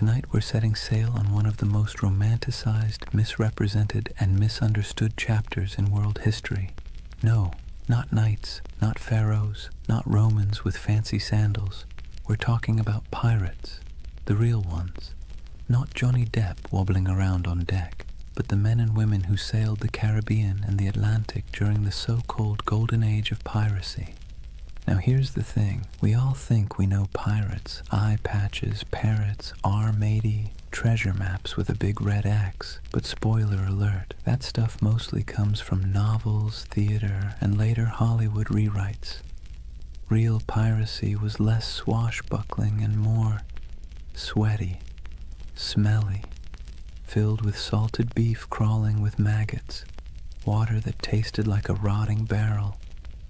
Tonight we're setting sail on one of the most romanticized, misrepresented, and misunderstood chapters in world history. No, not knights, not pharaohs, not Romans with fancy sandals. We're talking about pirates, the real ones. Not Johnny Depp wobbling around on deck, but the men and women who sailed the Caribbean and the Atlantic during the so-called Golden Age of Piracy. Now here's the thing, we all think we know pirates, eye patches, parrots, R-matey, treasure maps with a big red X, but spoiler alert, that stuff mostly comes from novels, theater, and later Hollywood rewrites. Real piracy was less swashbuckling and more sweaty, smelly, filled with salted beef crawling with maggots, water that tasted like a rotting barrel,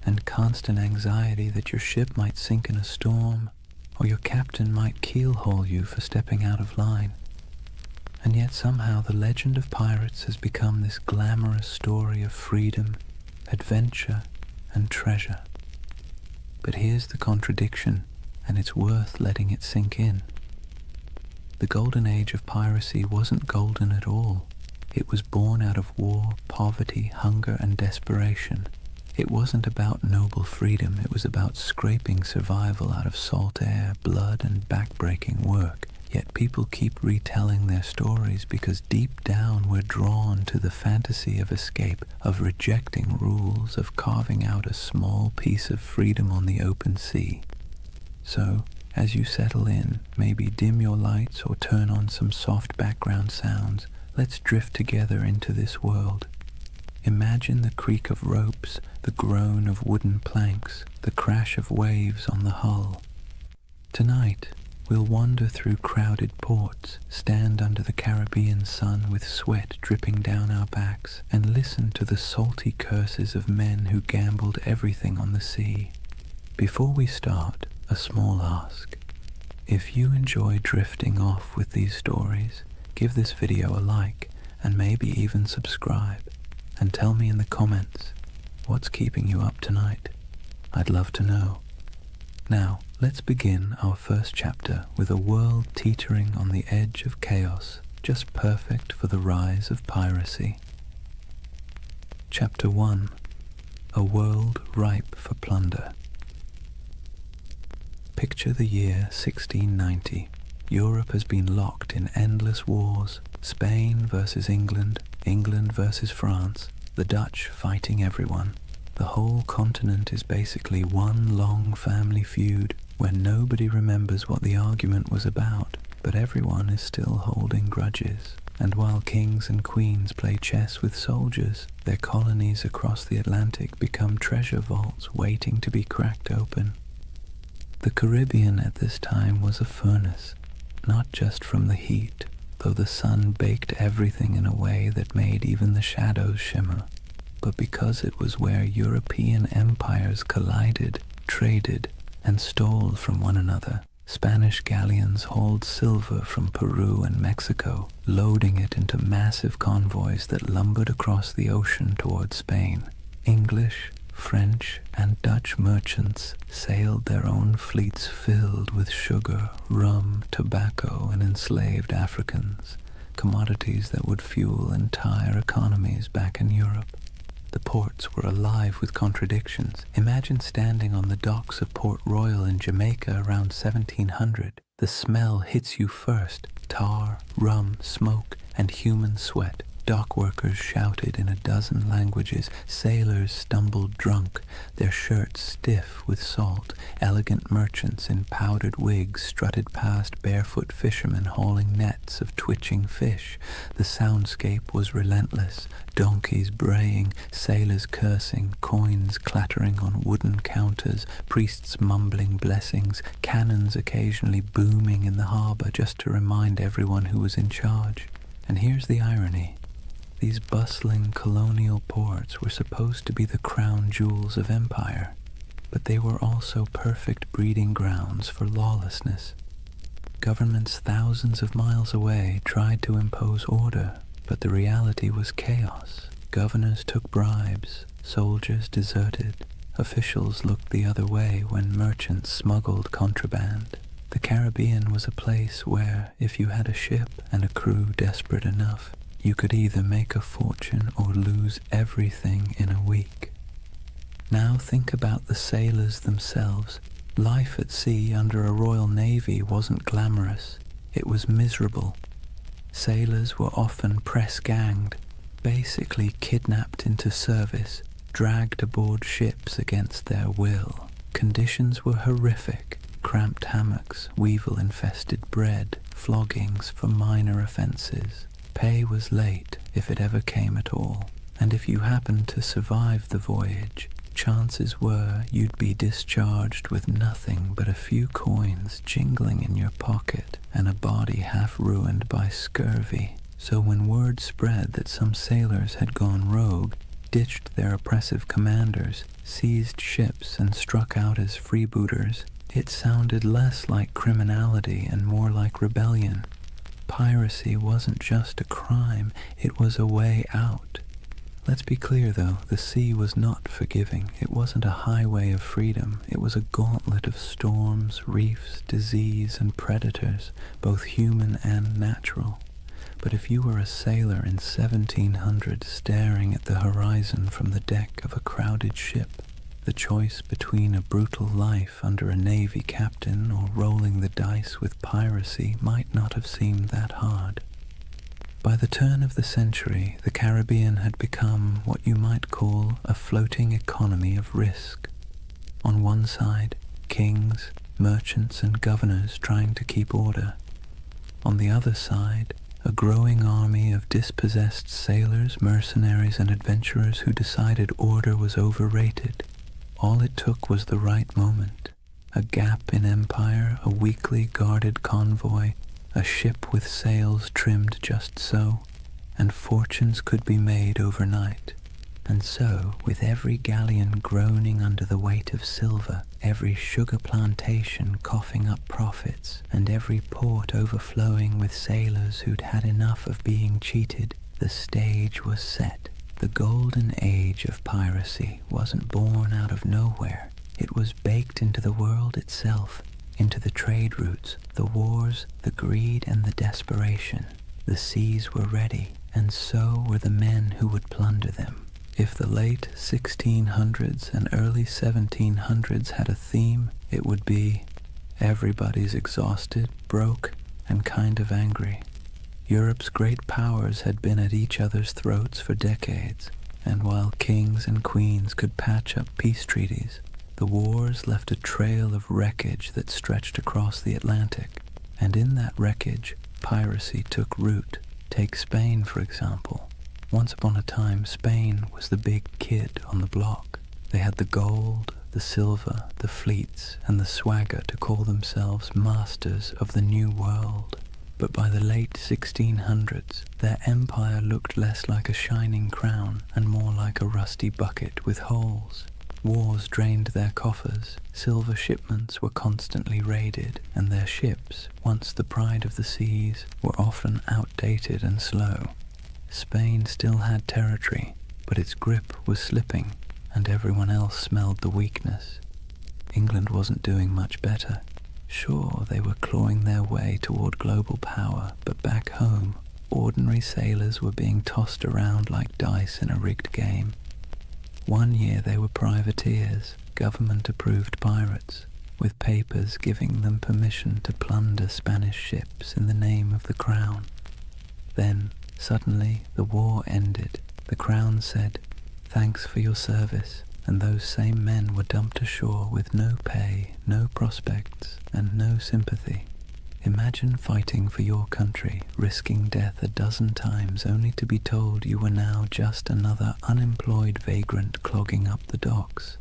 and constant anxiety that your ship might sink in a storm, or your captain might keelhaul you for stepping out of line. And yet somehow the legend of pirates has become this glamorous story of freedom, adventure, and treasure. But here's the contradiction, and it's worth letting it sink in. The Golden Age of Piracy wasn't golden at all. It was born out of war, poverty, hunger, and desperation. It wasn't about noble freedom, it was about scraping survival out of salt air, blood, and backbreaking work. Yet people keep retelling their stories because deep down we're drawn to the fantasy of escape, of rejecting rules, of carving out a small piece of freedom on the open sea. So, as you settle in, maybe dim your lights or turn on some soft background sounds, let's drift together into this world. Imagine the creak of ropes, the groan of wooden planks, the crash of waves on the hull. Tonight, we'll wander through crowded ports, stand under the Caribbean sun with sweat dripping down our backs, and listen to the salty curses of men who gambled everything on the sea. Before we start, a small ask. If you enjoy drifting off with these stories, give this video a like, and maybe even subscribe. And tell me in the comments, what's keeping you up tonight? I'd love to know. Now, let's begin our first chapter with a world teetering on the edge of chaos, just perfect for the rise of piracy. Chapter 1. A world ripe for plunder. Picture the year 1690. Europe has been locked in endless wars, Spain versus England, England versus France, the Dutch fighting everyone. The whole continent is basically one long family feud where nobody remembers what the argument was about, but everyone is still holding grudges. And while kings and queens play chess with soldiers, their colonies across the Atlantic become treasure vaults waiting to be cracked open. The Caribbean at this time was a furnace, not just from the heat, though the sun baked everything in a way that made even the shadows shimmer, but because it was where European empires collided, traded, and stole from one another. Spanish galleons hauled silver from Peru and Mexico, loading it into massive convoys that lumbered across the ocean toward Spain. English, French, and Dutch merchants sailed their own fleets filled with sugar, rum, tobacco, and enslaved Africans, commodities that would fuel entire economies back in Europe. The ports were alive with contradictions. Imagine standing on the docks of Port Royal in Jamaica around 1700. The smell hits you first: tar, rum, smoke, and human sweat. Dock workers shouted in a dozen languages, sailors stumbled drunk, their shirts stiff with salt, elegant merchants in powdered wigs strutted past barefoot fishermen hauling nets of twitching fish. The soundscape was relentless, donkeys braying, sailors cursing, coins clattering on wooden counters, priests mumbling blessings, cannons occasionally booming in the harbor just to remind everyone who was in charge. And here's the irony. These bustling colonial ports were supposed to be the crown jewels of empire, but they were also perfect breeding grounds for lawlessness. Governments thousands of miles away tried to impose order, but the reality was chaos. Governors took bribes, soldiers deserted, officials looked the other way when merchants smuggled contraband. The Caribbean was a place where, if you had a ship and a crew desperate enough, you could either make a fortune or lose everything in a week. Now think about the sailors themselves. Life at sea under a Royal Navy wasn't glamorous. It was miserable. Sailors were often press-ganged, basically kidnapped into service, dragged aboard ships against their will. Conditions were horrific. Cramped hammocks, weevil-infested bread, floggings for minor offences. Pay was late, if it ever came at all, and if you happened to survive the voyage, chances were you'd be discharged with nothing but a few coins jingling in your pocket and a body half ruined by scurvy. So when word spread that some sailors had gone rogue, ditched their oppressive commanders, seized ships and struck out as freebooters, it sounded less like criminality and more like rebellion. Piracy wasn't just a crime, it was a way out. Let's be clear though, the sea was not forgiving. It wasn't a highway of freedom. It was a gauntlet of storms, reefs, disease, and predators, both human and natural. But if you were a sailor in 1700 staring at the horizon from the deck of a crowded ship, the choice between a brutal life under a navy captain or rolling the dice with piracy might not have seemed that hard. By the turn of the century, the Caribbean had become what you might call a floating economy of risk. On one side, kings, merchants, and governors trying to keep order. On the other side, a growing army of dispossessed sailors, mercenaries, and adventurers who decided order was overrated. All it took was the right moment, a gap in empire, a weakly guarded convoy, a ship with sails trimmed just so, and fortunes could be made overnight. And so, with every galleon groaning under the weight of silver, every sugar plantation coughing up profits, and every port overflowing with sailors who'd had enough of being cheated, the stage was set. The Golden Age of Piracy wasn't born out of nowhere. It was baked into the world itself, into the trade routes, the wars, the greed, and the desperation. The seas were ready, and so were the men who would plunder them. If the late 1600s and early 1700s had a theme, it would be everybody's exhausted, broke, and kind of angry. Europe's great powers had been at each other's throats for decades, and while kings and queens could patch up peace treaties, the wars left a trail of wreckage that stretched across the Atlantic, and in that wreckage, piracy took root. Take Spain, for example. Once upon a time, Spain was the big kid on the block. They had the gold, the silver, the fleets, and the swagger to call themselves masters of the New World. But by the late 1600s, their empire looked less like a shining crown and more like a rusty bucket with holes. Wars drained their coffers, silver shipments were constantly raided, and their ships, once the pride of the seas, were often outdated and slow. Spain still had territory, but its grip was slipping, and everyone else smelled the weakness. England wasn't doing much better. Sure, they were clawing their way toward global power, but back home, ordinary sailors were being tossed around like dice in a rigged game. One year they were privateers, government-approved pirates, with papers giving them permission to plunder Spanish ships in the name of the crown. Then, suddenly, the war ended. The crown said, "Thanks for your service," and those same men were dumped ashore with no pay, no prospects, and no sympathy. Imagine fighting for your country, risking death a dozen times only to be told you were now just another unemployed vagrant clogging up the docks.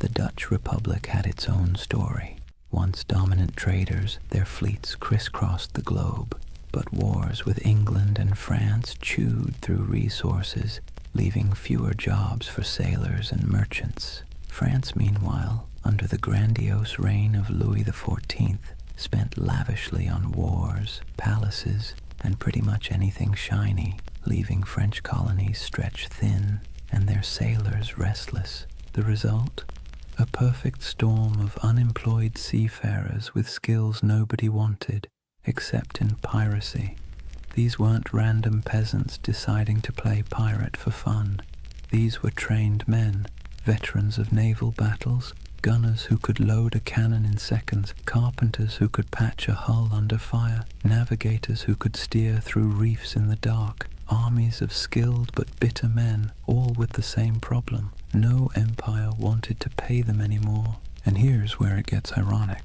The Dutch Republic had its own story. Once dominant traders, their fleets crisscrossed the globe, but wars with England and France chewed through resources, leaving fewer jobs for sailors and merchants. France, meanwhile, under the grandiose reign of Louis XIV, spent lavishly on wars, palaces, and pretty much anything shiny, leaving French colonies stretched thin and their sailors restless. The result? a perfect storm of unemployed seafarers with skills nobody wanted except in piracy. These weren't random peasants deciding to play pirate for fun. These were trained men, veterans of naval battles, gunners who could load a cannon in seconds, carpenters who could patch a hull under fire, navigators who could steer through reefs in the dark, armies of skilled but bitter men, all with the same problem. No empire wanted to pay them anymore. And here's where it gets ironic.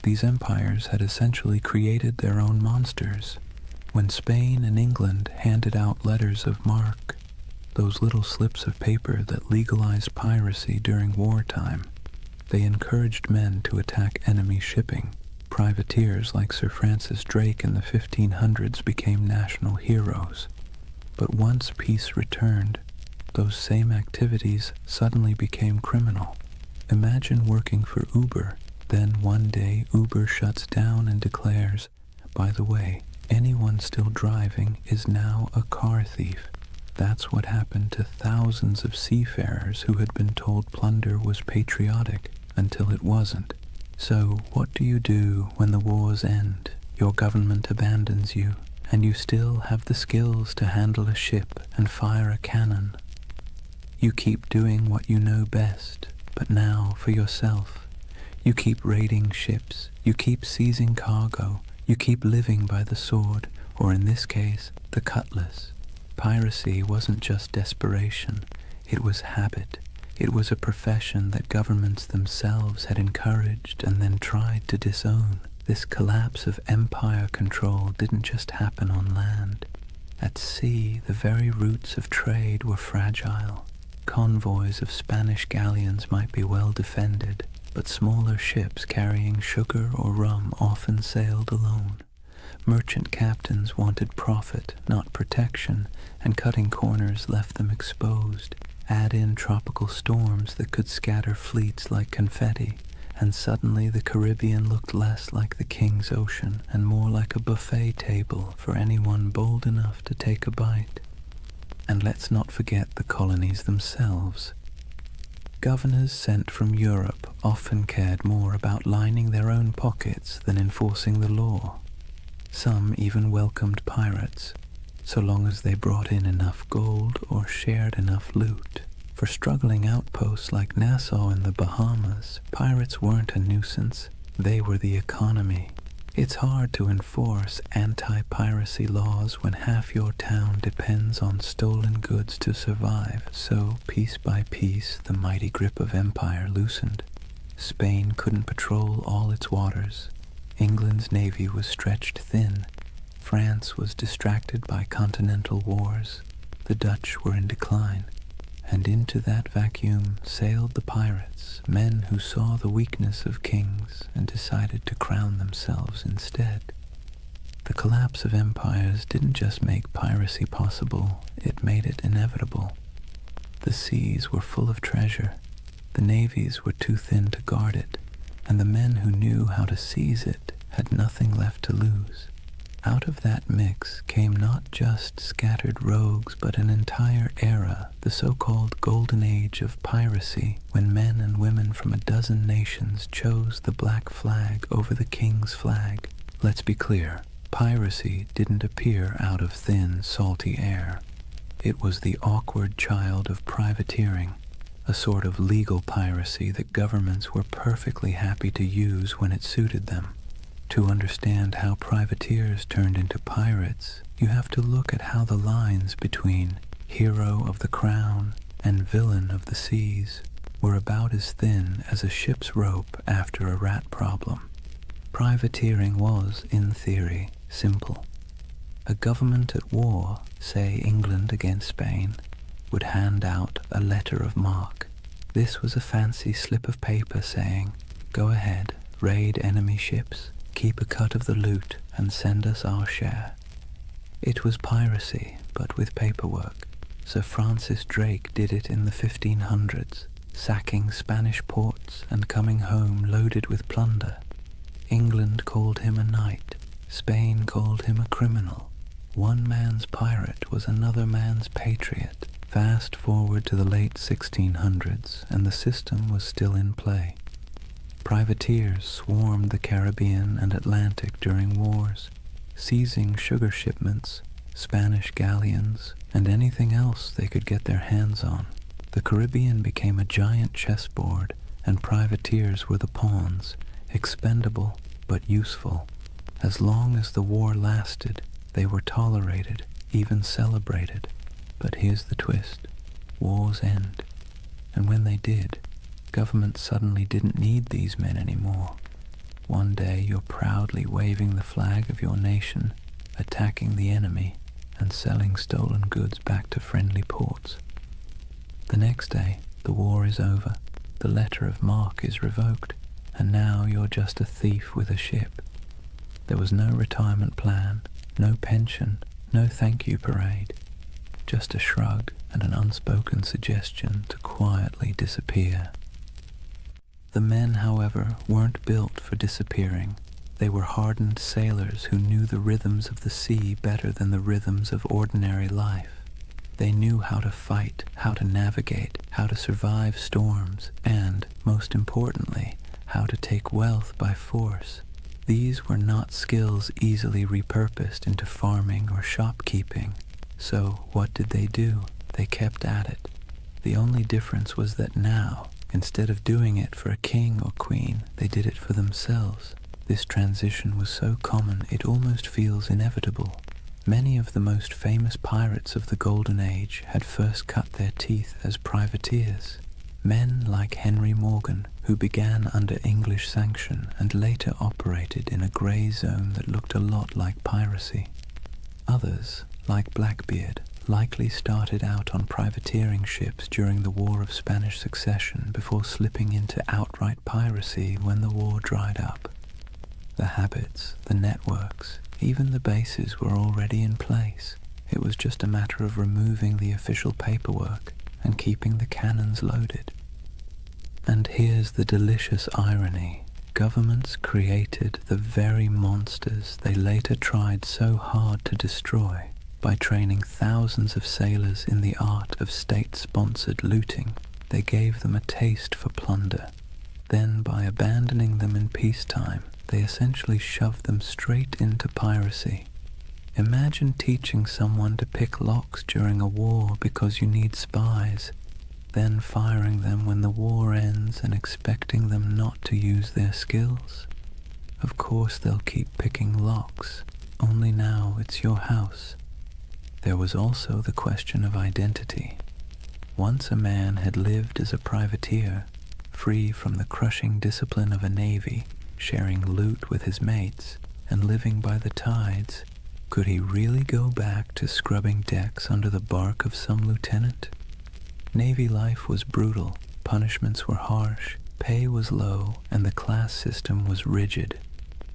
These empires had essentially created their own monsters. When Spain and England handed out letters of marque, those little slips of paper that legalized piracy during wartime, they encouraged men to attack enemy shipping. Privateers like Sir Francis Drake in the 1500s became national heroes. But once peace returned, those same activities suddenly became criminal. Imagine working for Uber, then one day Uber shuts down and declares, by the way, anyone still driving is now a car thief. That's what happened to thousands of seafarers who had been told plunder was patriotic until it wasn't. So what do you do when the wars end, your government abandons you, and you still have the skills to handle a ship and fire a cannon? You keep doing what you know best, but now for yourself. You keep raiding ships, you keep seizing cargo, you keep living by the sword, or in this case, the cutlass. Piracy wasn't just desperation, it was habit. It was a profession that governments themselves had encouraged and then tried to disown. This collapse of empire control didn't just happen on land. At sea, the very roots of trade were fragile. Convoys of Spanish galleons might be well defended, but smaller ships carrying sugar or rum often sailed alone. Merchant captains wanted profit, not protection, and cutting corners left them exposed. Add in tropical storms that could scatter fleets like confetti, and suddenly the Caribbean looked less like the King's Ocean and more like a buffet table for anyone bold enough to take a bite. And let's not forget the colonies themselves. Governors sent from Europe often cared more about lining their own pockets than enforcing the law. Some even welcomed pirates, so long as they brought in enough gold or shared enough loot. For struggling outposts like Nassau in the Bahamas, pirates weren't a nuisance, they were the economy. It's hard to enforce anti-piracy laws when half your town depends on stolen goods to survive, so piece by piece the mighty grip of empire loosened. Spain couldn't patrol all its waters. England's navy was stretched thin. France was distracted by continental wars. The Dutch were in decline. And into that vacuum sailed the pirates, men who saw the weakness of kings and decided to crown themselves instead. The collapse of empires didn't just make piracy possible, it made it inevitable. The seas were full of treasure, the navies were too thin to guard it, and the men who knew how to seize it had nothing left to lose. Out of that mix came not just scattered rogues, but an entire era, the so-called Golden Age of Piracy, when men and women from a dozen nations chose the black flag over the king's flag. Let's be clear, piracy didn't appear out of thin, salty air. It was the awkward child of privateering, a sort of legal piracy that governments were perfectly happy to use when it suited them. To understand how privateers turned into pirates, you have to look at how the lines between hero of the crown and villain of the seas were about as thin as a ship's rope after a rat problem. Privateering was, in theory, simple. A government at war, say England against Spain, would hand out a letter of marque. This was a fancy slip of paper saying, "Go ahead, raid enemy ships, keep a cut of the loot, and send us our share." It was piracy, but with paperwork. Sir Francis Drake did it in the 1500s, sacking Spanish ports and coming home loaded with plunder. England called him a knight, Spain called him a criminal. One man's pirate was another man's patriot. Fast forward to the late 1600s, and the system was still in play. Privateers swarmed the Caribbean and Atlantic during wars, seizing sugar shipments, Spanish galleons, and anything else they could get their hands on. The Caribbean became a giant chessboard, and privateers were the pawns, expendable but useful. As long as the war lasted, they were tolerated, even celebrated. But here's the twist. Wars end. And when they did, governments suddenly didn't need these men anymore. One day you're proudly waving the flag of your nation, attacking the enemy, and selling stolen goods back to friendly ports. The next day, the war is over, the letter of marque is revoked, and now you're just a thief with a ship. There was no retirement plan, no pension, no thank you parade, just a shrug and an unspoken suggestion to quietly disappear. The men, however, weren't built for disappearing. They were hardened sailors who knew the rhythms of the sea better than the rhythms of ordinary life. They knew how to fight, how to navigate, how to survive storms, and, most importantly, how to take wealth by force. These were not skills easily repurposed into farming or shopkeeping. So what did they do? They kept at it. The only difference was that now, instead of doing it for a king or queen, they did it for themselves. This transition was so common it almost feels inevitable. Many of the most famous pirates of the Golden Age had first cut their teeth as privateers. Men like Henry Morgan, who began under English sanction and later operated in a grey zone that looked a lot like piracy. Others, like Blackbeard, likely started out on privateering ships during the War of Spanish Succession before slipping into outright piracy when the war dried up. The habits, the networks, even the bases were already in place. It was just a matter of removing the official paperwork and keeping the cannons loaded. And here's the delicious irony. Governments created the very monsters they later tried so hard to destroy by training thousands of sailors in the art of state-sponsored looting. They gave them a taste for plunder. Then, by abandoning them in peacetime, they essentially shoved them straight into piracy. Imagine teaching someone to pick locks during a war because you need spies, then firing them when the war ends and expecting them not to use their skills. Of course they'll keep picking locks, only now it's your house. There was also the question of identity. Once a man had lived as a privateer, free from the crushing discipline of a navy, sharing loot with his mates, and living by the tides, could he really go back to scrubbing decks under the bark of some lieutenant? Navy life was brutal, punishments were harsh, pay was low, and the class system was rigid.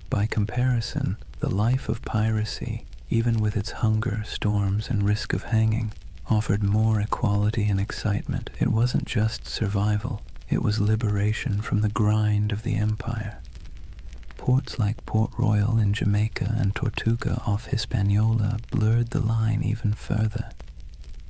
By comparison, the life of piracy, even with its hunger, storms, and risk of hanging, offered more equality and excitement. It wasn't just survival, it was liberation from the grind of the empire. Ports like Port Royal in Jamaica and Tortuga off Hispaniola blurred the line even further.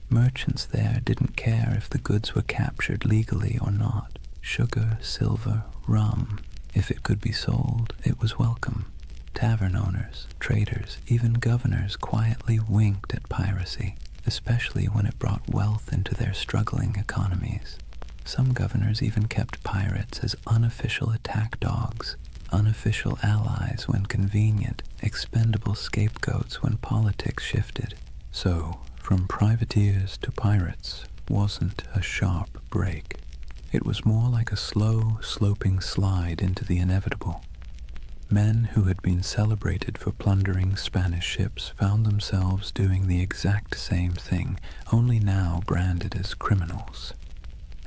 Merchants there didn't care if the goods were captured legally or not. Sugar, silver, rum, if it could be sold, it was welcome. Tavern owners, traders, even governors quietly winked at piracy, especially when it brought wealth into their struggling economies. Some governors even kept pirates as unofficial attack dogs, unofficial allies when convenient, expendable scapegoats when politics shifted. So, from privateers to pirates wasn't a sharp break. It was more like a slow, sloping slide into the inevitable. Men who had been celebrated for plundering Spanish ships found themselves doing the exact same thing, only now branded as criminals.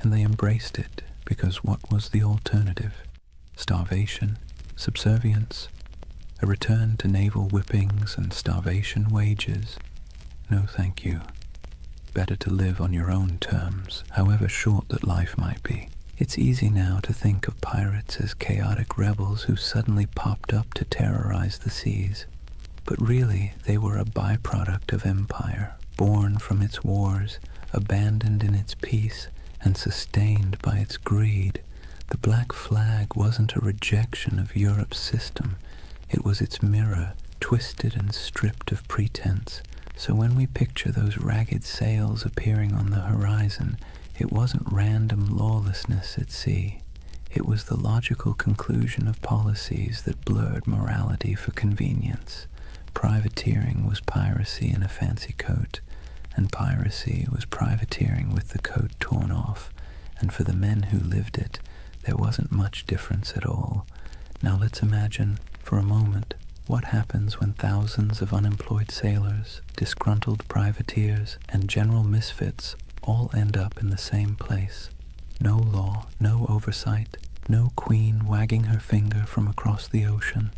And they embraced it because what was the alternative? Starvation? Subservience? A return to naval whippings and starvation wages? No thank you. Better to live on your own terms, however short that life might be. It's easy now to think of pirates as chaotic rebels who suddenly popped up to terrorize the seas. But really, they were a byproduct of empire, born from its wars, abandoned in its peace and sustained by its greed. The black flag wasn't a rejection of Europe's system, it was its mirror, twisted and stripped of pretense. So when we picture those ragged sails appearing on the horizon, it wasn't random lawlessness at sea. It was the logical conclusion of policies that blurred morality for convenience. Privateering was piracy in a fancy coat, and piracy was privateering with the coat torn off, and for the men who lived it, there wasn't much difference at all. Now let's imagine, for a moment, what happens when thousands of unemployed sailors, disgruntled privateers, and general misfits all end up in the same place. No law, no oversight, no queen wagging her finger from across the ocean.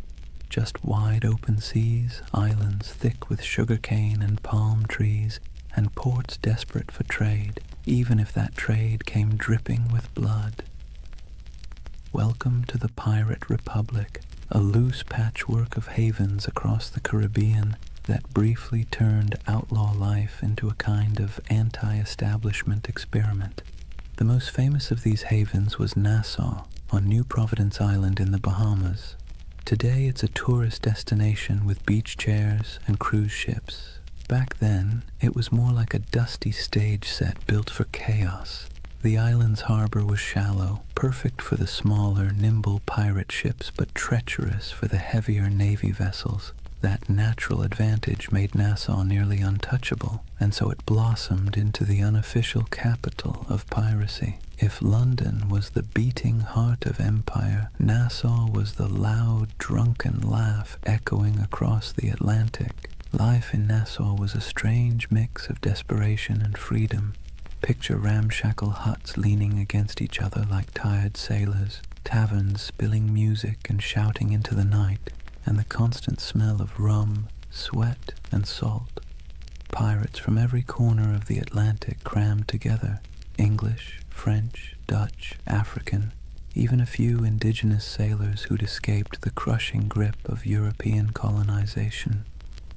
Just wide open seas, islands thick with sugarcane and palm trees, and ports desperate for trade, even if that trade came dripping with blood. Welcome to the Pirate Republic, a loose patchwork of havens across the Caribbean that briefly turned outlaw life into a kind of anti-establishment experiment. The most famous of these havens was Nassau, on New Providence Island in the Bahamas. Today it's a tourist destination with beach chairs and cruise ships. Back then, it was more like a dusty stage set built for chaos. The island's harbor was shallow, perfect for the smaller, nimble pirate ships, but treacherous for the heavier Navy vessels. That natural advantage made Nassau nearly untouchable, and so it blossomed into the unofficial capital of piracy. If London was the beating heart of empire, Nassau was the loud, drunken laugh echoing across the Atlantic. Life in Nassau was a strange mix of desperation and freedom. Picture ramshackle huts leaning against each other like tired sailors, taverns spilling music and shouting into the night, and the constant smell of rum, sweat, and salt. Pirates from every corner of the Atlantic crammed together, English, French, Dutch, African, even a few indigenous sailors who'd escaped the crushing grip of European colonization.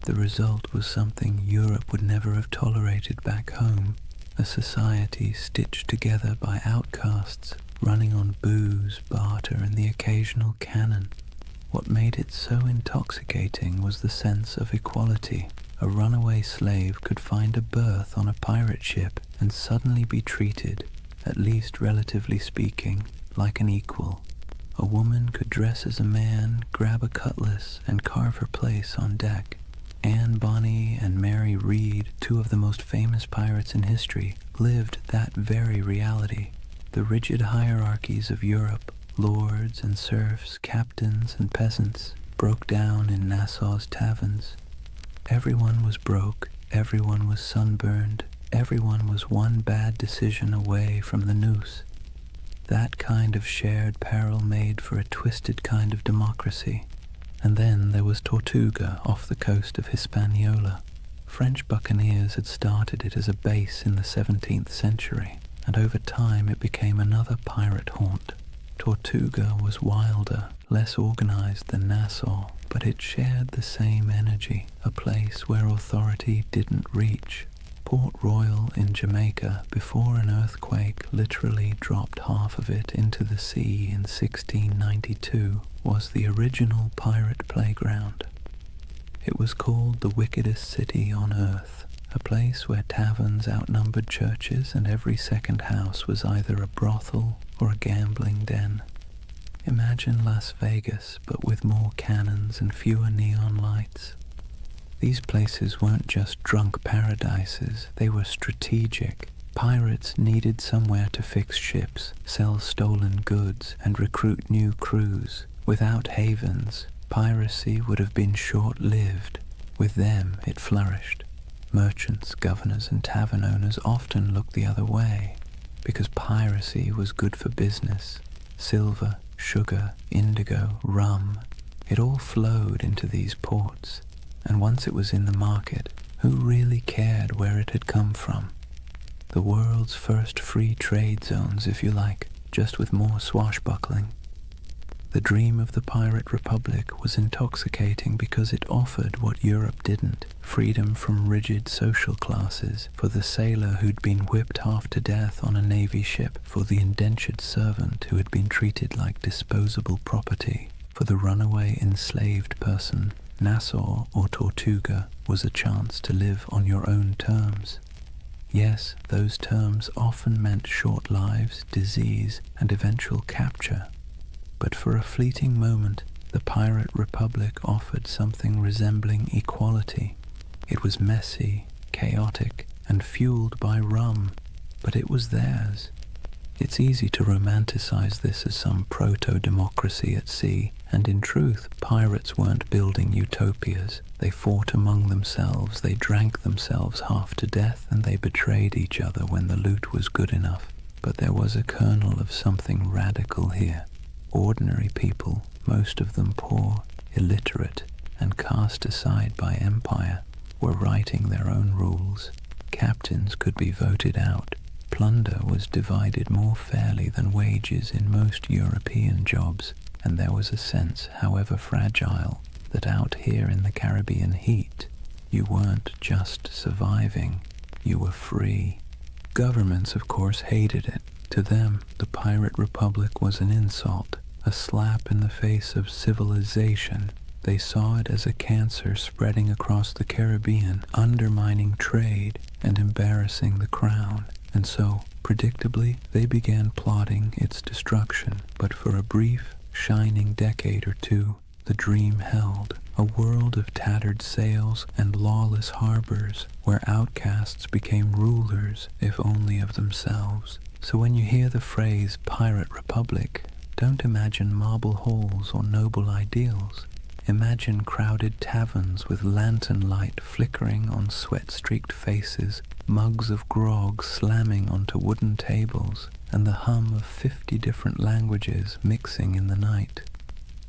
The result was something Europe would never have tolerated back home, a society stitched together by outcasts, running on booze, barter, and the occasional cannon. What made it so intoxicating was the sense of equality. A runaway slave could find a berth on a pirate ship and suddenly be treated, at least relatively speaking, like an equal. A woman could dress as a man, grab a cutlass, and carve her place on deck. Anne Bonny and Mary Read, two of the most famous pirates in history, lived that very reality. The rigid hierarchies of Europe, lords and serfs, captains and peasants, broke down in Nassau's taverns. Everyone was broke, everyone was sunburned, everyone was one bad decision away from the noose. That kind of shared peril made for a twisted kind of democracy. And then there was Tortuga off the coast of Hispaniola. French buccaneers had started it as a base in the 17th century, and over time it became another pirate haunt. Tortuga was wilder, less organized than Nassau, but it shared the same energy, a place where authority didn't reach. Port Royal in Jamaica, before an earthquake literally dropped half of it into the sea in 1692, was the original pirate playground. It was called the wickedest city on earth, a place where taverns outnumbered churches and every second house was either a brothel or a gambling den. Imagine Las Vegas, but with more cannons and fewer neon lights. These places weren't just drunk paradises, they were strategic. Pirates needed somewhere to fix ships, sell stolen goods, and recruit new crews. Without havens, piracy would have been short-lived. With them, it flourished. Merchants, governors, and tavern owners often looked the other way, because piracy was good for business. Silver, sugar, indigo, rum, it all flowed into these ports. And once it was in the market, who really cared where it had come from? The world's first free trade zones, if you like, just with more swashbuckling. The dream of the Pirate Republic was intoxicating because it offered what Europe didn't: freedom from rigid social classes, for the sailor who'd been whipped half to death on a navy ship, for the indentured servant who had been treated like disposable property, for the runaway enslaved person. Nassau or Tortuga was a chance to live on your own terms. Yes, those terms often meant short lives, disease, and eventual capture. But for a fleeting moment, the Pirate Republic offered something resembling equality. It was messy, chaotic, and fueled by rum, but it was theirs. It's easy to romanticize this as some proto-democracy at sea, and in truth, pirates weren't building utopias. They fought among themselves, they drank themselves half to death, and they betrayed each other when the loot was good enough. But there was a kernel of something radical here. Ordinary people, most of them poor, illiterate, and cast aside by empire, were writing their own rules. Captains could be voted out. Plunder was divided more fairly than wages in most European jobs, and there was a sense, however fragile, that out here in the Caribbean heat, you weren't just surviving, you were free. Governments, of course, hated it. To them, the Pirate Republic was an insult, a slap in the face of civilization. They saw it as a cancer spreading across the Caribbean, undermining trade and embarrassing the crown. And so, predictably, they began plotting its destruction. But for a brief, shining decade or two, the dream held. A world of tattered sails and lawless harbors, where outcasts became rulers, if only of themselves. So when you hear the phrase Pirate Republic, don't imagine marble halls or noble ideals. Imagine crowded taverns with lantern light flickering on sweat-streaked faces, mugs of grog slamming onto wooden tables, and the hum of 50 different languages mixing in the night.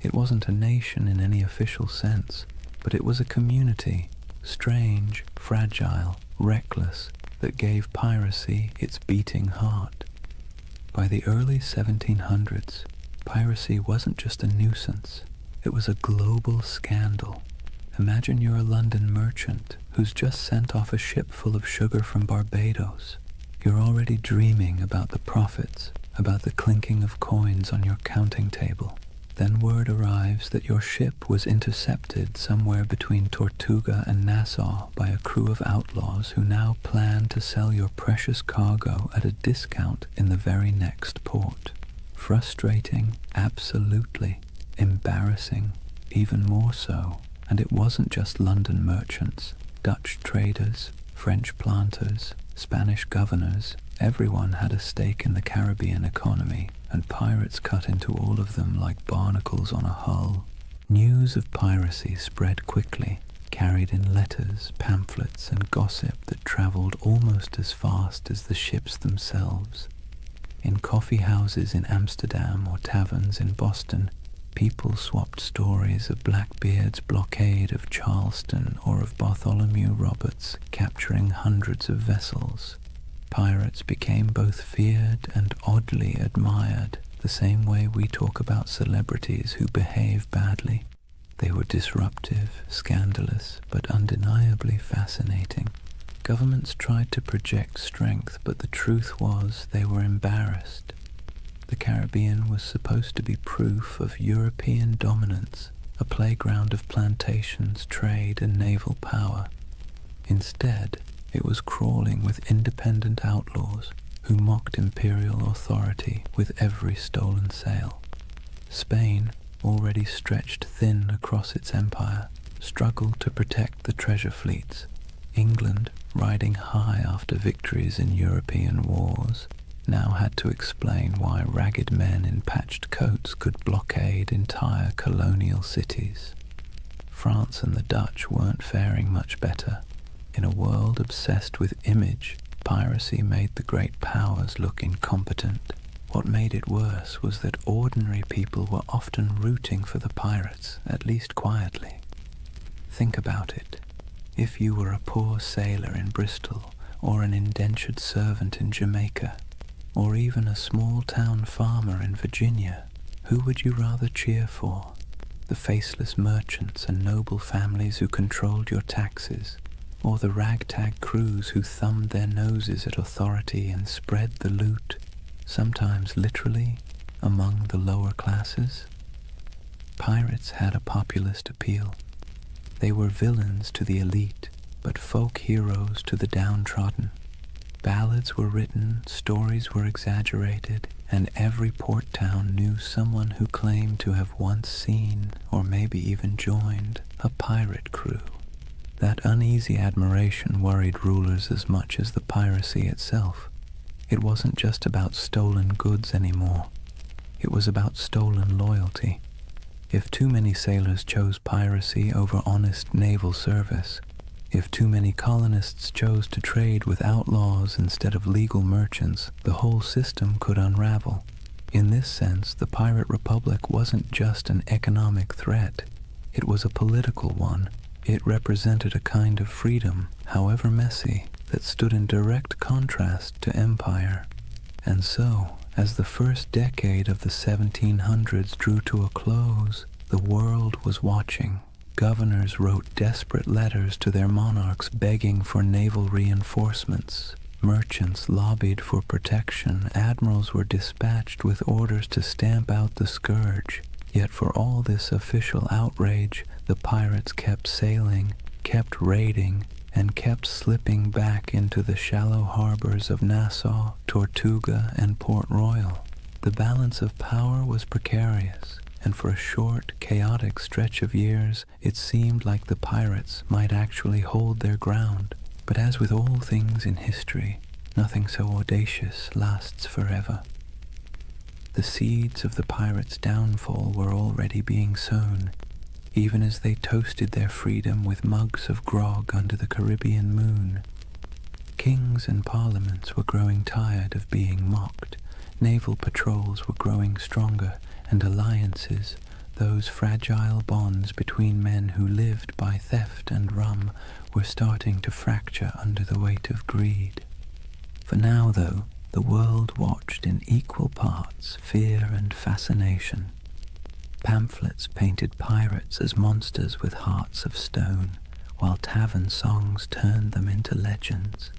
It wasn't a nation in any official sense, but it was a community, strange, fragile, reckless, that gave piracy its beating heart. By the early 1700s, piracy wasn't just a nuisance. It was a global scandal. Imagine you're a London merchant who's just sent off a ship full of sugar from Barbados. You're already dreaming about the profits, about the clinking of coins on your counting table. Then word arrives that your ship was intercepted somewhere between Tortuga and Nassau by a crew of outlaws who now plan to sell your precious cargo at a discount in the very next port. Frustrating, absolutely. Embarrassing, even more so. And it wasn't just London merchants, Dutch traders, French planters, Spanish governors. Everyone had a stake in the Caribbean economy, and pirates cut into all of them like barnacles on a hull. News of piracy spread quickly, carried in letters, pamphlets, and gossip that traveled almost as fast as the ships themselves. In coffee houses in Amsterdam or taverns in Boston, people swapped stories of Blackbeard's blockade of Charleston or of Bartholomew Roberts capturing hundreds of vessels. Pirates became both feared and oddly admired, the same way we talk about celebrities who behave badly. They were disruptive, scandalous, but undeniably fascinating. Governments tried to project strength, but the truth was they were embarrassed. The Caribbean was supposed to be proof of European dominance, a playground of plantations, trade, and naval power. Instead, it was crawling with independent outlaws who mocked imperial authority with every stolen sail. Spain, already stretched thin across its empire, struggled to protect the treasure fleets. England, riding high after victories in European wars, now had to explain why ragged men in patched coats could blockade entire colonial cities. France and the Dutch weren't faring much better. In a world obsessed with image, piracy made the great powers look incompetent. What made it worse was that ordinary people were often rooting for the pirates, at least quietly. Think about it. If you were a poor sailor in Bristol, or an indentured servant in Jamaica, or even a small-town farmer in Virginia, Who would you rather cheer for? The faceless merchants and noble families who controlled your taxes, or the ragtag crews who thumbed their noses at authority and spread the loot, sometimes literally, among the lower classes? Pirates had a populist appeal. They were villains to the elite, but folk heroes to the downtrodden. Ballads were written, stories were exaggerated, and every port town knew someone who claimed to have once seen, or maybe even joined, a pirate crew. That uneasy admiration worried rulers as much as the piracy itself. It wasn't just about stolen goods anymore. It was about stolen loyalty. If too many sailors chose piracy over honest naval service, if too many colonists chose to trade with outlaws instead of legal merchants, the whole system could unravel. In this sense, the Pirate Republic wasn't just an economic threat. It was a political one. It represented a kind of freedom, however messy, that stood in direct contrast to empire. And so, as the first decade of the 1700s drew to a close, the world was watching. Governors wrote desperate letters to their monarchs begging for naval reinforcements. Merchants lobbied for protection. Admirals were dispatched with orders to stamp out the scourge. Yet for all this official outrage, the pirates kept sailing, kept raiding, and kept slipping back into the shallow harbors of Nassau, Tortuga, and Port Royal. The balance of power was precarious, and for a short, chaotic stretch of years, it seemed like the pirates might actually hold their ground. But as with all things in history, nothing so audacious lasts forever. The seeds of the pirates' downfall were already being sown, even as they toasted their freedom with mugs of grog under the Caribbean moon. Kings and parliaments were growing tired of being mocked. Naval patrols were growing stronger, and alliances, those fragile bonds between men who lived by theft and rum, were starting to fracture under the weight of greed. For now, though, the world watched in equal parts fear and fascination. Pamphlets painted pirates as monsters with hearts of stone, while tavern songs turned them into legends.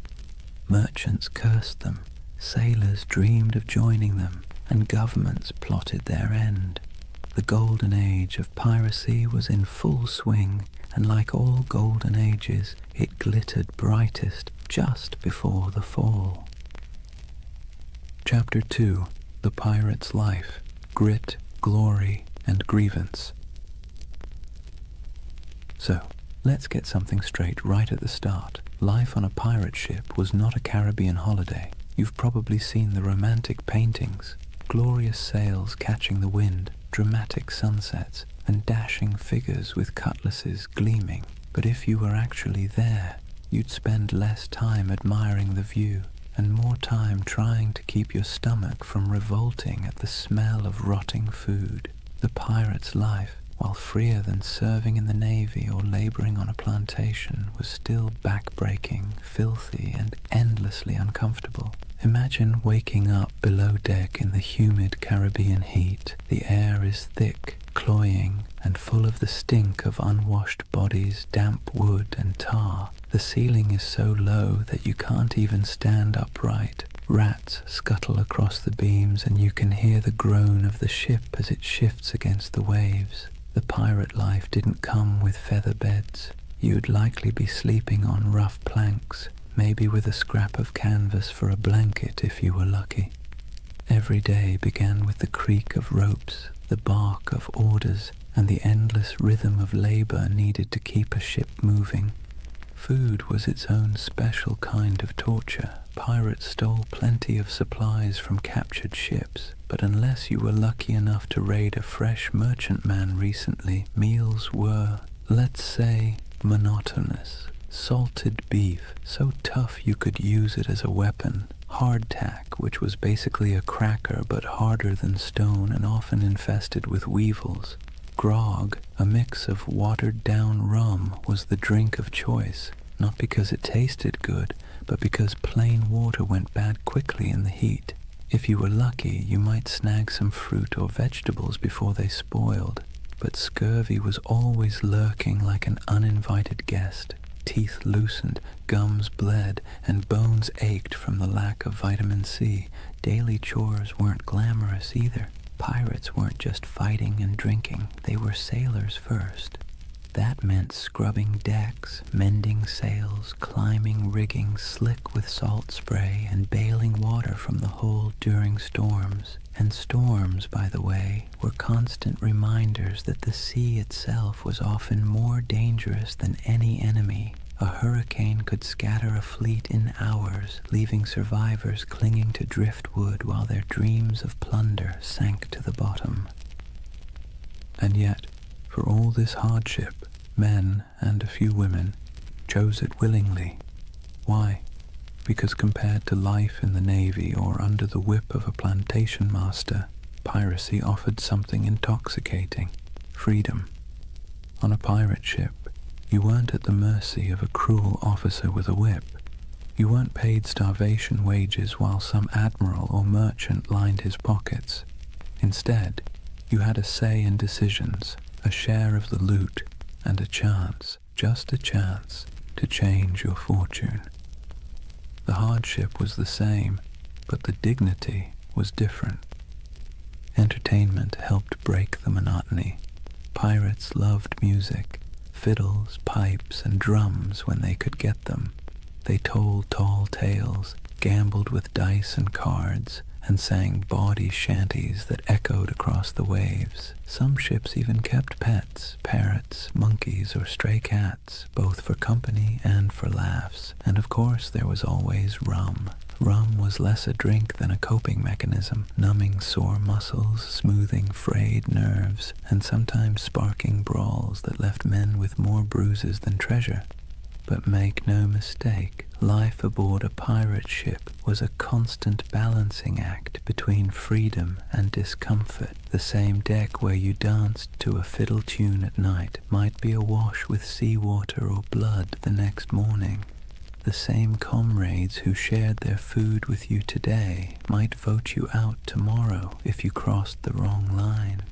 Merchants cursed them, sailors dreamed of joining them, and governments plotted their end. The Golden Age of Piracy was in full swing, and like all golden ages, it glittered brightest just before the fall. Chapter 2. The Pirate's Life, Grit, Glory, and Grievance. So, let's get something straight right at the start. Life on a pirate ship was not a Caribbean holiday. You've probably seen the romantic paintings, glorious sails catching the wind, dramatic sunsets, and dashing figures with cutlasses gleaming. But if you were actually there, you'd spend less time admiring the view and more time trying to keep your stomach from revolting at the smell of rotting food. The pirate's life, while freer than serving in the Navy or laboring on a plantation, was still back-breaking, filthy, and endlessly uncomfortable. Imagine waking up below deck in the humid Caribbean heat. The air is thick, cloying, and full of the stink of unwashed bodies, damp wood, and tar. The ceiling is so low that you can't even stand upright. Rats scuttle across the beams, and you can hear the groan of the ship as it shifts against the waves. The pirate life didn't come with feather beds. You'd likely be sleeping on rough planks, maybe with a scrap of canvas for a blanket if you were lucky. Every day began with the creak of ropes, the bark of orders, and the endless rhythm of labor needed to keep a ship moving. Food was its own special kind of torture. Pirates stole plenty of supplies from captured ships, but unless you were lucky enough to raid a fresh merchantman recently, meals were, let's say, monotonous. Salted beef, so tough you could use it as a weapon. Hardtack, which was basically a cracker but harder than stone and often infested with weevils. Grog, a mix of watered-down rum, was the drink of choice, not because it tasted good, but because plain water went bad quickly in the heat. If you were lucky, you might snag some fruit or vegetables before they spoiled, but scurvy was always lurking like an uninvited guest. Teeth loosened, gums bled, and bones ached from the lack of vitamin C. Daily chores weren't glamorous either. Pirates weren't just fighting and drinking, they were sailors first. That meant scrubbing decks, mending sails, climbing rigging slick with salt spray, and bailing water from the hold during storms. And storms, by the way, were constant reminders that the sea itself was often more dangerous than any enemy. A hurricane could scatter a fleet in hours, leaving survivors clinging to driftwood while their dreams of plunder sank to the bottom. And yet, for all this hardship, men, and a few women, chose it willingly. Why? Because compared to life in the Navy or under the whip of a plantation master, piracy offered something intoxicating: freedom. On a pirate ship, you weren't at the mercy of a cruel officer with a whip. You weren't paid starvation wages while some admiral or merchant lined his pockets. Instead, you had a say in decisions, a share of the loot, and a chance, just a chance, to change your fortune. The hardship was the same, but the dignity was different. Entertainment helped break the monotony. Pirates loved music, fiddles, pipes, and drums when they could get them. They told tall tales, gambled with dice and cards, and sang bawdy shanties that echoed across the waves. Some ships even kept pets, parrots, monkeys, or stray cats, both for company and for laughs. And of course there was always rum. Rum was less a drink than a coping mechanism, numbing sore muscles, smoothing frayed nerves, and sometimes sparking brawls that left men with more bruises than treasure. But make no mistake, life aboard a pirate ship was a constant balancing act between freedom and discomfort. The same deck where you danced to a fiddle tune at night might be awash with seawater or blood the next morning. The same comrades who shared their food with you today might vote you out tomorrow if you crossed the wrong line.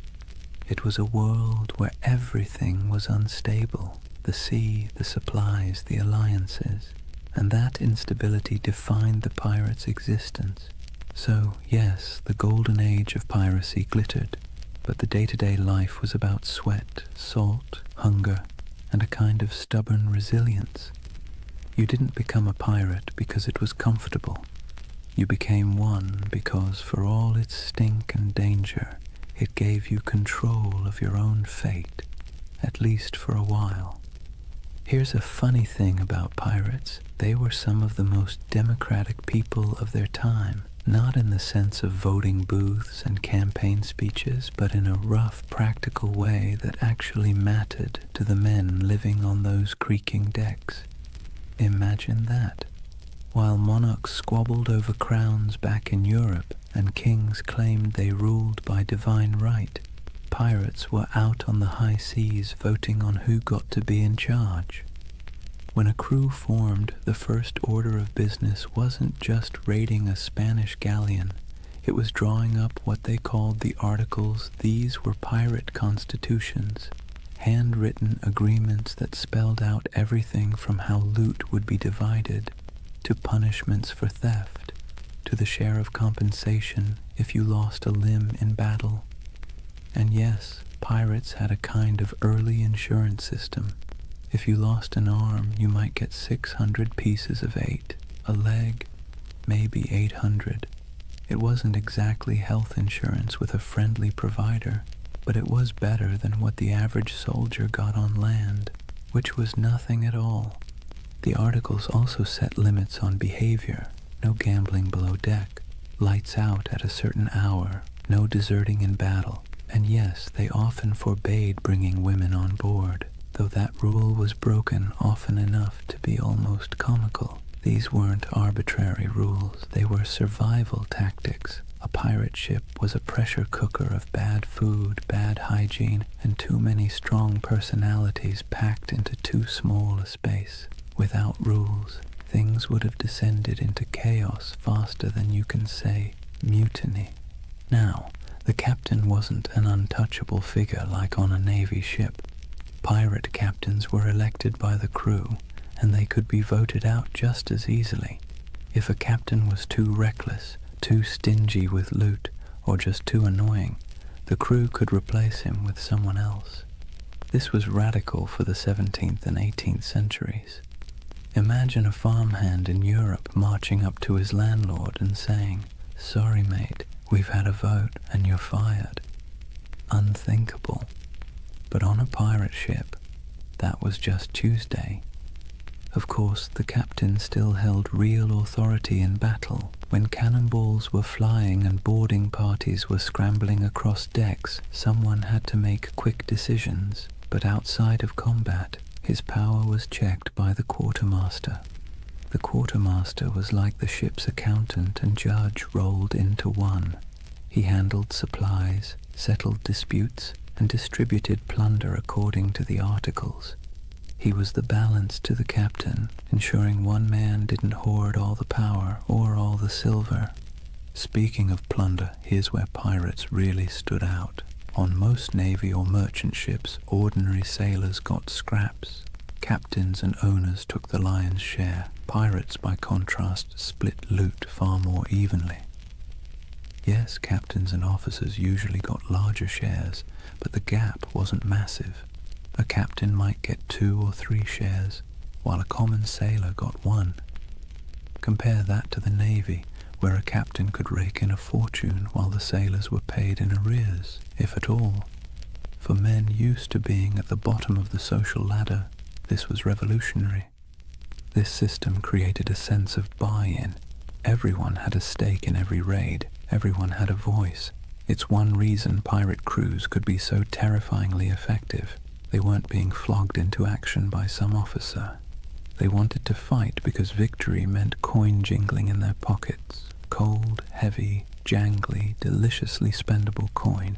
It was a world where everything was unstable. The sea, the supplies, the alliances, and that instability defined the pirate's existence. So, yes, the Golden Age of Piracy glittered, but the day-to-day life was about sweat, salt, hunger, and a kind of stubborn resilience. You didn't become a pirate because it was comfortable. You became one because, for all its stink and danger, it gave you control of your own fate, at least for a while. Here's a funny thing about pirates. They were some of the most democratic people of their time, not in the sense of voting booths and campaign speeches, but in a rough, practical way that actually mattered to the men living on those creaking decks. Imagine that. While monarchs squabbled over crowns back in Europe and kings claimed they ruled by divine right, pirates were out on the high seas voting on who got to be in charge. When a crew formed, the first order of business wasn't just raiding a Spanish galleon. It was drawing up what they called the Articles. These were pirate constitutions, handwritten agreements that spelled out everything from how loot would be divided, to punishments for theft, to the share of compensation if you lost a limb in battle. And yes, pirates had a kind of early insurance system. If you lost an arm, you might get 600 pieces of 8, a leg, maybe 800. It wasn't exactly health insurance with a friendly provider, but it was better than what the average soldier got on land, which was nothing at all. The Articles also set limits on behavior: no gambling below deck, lights out at a certain hour, no deserting in battle. And yes, they often forbade bringing women on board, though that rule was broken often enough to be almost comical. These weren't arbitrary rules, they were survival tactics. A pirate ship was a pressure cooker of bad food, bad hygiene, and too many strong personalities packed into too small a space. Without rules, things would have descended into chaos faster than you can say. mutiny. Now, the captain wasn't an untouchable figure like on a Navy ship. Pirate captains were elected by the crew, and they could be voted out just as easily. If a captain was too reckless, too stingy with loot, or just too annoying, the crew could replace him with someone else. This was radical for the 17th and 18th centuries. Imagine a farmhand in Europe marching up to his landlord and saying, "Sorry mate, we've had a vote and you're fired." Unthinkable. But on a pirate ship, that was just Tuesday. Of course, the captain still held real authority in battle. When cannonballs were flying and boarding parties were scrambling across decks, someone had to make quick decisions. But outside of combat, his power was checked by the quartermaster. The quartermaster was like the ship's accountant and judge rolled into one. He handled supplies, settled disputes, and distributed plunder according to the articles. He was the balance to the captain, ensuring one man didn't hoard all the power or all the silver. Speaking of plunder, here's where pirates really stood out. On most navy or merchant ships, ordinary sailors got scraps. Captains and owners took the lion's share. Pirates, by contrast, split loot far more evenly. Yes, captains and officers usually got larger shares, but the gap wasn't massive. A captain might get 2 or 3 shares, while a common sailor got 1. Compare that to the Navy, where a captain could rake in a fortune while the sailors were paid in arrears, if at all. For men used to being at the bottom of the social ladder, this was revolutionary. This system created a sense of buy-in. Everyone had a stake in every raid. Everyone had a voice. It's one reason pirate crews could be so terrifyingly effective. They weren't being flogged into action by some officer. They wanted to fight because victory meant coin jingling in their pockets. Cold, heavy, jangly, deliciously spendable coin.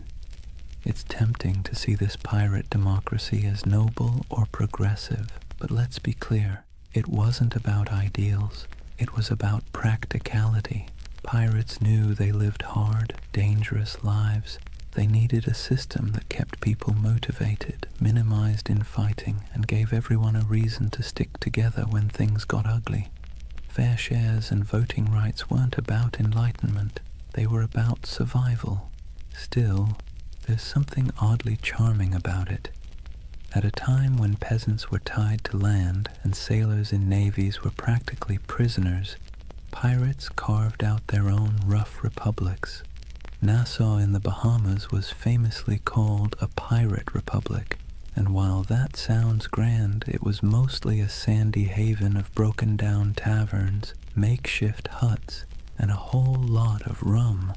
It's tempting to see this pirate democracy as noble or progressive, but let's be clear, it wasn't about ideals. It was about practicality. Pirates knew they lived hard, dangerous lives. They needed a system that kept people motivated, minimized infighting, and gave everyone a reason to stick together when things got ugly. Fair shares and voting rights weren't about enlightenment. They were about survival. Still, there's something oddly charming about it. At a time when peasants were tied to land and sailors in navies were practically prisoners, pirates carved out their own rough republics. Nassau in the Bahamas was famously called a pirate republic, and while that sounds grand, it was mostly a sandy haven of broken-down taverns, makeshift huts, and a whole lot of rum.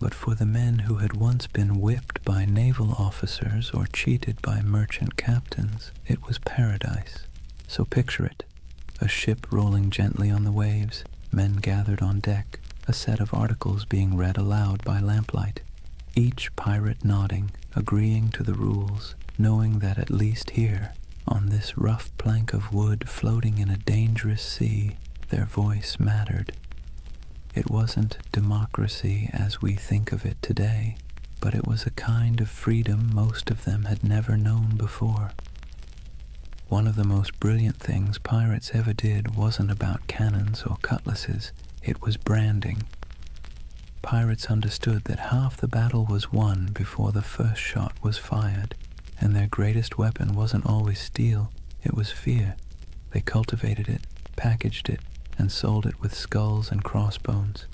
But for the men who had once been whipped by naval officers or cheated by merchant captains, it was paradise. So picture it. A ship rolling gently on the waves, men gathered on deck, a set of articles being read aloud by lamplight, each pirate nodding, agreeing to the rules, knowing that at least here, on this rough plank of wood floating in a dangerous sea, their voice mattered. It wasn't democracy as we think of it today, but it was a kind of freedom most of them had never known before. One of the most brilliant things pirates ever did wasn't about cannons or cutlasses, it was branding. Pirates understood that half the battle was won before the first shot was fired, and their greatest weapon wasn't always steel, it was fear. They cultivated it, packaged it, and sold it with skulls and crossbones.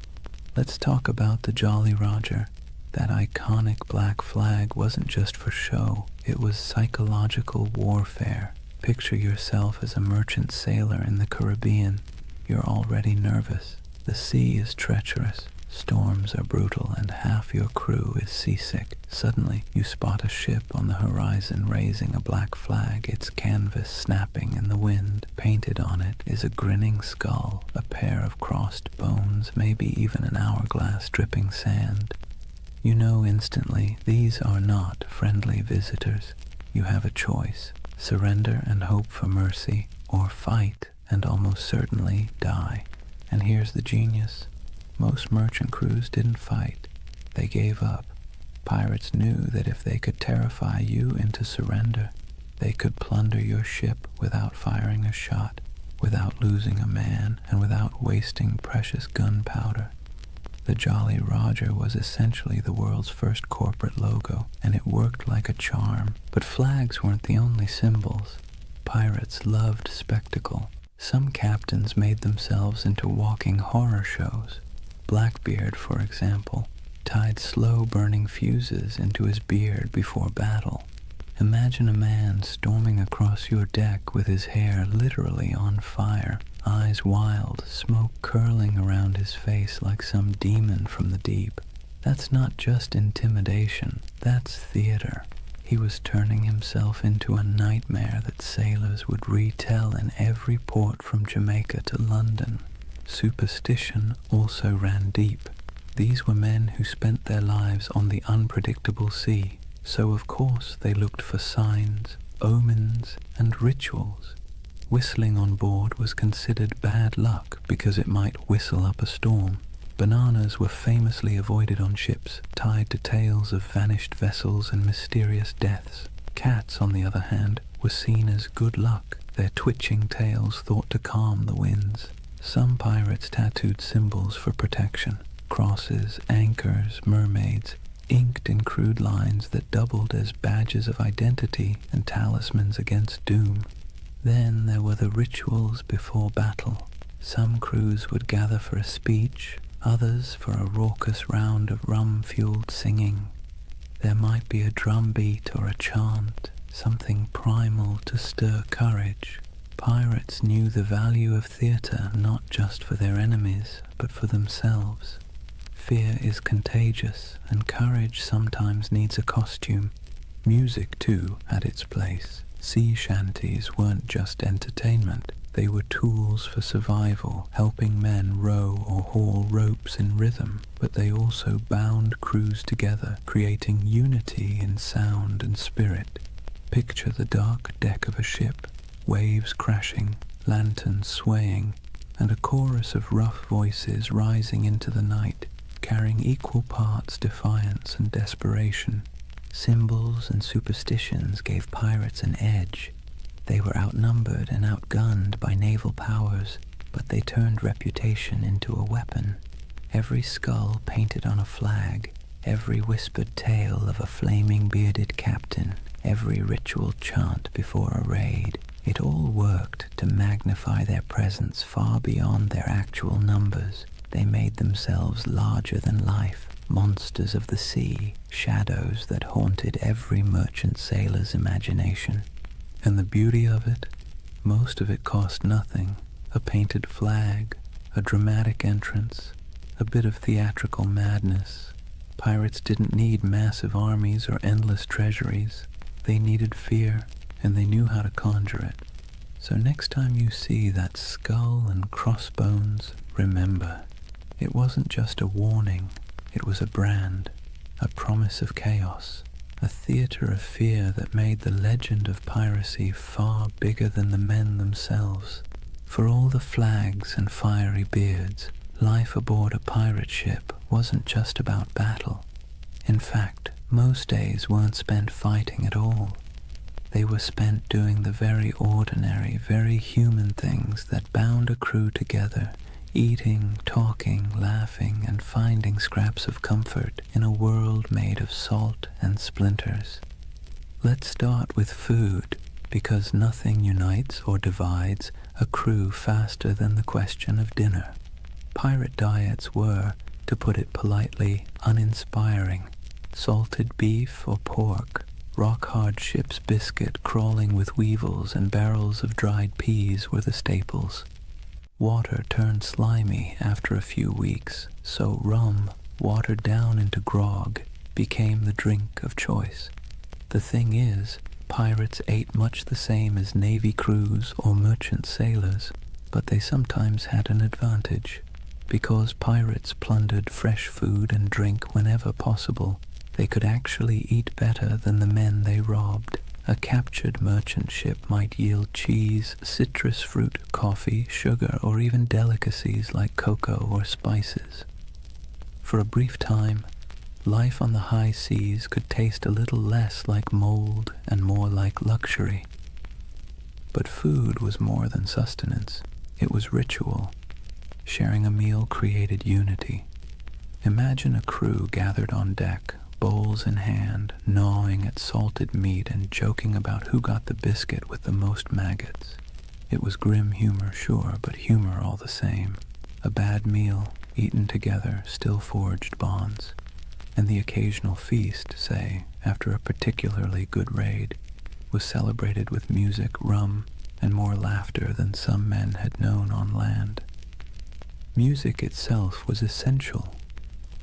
Let's talk about the Jolly Roger. That iconic black flag wasn't just for show, it was psychological warfare. Picture yourself as a merchant sailor in the Caribbean. You're already nervous. The sea is treacherous. Storms are brutal and half your crew is seasick. Suddenly, you spot a ship on the horizon raising a black flag, its canvas snapping in the wind. Painted on it is a grinning skull, a pair of crossed bones, maybe even an hourglass dripping sand. You know instantly these are not friendly visitors. You have a choice. Surrender and hope for mercy, or fight and almost certainly die. And here's the genius. Most merchant crews didn't fight. They gave up. Pirates knew that if they could terrify you into surrender, they could plunder your ship without firing a shot, without losing a man, and without wasting precious gunpowder. The Jolly Roger was essentially the world's first corporate logo, and it worked like a charm. But flags weren't the only symbols. Pirates loved spectacle. Some captains made themselves into walking horror shows. Blackbeard, for example, tied slow-burning fuses into his beard before battle. Imagine a man storming across your deck with his hair literally on fire, eyes wild, smoke curling around his face like some demon from the deep. That's not just intimidation, that's theater. He was turning himself into a nightmare that sailors would retell in every port from Jamaica to London. Superstition also ran deep. These were men who spent their lives on the unpredictable sea, so of course they looked for signs, omens, and rituals. Whistling on board was considered bad luck because it might whistle up a storm. Bananas were famously avoided on ships, tied to tales of vanished vessels and mysterious deaths. Cats, on the other hand, were seen as good luck, their twitching tails thought to calm the winds. Some pirates tattooed symbols for protection, crosses, anchors, mermaids, inked in crude lines that doubled as badges of identity and talismans against doom. Then there were the rituals before battle. Some crews would gather for a speech, others for a raucous round of rum-fueled singing. There might be a drum beat or a chant, something primal to stir courage. Pirates knew the value of theatre not just for their enemies, but for themselves. Fear is contagious, and courage sometimes needs a costume. Music, too, had its place. Sea shanties weren't just entertainment. They were tools for survival, helping men row or haul ropes in rhythm, but they also bound crews together, creating unity in sound and spirit. Picture the dark deck of a ship, waves crashing, lanterns swaying, and a chorus of rough voices rising into the night, carrying equal parts defiance and desperation. Symbols and superstitions gave pirates an edge. They were outnumbered and outgunned by naval powers, but they turned reputation into a weapon. Every skull painted on a flag, every whispered tale of a flaming bearded captain, every ritual chant before a raid, it all worked to magnify their presence far beyond their actual numbers. They made themselves larger than life, monsters of the sea, shadows that haunted every merchant sailor's imagination. And the beauty of it, most of it cost nothing. A painted flag, a dramatic entrance, a bit of theatrical madness. Pirates didn't need massive armies or endless treasuries. They needed fear, and they knew how to conjure it. So next time you see that skull and crossbones, remember, it wasn't just a warning, it was a brand, a promise of chaos, a theater of fear that made the legend of piracy far bigger than the men themselves. For all the flags and fiery beards, life aboard a pirate ship wasn't just about battle. In fact, most days weren't spent fighting at all. They were spent doing the very ordinary, very human things that bound a crew together, eating, talking, laughing, and finding scraps of comfort in a world made of salt and splinters. Let's start with food, because nothing unites or divides a crew faster than the question of dinner. Pirate diets were, to put it politely, uninspiring. Salted beef or pork, rock-hard ship's biscuit crawling with weevils and barrels of dried peas were the staples. Water turned slimy after a few weeks, so rum, watered down into grog, became the drink of choice. The thing is, pirates ate much the same as navy crews or merchant sailors, but they sometimes had an advantage. Because pirates plundered fresh food and drink whenever possible, they could actually eat better than the men they robbed. A captured merchant ship might yield cheese, citrus fruit, coffee, sugar, or even delicacies like cocoa or spices. For a brief time, life on the high seas could taste a little less like mold and more like luxury. But food was more than sustenance. It was ritual. Sharing a meal created unity. Imagine a crew gathered on deck, bowls in hand, gnawing at salted meat and joking about who got the biscuit with the most maggots. It was grim humor, sure, but humor all the same. A bad meal, eaten together, still forged bonds. And the occasional feast, say, after a particularly good raid, was celebrated with music, rum, and more laughter than some men had known on land. Music itself was essential.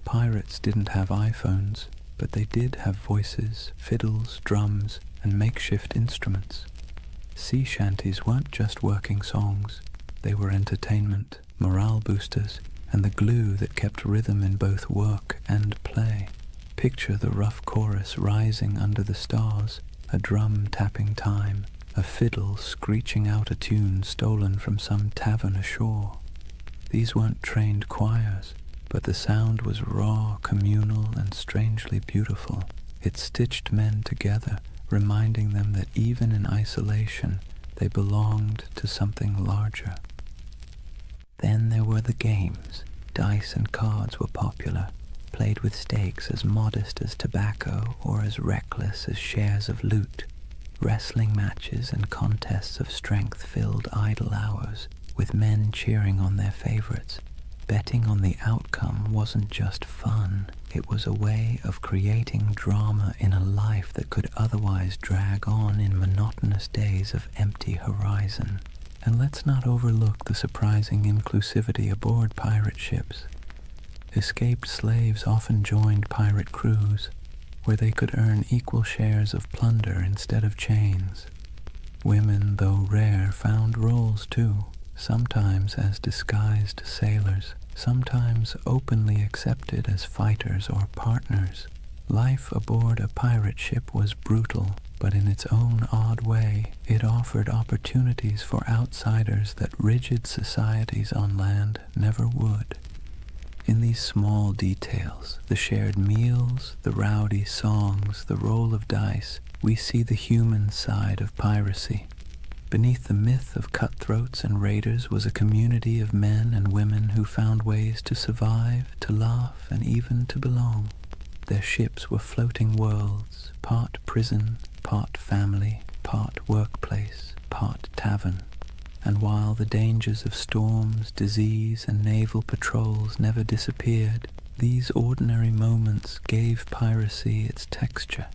Pirates didn't have iPhones, but they did have voices, fiddles, drums, and makeshift instruments. Sea shanties weren't just working songs. They were entertainment, morale boosters, and the glue that kept rhythm in both work and play. Picture the rough chorus rising under the stars, a drum tapping time, a fiddle screeching out a tune stolen from some tavern ashore. These weren't trained choirs, but the sound was raw, communal, and strangely beautiful. It stitched men together, reminding them that even in isolation, they belonged to something larger. Then there were the games. Dice and cards were popular, played with stakes as modest as tobacco or as reckless as shares of loot. Wrestling matches and contests of strength filled idle hours, with men cheering on their favorites. Betting on the outcome wasn't just fun, it was a way of creating drama in a life that could otherwise drag on in monotonous days of empty horizon. And let's not overlook the surprising inclusivity aboard pirate ships. Escaped slaves often joined pirate crews, where they could earn equal shares of plunder instead of chains. Women, though rare, found roles too, sometimes as disguised sailors, sometimes openly accepted as fighters or partners. Life aboard a pirate ship was brutal, but in its own odd way, it offered opportunities for outsiders that rigid societies on land never would. In these small details, the shared meals, the rowdy songs, the roll of dice, we see the human side of piracy. Beneath the myth of cutthroats and raiders was a community of men and women who found ways to survive, to laugh, and even to belong. Their ships were floating worlds, part prison, part family, part workplace, part tavern. And while the dangers of storms, disease, and naval patrols never disappeared, these ordinary moments gave piracy its texture,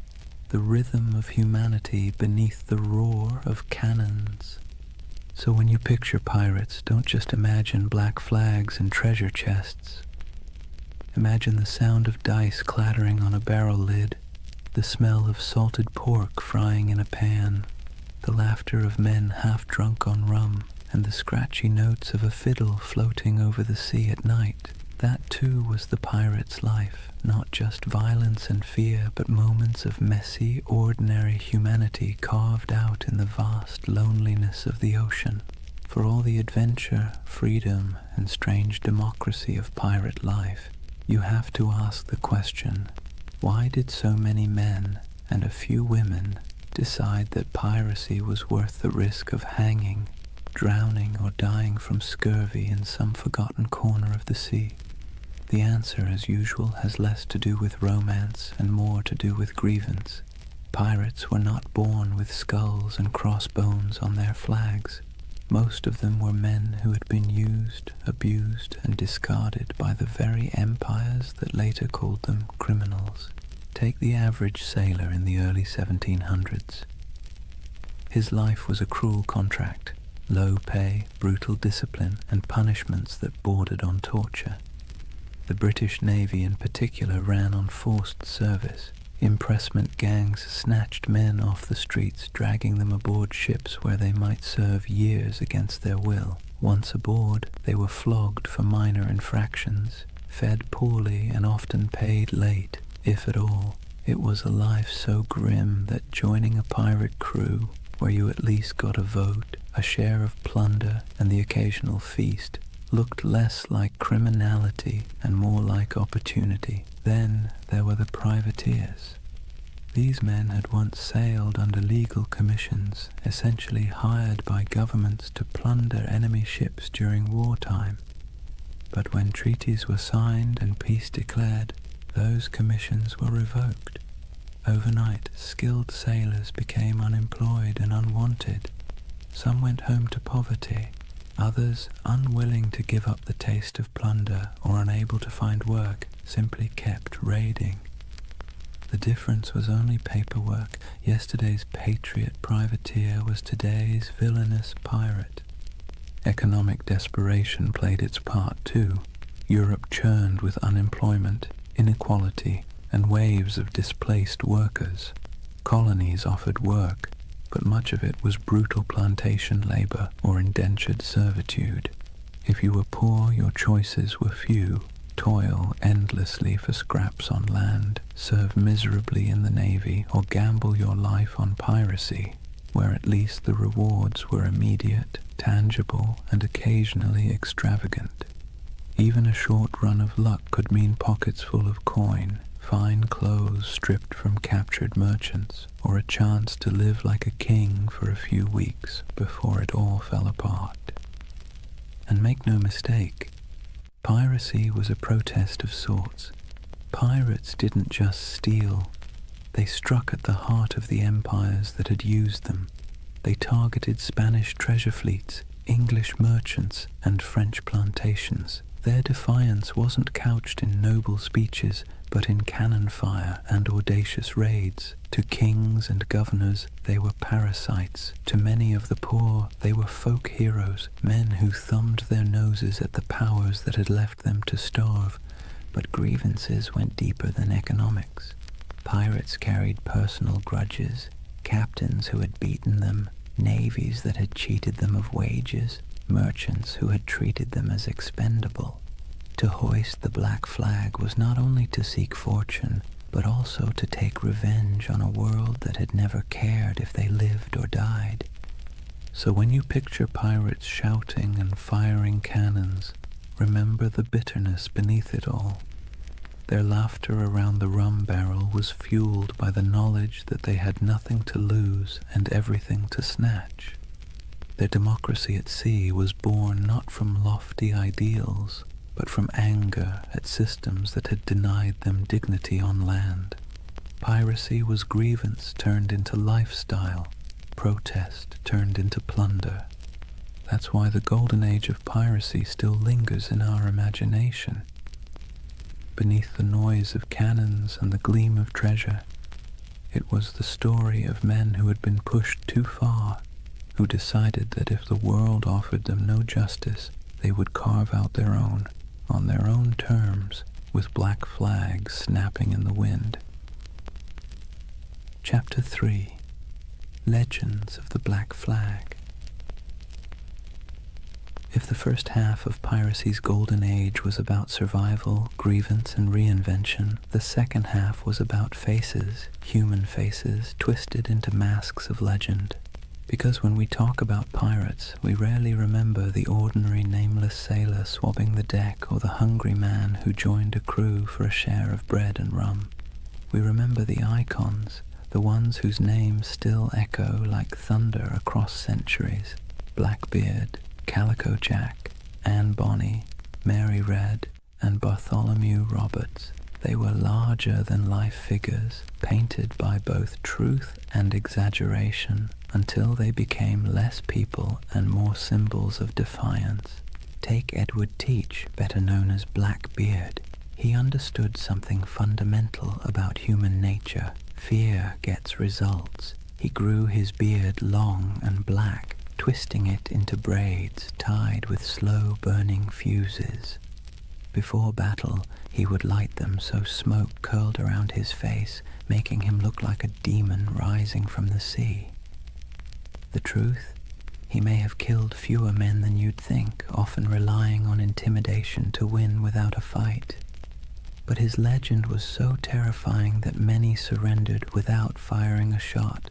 the rhythm of humanity beneath the roar of cannons. So when you picture pirates, don't just imagine black flags and treasure chests. Imagine the sound of dice clattering on a barrel lid, the smell of salted pork frying in a pan, the laughter of men half drunk on rum, and the scratchy notes of a fiddle floating over the sea at night. That too was the pirate's life, not just violence and fear, but moments of messy, ordinary humanity carved out in the vast loneliness of the ocean. For all the adventure, freedom, and strange democracy of pirate life, you have to ask the question, why did so many men and a few women decide that piracy was worth the risk of hanging, drowning, or dying from scurvy in some forgotten corner of the sea? The answer, as usual, has less to do with romance and more to do with grievance. Pirates were not born with skulls and crossbones on their flags. Most of them were men who had been used, abused, and discarded by the very empires that later called them criminals. Take the average sailor in the early 1700s. His life was a cruel contract, low pay, brutal discipline, and punishments that bordered on torture. The British Navy in particular ran on forced service. Impressment gangs snatched men off the streets, dragging them aboard ships where they might serve years against their will. Once aboard, they were flogged for minor infractions, fed poorly, and often paid late, if at all. It was a life so grim that joining a pirate crew, where you at least got a vote, a share of plunder, and the occasional feast, looked less like criminality and more like opportunity. Then there were the privateers. These men had once sailed under legal commissions, essentially hired by governments to plunder enemy ships during wartime. But when treaties were signed and peace declared, those commissions were revoked. Overnight, skilled sailors became unemployed and unwanted. Some went home to poverty. Others, unwilling to give up the taste of plunder or unable to find work, simply kept raiding. The difference was only paperwork. Yesterday's patriot privateer was today's villainous pirate. Economic desperation played its part too. Europe churned with unemployment, inequality, and waves of displaced workers. Colonies offered work, but much of it was brutal plantation labor or indentured servitude. If you were poor, your choices were few. Toil endlessly for scraps on land, serve miserably in the navy, or gamble your life on piracy, where at least the rewards were immediate, tangible, and occasionally extravagant. Even a short run of luck could mean pockets full of coin, fine clothes stripped from captured merchants, or a chance to live like a king for a few weeks before it all fell apart. And make no mistake, piracy was a protest of sorts. Pirates didn't just steal. They struck at the heart of the empires that had used them. They targeted Spanish treasure fleets, English merchants, and French plantations. Their defiance wasn't couched in noble speeches, but in cannon fire and audacious raids. To kings and governors, they were parasites. To many of the poor, they were folk heroes, men who thumbed their noses at the powers that had left them to starve. But grievances went deeper than economics. Pirates carried personal grudges, captains who had beaten them, navies that had cheated them of wages, merchants who had treated them as expendable. To hoist the black flag was not only to seek fortune, but also to take revenge on a world that had never cared if they lived or died. So when you picture pirates shouting and firing cannons, remember the bitterness beneath it all. Their laughter around the rum barrel was fueled by the knowledge that they had nothing to lose and everything to snatch. Their democracy at sea was born not from lofty ideals, but from anger at systems that had denied them dignity on land. Piracy was grievance turned into lifestyle, protest turned into plunder. That's why the Golden Age of Piracy still lingers in our imagination. Beneath the noise of cannons and the gleam of treasure, it was the story of men who had been pushed too far, who decided that if the world offered them no justice, they would carve out their own, on their own terms, with black flags snapping in the wind. Chapter 3. Legends of the Black Flag. If the first half of piracy's golden age was about survival, grievance, and reinvention, the second half was about faces, human faces, twisted into masks of legend. Because when we talk about pirates, we rarely remember the ordinary nameless sailor swabbing the deck or the hungry man who joined a crew for a share of bread and rum. We remember the icons, the ones whose names still echo like thunder across centuries. Blackbeard, Calico Jack, Anne Bonny, Mary Red, and Bartholomew Roberts. They were larger-than-life figures, painted by both truth and exaggeration, until they became less people and more symbols of defiance. Take Edward Teach, better known as Blackbeard. He understood something fundamental about human nature. Fear gets results. He grew his beard long and black, twisting it into braids tied with slow-burning fuses. Before battle, he would light them so smoke curled around his face, making him look like a demon rising from the sea. The truth? He may have killed fewer men than you'd think, often relying on intimidation to win without a fight. But his legend was so terrifying that many surrendered without firing a shot.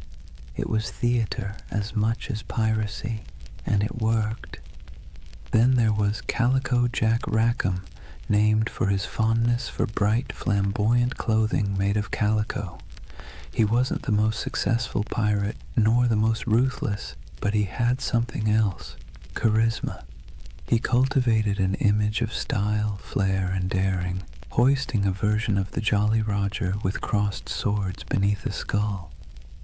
It was theater as much as piracy, and it worked. Then there was Calico Jack Rackham, named for his fondness for bright, flamboyant clothing made of calico. He wasn't the most successful pirate, nor the most ruthless, but he had something else: charisma. He cultivated an image of style, flair, and daring, hoisting a version of the Jolly Roger with crossed swords beneath a skull.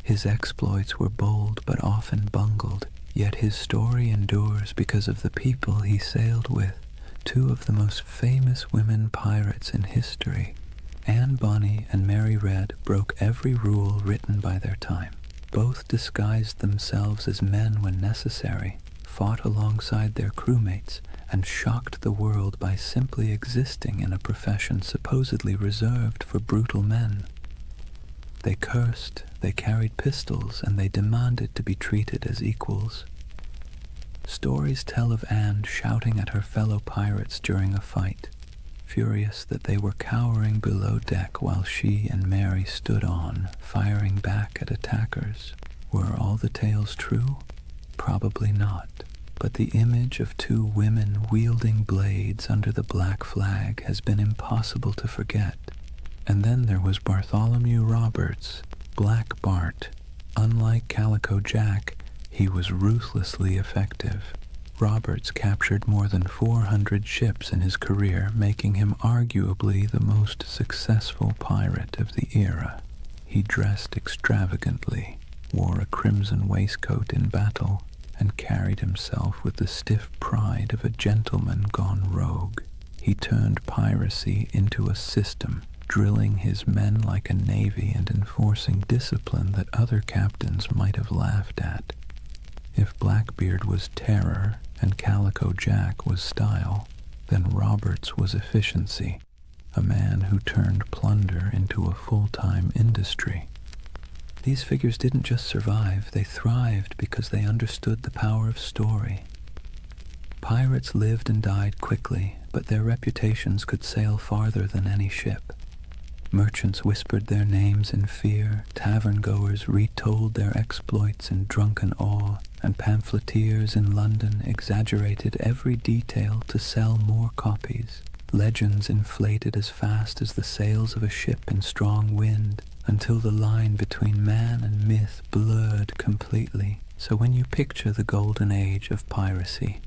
His exploits were bold but often bungled, yet his story endures because of the people he sailed with, two of the most famous women pirates in history. Anne Bonny and Mary Red broke every rule written by their time. Both disguised themselves as men when necessary, fought alongside their crewmates, and shocked the world by simply existing in a profession supposedly reserved for brutal men. They cursed, they carried pistols, and they demanded to be treated as equals. Stories tell of Anne shouting at her fellow pirates during a fight, furious that they were cowering below deck while she and Mary stood on, firing back at attackers. Were all the tales true? Probably not. But the image of two women wielding blades under the black flag has been impossible to forget. And then there was Bartholomew Roberts, Black Bart. Unlike Calico Jack, he was ruthlessly effective. Roberts captured more than 400 ships in his career, making him arguably the most successful pirate of the era. He dressed extravagantly, wore a crimson waistcoat in battle, and carried himself with the stiff pride of a gentleman gone rogue. He turned piracy into a system, drilling his men like a navy and enforcing discipline that other captains might have laughed at. If Blackbeard was terror and Calico Jack was style, then Roberts was efficiency, a man who turned plunder into a full-time industry. These figures didn't just survive, they thrived because they understood the power of story. Pirates lived and died quickly, but their reputations could sail farther than any ship. Merchants whispered their names in fear, tavern-goers retold their exploits in drunken awe, and pamphleteers in London exaggerated every detail to sell more copies. Legends inflated as fast as the sails of a ship in strong wind, until the line between man and myth blurred completely. So when you picture the Golden Age of Piracy,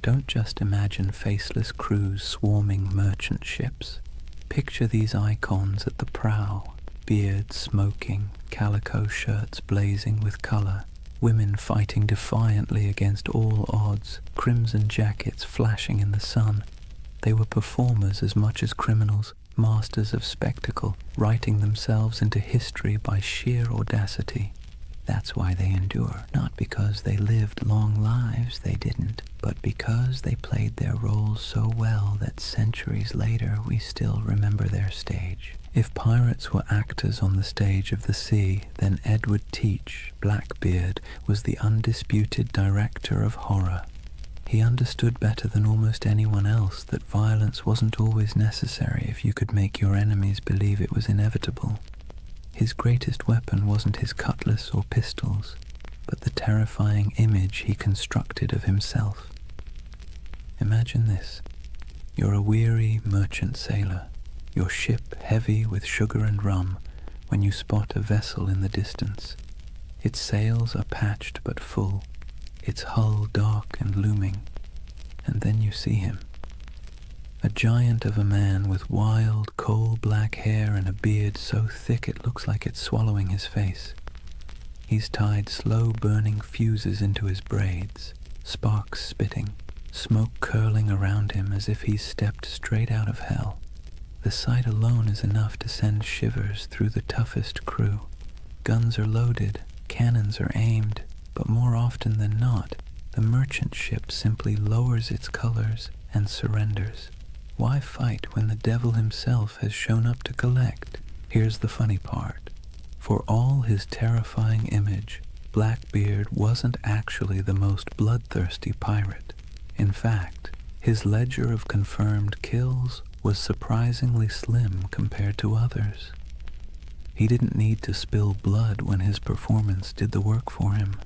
don't just imagine faceless crews swarming merchant ships. Picture these icons at the prow, beards smoking, calico shirts blazing with color, women fighting defiantly against all odds, crimson jackets flashing in the sun. They were performers as much as criminals, masters of spectacle, writing themselves into history by sheer audacity. That's why they endure, not because they lived long lives, they didn't, but because they played their roles so well that centuries later we still remember their stage. If pirates were actors on the stage of the sea, then Edward Teach, Blackbeard, was the undisputed director of horror. He understood better than almost anyone else that violence wasn't always necessary if you could make your enemies believe it was inevitable. His greatest weapon wasn't his cutlass or pistols, but the terrifying image he constructed of himself. Imagine this. You're a weary merchant sailor, your ship heavy with sugar and rum, when you spot a vessel in the distance. Its sails are patched but full, its hull dark and looming, and then you see him. A giant of a man with wild, coal-black hair and a beard so thick it looks like it's swallowing his face. He's tied slow-burning fuses into his braids, sparks spitting, smoke curling around him as if he's stepped straight out of hell. The sight alone is enough to send shivers through the toughest crew. Guns are loaded, cannons are aimed, but more often than not, the merchant ship simply lowers its colors and surrenders. Why fight when the devil himself has shown up to collect? Here's the funny part. For all his terrifying image, Blackbeard wasn't actually the most bloodthirsty pirate. In fact, his ledger of confirmed kills was surprisingly slim compared to others. He didn't need to spill blood when his performance did the work for him.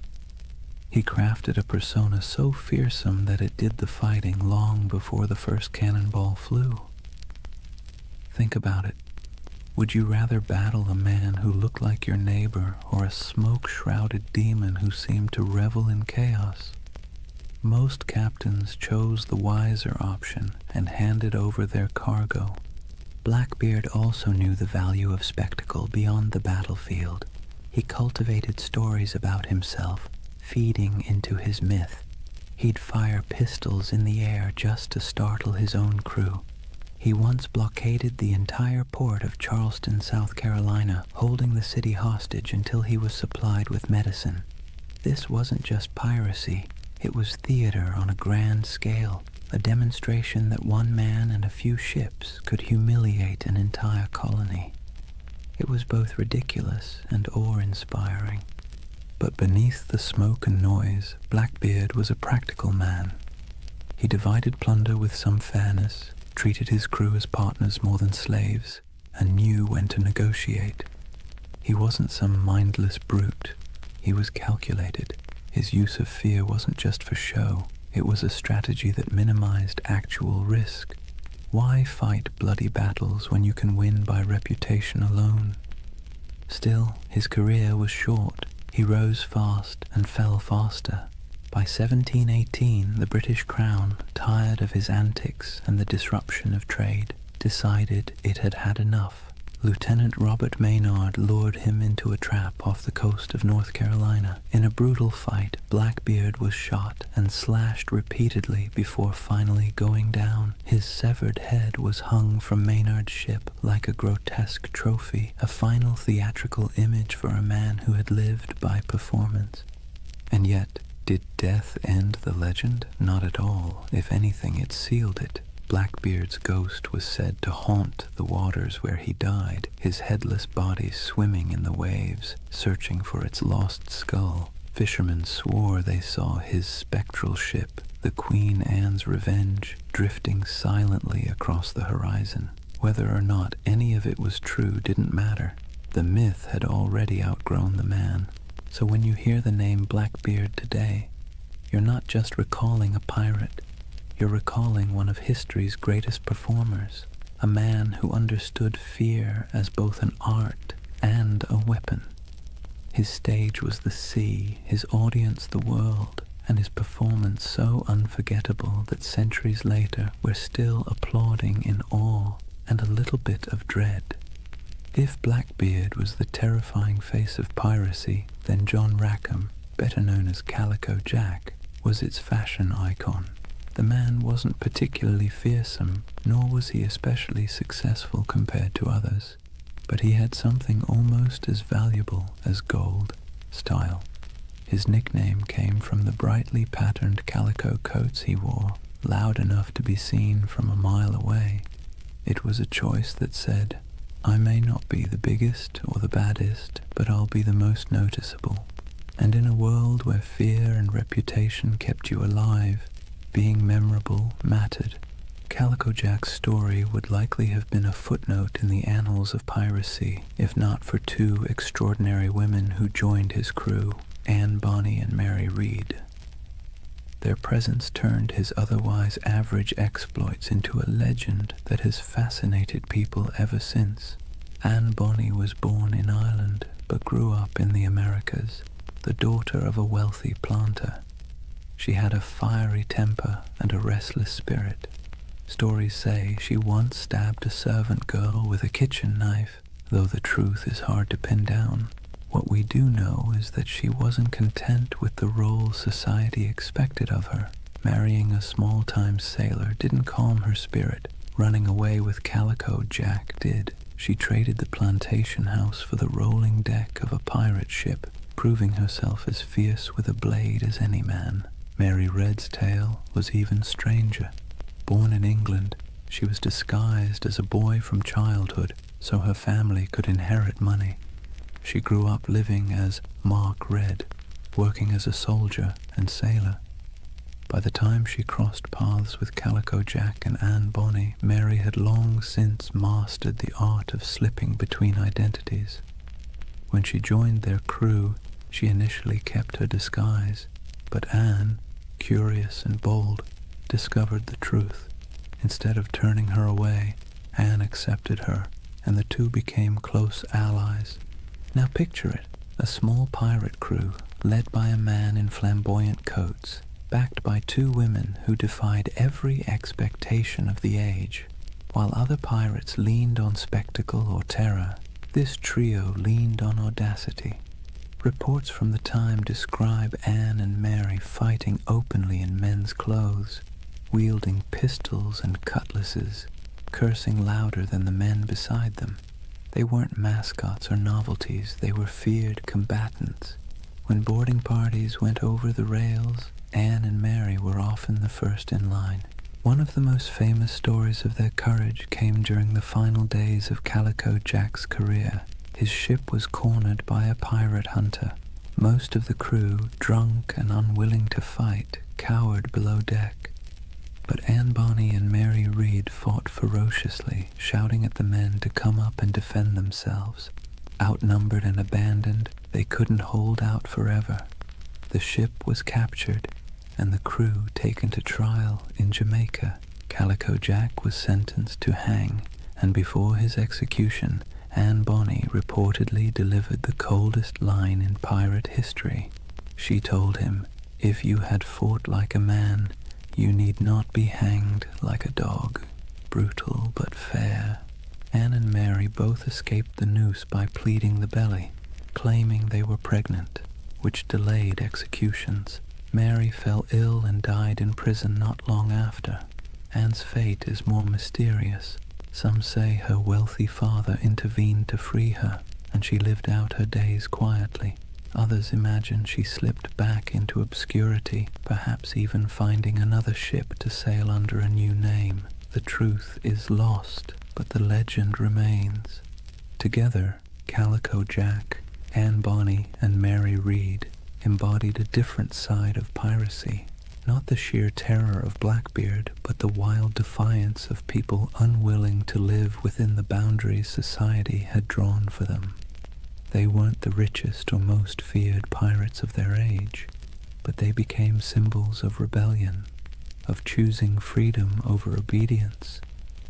He crafted a persona so fearsome that it did the fighting long before the first cannonball flew. Think about it. Would you rather battle a man who looked like your neighbor or a smoke-shrouded demon who seemed to revel in chaos? Most captains chose the wiser option and handed over their cargo. Blackbeard also knew the value of spectacle beyond the battlefield. He cultivated stories about himself, feeding into his myth. He'd fire pistols in the air just to startle his own crew. He once blockaded the entire port of Charleston, South Carolina, holding the city hostage until he was supplied with medicine. This wasn't just piracy, it was theater on a grand scale, a demonstration that one man and a few ships could humiliate an entire colony. It was both ridiculous and awe-inspiring. But beneath the smoke and noise, Blackbeard was a practical man. He divided plunder with some fairness, treated his crew as partners more than slaves, and knew when to negotiate. He wasn't some mindless brute. He was calculated. His use of fear wasn't just for show. It was a strategy that minimized actual risk. Why fight bloody battles when you can win by reputation alone? Still, his career was short. He rose fast and fell faster. By 1718, the British Crown, tired of his antics and the disruption of trade, decided it had had enough. Lieutenant Robert Maynard lured him into a trap off the coast of North Carolina. In a brutal fight, Blackbeard was shot and slashed repeatedly before finally going down. His severed head was hung from Maynard's ship like a grotesque trophy, a final theatrical image for a man who had lived by performance. And yet, did death end the legend? Not at all. If anything, it sealed it. Blackbeard's ghost was said to haunt the waters where he died, his headless body swimming in the waves, searching for its lost skull. Fishermen swore they saw his spectral ship, the Queen Anne's Revenge, drifting silently across the horizon. Whether or not any of it was true didn't matter. The myth had already outgrown the man. So when you hear the name Blackbeard today, you're not just recalling a pirate. You're recalling one of history's greatest performers, a man who understood fear as both an art and a weapon. His stage was the sea, his audience the world, and his performance so unforgettable that centuries later we're still applauding in awe and a little bit of dread. If Blackbeard was the terrifying face of piracy, then John Rackham, better known as Calico Jack, was its fashion icon. The man wasn't particularly fearsome, nor was he especially successful compared to others, but he had something almost as valuable as gold: style. His nickname came from the brightly patterned calico coats he wore, loud enough to be seen from a mile away. It was a choice that said, "I may not be the biggest or the baddest, but I'll be the most noticeable." And in a world where fear and reputation kept you alive, being memorable mattered. Calico Jack's story would likely have been a footnote in the annals of piracy, if not for two extraordinary women who joined his crew, Anne Bonny and Mary Read. Their presence turned his otherwise average exploits into a legend that has fascinated people ever since. Anne Bonny was born in Ireland, but grew up in the Americas, the daughter of a wealthy planter. She had a fiery temper and a restless spirit. Stories say she once stabbed a servant girl with a kitchen knife, though the truth is hard to pin down. What we do know is that she wasn't content with the role society expected of her. Marrying a small-time sailor didn't calm her spirit. Running away with Calico Jack did. She traded the plantation house for the rolling deck of a pirate ship, proving herself as fierce with a blade as any man. Mary Red's tale was even stranger. Born in England, she was disguised as a boy from childhood so her family could inherit money. She grew up living as Mark Red, working as a soldier and sailor. By the time she crossed paths with Calico Jack and Anne Bonny, Mary had long since mastered the art of slipping between identities. When she joined their crew, she initially kept her disguise. But Anne, curious and bold, discovered the truth. Instead of turning her away, Anne accepted her, and the two became close allies. Now picture it, a small pirate crew led by a man in flamboyant coats, backed by two women who defied every expectation of the age. While other pirates leaned on spectacle or terror, this trio leaned on audacity. Reports from the time describe Anne and Mary fighting openly in men's clothes, wielding pistols and cutlasses, cursing louder than the men beside them. They weren't mascots or novelties, they were feared combatants. When boarding parties went over the rails, Anne and Mary were often the first in line. One of the most famous stories of their courage came during the final days of Calico Jack's career. His ship was cornered by a pirate hunter. Most of the crew, drunk and unwilling to fight, cowered below deck. But Anne Bonny and Mary Read fought ferociously, shouting at the men to come up and defend themselves. Outnumbered and abandoned, they couldn't hold out forever. The ship was captured, and the crew taken to trial in Jamaica. Calico Jack was sentenced to hang, and before his execution, Anne Bonny reportedly delivered the coldest line in pirate history. She told him, "If you had fought like a man, you need not be hanged like a dog." Brutal but fair. Anne and Mary both escaped the noose by pleading the belly, claiming they were pregnant, which delayed executions. Mary fell ill and died in prison not long after. Anne's fate is more mysterious. Some say her wealthy father intervened to free her, and she lived out her days quietly. Others imagine she slipped back into obscurity, perhaps even finding another ship to sail under a new name. The truth is lost, but the legend remains. Together, Calico Jack, Anne Bonny, and Mary Read embodied a different side of piracy. Not the sheer terror of Blackbeard, but the wild defiance of people unwilling to live within the boundaries society had drawn for them. They weren't the richest or most feared pirates of their age, but they became symbols of rebellion, of choosing freedom over obedience,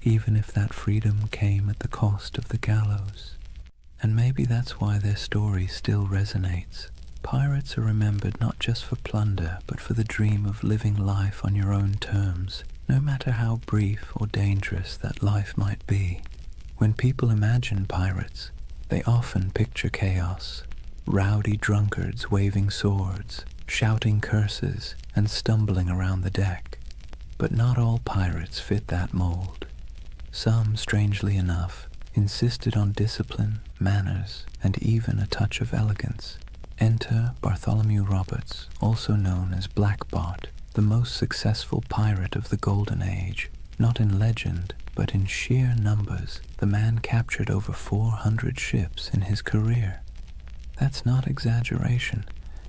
even if that freedom came at the cost of the gallows. And maybe that's why their story still resonates. Pirates are remembered not just for plunder, but for the dream of living life on your own terms, no matter how brief or dangerous that life might be. When people imagine pirates, they often picture chaos, rowdy drunkards waving swords, shouting curses, and stumbling around the deck. But not all pirates fit that mold. Some, strangely enough, insisted on discipline, manners, and even a touch of elegance. Enter Bartholomew Roberts, also known as Black Bart, the most successful pirate of the Golden Age. Not in legend, but in sheer numbers, the man captured over 400 ships in his career. That's not exaggeration,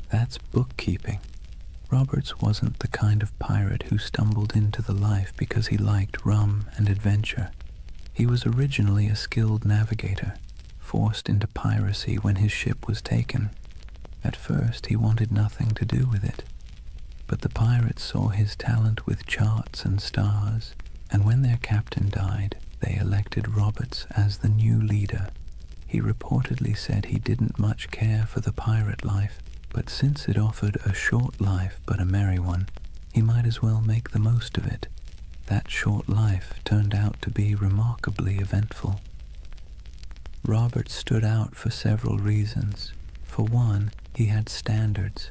that's bookkeeping. Roberts wasn't the kind of pirate who stumbled into the life because he liked rum and adventure. He was originally a skilled navigator, forced into piracy when his ship was taken. At first, he wanted nothing to do with it. But the pirates saw his talent with charts and stars, and when their captain died, they elected Roberts as the new leader. He reportedly said he didn't much care for the pirate life, but since it offered a short life but a merry one, he might as well make the most of it. That short life turned out to be remarkably eventful. Roberts stood out for several reasons. For one, he had standards.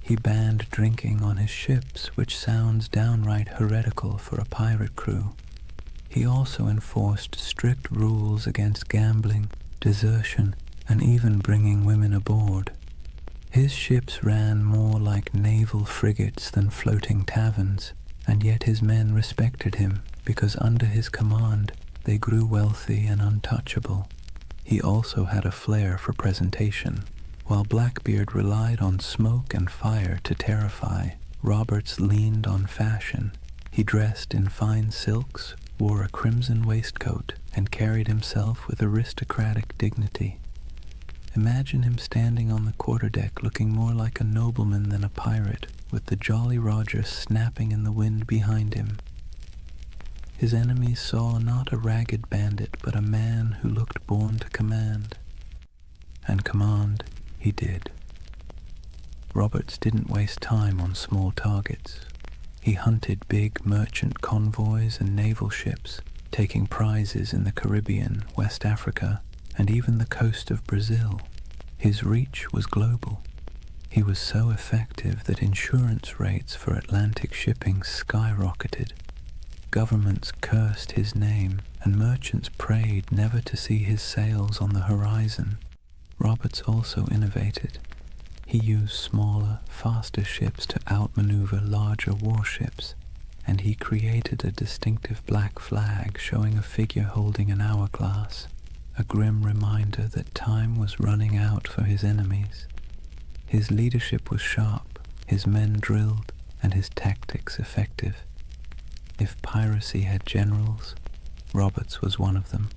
He banned drinking on his ships, which sounds downright heretical for a pirate crew. He also enforced strict rules against gambling, desertion, and even bringing women aboard. His ships ran more like naval frigates than floating taverns, and yet his men respected him because under his command they grew wealthy and untouchable. He also had a flair for presentation. While Blackbeard relied on smoke and fire to terrify, Roberts leaned on fashion. He dressed in fine silks, wore a crimson waistcoat, and carried himself with aristocratic dignity. Imagine him standing on the quarterdeck looking more like a nobleman than a pirate, with the Jolly Roger snapping in the wind behind him. His enemies saw not a ragged bandit, but a man who looked born to command. And command he did. Roberts didn't waste time on small targets. He hunted big merchant convoys and naval ships, taking prizes in the Caribbean, West Africa, and even the coast of Brazil. His reach was global. He was so effective that insurance rates for Atlantic shipping skyrocketed. Governments cursed his name, and merchants prayed never to see his sails on the horizon. Roberts also innovated. He used smaller, faster ships to outmaneuver larger warships, and he created a distinctive black flag showing a figure holding an hourglass, a grim reminder that time was running out for his enemies. His leadership was sharp, his men drilled, and his tactics effective. If piracy had generals, Roberts was one of them.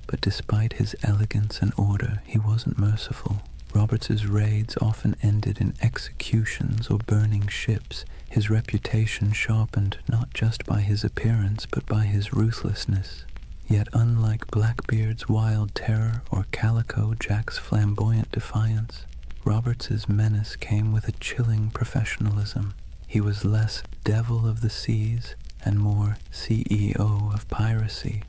But despite his elegance and order, he wasn't merciful. Roberts's raids often ended in executions or burning ships. His reputation sharpened not just by his appearance but by his ruthlessness. Yet unlike Blackbeard's wild terror or Calico Jack's flamboyant defiance, Roberts's menace came with a chilling professionalism. He was less devil of the seas and more CEO of piracy.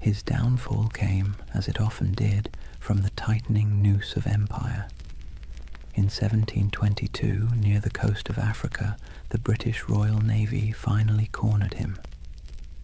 His downfall came, as it often did, from the tightening noose of empire. In 1722, near the coast of Africa, the British Royal Navy finally cornered him.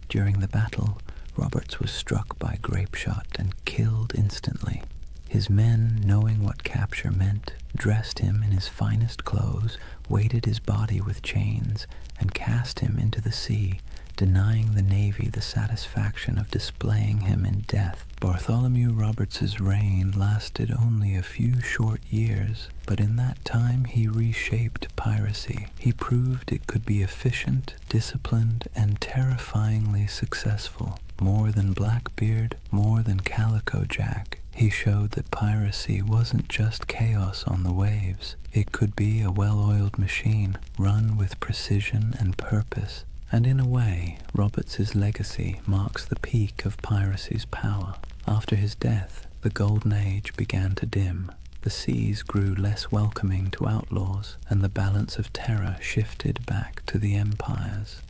During the battle, Roberts was struck by grapeshot and killed instantly. His men, knowing what capture meant, dressed him in his finest clothes, weighted his body with chains, and cast him into the sea, denying the Navy the satisfaction of displaying him in death. Bartholomew Roberts's reign lasted only a few short years, but in that time he reshaped piracy. He proved it could be efficient, disciplined, and terrifyingly successful. More than Blackbeard, more than Calico Jack, he showed that piracy wasn't just chaos on the waves. It could be a well-oiled machine, run with precision and purpose. And in a way, Roberts's legacy marks the peak of piracy's power. After his death, the Golden Age began to dim. The seas grew less welcoming to outlaws, and the balance of terror shifted back to the empires.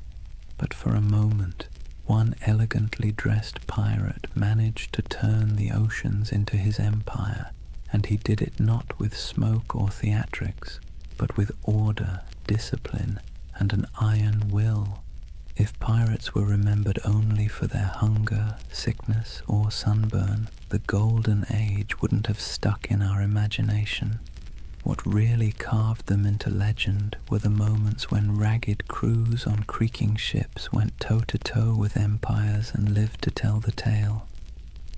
But for a moment, one elegantly dressed pirate managed to turn the oceans into his empire, and he did it not with smoke or theatrics, but with order, discipline, and an iron will. If pirates were remembered only for their hunger, sickness, or sunburn, the Golden Age wouldn't have stuck in our imagination. What really carved them into legend were the moments when ragged crews on creaking ships went toe-to-toe with empires and lived to tell the tale.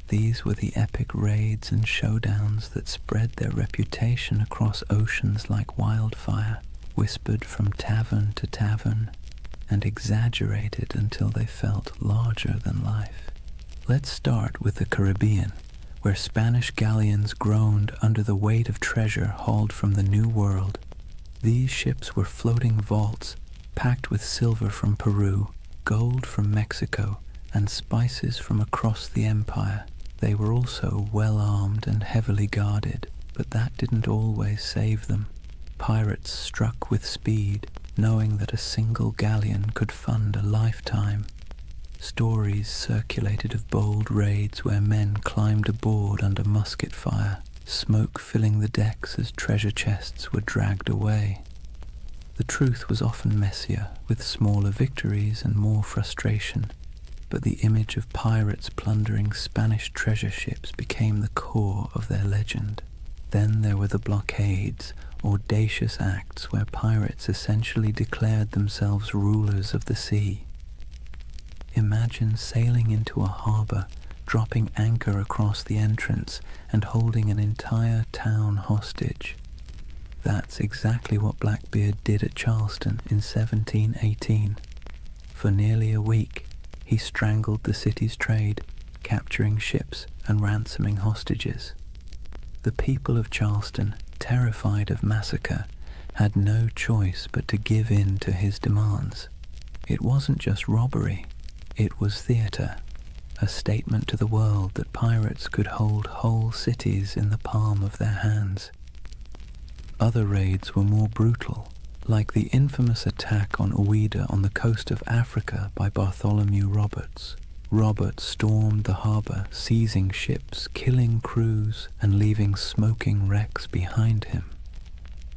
These were the epic raids and showdowns that spread their reputation across oceans like wildfire, whispered from tavern to tavern, and exaggerated until they felt larger than life. Let's start with the Caribbean, where Spanish galleons groaned under the weight of treasure hauled from the New World. These ships were floating vaults, packed with silver from Peru, gold from Mexico, and spices from across the empire. They were also well-armed and heavily guarded, but that didn't always save them. Pirates struck with speed, knowing that a single galleon could fund a lifetime. Stories circulated of bold raids where men climbed aboard under musket fire, smoke filling the decks as treasure chests were dragged away. The truth was often messier, with smaller victories and more frustration, but the image of pirates plundering Spanish treasure ships became the core of their legend. Then there were the blockades, audacious acts where pirates essentially declared themselves rulers of the sea. Imagine sailing into a harbor, dropping anchor across the entrance, and holding an entire town hostage. That's exactly what Blackbeard did at Charleston in 1718. For nearly a week, he strangled the city's trade, capturing ships and ransoming hostages. The people of Charleston, terrified of massacre, had no choice but to give in to his demands. It wasn't just robbery, it was theater, a statement to the world that pirates could hold whole cities in the palm of their hands. Other raids were more brutal, like the infamous attack on Ouida on the coast of Africa by Bartholomew Roberts. Roberts stormed the harbor, seizing ships, killing crews, and leaving smoking wrecks behind him.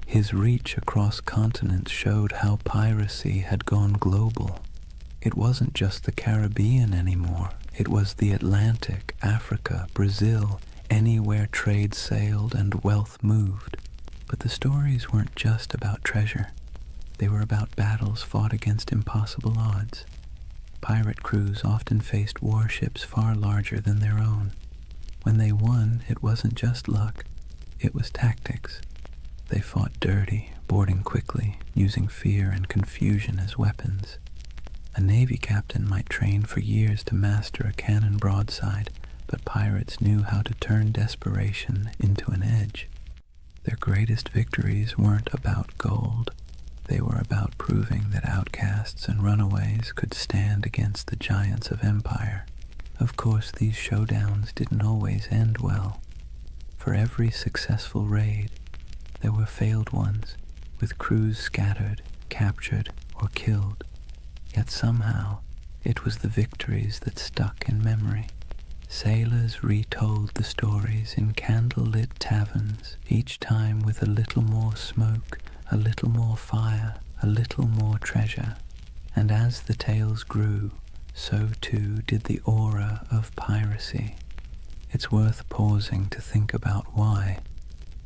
His reach across continents showed how piracy had gone global. It wasn't just the Caribbean anymore. It was the Atlantic, Africa, Brazil, anywhere trade sailed and wealth moved. But the stories weren't just about treasure. They were about battles fought against impossible odds. Pirate crews often faced warships far larger than their own. When they won, it wasn't just luck, it was tactics. They fought dirty, boarding quickly, using fear and confusion as weapons. A Navy captain might train for years to master a cannon broadside, but pirates knew how to turn desperation into an edge. Their greatest victories weren't about gold. They were about proving that outcasts and runaways could stand against the giants of empire. Of course, these showdowns didn't always end well. For every successful raid, there were failed ones, with crews scattered, captured, or killed. Yet somehow, it was the victories that stuck in memory. Sailors retold the stories in candle-lit taverns, each time with a little more smoke, a little more fire, a little more treasure. And as the tales grew, so too did the aura of piracy. It's worth pausing to think about why.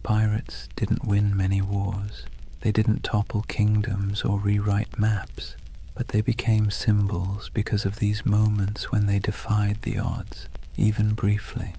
Pirates didn't win many wars. They didn't topple kingdoms or rewrite maps, but they became symbols because of these moments when they defied the odds, even briefly.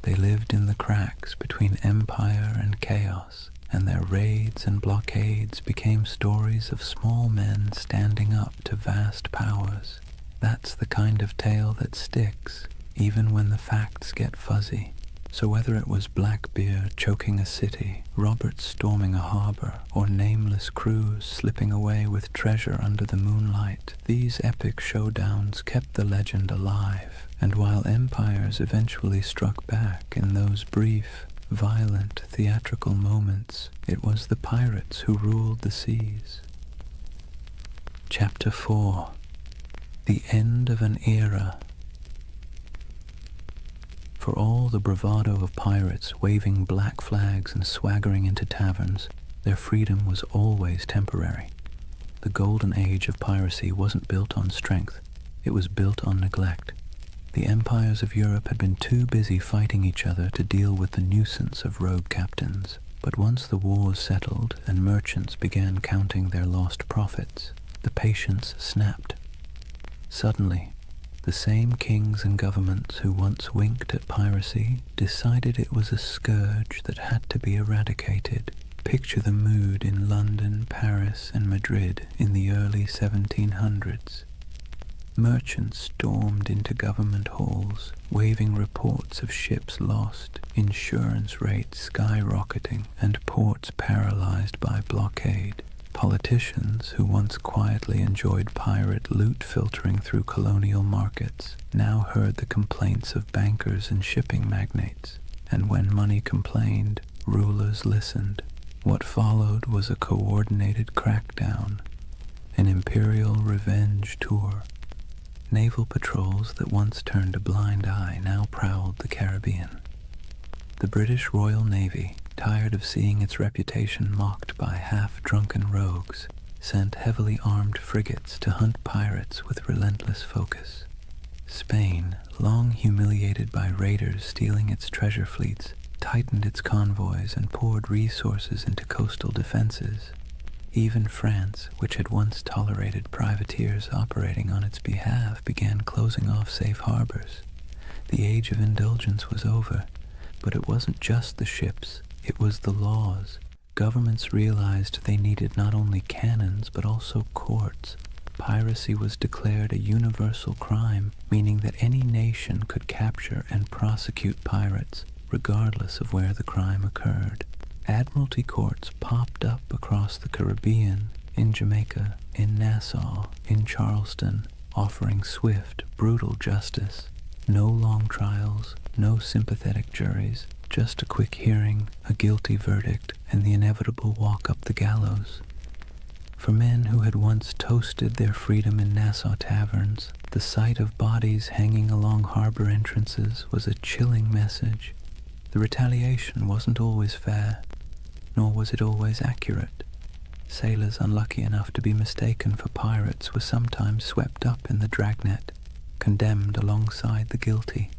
They lived in the cracks between empire and chaos, and their raids and blockades became stories of small men standing up to vast powers. That's the kind of tale that sticks, even when the facts get fuzzy. So whether it was Blackbeard choking a city, Roberts storming a harbor, or nameless crews slipping away with treasure under the moonlight, these epic showdowns kept the legend alive. And while empires eventually struck back in those brief, violent, theatrical moments, it was the pirates who ruled the seas. Chapter 4. The End of an Era. For all the bravado of pirates waving black flags and swaggering into taverns, their freedom was always temporary. The Golden Age of Piracy wasn't built on strength, it was built on neglect. The empires of Europe had been too busy fighting each other to deal with the nuisance of rogue captains. But once the wars settled and merchants began counting their lost profits, the patience snapped. Suddenly, the same kings and governments who once winked at piracy decided it was a scourge that had to be eradicated. Picture the mood in London, Paris, and Madrid in the early 1700s. Merchants stormed into government halls, waving reports of ships lost, insurance rates skyrocketing, and ports paralyzed by blockade. Politicians, who once quietly enjoyed pirate loot filtering through colonial markets, now heard the complaints of bankers and shipping magnates, and when money complained, rulers listened. What followed was a coordinated crackdown, an imperial revenge tour. Naval patrols that once turned a blind eye now prowled the Caribbean. The British Royal Navy, tired of seeing its reputation mocked by half-drunken rogues, sent heavily armed frigates to hunt pirates with relentless focus. Spain, long humiliated by raiders stealing its treasure fleets, tightened its convoys and poured resources into coastal defenses. Even France, which had once tolerated privateers operating on its behalf, began closing off safe harbors. The age of indulgence was over, but it wasn't just the ships, it was the laws. Governments realized they needed not only cannons, but also courts. Piracy was declared a universal crime, meaning that any nation could capture and prosecute pirates, regardless of where the crime occurred. Admiralty courts popped up across the Caribbean, in Jamaica, in Nassau, in Charleston, offering swift, brutal justice. No long trials, no sympathetic juries, just a quick hearing, a guilty verdict, and the inevitable walk up the gallows. For men who had once toasted their freedom in Nassau taverns, the sight of bodies hanging along harbor entrances was a chilling message. The retaliation wasn't always fair, nor was it always accurate. Sailors unlucky enough to be mistaken for pirates were sometimes swept up in the dragnet, condemned alongside the guilty.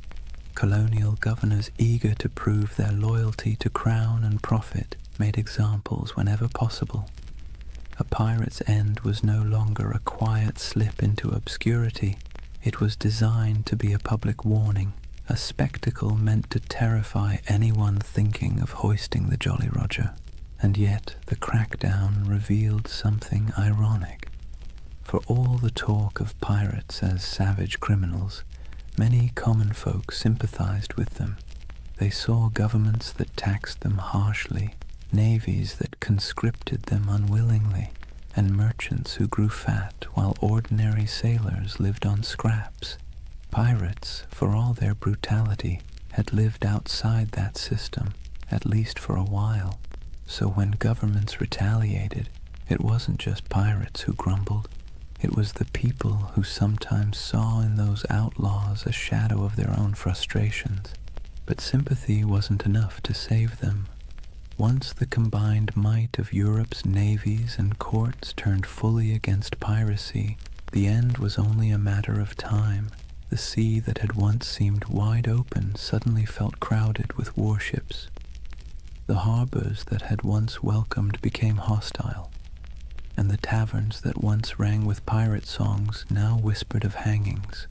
Colonial governors eager to prove their loyalty to crown and profit made examples whenever possible. A pirate's end was no longer a quiet slip into obscurity. It was designed to be a public warning, a spectacle meant to terrify anyone thinking of hoisting the Jolly Roger. And yet the crackdown revealed something ironic. For all the talk of pirates as savage criminals, many common folk sympathized with them. They saw governments that taxed them harshly, navies that conscripted them unwillingly, and merchants who grew fat while ordinary sailors lived on scraps. Pirates, for all their brutality, had lived outside that system, at least for a while. So when governments retaliated, it wasn't just pirates who grumbled. It was the people who sometimes saw in those outlaws a shadow of their own frustrations. But sympathy wasn't enough to save them. Once the combined might of Europe's navies and courts turned fully against piracy, the end was only a matter of time. The sea that had once seemed wide open suddenly felt crowded with warships. The harbors that had once welcomed became hostile, and the taverns that once rang with pirate songs now whispered of hangings.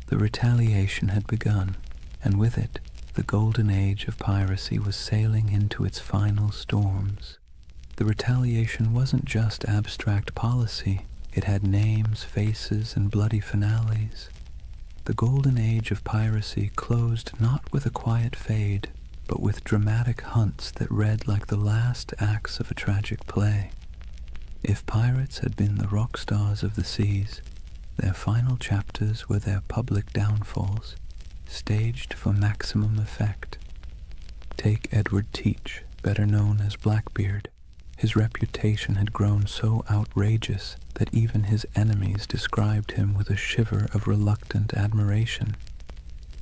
The retaliation had begun, and with it, the Golden Age of Piracy was sailing into its final storms. The retaliation wasn't just abstract policy. It had names, faces, and bloody finales. The Golden Age of Piracy closed not with a quiet fade, but with dramatic hunts that read like the last acts of a tragic play. If pirates had been the rock stars of the seas, their final chapters were their public downfalls, staged for maximum effect. Take Edward Teach, better known as Blackbeard. His reputation had grown so outrageous that even his enemies described him with a shiver of reluctant admiration.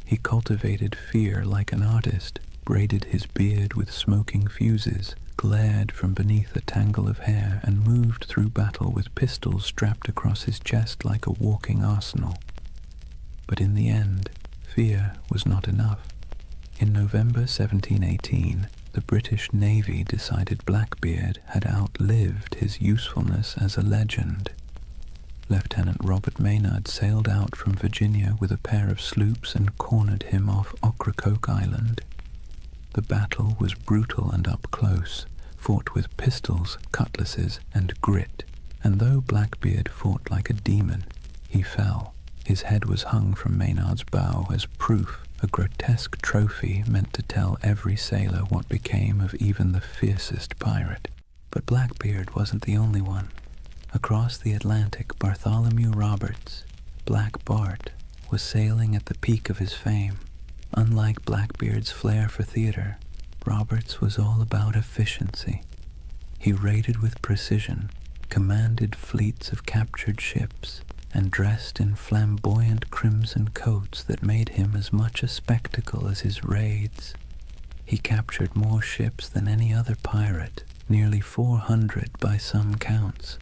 He cultivated fear like an artist, braided his beard with smoking fuses, glared from beneath a tangle of hair, and moved through battle with pistols strapped across his chest like a walking arsenal. But in the end, fear was not enough. In November 1718, the British Navy decided Blackbeard had outlived his usefulness as a legend. Lieutenant Robert Maynard sailed out from Virginia with a pair of sloops and cornered him off Ocracoke Island. The battle was brutal and up close, fought with pistols, cutlasses, and grit, and though Blackbeard fought like a demon, he fell. His head was hung from Maynard's bow as proof, a grotesque trophy meant to tell every sailor what became of even the fiercest pirate. But Blackbeard wasn't the only one. Across the Atlantic, Bartholomew Roberts, Black Bart, was sailing at the peak of his fame. Unlike Blackbeard's flair for theater, Roberts was all about efficiency. He raided with precision, commanded fleets of captured ships, and dressed in flamboyant crimson coats that made him as much a spectacle as his raids. He captured more ships than any other pirate, nearly 400 by some counts,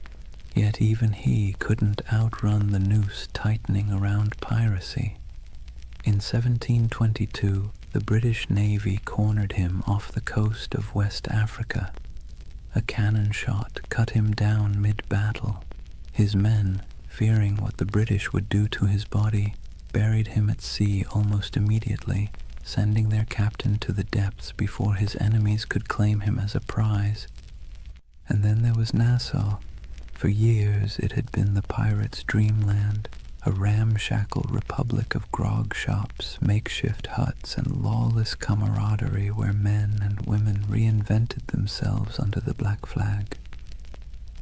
yet even he couldn't outrun the noose tightening around piracy. In 1722, the British Navy cornered him off the coast of West Africa. A cannon shot cut him down mid-battle. His men, fearing what the British would do to his body, buried him at sea almost immediately, sending their captain to the depths before his enemies could claim him as a prize. And then there was Nassau. For years it had been the pirates' dreamland, a ramshackle republic of grog shops, makeshift huts, and lawless camaraderie where men and women reinvented themselves under the black flag.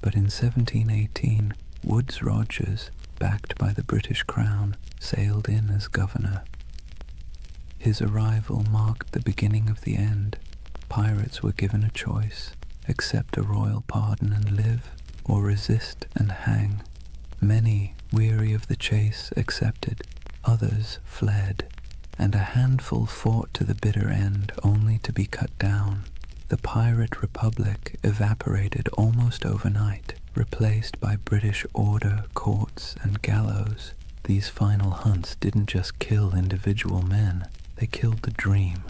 But in 1718, Woodes Rogers, backed by the British Crown, sailed in as governor. His arrival marked the beginning of the end. Pirates were given a choice: accept a royal pardon and live, or resist and hang. Many, weary of the chase, accepted. Others fled, and a handful fought to the bitter end, only to be cut down. The pirate republic evaporated almost overnight, replaced by British order, courts, and gallows. These final hunts didn't just kill individual men, they killed the dream.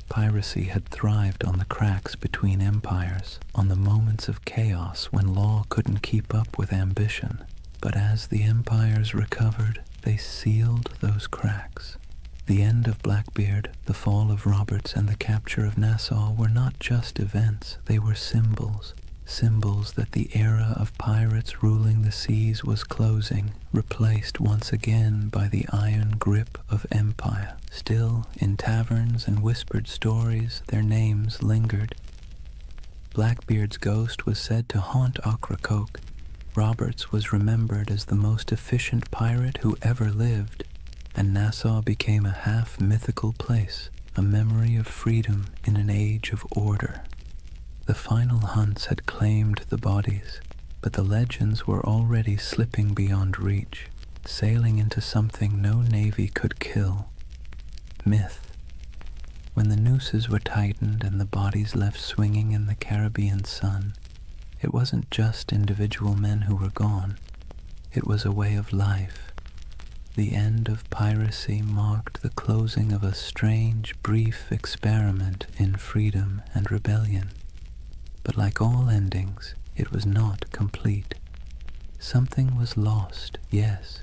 Piracy had thrived on the cracks between empires, on the moments of chaos when law couldn't keep up with ambition. But as the empires recovered, they sealed those cracks. The end of Blackbeard, the fall of Roberts, and the capture of Nassau were not just events, they were symbols. Symbols that the era of pirates ruling the seas was closing, replaced once again by the iron grip of empire. Still, in taverns and whispered stories, their names lingered. Blackbeard's ghost was said to haunt Ocracoke. Roberts was remembered as the most efficient pirate who ever lived, and Nassau became a half-mythical place, a memory of freedom in an age of order. The final hunts had claimed the bodies, but the legends were already slipping beyond reach, sailing into something no navy could kill: myth. When the nooses were tightened and the bodies left swinging in the Caribbean sun, it wasn't just individual men who were gone, it was a way of life. The end of piracy marked the closing of a strange, brief experiment in freedom and rebellion. But like all endings, it was not complete. Something was lost, yes,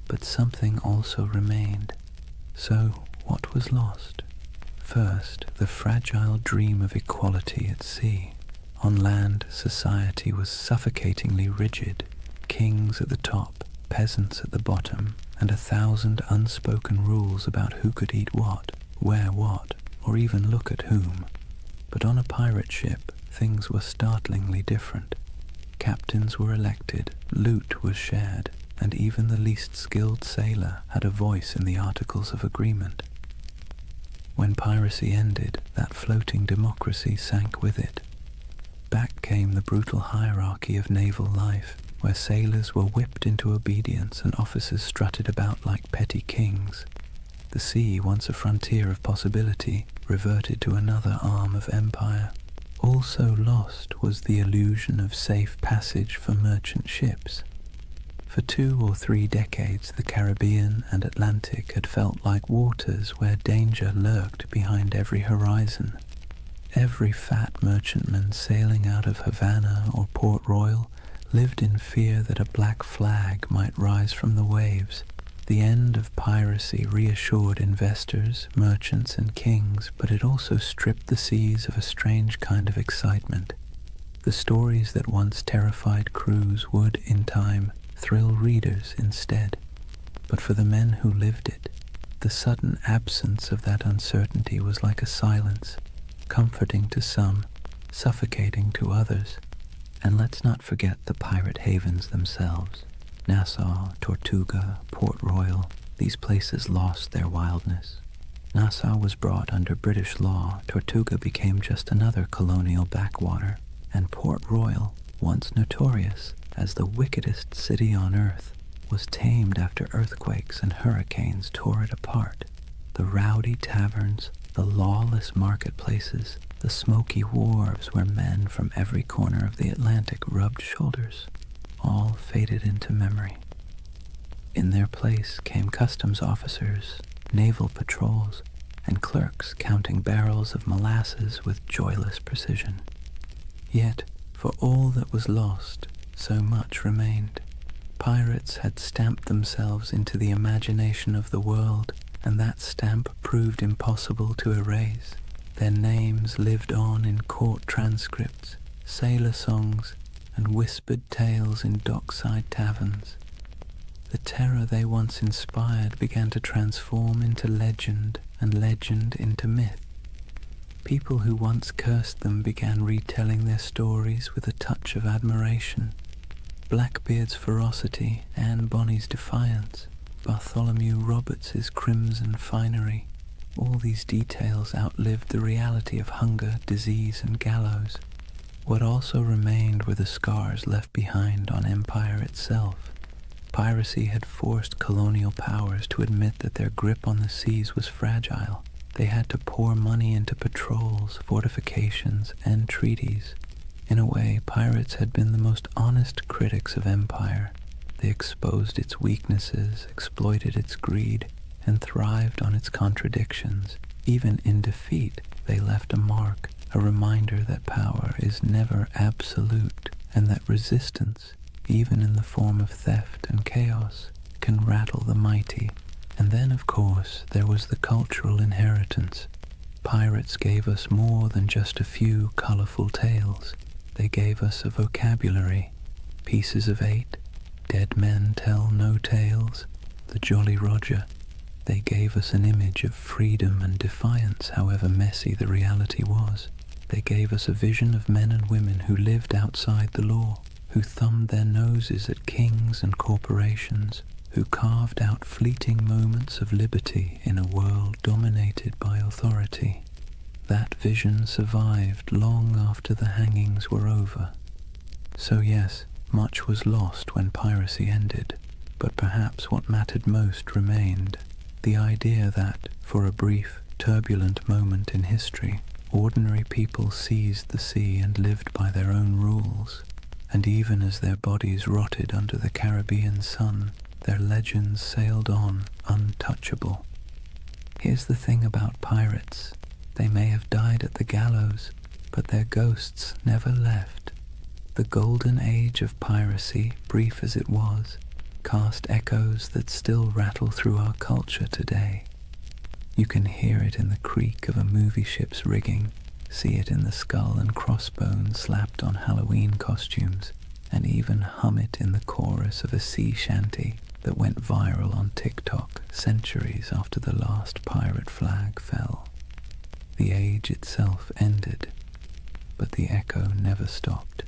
but something also remained. So, what was lost? First, the fragile dream of equality at sea. On land, society was suffocatingly rigid. Kings at the top, peasants at the bottom, and 1,000 unspoken rules about who could eat what, wear what, or even look at whom. But on a pirate ship, things were startlingly different. Captains were elected, loot was shared, and even the least skilled sailor had a voice in the Articles of Agreement. When piracy ended, that floating democracy sank with it. Back came the brutal hierarchy of naval life, where sailors were whipped into obedience and officers strutted about like petty kings. The sea, once a frontier of possibility, reverted to another arm of empire. Also lost was the illusion of safe passage for merchant ships. For 2 or 3 decades, the Caribbean and Atlantic had felt like waters where danger lurked behind every horizon. Every fat merchantman sailing out of Havana or Port Royal lived in fear that a black flag might rise from the waves. The end of piracy reassured investors, merchants, and kings, but it also stripped the seas of a strange kind of excitement. The stories that once terrified crews would, in time, thrill readers instead. But for the men who lived it, the sudden absence of that uncertainty was like a silence, comforting to some, suffocating to others. And let's not forget the pirate havens themselves. Nassau, Tortuga, Port Royal, these places lost their wildness. Nassau was brought under British law, Tortuga became just another colonial backwater, and Port Royal, once notorious as the wickedest city on earth, was tamed after earthquakes and hurricanes tore it apart. The rowdy taverns, the lawless marketplaces, the smoky wharves where men from every corner of the Atlantic rubbed shoulders, all faded into memory. In their place came customs officers, naval patrols, and clerks counting barrels of molasses with joyless precision. Yet, for all that was lost, so much remained. Pirates had stamped themselves into the imagination of the world, and that stamp proved impossible to erase. Their names lived on in court transcripts, sailor songs, and whispered tales in dockside taverns. the terror they once inspired began to transform into legend, and legend into myth. People who once cursed them began retelling their stories with a touch of admiration. Blackbeard's ferocity, Anne Bonny's defiance, Bartholomew Roberts's crimson finery, all these details outlived the reality of hunger, disease, and gallows. What also remained were the scars left behind on empire itself. Piracy had forced colonial powers to admit that their grip on the seas was fragile. They had to pour money into patrols, fortifications, and treaties. In a way, pirates had been the most honest critics of empire. They exposed its weaknesses, exploited its greed, and thrived on its contradictions. Even in defeat, they left a mark, a reminder that power is never absolute, and that resistance, even in the form of theft and chaos, can rattle the mighty. And then, of course, there was the cultural inheritance. Pirates gave us more than just a few colorful tales. They gave us a vocabulary, pieces of 8, dead men tell no tales, the Jolly Roger. They gave us an image of freedom and defiance, however messy the reality was. They gave us a vision of men and women who lived outside the law, who thumbed their noses at kings and corporations, who carved out fleeting moments of liberty in a world dominated by authority. That vision survived long after the hangings were over. So yes, much was lost when piracy ended, but perhaps what mattered most remained. The idea that, for a brief, turbulent moment in history, ordinary people seized the sea and lived by their own rules, and even as their bodies rotted under the Caribbean sun, their legends sailed on untouchable. Here's the thing about pirates. They may have died at the gallows, but their ghosts never left. The Golden Age of Piracy, brief as it was, cast echoes that still rattle through our culture today. You can hear it in the creak of a movie ship's rigging, see it in the skull and crossbones slapped on Halloween costumes, and even hum it in the chorus of a sea shanty that went viral on TikTok centuries after the last pirate flag fell. The age itself ended, but the echo never stopped.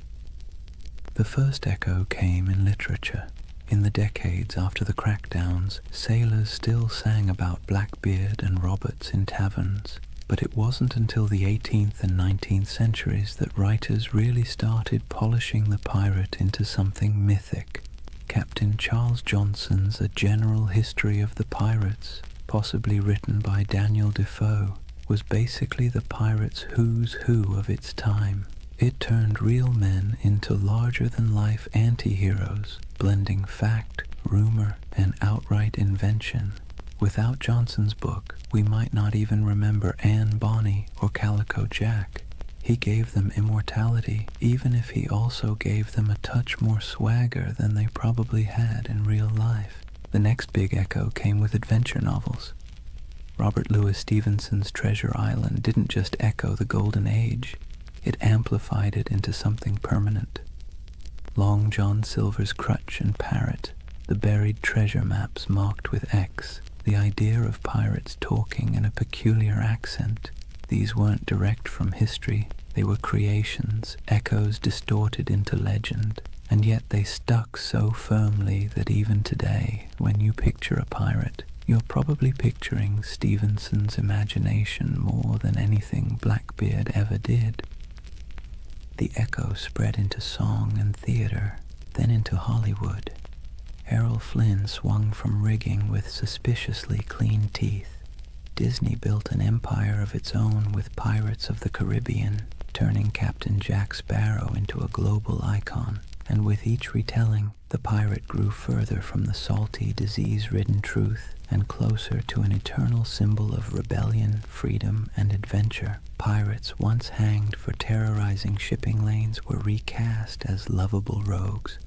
The first echo came in literature. In the decades after the crackdowns, sailors still sang about Blackbeard and Roberts in taverns, but it wasn't until the 18th and 19th centuries that writers really started polishing the pirate into something mythic. Captain Charles Johnson's A General History of the Pirates, possibly written by Daniel Defoe, was basically the pirate's who's who of its time. It turned real men into larger-than-life anti-heroes, blending fact, rumor, and outright invention. Without Johnson's book, we might not even remember Anne Bonny or Calico Jack. He gave them immortality, even if he also gave them a touch more swagger than they probably had in real life. The next big echo came with adventure novels. Robert Louis Stevenson's Treasure Island didn't just echo the Golden Age, it amplified it into something permanent. Long John Silver's Crutch and Parrot, the buried treasure maps marked with X, the idea of pirates talking in a peculiar accent. These weren't direct from history, they were creations, echoes distorted into legend, and yet they stuck so firmly that even today, when you picture a pirate, you're probably picturing Stevenson's imagination more than anything Blackbeard ever did. The echo spread into song and theater, then into Hollywood. Errol Flynn swung from rigging with suspiciously clean teeth. Disney built an empire of its own with Pirates of the Caribbean, turning Captain Jack Sparrow into a global icon, and with each retelling, the pirate grew further from the salty, disease-ridden truth and closer to an eternal symbol of rebellion, freedom, and adventure. Pirates once hanged for terrorizing shipping lanes were recast as lovable rogues.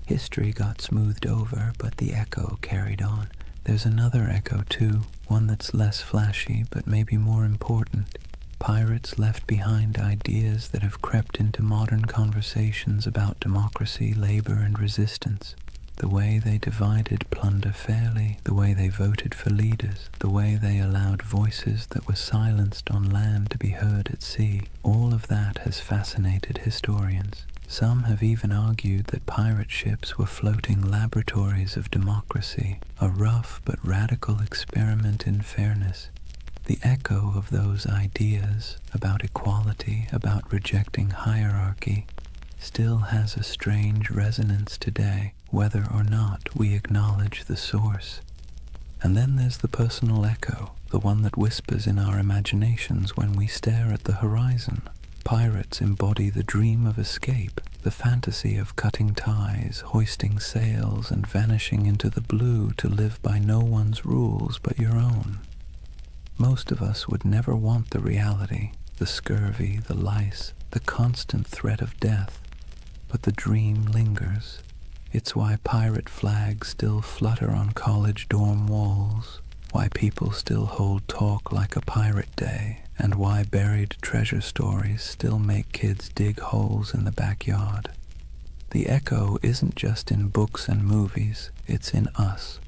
History got smoothed over, but the echo carried on. There's another echo too, one that's less flashy but maybe more important. Pirates left behind ideas that have crept into modern conversations about democracy, labor, and resistance. the way they divided plunder fairly, the way they voted for leaders, the way they allowed voices that were silenced on land to be heard at sea, all of that has fascinated historians. Some have even argued that pirate ships were floating laboratories of democracy, a rough but radical experiment in fairness. The echo of those ideas about equality, about rejecting hierarchy, still has a strange resonance today, whether or not we acknowledge the source. And then there's the personal echo, the one that whispers in our imaginations when we stare at the horizon. Pirates embody the dream of escape, the fantasy of cutting ties, hoisting sails, and vanishing into the blue to live by no one's rules but your own. Most of us would never want the reality, the scurvy, the lice, the constant threat of death, but the dream lingers. It's why pirate flags still flutter on college dorm walls, why people still hold talk like a pirate day, and why buried treasure stories still make kids dig holes in the backyard. The echo isn't just in books and movies, it's in us.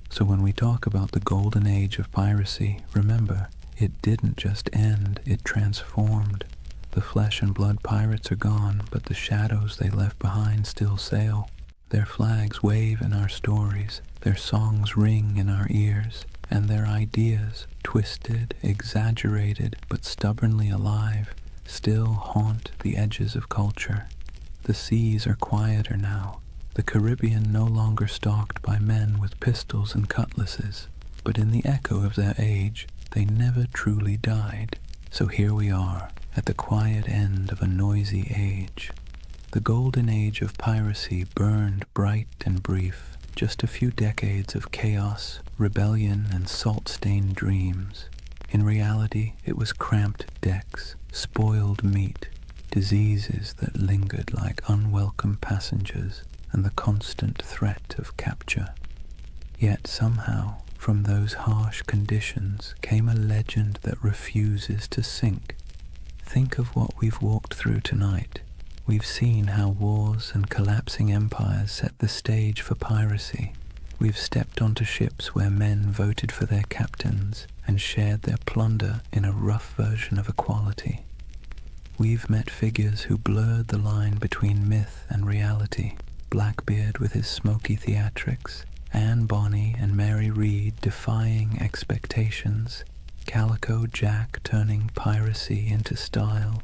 So when we talk about the Golden Age of Piracy, remember, it didn't just end, it transformed. The flesh and blood pirates are gone, but the shadows they left behind still sail. Their flags wave in our stories, their songs ring in our ears, and their ideas, twisted, exaggerated, but stubbornly alive, still haunt the edges of culture. The seas are quieter now, the Caribbean no longer stalked by men with pistols and cutlasses, but in the echo of their age, they never truly died. So here we are, at the quiet end of a noisy age. The Golden Age of Piracy burned bright and brief, just a few decades of chaos, rebellion, and salt-stained dreams. In reality, it was cramped decks, spoiled meat, diseases that lingered like unwelcome passengers, and the constant threat of capture. Yet somehow, from those harsh conditions came a legend that refuses to sink. Think of what we've walked through tonight. We've seen how wars and collapsing empires set the stage for piracy. We've stepped onto ships where men voted for their captains and shared their plunder in a rough version of equality. We've met figures who blurred the line between myth and reality. Blackbeard with his smoky theatrics, Anne Bonny and Mary Read defying expectations, Calico Jack turning piracy into style,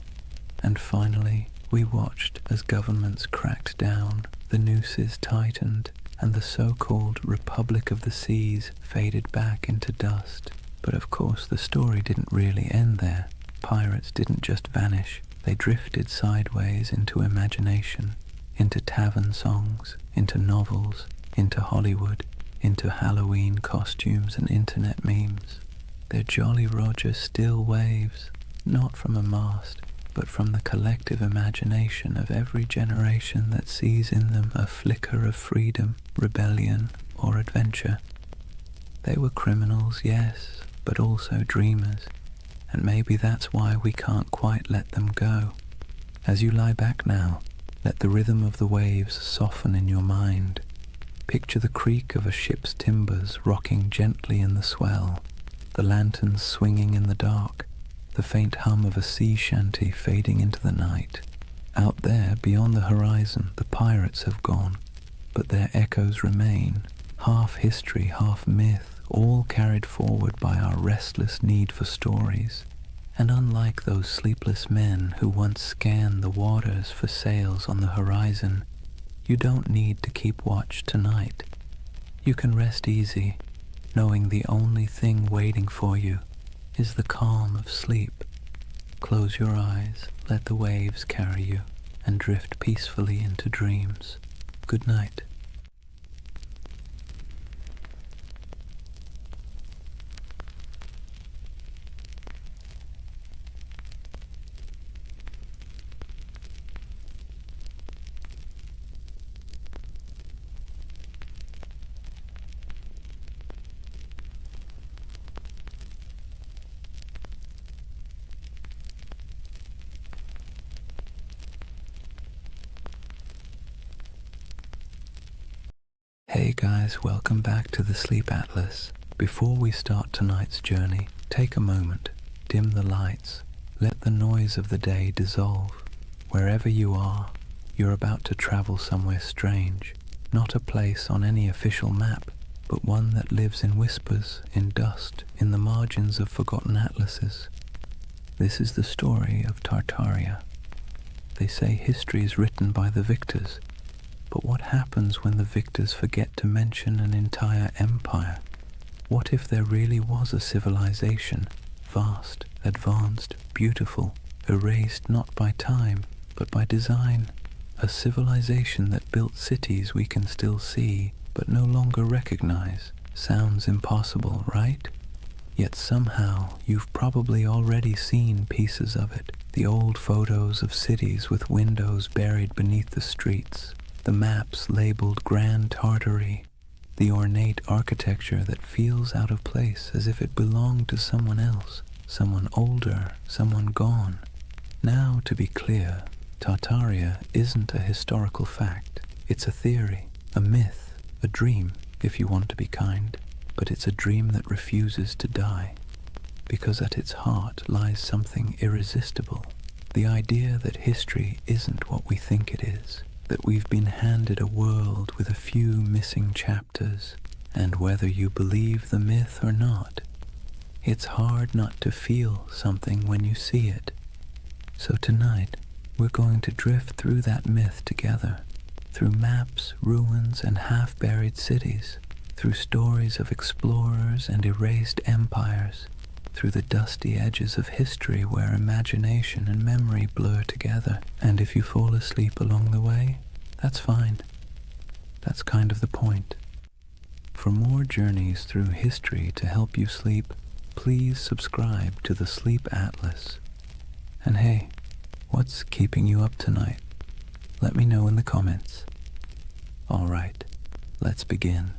and finally we watched as governments cracked down, the nooses tightened, and the so-called Republic of the Seas faded back into dust. But of course the story didn't really end there. Pirates didn't just vanish, they drifted sideways into imagination, into tavern songs, into novels, into Hollywood, into Halloween costumes and internet memes. Their Jolly Roger still waves, not from a mast, but from the collective imagination of every generation that sees in them a flicker of freedom, rebellion, or adventure. They were criminals, yes, but also dreamers, and maybe that's why we can't quite let them go. As you lie back now, let the rhythm of the waves soften in your mind. Picture the creak of a ship's timbers rocking gently in the swell, the lanterns swinging in the dark, the faint hum of a sea shanty fading into the night. Out there, beyond the horizon, the pirates have gone, but their echoes remain, half history, half myth, all carried forward by our restless need for stories. And unlike those sleepless men who once scanned the waters for sails on the horizon, you don't need to keep watch tonight. You can rest easy, knowing the only thing waiting for you is the calm of sleep. Close your eyes, let the waves carry you, and drift peacefully into dreams. Good night. Hey guys, welcome back to the Sleep Atlas. Before we start tonight's journey, take a moment, dim the lights, let the noise of the day dissolve. Wherever you are, you're about to travel somewhere strange, not a place on any official map, but one that lives in whispers, in dust, in the margins of forgotten atlases. This is the story of Tartaria. They say history is written by the victors, but what happens when the victors forget to mention an entire empire? What if there really was a civilization, vast, advanced, beautiful, erased not by time, but by design? A civilization that built cities we can still see, but no longer recognize. Sounds impossible, right? Yet somehow you've probably already seen pieces of it. The old photos of cities with windows buried beneath the streets, the maps labeled Grand Tartary, the ornate architecture that feels out of place as if it belonged to someone else, someone older, someone gone. Now, to be clear, Tartaria isn't a historical fact. It's a theory, a myth, a dream, if you want to be kind. But it's a dream that refuses to die, because at its heart lies something irresistible. The idea that history isn't what we think it is, that we've been handed a world with a few missing chapters, and whether you believe the myth or not, it's hard not to feel something when you see it. So tonight, we're going to drift through that myth together, through maps, ruins, and half-buried cities, through stories of explorers and erased empires, through the dusty edges of history where imagination and memory blur together. And if you fall asleep along the way, that's fine. That's kind of the point. For more journeys through history to help you sleep, please subscribe to the Sleep Atlas. And hey, what's keeping you up tonight? Let me know in the comments. Alright, let's begin.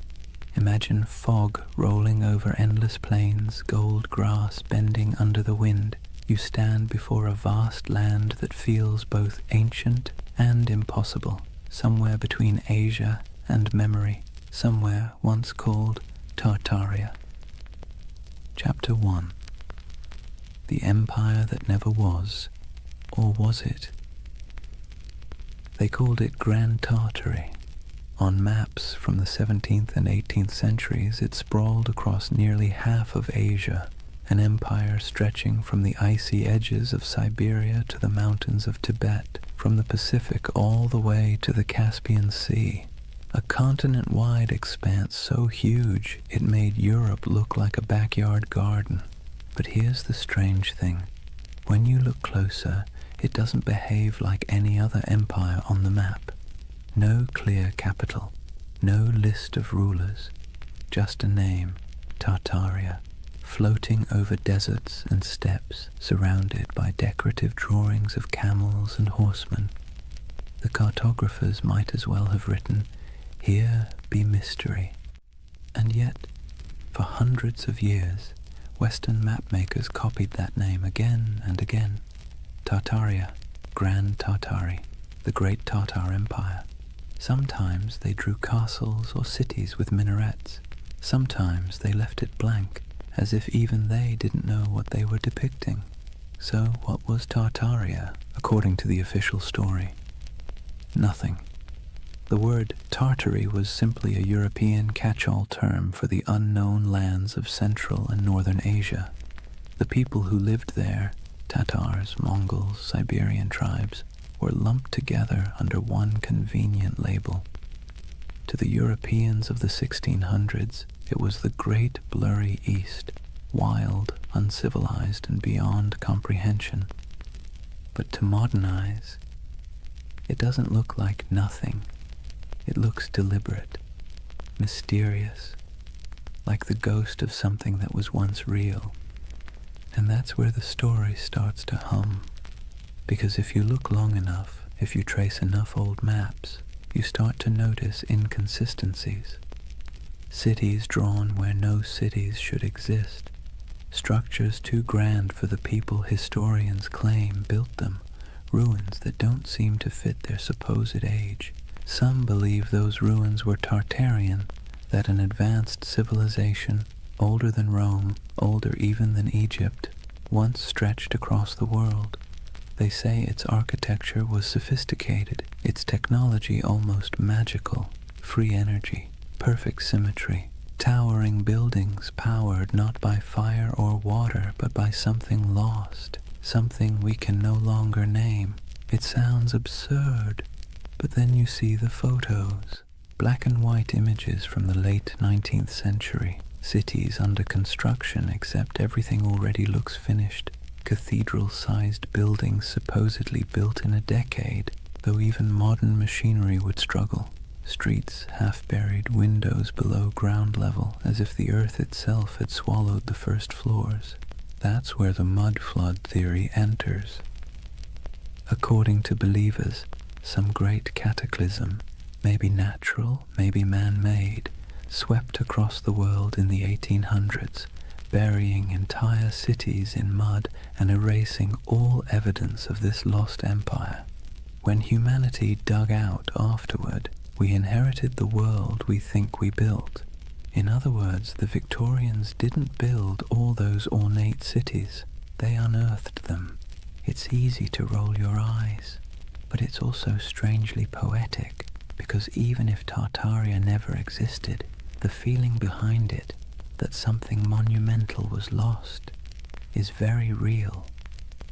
Imagine fog rolling over endless plains, gold grass bending under the wind. You stand before a vast land that feels both ancient and impossible, somewhere between Asia and memory, somewhere once called Tartaria. Chapter 1. The Empire That Never Was, or was it? They called it Grand Tartary. On maps from the 17th and 18th centuries, it sprawled across nearly half of Asia, an empire stretching from the icy edges of Siberia to the mountains of Tibet, from the Pacific all the way to the Caspian Sea. A continent-wide expanse so huge it made Europe look like a backyard garden. But here's the strange thing. When you look closer, it doesn't behave like any other empire on the map. No clear capital, no list of rulers, just a name, Tartaria, floating over deserts and steppes, surrounded by decorative drawings of camels and horsemen. The cartographers might as well have written, "Here be mystery." And yet, for hundreds of years, Western mapmakers copied that name again and again. Tartaria, Grand Tartary, the Great Tartar Empire. Sometimes they drew castles or cities with minarets. Sometimes they left it blank, as if even they didn't know what they were depicting. So what was Tartaria, according to the official story? Nothing. The word Tartary was simply a European catch-all term for the unknown lands of Central and Northern Asia. The people who lived there, Tatars, Mongols, Siberian tribes, were lumped together under one convenient label. To the Europeans of the 1600s, it was the great blurry East, wild, uncivilized, and beyond comprehension. But to modern eyes, it doesn't look like nothing. It looks deliberate, mysterious, like the ghost of something that was once real. And that's where the story starts to hum. Because if you look long enough, if you trace enough old maps, you start to notice inconsistencies. Cities drawn where no cities should exist. Structures too grand for the people historians claim built them. Ruins that don't seem to fit their supposed age. Some believe those ruins were Tartarian, that an advanced civilization, older than Rome, older even than Egypt, once stretched across the world. They say its architecture was sophisticated, its technology almost magical, free energy, perfect symmetry, towering buildings powered not by fire or water but by something lost, something we can no longer name. It sounds absurd, but then you see the photos, black and white images from the late 19th century, cities under construction except everything already looks finished, cathedral-sized buildings supposedly built in a decade, though even modern machinery would struggle. Streets half-buried, windows below ground level, as if the earth itself had swallowed the first floors. That's where the mud flood theory enters. According to believers, some great cataclysm, maybe natural, maybe man-made, swept across the world in the 1800s, burying entire cities in mud and erasing all evidence of this lost empire. When humanity dug out afterward, we inherited the world we think we built. In other words, the Victorians didn't build all those ornate cities. They unearthed them. It's easy to roll your eyes, but it's also strangely poetic, because even if Tartaria never existed, the feeling behind it, that something monumental was lost, is very real.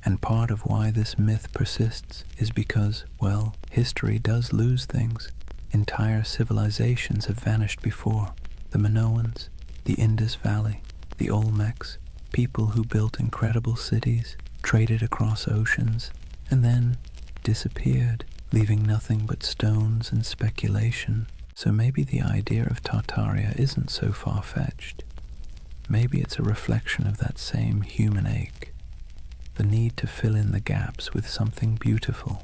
And part of why this myth persists is because, well, history does lose things. Entire civilizations have vanished before. The Minoans, the Indus Valley, the Olmecs, people who built incredible cities, traded across oceans, and then disappeared, leaving nothing but stones and speculation. So maybe the idea of Tartaria isn't so far-fetched. Maybe it's a reflection of that same human ache, the need to fill in the gaps with something beautiful.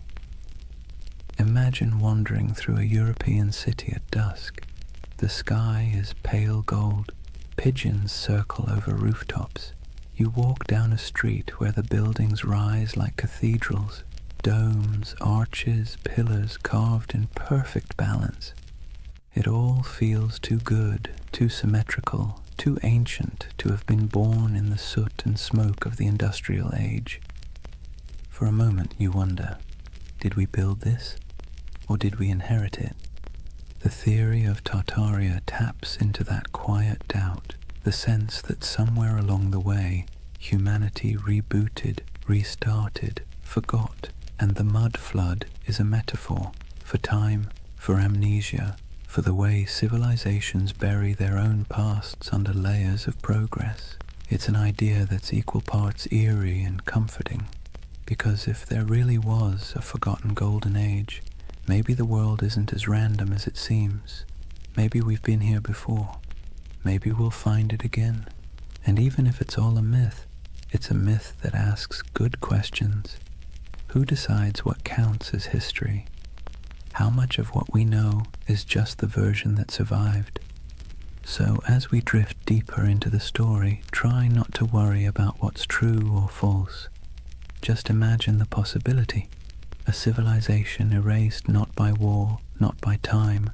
Imagine wandering through a European city at dusk. The sky is pale gold, pigeons circle over rooftops. You walk down a street where the buildings rise like cathedrals, domes, arches, pillars carved in perfect balance. It all feels too good, too symmetrical, too ancient to have been born in the soot and smoke of the industrial age. For a moment you wonder, did we build this, or did we inherit it? The theory of Tartaria taps into that quiet doubt, the sense that somewhere along the way, humanity rebooted, restarted, forgot, and the mud flood is a metaphor for time, for amnesia, for the way civilizations bury their own pasts under layers of progress. It's an idea that's equal parts eerie and comforting, because if there really was a forgotten golden age, maybe the world isn't as random as it seems. Maybe we've been here before. Maybe we'll find it again. And even if it's all a myth, it's a myth that asks good questions. Who decides what counts as history? How much of what we know is just the version that survived? So as we drift deeper into the story, try not to worry about what's true or false. Just imagine the possibility. A civilization erased not by war, not by time,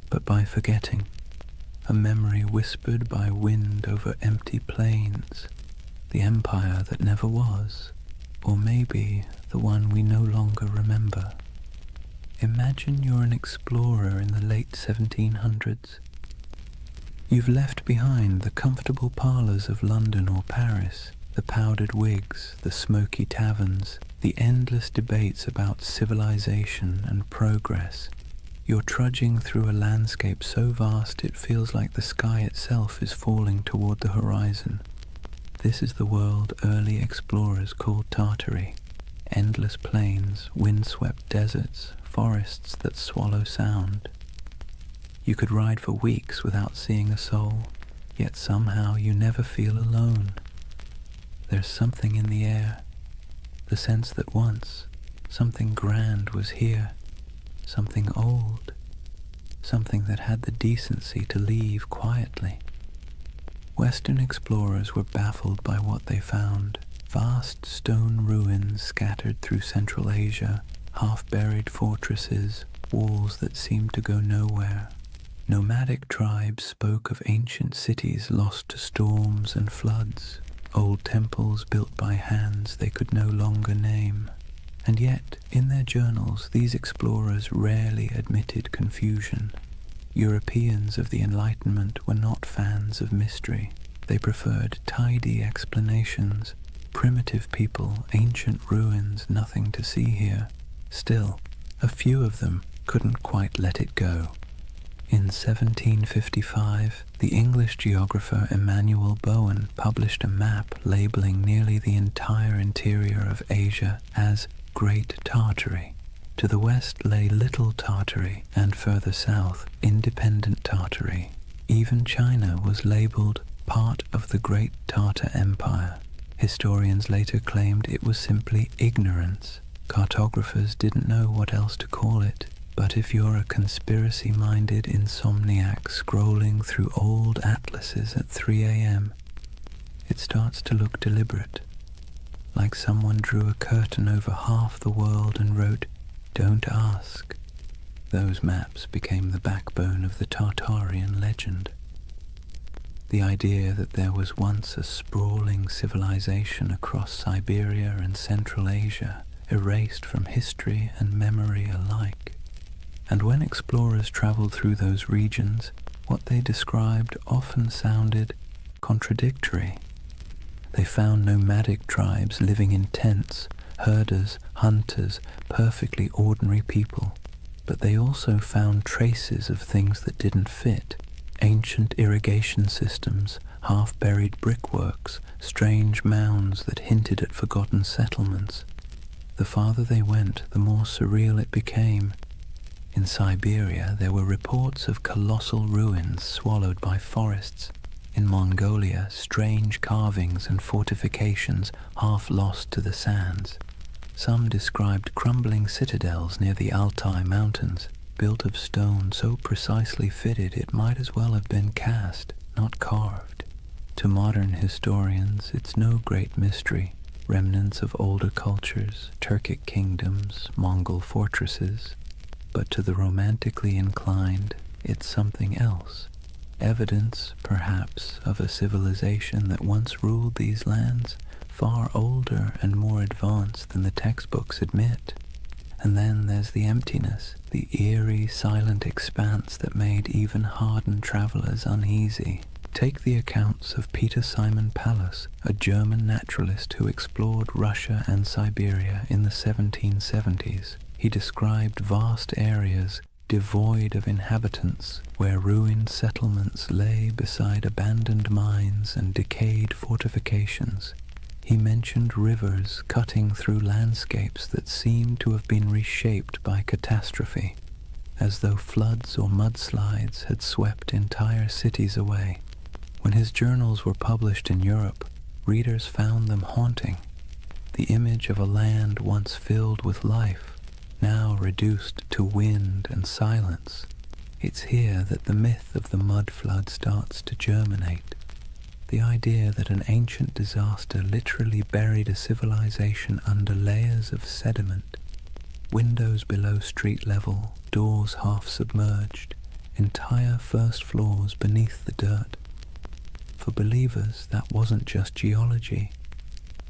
but by forgetting. A memory whispered by wind over empty plains. The empire that never was, or maybe the one we no longer remember. Imagine you're an explorer in the late 1700s. You've left behind the comfortable parlours of London or Paris, the powdered wigs, the smoky taverns, the endless debates about civilization and progress. You're trudging through a landscape so vast it feels like the sky itself is falling toward the horizon. This is the world early explorers called Tartary. Endless plains, windswept deserts, forests that swallow sound. You could ride for weeks without seeing a soul, yet somehow you never feel alone. There's something in the air, the sense that once something grand was here, something old, something that had the decency to leave quietly. Western explorers were baffled by what they found. Vast stone ruins scattered through Central Asia, half-buried fortresses, walls that seemed to go nowhere. Nomadic tribes spoke of ancient cities lost to storms and floods, old temples built by hands they could no longer name. And yet, in their journals, these explorers rarely admitted confusion. Europeans of the Enlightenment were not fans of mystery. They preferred tidy explanations. Primitive people, ancient ruins, nothing to see here. Still, a few of them couldn't quite let it go. In 1755, the English geographer Emmanuel Bowen published a map labeling nearly the entire interior of Asia as Great Tartary. To the west lay Little Tartary, and further south, Independent Tartary. Even China was labeled part of the Great Tartar Empire. Historians later claimed it was simply ignorance. Cartographers didn't know what else to call it. But if you're a conspiracy-minded insomniac scrolling through old atlases at 3 a.m., it starts to look deliberate, like someone drew a curtain over half the world and wrote, "Don't ask." Those maps became the backbone of the Tartarian legend. The idea that there was once a sprawling civilization across Siberia and Central Asia, erased from history and memory alike. And when explorers traveled through those regions, what they described often sounded contradictory. They found nomadic tribes living in tents, herders, hunters, perfectly ordinary people. But they also found traces of things that didn't fit. Ancient irrigation systems, half-buried brickworks, strange mounds that hinted at forgotten settlements. The farther they went, the more surreal it became. In Siberia, there were reports of colossal ruins swallowed by forests. In Mongolia, strange carvings and fortifications half lost to the sands. Some described crumbling citadels near the Altai Mountains, built of stone so precisely fitted it might as well have been cast, not carved. To modern historians, it's no great mystery. Remnants of older cultures, Turkic kingdoms, Mongol fortresses. But to the romantically inclined, it's something else. Evidence, perhaps, of a civilization that once ruled these lands, far older and more advanced than the textbooks admit. And then there's the emptiness, the eerie, silent expanse that made even hardened travelers uneasy. Take the accounts of Peter Simon Pallas, a German naturalist who explored Russia and Siberia in the 1770s. He described vast areas devoid of inhabitants, where ruined settlements lay beside abandoned mines and decayed fortifications. He mentioned rivers cutting through landscapes that seemed to have been reshaped by catastrophe, as though floods or mudslides had swept entire cities away. When his journals were published in Europe, readers found them haunting. The image of a land once filled with life, now reduced to wind and silence. It's here that the myth of the mud flood starts to germinate. The idea that an ancient disaster literally buried a civilization under layers of sediment, windows below street level, doors half submerged, entire first floors beneath the dirt. For believers, that wasn't just geology,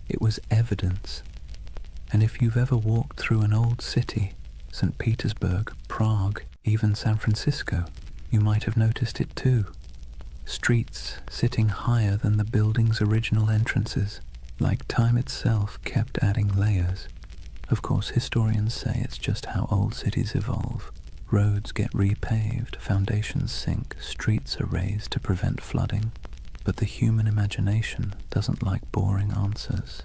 it was evidence. And if you've ever walked through an old city, St. Petersburg, Prague, even San Francisco, you might have noticed it too. Streets sitting higher than the building's original entrances, like time itself kept adding layers. Of course, historians say it's just how old cities evolve. Roads get repaved, foundations sink, streets are raised to prevent flooding. But the human imagination doesn't like boring answers.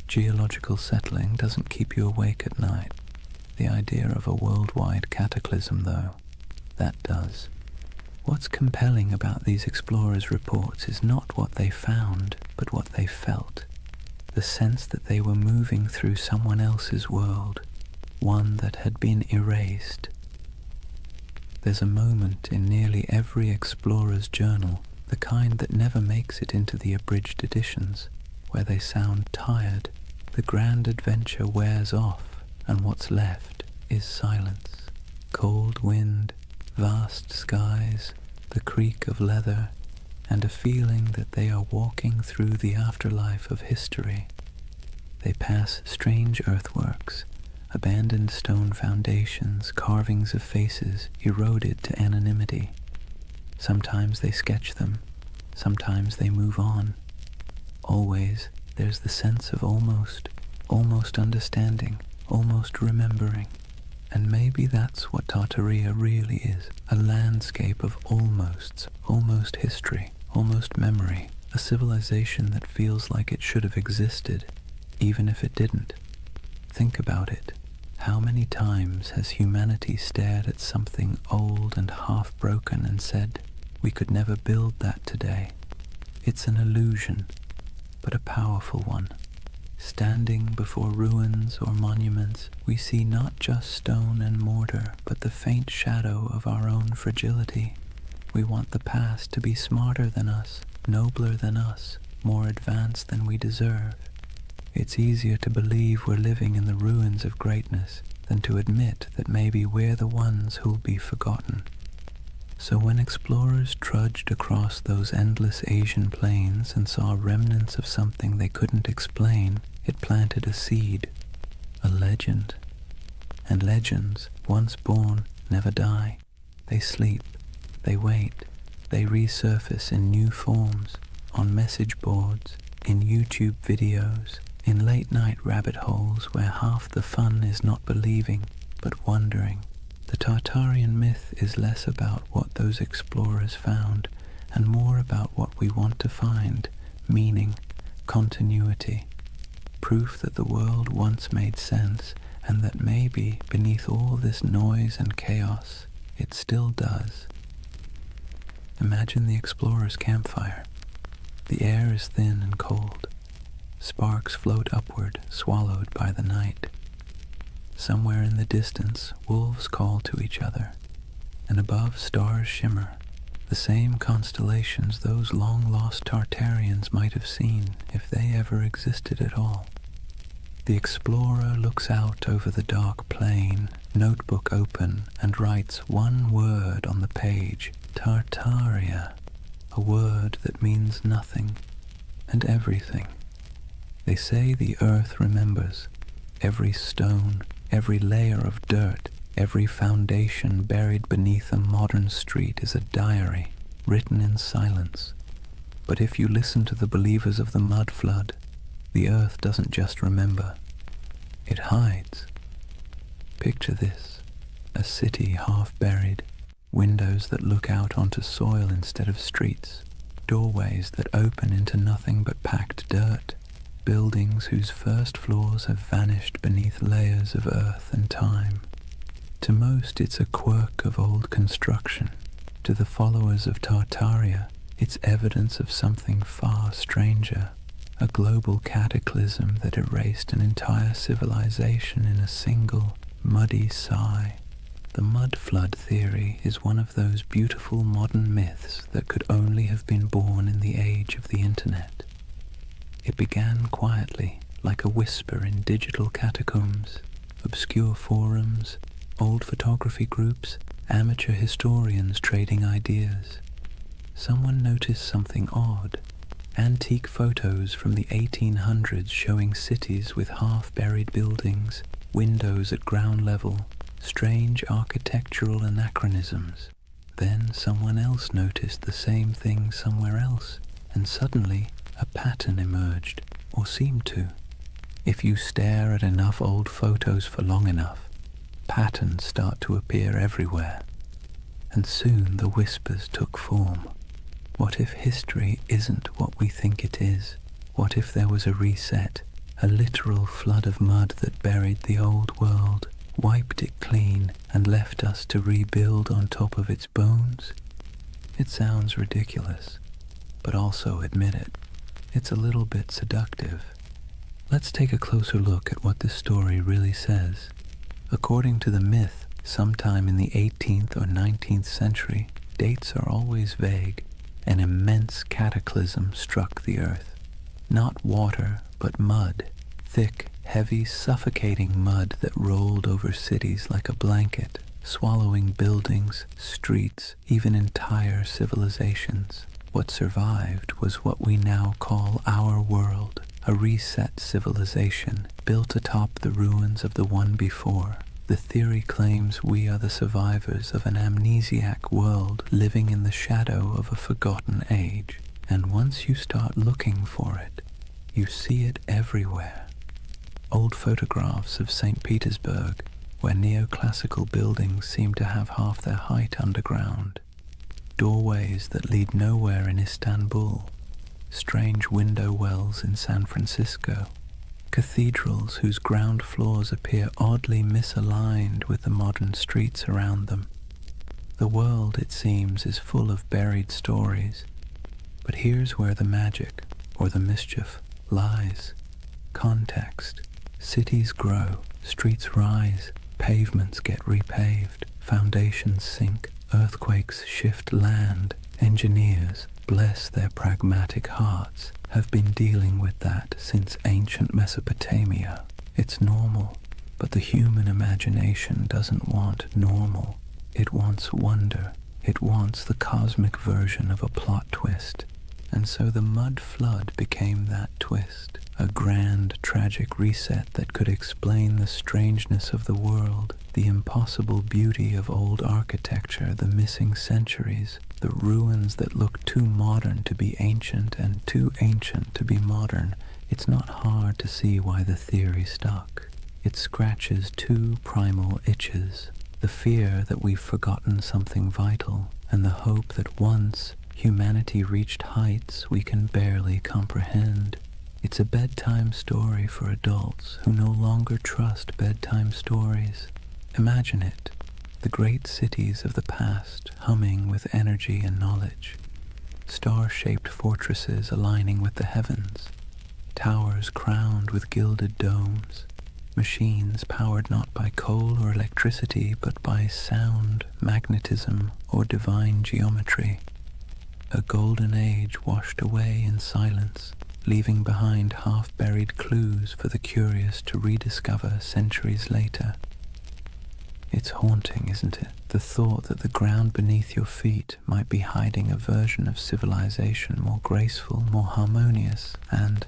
Geological settling doesn't keep you awake at night. The idea of a worldwide cataclysm, though, that does. What's compelling about these explorers' reports is not what they found, but what they felt. The sense that they were moving through someone else's world, one that had been erased. There's a moment in nearly every explorer's journal, the kind that never makes it into the abridged editions, where they sound tired. The grand adventure wears off, and what's left is silence. cold wind, vast skies, the creak of leather, and a feeling that they are walking through the afterlife of history. They pass strange earthworks, abandoned stone foundations, carvings of faces eroded to anonymity. Sometimes they sketch them, sometimes they move on. Always there's the sense of almost understanding, almost remembering. And maybe that's what Tartaria really is, a landscape of almost history, almost memory, a civilization that feels like it should have existed, even if it didn't. Think about it. How many times has humanity stared at something old and half-broken and said, we could never build that today? It's an illusion, but a powerful one. Standing before ruins or monuments, we see not just stone and mortar, but the faint shadow of our own fragility. We want the past to be smarter than us, nobler than us, more advanced than we deserve. It's easier to believe we're living in the ruins of greatness than to admit that maybe we're the ones who'll be forgotten. So when explorers trudged across those endless Asian plains and saw remnants of something they couldn't explain, it planted a seed, a legend. And legends, once born, never die. They sleep, they wait, they resurface in new forms, on message boards, in YouTube videos, in late-night rabbit holes where half the fun is not believing, but wondering. The Tartarian myth is less about what those explorers found and more about what we want to find, meaning, continuity, proof that the world once made sense and that maybe beneath all this noise and chaos, it still does. Imagine the explorer's campfire. The air is thin and cold. Sparks float upward, swallowed by the night. Somewhere in the distance, wolves call to each other, and above stars shimmer, the same constellations those long-lost Tartarians might have seen if they ever existed at all. The explorer looks out over the dark plain, notebook open, and writes one word on the page, Tartaria, a word that means nothing and everything. They say the earth remembers, every stone, every layer of dirt, every foundation buried beneath a modern street is a diary, written in silence. But if you listen to the believers of the mud flood, the earth doesn't just remember, it hides. Picture this, a city half buried, windows that look out onto soil instead of streets, doorways that open into nothing but packed dirt, buildings whose first floors have vanished beneath layers of earth and time. To most, it's a quirk of old construction. To the followers of Tartaria, it's evidence of something far stranger, a global cataclysm that erased an entire civilization in a single, muddy sigh. The mud flood theory is one of those beautiful modern myths that could only have been born in the age of the internet. It began quietly, like a whisper in digital catacombs, obscure forums, old photography groups, amateur historians trading ideas. Someone noticed something odd, antique photos from the 1800s showing cities with half-buried buildings, windows at ground level, strange architectural anachronisms. Then someone else noticed the same thing somewhere else, and suddenly a pattern emerged, or seemed to. If you stare at enough old photos for long enough, patterns start to appear everywhere. And soon the whispers took form. What if history isn't what we think it is? What if there was a reset, a literal flood of mud that buried the old world, wiped it clean, and left us to rebuild on top of its bones? It sounds ridiculous, but also admit it. It's a little bit seductive. Let's take a closer look at what this story really says. According to the myth, sometime in the 18th or 19th century, dates are always vague, an immense cataclysm struck the earth. Not water, but mud, thick, heavy, suffocating mud that rolled over cities like a blanket, swallowing buildings, streets, even entire civilizations. What survived was what we now call our world, a reset civilization built atop the ruins of the one before. The theory claims we are the survivors of an amnesiac world living in the shadow of a forgotten age. And once you start looking for it, you see it everywhere. Old photographs of St. Petersburg, where neoclassical buildings seem to have half their height underground. Doorways that lead nowhere in Istanbul. Strange window wells in San Francisco. Cathedrals whose ground floors appear oddly misaligned with the modern streets around them. The world, it seems, is full of buried stories. But here's where the magic, or the mischief, lies. Context. Cities grow, streets rise, pavements get repaved, foundations sink, earthquakes shift land. Engineers, bless their pragmatic hearts, have been dealing with that since ancient Mesopotamia. It's normal, but the human imagination doesn't want normal. It wants wonder. It wants the cosmic version of a plot twist. And so the mud flood became that twist, a grand, tragic reset that could explain the strangeness of the world, the impossible beauty of old architecture, the missing centuries, the ruins that look too modern to be ancient and too ancient to be modern. It's not hard to see why the theory stuck. It scratches two primal itches, the fear that we've forgotten something vital, and the hope that once humanity reached heights we can barely comprehend. It's a bedtime story for adults who no longer trust bedtime stories. Imagine it, the great cities of the past humming with energy and knowledge, star-shaped fortresses aligning with the heavens, towers crowned with gilded domes, machines powered not by coal or electricity but by sound, magnetism, or divine geometry. A golden age washed away in silence, leaving behind half-buried clues for the curious to rediscover centuries later. It's haunting, isn't it? The thought that the ground beneath your feet might be hiding a version of civilization more graceful, more harmonious, and,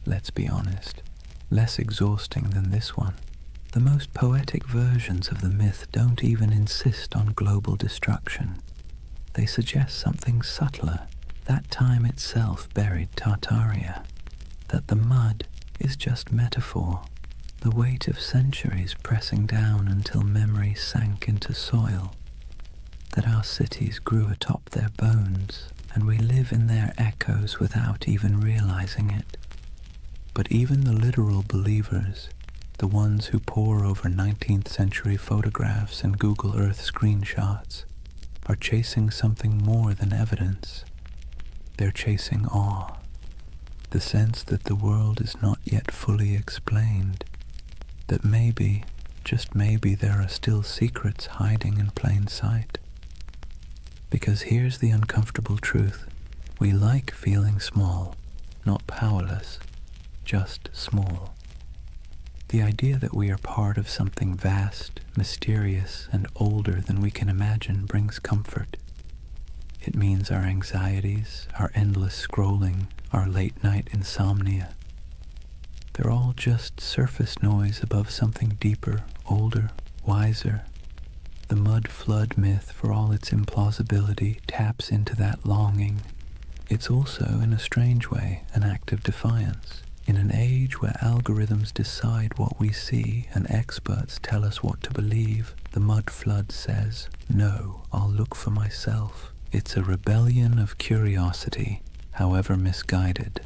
let's be honest, less exhausting than this one. The most poetic versions of the myth don't even insist on global destruction. They suggest something subtler. That time itself buried Tartaria. That the mud is just metaphor. The weight of centuries pressing down until memory sank into soil. That our cities grew atop their bones, and we live in their echoes without even realizing it. But even the literal believers, the ones who pore over 19th century photographs and Google Earth screenshots, are chasing something more than evidence. They're chasing awe, the sense that the world is not yet fully explained, that maybe, just maybe, there are still secrets hiding in plain sight. Because here's the uncomfortable truth. We like feeling small, not powerless, just small. The idea that we are part of something vast, mysterious, and older than we can imagine brings comfort. It means our anxieties, our endless scrolling, our late-night insomnia, they're all just surface noise above something deeper, older, wiser. The mud flood myth, for all its implausibility, taps into that longing. It's also, in a strange way, an act of defiance. In an age where algorithms decide what we see and experts tell us what to believe, the mud flood says, "No, I'll look for myself." It's a rebellion of curiosity, however misguided.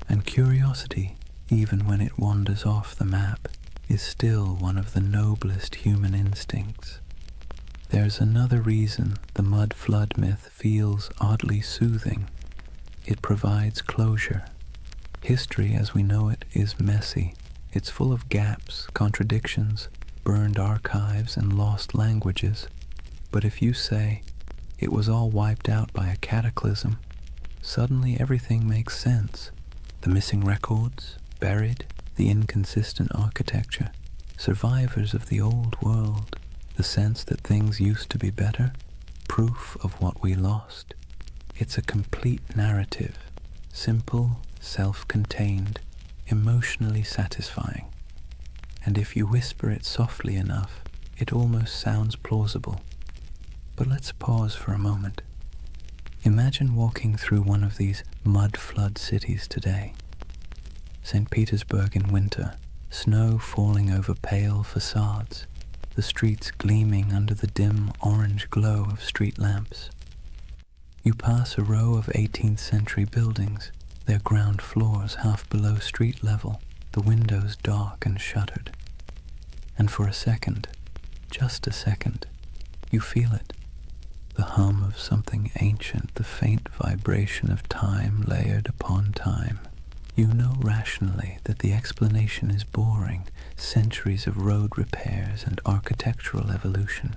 And curiosity, even when it wanders off the map, is still one of the noblest human instincts. There's another reason the mud flood myth feels oddly soothing. It provides closure. History as we know it is messy. It's full of gaps, contradictions, burned archives, and lost languages. But if you say, it was all wiped out by a cataclysm, suddenly everything makes sense. The missing records, buried, the inconsistent architecture, survivors of the old world. The sense that things used to be better? Proof of what we lost. It's a complete narrative, simple, self-contained, emotionally satisfying. And if you whisper it softly enough, it almost sounds plausible. But let's pause for a moment. Imagine walking through one of these mud-flood cities today. St. Petersburg in winter, snow falling over pale facades, the streets gleaming under the dim orange glow of street lamps. You pass a row of 18th century buildings, their ground floors half below street level, the windows dark and shuttered. And for a second, just a second, you feel it. The hum of something ancient, the faint vibration of time layered upon time. You know rationally that the explanation is boring, centuries of road repairs and architectural evolution.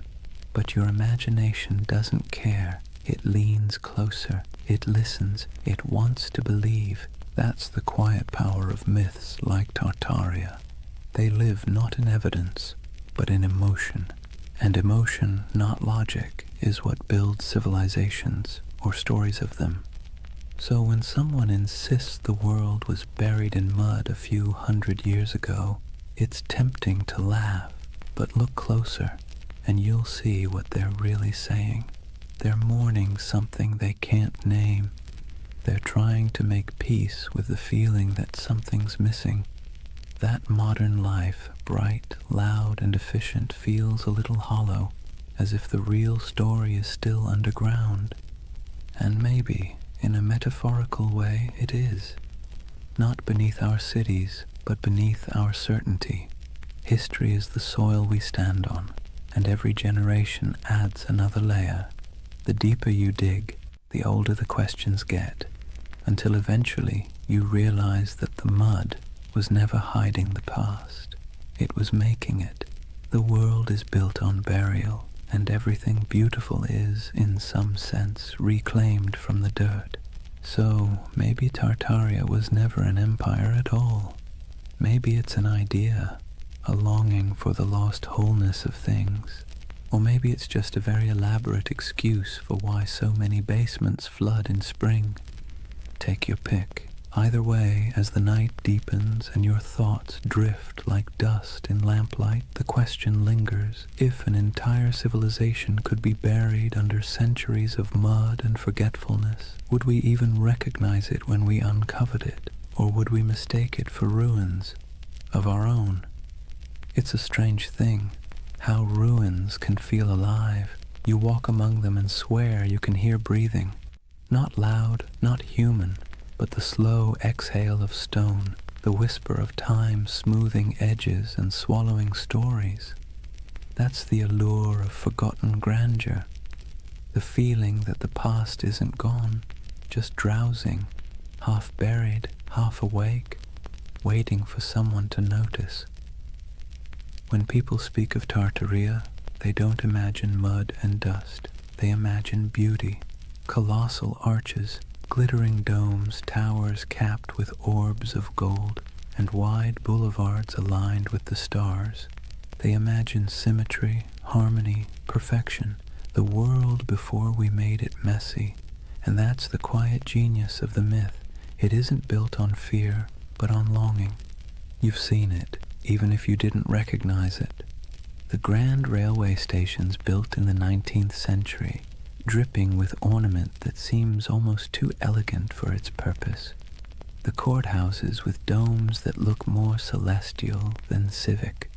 But your imagination doesn't care. It leans closer, it listens, it wants to believe. That's the quiet power of myths like Tartaria. They live not in evidence, but in emotion. And emotion, not logic, is what builds civilizations, or stories of them. So when someone insists the world was buried in mud a few hundred years ago, it's tempting to laugh, but look closer, and you'll see what they're really saying. They're mourning something they can't name. They're trying to make peace with the feeling that something's missing. That modern life, bright, loud, and efficient, feels a little hollow, as if the real story is still underground. And maybe, in a metaphorical way, it is. Not beneath our cities, but beneath our certainty. History is the soil we stand on, and every generation adds another layer. The deeper you dig, the older the questions get, until eventually you realize that the mud was never hiding the past. It was making it. The world is built on burial, and everything beautiful is, in some sense, reclaimed from the dirt. So maybe Tartaria was never an empire at all. Maybe it's an idea, a longing for the lost wholeness of things. Or maybe it's just a very elaborate excuse for why so many basements flood in spring. Take your pick. Either way, as the night deepens and your thoughts drift like dust in lamplight, the question lingers: if an entire civilization could be buried under centuries of mud and forgetfulness, would we even recognize it when we uncovered it? Or would we mistake it for ruins of our own? It's a strange thing, how ruins can feel alive. You walk among them and swear you can hear breathing. Not loud, not human, but the slow exhale of stone, the whisper of time smoothing edges and swallowing stories. That's the allure of forgotten grandeur, the feeling that the past isn't gone, just drowsing, half buried, half awake, waiting for someone to notice. When people speak of Tartaria, they don't imagine mud and dust. They imagine beauty, colossal arches, glittering domes, towers capped with orbs of gold, and wide boulevards aligned with the stars. They imagine symmetry, harmony, perfection, the world before we made it messy. And that's the quiet genius of the myth. It isn't built on fear, but on longing. You've seen it, even if you didn't recognize it. The grand railway stations built in the 19th century, dripping with ornament that seems almost too elegant for its purpose. The courthouses with domes that look more celestial than civic.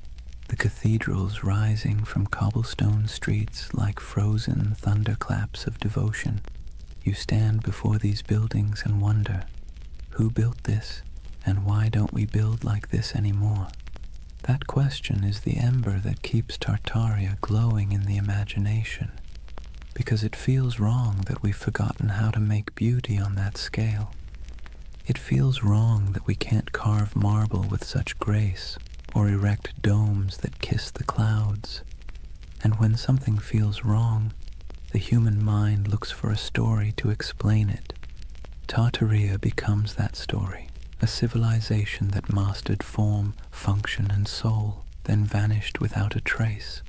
The cathedrals rising from cobblestone streets like frozen thunderclaps of devotion. You stand before these buildings and wonder, who built this, and why don't we build like this anymore? That question is the ember that keeps Tartaria glowing in the imagination, because it feels wrong that we've forgotten how to make beauty on that scale. It feels wrong that we can't carve marble with such grace, or erect domes that kiss the clouds. And when something feels wrong, the human mind looks for a story to explain it. Tartaria becomes that story, a civilization that mastered form, function, and soul, then vanished without a trace.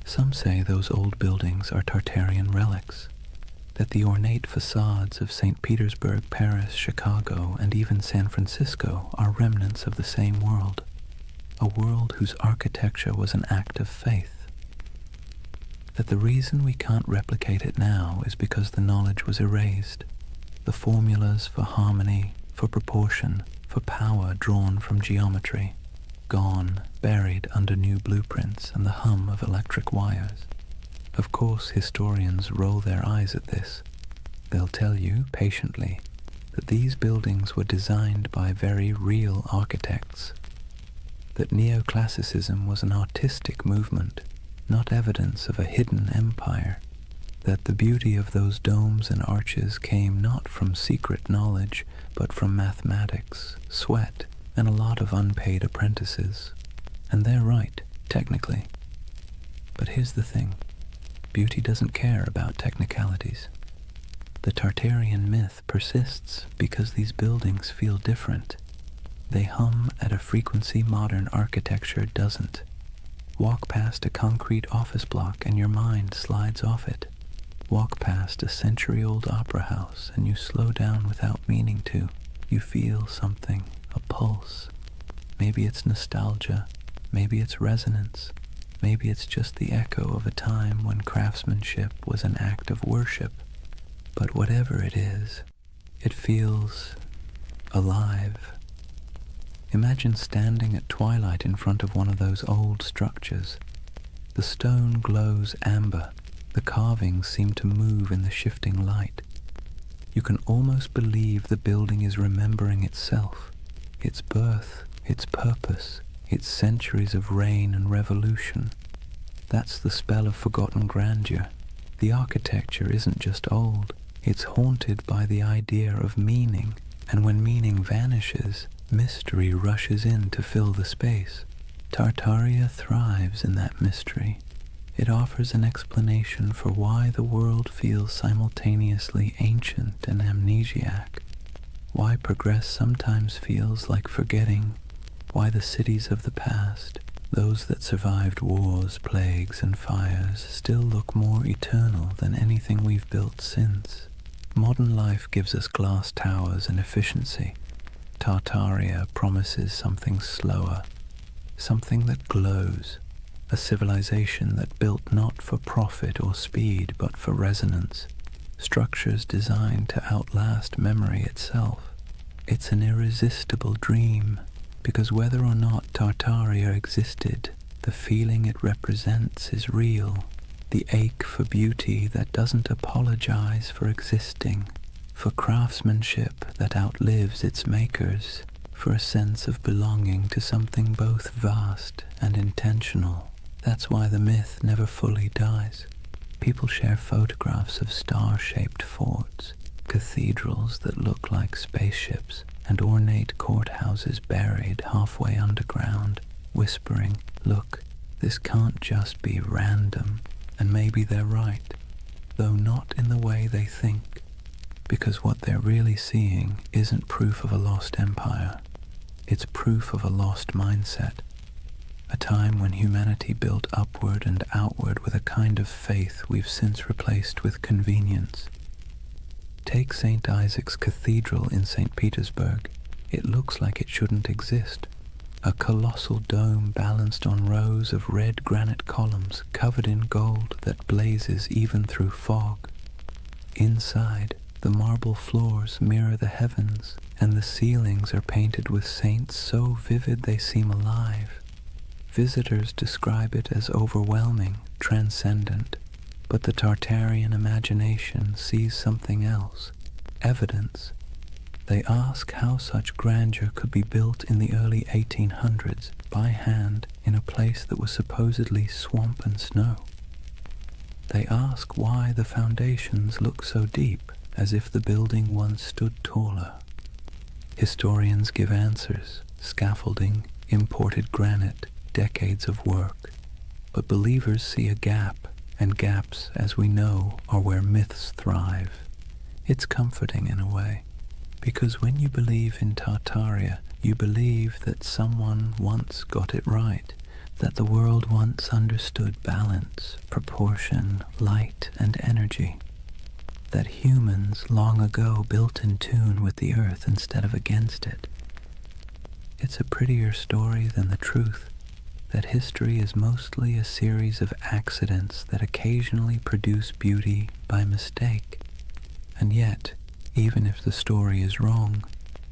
Some say those old buildings are Tartarian relics, that the ornate facades of St. Petersburg, Paris, Chicago, and even San Francisco are remnants of the same world, a world whose architecture was an act of faith. That the reason we can't replicate it now is because the knowledge was erased, the formulas for harmony, for proportion, for power drawn from geometry, gone, buried under new blueprints and the hum of electric wires. Of course, historians roll their eyes at this. They'll tell you, patiently, that these buildings were designed by very real architects, that neoclassicism was an artistic movement, not evidence of a hidden empire, that the beauty of those domes and arches came not from secret knowledge, but from mathematics, sweat, and a lot of unpaid apprentices. And they're right, technically. But here's the thing. Beauty doesn't care about technicalities. The Tartarian myth persists because these buildings feel different. They hum at a frequency modern architecture doesn't. Walk past a concrete office block and your mind slides off it. Walk past a century-old opera house and you slow down without meaning to. You feel something, a pulse. Maybe it's nostalgia, maybe it's resonance, maybe it's just the echo of a time when craftsmanship was an act of worship. But whatever it is, it feels alive. Imagine standing at twilight in front of one of those old structures. The stone glows amber. The carvings seem to move in the shifting light. You can almost believe the building is remembering itself, its birth, its purpose, its centuries of reign and revolution. That's the spell of forgotten grandeur. The architecture isn't just old, it's haunted by the idea of meaning, and when meaning vanishes, mystery rushes in to fill the space. Tartaria thrives in that mystery. It offers an explanation for why the world feels simultaneously ancient and amnesiac, why progress sometimes feels like forgetting, why the cities of the past, those that survived wars, plagues, and fires, still look more eternal than anything we've built since. Modern life gives us glass towers and efficiency. Tartaria promises something slower, something that glows, a civilization that built not for profit or speed but for resonance, structures designed to outlast memory itself. It's an irresistible dream, because whether or not Tartaria existed, the feeling it represents is real, the ache for beauty that doesn't apologize for existing, for craftsmanship that outlives its makers, for a sense of belonging to something both vast and intentional. That's why the myth never fully dies. People share photographs of star-shaped forts, cathedrals that look like spaceships, and ornate courthouses buried halfway underground, whispering, "Look, this can't just be random." And maybe they're right, though not in the way they think, because what they're really seeing isn't proof of a lost empire. It's proof of a lost mindset. A time when humanity built upward and outward with a kind of faith we've since replaced with convenience. Take St. Isaac's Cathedral in St. Petersburg. It looks like it shouldn't exist. A colossal dome balanced on rows of red granite columns covered in gold that blazes even through fog. Inside, the marble floors mirror the heavens, and the ceilings are painted with saints so vivid they seem alive. Visitors describe it as overwhelming, transcendent, but the Tartarian imagination sees something else, evidence. They ask how such grandeur could be built in the early 1800s by hand in a place that was supposedly swamp and snow. They ask why the foundations look so deep, as if the building once stood taller. Historians give answers: scaffolding, imported granite, decades of work. But believers see a gap, and gaps, as we know, are where myths thrive. It's comforting in a way, because when you believe in Tartaria, you believe that someone once got it right, that the world once understood balance, proportion, light, and energy, that humans long ago built in tune with the earth instead of against it. It's a prettier story than the truth that history is mostly a series of accidents that occasionally produce beauty by mistake. And yet, even if the story is wrong,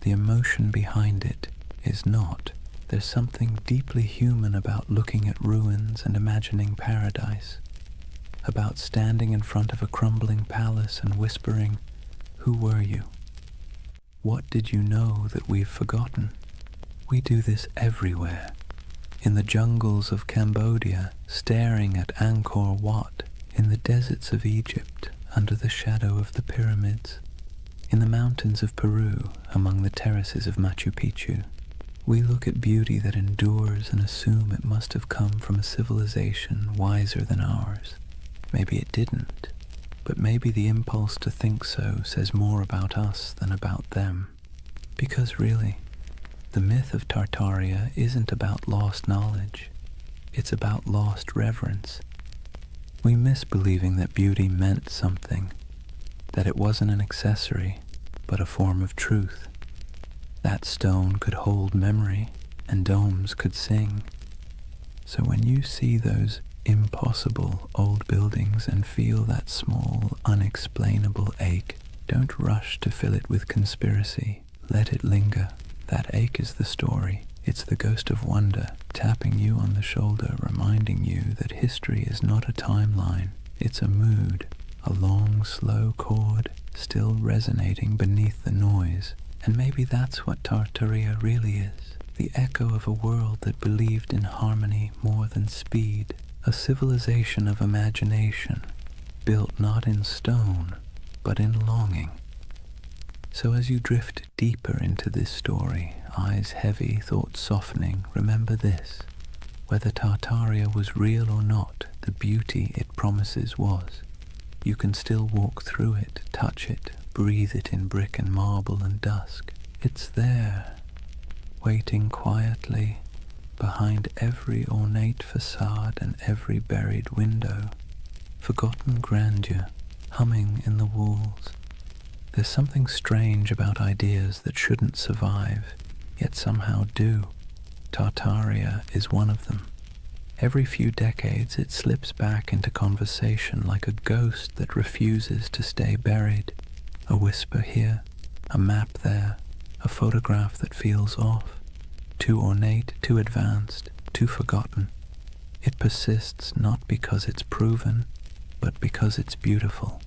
the emotion behind it is not. There's something deeply human about looking at ruins and imagining paradise, about standing in front of a crumbling palace and whispering, "Who were you? What did you know that we've forgotten?" We do this everywhere. In the jungles of Cambodia, staring at Angkor Wat, in the deserts of Egypt, under the shadow of the pyramids, in the mountains of Peru, among the terraces of Machu Picchu. We look at beauty that endures and assume it must have come from a civilization wiser than ours. Maybe it didn't, but maybe the impulse to think so says more about us than about them. Because really, the myth of Tartaria isn't about lost knowledge, it's about lost reverence. We miss believing that beauty meant something, that it wasn't an accessory, but a form of truth. That stone could hold memory, and domes could sing. So when you see those impossible old buildings and feel that small, unexplainable ache, don't rush to fill it with conspiracy. Let it linger. That ache is the story. It's the ghost of wonder, tapping you on the shoulder, reminding you that history is not a timeline. It's a mood, a long, slow chord, still resonating beneath the noise. And maybe that's what Tartaria really is, the echo of a world that believed in harmony more than speed, a civilization of imagination, built not in stone, but in longing. So as you drift deeper into this story, eyes heavy, thoughts softening, remember this: whether Tartaria was real or not, the beauty it promises was. You can still walk through it, touch it, breathe it in brick and marble and dusk. It's there, waiting quietly behind every ornate facade and every buried window. Forgotten grandeur, humming in the walls. There's something strange about ideas that shouldn't survive, yet somehow do. Tartaria is one of them. Every few decades it slips back into conversation like a ghost that refuses to stay buried. A whisper here, a map there, a photograph that feels off. Too ornate, too advanced, too forgotten. It persists not because it's proven, but because it's beautiful.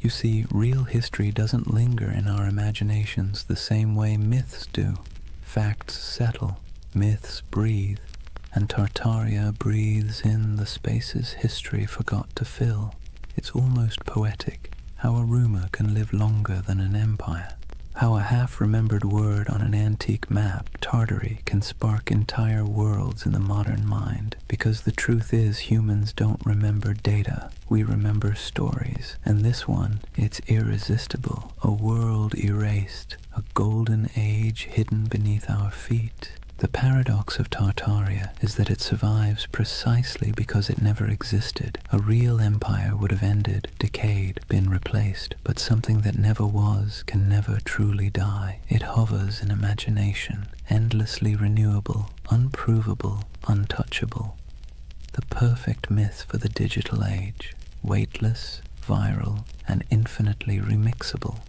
You see, real history doesn't linger in our imaginations the same way myths do. Facts settle, myths breathe, and Tartaria breathes in the spaces history forgot to fill. It's almost poetic, how a rumor can live longer than an empire. How a half-remembered word on an antique map, Tartary, can spark entire worlds in the modern mind. Because the truth is, humans don't remember data, we remember stories. And this one, it's irresistible. A world erased, a golden age hidden beneath our feet. The paradox of Tartaria is that it survives precisely because it never existed. A real empire would have ended, decayed, been replaced, but something that never was can never truly die. It hovers in imagination, endlessly renewable, unprovable, untouchable. The perfect myth for the digital age, weightless, viral, and infinitely remixable.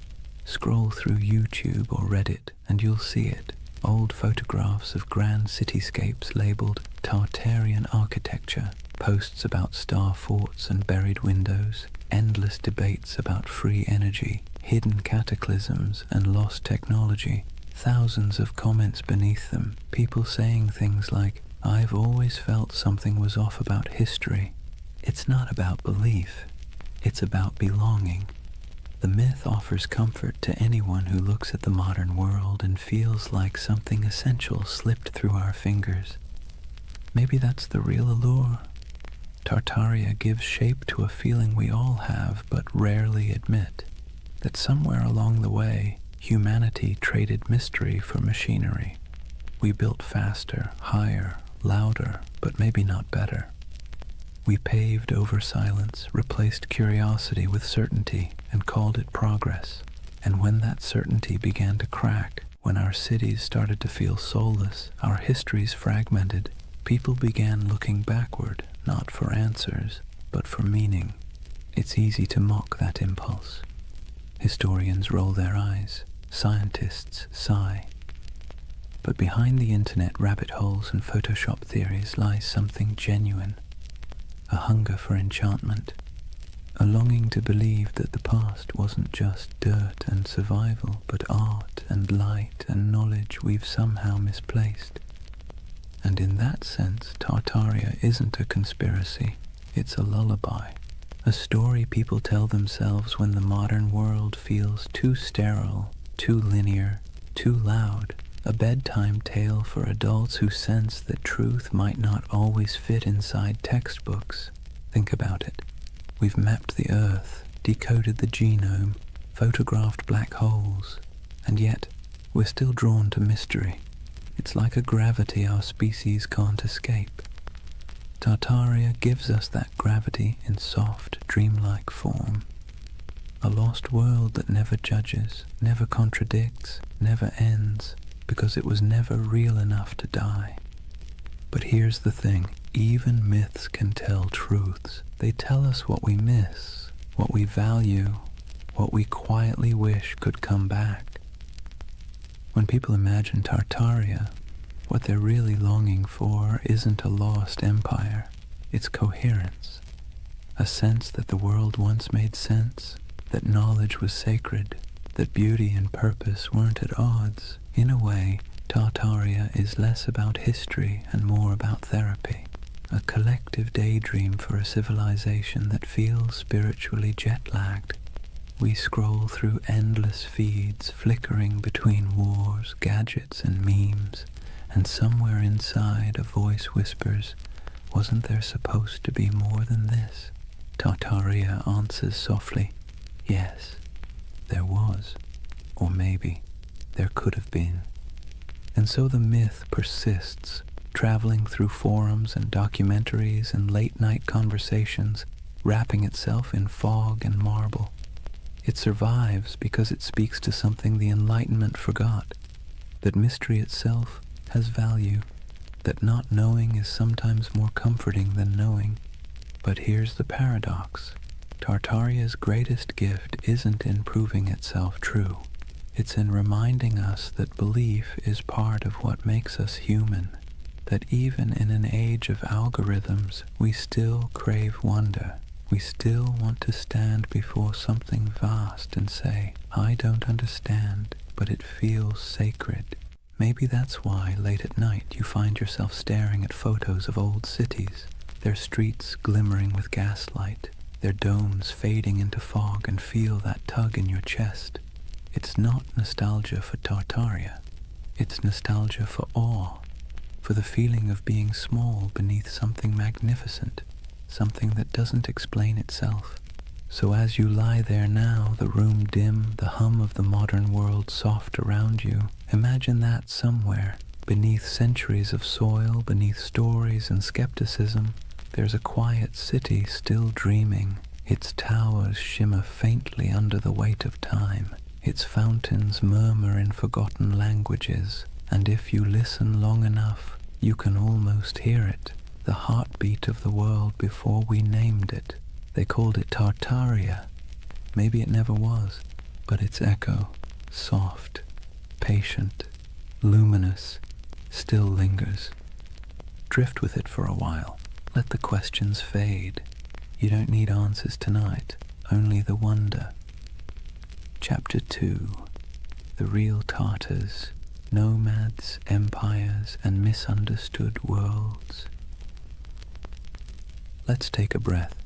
Scroll through YouTube or Reddit and you'll see it. Old photographs of grand cityscapes labeled Tartarian architecture, posts about star forts and buried windows, endless debates about free energy, hidden cataclysms and lost technology, thousands of comments beneath them, people saying things like, "I've always felt something was off about history." It's not about belief, it's about belonging. The myth offers comfort to anyone who looks at the modern world and feels like something essential slipped through our fingers. Maybe that's the real allure. Tartaria gives shape to a feeling we all have but rarely admit, that somewhere along the way, humanity traded mystery for machinery. We built faster, higher, louder, but maybe not better. We paved over silence, replaced curiosity with certainty, and called it progress. And when that certainty began to crack, when our cities started to feel soulless, our histories fragmented, people began looking backward, not for answers, but for meaning. It's easy to mock that impulse. Historians roll their eyes, scientists sigh. But behind the internet rabbit holes and Photoshop theories lies something genuine, a hunger for enchantment, a longing to believe that the past wasn't just dirt and survival, but art and light and knowledge we've somehow misplaced. And in that sense, Tartaria isn't a conspiracy, it's a lullaby, a story people tell themselves when the modern world feels too sterile, too linear, too loud, a bedtime tale for adults who sense that truth might not always fit inside textbooks. Think about it. We've mapped the Earth, decoded the genome, photographed black holes, and yet we're still drawn to mystery. It's like a gravity our species can't escape. Tartaria gives us that gravity in soft, dreamlike form. A lost world that never judges, never contradicts, never ends, because it was never real enough to die. But here's the thing, even myths can tell truths. They tell us what we miss, what we value, what we quietly wish could come back. When people imagine Tartaria, what they're really longing for isn't a lost empire, it's coherence, a sense that the world once made sense, that knowledge was sacred, that beauty and purpose weren't at odds. In a way, Tartaria is less about history and more about therapy, a collective daydream for a civilization that feels spiritually jet-lagged. We scroll through endless feeds, flickering between wars, gadgets, and memes, and somewhere inside a voice whispers, "Wasn't there supposed to be more than this?" Tartaria answers softly, "Yes, there was, or maybe there could have been." And so the myth persists, traveling through forums and documentaries and late-night conversations, wrapping itself in fog and marble. It survives because it speaks to something the Enlightenment forgot, that mystery itself has value, that not knowing is sometimes more comforting than knowing. But here's the paradox. Tartaria's greatest gift isn't in proving itself true. It's in reminding us that belief is part of what makes us human, that even in an age of algorithms, we still crave wonder. We still want to stand before something vast and say, "I don't understand, but it feels sacred." Maybe that's why late at night you find yourself staring at photos of old cities, their streets glimmering with gaslight, their domes fading into fog, and feel that tug in your chest. It's not nostalgia for Tartaria. It's nostalgia for awe, for the feeling of being small beneath something magnificent, something that doesn't explain itself. So as you lie there now, the room dim, the hum of the modern world soft around you, imagine that somewhere, beneath centuries of soil, beneath stories and skepticism, there's a quiet city still dreaming. Its towers shimmer faintly under the weight of time. Its fountains murmur in forgotten languages, and if you listen long enough, you can almost hear it, the heartbeat of the world before we named it. They called it Tartaria. Maybe it never was, but its echo, soft, patient, luminous, still lingers. Drift with it for a while. Let the questions fade. You don't need answers tonight, only the wonder. Chapter 2. The Real Tartars. Nomads, Empires, and Misunderstood Worlds. Let's take a breath.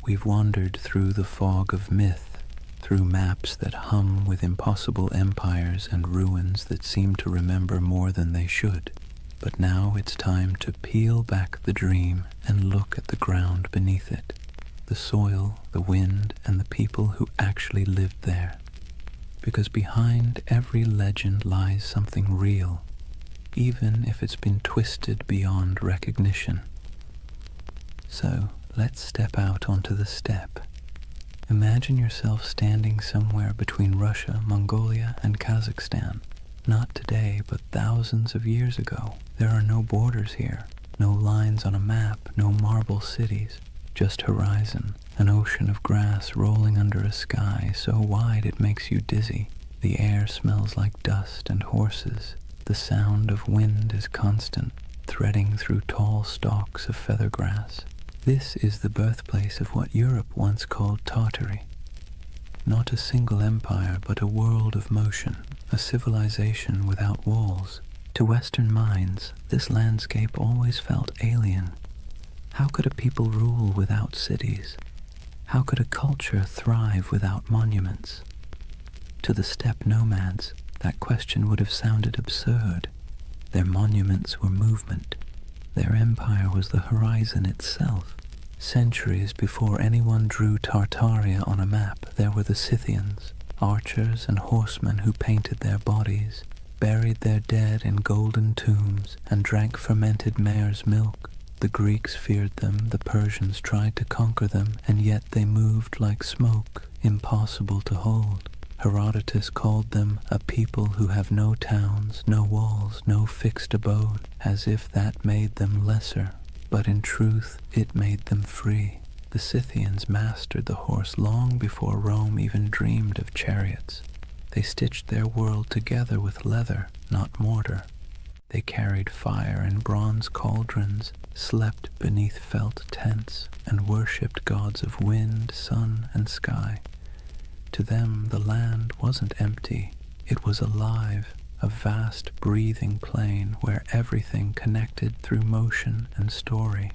We've wandered through the fog of myth, through maps that hum with impossible empires and ruins that seem to remember more than they should. But now it's time to peel back the dream and look at the ground beneath it, the soil, the wind, and the people who actually lived there. Because behind every legend lies something real, even if it's been twisted beyond recognition. So let's step out onto the steppe. Imagine yourself standing somewhere between Russia, Mongolia, and Kazakhstan. Not today, but thousands of years ago. There are no borders here, no lines on a map, no marble cities, just horizon, an ocean of grass rolling under a sky so wide it makes you dizzy. The air smells like dust and horses. The sound of wind is constant, threading through tall stalks of feather grass. This is the birthplace of what Europe once called Tartary. Not a single empire, but a world of motion, a civilization without walls. To Western minds, this landscape always felt alien. How could a people rule without cities? How could a culture thrive without monuments? To the steppe nomads, that question would have sounded absurd. Their monuments were movement. Their empire was the horizon itself. Centuries before anyone drew Tartaria on a map, there were the Scythians, archers and horsemen who painted their bodies, buried their dead in golden tombs, and drank fermented mare's milk. The Greeks feared them, the Persians tried to conquer them, and yet they moved like smoke, impossible to hold. Herodotus called them a people who have no towns, no walls, no fixed abode, as if that made them lesser. But in truth, it made them free. The Scythians mastered the horse long before Rome even dreamed of chariots. They stitched their world together with leather, not mortar. They carried fire in bronze cauldrons, slept beneath felt tents, and worshipped gods of wind, sun, and sky. To them, the land wasn't empty. It was alive, a vast breathing plain where everything connected through motion and story.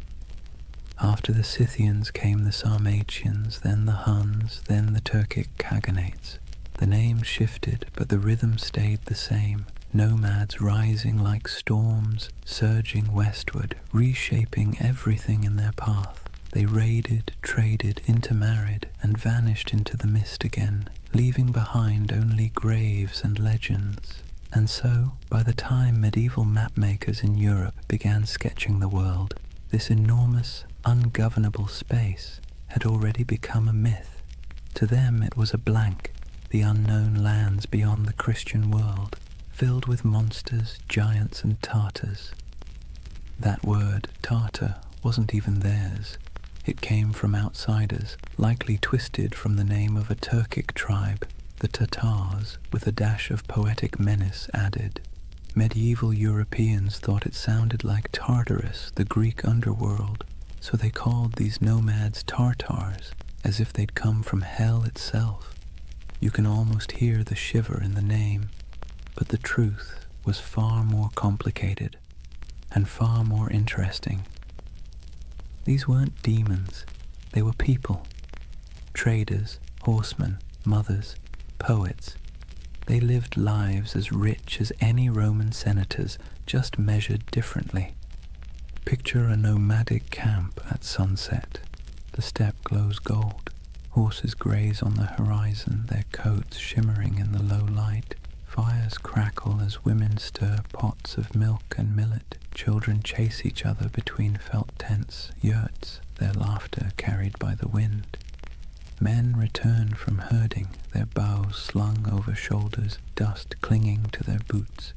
After the Scythians came the Sarmatians, then the Huns, then the Turkic Khaganates. The names shifted, but the rhythm stayed the same. Nomads rising like storms, surging westward, reshaping everything in their path. They raided, traded, intermarried, and vanished into the mist again, leaving behind only graves and legends. And so, by the time medieval mapmakers in Europe began sketching the world, this enormous, ungovernable space had already become a myth. To them it was a blank, the unknown lands beyond the Christian world, filled with monsters, giants, and Tartars. That word, Tartar, wasn't even theirs. It came from outsiders, likely twisted from the name of a Turkic tribe, the Tatars, with a dash of poetic menace added. Medieval Europeans thought it sounded like Tartarus, the Greek underworld, so they called these nomads Tartars, as if they'd come from hell itself. You can almost hear the shiver in the name, but the truth was far more complicated and far more interesting. These weren't demons, they were people. Traders, horsemen, mothers, poets. They lived lives as rich as any Roman senators, just measured differently. Picture a nomadic camp at sunset. The steppe glows gold. Horses graze on the horizon, their coats shimmering in the low light. Fires crackle as women stir pots of milk and millet. Children chase each other between felt tents, yurts, their laughter carried by the wind. Men return from herding, their bows slung over shoulders, dust clinging to their boots.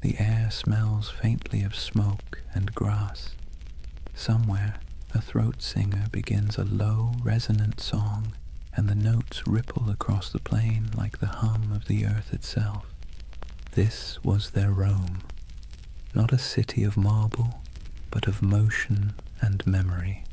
The air smells faintly of smoke and grass. Somewhere, a throat singer begins a low, resonant song, and the notes ripple across the plain like the hum of the earth itself. This was their Rome. Not a city of marble, but of motion and memory.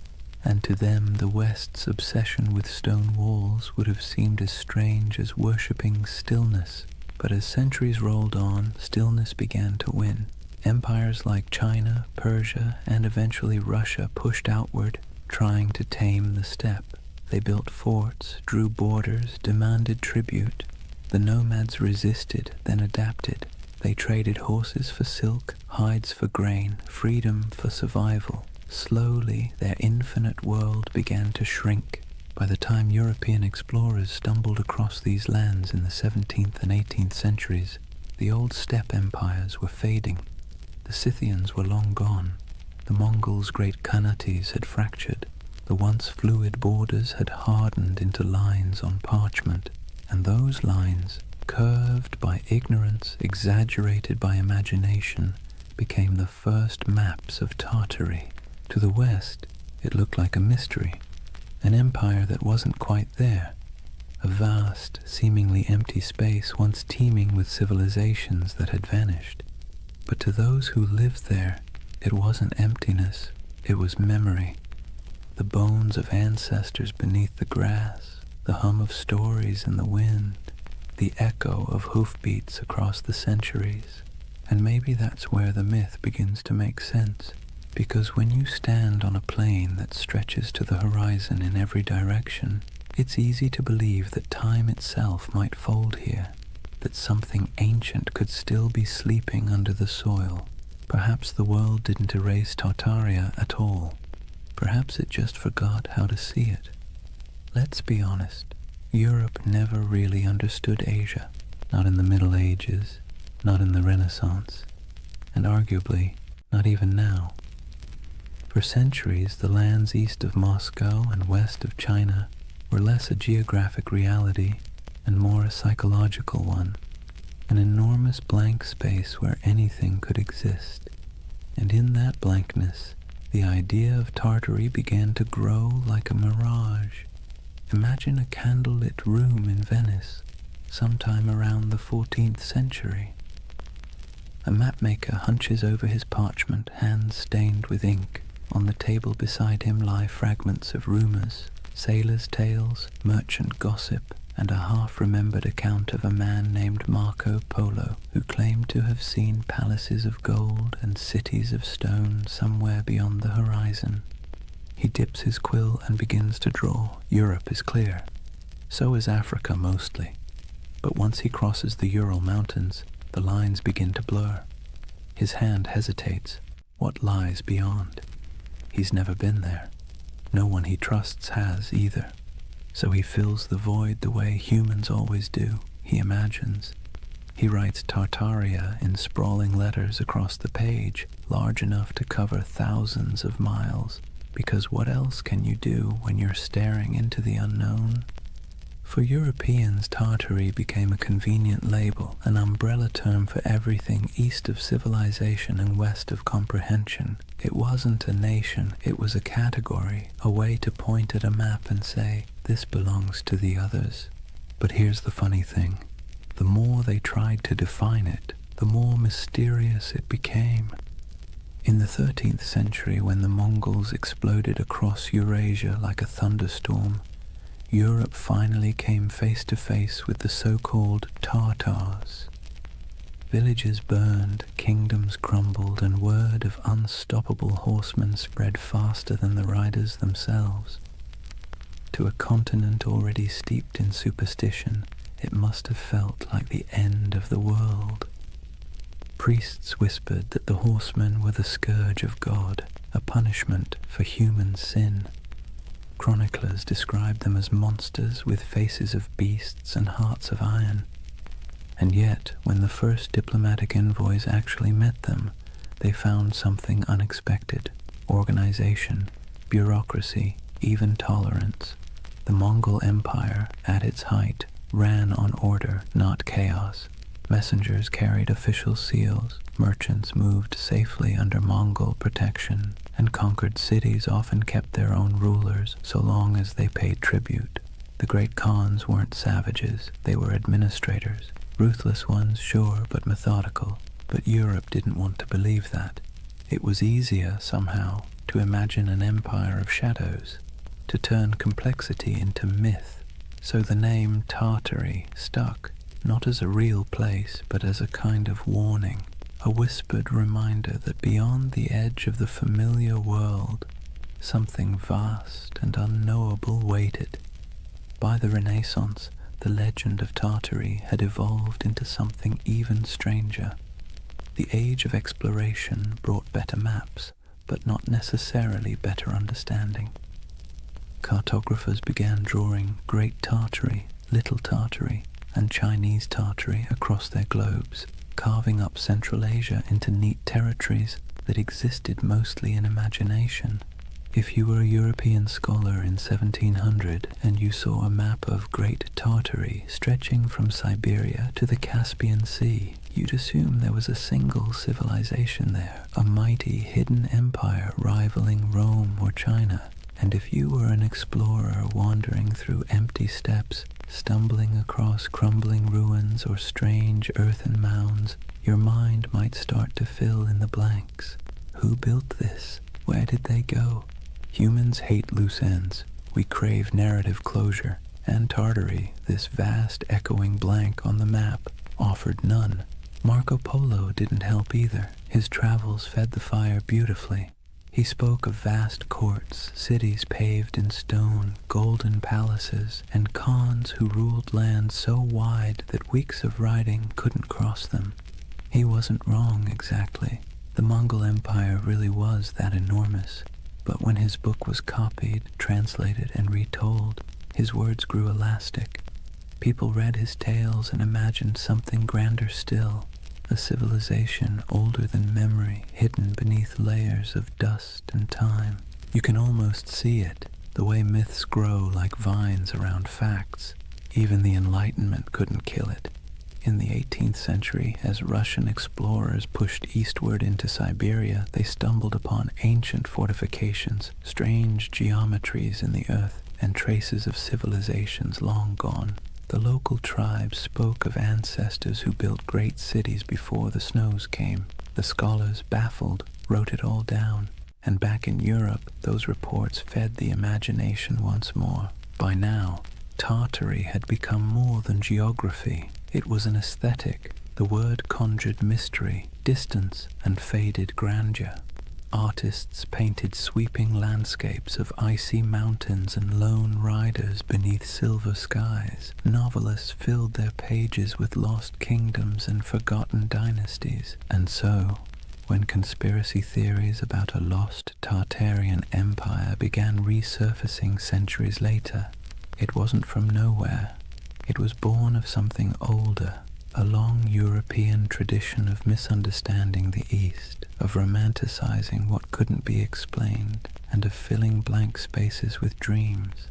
And to them the West's obsession with stone walls would have seemed as strange as worshipping stillness. But as centuries rolled on, stillness began to win. Empires like China, Persia, and eventually Russia pushed outward, trying to tame the steppe. They built forts, drew borders, demanded tribute. The nomads resisted, then adapted. They traded horses for silk, hides for grain, freedom for survival. Slowly, their infinite world began to shrink. By the time European explorers stumbled across these lands in the 17th and 18th centuries, the old steppe empires were fading. The Scythians were long gone. The Mongols' great Kanates had fractured. The once fluid borders had hardened into lines on parchment, and those lines, curved by ignorance, exaggerated by imagination, became the first maps of Tartary. To the west, it looked like a mystery, an empire that wasn't quite there, a vast, seemingly empty space once teeming with civilizations that had vanished. But to those who lived there, it wasn't emptiness, it was memory. The bones of ancestors beneath the grass, the hum of stories in the wind, the echo of hoofbeats across the centuries. And maybe that's where the myth begins to make sense, because when you stand on a plain that stretches to the horizon in every direction, it's easy to believe that time itself might fold here, that something ancient could still be sleeping under the soil. Perhaps the world didn't erase Tartaria at all. Perhaps it just forgot how to see it. Let's be honest, Europe never really understood Asia, not in the Middle Ages, not in the Renaissance, and arguably not even now. For centuries, the lands east of Moscow and west of China were less a geographic reality and more a psychological one, an enormous blank space where anything could exist. And in that blankness, the idea of Tartary began to grow like a mirage. Imagine a candlelit room in Venice, sometime around the 14th century. A mapmaker hunches over his parchment, hands stained with ink. On the table beside him lie fragments of rumors, sailors' tales, merchant gossip, and a half-remembered account of a man named Marco Polo, who claimed to have seen palaces of gold and cities of stone somewhere beyond the horizon. He dips his quill and begins to draw. Europe is clear. So is Africa mostly. But once he crosses the Ural Mountains, the lines begin to blur. His hand hesitates. What lies beyond? He's never been there. No one he trusts has either. So he fills the void the way humans always do. He imagines. He writes Tartaria in sprawling letters across the page, large enough to cover thousands of miles. Because what else can you do when you're staring into the unknown? For Europeans, Tartary became a convenient label, an umbrella term for everything east of civilization and west of comprehension. It wasn't a nation, it was a category, a way to point at a map and say, this belongs to the others. But here's the funny thing. The more they tried to define it, the more mysterious it became. In the 13th century, when the Mongols exploded across Eurasia like a thunderstorm, Europe finally came face to face with the so-called Tartars. Villages burned, kingdoms crumbled, and word of unstoppable horsemen spread faster than the riders themselves. To a continent already steeped in superstition, it must have felt like the end of the world. Priests whispered that the horsemen were the scourge of God, a punishment for human sin. Chroniclers described them as monsters with faces of beasts and hearts of iron. And yet, when the first diplomatic envoys actually met them, they found something unexpected: organization, bureaucracy, even tolerance. The Mongol Empire, at its height, ran on order, not chaos. Messengers carried official seals, merchants moved safely under Mongol protection, and conquered cities often kept their own rulers so long as they paid tribute. The great Khans weren't savages, they were administrators. Ruthless ones, sure, but methodical. But Europe didn't want to believe that. It was easier, somehow, to imagine an empire of shadows, to turn complexity into myth. So the name Tartary stuck, not as a real place, but as a kind of warning, a whispered reminder that beyond the edge of the familiar world, something vast and unknowable waited. By the Renaissance, the legend of Tartary had evolved into something even stranger. The age of exploration brought better maps, but not necessarily better understanding. Cartographers began drawing Great Tartary, Little Tartary, and Chinese Tartary across their globes. carving up Central Asia into neat territories that existed mostly in imagination. If you were a European scholar in 1700 and you saw a map of Great Tartary stretching from Siberia to the Caspian Sea, you'd assume there was a single civilization there, a mighty hidden empire rivaling Rome or China. And if you were an explorer wandering through empty steppes, stumbling across crumbling ruins or strange earthen mounds, your mind might start to fill in the blanks. Who built this? Where did they go? Humans hate loose ends. We crave narrative closure, and Tartary, this vast echoing blank on the map, offered none. Marco Polo didn't help either. His travels fed the fire beautifully. He spoke of vast courts, cities paved in stone, golden palaces, and khans who ruled lands so wide that weeks of riding couldn't cross them. He wasn't wrong exactly. The Mongol Empire really was that enormous. But when his book was copied, translated, and retold, his words grew elastic. People read his tales and imagined something grander still, a civilization older than memory, hidden beneath layers of dust and time. You can almost see it, the way myths grow like vines around facts. Even the Enlightenment couldn't kill it. In the 18th century, as Russian explorers pushed eastward into Siberia, they stumbled upon ancient fortifications, strange geometries in the earth, and traces of civilizations long gone. The local tribes spoke of ancestors who built great cities before the snows came. The scholars, baffled, wrote it all down, and back in Europe, those reports fed the imagination once more. By now, Tartary had become more than geography. It was an aesthetic. The word conjured mystery, distance, and faded grandeur. Artists painted sweeping landscapes of icy mountains and lone riders beneath silver skies. Novelists filled their pages with lost kingdoms and forgotten dynasties. And so, when conspiracy theories about a lost Tartarian empire began resurfacing centuries later, it wasn't from nowhere. It was born of something older, a long European tradition of misunderstanding the East, of romanticizing what couldn't be explained, and of filling blank spaces with dreams.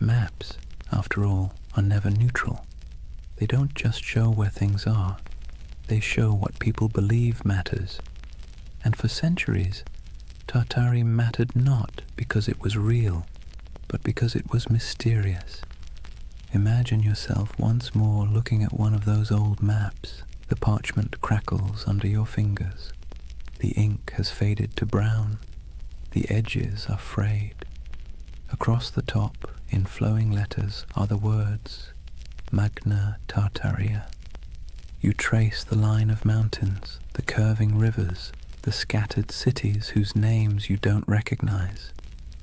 Maps, after all, are never neutral. They don't just show where things are, they show what people believe matters. And for centuries, Tartary mattered not because it was real, but because it was mysterious. Imagine yourself once more looking at one of those old maps. The parchment crackles under your fingers. The ink has faded to brown. The edges are frayed. Across the top, in flowing letters, are the words, Magna Tartaria. You trace the line of mountains, the curving rivers, the scattered cities whose names you don't recognize.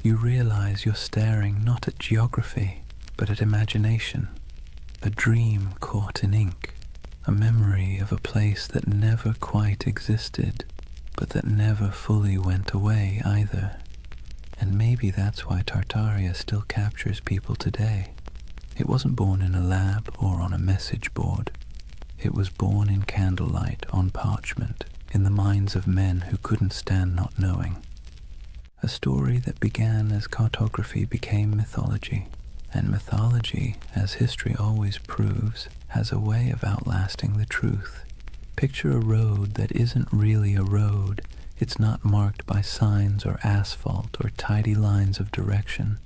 You realize you're staring not at geography, but at imagination, a dream caught in ink, a memory of a place that never quite existed, but that never fully went away either. And maybe that's why Tartaria still captures people today. It wasn't born in a lab or on a message board. It was born in candlelight on parchment, in the minds of men who couldn't stand not knowing. A story that began as cartography became mythology. And mythology, as history always proves, has a way of outlasting the truth. Picture a road that isn't really a road. It's not marked by signs or asphalt or tidy lines of direction.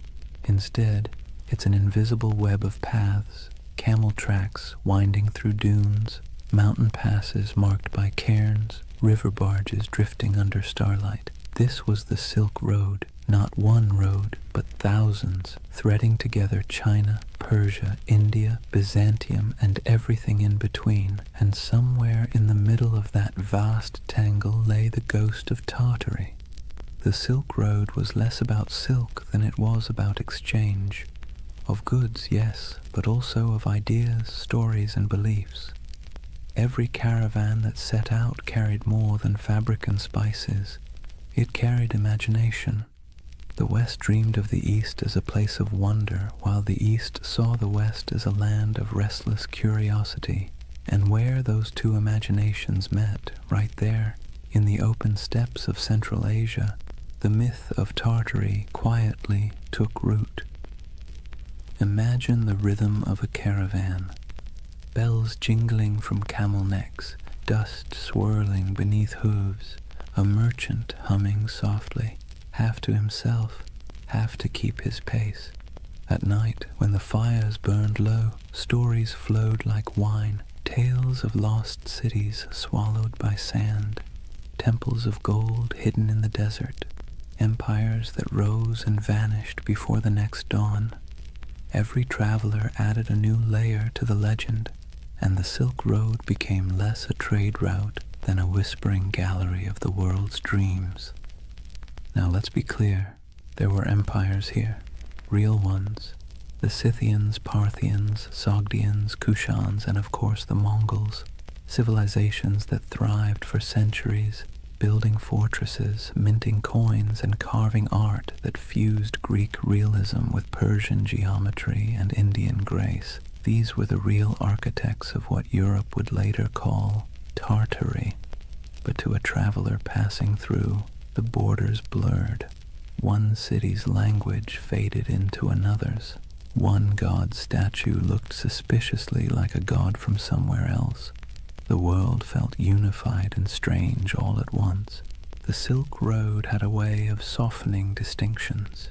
Instead, it's an invisible web of paths, camel tracks winding through dunes, mountain passes marked by cairns, river barges drifting under starlight. This was the Silk Road. Not one road, but thousands, threading together China, Persia, India, Byzantium, and everything in between. And somewhere in the middle of that vast tangle lay the ghost of Tartary. The Silk Road was less about silk than it was about exchange. Of goods, yes, but also of ideas, stories, and beliefs. Every caravan that set out carried more than fabric and spices. It carried imagination. The West dreamed of the East as a place of wonder, while the East saw the West as a land of restless curiosity. And where those two imaginations met, right there, in the open steppes of Central Asia, the myth of Tartary quietly took root. Imagine the rhythm of a caravan, bells jingling from camel necks, dust swirling beneath hooves, a merchant humming softly, half to himself, half to keep his pace. At night, when the fires burned low, stories flowed like wine, tales of lost cities swallowed by sand, temples of gold hidden in the desert, empires that rose and vanished before the next dawn. Every traveler added a new layer to the legend, and the Silk Road became less a trade route than a whispering gallery of the world's dreams. Now let's be clear, there were empires here, real ones. The Scythians, Parthians, Sogdians, Kushans, and of course the Mongols, civilizations that thrived for centuries, building fortresses, minting coins, and carving art that fused Greek realism with Persian geometry and Indian grace. These were the real architects of what Europe would later call Tartary. But to a traveler passing through, the borders blurred. One city's language faded into another's. One god's statue looked suspiciously like a god from somewhere else. The world felt unified and strange all at once. The Silk Road had a way of softening distinctions.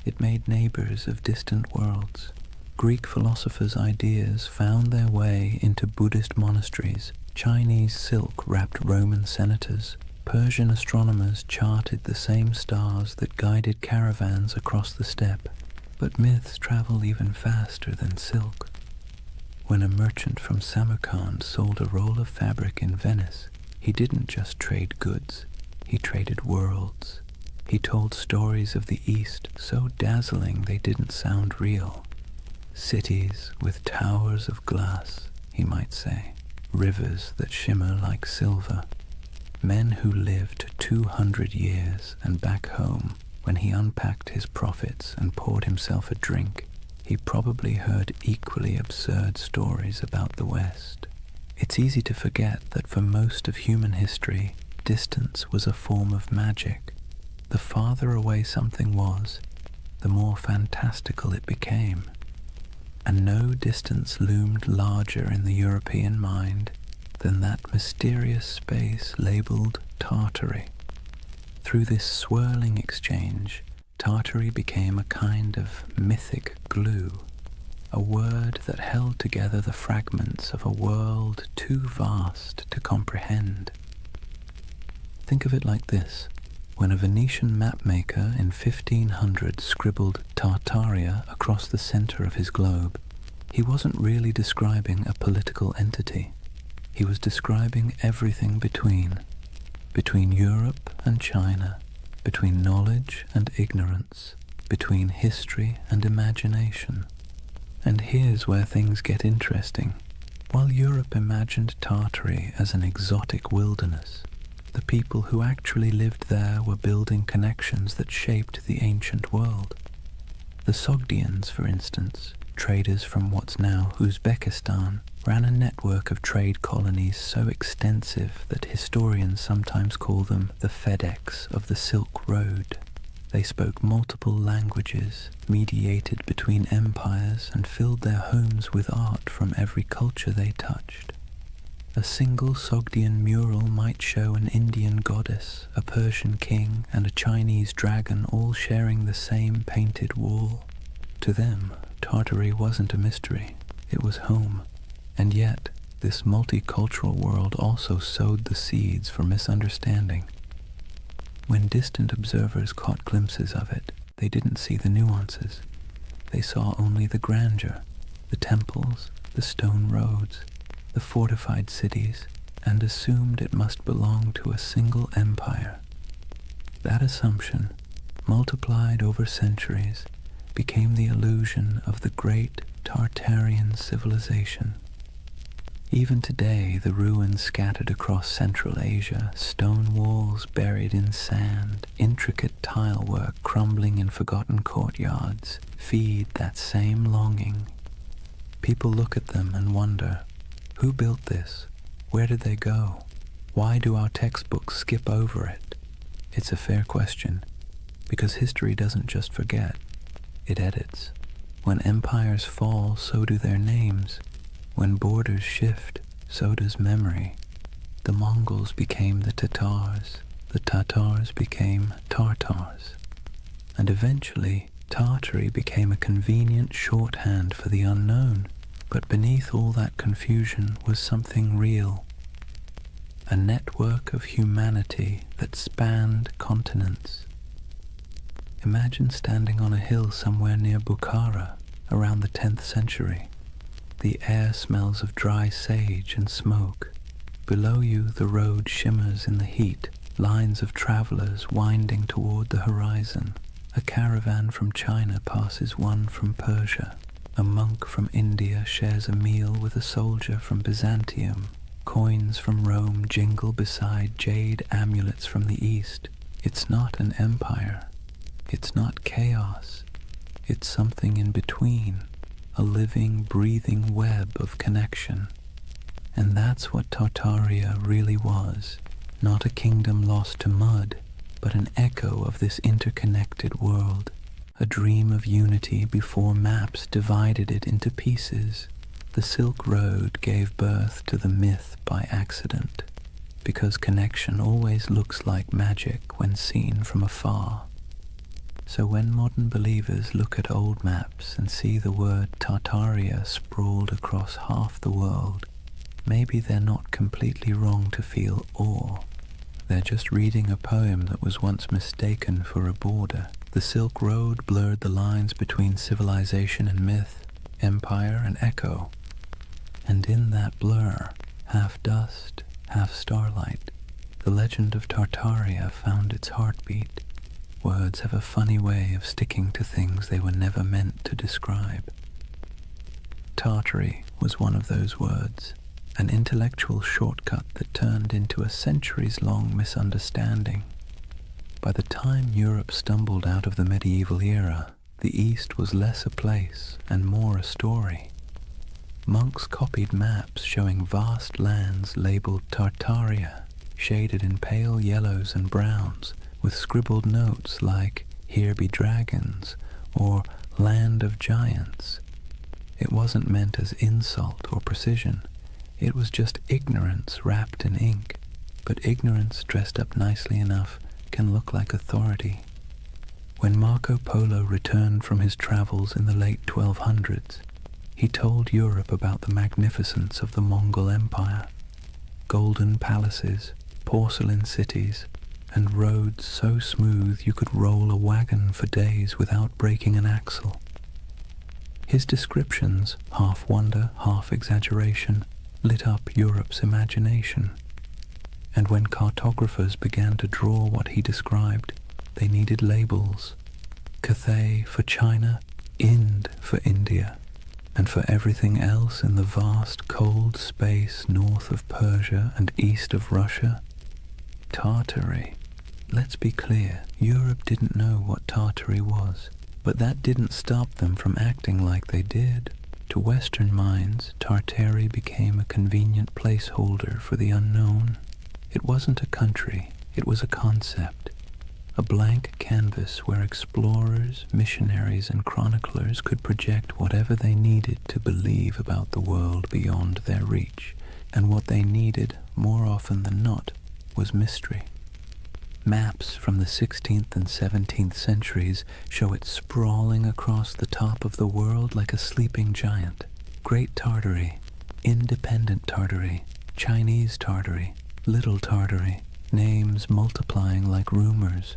It made neighbors of distant worlds. Greek philosophers' ideas found their way into Buddhist monasteries. Chinese silk wrapped Roman senators. Persian astronomers charted the same stars that guided caravans across the steppe. But myths travel even faster than silk. When a merchant from Samarkand sold a roll of fabric in Venice, he didn't just trade goods, he traded worlds. He told stories of the East so dazzling they didn't sound real. Cities with towers of glass, he might say, rivers that shimmer like silver. Men who lived 200 years, and back home, when he unpacked his profits and poured himself a drink, he probably heard equally absurd stories about the West. It's easy to forget that for most of human history, distance was a form of magic. The farther away something was, the more fantastical it became. And no distance loomed larger in the European mind than that mysterious space labeled Tartary. Through this swirling exchange, Tartary became a kind of mythic glue, a word that held together the fragments of a world too vast to comprehend. Think of it like this. When a Venetian mapmaker in 1500 scribbled Tartaria across the center of his globe, he wasn't really describing a political entity. He was describing everything between Europe and China, between knowledge and ignorance, between history and imagination. And here's where things get interesting. While Europe imagined Tartary as an exotic wilderness, the people who actually lived there were building connections that shaped the ancient world. The Sogdians, for instance, traders from what's now Uzbekistan, ran a network of trade colonies so extensive that historians sometimes call them the FedEx of the Silk Road. They spoke multiple languages, mediated between empires, and filled their homes with art from every culture they touched. A single Sogdian mural might show an Indian goddess, a Persian king, and a Chinese dragon all sharing the same painted wall. To them, Tartary wasn't a mystery, it was home. And yet, this multicultural world also sowed the seeds for misunderstanding. When distant observers caught glimpses of it, they didn't see the nuances. They saw only the grandeur, the temples, the stone roads, the fortified cities, and assumed it must belong to a single empire. That assumption, multiplied over centuries, became the illusion of the great Tartarian civilization. Even today, the ruins scattered across Central Asia, stone walls buried in sand, intricate tile work crumbling in forgotten courtyards, feed that same longing. People look at them and wonder, Who built this? Where did they go? Why do our textbooks skip over it? It's a fair question, because history doesn't just forget, it edits. When empires fall, so do their names. When borders shift, so does memory. The Mongols became the Tatars became Tartars, and eventually Tartary became a convenient shorthand for the unknown. But beneath all that confusion was something real, a network of humanity that spanned continents. Imagine standing on a hill somewhere near Bukhara around the 10th century. The air smells of dry sage and smoke. Below you the road shimmers in the heat, lines of travelers winding toward the horizon. A caravan from China passes one from Persia. A monk from India shares a meal with a soldier from Byzantium. Coins from Rome jingle beside jade amulets from the East. It's not an empire. It's not chaos. It's something in between, a living, breathing web of connection. And that's what Tartaria really was. Not a kingdom lost to mud, but an echo of this interconnected world. A dream of unity before maps divided it into pieces. The Silk Road gave birth to the myth by accident, because connection always looks like magic when seen from afar. So when modern believers look at old maps and see the word Tartaria sprawled across half the world, maybe they're not completely wrong to feel awe. They're just reading a poem that was once mistaken for a border. The Silk Road blurred the lines between civilization and myth, empire and echo. And in that blur, half dust, half starlight, the legend of Tartaria found its heartbeat. Words have a funny way of sticking to things they were never meant to describe. Tartary was one of those words, an intellectual shortcut that turned into a centuries-long misunderstanding. By the time Europe stumbled out of the medieval era, the East was less a place and more a story. Monks copied maps showing vast lands labeled Tartaria, shaded in pale yellows and browns, with scribbled notes like, "Here be dragons," or "Land of Giants." It wasn't meant as insult or precision. It was just ignorance wrapped in ink, but ignorance dressed up nicely enough can look like authority. When Marco Polo returned from his travels in the late 1200s, he told Europe about the magnificence of the Mongol Empire. Golden palaces, porcelain cities, and roads so smooth you could roll a wagon for days without breaking an axle. His descriptions, half wonder, half exaggeration, lit up Europe's imagination. And when cartographers began to draw what he described, they needed labels. Cathay for China, Ind for India, and for everything else in the vast cold space north of Persia and east of Russia, Tartary. Let's be clear, Europe didn't know what Tartary was, but that didn't stop them from acting like they did. To Western minds, Tartary became a convenient placeholder for the unknown. It wasn't a country, it was a concept, a blank canvas where explorers, missionaries, and chroniclers could project whatever they needed to believe about the world beyond their reach, and what they needed, more often than not, was mystery. Maps from the 16th and 17th centuries show it sprawling across the top of the world like a sleeping giant. Great Tartary, Independent Tartary, Chinese Tartary, Little Tartary, names multiplying like rumors.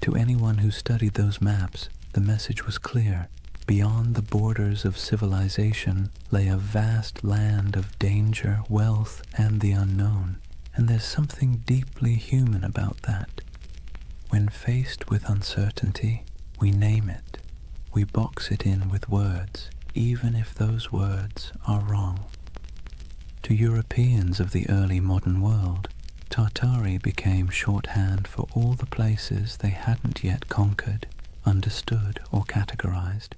To anyone who studied those maps, the message was clear. Beyond the borders of civilization lay a vast land of danger, wealth, and the unknown. And there's something deeply human about that. When faced with uncertainty, we name it. We box it in with words, even if those words are wrong. To Europeans of the early modern world, Tartary became shorthand for all the places they hadn't yet conquered, understood, or categorized.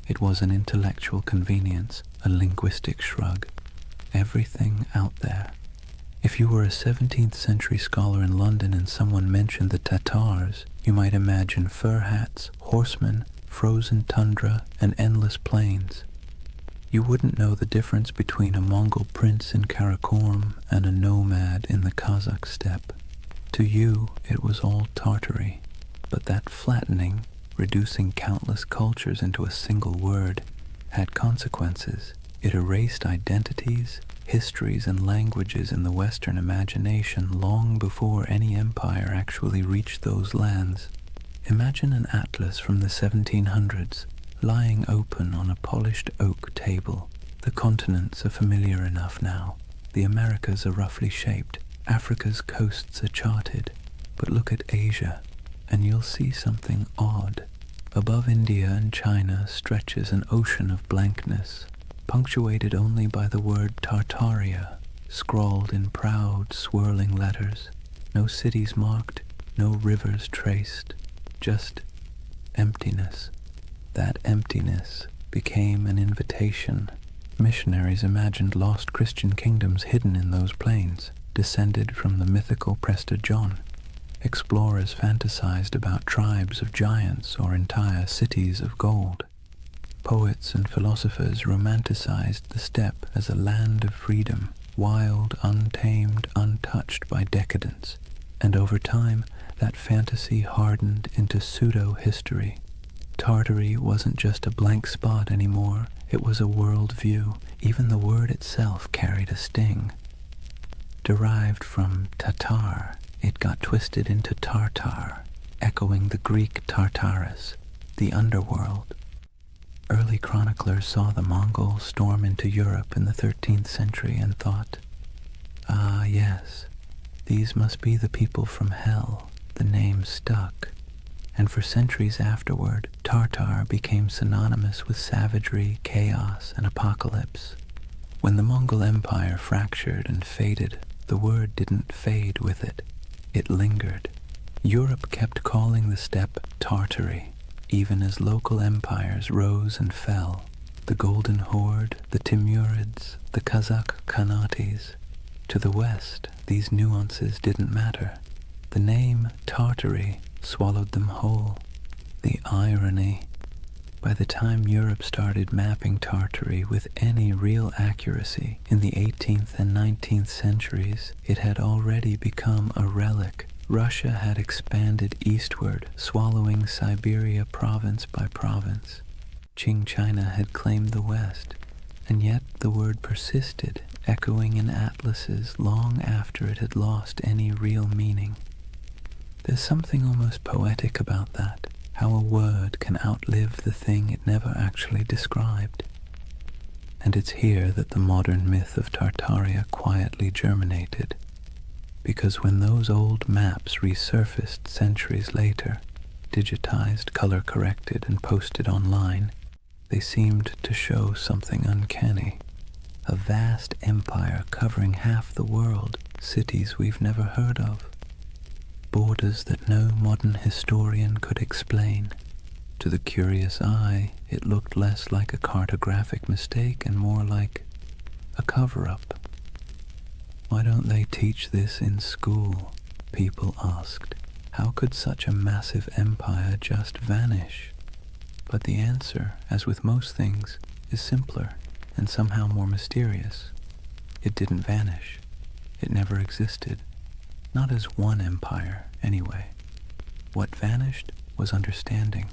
It was an intellectual convenience, a linguistic shrug. everything out there. If you were a 17th century scholar in London and someone mentioned the Tatars, you might imagine fur hats, horsemen, frozen tundra, and endless plains. You wouldn't know the difference between a Mongol prince in Karakorum and a nomad in the Kazakh steppe. To you, it was all Tartary, but that flattening, reducing countless cultures into a single word, had consequences. It erased identities, histories, and languages in the Western imagination long before any empire actually reached those lands. Imagine an atlas from the 1700s, lying open on a polished oak table. The continents are familiar enough now. The Americas are roughly shaped. Africa's coasts are charted. But look at Asia, and you'll see something odd. Above India and China stretches an ocean of blankness, punctuated only by the word Tartaria, scrawled in proud, swirling letters. No cities marked, no rivers traced, just emptiness. That emptiness became an invitation. Missionaries imagined lost Christian kingdoms hidden in those plains, descended from the mythical Prester John. Explorers fantasized about tribes of giants or entire cities of gold. Poets and philosophers romanticized the steppe as a land of freedom, wild, untamed, untouched by decadence. And over time, that fantasy hardened into pseudo-history. Tartary wasn't just a blank spot anymore, it was a world view. Even the word itself carried a sting. Derived from Tatar, it got twisted into Tartar, echoing the Greek Tartarus, the underworld. Early chroniclers saw the Mongols storm into Europe in the 13th century and thought, "Ah, yes, these must be the people from hell." The name stuck, and for centuries afterward, Tartar became synonymous with savagery, chaos, and apocalypse. When the Mongol Empire fractured and faded, the word didn't fade with it. It lingered. Europe kept calling the steppe Tartary, even as local empires rose and fell. The Golden Horde, the Timurids, the Kazakh Khanates. To the west, these nuances didn't matter. The name Tartary swallowed them whole. The irony. By the time Europe started mapping Tartary with any real accuracy in the 18th and 19th centuries, it had already become a relic. Russia had expanded eastward, swallowing Siberia province by province. Qing China had claimed the west, and yet the word persisted, echoing in atlases long after it had lost any real meaning. There's something almost poetic about that, how a word can outlive the thing it never actually described. And it's here that the modern myth of Tartaria quietly germinated, because when those old maps resurfaced centuries later, digitized, color-corrected, and posted online, they seemed to show something uncanny. A vast empire covering half the world, cities we've never heard of. Borders that no modern historian could explain. To the curious eye, it looked less like a cartographic mistake and more like a cover-up. Why don't they teach this in school? People asked. How could such a massive empire just vanish? But the answer, as with most things, is simpler and somehow more mysterious. It didn't vanish. It never existed. Not as one empire, anyway. What vanished was understanding.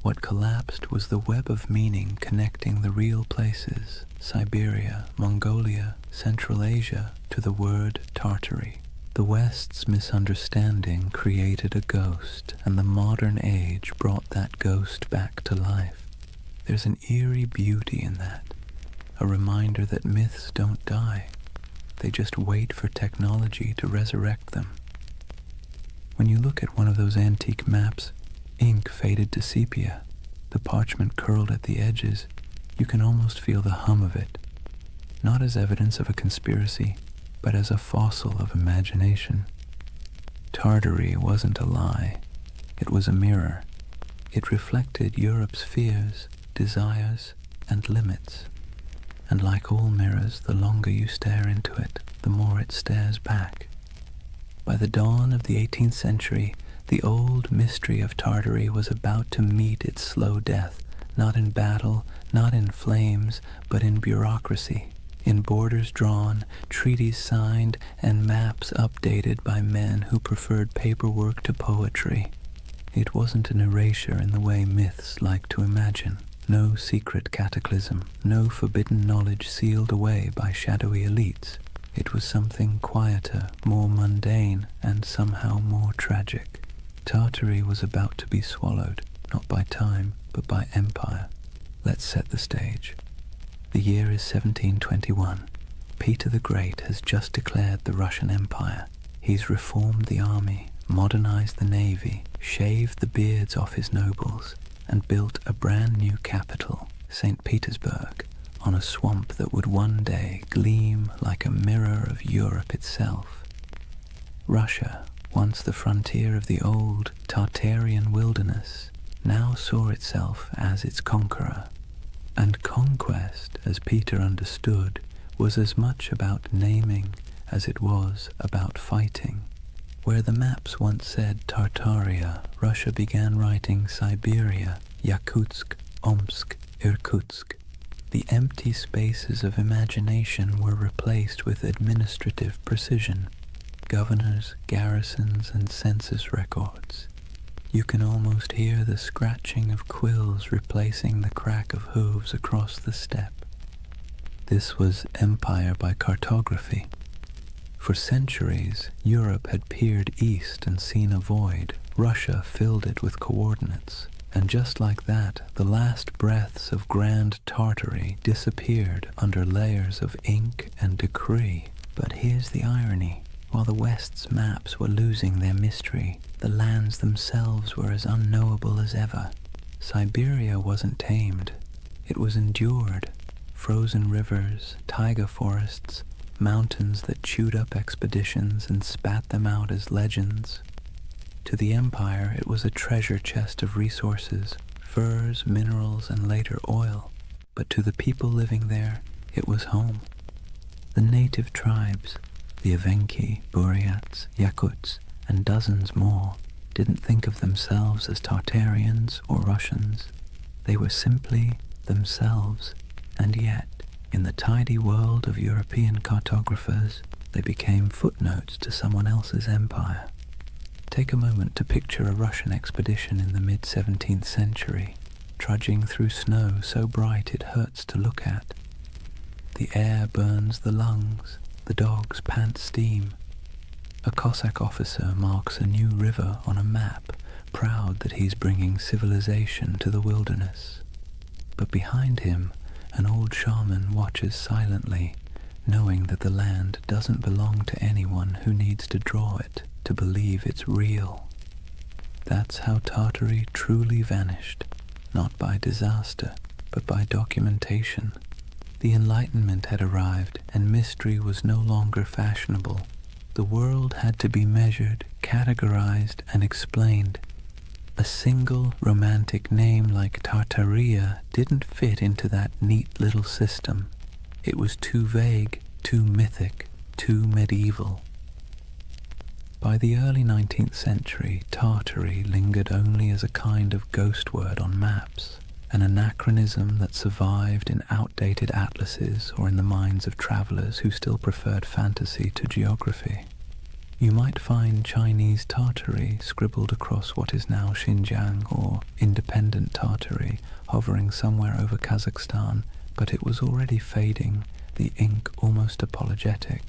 What collapsed was the web of meaning connecting the real places, Siberia, Mongolia, Central Asia, to the word Tartary. The West's misunderstanding created a ghost, and the modern age brought that ghost back to life. There's an eerie beauty in that, a reminder that myths don't die. They just wait for technology to resurrect them. When you look at one of those antique maps, ink faded to sepia, the parchment curled at the edges, you can almost feel the hum of it, not as evidence of a conspiracy, but as a fossil of imagination. Tartary wasn't a lie. It was a mirror. It reflected Europe's fears, desires, and limits. and like all mirrors, the longer you stare into it, the more it stares back. By the dawn of the 18th century, the old mystery of Tartary was about to meet its slow death, not in battle, not in flames, but in bureaucracy, in borders drawn, treaties signed, and maps updated by men who preferred paperwork to poetry. It wasn't an erasure in the way myths like to imagine. No secret cataclysm, no forbidden knowledge sealed away by shadowy elites. It was something quieter, more mundane, and somehow more tragic. Tartary was about to be swallowed, not by time, but by empire. Let's set the stage. The year is 1721. Peter the Great has just declared the Russian Empire. He's reformed the army, modernized the navy, shaved the beards off his nobles, and built a brand new capital, St. Petersburg, on a swamp that would one day gleam like a mirror of Europe itself. Russia, once the frontier of the old Tartarian wilderness, now saw itself as its conqueror. And conquest, as Peter understood, was as much about naming as it was about fighting. Where the maps once said Tartaria, Russia began writing Siberia, Yakutsk, Omsk, Irkutsk. The empty spaces of imagination were replaced with administrative precision, governors, garrisons, and census records. You can almost hear the scratching of quills replacing the crack of hooves across the steppe. This was empire by cartography. For centuries, Europe had peered east and seen a void. Russia filled it with coordinates. And just like that, the last breaths of Grand Tartary disappeared under layers of ink and decree. But here's the irony. While the West's maps were losing their mystery, the lands themselves were as unknowable as ever. Siberia wasn't tamed. It was endured. Frozen rivers, taiga forests, mountains that chewed up expeditions and spat them out as legends. To the empire, it was a treasure chest of resources, furs, minerals, and later oil. But to the people living there, it was home. The native tribes, the Evenki, Buryats, Yakuts, and dozens more, didn't think of themselves as Tartarians or Russians. They were simply themselves, and yet, in the tidy world of European cartographers, they became footnotes to someone else's empire. Take a moment to picture a Russian expedition in the mid-17th century, trudging through snow so bright it hurts to look at. The air burns the lungs, the dogs pant steam. A Cossack officer marks a new river on a map, proud that he's bringing civilization to the wilderness. But behind him, an old shaman watches silently, knowing that the land doesn't belong to anyone who needs to draw it to believe it's real. That's how Tartary truly vanished, not by disaster, but by documentation. The Enlightenment had arrived, and mystery was no longer fashionable. The world had to be measured, categorized, and explained. A single romantic name like Tartaria didn't fit into that neat little system. It was too vague, too mythic, too medieval. By the early 19th century, Tartary lingered only as a kind of ghost word on maps, an anachronism that survived in outdated atlases or in the minds of travelers who still preferred fantasy to geography. You might find Chinese Tartary scribbled across what is now Xinjiang, or independent Tartary hovering somewhere over Kazakhstan, but it was already fading, the ink almost apologetic.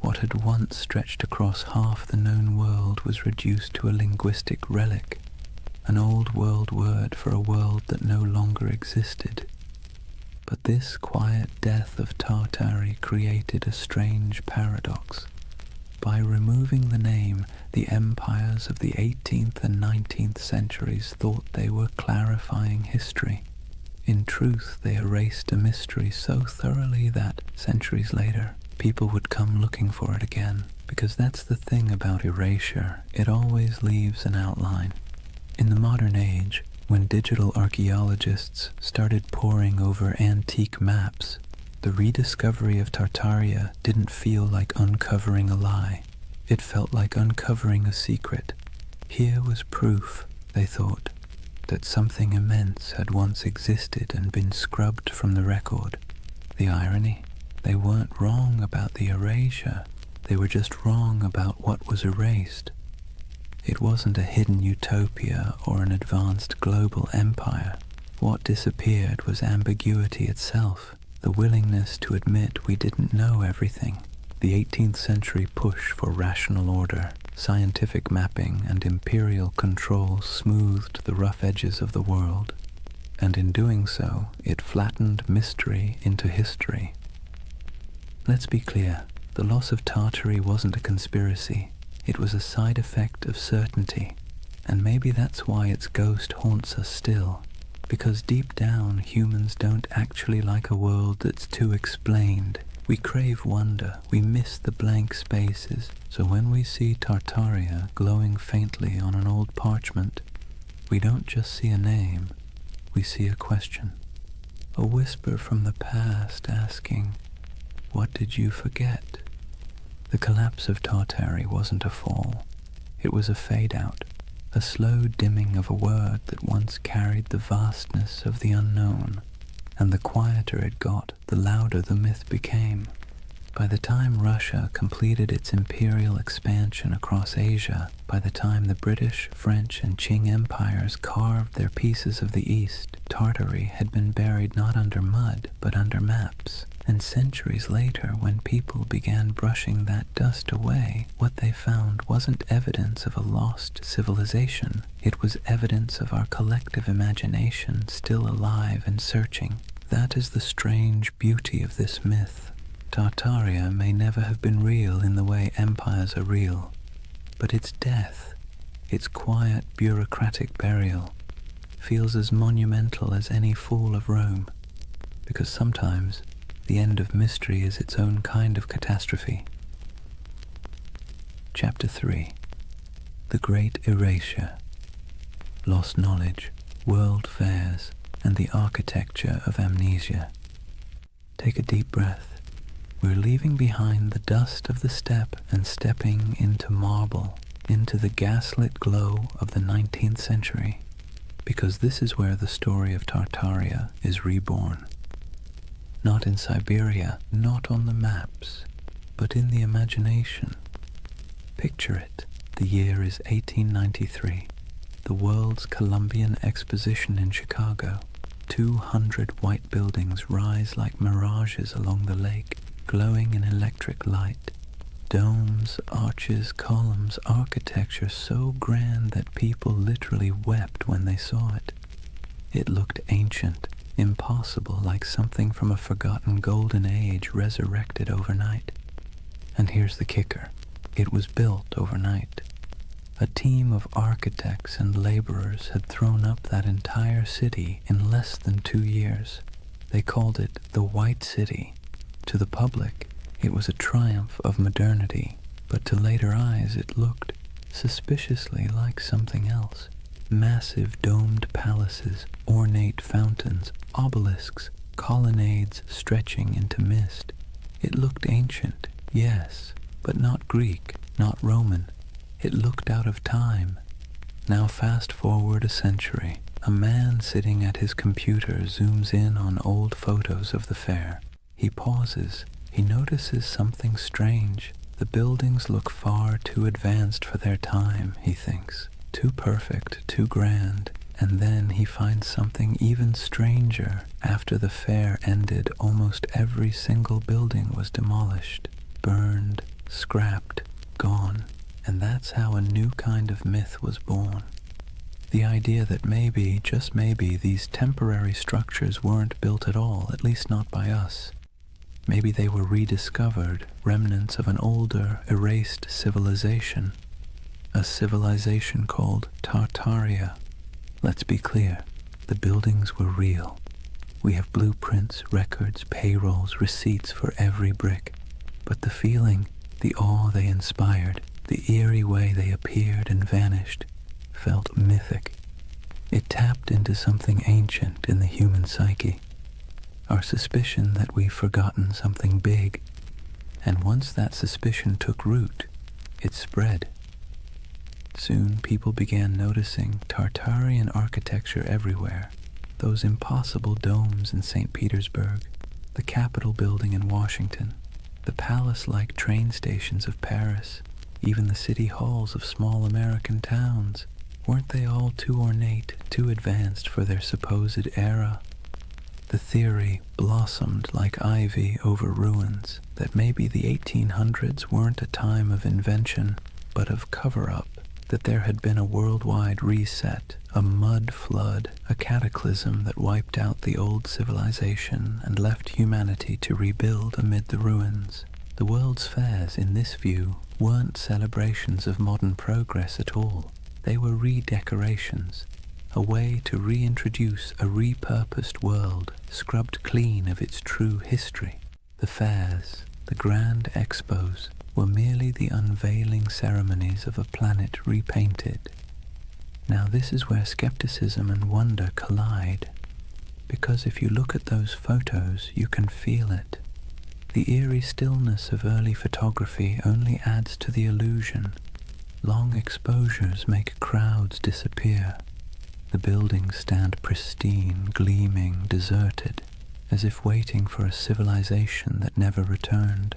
What had once stretched across half the known world was reduced to a linguistic relic, an old world word for a world that no longer existed. But this quiet death of Tartary created a strange paradox. By removing the name, the empires of the 18th and 19th centuries thought they were clarifying history. In truth, they erased a mystery so thoroughly that, centuries later, people would come looking for it again. Because that's the thing about erasure, it always leaves an outline. In the modern age, when digital archaeologists started poring over antique maps, The rediscovery of Tartaria didn't feel like uncovering a lie. It felt like uncovering a secret. Here was proof, they thought, that something immense had once existed and been scrubbed from the record. The irony? They weren't wrong about the erasure. They were just wrong about what was erased. It wasn't a hidden utopia or an advanced global empire. What disappeared was ambiguity itself, the willingness to admit we didn't know everything. The 18th century push for rational order, scientific mapping, and imperial control smoothed the rough edges of the world, and in doing so, it flattened mystery into history. Let's be clear, the loss of Tartary wasn't a conspiracy. It was a side effect of certainty, and maybe that's why its ghost haunts us still, because deep down humans don't actually like a world that's too explained. We crave wonder, we miss the blank spaces, so when we see Tartaria glowing faintly on an old parchment, we don't just see a name, we see a question. A whisper from the past asking, "What did you forget?" The collapse of Tartary wasn't a fall. It was a fade-out, a slow dimming of a word that once carried the vastness of the unknown, and the quieter it got, the louder the myth became. By the time Russia completed its imperial expansion across Asia, by the time the British, French, and Qing empires carved their pieces of the East, Tartary had been buried not under mud, but under maps. And centuries later, when people began brushing that dust away, what they found wasn't evidence of a lost civilization. It was evidence of our collective imagination still alive and searching. That is the strange beauty of this myth. Tartaria may never have been real in the way empires are real, but its death, its quiet bureaucratic burial, feels as monumental as any fall of Rome, because sometimes the end of mystery is its own kind of catastrophe. Chapter 3. The Great Erasure. Lost knowledge, world fairs, and the architecture of amnesia. Take a deep breath. We're leaving behind the dust of the steppe and stepping into marble, into the gaslit glow of the 19th century, because this is where the story of Tartaria is reborn. Not in Siberia, not on the maps, but in the imagination. Picture it. The year is 1893. The World's Columbian Exposition in Chicago. 200 white buildings rise like mirages along the lake, glowing in electric light. Domes, arches, columns, architecture so grand that people literally wept when they saw it. It looked ancient, impossible, like something from a forgotten golden age resurrected overnight. And here's the kicker. It was built overnight. A team of architects and laborers had thrown up that entire city in less than 2 years. They called it the White City. To the public, it was a triumph of modernity, but to later eyes it looked suspiciously like something else. Massive domed palaces, ornate fountains, obelisks, colonnades stretching into mist. It looked ancient, yes, but not Greek, not Roman. It looked out of time. Now fast forward a century. A man sitting at his computer zooms in on old photos of the fair. He pauses. He notices something strange. The buildings look far too advanced for their time, he thinks. Too perfect, too grand. And then he finds something even stranger. After the fair ended, almost every single building was demolished, burned, scrapped, gone. And that's how a new kind of myth was born. The idea that maybe, just maybe, these temporary structures weren't built at all, at least not by us. Maybe they were rediscovered, remnants of an older, erased civilization. A civilization called Tartaria. Let's be clear, the buildings were real. We have blueprints, records, payrolls, receipts for every brick. But the feeling, the awe they inspired, the eerie way they appeared and vanished, felt mythic. It tapped into something ancient in the human psyche. our suspicion that we've forgotten something big. And once that suspicion took root, it spread. Soon people began noticing Tartarian architecture everywhere. Those impossible domes in St. Petersburg, the Capitol building in Washington, the palace-like train stations of Paris, even the city halls of small American towns. Weren't they all too ornate, too advanced for their supposed era? The theory blossomed like ivy over ruins that maybe the 1800s weren't a time of invention, but of cover-up, that there had been a worldwide reset, a mud flood, a cataclysm that wiped out the old civilization and left humanity to rebuild amid the ruins. The world's fairs, in this view, weren't celebrations of modern progress at all. They were redecorations, a way to reintroduce a repurposed world, scrubbed clean of its true history. The fairs, the grand expos, were merely the unveiling ceremonies of a planet repainted. Now this is where skepticism and wonder collide, because if you look at those photos, you can feel it. The eerie stillness of early photography only adds to the illusion. Long exposures make crowds disappear. The buildings stand pristine, gleaming, deserted, as if waiting for a civilization that never returned.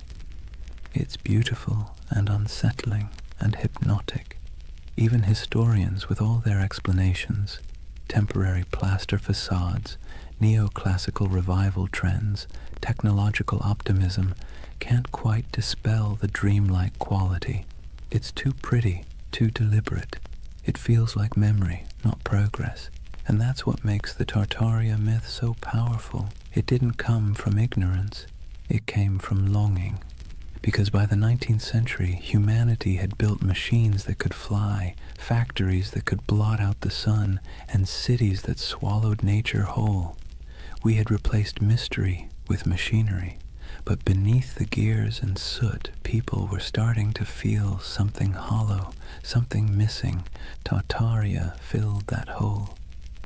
It's beautiful and unsettling and hypnotic. Even historians, with all their explanations, temporary plaster facades, neoclassical revival trends, technological optimism, can't quite dispel the dreamlike quality. It's too pretty, too deliberate. It feels like memory, not progress. And that's what makes the Tartaria myth so powerful. It didn't come from ignorance, it came from longing. Because by the 19th century, humanity had built machines that could fly, factories that could blot out the sun, and cities that swallowed nature whole. We had replaced mystery with machinery, but beneath the gears and soot, people were starting to feel something hollow, something missing. Tartaria filled that hole.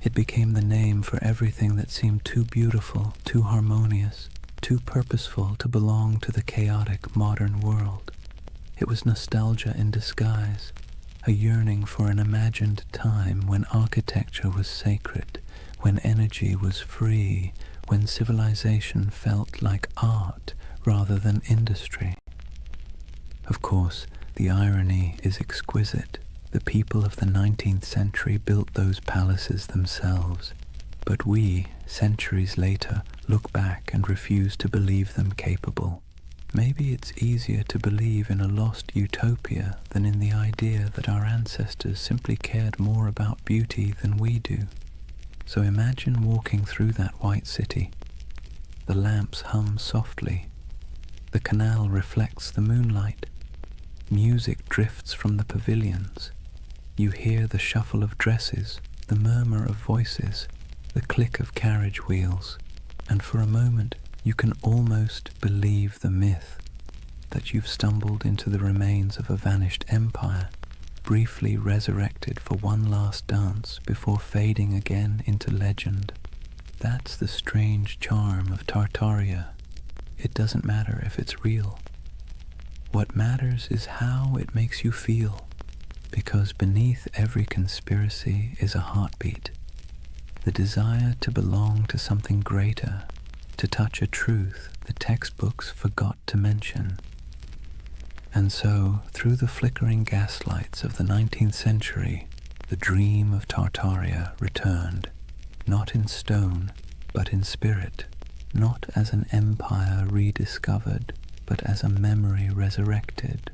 It became the name for everything that seemed too beautiful, too harmonious, too purposeful to belong to the chaotic modern world. It was nostalgia in disguise, a yearning for an imagined time when architecture was sacred, when energy was free, when civilization felt like art rather than industry. Of course, the irony is exquisite. The people of the 19th century built those palaces themselves, but we, centuries later, look back and refuse to believe them capable. Maybe it's easier to believe in a lost utopia than in the idea that our ancestors simply cared more about beauty than we do. So imagine walking through that white city. The lamps hum softly. The canal reflects the moonlight. Music drifts from the pavilions. You hear the shuffle of dresses, the murmur of voices, the click of carriage wheels, and for a moment you can almost believe the myth that you've stumbled into the remains of a vanished empire, briefly resurrected for one last dance before fading again into legend. That's the strange charm of Tartaria. It doesn't matter if it's real. What matters is how it makes you feel, because beneath every conspiracy is a heartbeat, the desire to belong to something greater, to touch a truth the textbooks forgot to mention. And so, through the flickering gaslights of the 19th century, the dream of Tartaria returned, not in stone, but in spirit, not as an empire rediscovered, but as a memory resurrected.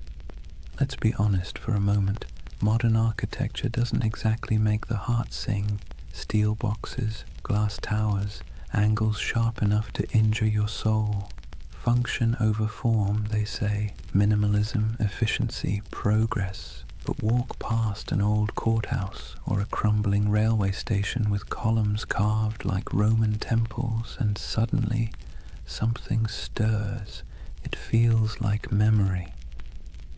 Let's be honest for a moment. Modern architecture doesn't exactly make the heart sing. Steel boxes, glass towers, angles sharp enough to injure your soul. Function over form, they say. Minimalism, efficiency, progress. But walk past an old courthouse or a crumbling railway station with columns carved like Roman temples, and suddenly something stirs. It feels like memory.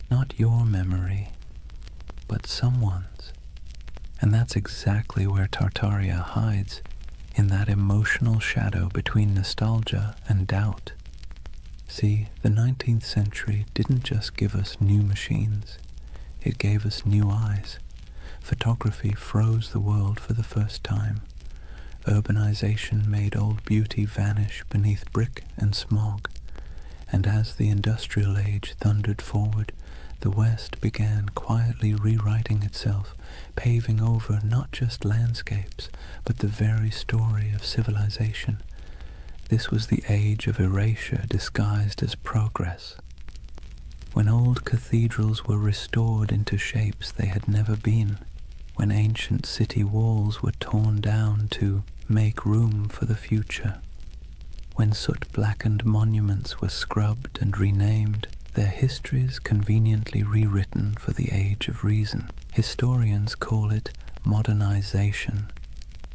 Not your memory, but someone's. And that's exactly where Tartaria hides, in that emotional shadow between nostalgia and doubt. See, the 19th century didn't just give us new machines, it gave us new eyes. Photography froze the world for the first time. Urbanization made old beauty vanish beneath brick and smog. And as the industrial age thundered forward, the West began quietly rewriting itself, paving over not just landscapes, but the very story of civilization. This was the age of erasure disguised as progress. When old cathedrals were restored into shapes they had never been, when ancient city walls were torn down to make room for the future, when soot-blackened monuments were scrubbed and renamed, their histories conveniently rewritten for the age of reason. Historians call it modernization.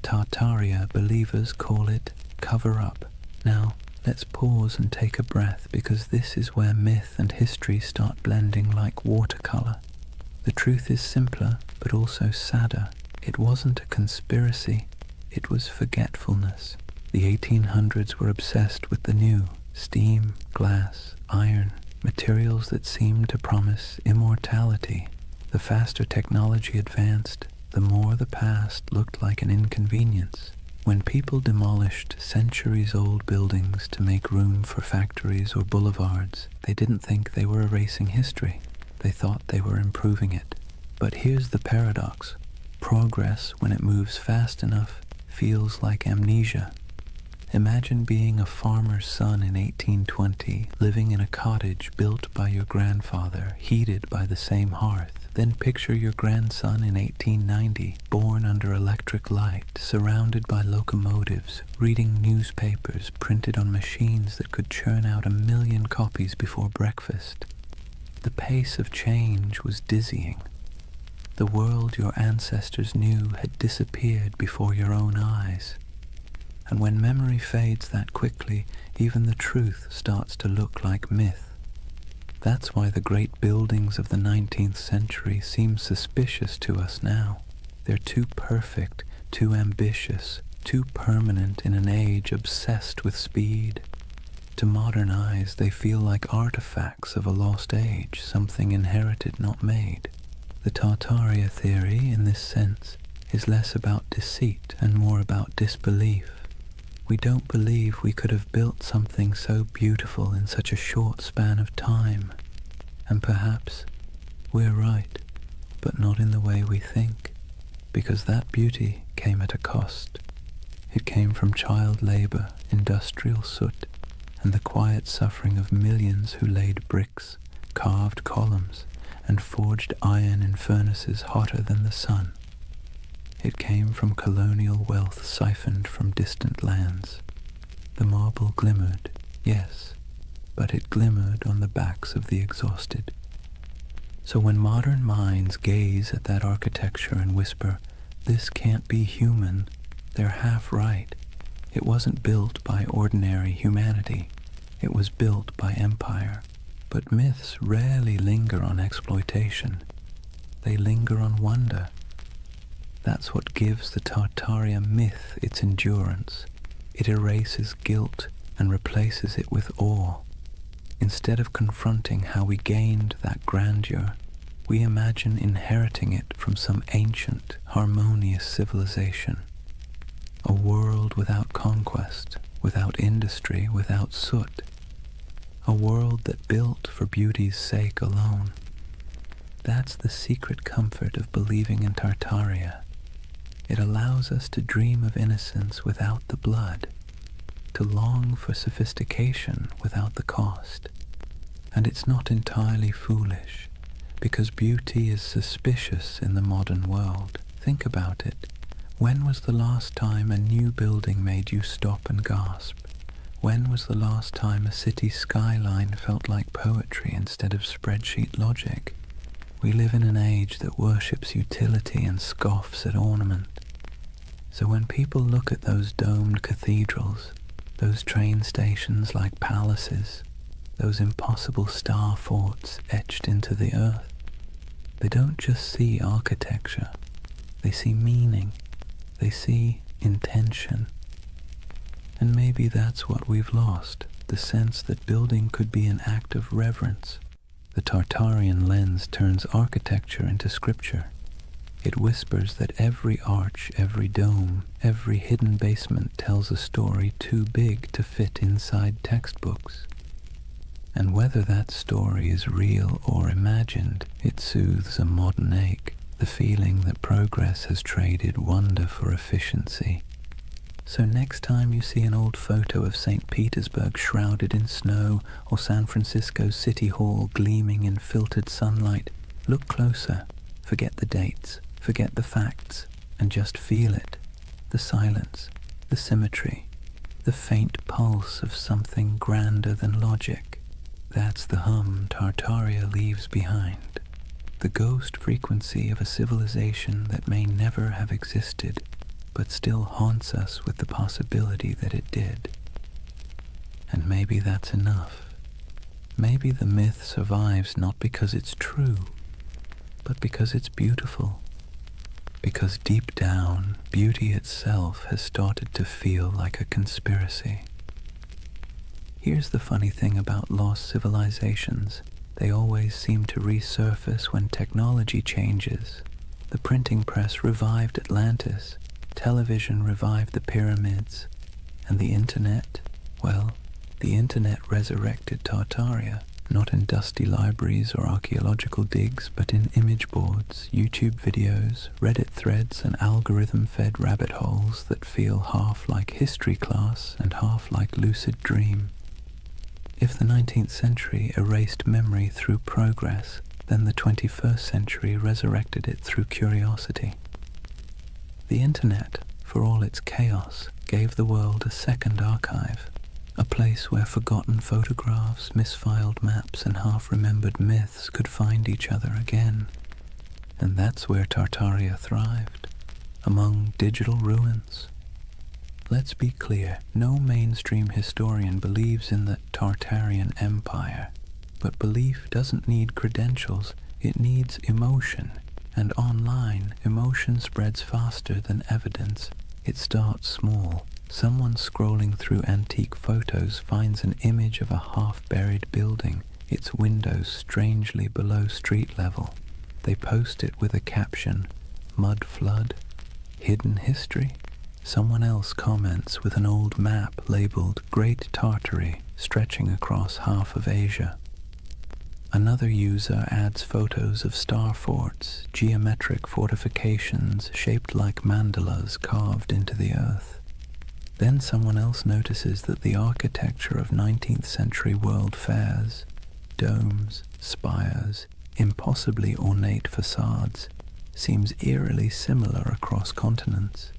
Tartaria believers call it cover-up. Now, let's pause and take a breath, because this is where myth and history start blending like watercolor. The truth is simpler, but also sadder. It wasn't a conspiracy, it was forgetfulness. The 1800s were obsessed with the new: steam, glass, iron, materials that seemed to promise immortality. The faster technology advanced, the more the past looked like an inconvenience. When people demolished centuries-old buildings to make room for factories or boulevards, they didn't think they were erasing history. They thought they were improving it. But here's the paradox. Progress, when it moves fast enough, feels like amnesia. Imagine being a farmer's son in 1820, living in a cottage built by your grandfather, heated by the same hearth. Then picture your grandson in 1890, born under electric light, surrounded by locomotives, reading newspapers printed on machines that could churn out 1 million copies before breakfast. The pace of change was dizzying. The world your ancestors knew had disappeared before your own eyes. And when memory fades that quickly, even the truth starts to look like myth. That's why the great buildings of the 19th century seem suspicious to us now. They're too perfect, too ambitious, too permanent in an age obsessed with speed. To modern eyes, they feel like artifacts of a lost age, something inherited, not made. The Tartaria theory, in this sense, is less about deceit and more about disbelief. We don't believe we could have built something so beautiful in such a short span of time. And perhaps we're right, but not in the way we think, because that beauty came at a cost. It came from child labor, industrial soot, and the quiet suffering of millions who laid bricks, carved columns, and forged iron in furnaces hotter than the sun. It came from colonial wealth siphoned from distant lands. The marble glimmered, yes, but it glimmered on the backs of the exhausted. So when modern minds gaze at that architecture and whisper, "This can't be human," they're half right. It wasn't built by ordinary humanity. It was built by empire. But myths rarely linger on exploitation. They linger on wonder. That's what gives the Tartaria myth its endurance. It erases guilt and replaces it with awe. Instead of confronting how we gained that grandeur, we imagine inheriting it from some ancient, harmonious civilization. A world without conquest, without industry, without soot. A world that built for beauty's sake alone. That's the secret comfort of believing in Tartaria. It allows us to dream of innocence without the blood, to long for sophistication without the cost. And it's not entirely foolish, because beauty is suspicious in the modern world. Think about it. When was the last time a new building made you stop and gasp? When was the last time a city skyline felt like poetry instead of spreadsheet logic? We live in an age that worships utility and scoffs at ornament. So when people look at those domed cathedrals, those train stations like palaces, those impossible star forts etched into the earth, they don't just see architecture, they see meaning, they see intention. And maybe that's what we've lost, the sense that building could be an act of reverence. The Tartarian lens turns architecture into scripture. It whispers that every arch, every dome, every hidden basement tells a story too big to fit inside textbooks. And whether that story is real or imagined, it soothes a modern ache, the feeling that progress has traded wonder for efficiency. So next time you see an old photo of St. Petersburg shrouded in snow or San Francisco's City Hall gleaming in filtered sunlight, look closer, forget the dates, forget the facts, and just feel it. The silence, the symmetry, the faint pulse of something grander than logic. That's the hum Tartaria leaves behind. The ghost frequency of a civilization that may never have existed, but still haunts us with the possibility that it did. And maybe that's enough. Maybe the myth survives not because it's true, but because it's beautiful. Because deep down, beauty itself has started to feel like a conspiracy. Here's the funny thing about lost civilizations. They always seem to resurface when technology changes. The printing press revived Atlantis, television revived the pyramids, and the internet, well, the internet resurrected Tartaria, not in dusty libraries or archaeological digs, but in image boards, YouTube videos, Reddit threads, and algorithm-fed rabbit holes that feel half like history class and half like lucid dream. If the 19th century erased memory through progress, then the 21st century resurrected it through curiosity. The internet, for all its chaos, gave the world a second archive, a place where forgotten photographs, misfiled maps, and half-remembered myths could find each other again. And that's where Tartaria thrived, among digital ruins. Let's be clear, no mainstream historian believes in the Tartarian Empire, but belief doesn't need credentials, it needs emotion. And online, emotion spreads faster than evidence. It starts small. Someone scrolling through antique photos finds an image of a half-buried building, its windows strangely below street level. They post it with a caption, "Mud flood? Hidden history?" Someone else comments with an old map labeled Great Tartary, stretching across half of Asia. Another user adds photos of star forts, geometric fortifications shaped like mandalas carved into the earth. Then someone else notices that the architecture of 19th century world fairs, domes, spires, impossibly ornate facades, seems eerily similar across continents.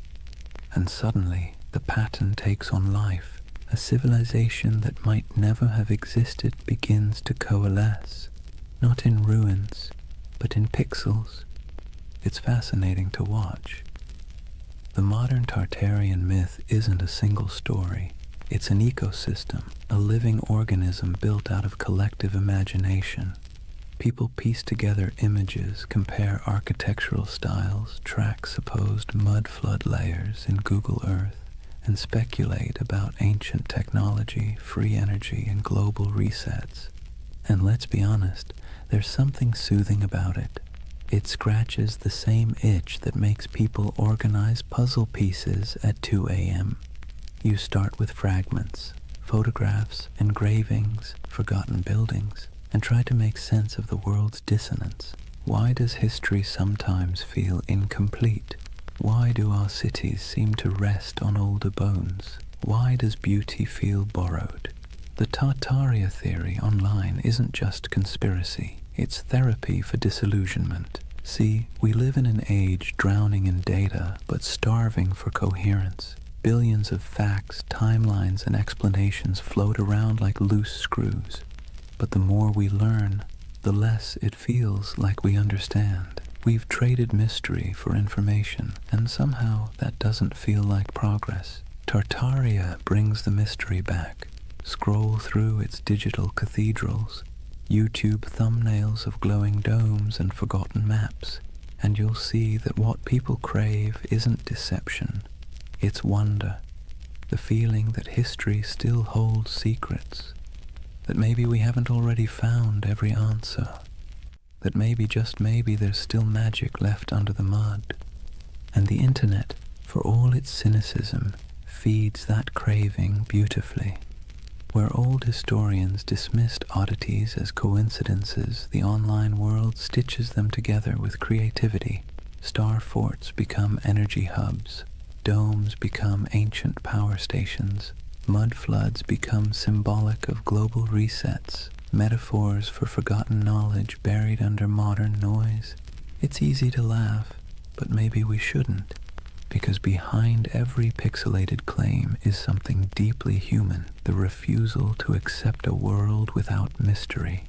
And suddenly, the pattern takes on life. A civilization that might never have existed begins to coalesce, not in ruins, but in pixels. It's fascinating to watch. The modern Tartarian myth isn't a single story. It's an ecosystem, a living organism built out of collective imagination. People piece together images, compare architectural styles, track supposed mud flood layers in Google Earth, and speculate about ancient technology, free energy, and global resets. And let's be honest, there's something soothing about it. It scratches the same itch that makes people organize puzzle pieces at 2 a.m. You start with fragments, photographs, engravings, forgotten buildings, and try to make sense of the world's dissonance. Why does history sometimes feel incomplete? Why do our cities seem to rest on older bones? Why does beauty feel borrowed? The Tartaria theory online isn't just conspiracy, it's therapy for disillusionment. See, we live in an age drowning in data, but starving for coherence. Billions of facts, timelines, and explanations float around like loose screws. But the more we learn, the less it feels like we understand. We've traded mystery for information, and somehow that doesn't feel like progress. Tartaria brings the mystery back. Scroll through its digital cathedrals, YouTube thumbnails of glowing domes and forgotten maps, and you'll see that what people crave isn't deception, it's wonder. the feeling that history still holds secrets, that maybe we haven't already found every answer, that maybe, just maybe, there's still magic left under the mud. And the internet, for all its cynicism, feeds that craving beautifully. Where old historians dismissed oddities as coincidences, the online world stitches them together with creativity. Star forts become energy hubs, domes become ancient power stations, mud floods become symbolic of global resets, metaphors for forgotten knowledge buried under modern noise. It's easy to laugh, but maybe we shouldn't, because behind every pixelated claim is something deeply human, the refusal to accept a world without mystery.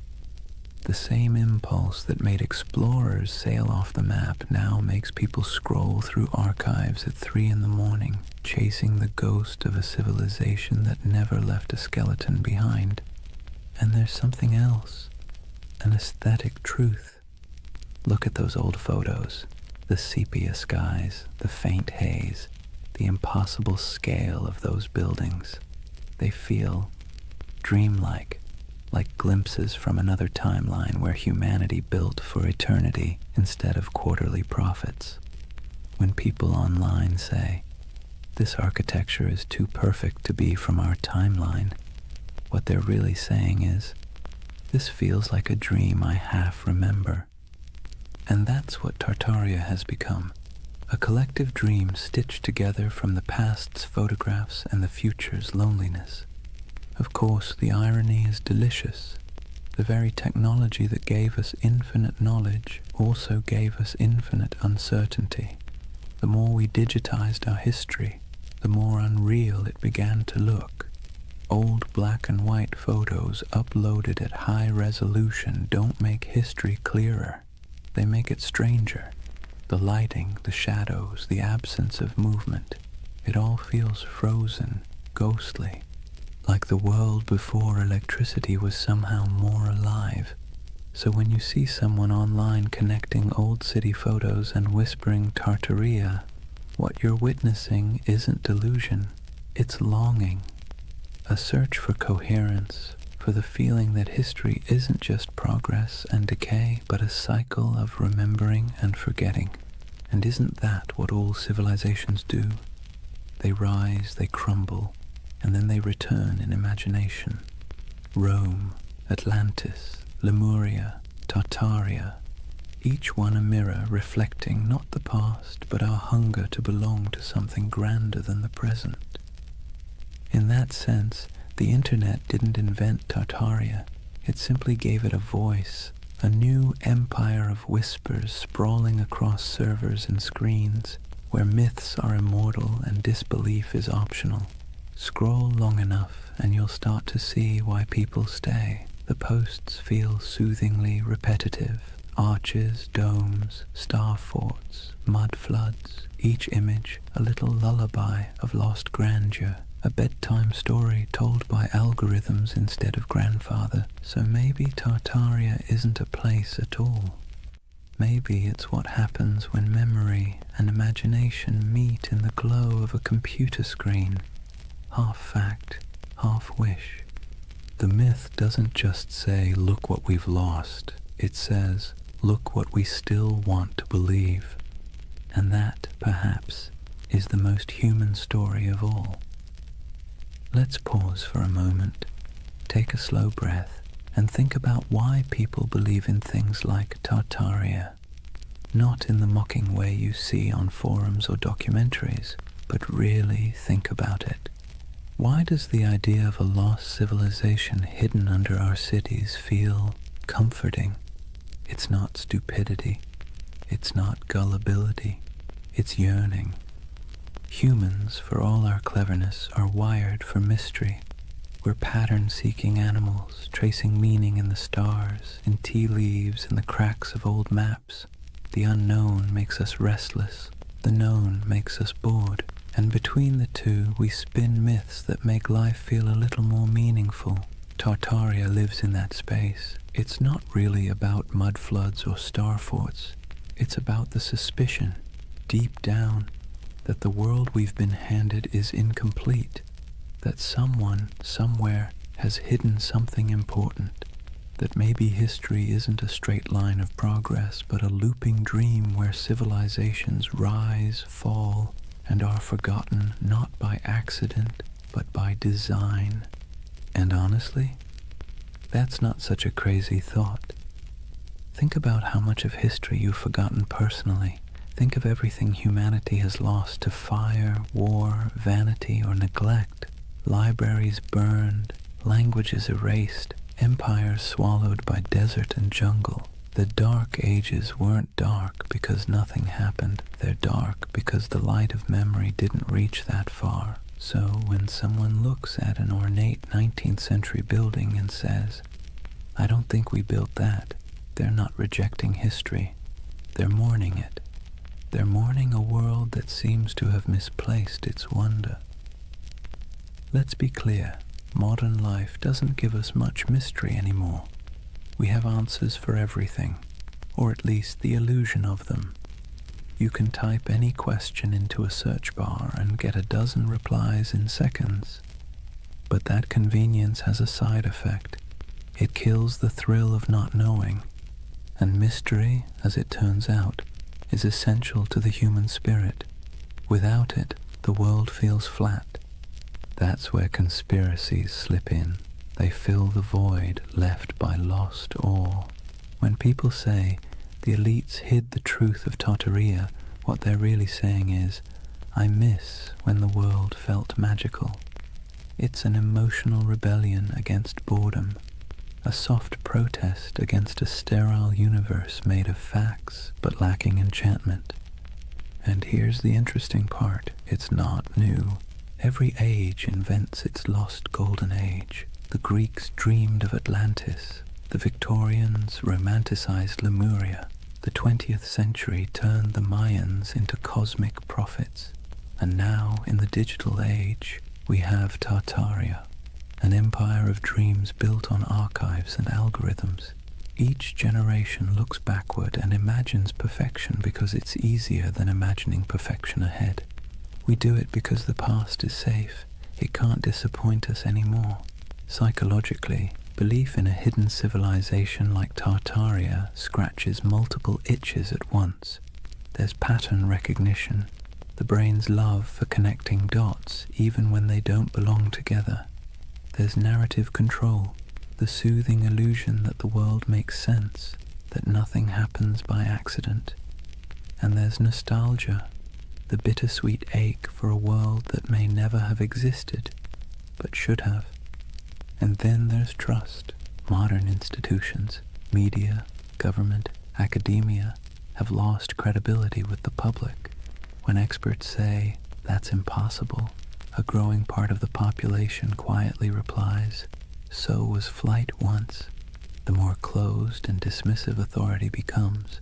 The same impulse that made explorers sail off the map now makes people scroll through archives at 3 a.m, chasing the ghost of a civilization that never left a skeleton behind. And there's something else, an aesthetic truth. Look at those old photos, the sepia skies, the faint haze, the impossible scale of those buildings. They feel dreamlike, like glimpses from another timeline where humanity built for eternity instead of quarterly profits. When people online say, "This architecture is too perfect to be from our timeline," what they're really saying is, "This feels like a dream I half remember." And that's what Tartaria has become, a collective dream stitched together from the past's photographs and the future's loneliness. Of course, the irony is delicious. The very technology that gave us infinite knowledge also gave us infinite uncertainty. The more we digitized our history, the more unreal it began to look. Old black and white photos uploaded at high resolution don't make history clearer. They make it stranger. The lighting, the shadows, the absence of movement, it all feels frozen, ghostly, like the world before electricity was somehow more alive. So when you see someone online connecting old city photos and whispering Tartaria, what you're witnessing isn't delusion, it's longing, a search for coherence, for the feeling that history isn't just progress and decay, but a cycle of remembering and forgetting. And isn't that what all civilizations do? They rise, they crumble, and then they return in imagination. Rome, Atlantis, Lemuria, Tartaria, each one a mirror reflecting not the past, but our hunger to belong to something grander than the present. In that sense, the internet didn't invent Tartaria. It simply gave it a voice, a new empire of whispers sprawling across servers and screens, where myths are immortal and disbelief is optional. Scroll long enough and you'll start to see why people stay. The posts feel soothingly repetitive. Arches, domes, star forts, mud floods, each image a little lullaby of lost grandeur, a bedtime story told by algorithms instead of grandfather. So maybe Tartaria isn't a place at all. Maybe it's what happens when memory and imagination meet in the glow of a computer screen, half fact, half wish. The myth doesn't just say, "Look what we've lost." It says, "Look what we still want to believe." And that, perhaps, is the most human story of all. Let's pause for a moment, take a slow breath, and think about why people believe in things like Tartaria. Not in the mocking way you see on forums or documentaries, but really think about it. Why does the idea of a lost civilization hidden under our cities feel comforting? It's not stupidity. It's not gullibility. It's yearning. Humans, for all our cleverness, are wired for mystery. We're pattern-seeking animals, tracing meaning in the stars, in tea leaves, in the cracks of old maps. The unknown makes us restless. The known makes us bored. And between the two, we spin myths that make life feel a little more meaningful. Tartaria lives in that space. It's not really about mud floods or star forts. It's about the suspicion, deep down, that the world we've been handed is incomplete, that someone, somewhere, has hidden something important, that maybe history isn't a straight line of progress, but a looping dream where civilizations rise, fall, and are forgotten not by accident, but by design. And honestly, that's not such a crazy thought. Think about how much of history you've forgotten personally. Think of everything humanity has lost to fire, war, vanity, or neglect. Libraries burned, languages erased, empires swallowed by desert and jungle. The dark ages weren't dark because nothing happened. They're dark because the light of memory didn't reach that far. So when someone looks at an ornate 19th century building and says, "I don't think we built that," they're not rejecting history. They're mourning it. They're mourning a world that seems to have misplaced its wonder. Let's be clear, modern life doesn't give us much mystery anymore. We have answers for everything, or at least the illusion of them. You can type any question into a search bar and get a dozen replies in seconds. But that convenience has a side effect. It kills the thrill of not knowing. And mystery, as it turns out, is essential to the human spirit. Without it, the world feels flat. That's where conspiracies slip in. They fill the void left by lost awe. When people say the elites hid the truth of Tartaria, what they're really saying is, I miss when the world felt magical. It's an emotional rebellion against boredom, a soft protest against a sterile universe made of facts but lacking enchantment. And here's the interesting part, it's not new. Every age invents its lost golden age. The Greeks dreamed of Atlantis, the Victorians romanticized Lemuria, the 20th century turned the Mayans into cosmic prophets, and now in the digital age we have Tartaria, an empire of dreams built on archives and algorithms. Each generation looks backward and imagines perfection because it's easier than imagining perfection ahead. We do it because the past is safe. It can't disappoint us anymore. Psychologically, belief in a hidden civilization like Tartaria scratches multiple itches at once. There's pattern recognition, the brain's love for connecting dots even when they don't belong together. There's narrative control, the soothing illusion that the world makes sense, that nothing happens by accident. And there's nostalgia, the bittersweet ache for a world that may never have existed, but should have. And then there's trust. Modern institutions, media, government, academia, have lost credibility with the public. When experts say, that's impossible, a growing part of the population quietly replies, so was flight once. The more closed and dismissive authority becomes,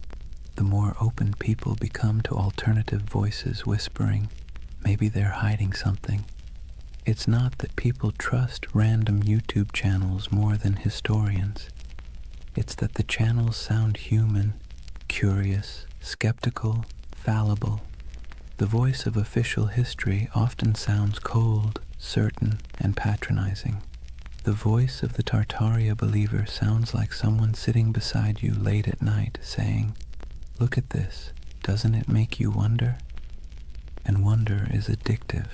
the more open people become to alternative voices whispering, maybe they're hiding something. It's not that people trust random YouTube channels more than historians. It's that the channels sound human, curious, skeptical, fallible. The voice of official history often sounds cold, certain, and patronizing. The voice of the Tartaria believer sounds like someone sitting beside you late at night saying, "Look at this, doesn't it make you wonder?" And wonder is addictive.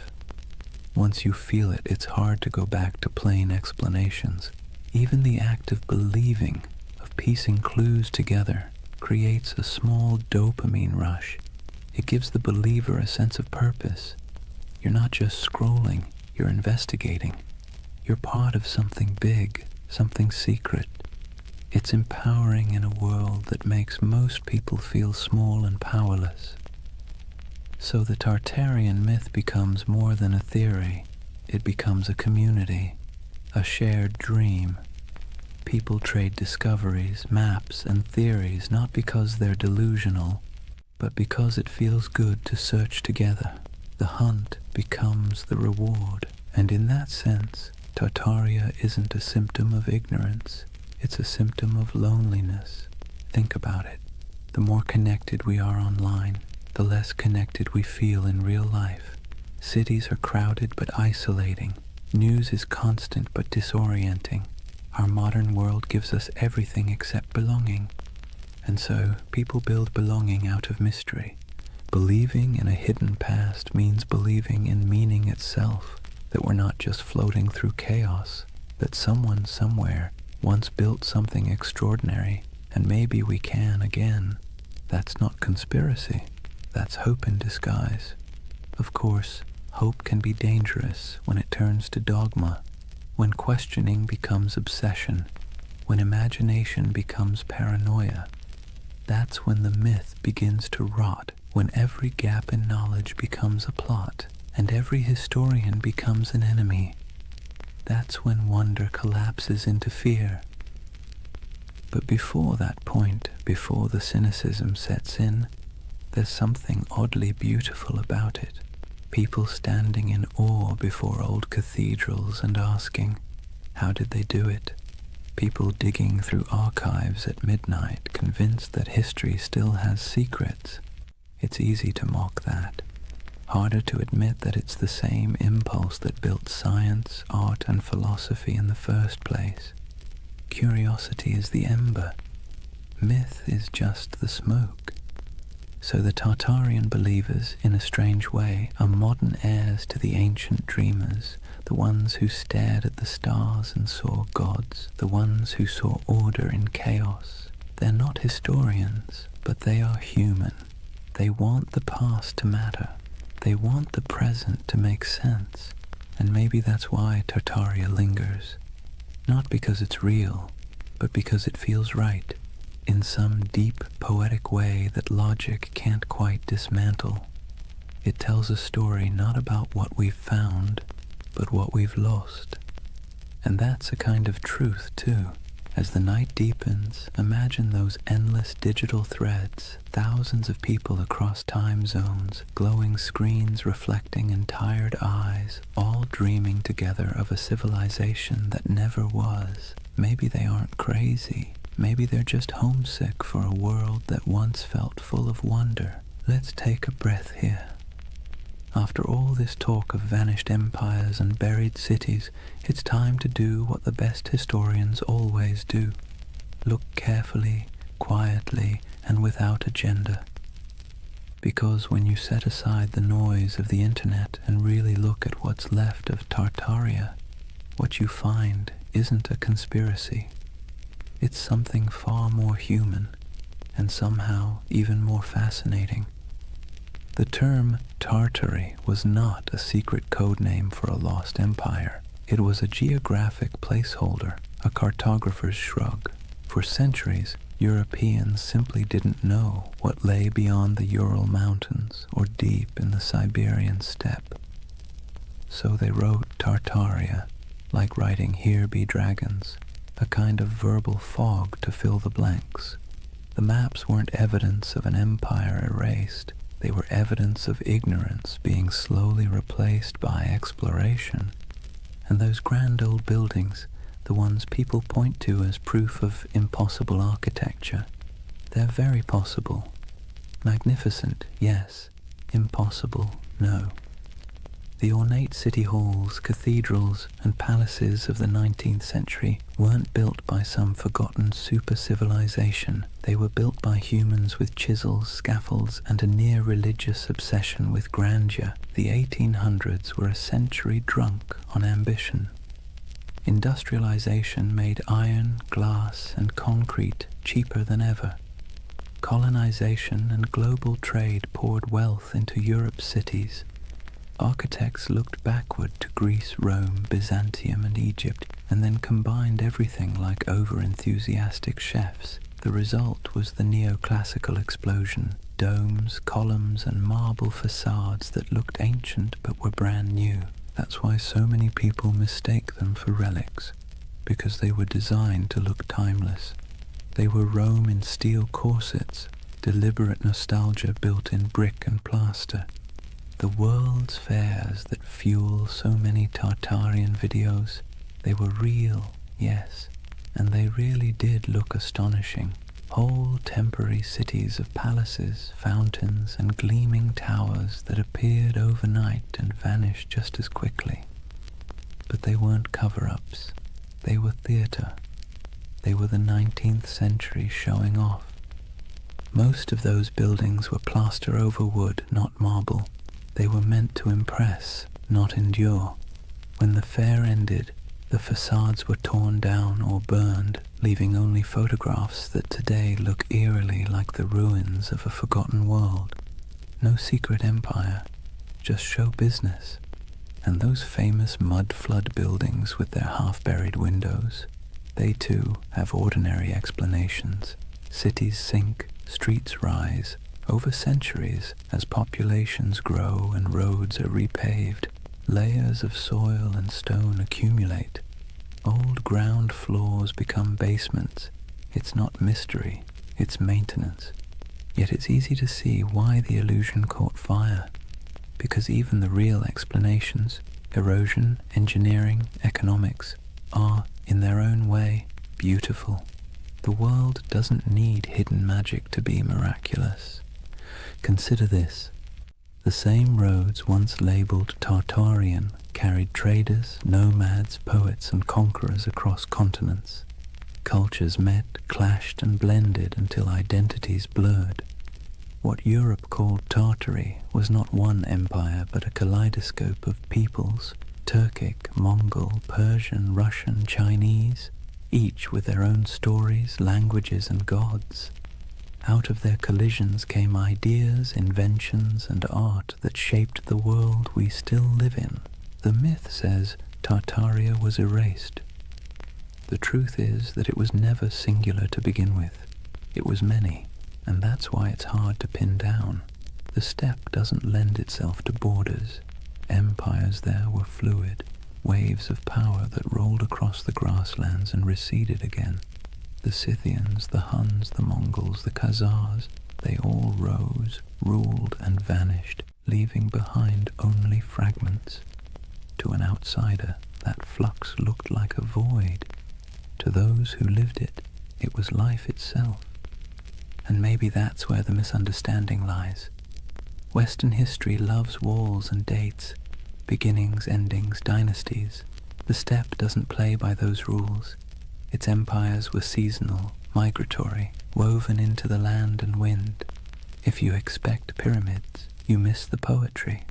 Once you feel it, it's hard to go back to plain explanations. Even the act of believing, of piecing clues together, creates a small dopamine rush. It gives the believer a sense of purpose. You're not just scrolling, you're investigating. You're part of something big, something secret. It's empowering in a world that makes most people feel small and powerless. So the Tartarian myth becomes more than a theory. It becomes a community, a shared dream. People trade discoveries, maps, and theories not because they're delusional, but because it feels good to search together. The hunt becomes the reward, and in that sense, Tartaria isn't a symptom of ignorance. It's a symptom of loneliness. Think about it. The more connected we are online, the less connected we feel in real life. Cities are crowded but isolating. News is constant but disorienting. Our modern world gives us everything except belonging. And so, people build belonging out of mystery. Believing in a hidden past means believing in meaning itself, that we're not just floating through chaos, that someone somewhere once built something extraordinary, and maybe we can again. That's not conspiracy. That's hope in disguise. Of course, hope can be dangerous when it turns to dogma, when questioning becomes obsession, when imagination becomes paranoia. That's when the myth begins to rot, when every gap in knowledge becomes a plot, and every historian becomes an enemy. That's when wonder collapses into fear. But before that point, before the cynicism sets in, there's something oddly beautiful about it. People standing in awe before old cathedrals and asking, how did they do it? People digging through archives at midnight, convinced that history still has secrets. It's easy to mock that. Harder to admit that it's the same impulse that built science, art, and philosophy in the first place. Curiosity is the ember. Myth is just the smoke. So the Tartarian believers, in a strange way, are modern heirs to the ancient dreamers, the ones who stared at the stars and saw gods, the ones who saw order in chaos. They're not historians, but they are human. They want the past to matter. They want the present to make sense. And maybe that's why Tartaria lingers. Not because it's real, but because it feels right, in some deep, poetic way that logic can't quite dismantle. It tells a story not about what we've found, but what we've lost. And that's a kind of truth, too. As the night deepens, imagine those endless digital threads, thousands of people across time zones, glowing screens reflecting in tired eyes, all dreaming together of a civilization that never was. Maybe they aren't crazy. Maybe they're just homesick for a world that once felt full of wonder. Let's take a breath here. After all this talk of vanished empires and buried cities, it's time to do what the best historians always do. Look carefully, quietly, and without agenda. Because when you set aside the noise of the internet and really look at what's left of Tartaria, what you find isn't a conspiracy. It's something far more human, and somehow even more fascinating. The term Tartary was not a secret code name for a lost empire. It was a geographic placeholder, a cartographer's shrug. For centuries, Europeans simply didn't know what lay beyond the Ural Mountains or deep in the Siberian steppe. So they wrote Tartaria, like writing "Here be dragons," a kind of verbal fog to fill the blanks. The maps weren't evidence of an empire erased. They were evidence of ignorance being slowly replaced by exploration. And those grand old buildings, the ones people point to as proof of impossible architecture, they're very possible. Magnificent, yes. Impossible, no. The ornate city halls, cathedrals, and palaces of the 19th century weren't built by some forgotten super-civilization. They were built by humans with chisels, scaffolds, and a near-religious obsession with grandeur. The 1800s were a century drunk on ambition. Industrialization made iron, glass, and concrete cheaper than ever. Colonization and global trade poured wealth into Europe's cities. Architects looked backward to Greece, Rome, Byzantium, and Egypt, and then combined everything like over-enthusiastic chefs. The result was the neoclassical explosion, domes, columns, and marble facades that looked ancient but were brand new. That's why so many people mistake them for relics, because they were designed to look timeless. They were Rome in steel corsets, deliberate nostalgia built in brick and plaster. The world's fairs that fuel so many Tartarian videos, they were real, yes, and they really did look astonishing. Whole temporary cities of palaces, fountains, and gleaming towers that appeared overnight and vanished just as quickly. But they weren't cover-ups. They were theatre. They were the 19th century showing off. Most of those buildings were plaster over wood, not marble. They were meant to impress, not endure. When the fair ended, the facades were torn down or burned, leaving only photographs that today look eerily like the ruins of a forgotten world. No secret empire, just show business. And those famous mud flood buildings with their half-buried windows, they too have ordinary explanations. Cities sink, streets rise, over centuries as populations grow and roads are repaved. Layers of soil and stone accumulate. Old ground floors become basements. It's not mystery, it's maintenance. Yet it's easy to see why the illusion caught fire. Because even the real explanations, erosion, engineering, economics, are, in their own way, beautiful. The world doesn't need hidden magic to be miraculous. Consider this. The same roads once labeled Tartarian carried traders, nomads, poets, and conquerors across continents. Cultures met, clashed, and blended until identities blurred. What Europe called Tartary was not one empire but a kaleidoscope of peoples, Turkic, Mongol, Persian, Russian, Chinese, each with their own stories, languages, and gods. Out of their collisions came ideas, inventions, and art that shaped the world we still live in. The myth says Tartaria was erased. The truth is that it was never singular to begin with. It was many, and that's why it's hard to pin down. The steppe doesn't lend itself to borders. Empires there were fluid, waves of power that rolled across the grasslands and receded again. The Scythians, the Huns, the Mongols, the Khazars, they all rose, ruled, and vanished, leaving behind only fragments. To an outsider, that flux looked like a void. To those who lived it, it was life itself. And maybe that's where the misunderstanding lies. Western history loves walls and dates, beginnings, endings, dynasties. The steppe doesn't play by those rules. Its empires were seasonal, migratory, woven into the land and wind. If you expect pyramids, you miss the poetry.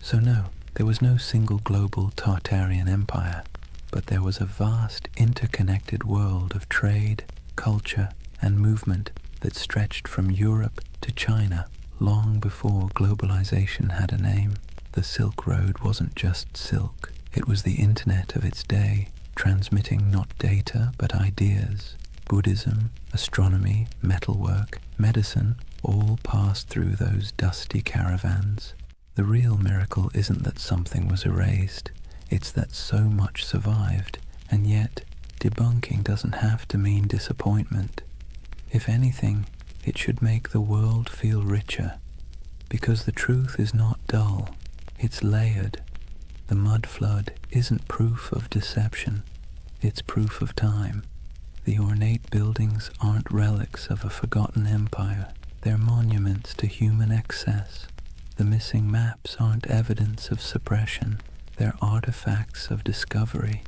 So no, there was no single global Tartarian empire, but there was a vast interconnected world of trade, culture, and movement that stretched from Europe to China long before globalization had a name. The Silk Road wasn't just silk, it was the internet of its day, transmitting not data but ideas. Buddhism, astronomy, metalwork, medicine all passed through those dusty caravans. The real miracle isn't that something was erased, it's that so much survived, and yet debunking doesn't have to mean disappointment. If anything, it should make the world feel richer, because the truth is not dull, it's layered. The mud flood isn't proof of deception, it's proof of time. The ornate buildings aren't relics of a forgotten empire, they're monuments to human excess. The missing maps aren't evidence of suppression, they're artifacts of discovery.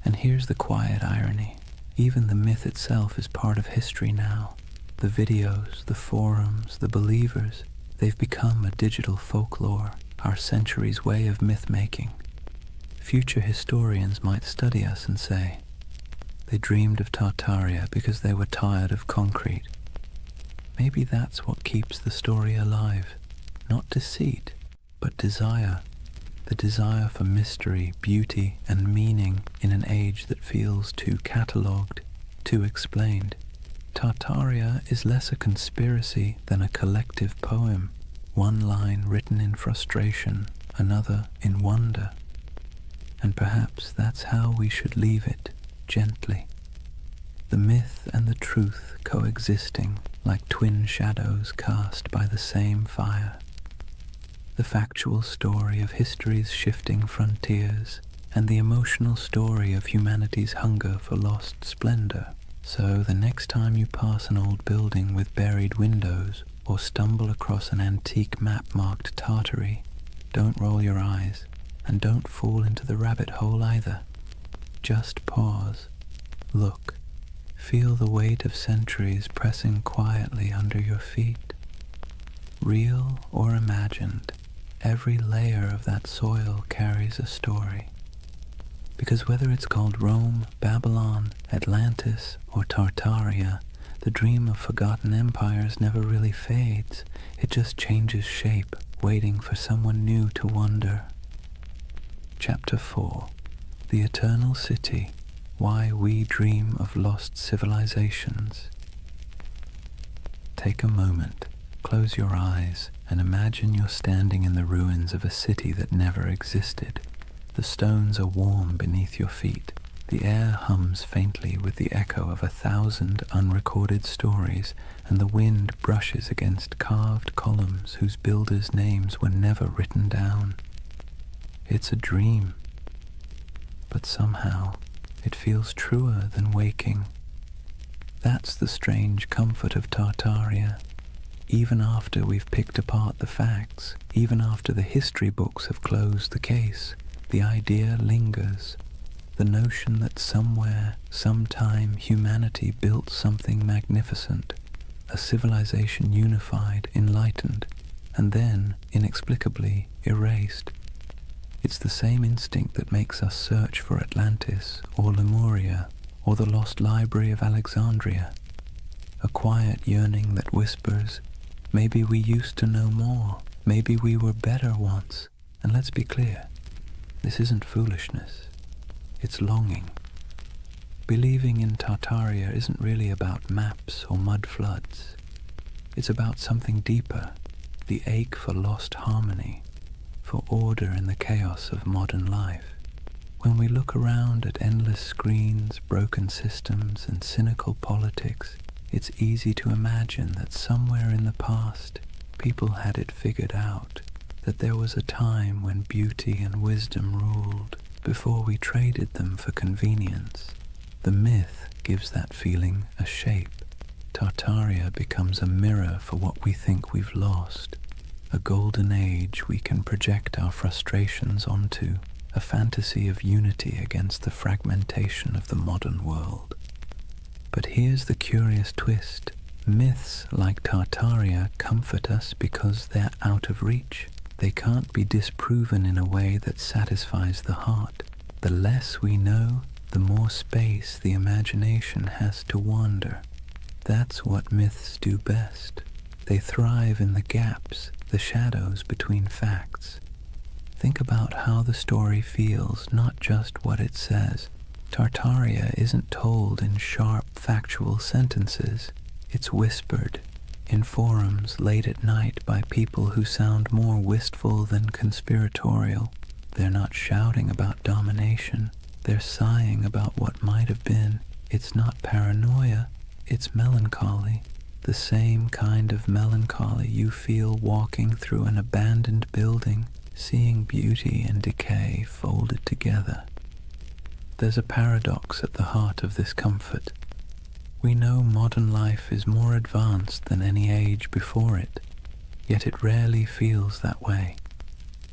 And here's the quiet irony. Even the myth itself is part of history now. The videos, the forums, the believers, they've become a digital folklore, our century's way of myth-making. Future historians might study us and say, they dreamed of Tartaria because they were tired of concrete. Maybe that's what keeps the story alive. Not deceit, but desire. The desire for mystery, beauty, and meaning in an age that feels too catalogued, too explained. Tartaria is less a conspiracy than a collective poem, one line written in frustration, another in wonder. And perhaps that's how we should leave it, gently. The myth and the truth coexisting like twin shadows cast by the same fire. The factual story of history's shifting frontiers, and the emotional story of humanity's hunger for lost splendor. So the next time you pass an old building with buried windows, or stumble across an antique map marked Tartary, don't roll your eyes, And don't fall into the rabbit hole either. Just pause, look, feel the weight of centuries pressing quietly under your feet. Real or imagined, every layer of that soil carries a story. Because whether it's called Rome, Babylon, Atlantis, or Tartaria, the dream of forgotten empires never really fades. It just changes shape, waiting for someone new to wonder. Chapter 4. The Eternal City. Why We Dream of Lost Civilizations. Take a moment, close your eyes, and imagine you're standing in the ruins of a city that never existed. The stones are warm beneath your feet. The air hums faintly with the echo of 1,000 unrecorded stories, and the wind brushes against carved columns whose builders' names were never written down. It's a dream, but somehow it feels truer than waking. That's the strange comfort of Tartaria. Even after we've picked apart the facts, even after the history books have closed the case, the idea lingers. The notion that somewhere, sometime, humanity built something magnificent, a civilization unified, enlightened, and then, inexplicably, erased. It's the same instinct that makes us search for Atlantis, or Lemuria, or the lost library of Alexandria. A quiet yearning that whispers, maybe we used to know more, maybe we were better once. And let's be clear, this isn't foolishness. It's longing. Believing in Tartaria isn't really about maps or mud floods. It's about something deeper, the ache for lost harmony, for order in the chaos of modern life. When we look around at endless screens, broken systems, and cynical politics, it's easy to imagine that somewhere in the past, people had it figured out, that there was a time when beauty and wisdom ruled, before we traded them for convenience. The myth gives that feeling a shape. Tartaria becomes a mirror for what we think we've lost, a golden age we can project our frustrations onto, a fantasy of unity against the fragmentation of the modern world. But here's the curious twist. Myths like Tartaria comfort us because they're out of reach. They can't be disproven in a way that satisfies the heart. The less we know, the more space the imagination has to wander. That's what myths do best. They thrive in the gaps, the shadows between facts. Think about how the story feels, not just what it says. Tartaria isn't told in sharp, factual sentences. It's whispered in forums late at night by people who sound more wistful than conspiratorial. They're not shouting about domination. They're sighing about what might have been. It's not paranoia. It's melancholy. The same kind of melancholy you feel walking through an abandoned building, seeing beauty and decay folded together. There's a paradox at the heart of this comfort. We know modern life is more advanced than any age before it, yet it rarely feels that way.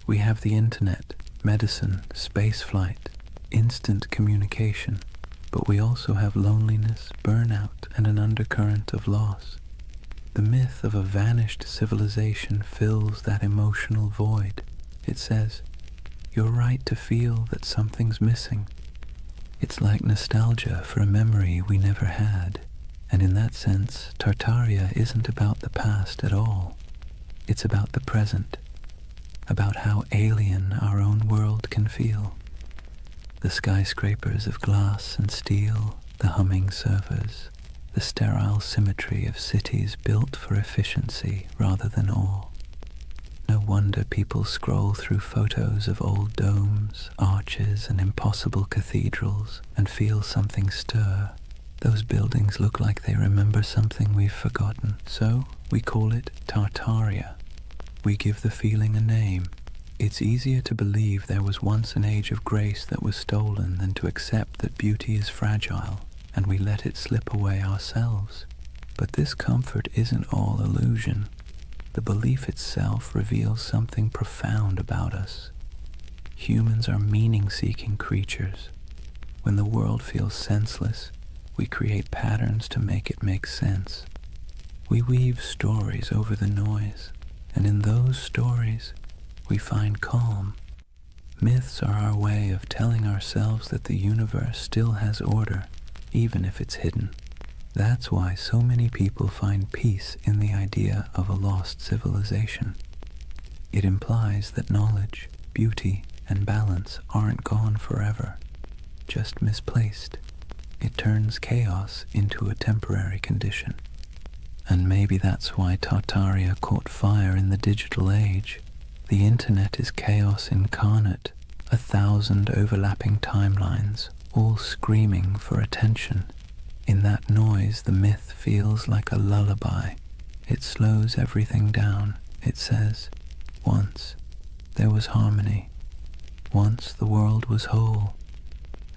We have the internet, medicine, spaceflight, instant communication, but we also have loneliness, burnout, and an undercurrent of loss. The myth of a vanished civilization fills that emotional void. It says, you're right to feel that something's missing. It's like nostalgia for a memory we never had, and in that sense, Tartaria isn't about the past at all. It's about the present, about how alien our own world can feel. The skyscrapers of glass and steel, the humming servers, the sterile symmetry of cities built for efficiency rather than awe. No wonder people scroll through photos of old domes, arches, and impossible cathedrals and feel something stir. Those buildings look like they remember something we've forgotten, so we call it Tartaria. We give the feeling a name. It's easier to believe there was once an age of grace that was stolen than to accept that beauty is fragile, and we let it slip away ourselves. But this comfort isn't all illusion. The belief itself reveals something profound about us. Humans are meaning-seeking creatures. When the world feels senseless, we create patterns to make it make sense. We weave stories over the noise, and in those stories, we find calm. Myths are our way of telling ourselves that the universe still has order, even if it's hidden. That's why so many people find peace in the idea of a lost civilization. It implies that knowledge, beauty, and balance aren't gone forever, just misplaced. It turns chaos into a temporary condition. And maybe that's why Tartaria caught fire in the digital age. The internet is chaos incarnate, 1,000 overlapping timelines, all screaming for attention. In that noise, the myth feels like a lullaby. It slows everything down. It says, once there was harmony. Once the world was whole.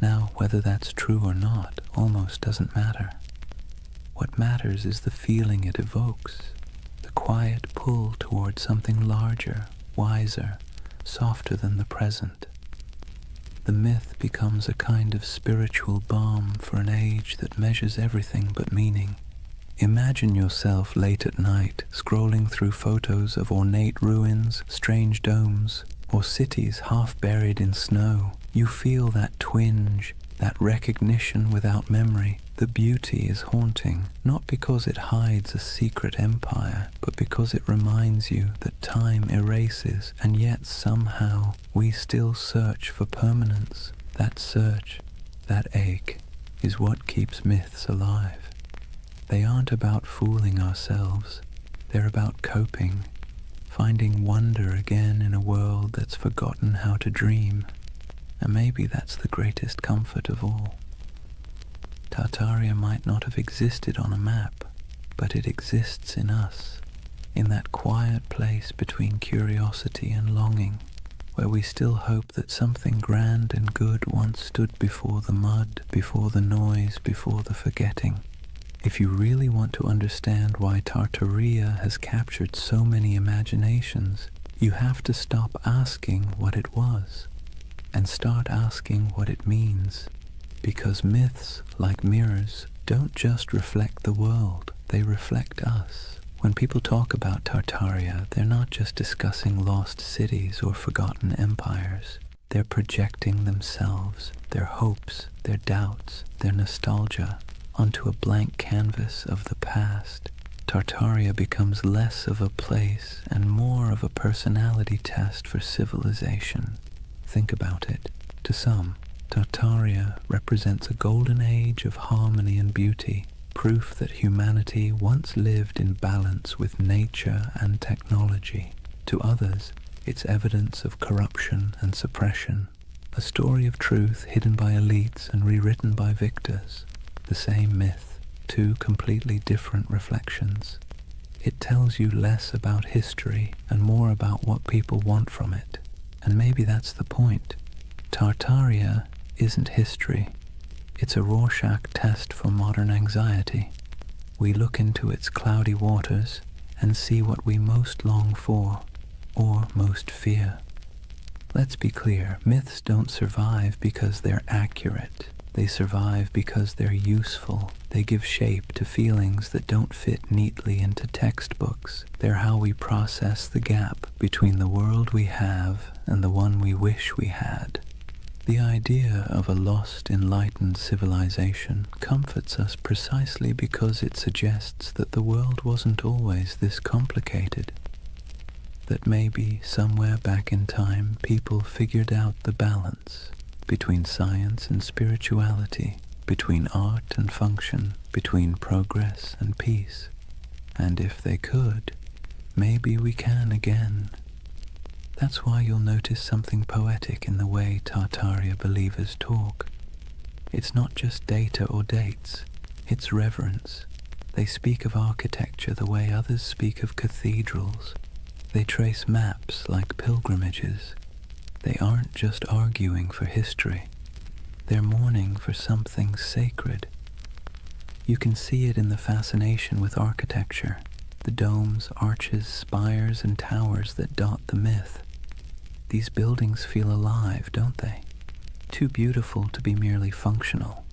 Now, whether that's true or not almost doesn't matter. What matters is the feeling it evokes, the quiet pull towards something larger, wiser, softer than the present. The myth becomes a kind of spiritual balm for an age that measures everything but meaning. Imagine yourself late at night, scrolling through photos of ornate ruins, strange domes, or cities half buried in snow. You feel that twinge, that recognition without memory. The beauty is haunting, not because it hides a secret empire, but because it reminds you that time erases, and yet somehow we still search for permanence. That search, that ache, is what keeps myths alive. They aren't about fooling ourselves. They're about coping, finding wonder again in a world that's forgotten how to dream. And maybe that's the greatest comfort of all. Tartaria might not have existed on a map, but it exists in us, in that quiet place between curiosity and longing, where we still hope that something grand and good once stood before the mud, before the noise, before the forgetting. If you really want to understand why Tartaria has captured so many imaginations, you have to stop asking what it was and start asking what it means. Because myths, like mirrors, don't just reflect the world, they reflect us. When people talk about Tartaria, they're not just discussing lost cities or forgotten empires. They're projecting themselves, their hopes, their doubts, their nostalgia, onto a blank canvas of the past. Tartaria becomes less of a place and more of a personality test for civilization. Think about it. To some, Tartaria represents a golden age of harmony and beauty, proof that humanity once lived in balance with nature and technology. To others, it's evidence of corruption and suppression, a story of truth hidden by elites and rewritten by victors. The same myth, two completely different reflections. It tells you less about history and more about what people want from it. And maybe that's the point. Tartaria isn't history. It's a Rorschach test for modern anxiety. We look into its cloudy waters and see what we most long for or most fear. Let's be clear, myths don't survive because they're accurate. They survive because they're useful. They give shape to feelings that don't fit neatly into textbooks. They're how we process the gap between the world we have and the one we wish we had. The idea of a lost, enlightened civilization comforts us precisely because it suggests that the world wasn't always this complicated. That maybe somewhere back in time people figured out the balance between science and spirituality, between art and function, between progress and peace. And if they could, maybe we can again. That's why you'll notice something poetic in the way Tartaria believers talk. It's not just data or dates, it's reverence. They speak of architecture the way others speak of cathedrals. They trace maps like pilgrimages. They aren't just arguing for history. They're mourning for something sacred. You can see it in the fascination with architecture, the domes, arches, spires, and towers that dot the myth. These buildings feel alive, don't they? Too beautiful to be merely functional,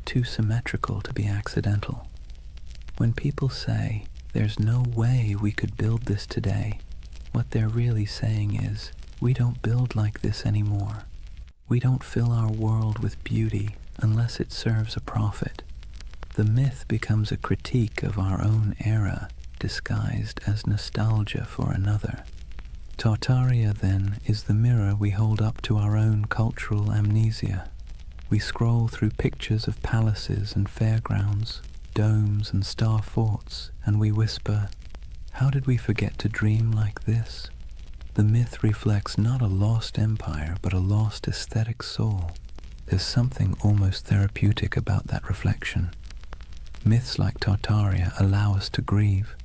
too symmetrical to be accidental. When people say, "There's no way we could build this today," what they're really saying is, we don't build like this anymore. We don't fill our world with beauty unless it serves a profit. The myth becomes a critique of our own era, disguised as nostalgia for another. Tartaria, then, is the mirror we hold up to our own cultural amnesia. We scroll through pictures of palaces and fairgrounds, domes and star forts, and we whisper, "How did we forget to dream like this?" The myth reflects not a lost empire, but a lost aesthetic soul. There's something almost therapeutic about that reflection. Myths like Tartaria allow us to grieve,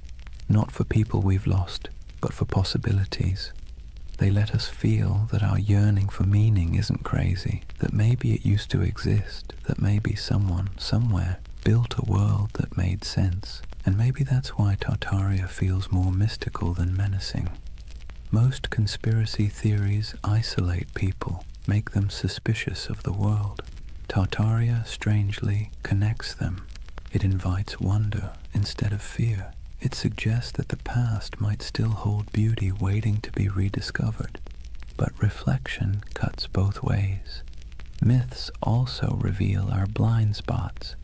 not for people we've lost, but for possibilities. They let us feel that our yearning for meaning isn't crazy, that maybe it used to exist, that maybe someone, somewhere, built a world that made sense, and maybe that's why Tartaria feels more mystical than menacing. Most conspiracy theories isolate people, make them suspicious of the world. Tartaria, strangely, connects them. It invites wonder instead of fear. It suggests that the past might still hold beauty waiting to be rediscovered. But reflection cuts both ways. Myths also reveal our blind spots.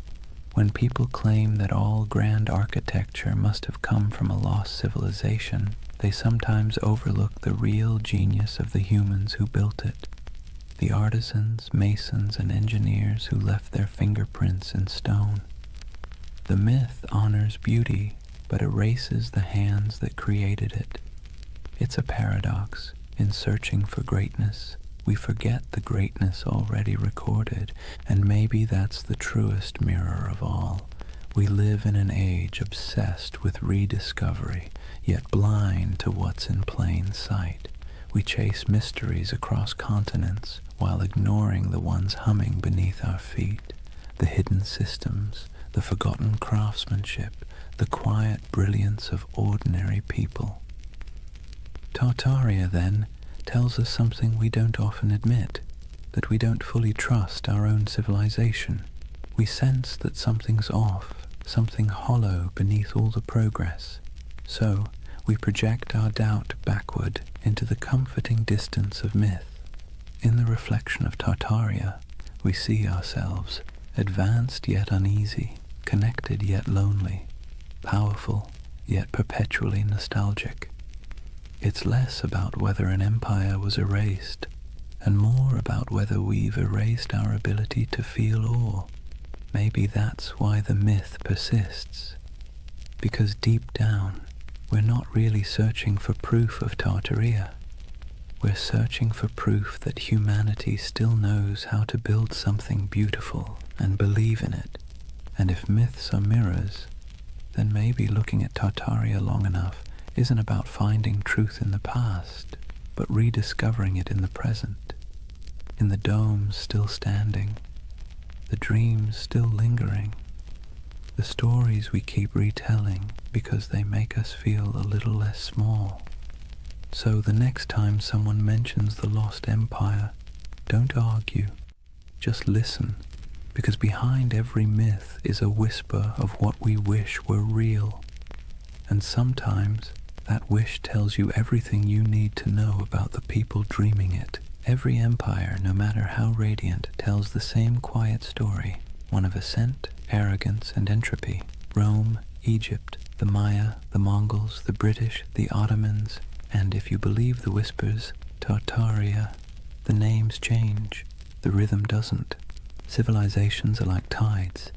When people claim that all grand architecture must have come from a lost civilization, they sometimes overlook the real genius of the humans who built it. The artisans, masons, and engineers who left their fingerprints in stone. The myth honors beauty, but erases the hands that created it. It's a paradox. In searching for greatness, we forget the greatness already recorded, and maybe that's the truest mirror of all. We live in an age obsessed with rediscovery, yet blind to what's in plain sight. We chase mysteries across continents while ignoring the ones humming beneath our feet. The hidden systems, the forgotten craftsmanship, the quiet brilliance of ordinary people. Tartaria, then, tells us something we don't often admit, that we don't fully trust our own civilization. We sense that something's off, something hollow beneath all the progress. So, we project our doubt backward into the comforting distance of myth. In the reflection of Tartaria, we see ourselves, advanced yet uneasy, connected yet lonely, powerful yet perpetually nostalgic. It's less about whether an empire was erased, and more about whether we've erased our ability to feel awe. Maybe that's why the myth persists, because deep down, we're not really searching for proof of Tartaria. We're searching for proof that humanity still knows how to build something beautiful and believe in it. And if myths are mirrors, then maybe looking at Tartaria long enough isn't about finding truth in the past, but rediscovering it in the present, in the domes still standing, the dreams still lingering, the stories we keep retelling because they make us feel a little less small. So the next time someone mentions the lost empire, don't argue, just listen, because behind every myth is a whisper of what we wish were real. And sometimes that wish tells you everything you need to know about the people dreaming it. Every empire, no matter how radiant, tells the same quiet story, one of ascent, arrogance, and entropy. Rome, Egypt, the Maya, the Mongols, the British, the Ottomans, and if you believe the whispers, Tartaria. The names change, the rhythm doesn't. Civilizations are like tides.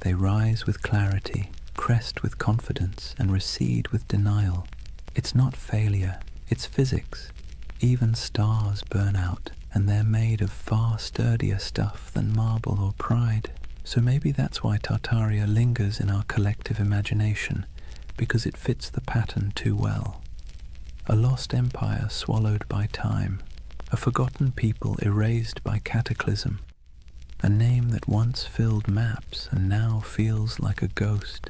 They rise with clarity, crest with confidence, and recede with denial. It's not failure, it's physics. Even stars burn out, and they're made of far sturdier stuff than marble or pride. So maybe that's why Tartaria lingers in our collective imagination, because it fits the pattern too well. A lost empire swallowed by time, a forgotten people erased by cataclysm, a name that once filled maps and now feels like a ghost.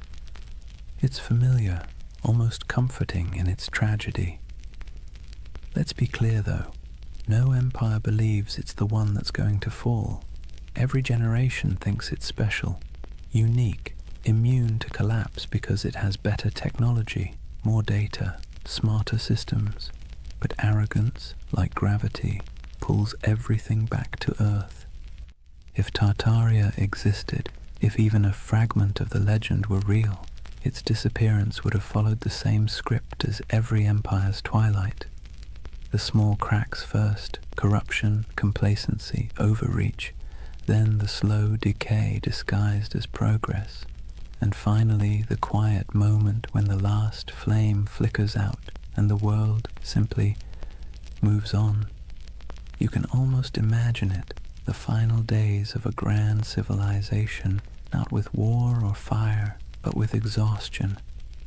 It's familiar, almost comforting in its tragedy. Let's be clear though, No empire believes it's the one that's going to fall. Every generation thinks it's special, unique, immune to collapse because it has better technology, more data, smarter systems. But arrogance, like gravity, pulls everything back to Earth. If Tartaria existed, if even a fragment of the legend were real, its disappearance would have followed the same script as every empire's twilight. The small cracks first, corruption, complacency, overreach, then the slow decay disguised as progress, and finally the quiet moment when the last flame flickers out and the world simply moves on. You can almost imagine it, the final days of a grand civilization, not with war or fire, but with exhaustion,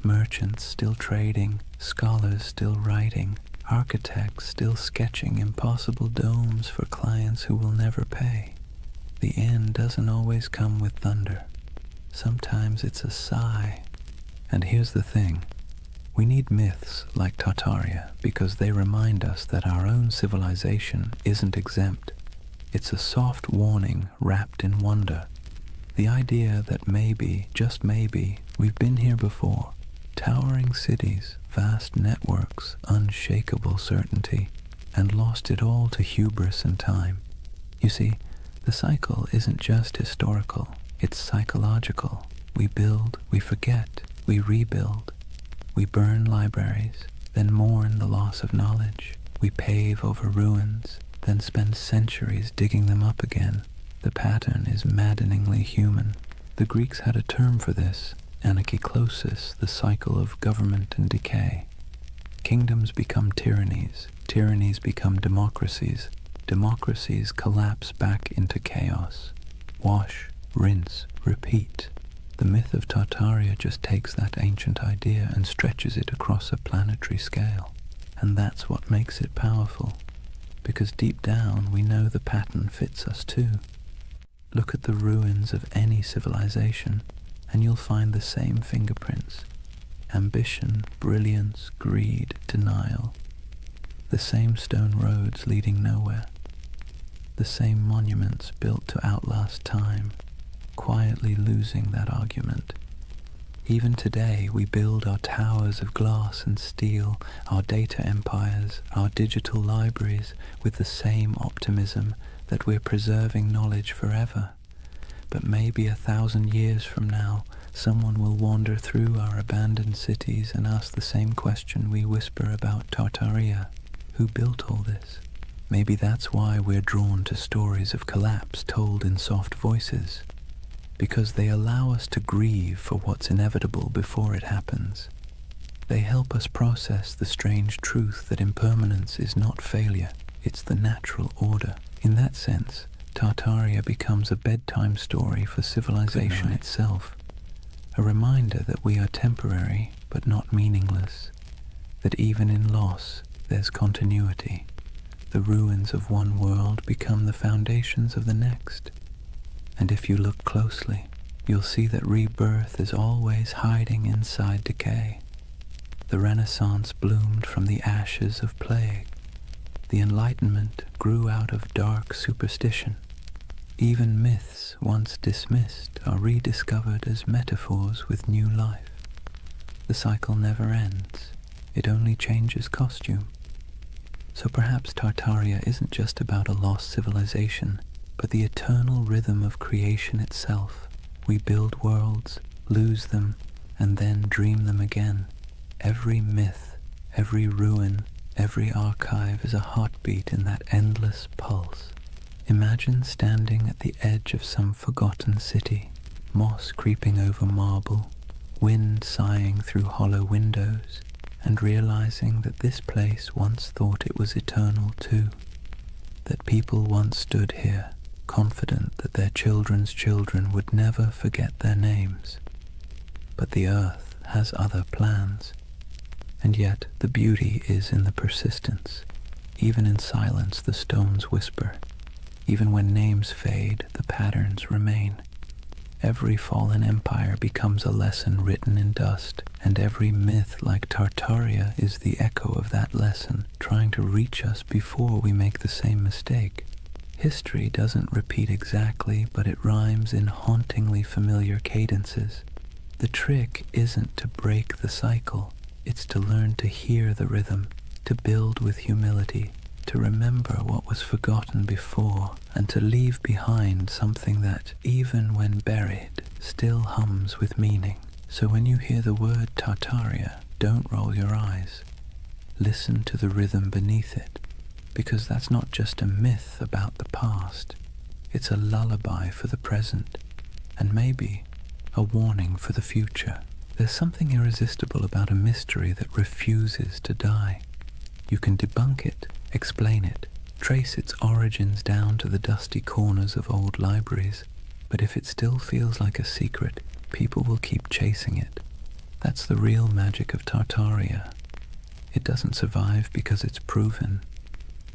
merchants still trading, scholars still writing, architects still sketching impossible domes for clients who will never pay. The end doesn't always come with thunder. Sometimes it's a sigh. And here's the thing. We need myths like Tartaria because they remind us that our own civilization isn't exempt. It's a soft warning wrapped in wonder. The idea that maybe, just maybe, we've been here before. Towering cities, vast networks, unshakable certainty, and lost it all to hubris and time. You see, the cycle isn't just historical, it's psychological. We build, we forget, we rebuild. We burn libraries, then mourn the loss of knowledge. We pave over ruins, then spend centuries digging them up again. The pattern is maddeningly human. The Greeks had a term for this, anarchiklosis, the cycle of government and decay. Kingdoms become tyrannies, tyrannies become democracies, democracies collapse back into chaos. Wash, rinse, repeat. The myth of Tartaria just takes that ancient idea and stretches it across a planetary scale. And that's what makes it powerful, because deep down we know the pattern fits us too. Look at the ruins of any civilization, and you'll find the same fingerprints. Ambition, brilliance, greed, denial. The same stone roads leading nowhere. The same monuments built to outlast time, quietly losing that argument. Even today we build our towers of glass and steel, our data empires, our digital libraries with the same optimism that we're preserving knowledge forever. But maybe 1,000 years from now, someone will wander through our abandoned cities and ask the same question we whisper about Tartaria. Who built all this? Maybe that's why we're drawn to stories of collapse told in soft voices, because they allow us to grieve for what's inevitable before it happens. They help us process the strange truth that impermanence is not failure, it's the natural order. In that sense, Tartaria becomes a bedtime story for civilization itself, a reminder that we are temporary but not meaningless, that even in loss there's continuity. The ruins of one world become the foundations of the next. And if you look closely, you'll see that rebirth is always hiding inside decay. The Renaissance bloomed from the ashes of plague. The Enlightenment grew out of dark superstition. Even myths once dismissed are rediscovered as metaphors with new life. The cycle never ends. It only changes costume. So perhaps Tartaria isn't just about a lost civilization, but the eternal rhythm of creation itself. We build worlds, lose them, and then dream them again. Every myth, every ruin, every archive is a heartbeat in that endless pulse. Imagine standing at the edge of some forgotten city, moss creeping over marble, wind sighing through hollow windows, and realizing that this place once thought it was eternal too, that people once stood here, confident that their children's children would never forget their names. But the earth has other plans, and yet the beauty is in the persistence. Even in silence the stones whisper. Even when names fade, the patterns remain. Every fallen empire becomes a lesson written in dust, and every myth like Tartaria is the echo of that lesson, trying to reach us before we make the same mistake. History doesn't repeat exactly, but it rhymes in hauntingly familiar cadences. The trick isn't to break the cycle, it's to learn to hear the rhythm, to build with humility, to remember what was forgotten before, and to leave behind something that, even when buried, still hums with meaning. So when you hear the word Tartaria, don't roll your eyes. Listen to the rhythm beneath it, because that's not just a myth about the past. It's a lullaby for the present, and maybe a warning for the future. There's something irresistible about a mystery that refuses to die. You can debunk it, explain it, trace its origins down to the dusty corners of old libraries, but if it still feels like a secret, people will keep chasing it. That's the real magic of Tartaria. It doesn't survive because it's proven.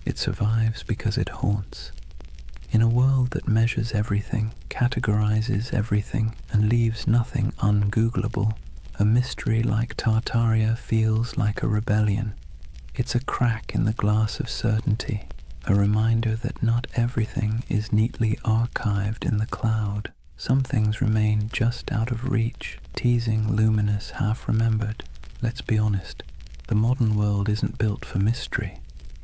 It survives because it haunts. In a world that measures everything, categorizes everything, and leaves nothing ungoogleable, a mystery like Tartaria feels like a rebellion. It's a crack in the glass of certainty, a reminder that not everything is neatly archived in the cloud. Some things remain just out of reach, teasing, luminous, half-remembered. Let's be honest, the modern world isn't built for mystery.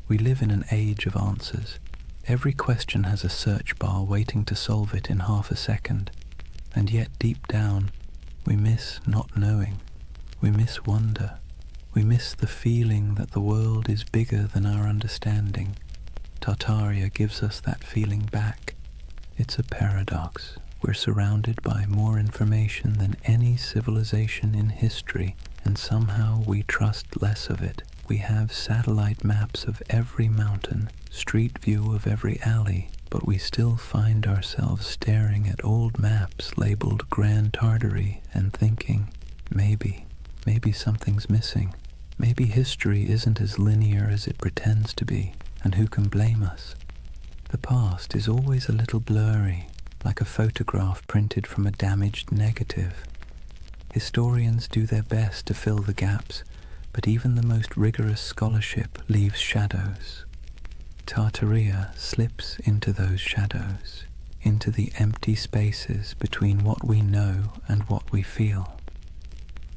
We live in an age of answers. Every question has a search bar waiting to solve it in half a second. And yet deep down, we miss not knowing. We miss wonder. We miss the feeling that the world is bigger than our understanding. Tartaria gives us that feeling back. It's a paradox. We're surrounded by more information than any civilization in history, and somehow we trust less of it. We have satellite maps of every mountain, street view of every alley, but we still find ourselves staring at old maps labeled Grand Tartary and thinking, maybe something's missing. Maybe history isn't as linear as it pretends to be, and who can blame us? The past is always a little blurry, like a photograph printed from a damaged negative. Historians do their best to fill the gaps, but even the most rigorous scholarship leaves shadows. Tartaria slips into those shadows, into the empty spaces between what we know and what we feel.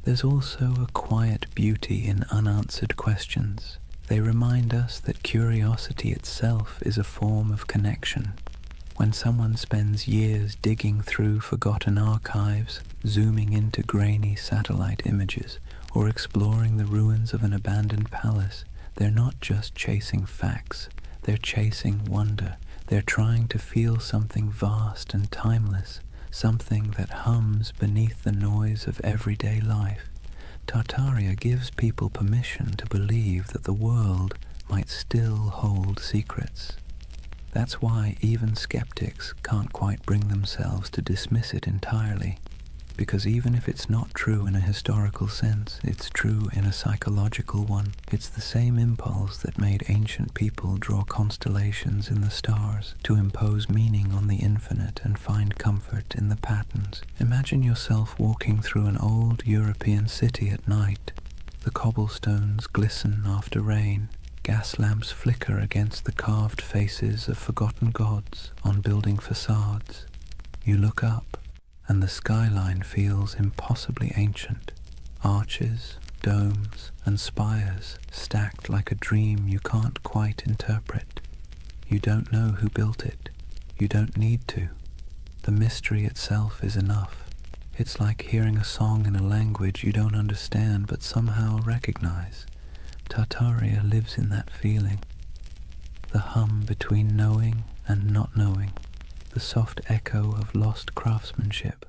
There's also a quiet beauty in unanswered questions. They remind us that curiosity itself is a form of connection. When someone spends years digging through forgotten archives, zooming into grainy satellite images, or exploring the ruins of an abandoned palace, they're not just chasing facts, they're chasing wonder. They're trying to feel something vast and timeless, something that hums beneath the noise of everyday life. Tartaria gives people permission to believe that the world might still hold secrets. That's why even skeptics can't quite bring themselves to dismiss it entirely, because even if it's not true in a historical sense, it's true in a psychological one. It's the same impulse that made ancient people draw constellations in the stars, to impose meaning on the infinite and find comfort in the patterns. Imagine yourself walking through an old European city at night. The cobblestones glisten after rain. Gas lamps flicker against the carved faces of forgotten gods on building facades. You look up, and the skyline feels impossibly ancient. Arches, domes, and spires stacked like a dream you can't quite interpret. You don't know who built it. You don't need to. The mystery itself is enough. It's like hearing a song in a language you don't understand but somehow recognize. Tartaria lives in that feeling. The hum between knowing and not knowing. The soft echo of lost craftsmanship,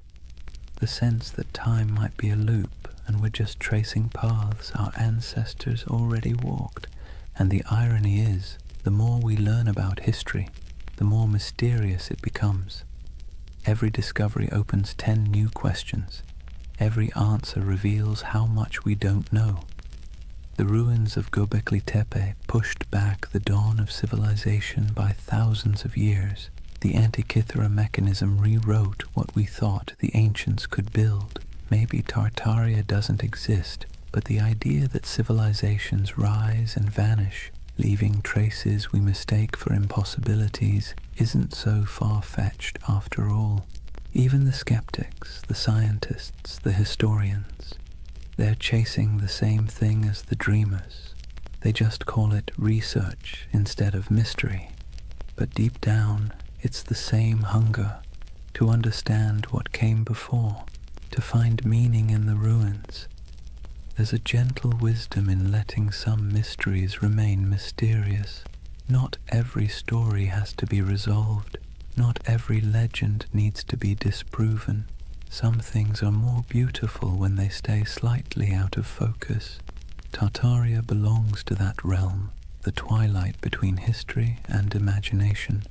the sense that time might be a loop and we're just tracing paths our ancestors already walked. And the irony is, the more we learn about history, the more mysterious it becomes. Every discovery opens 10 new questions. Every answer reveals how much we don't know. The ruins of Göbekli Tepe pushed back the dawn of civilization by thousands of years. The Antikythera mechanism rewrote what we thought the ancients could build. Maybe Tartaria doesn't exist, but the idea that civilizations rise and vanish, leaving traces we mistake for impossibilities, isn't so far-fetched after all. Even the skeptics, the scientists, the historians, they're chasing the same thing as the dreamers. They just call it research instead of mystery. But deep down, it's the same hunger to understand what came before, to find meaning in the ruins. There's a gentle wisdom in letting some mysteries remain mysterious. Not every story has to be resolved. Not every legend needs to be disproven. Some things are more beautiful when they stay slightly out of focus. Tartaria belongs to that realm, the twilight between history and imagination.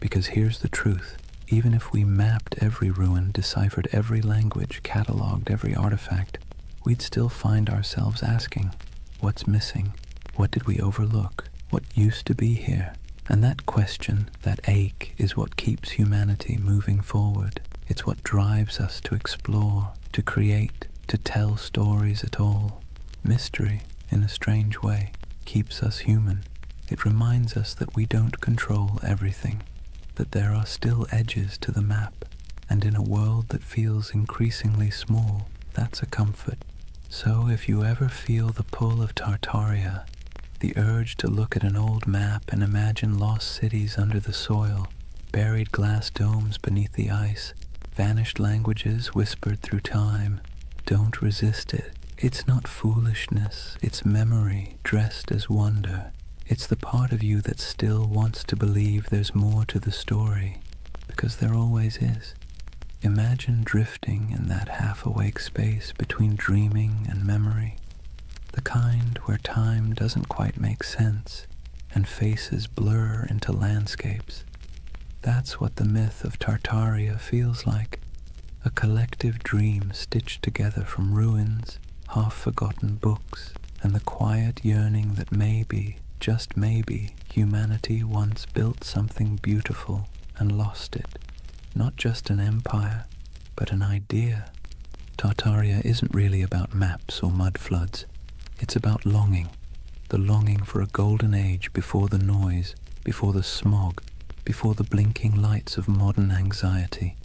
Because here's the truth, even if we mapped every ruin, deciphered every language, catalogued every artifact, we'd still find ourselves asking, what's missing? What did we overlook? What used to be here? And that question, that ache, is what keeps humanity moving forward. It's what drives us to explore, to create, to tell stories at all. Mystery, in a strange way, keeps us human. It reminds us that we don't control everything, that there are still edges to the map, and in a world that feels increasingly small, that's a comfort. So if you ever feel the pull of Tartaria, the urge to look at an old map and imagine lost cities under the soil, buried glass domes beneath the ice, vanished languages whispered through time, don't resist it. It's not foolishness, it's memory dressed as wonder. It's the part of you that still wants to believe there's more to the story, because there always is. Imagine drifting in that half-awake space between dreaming and memory, the kind where time doesn't quite make sense and faces blur into landscapes. That's what the myth of Tartaria feels like, a collective dream stitched together from ruins, half-forgotten books, and the quiet yearning that maybe, just maybe, humanity once built something beautiful and lost it. Not just an empire, but an idea. Tartaria isn't really about maps or mud floods. It's about longing, the longing for a golden age before the noise, before the smog, before the blinking lights of modern anxiety.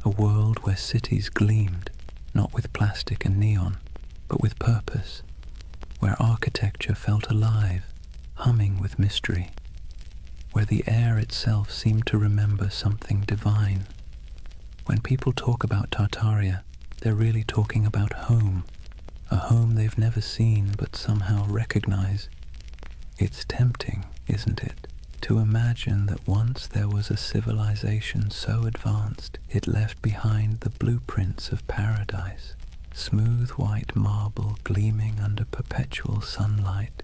A world where cities gleamed, not with plastic and neon, but with purpose, where architecture felt alive, humming with mystery, where the air itself seemed to remember something divine. When people talk about Tartaria, they're really talking about home, a home they've never seen but somehow recognize. It's tempting, isn't it, to imagine that once there was a civilization so advanced it left behind the blueprints of paradise, smooth white marble gleaming under perpetual sunlight,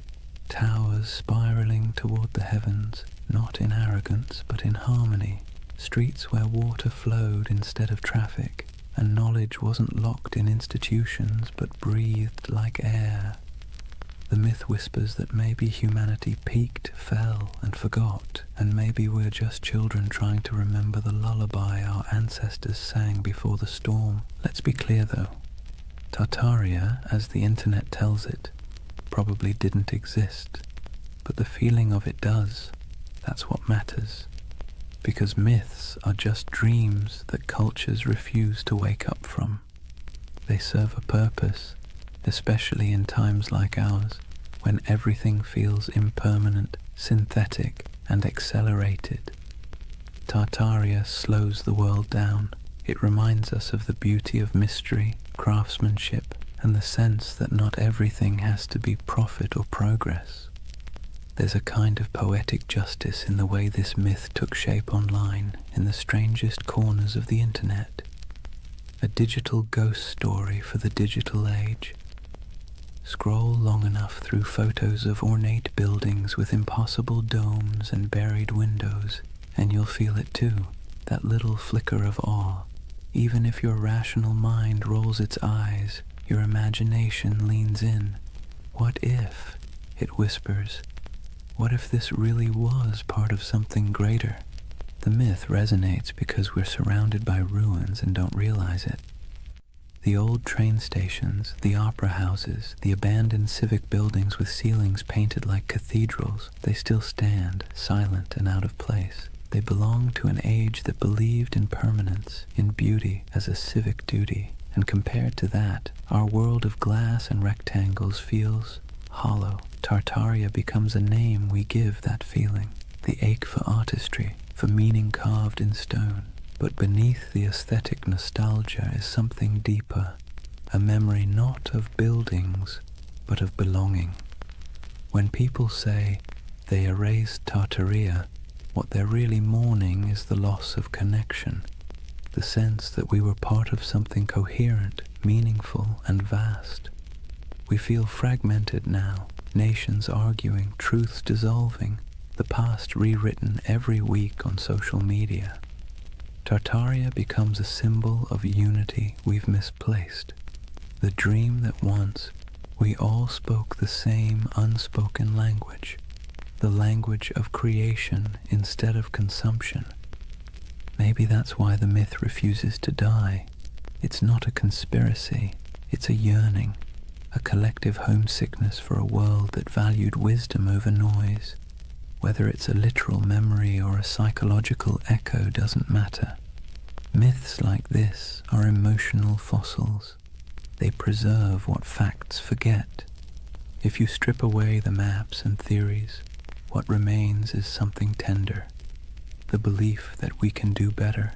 towers spiraling toward the heavens, not in arrogance but in harmony, streets where water flowed instead of traffic, and knowledge wasn't locked in institutions but breathed like air. The myth whispers that maybe humanity peaked, fell, and forgot, and maybe we're just children trying to remember the lullaby our ancestors sang before the storm. Let's be clear though, Tartaria, as the internet tells it, probably didn't exist, but the feeling of it does. That's what matters. Because myths are just dreams that cultures refuse to wake up from. They serve a purpose, especially in times like ours, when everything feels impermanent, synthetic, and accelerated. Tartaria slows the world down. It reminds us of the beauty of mystery, craftsmanship, and the sense that not everything has to be profit or progress. There's a kind of poetic justice in the way this myth took shape online, in the strangest corners of the internet. A digital ghost story for the digital age. Scroll long enough through photos of ornate buildings with impossible domes and buried windows, and you'll feel it too, that little flicker of awe. Even if your rational mind rolls its eyes, your imagination leans in. What if, it whispers, what if this really was part of something greater? The myth resonates because we're surrounded by ruins and don't realize it. The old train stations, the opera houses, the abandoned civic buildings with ceilings painted like cathedrals, they still stand, silent and out of place. They belong to an age that believed in permanence, in beauty as a civic duty. And compared to that, our world of glass and rectangles feels hollow. Tartaria becomes a name we give that feeling. The ache for artistry, for meaning carved in stone. But beneath the aesthetic nostalgia is something deeper, a memory not of buildings, but of belonging. When people say they erased Tartaria, what they're really mourning is the loss of connection, the sense that we were part of something coherent, meaningful, and vast. We feel fragmented now, nations arguing, truths dissolving, the past rewritten every week on social media. Tartaria becomes a symbol of unity we've misplaced, the dream that once we all spoke the same unspoken language, the language of creation instead of consumption. Maybe that's why the myth refuses to die. It's not a conspiracy, it's a yearning, a collective homesickness for a world that valued wisdom over noise. Whether it's a literal memory or a psychological echo doesn't matter. Myths like this are emotional fossils. They preserve what facts forget. If you strip away the maps and theories, what remains is something tender. The belief that we can do better,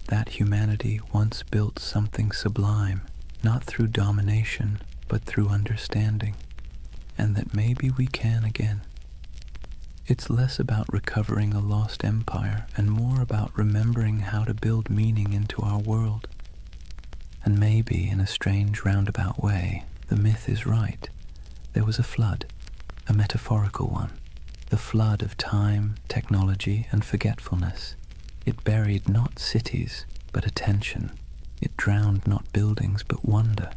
that humanity once built something sublime, not through domination, but through understanding, and that maybe we can again. It's less about recovering a lost empire and more about remembering how to build meaning into our world. And maybe, in a strange roundabout way, the myth is right. There was a flood, a metaphorical one. The flood of time, technology, and forgetfulness. It buried not cities, but attention. It drowned not buildings, but wonder.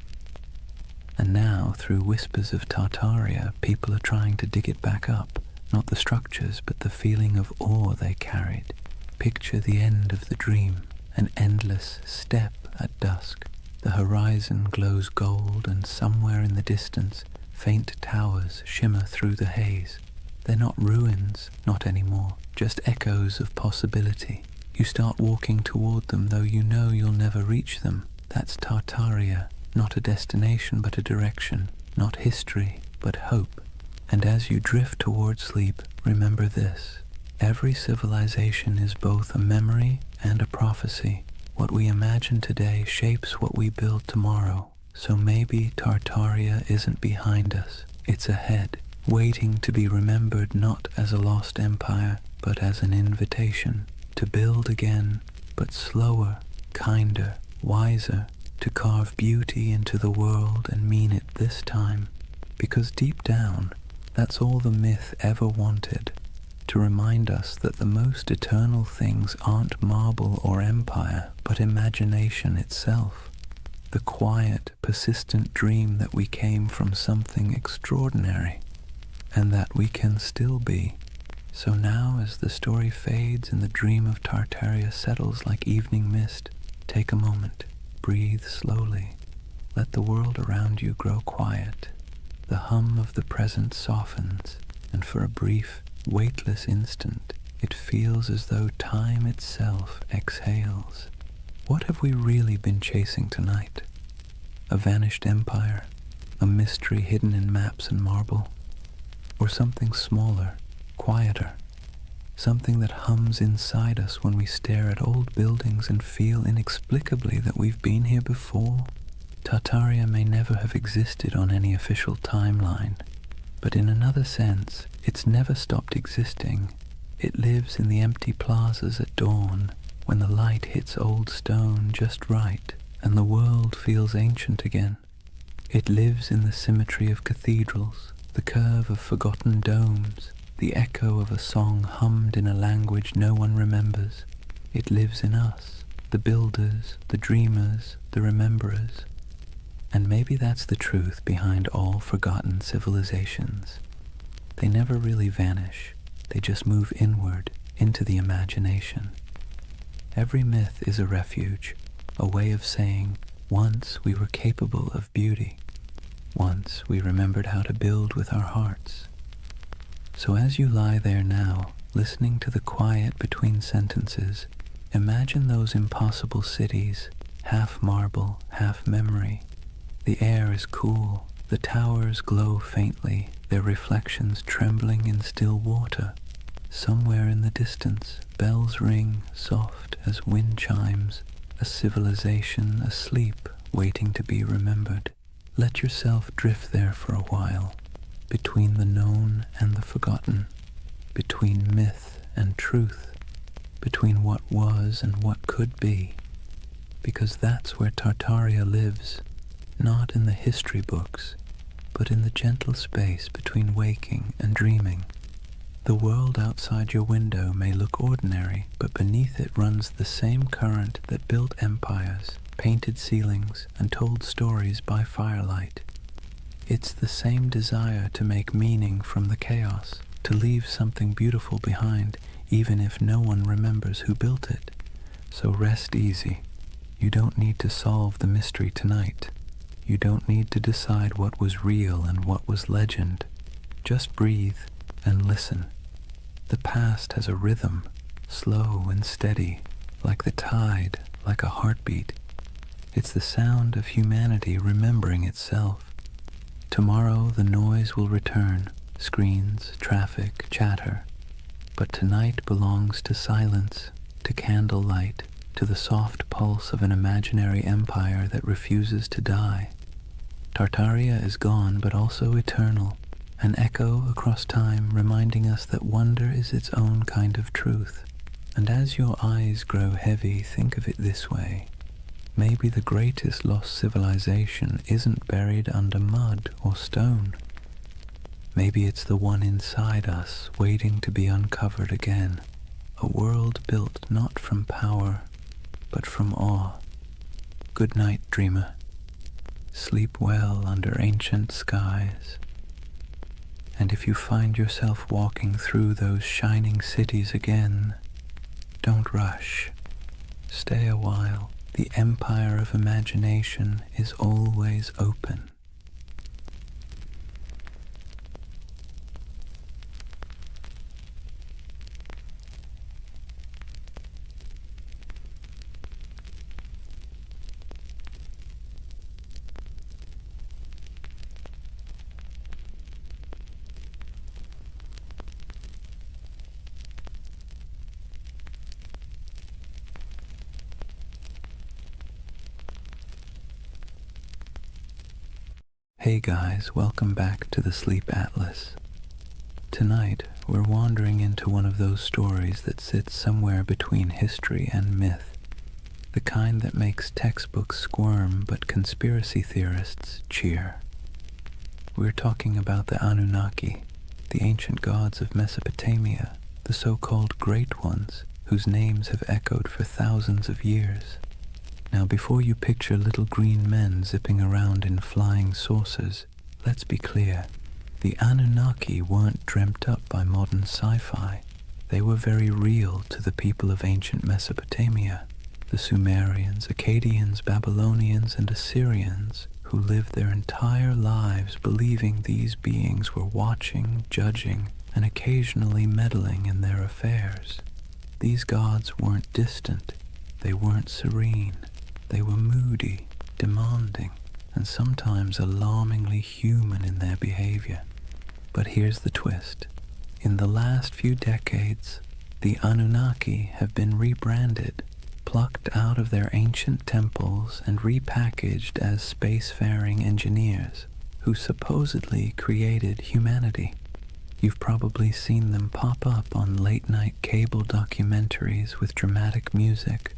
And now, through whispers of Tartaria, people are trying to dig it back up, not the structures, but the feeling of awe they carried. Picture the end of the dream, an endless step at dusk. The horizon glows gold, and somewhere in the distance, faint towers shimmer through the haze. They're not ruins, not anymore, just echoes of possibility. You start walking toward them, though you know you'll never reach them. That's Tartaria, not a destination but a direction, not history but hope. And as you drift toward sleep, remember this. Every civilization is both a memory and a prophecy. What we imagine today shapes what we build tomorrow. So maybe Tartaria isn't behind us, it's ahead. Waiting to be remembered not as a lost empire, but as an invitation to build again, but slower, kinder, wiser, to carve beauty into the world and mean it this time. Because deep down, that's all the myth ever wanted, to remind us that the most eternal things aren't marble or empire, but imagination itself. The quiet, persistent dream that we came from something extraordinary. And that we can still be. So now, as the story fades and the dream of Tartaria settles like evening mist, take a moment, breathe slowly, let the world around you grow quiet. The hum of the present softens, and for a brief, weightless instant, it feels as though time itself exhales. What have we really been chasing tonight? A vanished empire? A mystery hidden in maps and marble? Or something smaller, quieter, something that hums inside us when we stare at old buildings and feel inexplicably that we've been here before? Tartaria may never have existed on any official timeline, but in another sense, it's never stopped existing. It lives in the empty plazas at dawn, when the light hits old stone just right, and the world feels ancient again. It lives in the symmetry of cathedrals, the curve of forgotten domes, the echo of a song hummed in a language no one remembers. It lives in us, the builders, the dreamers, the rememberers. And maybe that's the truth behind all forgotten civilizations. They never really vanish, they just move inward into the imagination. Every myth is a refuge, a way of saying, once we were capable of beauty. Once we remembered how to build with our hearts. So as you lie there now, listening to the quiet between sentences, imagine those impossible cities, half marble, half memory. The air is cool, the towers glow faintly, their reflections trembling in still water. Somewhere in the distance, bells ring, soft as wind chimes, a civilization asleep, waiting to be remembered. Let yourself drift there for a while, between the known and the forgotten, between myth and truth, between what was and what could be, because that's where Tartaria lives, not in the history books, but in the gentle space between waking and dreaming. The world outside your window may look ordinary, but beneath it runs the same current that built empires, painted ceilings, and told stories by firelight. It's the same desire to make meaning from the chaos, to leave something beautiful behind, even if no one remembers who built it. So rest easy. You don't need to solve the mystery tonight. You don't need to decide what was real and what was legend. Just breathe and listen. The past has a rhythm, slow and steady, like the tide, like a heartbeat. It's the sound of humanity remembering itself. Tomorrow the noise will return, screens, traffic, chatter. But tonight belongs to silence, to candlelight, to the soft pulse of an imaginary empire that refuses to die. Tartaria is gone, but also eternal, an echo across time reminding us that wonder is its own kind of truth. And as your eyes grow heavy, think of it this way. Maybe the greatest lost civilization isn't buried under mud or stone. Maybe it's the one inside us, waiting to be uncovered again. A world built not from power, but from awe. Good night, dreamer. Sleep well under ancient skies. And if you find yourself walking through those shining cities again, don't rush. Stay a while. The empire of imagination is always open. Hey guys, welcome back to the Sleep Atlas. Tonight, we're wandering into one of those stories that sits somewhere between history and myth, the kind that makes textbooks squirm but conspiracy theorists cheer. We're talking about the Anunnaki, the ancient gods of Mesopotamia, the so-called Great Ones, whose names have echoed for thousands of years. Now, before you picture little green men zipping around in flying saucers, let's be clear. The Anunnaki weren't dreamt up by modern sci-fi. They were very real to the people of ancient Mesopotamia, the Sumerians, Akkadians, Babylonians, and Assyrians, who lived their entire lives believing these beings were watching, judging, and occasionally meddling in their affairs. These gods weren't distant. They weren't serene. They were moody, demanding, and sometimes alarmingly human in their behavior. But here's the twist. In the last few decades, the Anunnaki have been rebranded, plucked out of their ancient temples and repackaged as spacefaring engineers who supposedly created humanity. You've probably seen them pop up on late-night cable documentaries with dramatic music,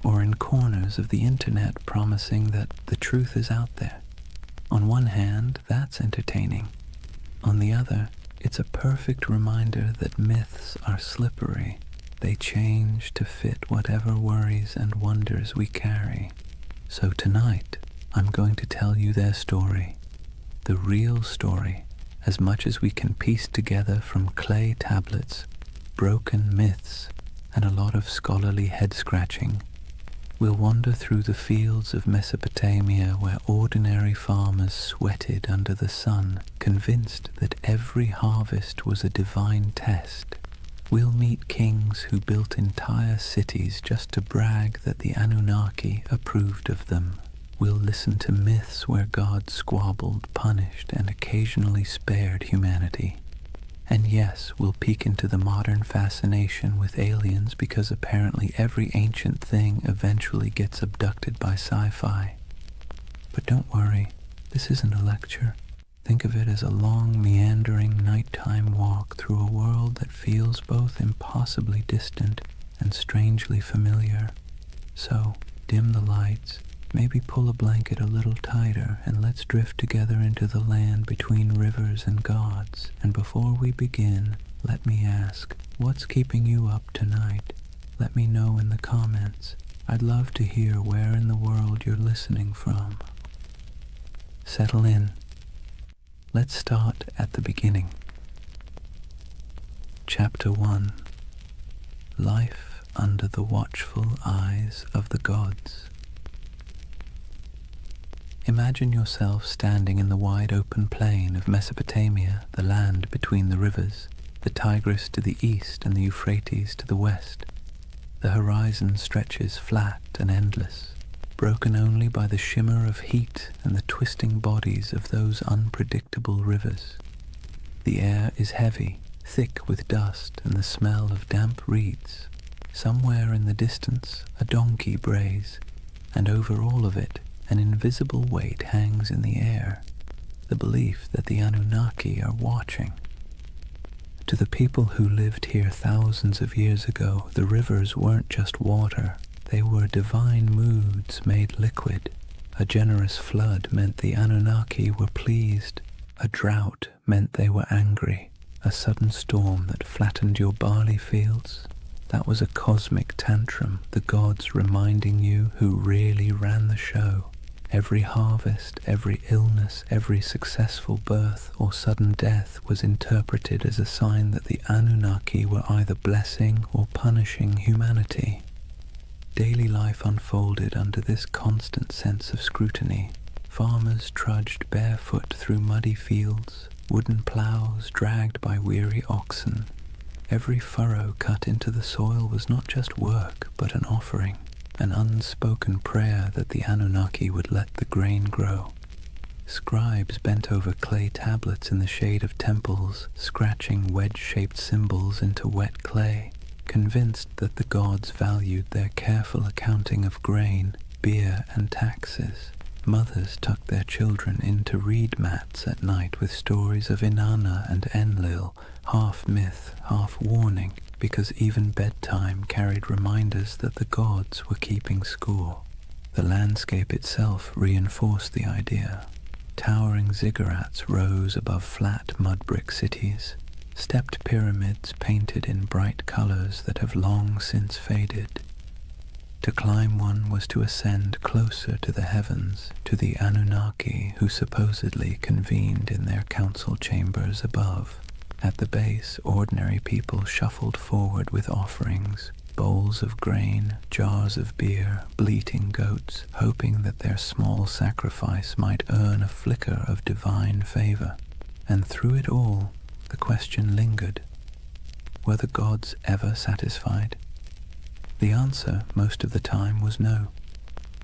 or in corners of the internet promising that the truth is out there. On one hand, that's entertaining. On the other, it's a perfect reminder that myths are slippery. They change to fit whatever worries and wonders we carry. So tonight, I'm going to tell you their story. The real story, as much as we can piece together from clay tablets, broken myths, and a lot of scholarly head-scratching. We'll wander through the fields of Mesopotamia where ordinary farmers sweated under the sun, convinced that every harvest was a divine test. We'll meet kings who built entire cities just to brag that the Anunnaki approved of them. We'll listen to myths where God squabbled, punished, and occasionally spared humanity. And yes, we'll peek into the modern fascination with aliens because apparently every ancient thing eventually gets abducted by sci-fi. But don't worry, this isn't a lecture. Think of it as a long, meandering, nighttime walk through a world that feels both impossibly distant and strangely familiar. So, dim the lights, maybe pull a blanket a little tighter, and let's drift together into the land between rivers and gods. And before we begin, let me ask, what's keeping you up tonight? Let me know in the comments. I'd love to hear where in the world you're listening from. Settle in. Let's start at the beginning. Chapter 1. Life under the watchful eyes of the gods. Imagine yourself standing in the wide open plain of Mesopotamia, the land between the rivers, the Tigris to the east and the Euphrates to the west. The horizon stretches flat and endless, broken only by the shimmer of heat and the twisting bodies of those unpredictable rivers. The air is heavy, thick with dust and the smell of damp reeds. Somewhere in the distance, a donkey brays, and over all of it, an invisible weight hangs in the air, the belief that the Anunnaki are watching. To the people who lived here thousands of years ago, the rivers weren't just water, they were divine moods made liquid. A generous flood meant the Anunnaki were pleased, a drought meant they were angry, a sudden storm that flattened your barley fields. That was a cosmic tantrum, the gods reminding you who really ran the show. Every harvest, every illness, every successful birth or sudden death was interpreted as a sign that the Anunnaki were either blessing or punishing humanity. Daily life unfolded under this constant sense of scrutiny. Farmers trudged barefoot through muddy fields, wooden plows dragged by weary oxen. Every furrow cut into the soil was not just work, but an offering. An unspoken prayer that the Anunnaki would let the grain grow. Scribes bent over clay tablets in the shade of temples, scratching wedge-shaped symbols into wet clay, convinced that the gods valued their careful accounting of grain, beer, and taxes. Mothers tucked their children into reed mats at night with stories of Inanna and Enlil, half myth, half warning, because even bedtime carried reminders that the gods were keeping score. The landscape itself reinforced the idea. Towering ziggurats rose above flat mud-brick cities, stepped pyramids painted in bright colors that have long since faded. To climb one was to ascend closer to the heavens, to the Anunnaki who supposedly convened in their council chambers above. At the base, ordinary people shuffled forward with offerings, bowls of grain, jars of beer, bleating goats, hoping that their small sacrifice might earn a flicker of divine favor. And through it all, the question lingered. Were the gods ever satisfied? The answer, most of the time, was no.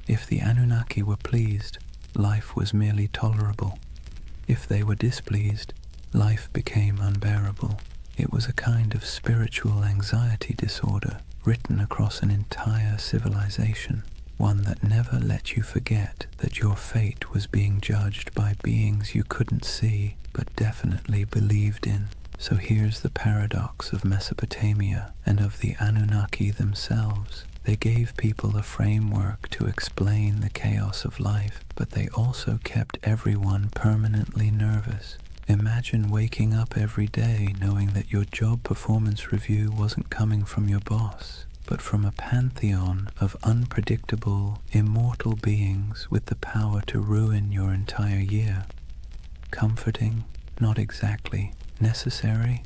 If the Anunnaki were pleased, life was merely tolerable. If they were displeased, life became unbearable. It was a kind of spiritual anxiety disorder written across an entire civilization, one that never let you forget that your fate was being judged by beings you couldn't see but definitely believed in. So here's the paradox of Mesopotamia and of the Anunnaki themselves. They gave people a framework to explain the chaos of life, but they also kept everyone permanently nervous. Imagine waking up every day knowing that your job performance review wasn't coming from your boss, but from a pantheon of unpredictable, immortal beings with the power to ruin your entire year. Comforting? Not exactly. Necessary?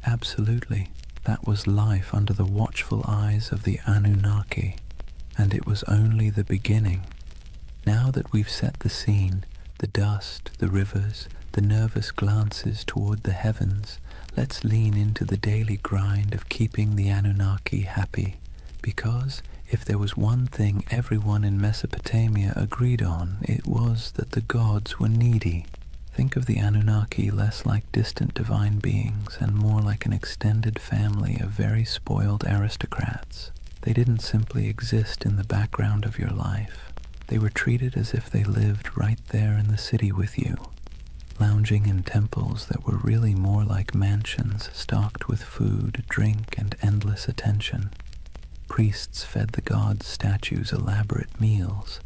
Absolutely. That was life under the watchful eyes of the Anunnaki, and it was only the beginning. Now that we've set the scene, the dust, the rivers, the nervous glances toward the heavens, let's lean into the daily grind of keeping the Anunnaki happy, because if there was one thing everyone in Mesopotamia agreed on, it was that the gods were needy. Think of the Anunnaki less like distant divine beings and more like an extended family of very spoiled aristocrats. They didn't simply exist in the background of your life. They were treated as if they lived right there in the city with you, lounging in temples that were really more like mansions stocked with food, drink, and endless attention. Priests fed the gods' statues elaborate meals.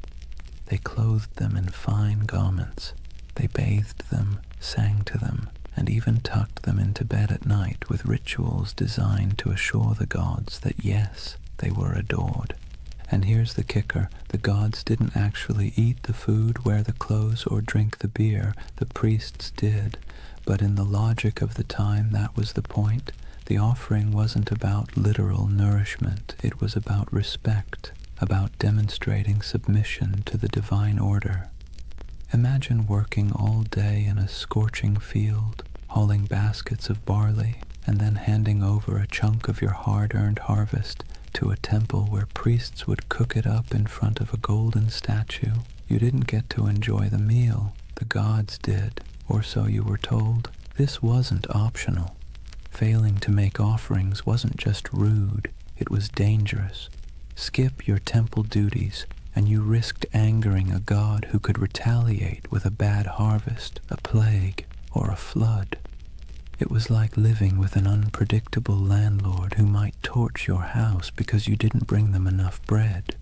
They clothed them in fine garments. They bathed them, sang to them, and even tucked them into bed at night with rituals designed to assure the gods that yes, they were adored. And here's the kicker, the gods didn't actually eat the food, wear the clothes, or drink the beer. The priests did, but in the logic of the time that was the point. The offering wasn't about literal nourishment, it was about respect, about demonstrating submission to the divine order. Imagine working all day in a scorching field, hauling baskets of barley, and then handing over a chunk of your hard-earned harvest to a temple where priests would cook it up in front of a golden statue. You didn't get to enjoy the meal, the gods did, or so you were told. This wasn't optional. Failing to make offerings wasn't just rude, it was dangerous. Skip your temple duties, and you risked angering a god who could retaliate with a bad harvest, a plague, or a flood. It was like living with an unpredictable landlord who might torch your house because you didn't bring them enough bread.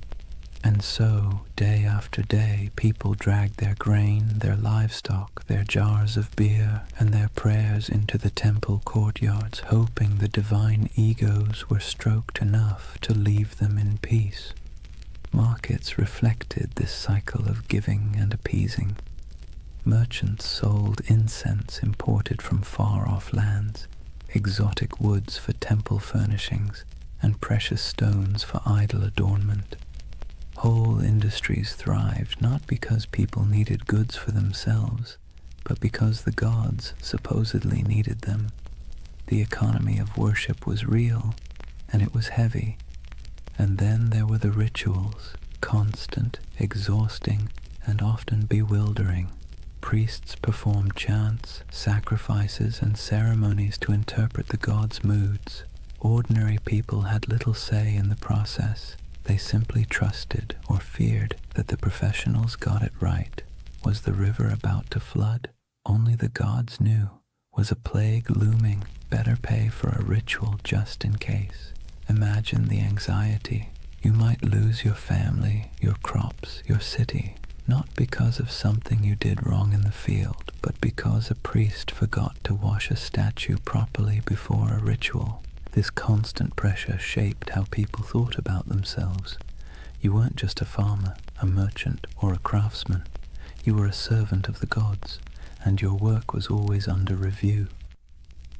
And so, day after day, people dragged their grain, their livestock, their jars of beer, and their prayers into the temple courtyards, hoping the divine egos were stroked enough to leave them in peace. Markets reflected this cycle of giving and appeasing. Merchants sold incense imported from far-off lands, exotic woods for temple furnishings, and precious stones for idol adornment. Whole industries thrived not because people needed goods for themselves, but because the gods supposedly needed them. The economy of worship was real, and it was heavy. And then there were the rituals, constant, exhausting, and often bewildering. Priests performed chants, sacrifices, and ceremonies to interpret the gods' moods. Ordinary people had little say in the process. They simply trusted or feared that the professionals got it right. Was the river about to flood? Only the gods knew. Was a plague looming? Better pay for a ritual just in case. Imagine the anxiety. You might lose your family, your crops, your city, not because of something you did wrong in the field, but because a priest forgot to wash a statue properly before a ritual. This constant pressure shaped how people thought about themselves. You weren't just a farmer, a merchant, or a craftsman. You were a servant of the gods, and your work was always under review.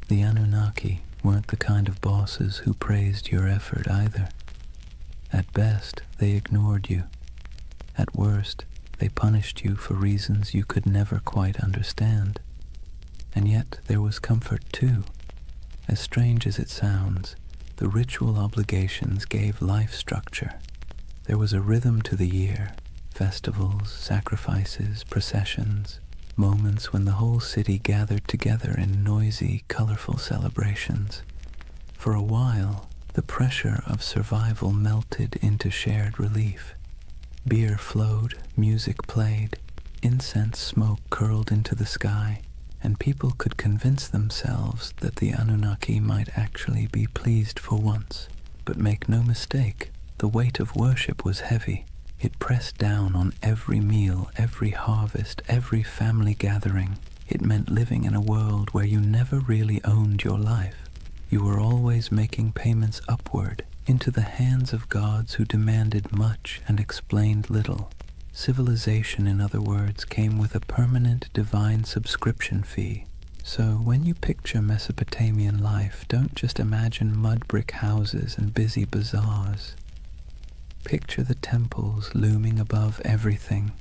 The Anunnaki weren't the kind of bosses who praised your effort either. At best, they ignored you. At worst, they punished you for reasons you could never quite understand. And yet there was comfort too. As strange as it sounds, the ritual obligations gave life structure. There was a rhythm to the year, festivals, sacrifices, processions, moments when the whole city gathered together in noisy, colorful celebrations. For a while, the pressure of survival melted into shared relief. Beer flowed, music played, incense smoke curled into the sky, and people could convince themselves that the Anunnaki might actually be pleased for once. But make no mistake, the weight of worship was heavy. It pressed down on every meal, every harvest, every family gathering. It meant living in a world where you never really owned your life. You were always making payments upward, into the hands of gods who demanded much and explained little. Civilization, in other words, came with a permanent divine subscription fee. So when you picture Mesopotamian life, don't just imagine mud brick houses and busy bazaars. Picture the temples looming above everything,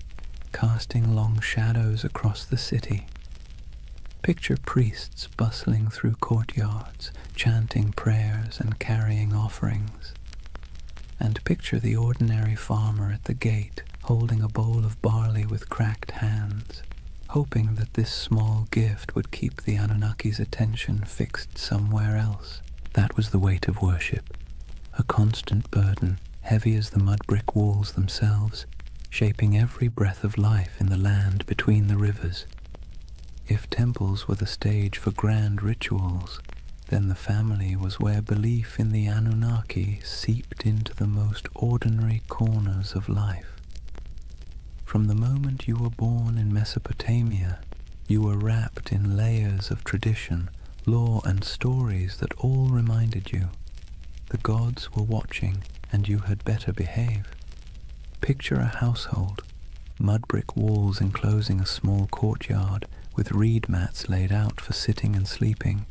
casting long shadows across the city. Picture priests bustling through courtyards, chanting prayers and carrying offerings. And picture the ordinary farmer at the gate, holding a bowl of barley with cracked hands, hoping that this small gift would keep the Anunnaki's attention fixed somewhere else. That was the weight of worship, a constant burden, heavy as the mud brick walls themselves, shaping every breath of life in the land between the rivers. If temples were the stage for grand rituals, then the family was where belief in the Anunnaki seeped into the most ordinary corners of life. From the moment you were born in Mesopotamia, you were wrapped in layers of tradition, lore and stories that all reminded you the gods were watching and you had better behave. Picture a household, mud brick walls enclosing a small courtyard with reed mats laid out for sitting and sleeping.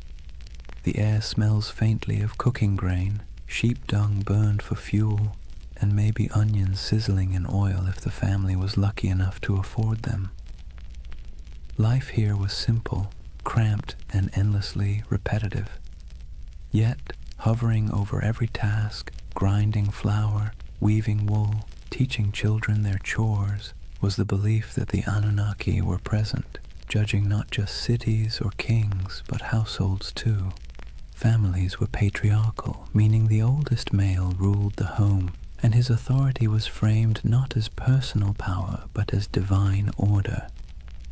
The air smells faintly of cooking grain, sheep dung burned for fuel, and maybe onions sizzling in oil if the family was lucky enough to afford them. Life here was simple, cramped, and endlessly repetitive. Yet, hovering over every task, grinding flour, weaving wool, teaching children their chores, was the belief that the Anunnaki were present, judging not just cities or kings, but households too. Families were patriarchal, meaning the oldest male ruled the home, and his authority was framed not as personal power, but as divine order.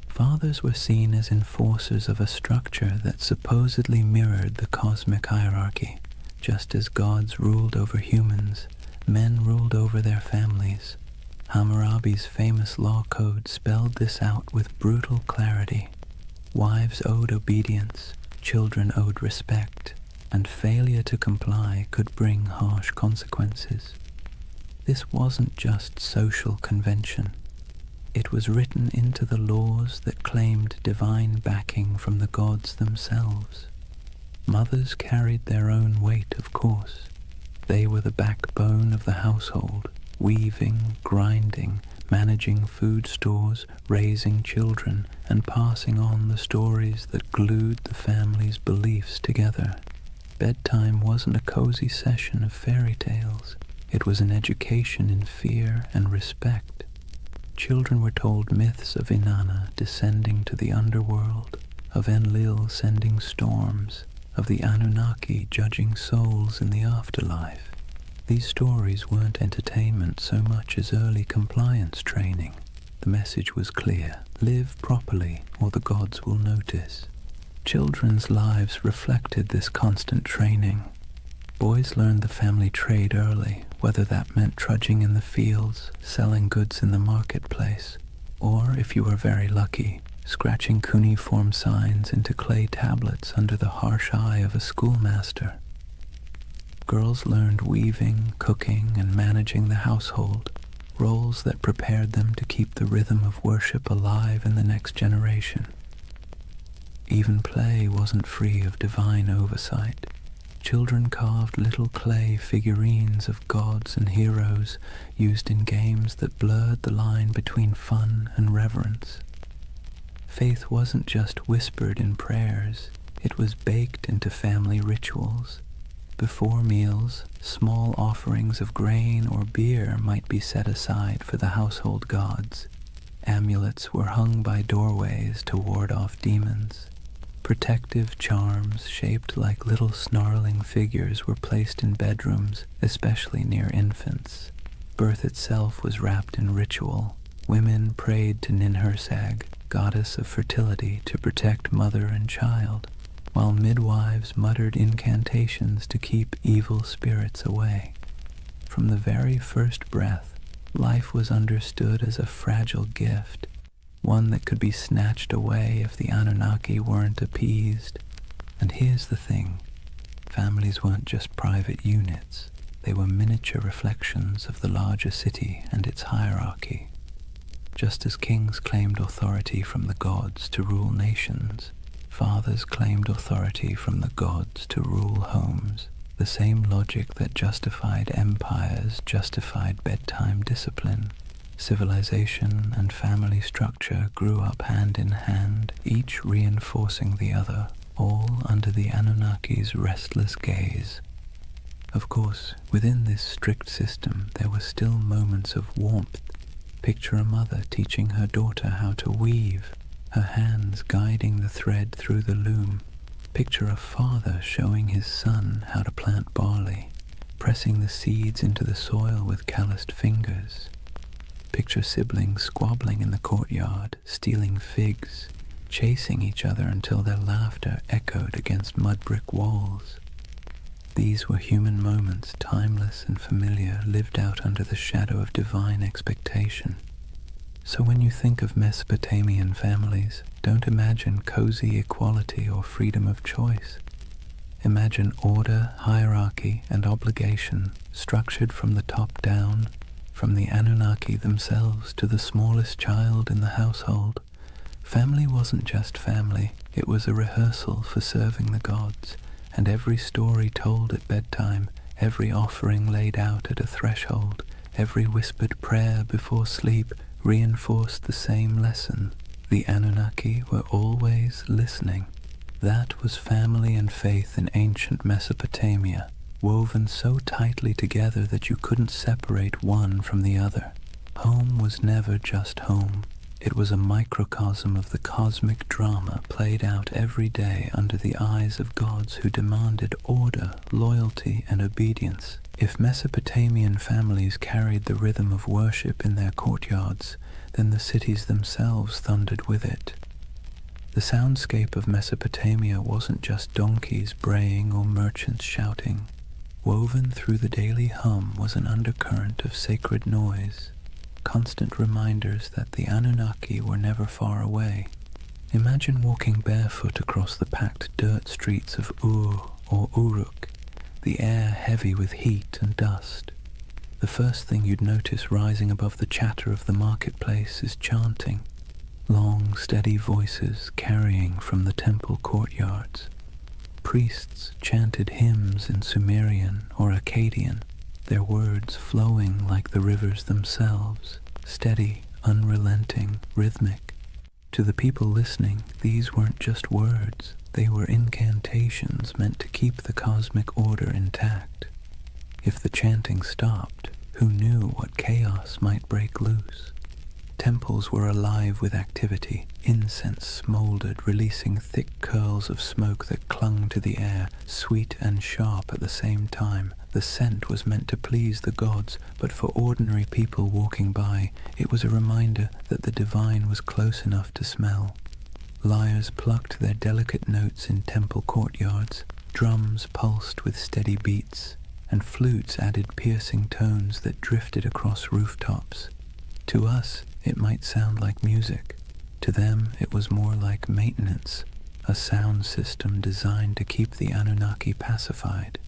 Fathers were seen as enforcers of a structure that supposedly mirrored the cosmic hierarchy. Just as gods ruled over humans, men ruled over their families. Hammurabi's famous law code spelled this out with brutal clarity. Wives owed obedience, children owed respect, and failure to comply could bring harsh consequences. This wasn't just social convention. It was written into the laws that claimed divine backing from the gods themselves. Mothers carried their own weight, of course. They were the backbone of the household, weaving, grinding, managing food stores, raising children, and passing on the stories that glued the family's beliefs together. Bedtime wasn't a cozy session of fairy tales. It was an education in fear and respect. Children were told myths of Inanna descending to the underworld, of Enlil sending storms, of the Anunnaki judging souls in the afterlife. These stories weren't entertainment so much as early compliance training. The message was clear: live properly or the gods will notice. Children's lives reflected this constant training. Boys learned the family trade early, whether that meant trudging in the fields, selling goods in the marketplace, or, if you were very lucky, scratching cuneiform signs into clay tablets under the harsh eye of a schoolmaster. Girls learned weaving, cooking, and managing the household, roles that prepared them to keep the rhythm of worship alive in the next generation. Even play wasn't free of divine oversight. Children carved little clay figurines of gods and heroes used in games that blurred the line between fun and reverence. Faith wasn't just whispered in prayers, it was baked into family rituals. Before meals, small offerings of grain or beer might be set aside for the household gods. Amulets were hung by doorways to ward off demons. Protective charms shaped like little snarling figures were placed in bedrooms, especially near infants. Birth itself was wrapped in ritual. Women prayed to Ninhursag, goddess of fertility, to protect mother and child, while midwives muttered incantations to keep evil spirits away. From the very first breath, life was understood as a fragile gift, one that could be snatched away if the Anunnaki weren't appeased. And here's the thing, families weren't just private units, they were miniature reflections of the larger city and its hierarchy. Just as kings claimed authority from the gods to rule nations, Fathers claimed authority from the gods to rule homes. The same logic that justified empires justified bedtime discipline. Civilization and family structure grew up hand in hand, each reinforcing the other, all under the Anunnaki's restless gaze. Of course, within this strict system there were still moments of warmth. Picture a mother teaching her daughter how to weave, her hands guiding the thread through the loom. Picture a father showing his son how to plant barley, pressing the seeds into the soil with calloused fingers. Picture siblings squabbling in the courtyard, stealing figs, chasing each other until their laughter echoed against mud brick walls. These were human moments, timeless and familiar, lived out under the shadow of divine expectation. So when you think of Mesopotamian families, don't imagine cozy equality or freedom of choice. Imagine order, hierarchy, and obligation, structured from the top down, from the Anunnaki themselves to the smallest child in the household. Family wasn't just family, it was a rehearsal for serving the gods, and every story told at bedtime, every offering laid out at a threshold, every whispered prayer before sleep reinforced the same lesson. The Anunnaki were always listening. That was family and faith in ancient Mesopotamia, woven so tightly together that you couldn't separate one from the other. Home was never just home. It was a microcosm of the cosmic drama played out every day under the eyes of gods who demanded order, loyalty, and obedience. If Mesopotamian families carried the rhythm of worship in their courtyards, then the cities themselves thundered with it. The soundscape of Mesopotamia wasn't just donkeys braying or merchants shouting. Woven through the daily hum was an undercurrent of sacred noise, constant reminders that the Anunnaki were never far away. Imagine walking barefoot across the packed dirt streets of Ur or Uruk, the air heavy with heat and dust. The first thing you'd notice rising above the chatter of the marketplace is chanting, long, steady voices carrying from the temple courtyards. Priests chanted hymns in Sumerian or Akkadian, their words flowing like the rivers themselves, steady, unrelenting, rhythmic. To the people listening, these weren't just words, they were incantations meant to keep the cosmic order intact. If the chanting stopped, who knew what chaos might break loose? Temples were alive with activity. Incense smoldered, releasing thick curls of smoke that clung to the air, sweet and sharp at the same time. The scent was meant to please the gods, but for ordinary people walking by, it was a reminder that the divine was close enough to smell. Lyres plucked their delicate notes in temple courtyards, drums pulsed with steady beats, and flutes added piercing tones that drifted across rooftops. To us, it might sound like music. To them, it was more like maintenance, a sound system designed to keep the Anunnaki pacified.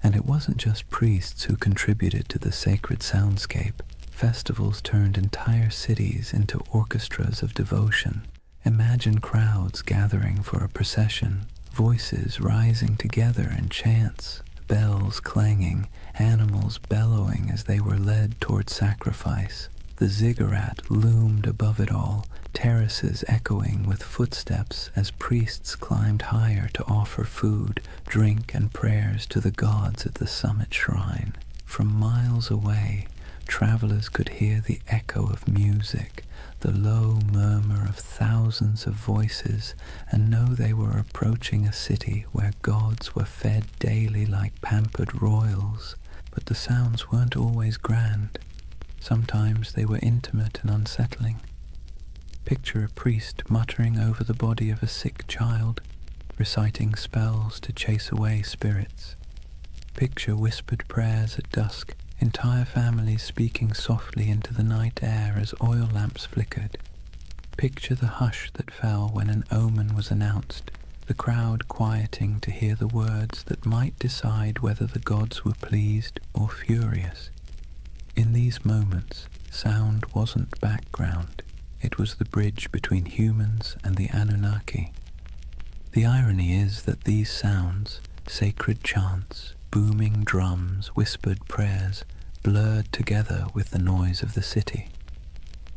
And it wasn't just priests who contributed to the sacred soundscape. Festivals turned entire cities into orchestras of devotion. Imagine crowds gathering for a procession, voices rising together in chants, bells clanging, animals bellowing as they were led toward sacrifice. The ziggurat loomed above it all, terraces echoing with footsteps as priests climbed higher to offer food, drink, and prayers to the gods at the summit shrine. From miles away, travelers could hear the echo of music, the low murmur of thousands of voices, and know they were approaching a city where gods were fed daily like pampered royals. But the sounds weren't always grand. Sometimes they were intimate and unsettling. Picture a priest muttering over the body of a sick child, reciting spells to chase away spirits. Picture whispered prayers at dusk, entire families speaking softly into the night air as oil lamps flickered. Picture the hush that fell when an omen was announced, the crowd quieting to hear the words that might decide whether the gods were pleased or furious. In these moments, sound wasn't background. It was the bridge between humans and the Anunnaki. The irony is that these sounds, sacred chants, booming drums, whispered prayers, blurred together with the noise of the city.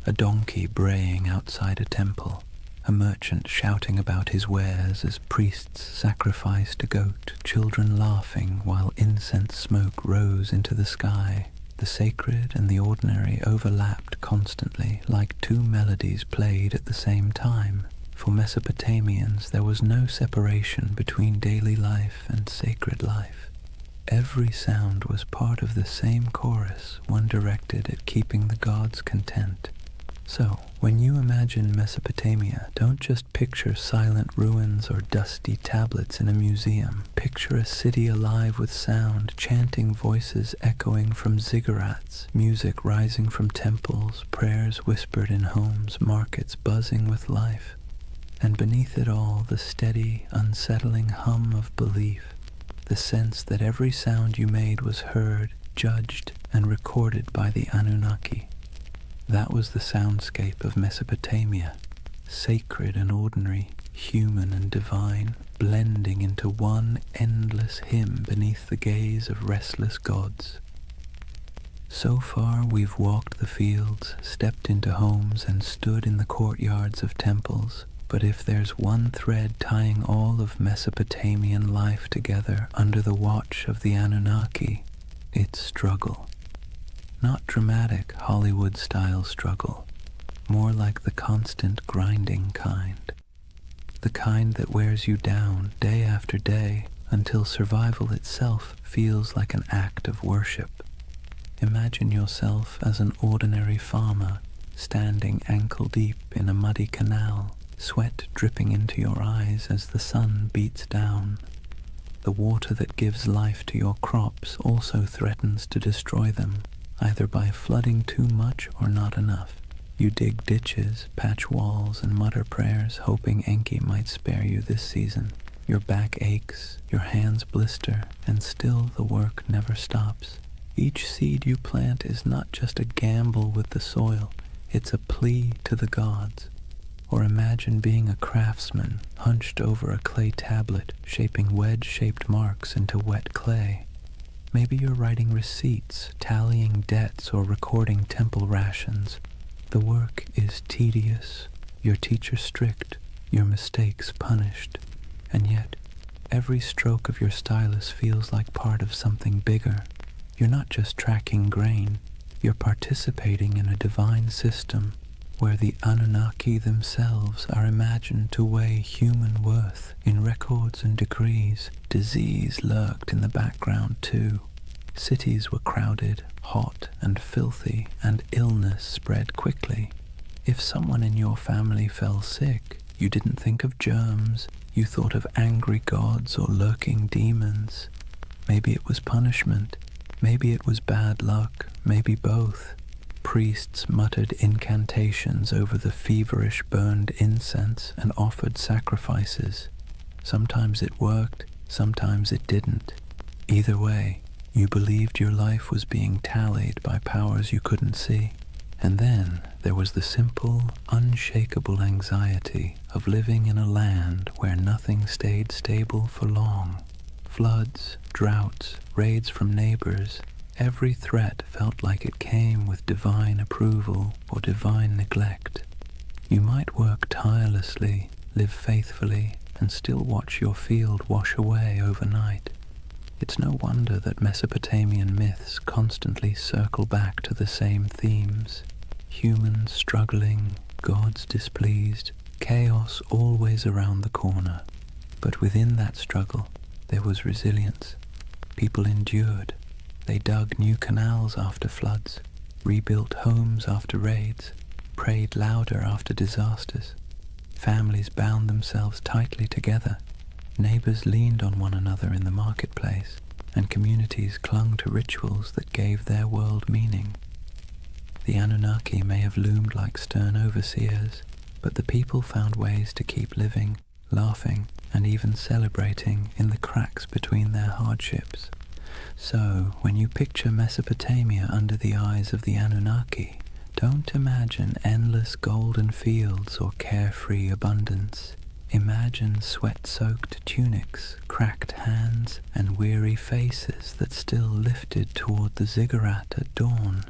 A donkey braying outside a temple, a merchant shouting about his wares as priests sacrificed a goat, children laughing while incense smoke rose into the sky. The sacred and the ordinary overlapped constantly, like two melodies played at the same time. For Mesopotamians, there was no separation between daily life and sacred life. Every sound was part of the same chorus, one directed at keeping the gods content. So, when you imagine Mesopotamia, don't just picture silent ruins or dusty tablets in a museum. Picture a city alive with sound, chanting voices echoing from ziggurats, music rising from temples, prayers whispered in homes, markets buzzing with life. And beneath it all, the steady, unsettling hum of belief, the sense that every sound you made was heard, judged, and recorded by the Anunnaki. That was the soundscape of Mesopotamia, sacred and ordinary, human and divine, blending into one endless hymn beneath the gaze of restless gods. So far we've walked the fields, stepped into homes, and stood in the courtyards of temples. But if there's one thread tying all of Mesopotamian life together under the watch of the Anunnaki, it's struggle. Not dramatic Hollywood-style struggle, more like the constant grinding kind. The kind that wears you down day after day until survival itself feels like an act of worship. Imagine yourself as an ordinary farmer standing ankle-deep in a muddy canal, sweat dripping into your eyes as the sun beats down. The water that gives life to your crops also threatens to destroy them, either by flooding too much or not enough. You dig ditches, patch walls, and mutter prayers, hoping Enki might spare you this season. Your back aches, your hands blister, and still the work never stops. Each seed you plant is not just a gamble with the soil, it's a plea to the gods. Or imagine being a craftsman, hunched over a clay tablet, shaping wedge-shaped marks into wet clay. Maybe you're writing receipts, tallying debts, or recording temple rations. The work is tedious, your teacher strict, your mistakes punished. And yet, every stroke of your stylus feels like part of something bigger. You're not just tracking grain, you're participating in a divine system where the Anunnaki themselves are imagined to weigh human worth in records and decrees. Disease lurked in the background too. Cities were crowded, hot and filthy, and illness spread quickly. If someone in your family fell sick, you didn't think of germs, you thought of angry gods or lurking demons. Maybe it was punishment, maybe it was bad luck, maybe both. Priests muttered incantations over the feverish burned incense and offered sacrifices. Sometimes it worked, sometimes it didn't. Either way, you believed your life was being tallied by powers you couldn't see. And then there was the simple, unshakable anxiety of living in a land where nothing stayed stable for long. Floods, droughts, raids from neighbors, every threat felt like it came with divine approval or divine neglect. You might work tirelessly, live faithfully, and still watch your field wash away overnight. It's no wonder that Mesopotamian myths constantly circle back to the same themes. Humans struggling, gods displeased, chaos always around the corner. But within that struggle, there was resilience. People endured. They dug new canals after floods, rebuilt homes after raids, prayed louder after disasters. Families bound themselves tightly together. Neighbors leaned on one another in the marketplace, and communities clung to rituals that gave their world meaning. The Anunnaki may have loomed like stern overseers, but the people found ways to keep living, laughing, and even celebrating in the cracks between their hardships. So, when you picture Mesopotamia under the eyes of the Anunnaki, don't imagine endless golden fields or carefree abundance. Imagine sweat-soaked tunics, cracked hands, and weary faces that still lifted toward the ziggurat at dawn.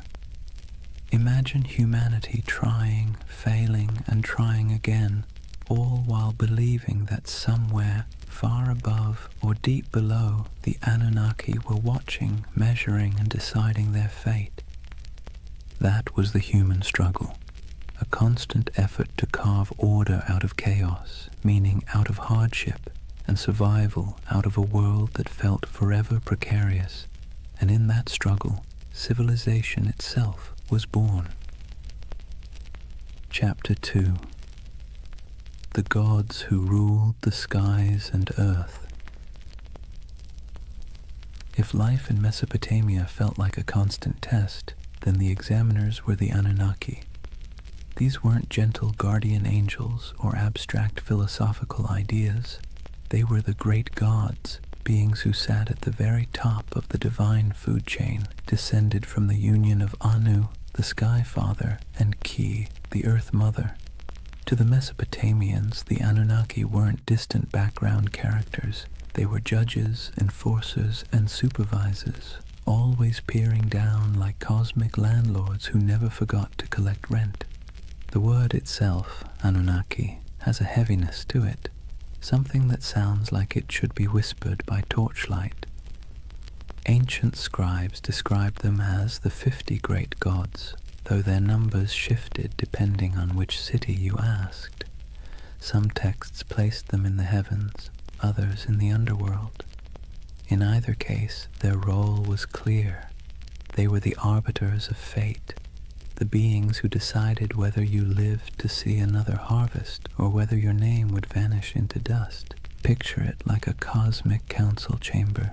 Imagine humanity trying, failing, and trying again, all while believing that somewhere, far above or deep below, the Anunnaki were watching, measuring, and deciding their fate. That was the human struggle, a constant effort to carve order out of chaos, meaning out of hardship, and survival out of a world that felt forever precarious. And in that struggle, civilization itself was born. Chapter 2. The Gods Who Ruled the Skies and Earth. If life in Mesopotamia felt like a constant test, then the examiners were the Anunnaki. These weren't gentle guardian angels or abstract philosophical ideas. They were the great gods, beings who sat at the very top of the divine food chain, descended from the union of Anu, the Sky Father, and Ki, the Earth Mother. To the Mesopotamians, the Anunnaki weren't distant background characters. They were judges, enforcers, and supervisors, always peering down like cosmic landlords who never forgot to collect rent. The word itself, Anunnaki, has a heaviness to it, something that sounds like it should be whispered by torchlight. Ancient scribes described them as the 50 great gods, though their numbers shifted depending on which city you asked. Some texts placed them in the heavens, others in the underworld. In either case, their role was clear. They were the arbiters of fate, the beings who decided whether you lived to see another harvest or whether your name would vanish into dust. Picture it like a cosmic council chamber.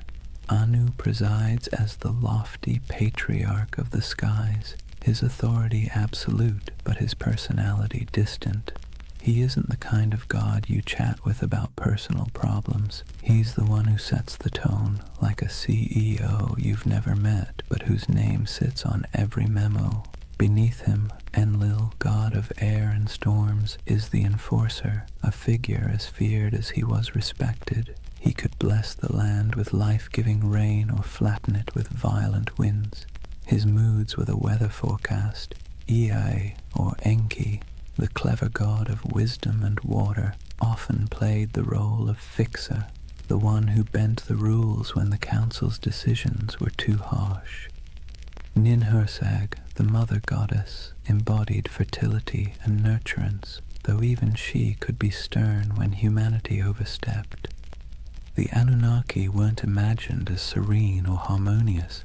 Anu presides as the lofty patriarch of the skies, his authority absolute, but his personality distant. He isn't the kind of god you chat with about personal problems. He's the one who sets the tone, like a CEO you've never met, but whose name sits on every memo. Beneath him, Enlil, god of air and storms, is the enforcer, a figure as feared as he was respected. He could bless the land with life-giving rain or flatten it with violent winds. His moods were the weather forecast. Ea, or Enki, the clever god of wisdom and water, often played the role of fixer, the one who bent the rules when the council's decisions were too harsh. Ninhursag, the mother goddess, embodied fertility and nurturance, though even she could be stern when humanity overstepped. The Anunnaki weren't imagined as serene or harmonious.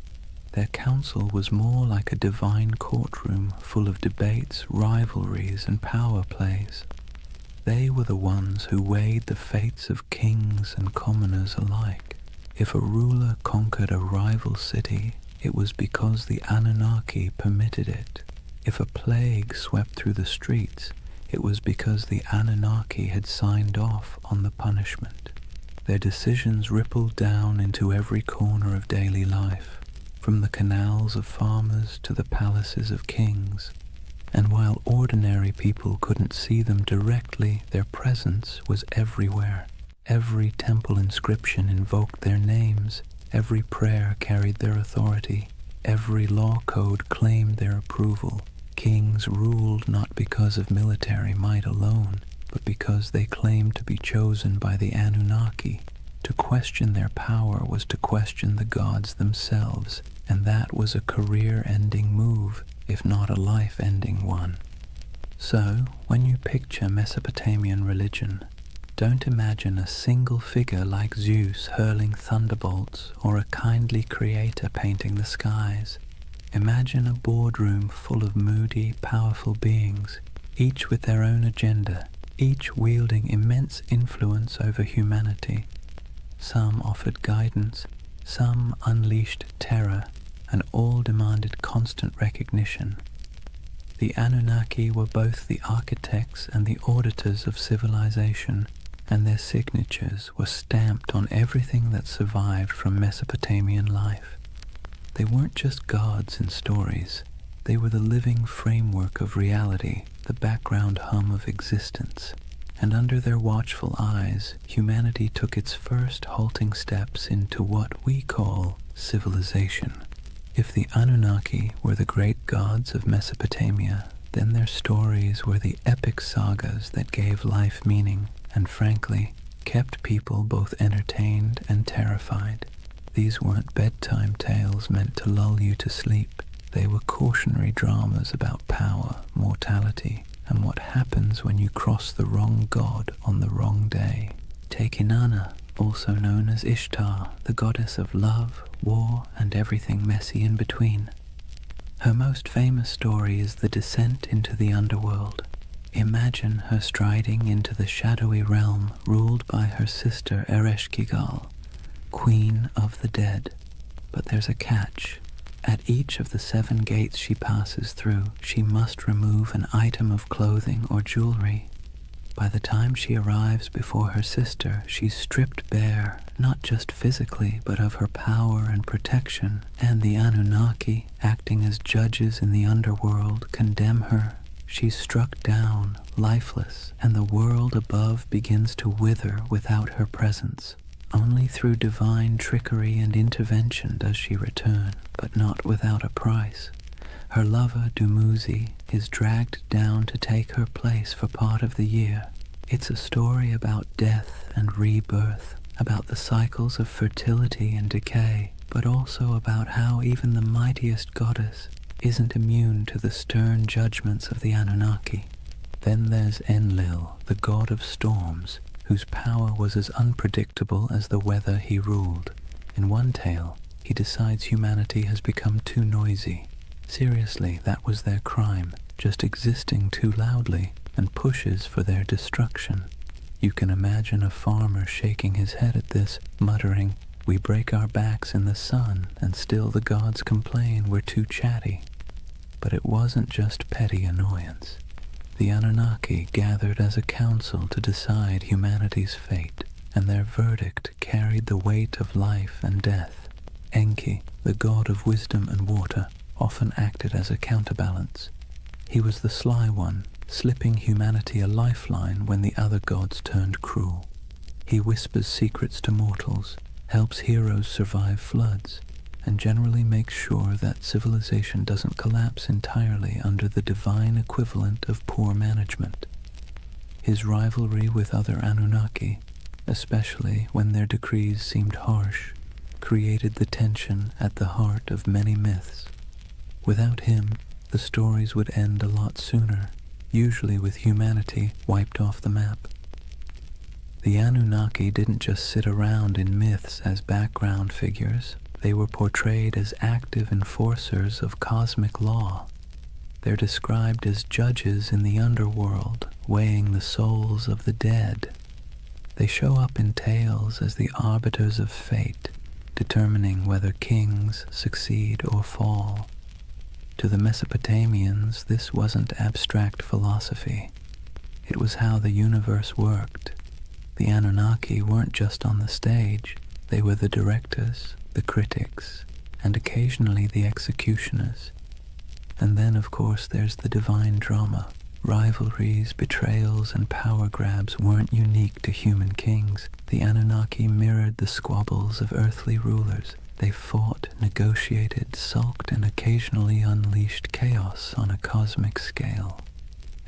Their council was more like a divine courtroom full of debates, rivalries, and power plays. They were the ones who weighed the fates of kings and commoners alike. If a ruler conquered a rival city, it was because the Anunnaki permitted it. If a plague swept through the streets, it was because the Anunnaki had signed off on the punishment. Their decisions rippled down into every corner of daily life, from the canals of farmers to the palaces of kings. And while ordinary people couldn't see them directly, their presence was everywhere. Every temple inscription invoked their names, every prayer carried their authority, every law code claimed their approval. Kings ruled not because of military might alone, but because they claimed to be chosen by the Anunnaki. To question their power was to question the gods themselves, and that was a career-ending move, if not a life-ending one. So, when you picture Mesopotamian religion, don't imagine a single figure like Zeus hurling thunderbolts or a kindly creator painting the skies. Imagine a boardroom full of moody, powerful beings, each with their own agenda, each wielding immense influence over humanity. Some offered guidance, some unleashed terror, and all demanded constant recognition. The Anunnaki were both the architects and the auditors of civilization, and their signatures were stamped on everything that survived from Mesopotamian life. They weren't just gods in stories. They were the living framework of reality, the background hum of existence. and under their watchful eyes, humanity took its first halting steps into what we call civilization. If the Anunnaki were the great gods of Mesopotamia, then their stories were the epic sagas that gave life meaning and, frankly, kept people both entertained and terrified. These weren't bedtime tales meant to lull you to sleep. They were cautionary dramas about power, mortality, and what happens when you cross the wrong god on the wrong day. Take Inanna, also known as Ishtar, the goddess of love, war, and everything messy in between. Her most famous story is the descent into the underworld. Imagine her striding into the shadowy realm ruled by her sister Ereshkigal, Queen of the Dead. But there's a catch. At each of the 7 gates she passes through, she must remove an item of clothing or jewelry. By the time she arrives before her sister, she's stripped bare, not just physically, but of her power and protection, and the Anunnaki, acting as judges in the underworld, condemn her. She's struck down, lifeless, and the world above begins to wither without her presence. Only through divine trickery and intervention does she return, but not without a price. Her lover, Dumuzi, is dragged down to take her place for part of the year. It's a story about death and rebirth, about the cycles of fertility and decay, but also about how even the mightiest goddess isn't immune to the stern judgments of the Anunnaki. Then there's Enlil, the god of storms, whose power was as unpredictable as the weather he ruled. In one tale, he decides humanity has become too noisy. Seriously, that was their crime, just existing too loudly, and pushes for their destruction. You can imagine a farmer shaking his head at this, muttering, "We break our backs in the sun, and still the gods complain we're too chatty." But it wasn't just petty annoyance. The Anunnaki gathered as a council to decide humanity's fate, and their verdict carried the weight of life and death. Enki, the god of wisdom and water, often acted as a counterbalance. He was the sly one, slipping humanity a lifeline when the other gods turned cruel. He whispers secrets to mortals, helps heroes survive floods, and generally makes sure that civilization doesn't collapse entirely under the divine equivalent of poor management. His rivalry with other Anunnaki, especially when their decrees seemed harsh, created the tension at the heart of many myths. Without him, the stories would end a lot sooner, usually with humanity wiped off the map. The Anunnaki didn't just sit around in myths as background figures. They were portrayed as active enforcers of cosmic law. They're described as judges in the underworld, weighing the souls of the dead. They show up in tales as the arbiters of fate, determining whether kings succeed or fall. To the Mesopotamians, this wasn't abstract philosophy. It was how the universe worked. The Anunnaki weren't just on the stage. They were the directors, the critics, and occasionally the executioners. And then, of course, there's the divine drama. Rivalries, betrayals, and power grabs weren't unique to human kings. The Anunnaki mirrored the squabbles of earthly rulers. They fought, negotiated, sulked, and occasionally unleashed chaos on a cosmic scale.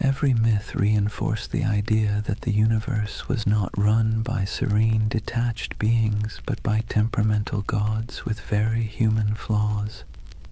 Every myth reinforced the idea that the universe was not run by serene, detached beings, but by temperamental gods with very human flaws.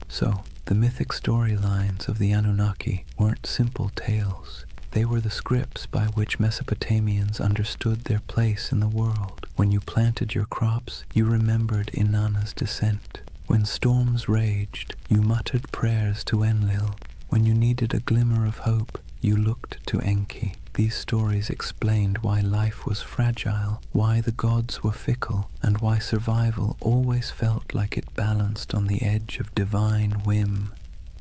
So, the mythic storylines of the Anunnaki weren't simple tales. They were the scripts by which Mesopotamians understood their place in the world. When you planted your crops, you remembered Inanna's descent. When storms raged, you muttered prayers to Enlil. When you needed a glimmer of hope, you looked to Enki. These stories explained why life was fragile, why the gods were fickle, and why survival always felt like it balanced on the edge of divine whim.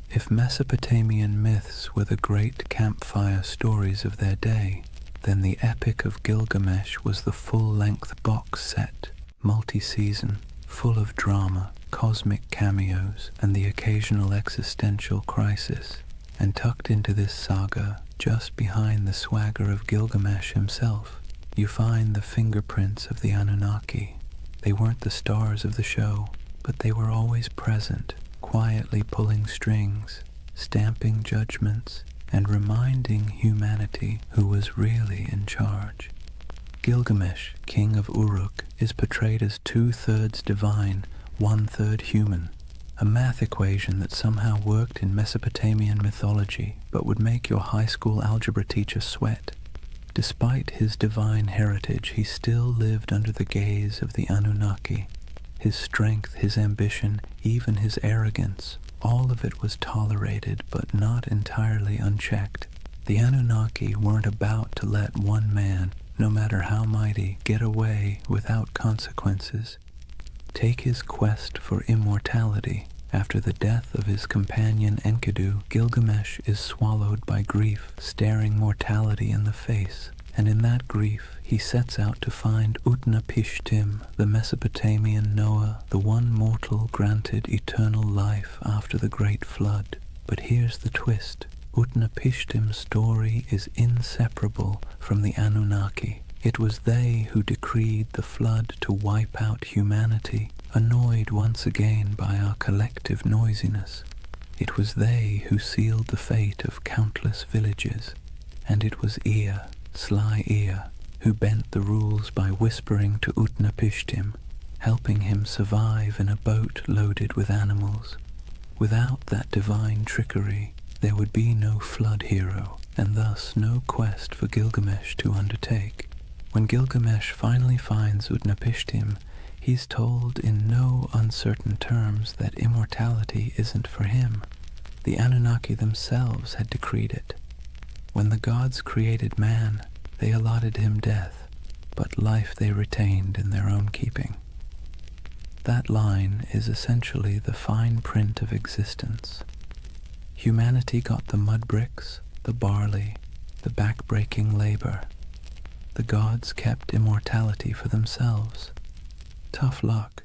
If Mesopotamian myths were the great campfire stories of their day, then the Epic of Gilgamesh was the full-length box set, multi-season, full of drama, cosmic cameos, and the occasional existential crisis. And tucked into this saga, just behind the swagger of Gilgamesh himself, you find the fingerprints of the Anunnaki. They weren't the stars of the show, but they were always present, quietly pulling strings, stamping judgments, and reminding humanity who was really in charge. Gilgamesh, king of Uruk, is portrayed as 2/3 divine, 1/3 human, a math equation that somehow worked in Mesopotamian mythology but would make your high school algebra teacher sweat. Despite his divine heritage, he still lived under the gaze of the Anunnaki. His strength, his ambition, even his arrogance, all of it was tolerated but not entirely unchecked. The Anunnaki weren't about to let one man, no matter how mighty, get away without consequences. Take his quest for immortality. After the death of his companion Enkidu, Gilgamesh is swallowed by grief, staring mortality in the face, and in that grief he sets out to find Utnapishtim, the Mesopotamian Noah, the one mortal granted eternal life after the Great Flood. But here's the twist. Utnapishtim's story is inseparable from the Anunnaki. It was they who decreed the flood to wipe out humanity, annoyed once again by our collective noisiness. It was they who sealed the fate of countless villages, and it was Ea, sly Ea, who bent the rules by whispering to Utnapishtim, helping him survive in a boat loaded with animals. Without that divine trickery, there would be no flood hero, and thus no quest for Gilgamesh to undertake. When Gilgamesh finally finds Utnapishtim, he's told in no uncertain terms that immortality isn't for him. The Anunnaki themselves had decreed it. When the gods created man, they allotted him death, but life they retained in their own keeping. That line is essentially the fine print of existence. Humanity got the mud bricks, the barley, the back-breaking labor. The gods kept immortality for themselves. Tough luck.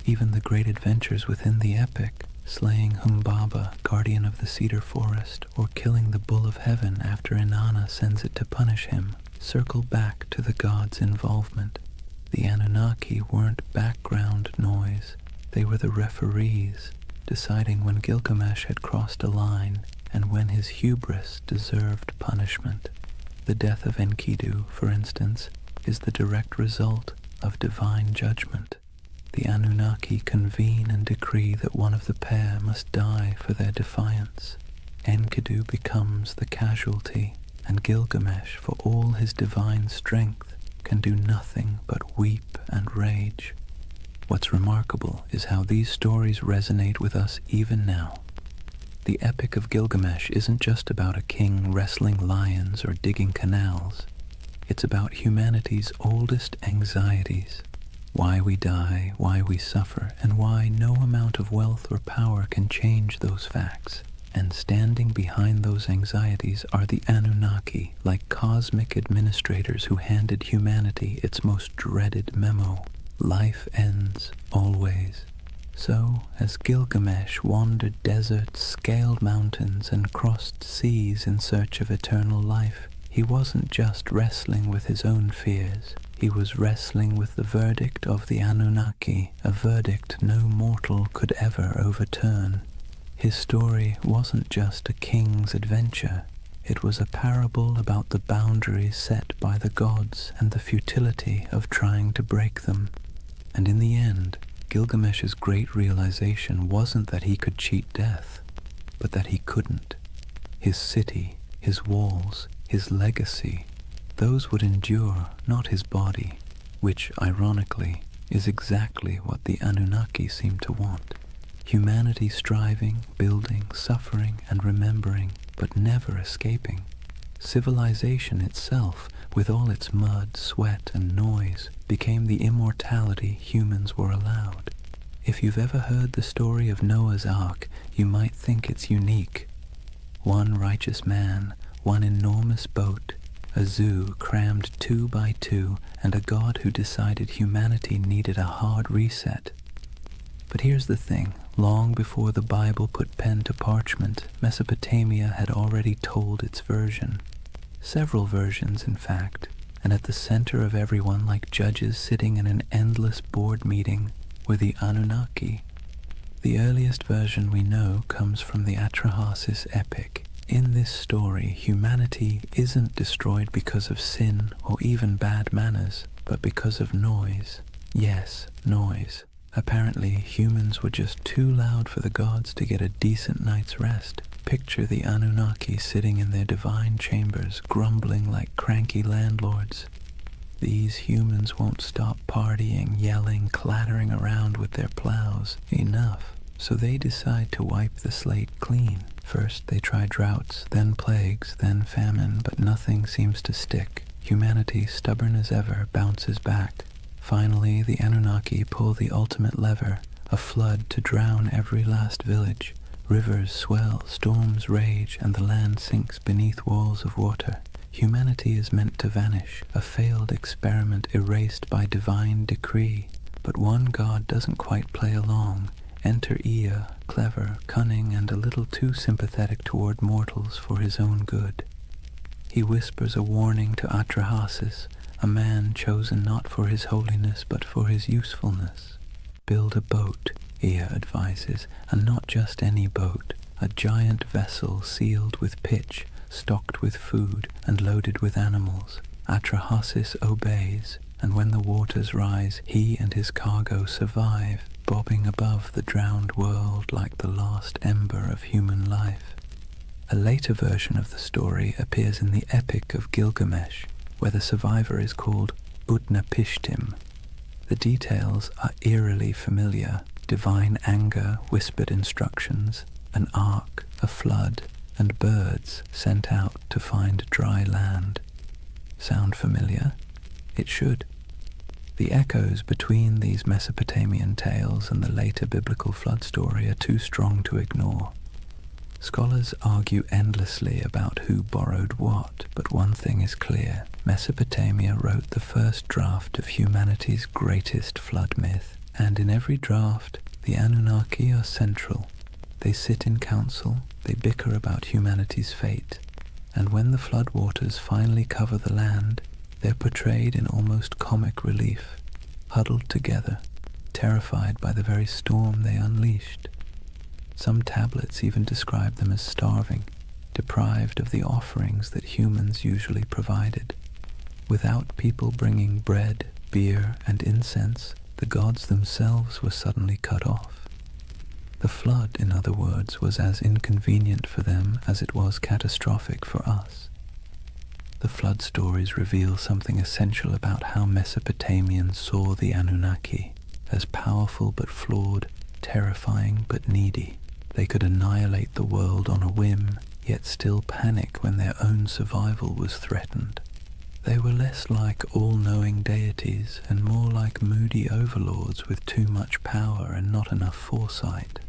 Even the great adventures within the epic, slaying Humbaba, guardian of the cedar forest, or killing the bull of heaven after Inanna sends it to punish him, circle back to the gods' involvement. The Anunnaki weren't background noise. They were the referees, deciding when Gilgamesh had crossed a line and when his hubris deserved punishment. The death of Enkidu, for instance, is the direct result of divine judgment. The Anunnaki convene and decree that one of the pair must die for their defiance. Enkidu becomes the casualty, and Gilgamesh, for all his divine strength, can do nothing but weep and rage. What's remarkable is how these stories resonate with us even now. The Epic of Gilgamesh isn't just about a king wrestling lions or digging canals. It's about humanity's oldest anxieties. Why we die, why we suffer, and why no amount of wealth or power can change those facts. And standing behind those anxieties are the Anunnaki, like cosmic administrators who handed humanity its most dreaded memo. Life ends, always. So, as Gilgamesh wandered deserts, scaled mountains, and crossed seas in search of eternal life, he wasn't just wrestling with his own fears. He was wrestling with the verdict of the Anunnaki, a verdict no mortal could ever overturn. His story wasn't just a king's adventure. It was a parable about the boundaries set by the gods and the futility of trying to break them. And in the end, Gilgamesh's great realization wasn't that he could cheat death, but that he couldn't. His city, his walls, his legacy, those would endure, not his body, which, ironically, is exactly what the Anunnaki seem to want. Humanity striving, building, suffering, and remembering, but never escaping. Civilization itself, with all its mud, sweat, and noise, became the immortality humans were allowed. If you've ever heard the story of Noah's Ark, you might think it's unique. One righteous man, one enormous boat, a zoo crammed 2 by 2, and a god who decided humanity needed a hard reset. But here's the thing, Long before the Bible put pen to parchment, Mesopotamia had already told its version. Several versions, in fact, and at the center of everyone, like judges sitting in an endless board meeting, were the Anunnaki. The earliest version we know comes from the Atrahasis epic. In this story, humanity isn't destroyed because of sin or even bad manners, but because of noise. Yes, noise. Apparently, humans were just too loud for the gods to get a decent night's rest. Picture the Anunnaki sitting in their divine chambers, grumbling like cranky landlords. These humans won't stop partying, yelling, clattering around with their plows. Enough. So they decide to wipe the slate clean. First they try droughts, then plagues, then famine, but nothing seems to stick. Humanity, stubborn as ever, bounces back. Finally, the Anunnaki pull the ultimate lever, a flood to drown every last village. Rivers swell, storms rage, and the land sinks beneath walls of water. Humanity is meant to vanish, a failed experiment erased by divine decree. But one god doesn't quite play along. Enter Ea, clever, cunning, and a little too sympathetic toward mortals for his own good. He whispers a warning to Atrahasis, a man chosen not for his holiness but for his usefulness. Build a boat, Ea advises, and not just any boat, a giant vessel sealed with pitch, stocked with food, and loaded with animals. Atrahasis obeys, and when the waters rise, he and his cargo survive, bobbing above the drowned world like the last ember of human life. A later version of the story appears in the Epic of Gilgamesh, where the survivor is called Utnapishtim. The details are eerily familiar: divine anger, whispered instructions, an ark, a flood, and birds sent out to find dry land. Sound familiar? It should. The echoes between these Mesopotamian tales and the later biblical flood story are too strong to ignore. Scholars argue endlessly about who borrowed what, but one thing is clear: Mesopotamia wrote the first draft of humanity's greatest flood myth, and in every draft, the Anunnaki are central. They sit in council, they bicker about humanity's fate, and when the floodwaters finally cover the land, they're portrayed in almost comic relief, huddled together, terrified by the very storm they unleashed. Some tablets even describe them as starving, deprived of the offerings that humans usually provided. Without people bringing bread, beer, and incense, the gods themselves were suddenly cut off. The flood, in other words, was as inconvenient for them as it was catastrophic for us. The flood stories reveal something essential about how Mesopotamians saw the Anunnaki, as powerful but flawed, terrifying but needy. They could annihilate the world on a whim, yet still panic when their own survival was threatened. They were less like all-knowing deities and more like moody overlords with too much power and not enough foresight.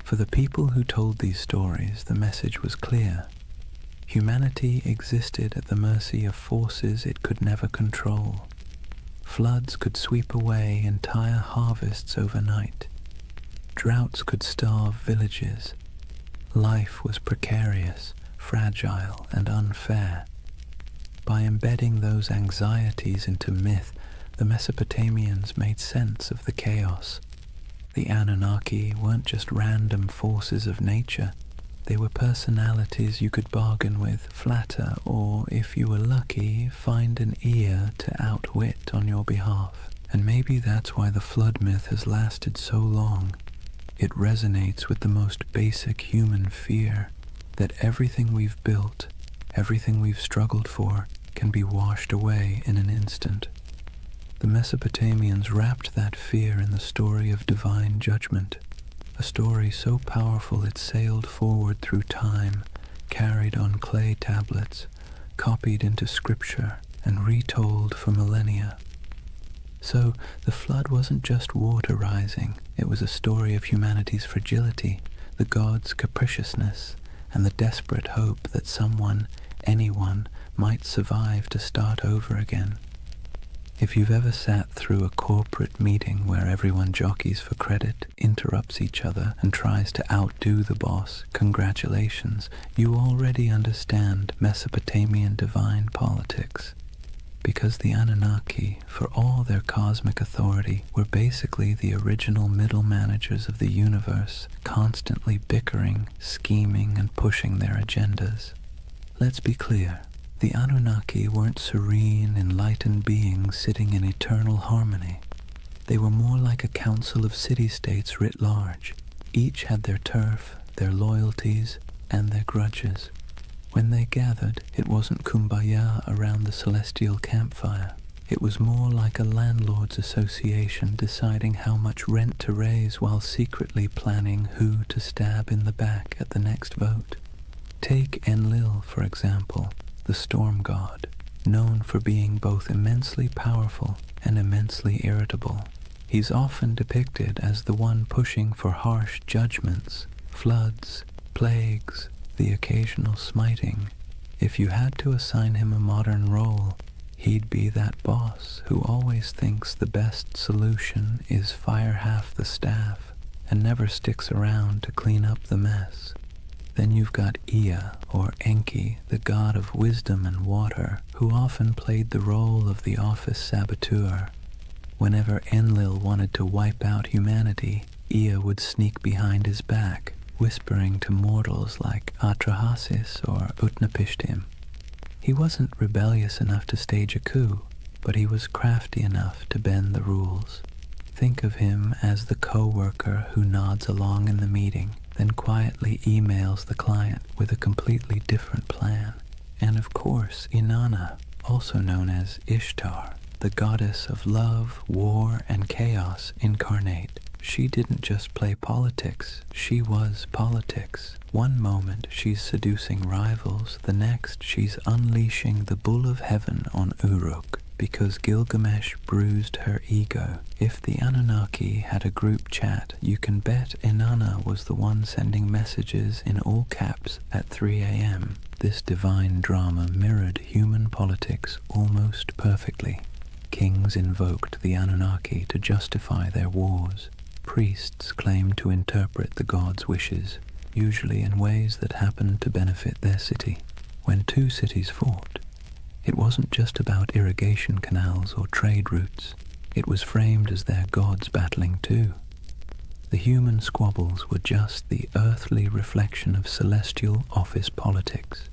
For the people who told these stories, the message was clear. Humanity existed at the mercy of forces it could never control. Floods could sweep away entire harvests overnight. Droughts could starve villages. Life was precarious, fragile, and unfair. By embedding those anxieties into myth, the Mesopotamians made sense of the chaos. The Anunnaki weren't just random forces of nature. They were personalities you could bargain with, flatter, or, if you were lucky, find an ear to outwit on your behalf. And maybe that's why the flood myth has lasted so long. It resonates with the most basic human fear, that everything we've built, everything we've struggled for, can be washed away in an instant. The Mesopotamians wrapped that fear in the story of divine judgment, a story so powerful it sailed forward through time, carried on clay tablets, copied into scripture, and retold for millennia. So the flood wasn't just water rising, it was a story of humanity's fragility, the gods' capriciousness, and the desperate hope that someone, anyone, might survive to start over again. If you've ever sat through a corporate meeting where everyone jockeys for credit, interrupts each other, and tries to outdo the boss, congratulations, you already understand Mesopotamian divine politics. Because the Anunnaki, for all their cosmic authority, were basically the original middle managers of the universe, constantly bickering, scheming, and pushing their agendas. Let's be clear. The Anunnaki weren't serene, enlightened beings sitting in eternal harmony. They were more like a council of city-states writ large. Each had their turf, their loyalties, and their grudges. When they gathered, it wasn't kumbaya around the celestial campfire. It was more like a landlord's association deciding how much rent to raise while secretly planning who to stab in the back at the next vote. Take Enlil, for example, the storm god, known for being both immensely powerful and immensely irritable. He's often depicted as the one pushing for harsh judgments, floods, plagues, the occasional smiting. If you had to assign him a modern role, he'd be that boss who always thinks the best solution is fire half the staff and never sticks around to clean up the mess. Then you've got Ea, or Enki, the god of wisdom and water, who often played the role of the office saboteur. Whenever Enlil wanted to wipe out humanity, Ea would sneak behind his back, whispering to mortals like Atrahasis or Utnapishtim. He wasn't rebellious enough to stage a coup, but he was crafty enough to bend the rules. Think of him as the co-worker who nods along in the meeting, then quietly emails the client with a completely different plan. And of course, Inanna, also known as Ishtar, the goddess of love, war, and chaos incarnate. She didn't just play politics, she was politics. One moment she's seducing rivals, the next she's unleashing the bull of heaven on Uruk, because Gilgamesh bruised her ego. If the Anunnaki had a group chat, you can bet Inanna was the one sending messages in all caps at 3 a.m. This divine drama mirrored human politics almost perfectly. Kings invoked the Anunnaki to justify their wars. Priests claimed to interpret the gods' wishes, usually in ways that happened to benefit their city. When two cities fought, it wasn't just about irrigation canals or trade routes. It was framed as their gods battling too. The human squabbles were just the earthly reflection of celestial office politics.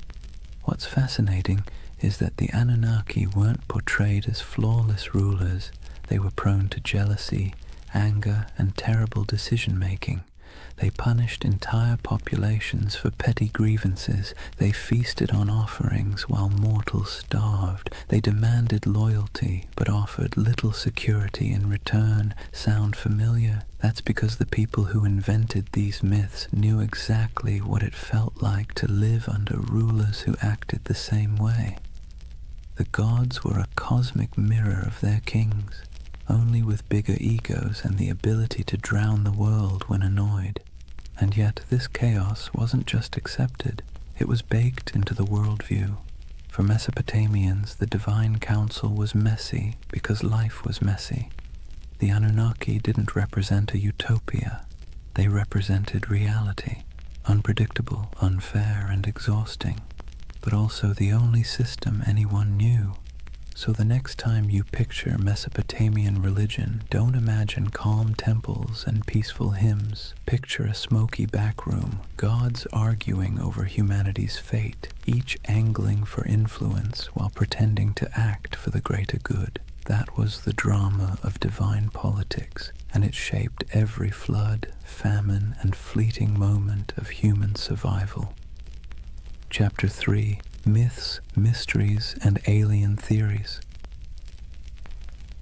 What's fascinating is that the Anunnaki weren't portrayed as flawless rulers. They were prone to jealousy, anger, and terrible decision-making. They punished entire populations for petty grievances. They feasted on offerings while mortals starved. They demanded loyalty, but offered little security in return. Sound familiar? That's because the people who invented these myths knew exactly what it felt like to live under rulers who acted the same way. The gods were a cosmic mirror of their kings, only with bigger egos and the ability to drown the world when annoyed. And yet this chaos wasn't just accepted, it was baked into the worldview. For Mesopotamians, the divine council was messy because life was messy. The Anunnaki didn't represent a utopia, they represented reality, unpredictable, unfair, and exhausting, but also the only system anyone knew. So the next time you picture Mesopotamian religion, don't imagine calm temples and peaceful hymns. Picture a smoky back room, gods arguing over humanity's fate, each angling for influence while pretending to act for the greater good. That was the drama of divine politics, and it shaped every flood, famine, and fleeting moment of human survival. Chapter 3. Myths, Mysteries, and Alien Theories.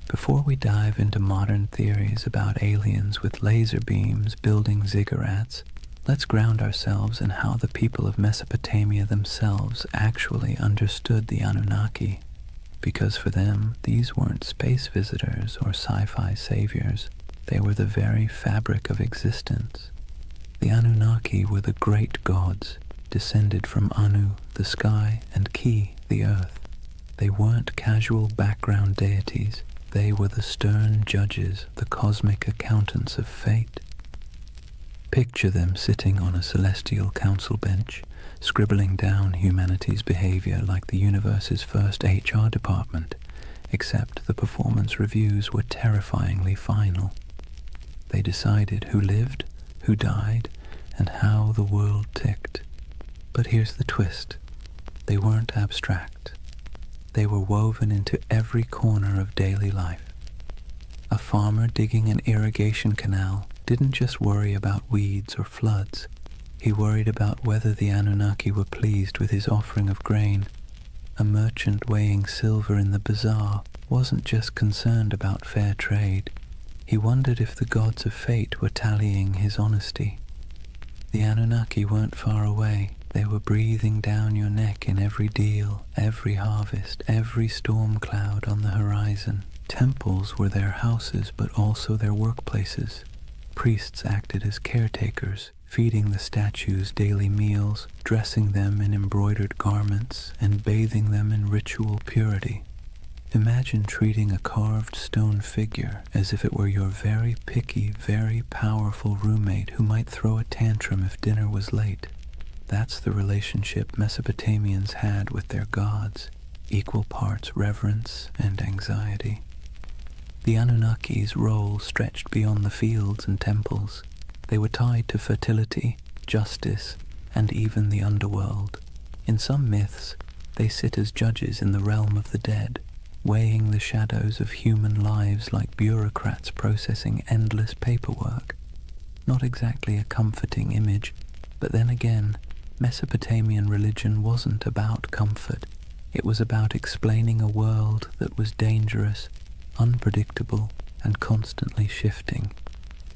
Before we dive into modern theories about aliens with laser beams building ziggurats, let's ground ourselves in how the people of Mesopotamia themselves actually understood the Anunnaki. Because for them, these weren't space visitors or sci-fi saviors. They were the very fabric of existence. The Anunnaki were the great gods, descended from Anu, the sky, and Ki, the earth. They weren't casual background deities. They were the stern judges, the cosmic accountants of fate. Picture them sitting on a celestial council bench, scribbling down humanity's behavior like the universe's first HR department, except the performance reviews were terrifyingly final. They decided who lived, who died, and how the world ticked. But here's the twist. They weren't abstract. They were woven into every corner of daily life. A farmer digging an irrigation canal didn't just worry about weeds or floods. He worried about whether the Anunnaki were pleased with his offering of grain. A merchant weighing silver in the bazaar wasn't just concerned about fair trade. He wondered if the gods of fate were tallying his honesty. The Anunnaki weren't far away. They were breathing down your neck in every deal, every harvest, every storm cloud on the horizon. Temples were their houses, but also their workplaces. Priests acted as caretakers, feeding the statues daily meals, dressing them in embroidered garments, and bathing them in ritual purity. Imagine treating a carved stone figure as if it were your very picky, very powerful roommate who might throw a tantrum if dinner was late. That's the relationship Mesopotamians had with their gods, equal parts reverence and anxiety. The Anunnaki's role stretched beyond the fields and temples. They were tied to fertility, justice, and even the underworld. In some myths, they sit as judges in the realm of the dead, weighing the shadows of human lives like bureaucrats processing endless paperwork. Not exactly a comforting image, but then again, Mesopotamian religion wasn't about comfort. It was about explaining a world that was dangerous, unpredictable, and constantly shifting.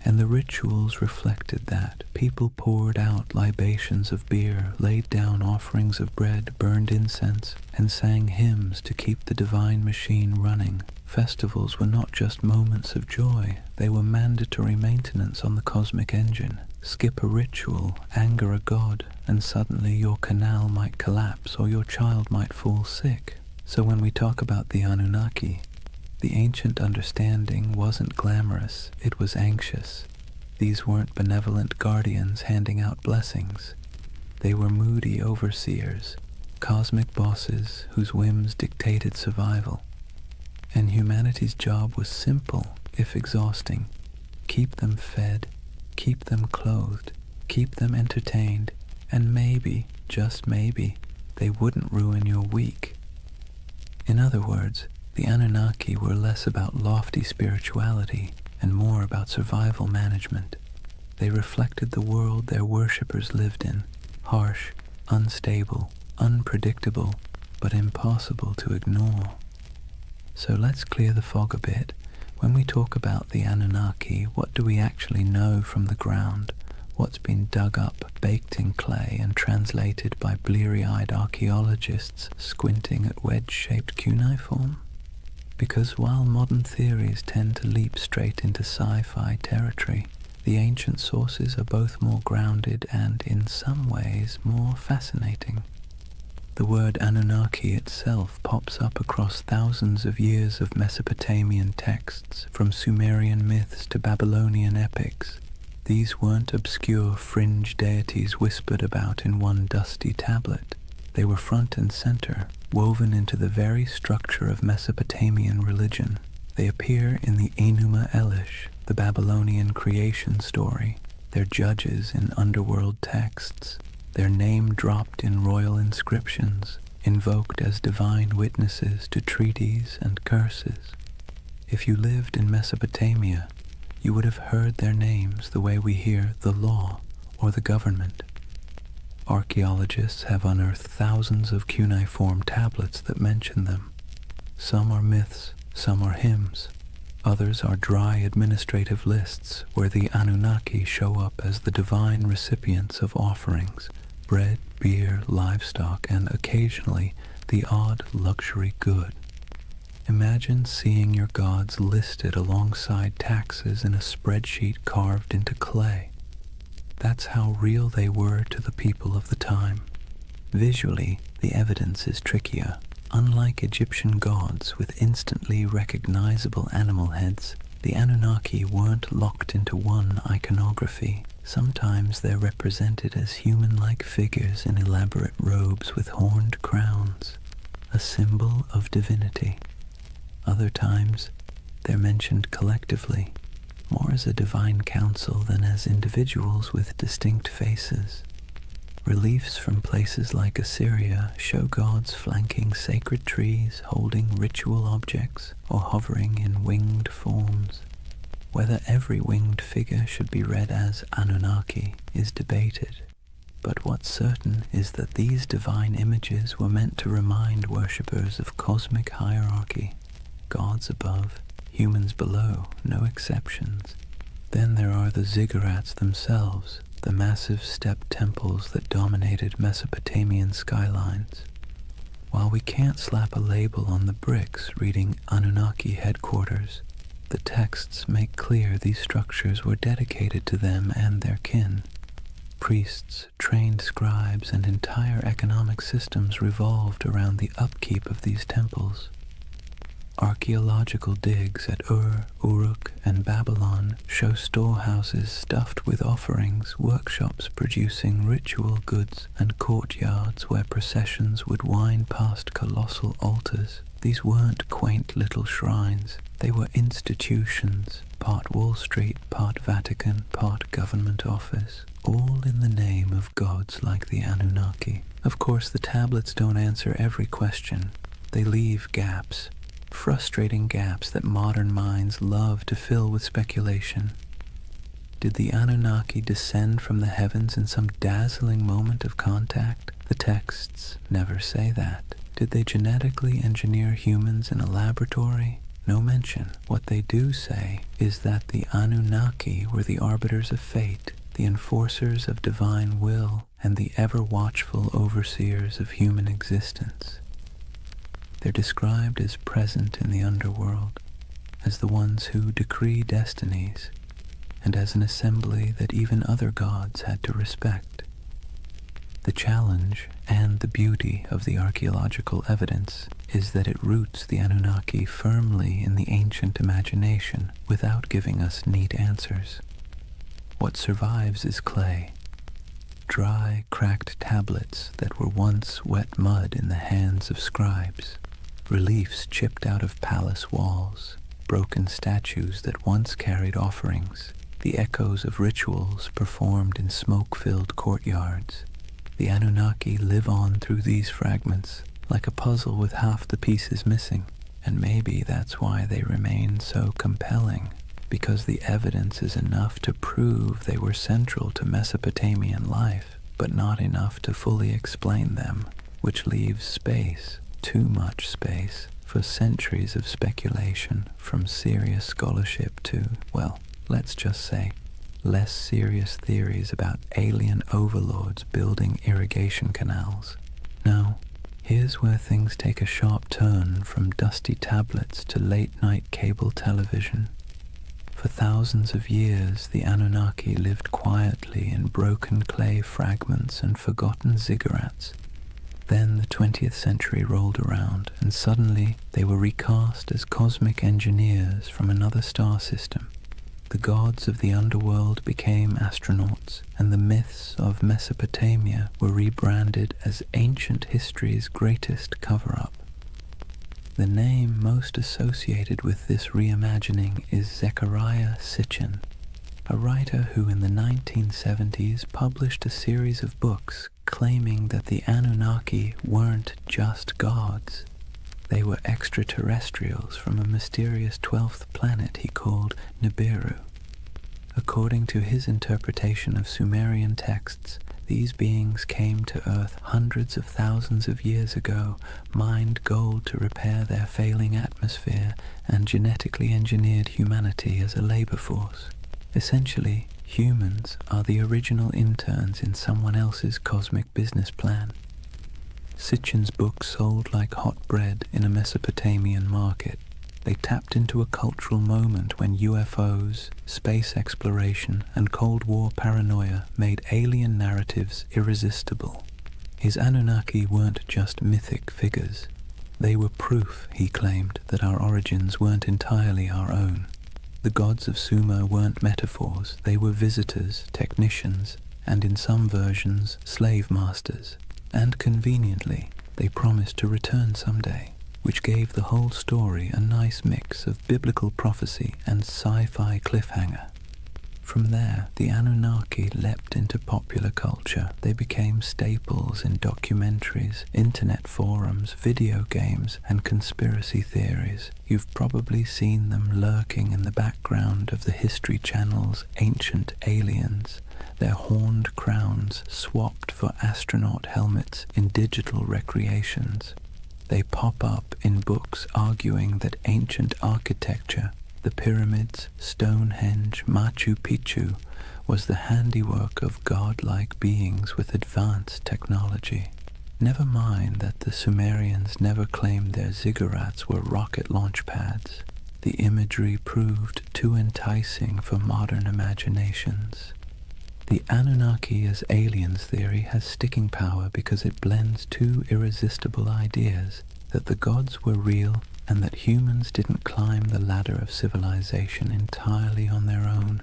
And the rituals reflected that. People poured out libations of beer, laid down offerings of bread, burned incense, and sang hymns to keep the divine machine running. Festivals were not just moments of joy, they were mandatory maintenance on the cosmic engine. Skip a ritual, anger a god, and suddenly your canal might collapse or your child might fall sick. So when we talk about the Anunnaki, the ancient understanding wasn't glamorous, it was anxious. These weren't benevolent guardians handing out blessings. They were moody overseers, cosmic bosses whose whims dictated survival. And humanity's job was simple, if exhausting. Keep them fed, keep them clothed, keep them entertained, and maybe, just maybe, they wouldn't ruin your week. In other words, the Anunnaki were less about lofty spirituality and more about survival management. They reflected the world their worshippers lived in, harsh, unstable, unpredictable, but impossible to ignore. So let's clear the fog a bit. When we talk about the Anunnaki, what do we actually know from the ground? What's been dug up, baked in clay, and translated by bleary-eyed archaeologists squinting at wedge-shaped cuneiform? Because while modern theories tend to leap straight into sci-fi territory, the ancient sources are both more grounded and, in some ways, more fascinating. The word Anunnaki itself pops up across thousands of years of Mesopotamian texts, from Sumerian myths to Babylonian epics. These weren't obscure fringe deities whispered about in one dusty tablet. They were front and center, woven into the very structure of Mesopotamian religion. They appear in the Enuma Elish, the Babylonian creation story, their judges in underworld texts, their name dropped in royal inscriptions, invoked as divine witnesses to treaties and curses. If you lived in Mesopotamia, you would have heard their names the way we hear the law or the government. Archaeologists have unearthed thousands of cuneiform tablets that mention them. Some are myths, some are hymns. Others are dry administrative lists where the Anunnaki show up as the divine recipients of offerings, bread, beer, livestock, and occasionally the odd luxury good. Imagine seeing your gods listed alongside taxes in a spreadsheet carved into clay. That's how real they were to the people of the time. Visually, the evidence is trickier. unlike Egyptian gods with instantly recognizable animal heads, the Anunnaki weren't locked into one iconography. Sometimes they're represented as human-like figures in elaborate robes with horned crowns, a symbol of divinity. Other times, they're mentioned collectively, more as a divine council than as individuals with distinct faces. Reliefs from places like Assyria show gods flanking sacred trees, holding ritual objects, or hovering in winged forms. Whether every winged figure should be read as Anunnaki is debated, but what's certain is that these divine images were meant to remind worshippers of cosmic hierarchy, gods above, humans below, no exceptions. Then there are the ziggurats themselves, the massive step temples that dominated Mesopotamian skylines. While we can't slap a label on the bricks reading Anunnaki headquarters, the texts make clear these structures were dedicated to them and their kin. Priests, trained scribes, and entire economic systems revolved around the upkeep of these temples. Archaeological digs at Ur, Uruk, and Babylon show storehouses stuffed with offerings, workshops producing ritual goods, and courtyards where processions would wind past colossal altars. These weren't quaint little shrines. They were institutions, part Wall Street, part Vatican, part government office, all in the name of gods like the Anunnaki. Of course, the tablets don't answer every question. They leave gaps. Frustrating gaps that modern minds love to fill with speculation. Did the Anunnaki descend from the heavens in some dazzling moment of contact? The texts never say that. Did they genetically engineer humans in a laboratory? No mention. What they do say is that the Anunnaki were the arbiters of fate, the enforcers of divine will, and the ever-watchful overseers of human existence. They're described as present in the underworld, as the ones who decree destinies, and as an assembly that even other gods had to respect. The challenge and the beauty of the archaeological evidence is that it roots the Anunnaki firmly in the ancient imagination without giving us neat answers. What survives is clay, dry, cracked tablets that were once wet mud in the hands of scribes. Reliefs chipped out of palace walls, broken statues that once carried offerings, the echoes of rituals performed in smoke-filled courtyards. The Anunnaki live on through these fragments, like a puzzle with half the pieces missing, and maybe that's why they remain so compelling, because the evidence is enough to prove they were central to Mesopotamian life, but not enough to fully explain them, which leaves space, too much space, for centuries of speculation, from serious scholarship to, well, let's just say, less serious theories about alien overlords building irrigation canals. Now, here's where things take a sharp turn from dusty tablets to late-night cable television. For thousands of years, the Anunnaki lived quietly in broken clay fragments and forgotten ziggurats. Then the 20th century rolled around, and suddenly they were recast as cosmic engineers from another star system. The gods of the underworld became astronauts, and the myths of Mesopotamia were rebranded as ancient history's greatest cover-up. The name most associated with this reimagining is Zecharia Sitchin, a writer who in the 1970s published a series of books claiming that the Anunnaki weren't just gods. They were extraterrestrials from a mysterious 12th planet he called Nibiru. According to his interpretation of Sumerian texts, these beings came to Earth hundreds of thousands of years ago, mined gold to repair their failing atmosphere, and genetically engineered humanity as a labor force. Essentially, humans are the original interns in someone else's cosmic business plan. Sitchin's book sold like hot bread in a Mesopotamian market. They tapped into a cultural moment when UFOs, space exploration, and Cold War paranoia made alien narratives irresistible. His Anunnaki weren't just mythic figures. They were proof, he claimed, that our origins weren't entirely our own. The gods of Sumer weren't metaphors, they were visitors, technicians, and in some versions, slave masters. And conveniently, they promised to return someday, which gave the whole story a nice mix of biblical prophecy and sci-fi cliffhanger. From there, the Anunnaki leapt into popular culture. They became staples in documentaries, internet forums, video games, and conspiracy theories. You've probably seen them lurking in the background of the History Channel's Ancient Aliens, their horned crowns swapped for astronaut helmets in digital recreations. They pop up in books arguing that ancient architecture, the pyramids, Stonehenge, Machu Picchu, was the handiwork of godlike beings with advanced technology. Never mind that the Sumerians never claimed their ziggurats were rocket launch pads. The imagery proved too enticing for modern imaginations. The Anunnaki as aliens theory has sticking power because it blends two irresistible ideas, that the gods were real and that humans didn't climb the ladder of civilization entirely on their own.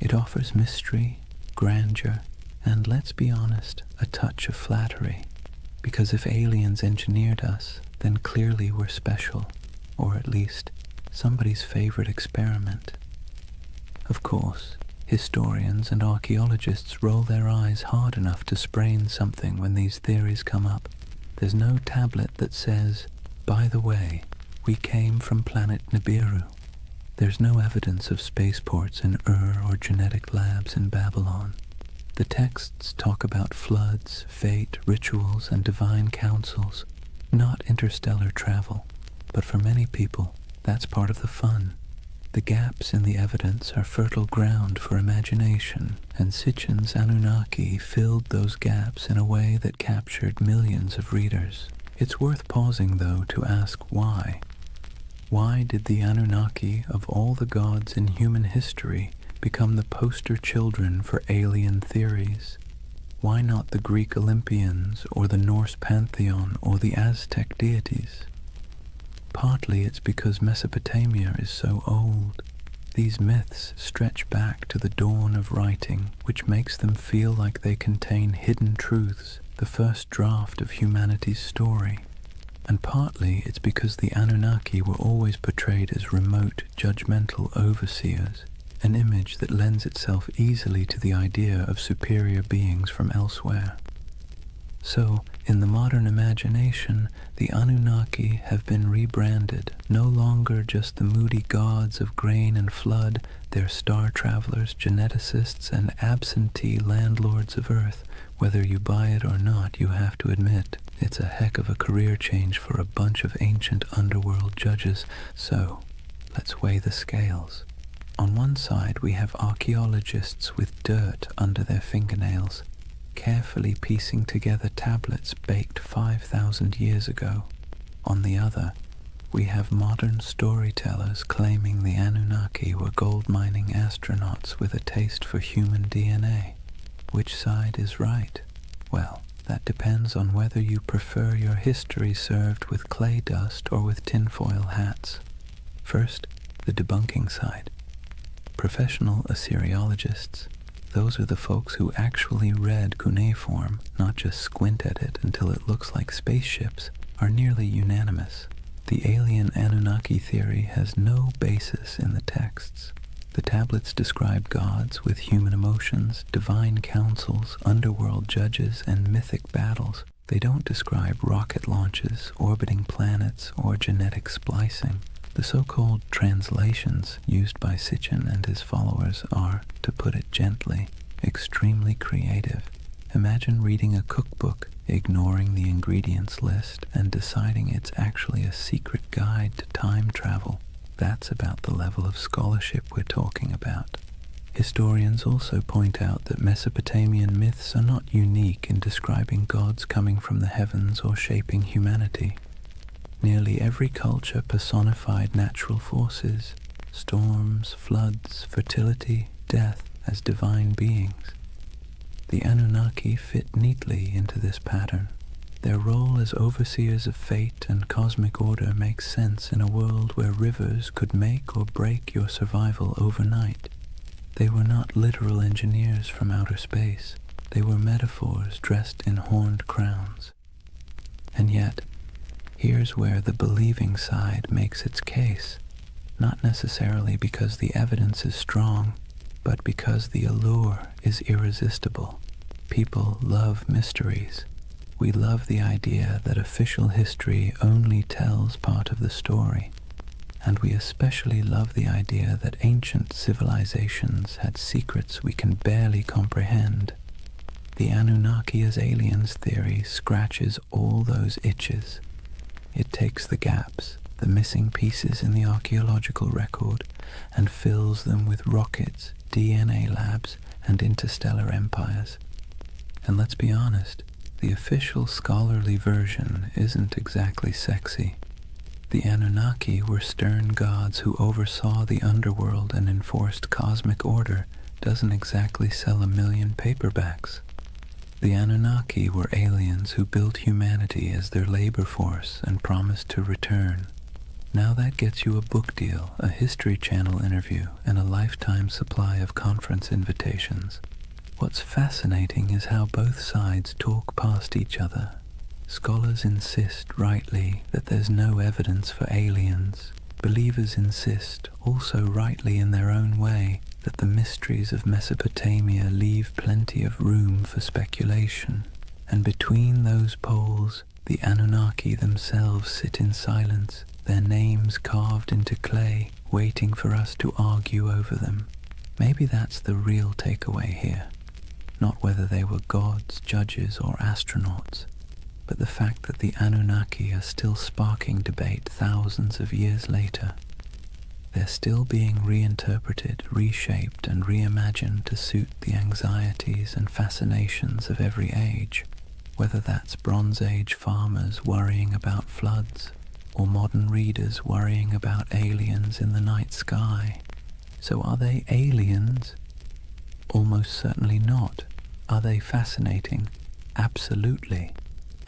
It offers mystery, grandeur, and let's be honest, a touch of flattery. Because if aliens engineered us, then clearly we're special, or at least somebody's favorite experiment. Of course, historians and archaeologists roll their eyes hard enough to sprain something when these theories come up. There's no tablet that says, by the way, we came from planet Nibiru. There's no evidence of spaceports in Ur or genetic labs in Babylon. The texts talk about floods, fate, rituals, and divine councils, not interstellar travel. But for many people, that's part of the fun. The gaps in the evidence are fertile ground for imagination, and Sitchin's Anunnaki filled those gaps in a way that captured millions of readers. It's worth pausing, though, to ask why. Why did the Anunnaki, of all the gods in human history, become the poster children for alien theories? Why not the Greek Olympians, or the Norse pantheon, or the Aztec deities? Partly it's because Mesopotamia is so old. These myths stretch back to the dawn of writing, which makes them feel like they contain hidden truths, the first draft of humanity's story. And partly it's because the Anunnaki were always portrayed as remote, judgmental overseers, an image that lends itself easily to the idea of superior beings from elsewhere. So, in the modern imagination, the Anunnaki have been rebranded, no longer just the moody gods of grain and flood, they're star travelers, geneticists, and absentee landlords of Earth. Whether you buy it or not, you have to admit, it's a heck of a career change for a bunch of ancient underworld judges. So, let's weigh the scales. On one side, we have archaeologists with dirt under their fingernails, carefully piecing together tablets baked 5,000 years ago. On the other, we have modern storytellers claiming the Anunnaki were gold-mining astronauts with a taste for human DNA. Which side is right? Well, that depends on whether you prefer your history served with clay dust or with tinfoil hats. First, the debunking side. Professional Assyriologists, those are the folks who actually read cuneiform, not just squint at it until it looks like spaceships, are nearly unanimous. The alien Anunnaki theory has no basis in the texts. The tablets describe gods with human emotions, divine councils, underworld judges, and mythic battles. They don't describe rocket launches, orbiting planets, or genetic splicing. The so-called translations used by Sitchin and his followers are, to put it gently, extremely creative. Imagine reading a cookbook, ignoring the ingredients list, and deciding it's actually a secret guide to time travel. That's about the level of scholarship we're talking about. Historians also point out that Mesopotamian myths are not unique in describing gods coming from the heavens or shaping humanity. Nearly every culture personified natural forces, storms, floods, fertility, death, as divine beings. The Anunnaki fit neatly into this pattern. Their role as overseers of fate and cosmic order makes sense in a world where rivers could make or break your survival overnight. They were not literal engineers from outer space. They were metaphors dressed in horned crowns. And yet, here's where the believing side makes its case, not necessarily because the evidence is strong, but because the allure is irresistible. People love mysteries. We love the idea that official history only tells part of the story, and we especially love the idea that ancient civilizations had secrets we can barely comprehend. The Anunnaki as aliens theory scratches all those itches. It takes the gaps, the missing pieces in the archaeological record, and fills them with rockets, DNA labs, and interstellar empires. And let's be honest, the official scholarly version isn't exactly sexy. The Anunnaki were stern gods who oversaw the underworld and enforced cosmic order doesn't exactly sell a million paperbacks. The Anunnaki were aliens who built humanity as their labor force and promised to return. Now that gets you a book deal, a History Channel interview, and a lifetime supply of conference invitations. What's fascinating is how both sides talk past each other. Scholars insist, rightly, that there's no evidence for aliens. Believers insist, also rightly in their own way, that the mysteries of Mesopotamia leave plenty of room for speculation. And between those poles, the Anunnaki themselves sit in silence, their names carved into clay, waiting for us to argue over them. Maybe that's the real takeaway here. Not whether they were gods, judges, or astronauts, but the fact that the Anunnaki are still sparking debate thousands of years later. They're still being reinterpreted, reshaped, and reimagined to suit the anxieties and fascinations of every age, whether that's Bronze Age farmers worrying about floods, or modern readers worrying about aliens in the night sky. So are they aliens? Almost certainly not. Are they fascinating? Absolutely.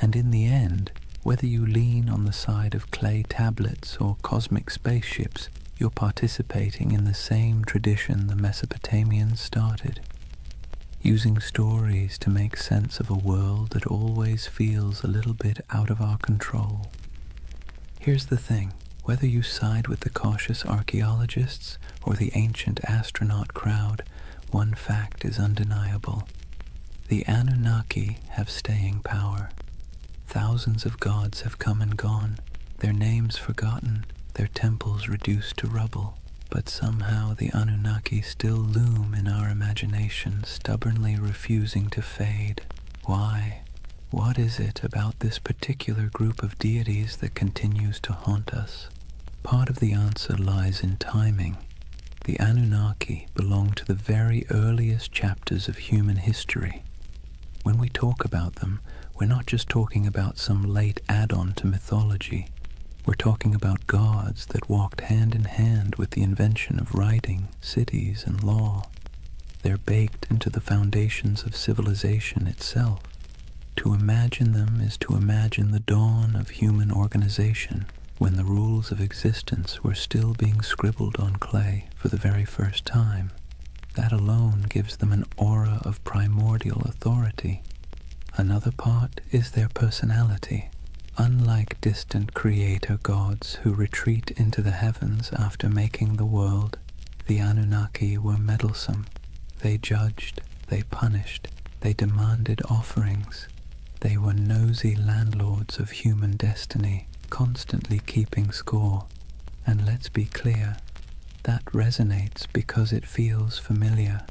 And in the end, whether you lean on the side of clay tablets or cosmic spaceships, you're participating in the same tradition the Mesopotamians started, using stories to make sense of a world that always feels a little bit out of our control. Here's the thing, whether you side with the cautious archaeologists or the ancient astronaut crowd, one fact is undeniable. The Anunnaki have staying power. Thousands of gods have come and gone, their names forgotten, their temples reduced to rubble, but somehow the Anunnaki still loom in our imagination, stubbornly refusing to fade. Why? What is it about this particular group of deities that continues to haunt us? Part of the answer lies in timing. The Anunnaki belong to the very earliest chapters of human history. When we talk about them, we're not just talking about some late add-on to mythology. We're talking about gods that walked hand in hand with the invention of writing, cities, and law. They're baked into the foundations of civilization itself. To imagine them is to imagine the dawn of human organization, when the rules of existence were still being scribbled on clay for the very first time. That alone gives them an aura of primordial authority. Another part is their personality. Unlike distant creator gods who retreat into the heavens after making the world, the Anunnaki were meddlesome. They judged, they punished, they demanded offerings. They were nosy landlords of human destiny, constantly keeping score. And let's be clear, that resonates because it feels familiar.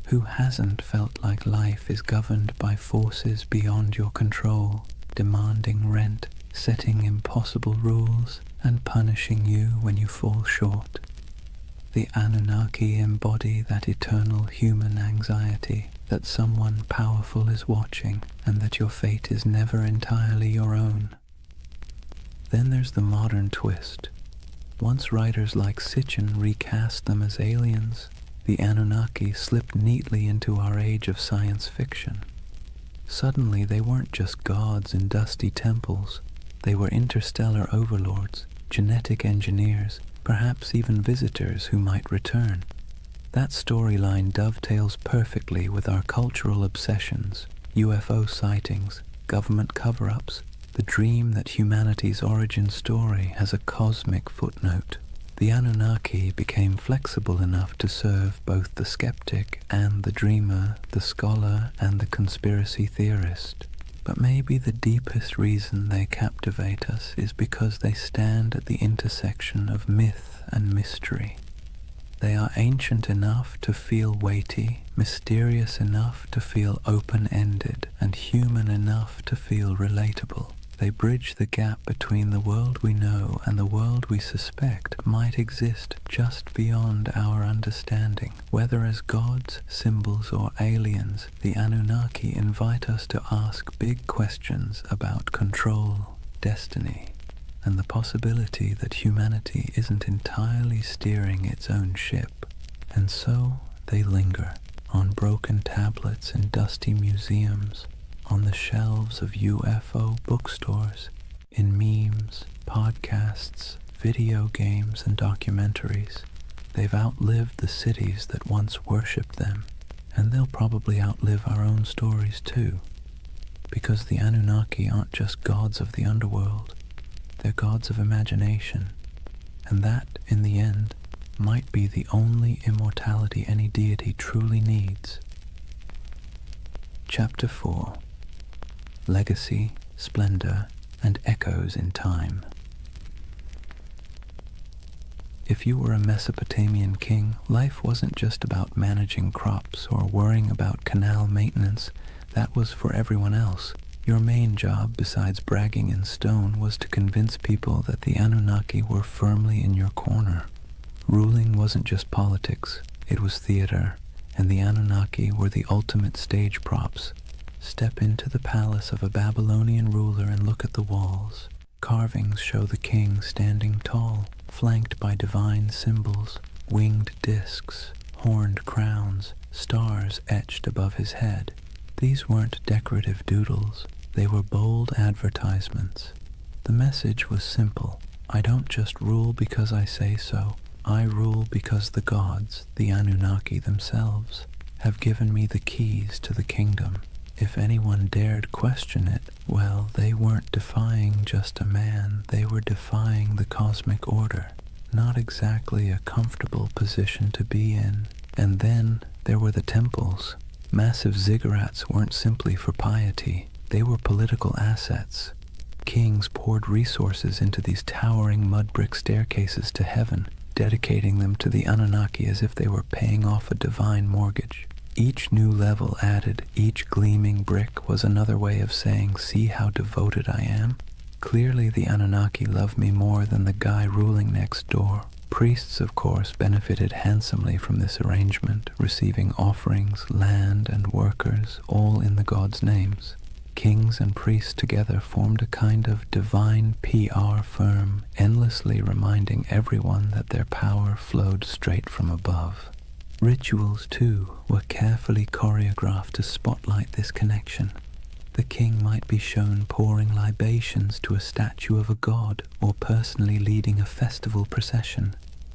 Who hasn't felt like life is governed by forces beyond your control, demanding rent, setting impossible rules, and punishing you when you fall short? The Anunnaki embody that eternal human anxiety that someone powerful is watching and that your fate is never entirely your own. Then there's the modern twist. Once writers like Sitchin recast them as aliens, the Anunnaki slipped neatly into our age of science fiction. Suddenly they weren't just gods in dusty temples. They were interstellar overlords, genetic engineers, perhaps even visitors who might return. That storyline dovetails perfectly with our cultural obsessions, UFO sightings, government cover-ups, the dream that humanity's origin story has a cosmic footnote. The Anunnaki became flexible enough to serve both the skeptic and the dreamer, the scholar and the conspiracy theorist. But maybe the deepest reason they captivate us is because they stand at the intersection of myth and mystery. They are ancient enough to feel weighty, mysterious enough to feel open-ended, and human enough to feel relatable. They bridge the gap between the world we know and the world we suspect might exist just beyond our understanding. Whether as gods, symbols, or aliens, the Anunnaki invite us to ask big questions about control, destiny, and the possibility that humanity isn't entirely steering its own ship. And so they linger on broken tablets in dusty museums, on the shelves of UFO bookstores, in memes, podcasts, video games, and documentaries. They've outlived the cities that once worshipped them, and they'll probably outlive our own stories too, because the Anunnaki aren't just gods of the underworld, they're gods of imagination, and that, in the end, might be the only immortality any deity truly needs. Chapter 4. Legacy, Splendor, and Echoes in Time. If you were a Mesopotamian king, life wasn't just about managing crops or worrying about canal maintenance. That was for everyone else. Your main job, besides bragging in stone, was to convince people that the Anunnaki were firmly in your corner. Ruling wasn't just politics, it was theater, and the Anunnaki were the ultimate stage props. Step into the palace of a Babylonian ruler and look at the walls. Carvings show the king standing tall, flanked by divine symbols, winged discs, horned crowns, stars etched above his head. These weren't decorative doodles, they were bold advertisements. The message was simple: I don't just rule because I say so, I rule because the gods, the Anunnaki themselves, have given me the keys to the kingdom. If anyone dared question it, well, they weren't defying just a man, they were defying the cosmic order. Not exactly a comfortable position to be in. And then there were the temples. Massive ziggurats weren't simply for piety, they were political assets. Kings poured resources into these towering mud brick staircases to heaven, dedicating them to the Anunnaki as if they were paying off a divine mortgage. Each new level added, each gleaming brick was another way of saying, see how devoted I am? Clearly the Anunnaki love me more than the guy ruling next door. Priests, of course, benefited handsomely from this arrangement, receiving offerings, land, and workers, all in the gods' names. Kings and priests together formed a kind of divine PR firm, endlessly reminding everyone that their power flowed straight from above. Rituals, too, were carefully choreographed to spotlight this connection. The king might be shown pouring libations to a statue of a god, or personally leading a festival procession.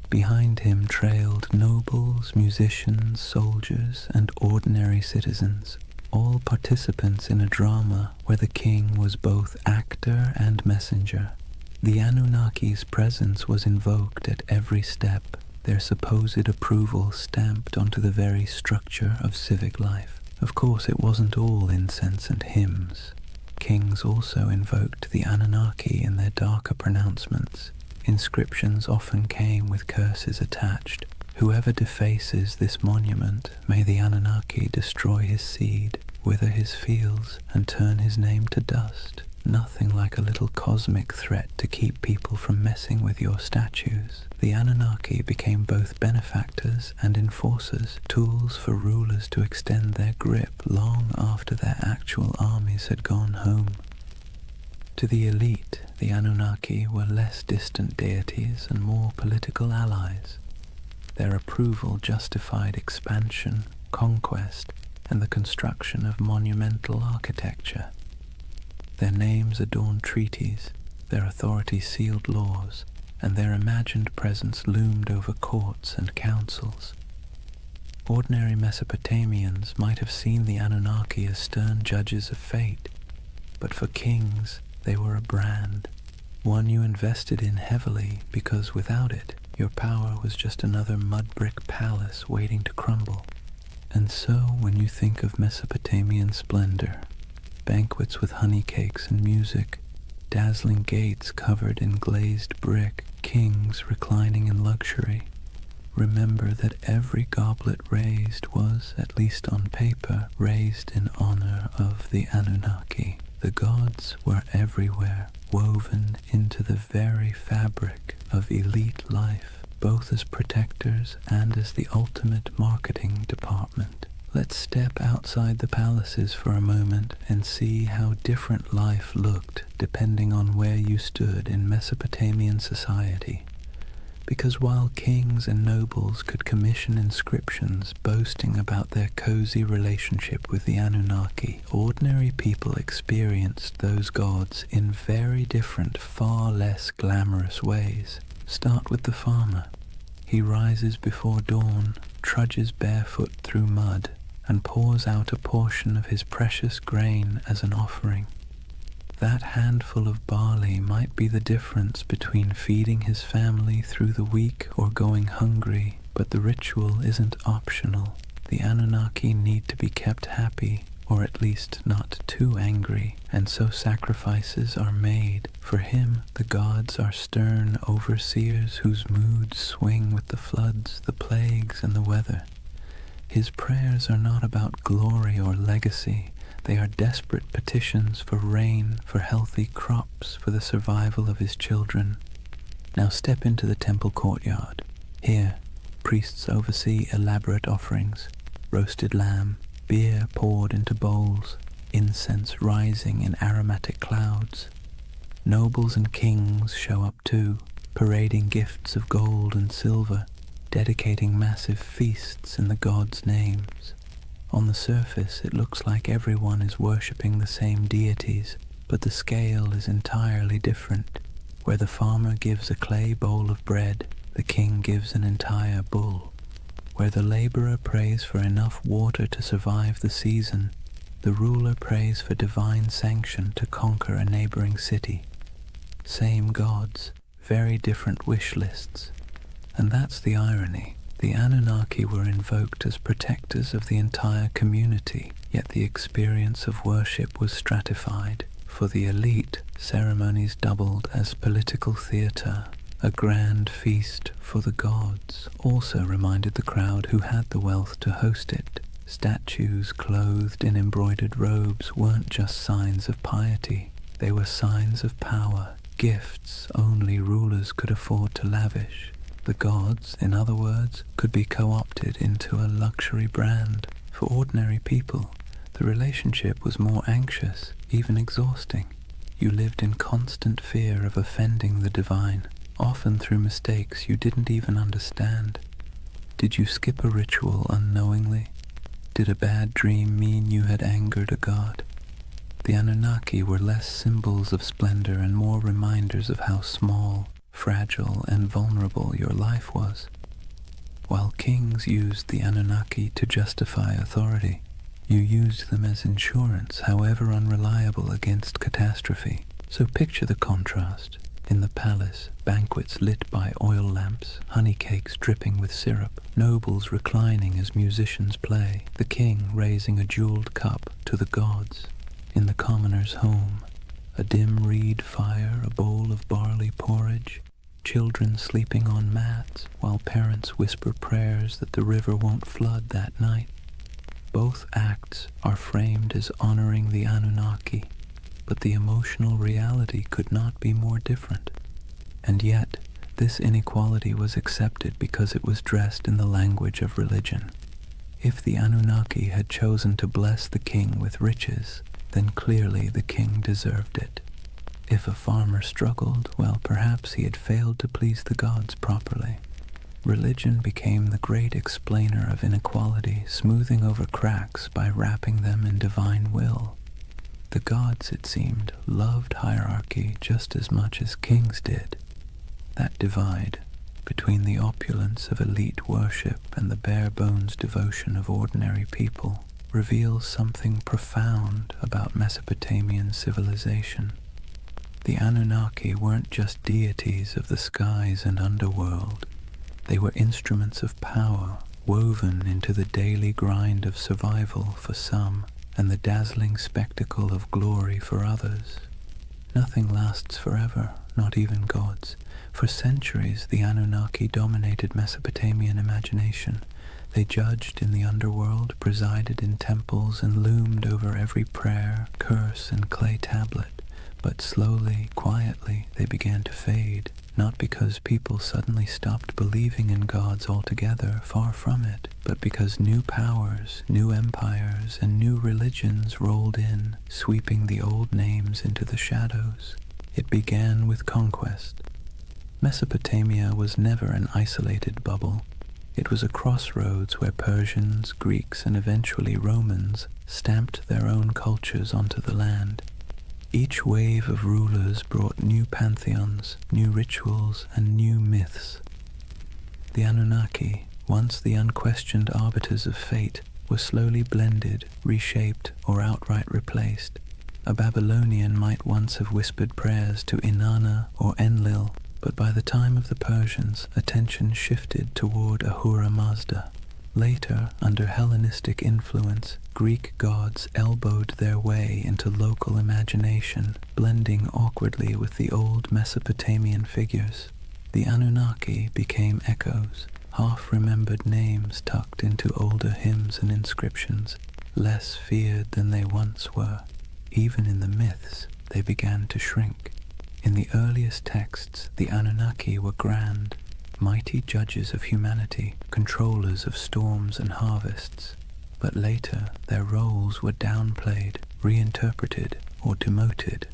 Behind him trailed nobles, musicians, soldiers, and ordinary citizens, all participants in a drama where the king was both actor and messenger. The Anunnaki's presence was invoked at every step, their supposed approval stamped onto the very structure of civic life. Of course, it wasn't all incense and hymns. Kings also invoked the Anunnaki in their darker pronouncements. Inscriptions often came with curses attached. Whoever defaces this monument, may the Anunnaki destroy his seed, wither his fields, and turn his name to dust. Nothing like a little cosmic threat to keep people from messing with your statues. The Anunnaki became both benefactors and enforcers, tools for rulers to extend their grip long after their actual armies had gone home. To the elite, the Anunnaki were less distant deities and more political allies. Their approval justified expansion, conquest, and the construction of monumental architecture. Their names adorned treaties, their authority sealed laws, and their imagined presence loomed over courts and councils. Ordinary Mesopotamians might have seen the Anunnaki as stern judges of fate, but for kings they were a brand, one you invested in heavily because without it your power was just another mud-brick palace waiting to crumble. And so when you think of Mesopotamian splendor, banquets with honey cakes and music, dazzling gates covered in glazed brick, kings reclining in luxury, remember that every goblet raised was, at least on paper, raised in honor of the Anunnaki. The gods were everywhere, woven into the very fabric of elite life, both as protectors and as the ultimate marketing department. Let's step outside the palaces for a moment and see how different life looked depending on where you stood in Mesopotamian society. Because while kings and nobles could commission inscriptions boasting about their cozy relationship with the Anunnaki, ordinary people experienced those gods in very different, far less glamorous ways. Start with the farmer. He rises before dawn, trudges barefoot through mud, and pours out a portion of his precious grain as an offering. That handful of barley might be the difference between feeding his family through the week or going hungry, but the ritual isn't optional. The Anunnaki need to be kept happy, or at least not too angry, and so sacrifices are made. For him, the gods are stern overseers whose moods swing with the floods, the plagues, and the weather. His prayers are not about glory or legacy. They are desperate petitions for rain, for healthy crops, for the survival of his children. Now step into the temple courtyard. Here, priests oversee elaborate offerings, roasted lamb, beer poured into bowls, incense rising in aromatic clouds. Nobles and kings show up too, parading gifts of gold and silver, dedicating massive feasts in the gods' names. On the surface, it looks like everyone is worshipping the same deities, but the scale is entirely different. Where the farmer gives a clay bowl of bread, the king gives an entire bull. Where the laborer prays for enough water to survive the season, the ruler prays for divine sanction to conquer a neighboring city. Same gods, very different wish lists. And that's the irony. The Anunnaki were invoked as protectors of the entire community, yet the experience of worship was stratified. For the elite, ceremonies doubled as political theater. A grand feast for the gods also reminded the crowd who had the wealth to host it. Statues clothed in embroidered robes weren't just signs of piety. They were signs of power, gifts only rulers could afford to lavish. The gods, in other words, could be co-opted into a luxury brand. For ordinary people, the relationship was more anxious, even exhausting. You lived in constant fear of offending the divine, often through mistakes you didn't even understand. Did you skip a ritual unknowingly? Did a bad dream mean you had angered a god? The Anunnaki were less symbols of splendor and more reminders of how small, fragile, and vulnerable your life was. While kings used the Anunnaki to justify authority, you used them as insurance, however unreliable, against catastrophe. So picture the contrast. In the palace, banquets lit by oil lamps, honey cakes dripping with syrup, nobles reclining as musicians play, the king raising a jeweled cup to the gods. In the commoner's home, a dim reed fire, a bowl of barley porridge, children sleeping on mats, while parents whisper prayers that the river won't flood that night. Both acts are framed as honoring the Anunnaki, but the emotional reality could not be more different. And yet, this inequality was accepted because it was dressed in the language of religion. If the Anunnaki had chosen to bless the king with riches, then clearly the king deserved it. If a farmer struggled, well, perhaps he had failed to please the gods properly. Religion became the great explainer of inequality, smoothing over cracks by wrapping them in divine will. The gods, it seemed, loved hierarchy just as much as kings did. That divide between the opulence of elite worship and the bare-bones devotion of ordinary people reveals something profound about Mesopotamian civilization. The Anunnaki weren't just deities of the skies and underworld. They were instruments of power, woven into the daily grind of survival for some and the dazzling spectacle of glory for others. Nothing lasts forever, not even gods. For centuries, the Anunnaki dominated Mesopotamian imagination. They judged in the underworld, presided in temples, and loomed over every prayer, curse, and clay tablet. But slowly, quietly, they began to fade, not because people suddenly stopped believing in gods altogether, far from it, but because new powers, new empires, and new religions rolled in, sweeping the old names into the shadows. It began with conquest. Mesopotamia was never an isolated bubble. It was a crossroads where Persians, Greeks, and eventually Romans stamped their own cultures onto the land. Each wave of rulers brought new pantheons, new rituals, and new myths. The Anunnaki, once the unquestioned arbiters of fate, were slowly blended, reshaped, or outright replaced. A Babylonian might once have whispered prayers to Inanna or Enlil, but by the time of the Persians, attention shifted toward Ahura Mazda. Later, under Hellenistic influence, Greek gods elbowed their way into local imagination, blending awkwardly with the old Mesopotamian figures. The Anunnaki became echoes, half-remembered names tucked into older hymns and inscriptions, less feared than they once were. Even in the myths, they began to shrink. In the earliest texts, the Anunnaki were grand, mighty judges of humanity, controllers of storms and harvests. But later, their roles were downplayed, reinterpreted, or demoted.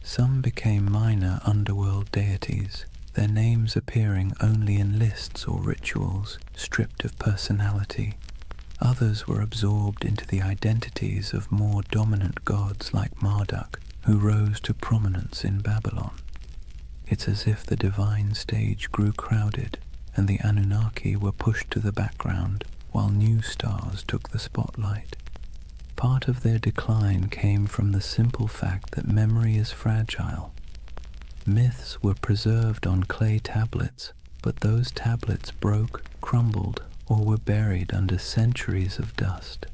Some became minor underworld deities, their names appearing only in lists or rituals, stripped of personality. Others were absorbed into the identities of more dominant gods like Marduk, who rose to prominence in Babylon. It's as if the divine stage grew crowded, and the Anunnaki were pushed to the background, while new stars took the spotlight. Part of their decline came from the simple fact that memory is fragile. Myths were preserved on clay tablets, but those tablets broke, crumbled, or were buried under centuries of dust.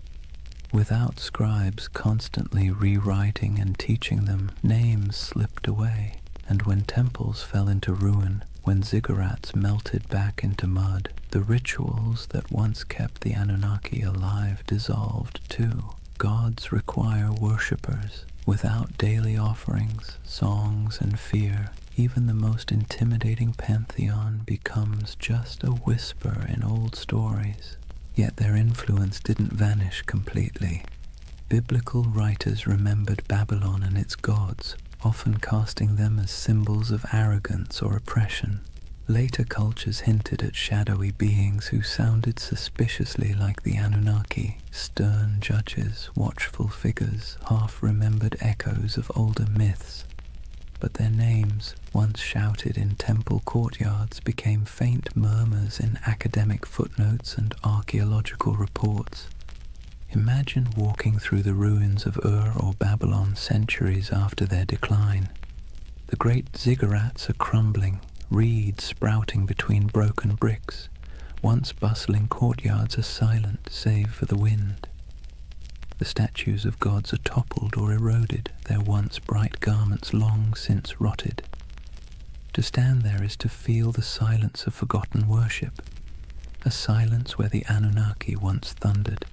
Without scribes constantly rewriting and teaching them, names slipped away, and when temples fell into ruin, when ziggurats melted back into mud, the rituals that once kept the Anunnaki alive dissolved too. Gods require worshippers. Without daily offerings, songs, and fear, even the most intimidating pantheon becomes just a whisper in old stories. Yet their influence didn't vanish completely. Biblical writers remembered Babylon and its gods, often casting them as symbols of arrogance or oppression. Later cultures hinted at shadowy beings who sounded suspiciously like the Anunnaki, stern judges, watchful figures, half-remembered echoes of older myths. But their names, once shouted in temple courtyards, became faint murmurs in academic footnotes and archaeological reports. Imagine walking through the ruins of Ur or Babylon centuries after their decline. The great ziggurats are crumbling, reeds sprouting between broken bricks. Once bustling courtyards are silent, save for the wind. The statues of gods are toppled or eroded, their once bright garments long since rotted. To stand there is to feel the silence of forgotten worship, a silence where the Anunnaki once thundered.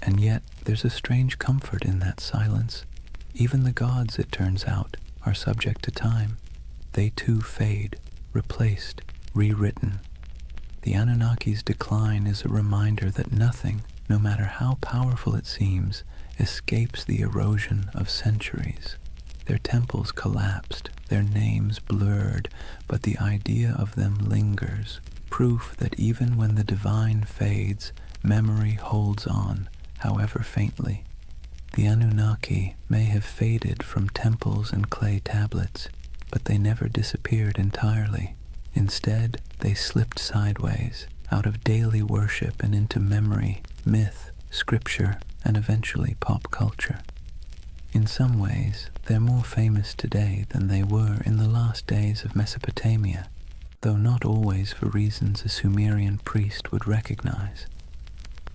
And yet there's a strange comfort in that silence. Even the gods, it turns out, are subject to time. They too fade, replaced, rewritten. The Anunnaki's decline is a reminder that nothing, no matter how powerful it seems, escapes the erosion of centuries. Their temples collapsed, their names blurred, but the idea of them lingers, proof that even when the divine fades, memory holds on, however faintly. The Anunnaki may have faded from temples and clay tablets, but they never disappeared entirely. Instead, they slipped sideways, out of daily worship and into memory, myth, scripture, and eventually pop culture. In some ways, they're more famous today than they were in the last days of Mesopotamia, though not always for reasons a Sumerian priest would recognize.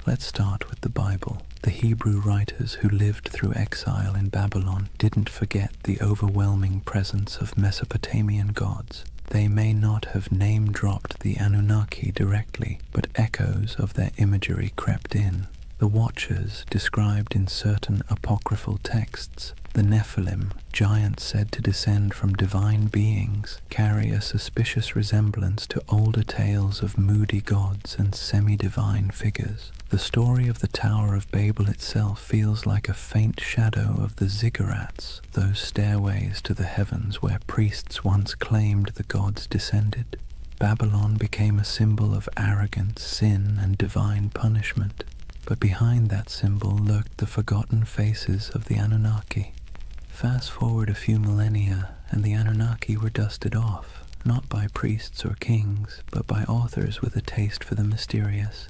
Let's start with the Bible. The Hebrew writers who lived through exile in Babylon didn't forget the overwhelming presence of Mesopotamian gods. They may not have name-dropped the Anunnaki directly, but echoes of their imagery crept in. The Watchers, described in certain apocryphal texts, the Nephilim, giants said to descend from divine beings, carry a suspicious resemblance to older tales of moody gods and semi-divine figures. The story of the Tower of Babel itself feels like a faint shadow of the ziggurats, those stairways to the heavens where priests once claimed the gods descended. Babylon became a symbol of arrogance, sin, and divine punishment. But behind that symbol lurked the forgotten faces of the Anunnaki. Fast forward a few millennia, and the Anunnaki were dusted off, not by priests or kings, but by authors with a taste for the mysterious.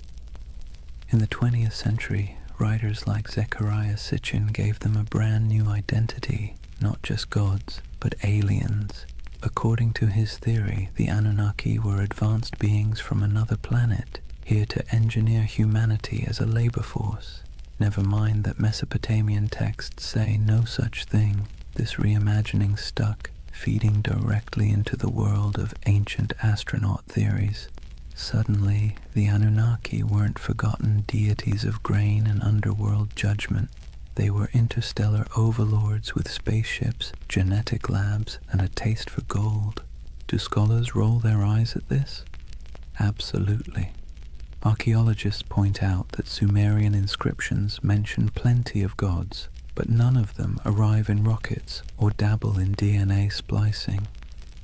In the 20th century, writers like Zecharia Sitchin gave them a brand new identity, not just gods, but aliens. According to his theory, the Anunnaki were advanced beings from another planet, here to engineer humanity as a labor force. Never mind that Mesopotamian texts say no such thing. This reimagining stuck, feeding directly into the world of ancient astronaut theories. Suddenly, the Anunnaki weren't forgotten deities of grain and underworld judgment. They were interstellar overlords with spaceships, genetic labs, and a taste for gold. Do scholars roll their eyes at this? Absolutely. Archaeologists point out that Sumerian inscriptions mention plenty of gods, but none of them arrive in rockets or dabble in DNA splicing.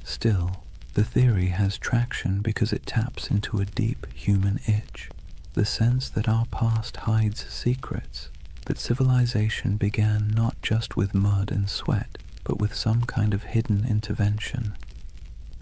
Still, the theory has traction because it taps into a deep human itch, the sense that our past hides secrets, that civilization began not just with mud and sweat, but with some kind of hidden intervention.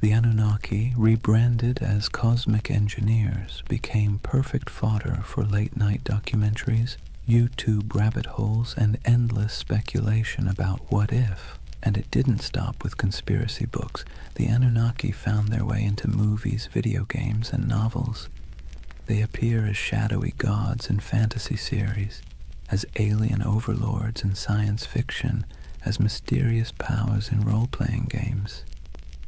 The Anunnaki, rebranded as cosmic engineers, became perfect fodder for late-night documentaries, YouTube rabbit holes, and endless speculation about what if. And it didn't stop with conspiracy books. The Anunnaki found their way into movies, video games, and novels. They appear as shadowy gods in fantasy series, as alien overlords in science fiction, as mysterious powers in role-playing games.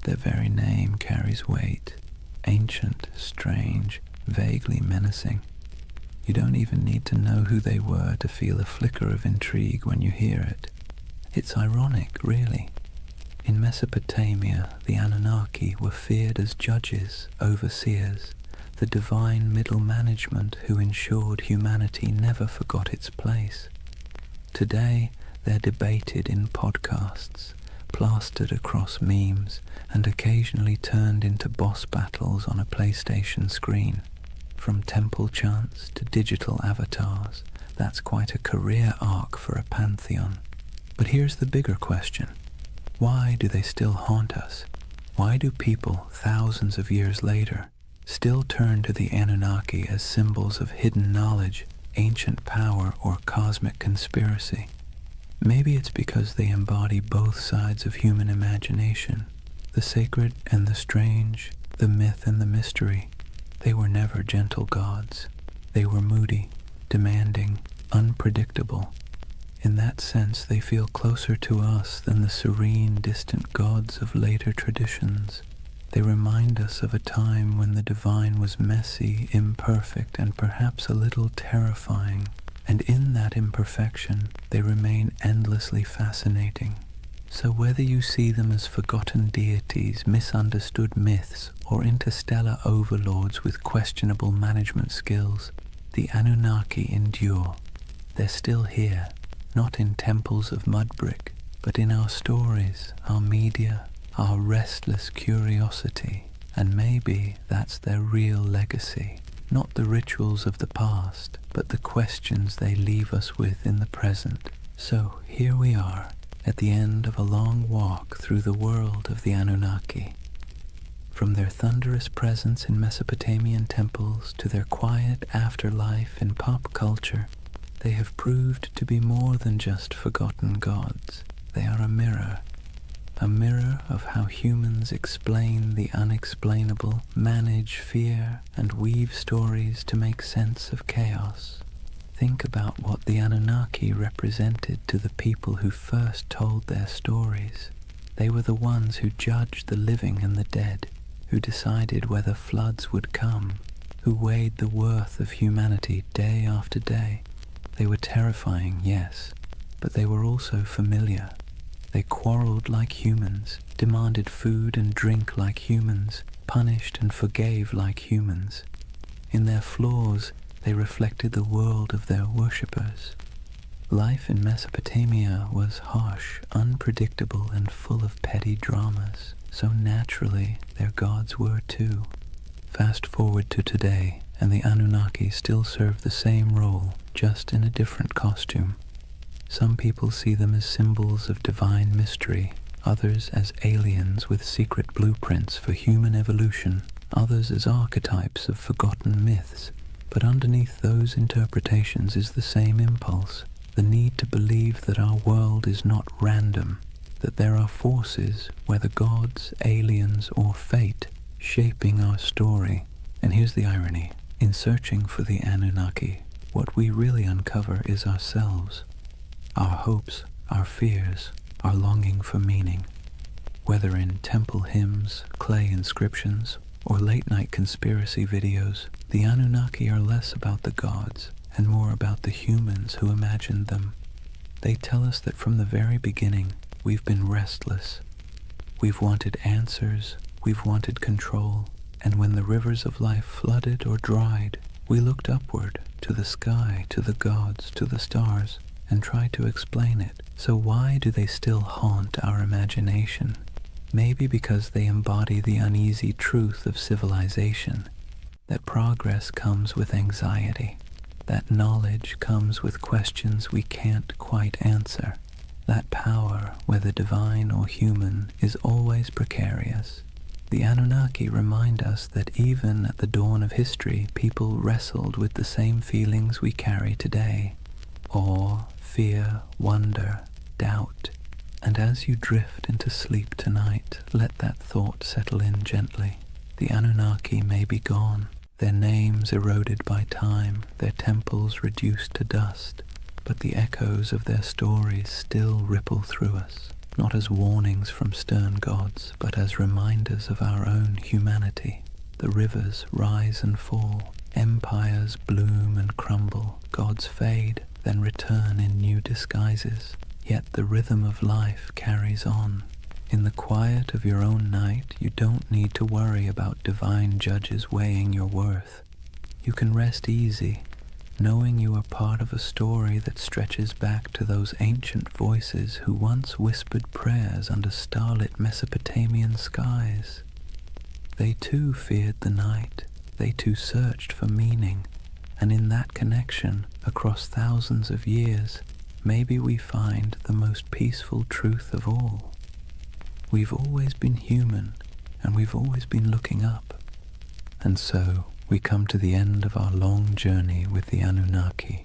Their very name carries weight. Ancient, strange, vaguely menacing. You don't even need to know who they were to feel a flicker of intrigue when you hear it. It's ironic, really. In Mesopotamia, the Anunnaki were feared as judges, overseers, the divine middle management who ensured humanity never forgot its place. Today, they're debated in podcasts, plastered across memes, and occasionally turned into boss battles on a PlayStation screen. From temple chants to digital avatars, that's quite a career arc for a pantheon. But here's the bigger question. Why do they still haunt us? Why do people, thousands of years later, still turn to the Anunnaki as symbols of hidden knowledge, ancient power, or cosmic conspiracy? Maybe it's because they embody both sides of human imagination, the sacred and the strange, the myth and the mystery. They were never gentle gods. They were moody, demanding, unpredictable. In that sense, they feel closer to us than the serene, distant gods of later traditions. They remind us of a time when the divine was messy, imperfect, and perhaps a little terrifying. And in that imperfection, they remain endlessly fascinating. So whether you see them as forgotten deities, misunderstood myths, or interstellar overlords with questionable management skills, the Anunnaki endure. They're still here, not in temples of mud brick, but in our stories, our media, our restless curiosity, and maybe that's their real legacy. Not the rituals of the past, but the questions they leave us with in the present. So here we are, at the end of a long walk through the world of the Anunnaki. From their thunderous presence in Mesopotamian temples to their quiet afterlife in pop culture, they have proved to be more than just forgotten gods. They are a mirror of how humans explain the unexplainable, manage fear, and weave stories to make sense of chaos. Think about what the Anunnaki represented to the people who first told their stories. They were the ones who judged the living and the dead, who decided whether floods would come, who weighed the worth of humanity day after day. They were terrifying, yes, but they were also familiar. They quarreled like humans, demanded food and drink like humans, punished and forgave like humans. In their flaws, they reflected the world of their worshippers. Life in Mesopotamia was harsh, unpredictable, and full of petty dramas, so naturally their gods were too. Fast forward to today, and the Anunnaki still serve the same role, just in a different costume. Some people see them as symbols of divine mystery, others as aliens with secret blueprints for human evolution, others as archetypes of forgotten myths. But underneath those interpretations is the same impulse, the need to believe that our world is not random, that there are forces, whether gods, aliens, or fate, shaping our story. And here's the irony. In searching for the Anunnaki, what we really uncover is ourselves. Our hopes, our fears, our longing for meaning. Whether in temple hymns, clay inscriptions, or late-night conspiracy videos, the Anunnaki are less about the gods and more about the humans who imagined them. They tell us that from the very beginning, we've been restless. We've wanted answers, we've wanted control, and when the rivers of life flooded or dried, we looked upward, to the sky, to the gods, to the stars, and tried to explain it. So why do they still haunt our imagination? Maybe because they embody the uneasy truth of civilization, that progress comes with anxiety, that knowledge comes with questions we can't quite answer, that power, whether divine or human, is always precarious. The Anunnaki remind us that even at the dawn of history, people wrestled with the same feelings we carry today: awe, fear, wonder, doubt. And as you drift into sleep tonight, let that thought settle in gently. The Anunnaki may be gone, their names eroded by time, their temples reduced to dust, but the echoes of their stories still ripple through us, not as warnings from stern gods, but as reminders of our own humanity. The rivers rise and fall, empires bloom and crumble, gods fade, then return in new disguises. Yet the rhythm of life carries on. In the quiet of your own night, you don't need to worry about divine judges weighing your worth. You can rest easy, knowing you are part of a story that stretches back to those ancient voices who once whispered prayers under starlit Mesopotamian skies. They too feared the night, they too searched for meaning, and in that connection, across thousands of years, maybe we find the most peaceful truth of all. We've always been human, and we've always been looking up. And so, we come to the end of our long journey with the Anunnaki.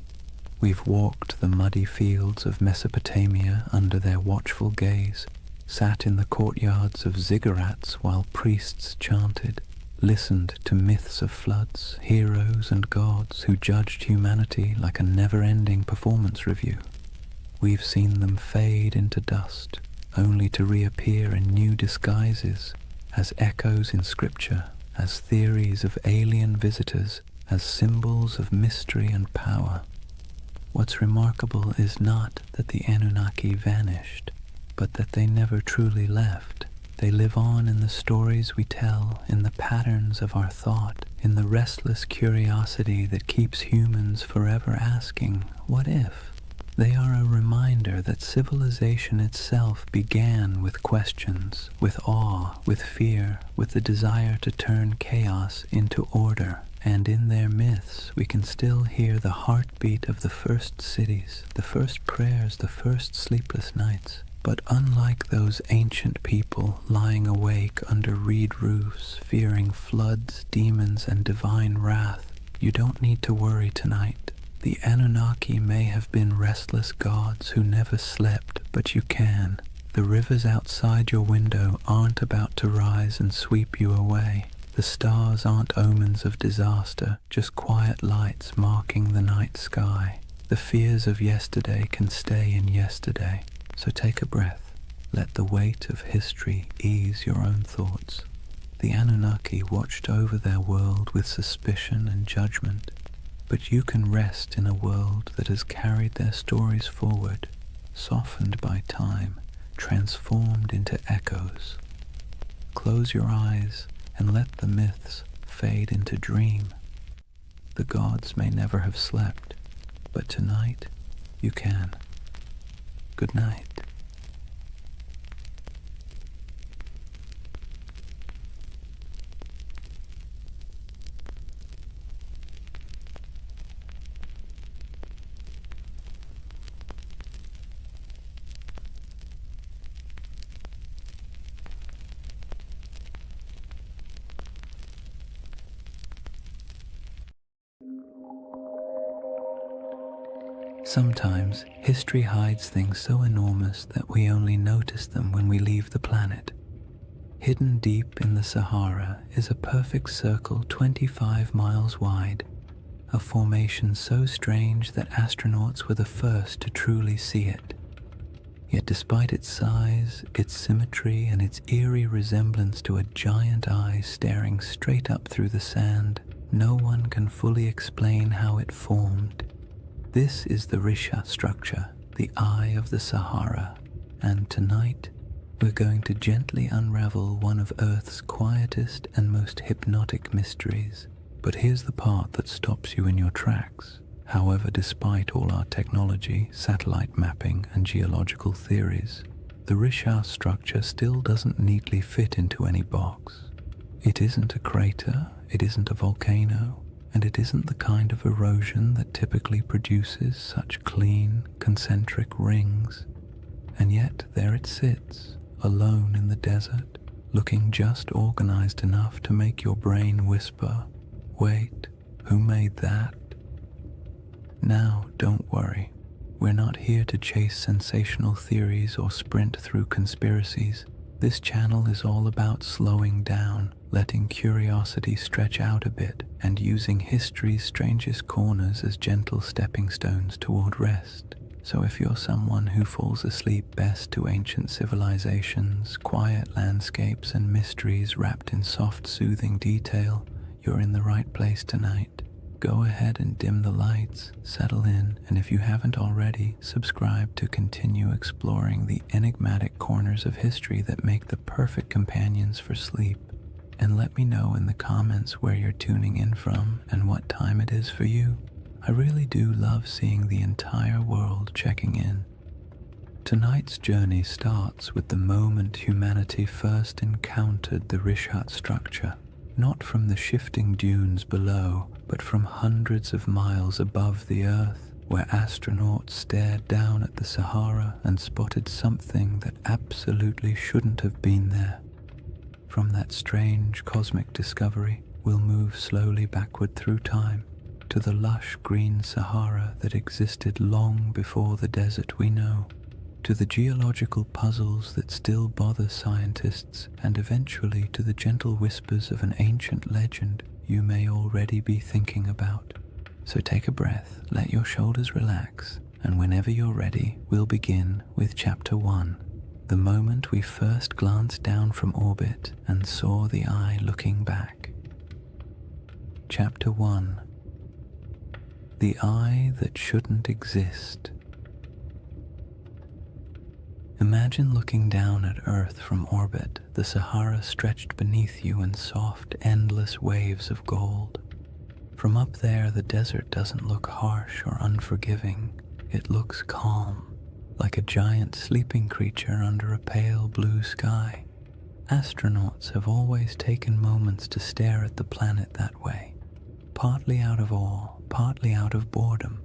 We've walked the muddy fields of Mesopotamia under their watchful gaze, sat in the courtyards of ziggurats while priests chanted, listened to myths of floods, heroes and gods who judged humanity like a never-ending performance review. We've seen them fade into dust, only to reappear in new disguises, as echoes in scripture, as theories of alien visitors, as symbols of mystery and power. What's remarkable is not that the Anunnaki vanished, but that they never truly left. They live on in the stories we tell, in the patterns of our thought, in the restless curiosity that keeps humans forever asking, what if? They are a reminder that civilization itself began with questions, with awe, with fear, with the desire to turn chaos into order. And in their myths, we can still hear the heartbeat of the first cities, the first prayers, the first sleepless nights. But unlike those ancient people lying awake under reed roofs, fearing floods, demons, and divine wrath, you don't need to worry tonight. The Anunnaki may have been restless gods who never slept, but you can. The rivers outside your window aren't about to rise and sweep you away. The stars aren't omens of disaster, just quiet lights marking the night sky. The fears of yesterday can stay in yesterday. So take a breath. Let the weight of history ease your own thoughts. The Anunnaki watched over their world with suspicion and judgment, but you can rest in a world that has carried their stories forward, softened by time, transformed into echoes. Close your eyes and let the myths fade into dream. The gods may never have slept, but tonight you can. Good night. Sometimes history hides things so enormous that we only notice them when we leave the planet. Hidden deep in the Sahara is a perfect circle 25 miles wide, a formation so strange that astronauts were the first to truly see it. Yet despite its size, its symmetry, and its eerie resemblance to a giant eye staring straight up through the sand, no one can fully explain how it formed. This is the Risha structure, the Eye of the Sahara, and tonight we're going to gently unravel one of Earth's quietest and most hypnotic mysteries. But here's the part that stops you in your tracks. However, despite all our technology, satellite mapping, and geological theories, the Risha structure still doesn't neatly fit into any box. It isn't a crater, it isn't a volcano, and it isn't the kind of erosion that typically produces such clean, concentric rings. And yet there it sits, alone in the desert, looking just organized enough to make your brain whisper, "Wait, who made that?" Now, don't worry. We're not here to chase sensational theories or sprint through conspiracies. This channel is all about slowing down, letting curiosity stretch out a bit, and using history's strangest corners as gentle stepping stones toward rest. So if you're someone who falls asleep best to ancient civilizations, quiet landscapes, and mysteries wrapped in soft, soothing detail, you're in the right place tonight. Go ahead and dim the lights, settle in, and if you haven't already, subscribe to continue exploring the enigmatic corners of history that make the perfect companions for sleep. And let me know in the comments where you're tuning in from and what time it is for you. I really do love seeing the entire world checking in. Tonight's journey starts with the moment humanity first encountered the Rishat structure. Not from the shifting dunes below, but from hundreds of miles above the Earth, where astronauts stared down at the Sahara and spotted something that absolutely shouldn't have been there. From that strange cosmic discovery, we'll move slowly backward through time to the lush green Sahara that existed long before the desert we know, to the geological puzzles that still bother scientists, and eventually to the gentle whispers of an ancient legend you may already be thinking about. So take a breath, let your shoulders relax, and whenever you're ready, we'll begin with Chapter 1. The moment we first glanced down from orbit and saw the eye looking back. Chapter 1. The eye that shouldn't exist. Imagine looking down at Earth from orbit, the Sahara stretched beneath you in soft, endless waves of gold. From up there, the desert doesn't look harsh or unforgiving. It looks calm, like a giant sleeping creature under a pale blue sky. Astronauts have always taken moments to stare at the planet that way, partly out of awe, partly out of boredom,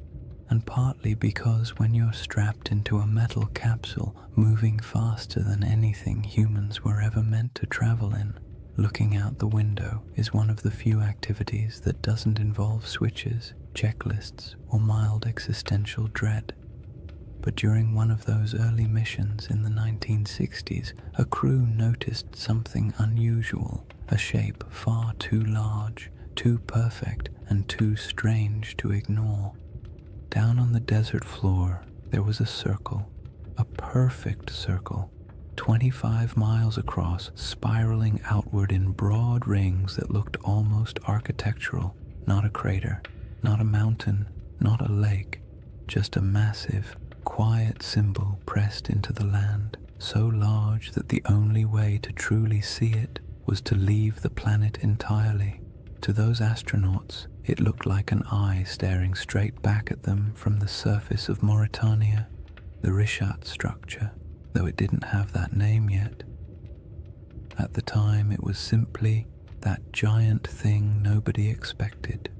and partly because when you're strapped into a metal capsule moving faster than anything humans were ever meant to travel in, looking out the window is one of the few activities that doesn't involve switches, checklists, or mild existential dread. But during one of those early missions in the 1960s, a crew noticed something unusual, a shape far too large, too perfect, and too strange to ignore. Down on the desert floor, there was a circle, a perfect circle, 25 miles across, spiraling outward in broad rings that looked almost architectural. Not a crater, not a mountain, not a lake, just a massive, quiet symbol pressed into the land, so large that the only way to truly see it was to leave the planet entirely. To those astronauts, it looked like an eye staring straight back at them from the surface of Mauritania, the Richat structure, though it didn't have that name yet. At the time, it was simply that giant thing nobody expected.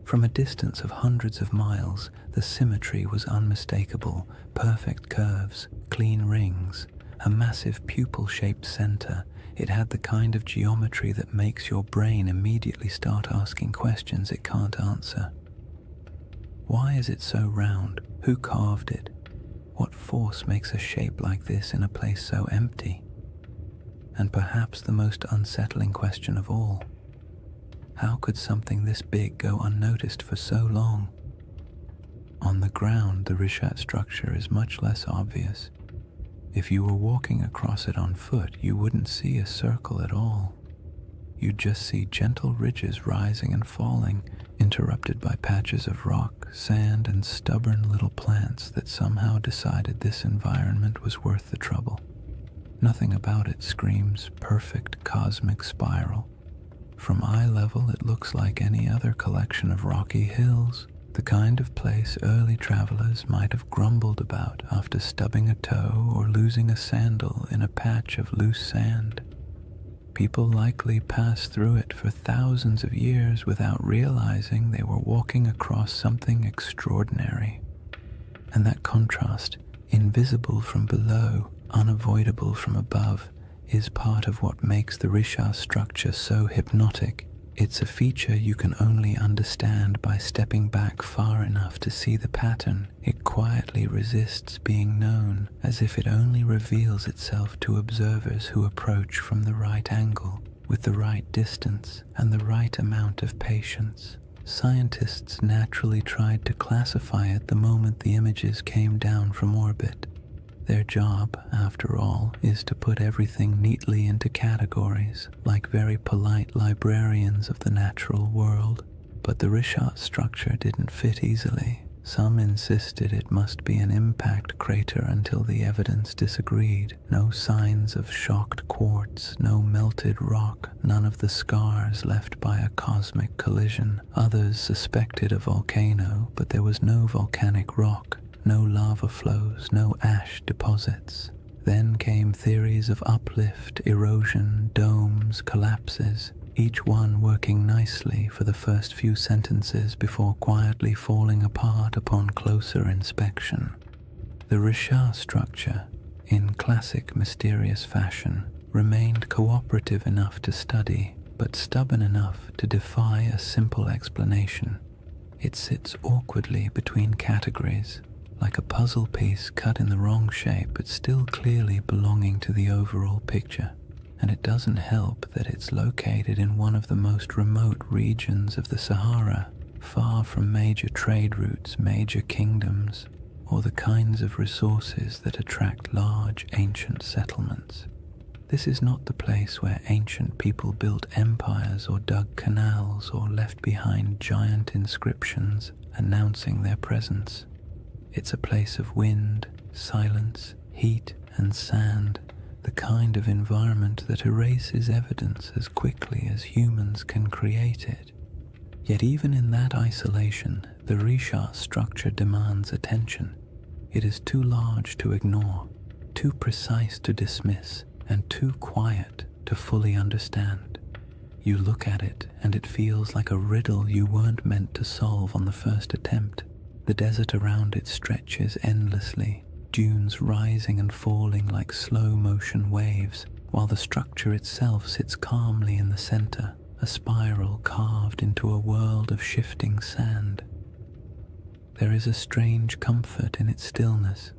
From a distance of hundreds of miles, the symmetry was unmistakable, perfect curves, clean rings, a massive pupil-shaped center. It had the kind of geometry that makes your brain immediately start asking questions it can't answer. Why is it so round? Who carved it? What force makes a shape like this in a place so empty? And perhaps the most unsettling question of all, how could something this big go unnoticed for so long? On the ground, the Richat structure is much less obvious. If you were walking across it on foot, you wouldn't see a circle at all. You'd just see gentle ridges rising and falling, interrupted by patches of rock, sand, and stubborn little plants that somehow decided this environment was worth the trouble. Nothing about it screams perfect cosmic spiral. From eye level, it looks like any other collection of rocky hills, the kind of place early travelers might have grumbled about after stubbing a toe or losing a sandal in a patch of loose sand. People likely passed through it for thousands of years without realizing they were walking across something extraordinary. And that contrast, invisible from below, unavoidable from above, is part of what makes the Richat structure so hypnotic. It's a feature you can only understand by stepping back far enough to see the pattern. It quietly resists being known, as if it only reveals itself to observers who approach from the right angle, with the right distance, and the right amount of patience. Scientists naturally tried to classify it the moment the images came down from orbit. Their job, after all, is to put everything neatly into categories, like very polite librarians of the natural world. But the Richat structure didn't fit easily. Some insisted it must be an impact crater until the evidence disagreed. No signs of shocked quartz, no melted rock, none of the scars left by a cosmic collision. Others suspected a volcano, but there was no volcanic rock. No lava flows, no ash deposits. Then came theories of uplift, erosion, domes, collapses, each one working nicely for the first few sentences before quietly falling apart upon closer inspection. The Richat structure, in classic mysterious fashion, remained cooperative enough to study, but stubborn enough to defy a simple explanation. It sits awkwardly between categories, like a puzzle piece cut in the wrong shape but still clearly belonging to the overall picture. And it doesn't help that it's located in one of the most remote regions of the Sahara, far from major trade routes, major kingdoms, or the kinds of resources that attract large ancient settlements. This is not the place where ancient people built empires or dug canals or left behind giant inscriptions announcing their presence. It's a place of wind, silence, heat, and sand, the kind of environment that erases evidence as quickly as humans can create it. Yet even in that isolation, The Risha structure demands attention. It is too large to ignore, too precise to dismiss, and too quiet to fully understand. You look at it and it feels like a riddle you weren't meant to solve on the first attempt. The desert around it stretches endlessly, dunes rising and falling like slow-motion waves, while the structure itself sits calmly in the center, a spiral carved into a world of shifting sand. There is a strange comfort in its stillness,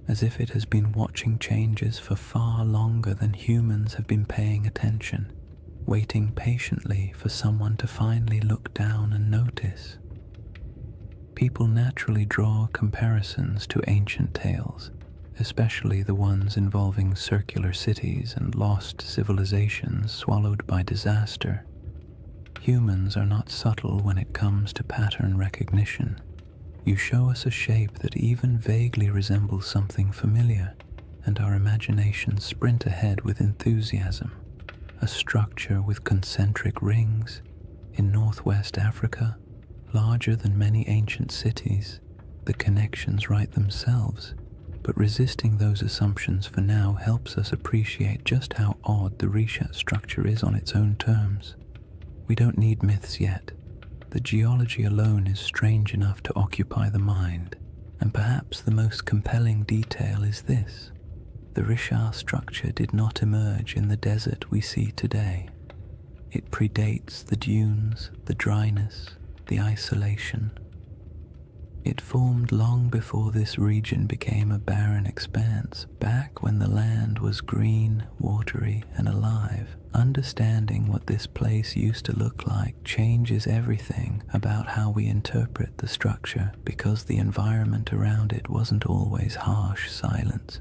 as if it has been watching changes for far longer than humans have been paying attention, waiting patiently for someone to finally look down and notice. People naturally draw comparisons to ancient tales, especially the ones involving circular cities and lost civilizations swallowed by disaster. Humans are not subtle when it comes to pattern recognition. You show us a shape that even vaguely resembles something familiar, and our imaginations sprint ahead with enthusiasm. A structure with concentric rings in northwest Africa, larger than many ancient cities. The connections write themselves, but resisting those assumptions for now helps us appreciate just how odd the Risha structure is on its own terms. We don't need myths yet. The geology alone is strange enough to occupy the mind, and perhaps the most compelling detail is this. The Risha structure did not emerge in the desert we see today. It predates the dunes, the dryness, the isolation. It formed long before this region became a barren expanse, back when the land was green, watery, and alive. Understanding what this place used to look like changes everything about how we interpret the structure, because the environment around it wasn't always harsh silence.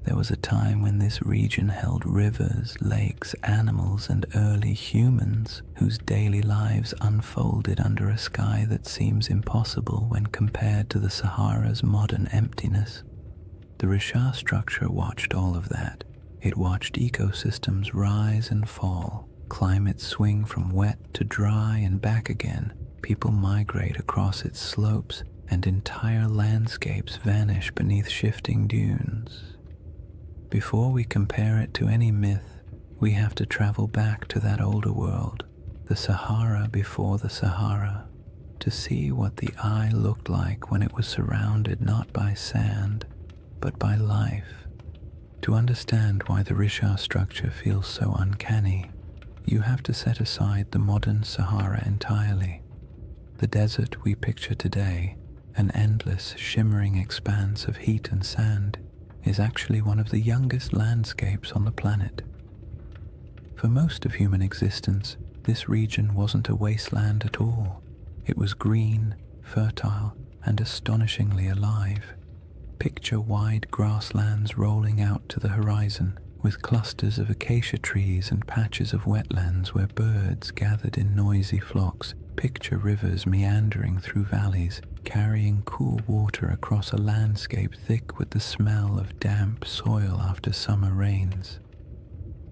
There was a time when this region held rivers, lakes, animals, and early humans whose daily lives unfolded under a sky that seems impossible when compared to the Sahara's modern emptiness. The Risha structure watched all of that. It watched ecosystems rise and fall, climates swing from wet to dry and back again, people migrate across its slopes, and entire landscapes vanish beneath shifting dunes. Before we compare it to any myth, we have to travel back to that older world, the Sahara before the Sahara, to see what the eye looked like when it was surrounded not by sand, but by life. To understand why the Risha structure feels so uncanny, you have to set aside the modern Sahara entirely. The desert we picture today, an endless, shimmering expanse of heat and sand, is actually one of the youngest landscapes on the planet. For most of human existence, this region wasn't a wasteland at all. It was green, fertile, and astonishingly alive. Picture wide grasslands rolling out to the horizon, with clusters of acacia trees and patches of wetlands where birds gathered in noisy flocks. Picture rivers meandering through valleys, carrying cool water across a landscape thick with the smell of damp soil after summer rains.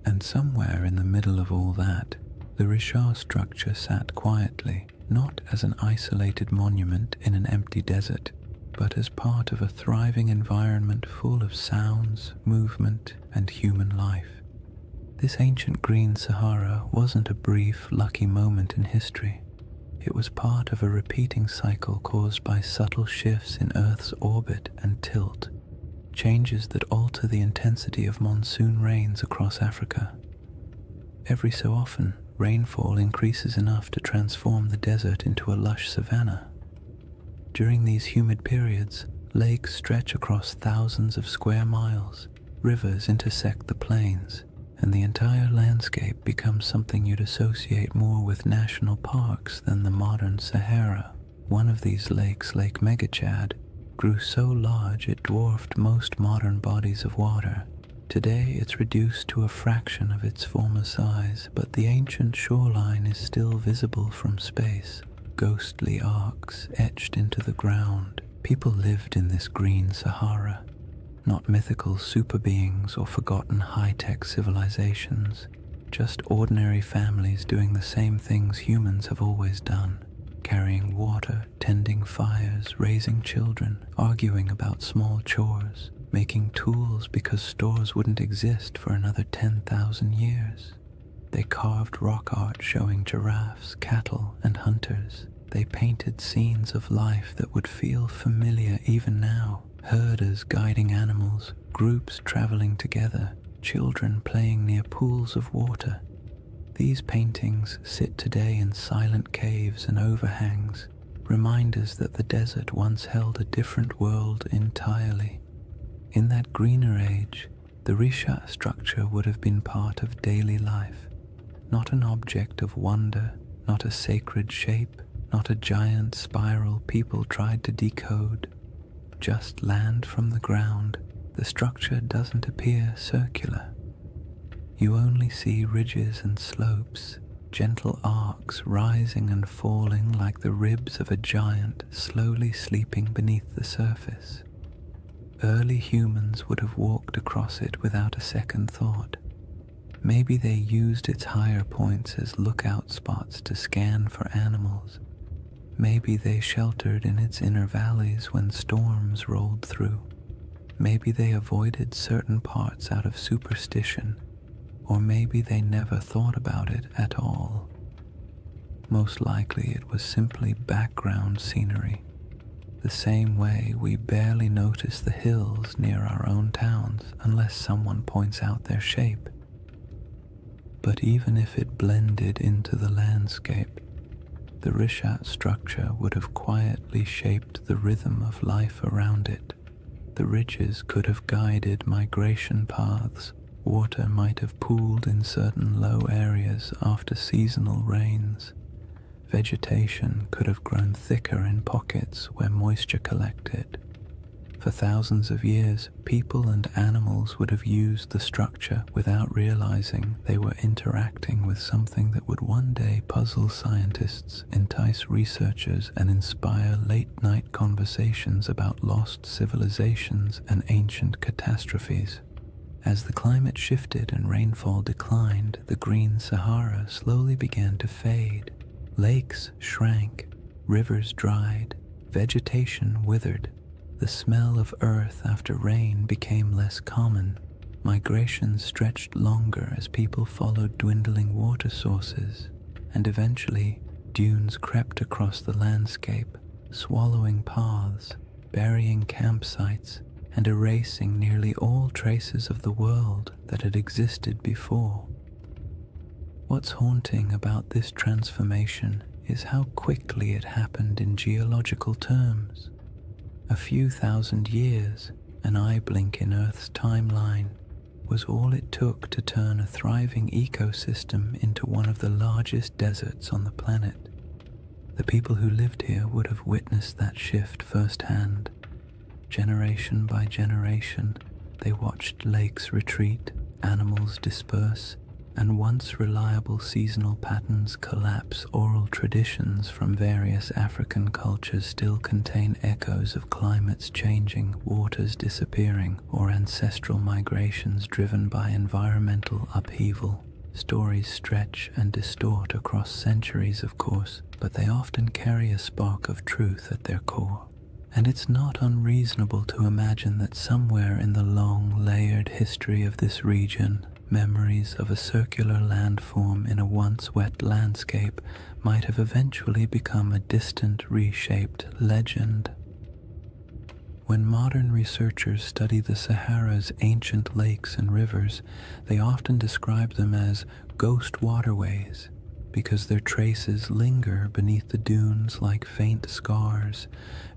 And somewhere in the middle of all that, the Risha structure sat quietly, not as an isolated monument in an empty desert, but as part of a thriving environment full of sounds, movement, and human life. This ancient green Sahara wasn't a brief, lucky moment in history. It was part of a repeating cycle caused by subtle shifts in Earth's orbit and tilt, changes that alter the intensity of monsoon rains across Africa. Every so often, rainfall increases enough to transform the desert into a lush savanna. During these humid periods, lakes stretch across thousands of square miles, rivers intersect the plains, and the entire landscape becomes something you'd associate more with national parks than the modern Sahara. One of these lakes, Lake Megachad, grew so large it dwarfed most modern bodies of water. Today it's reduced to a fraction of its former size, but the ancient shoreline is still visible from space, ghostly arcs etched into the ground. People lived in this green Sahara, not mythical super beings or forgotten high-tech civilizations, just ordinary families doing the same things humans have always done, carrying water, tending fires, raising children, arguing about small chores, making tools because stores wouldn't exist for another 10,000 years. They carved rock art showing giraffes, cattle, and hunters. They painted scenes of life that would feel familiar even now. Herders guiding animals, groups traveling together, children playing near pools of water. These paintings sit today in silent caves and overhangs, reminders that the desert once held a different world entirely. In that greener age, the Risha structure would have been part of daily life, not an object of wonder, not a sacred shape, not a giant spiral people tried to decode. Just land from the ground. The structure doesn't appear circular. You only see ridges and slopes, gentle arcs rising and falling like the ribs of a giant slowly sleeping beneath the surface. Early humans would have walked across it without a second thought. Maybe they used its higher points as lookout spots to scan for animals. Maybe they sheltered in its inner valleys when storms rolled through. Maybe they avoided certain parts out of superstition, or maybe they never thought about it at all. Most likely it was simply background scenery, the same way we barely notice the hills near our own towns unless someone points out their shape. But even if it blended into the landscape, the Rishat structure would have quietly shaped the rhythm of life around it. The ridges could have guided migration paths. Water might have pooled in certain low areas after seasonal rains. Vegetation could have grown thicker in pockets where moisture collected. For thousands of years, people and animals would have used the structure without realizing they were interacting with something that would one day puzzle scientists, entice researchers, and inspire late-night conversations about lost civilizations and ancient catastrophes. As the climate shifted and rainfall declined, the green Sahara slowly began to fade. Lakes shrank, rivers dried, vegetation withered. The smell of earth after rain became less common. Migration stretched longer as people followed dwindling water sources, and eventually dunes crept across the landscape, swallowing paths, burying campsites, and erasing nearly all traces of the world that had existed before. What's haunting about this transformation is how quickly it happened in geological terms. A few thousand years, an eye blink in Earth's timeline, was all it took to turn a thriving ecosystem into one of the largest deserts on the planet. The people who lived here would have witnessed that shift firsthand. Generation by generation, they watched lakes retreat, animals disperse, and once reliable seasonal patterns collapse. Oral traditions from various African cultures still contain echoes of climates changing, waters disappearing, or ancestral migrations driven by environmental upheaval. Stories stretch and distort across centuries, of course, but they often carry a spark of truth at their core. And it's not unreasonable to imagine that somewhere in the long, layered history of this region, memories of a circular landform in a once wet landscape might have eventually become a distant, reshaped legend. When modern researchers study the Sahara's ancient lakes and rivers, they often describe them as ghost waterways, because their traces linger beneath the dunes like faint scars,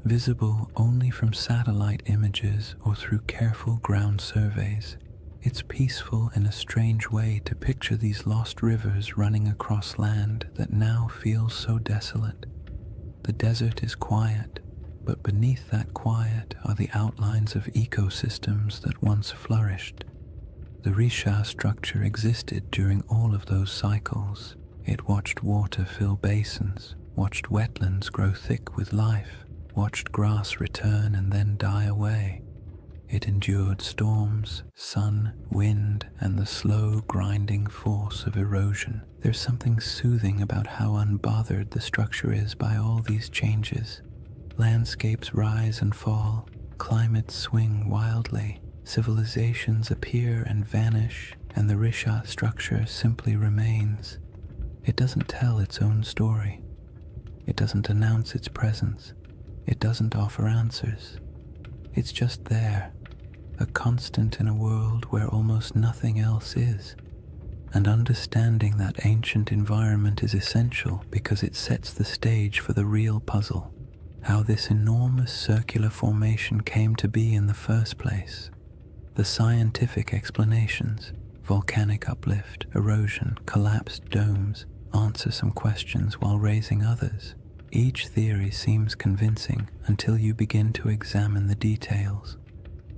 visible only from satellite images or through careful ground surveys. It's peaceful in a strange way to picture these lost rivers running across land that now feels so desolate. The desert is quiet, but beneath that quiet are the outlines of ecosystems that once flourished. The Risha structure existed during all of those cycles. It watched water fill basins, watched wetlands grow thick with life, watched grass return and then die away. It endured storms, sun, wind, and the slow grinding force of erosion. There's something soothing about how unbothered the structure is by all these changes. Landscapes rise and fall, climates swing wildly, civilizations appear and vanish, and the Risha structure simply remains. It doesn't tell its own story. It doesn't announce its presence. It doesn't offer answers. It's just there, a constant in a world where almost nothing else is. And understanding that ancient environment is essential because it sets the stage for the real puzzle, how this enormous circular formation came to be in the first place. The scientific explanations, volcanic uplift, erosion, collapsed domes, answer some questions while raising others. Each theory seems convincing until you begin to examine the details.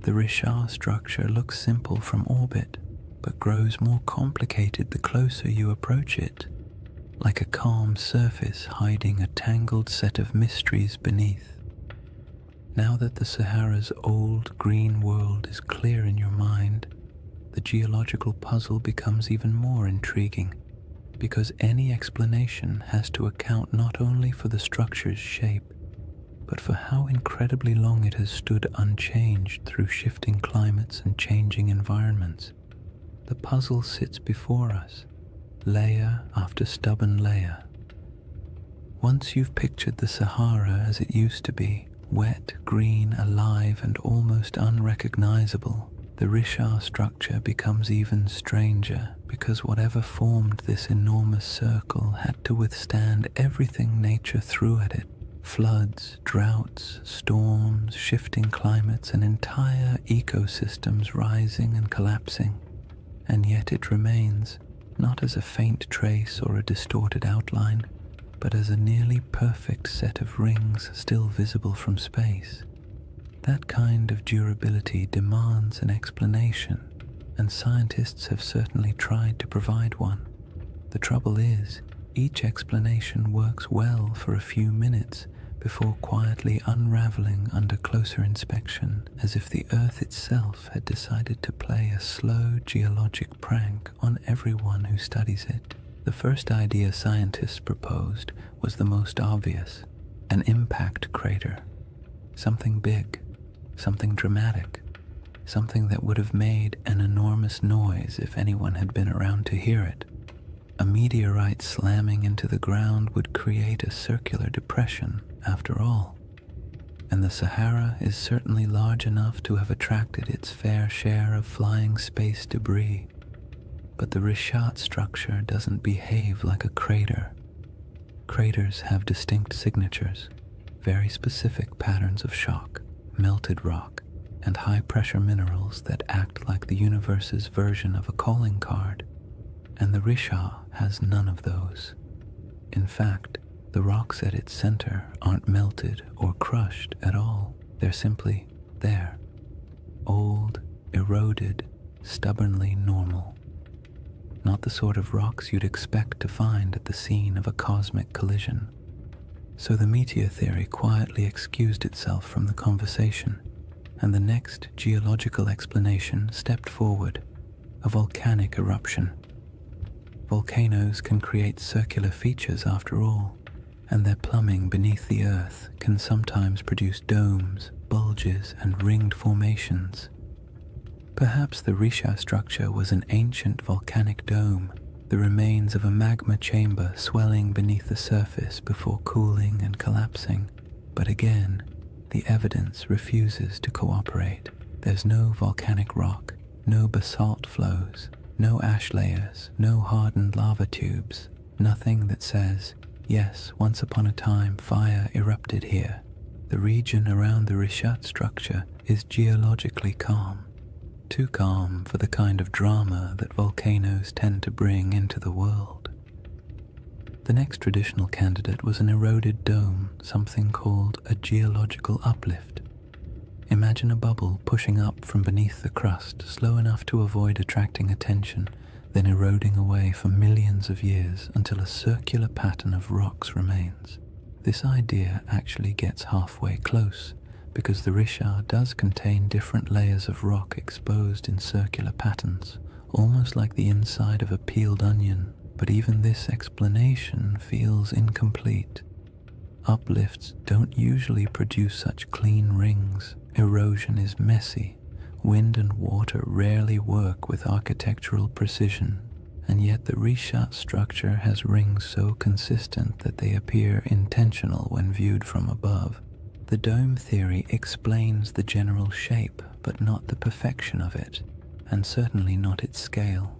The Risha structure looks simple from orbit, but grows more complicated the closer you approach it, like a calm surface hiding a tangled set of mysteries beneath. Now that the Sahara's old green world is clear in your mind, the geological puzzle becomes even more intriguing, because any explanation has to account not only for the structure's shape, but for how incredibly long it has stood unchanged through shifting climates and changing environments. The puzzle sits before us, layer after stubborn layer. Once you've pictured the Sahara as it used to be, wet, green, alive, and almost unrecognizable, the Risha structure becomes even stranger, because whatever formed this enormous circle had to withstand everything nature threw at it. Floods, droughts, storms, shifting climates, and entire ecosystems rising and collapsing. And yet it remains, not as a faint trace or a distorted outline, but as a nearly perfect set of rings still visible from space. That kind of durability demands an explanation, and scientists have certainly tried to provide one. The trouble is, each explanation works well for a few minutes before quietly unraveling under closer inspection, as if the Earth itself had decided to play a slow geologic prank on everyone who studies it. The first idea scientists proposed was the most obvious: an impact crater. Something big, something dramatic, something that would have made an enormous noise if anyone had been around to hear it. A meteorite slamming into the ground would create a circular depression, after all. And the Sahara is certainly large enough to have attracted its fair share of flying space debris. But the Rishat structure doesn't behave like a crater. Craters have distinct signatures, very specific patterns of shock, melted rock, and high-pressure minerals that act like the universe's version of a calling card. And the Risha has none of those. In fact, the rocks at its center aren't melted or crushed at all. They're simply there. Old, eroded, stubbornly normal. Not the sort of rocks you'd expect to find at the scene of a cosmic collision. So the meteor theory quietly excused itself from the conversation, and the next geological explanation stepped forward: a volcanic eruption. Volcanoes can create circular features after all, and their plumbing beneath the earth can sometimes produce domes, bulges, and ringed formations. Perhaps the Risha structure was an ancient volcanic dome, the remains of a magma chamber swelling beneath the surface before cooling and collapsing. But again, the evidence refuses to cooperate. There's no volcanic rock, no basalt flows, no ash layers, no hardened lava tubes, nothing that says, yes, once upon a time fire erupted here. The region around the Rishat structure is geologically calm, too calm for the kind of drama that volcanoes tend to bring into the world. The next traditional candidate was an eroded dome, something called a geological uplift. Imagine a bubble pushing up from beneath the crust, slow enough to avoid attracting attention, then eroding away for millions of years until a circular pattern of rocks remains. This idea actually gets halfway close, because the Risha does contain different layers of rock exposed in circular patterns, almost like the inside of a peeled onion. But even this explanation feels incomplete. Uplifts don't usually produce such clean rings. Erosion is messy. Wind and water rarely work with architectural precision, and yet the Richat structure has rings so consistent that they appear intentional when viewed from above. The dome theory explains the general shape, but not the perfection of it, and certainly not its scale.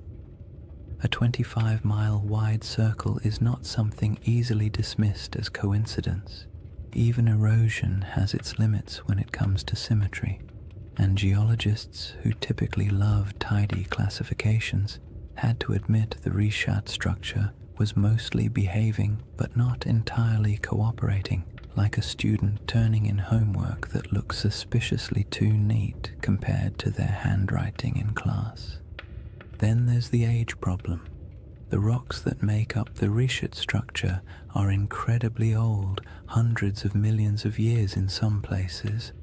A 25-mile wide circle is not something easily dismissed as coincidence. Even erosion has its limits when it comes to symmetry, and geologists who typically love tidy classifications had to admit the Richat structure was mostly behaving but not entirely cooperating, like a student turning in homework that looks suspiciously too neat compared to their handwriting in class. Then there's the age problem. The rocks that make up the Richat structure are incredibly old, hundreds of millions of years in some places,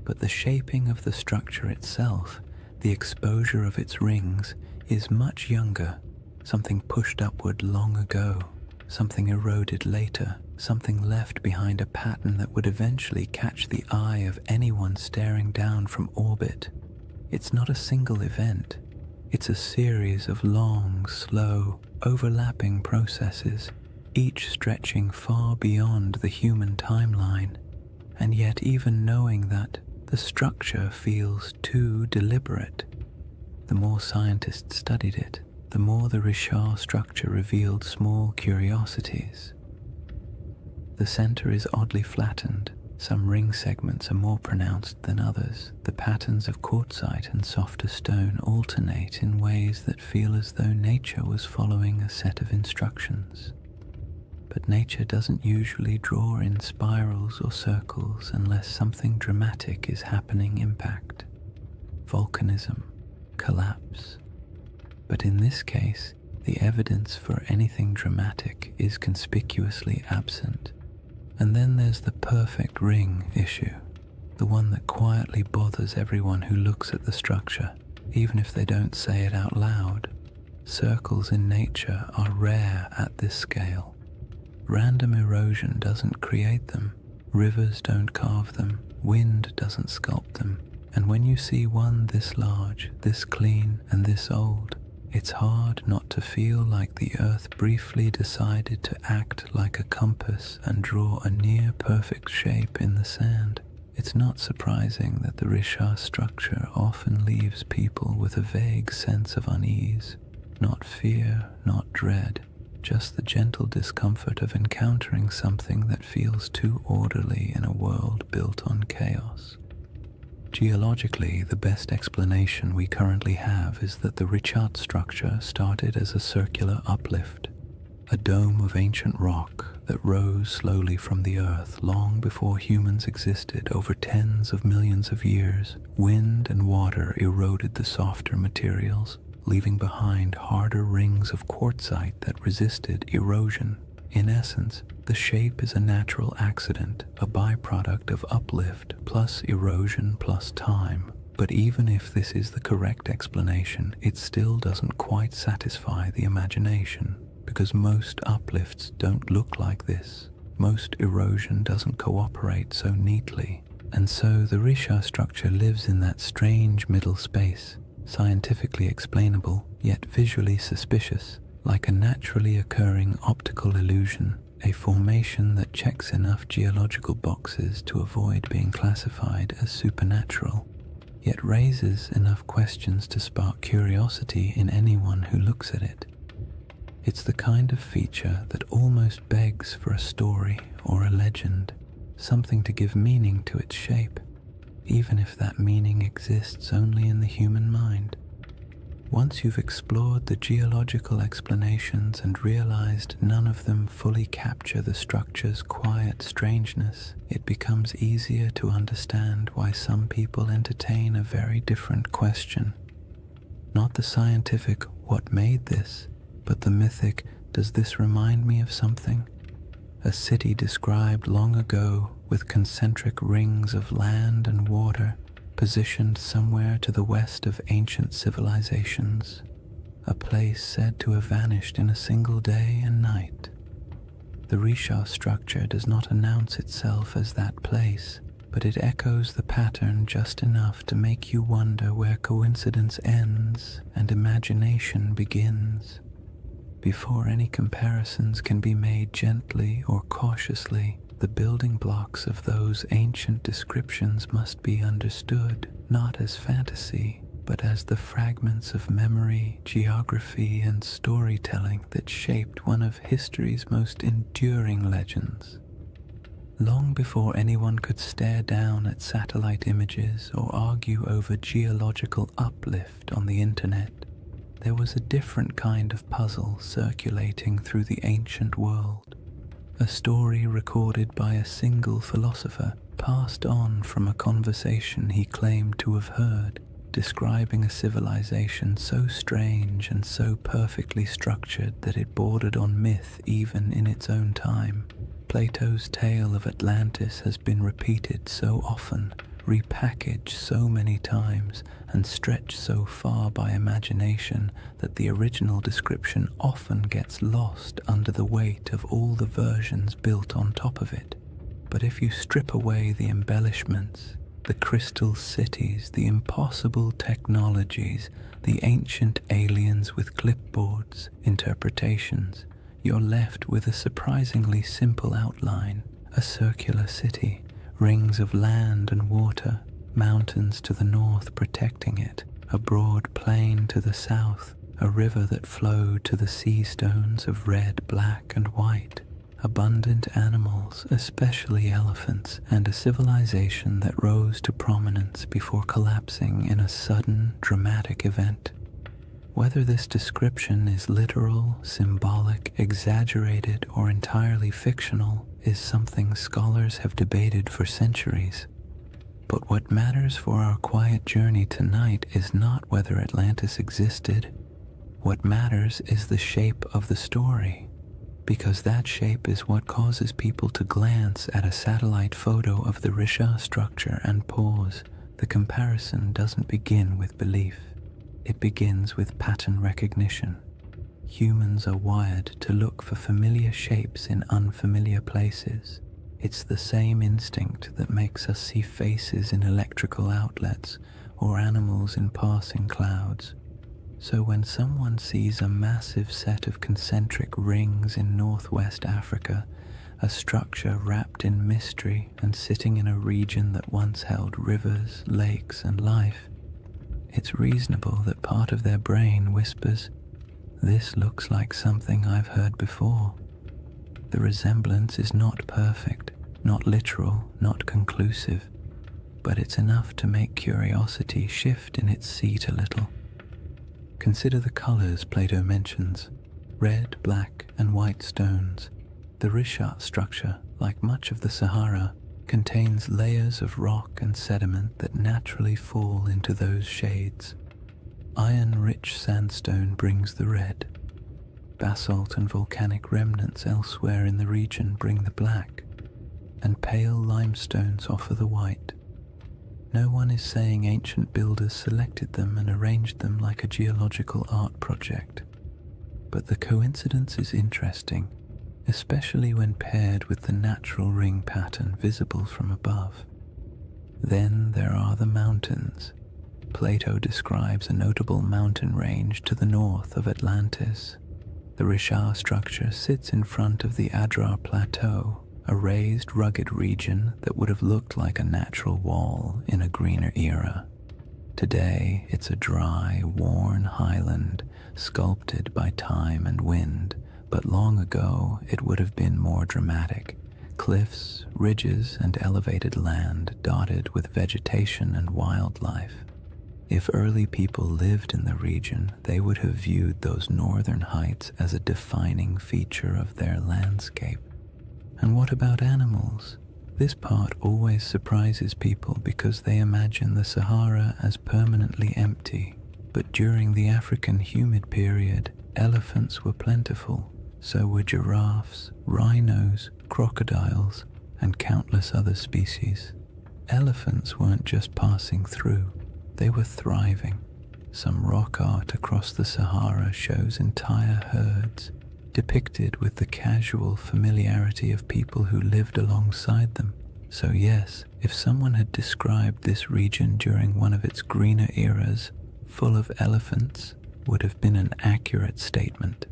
but the shaping of the structure itself, the exposure of its rings, is much younger, something pushed upward long ago, something eroded later, something left behind a pattern that would eventually catch the eye of anyone staring down from orbit. It's not a single event. It's a series of long, slow, overlapping processes, each stretching far beyond the human timeline, and yet even knowing that, the structure feels too deliberate. The more scientists studied it, the more the Richat structure revealed small curiosities. The center is oddly flattened. Some ring segments are more pronounced than others. The patterns of quartzite and softer stone alternate in ways that feel as though nature was following a set of instructions. But nature doesn't usually draw in spirals or circles unless something dramatic is happening. Impact, volcanism, collapse. But in this case, the evidence for anything dramatic is conspicuously absent. And then there's the perfect ring issue, the one that quietly bothers everyone who looks at the structure, even if they don't say it out loud. Circles in nature are rare at this scale. Random erosion doesn't create them, rivers don't carve them, wind doesn't sculpt them, and when you see one this large, this clean, and this old, it's hard not to feel like the earth briefly decided to act like a compass and draw a near-perfect shape in the sand. It's not surprising that the Richat structure often leaves people with a vague sense of unease, not fear, not dread, just the gentle discomfort of encountering something that feels too orderly in a world built on chaos. Geologically, the best explanation we currently have is that the Richat structure started as a circular uplift, a dome of ancient rock that rose slowly from the earth long before humans existed. Over tens of millions of years, wind and water eroded the softer materials, leaving behind harder rings of quartzite that resisted erosion. In essence, the shape is a natural accident, a byproduct of uplift plus erosion plus time. But even if this is the correct explanation, it still doesn't quite satisfy the imagination, because most uplifts don't look like this. Most erosion doesn't cooperate so neatly, and so the Richat structure lives in that strange middle space, scientifically explainable, yet visually suspicious, like a naturally occurring optical illusion, a formation that checks enough geological boxes to avoid being classified as supernatural, yet raises enough questions to spark curiosity in anyone who looks at it. It's the kind of feature that almost begs for a story or a legend, something to give meaning to its shape, even if that meaning exists only in the human mind. Once you've explored the geological explanations and realized none of them fully capture the structure's quiet strangeness, it becomes easier to understand why some people entertain a very different question. Not the scientific, what made this, but the mythic, does this remind me of something? A city described long ago with concentric rings of land and water, positioned somewhere to the west of ancient civilizations, a place said to have vanished in a single day and night. The Risha structure does not announce itself as that place, but it echoes the pattern just enough to make you wonder where coincidence ends and imagination begins. Before any comparisons can be made gently or cautiously, the building blocks of those ancient descriptions must be understood not as fantasy, but as the fragments of memory, geography, and storytelling that shaped one of history's most enduring legends. Long before anyone could stare down at satellite images or argue over geological uplift on the internet, there was a different kind of puzzle circulating through the ancient world. A story recorded by a single philosopher, passed on from a conversation he claimed to have heard, describing a civilization so strange and so perfectly structured that it bordered on myth even in its own time. Plato's tale of Atlantis has been repeated so often, repackaged so many times, and stretched so far by imagination that the original description often gets lost under the weight of all the versions built on top of it. But if you strip away the embellishments, the crystal cities, the impossible technologies, the ancient aliens with clipboards, interpretations, you're left with a surprisingly simple outline: a circular city, rings of land and water, mountains to the north protecting it, a broad plain to the south, a river that flowed to the sea stones of red, black, and white, abundant animals, especially elephants, and a civilization that rose to prominence before collapsing in a sudden, dramatic event. Whether this description is literal, symbolic, exaggerated, or entirely fictional is something scholars have debated for centuries. But what matters for our quiet journey tonight is not whether Atlantis existed. What matters is the shape of the story, because that shape is what causes people to glance at a satellite photo of the Risha structure and pause. The comparison doesn't begin with belief. It begins with pattern recognition. Humans are wired to look for familiar shapes in unfamiliar places. It's the same instinct that makes us see faces in electrical outlets or animals in passing clouds. So when someone sees a massive set of concentric rings in northwest Africa, a structure wrapped in mystery and sitting in a region that once held rivers, lakes, and life, it's reasonable that part of their brain whispers, "This looks like something I've heard before." The resemblance is not perfect, not literal, not conclusive, but it's enough to make curiosity shift in its seat a little. Consider the colors Plato mentions: red, black, and white stones. The Risha structure, like much of the Sahara, contains layers of rock and sediment that naturally fall into those shades. Iron-rich sandstone brings the red. Basalt and volcanic remnants elsewhere in the region bring the black, and pale limestones offer the white. No one is saying ancient builders selected them and arranged them like a geological art project, but the coincidence is interesting, especially when paired with the natural ring pattern visible from above. Then there are the mountains. Plato describes a notable mountain range to the north of Atlantis. The Risha structure sits in front of the Adrar Plateau, a raised, rugged region that would have looked like a natural wall in a greener era. Today, it's a dry, worn highland, sculpted by time and wind, but long ago it would have been more dramatic. Cliffs, ridges, and elevated land dotted with vegetation and wildlife. If early people lived in the region, they would have viewed those northern heights as a defining feature of their landscape. And what about animals? This part always surprises people because they imagine the Sahara as permanently empty. But during the African humid period, elephants were plentiful. So were giraffes, rhinos, crocodiles, and countless other species. Elephants weren't just passing through, they were thriving. Some rock art across the Sahara shows entire herds, depicted with the casual familiarity of people who lived alongside them. So yes, if someone had described this region during one of its greener eras, full of elephants, would have been an accurate statement.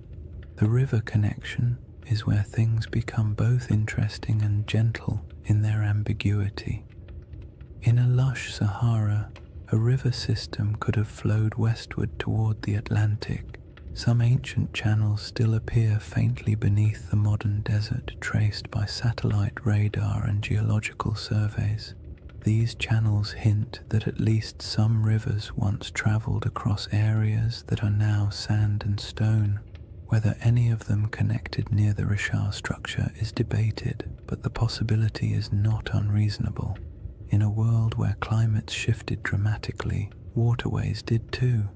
The river connection is where things become both interesting and gentle in their ambiguity. In a lush Sahara, a river system could have flowed westward toward the Atlantic. Some ancient channels still appear faintly beneath the modern desert, traced by satellite radar and geological surveys. These channels hint that at least some rivers once traveled across areas that are now sand and stone. Whether any of them connected near the Richard structure is debated, but the possibility is not unreasonable. In a world where climates shifted dramatically, waterways did too.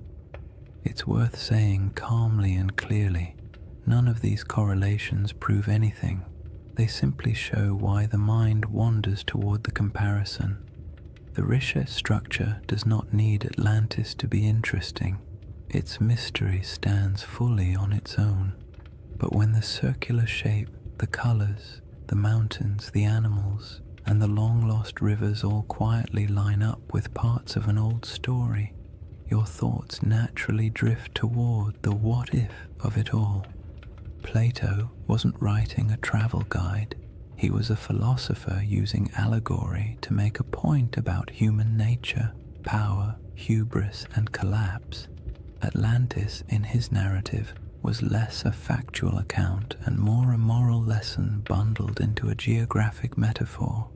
It's worth saying calmly and clearly, none of these correlations prove anything. They simply show why the mind wanders toward the comparison. The Richard structure does not need Atlantis to be interesting. Its mystery stands fully on its own. But when the circular shape, the colors, the mountains, the animals, and the long-lost rivers all quietly line up with parts of an old story, your thoughts naturally drift toward the what-if of it all. Plato wasn't writing a travel guide. He was a philosopher using allegory to make a point about human nature, power, hubris, and collapse. Atlantis, in his narrative, was less a factual account and more a moral lesson bundled into a geographic metaphor.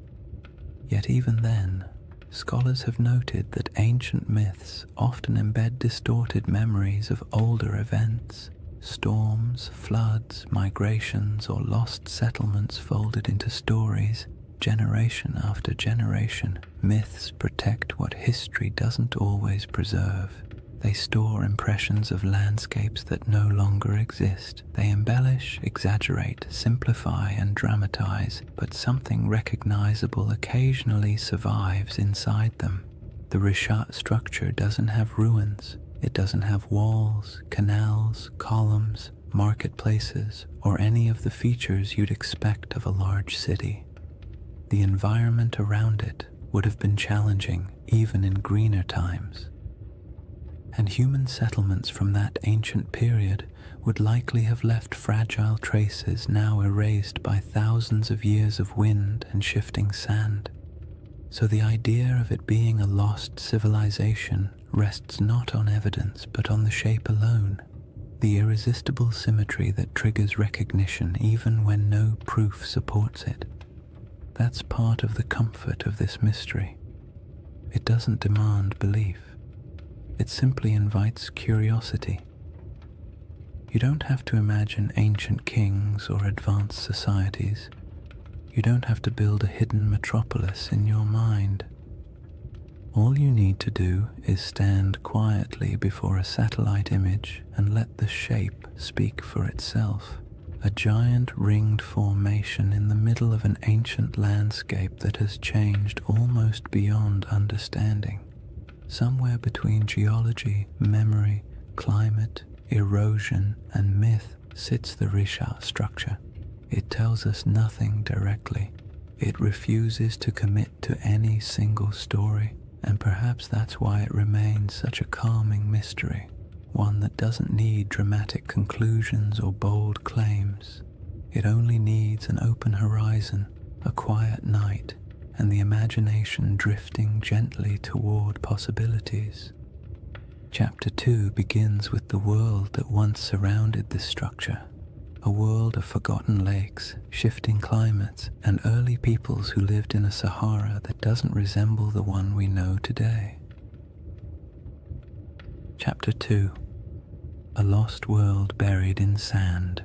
Yet even then, scholars have noted that ancient myths often embed distorted memories of older events. Storms, floods, migrations, or lost settlements folded into stories, generation after generation. Myths protect what history doesn't always preserve. They store impressions of landscapes that no longer exist. They embellish, exaggerate, simplify, and dramatize, but something recognizable occasionally survives inside them. The Richard structure doesn't have ruins. It doesn't have walls, canals, columns, marketplaces, or any of the features you'd expect of a large city. The environment around it would have been challenging even in greener times. And human settlements from that ancient period would likely have left fragile traces now erased by thousands of years of wind and shifting sand. So the idea of it being a lost civilization rests not on evidence but on the shape alone, the irresistible symmetry that triggers recognition even when no proof supports it. That's part of the comfort of this mystery. It doesn't demand belief. It simply invites curiosity. You don't have to imagine ancient kings or advanced societies. You don't have to build a hidden metropolis in your mind. All you need to do is stand quietly before a satellite image and let the shape speak for itself. A giant ringed formation in the middle of an ancient landscape that has changed almost beyond understanding. Somewhere between geology, memory, climate, erosion, and myth sits the Richard structure. It tells us nothing directly. It refuses to commit to any single story, and perhaps that's why it remains such a calming mystery, one that doesn't need dramatic conclusions or bold claims. It only needs an open horizon, a quiet night, and the imagination drifting gently toward possibilities. Chapter 2 begins with the world that once surrounded this structure, a world of forgotten lakes, shifting climates, and early peoples who lived in a Sahara that doesn't resemble the one we know today. Chapter 2: A Lost World Buried in Sand.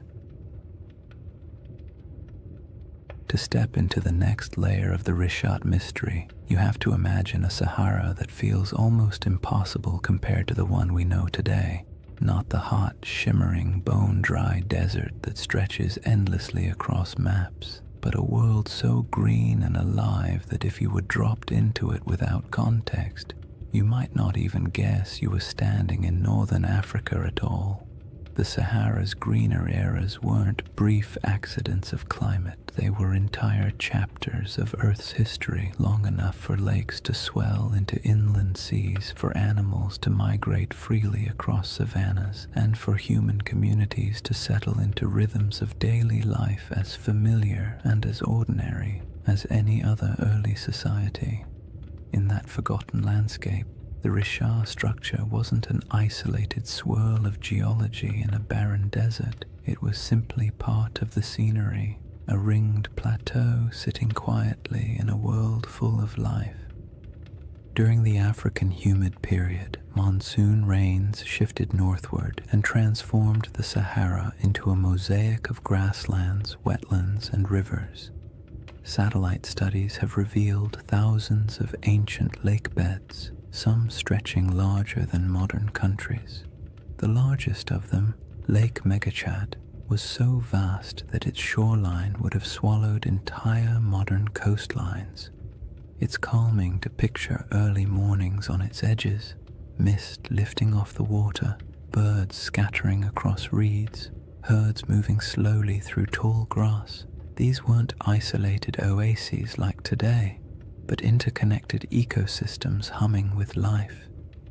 To step into the next layer of the Richard mystery, you have to imagine a Sahara that feels almost impossible compared to the one we know today. Not the hot, shimmering, bone-dry desert that stretches endlessly across maps, but a world so green and alive that if you were dropped into it without context, you might not even guess you were standing in northern Africa at all. The Sahara's greener eras weren't brief accidents of climate, they were entire chapters of Earth's history, long enough for lakes to swell into inland seas, for animals to migrate freely across savannas, and for human communities to settle into rhythms of daily life as familiar and as ordinary as any other early society. In that forgotten landscape, the Richard structure wasn't an isolated swirl of geology in a barren desert. It was simply part of the scenery, a ringed plateau sitting quietly in a world full of life. During the African humid period, monsoon rains shifted northward and transformed the Sahara into a mosaic of grasslands, wetlands, and rivers. Satellite studies have revealed thousands of ancient lake beds, some stretching larger than modern countries. The largest of them, Lake Megachad, was so vast that its shoreline would have swallowed entire modern coastlines. It's calming to picture early mornings on its edges, mist lifting off the water, birds scattering across reeds, herds moving slowly through tall grass. These weren't isolated oases like today, but interconnected ecosystems humming with life.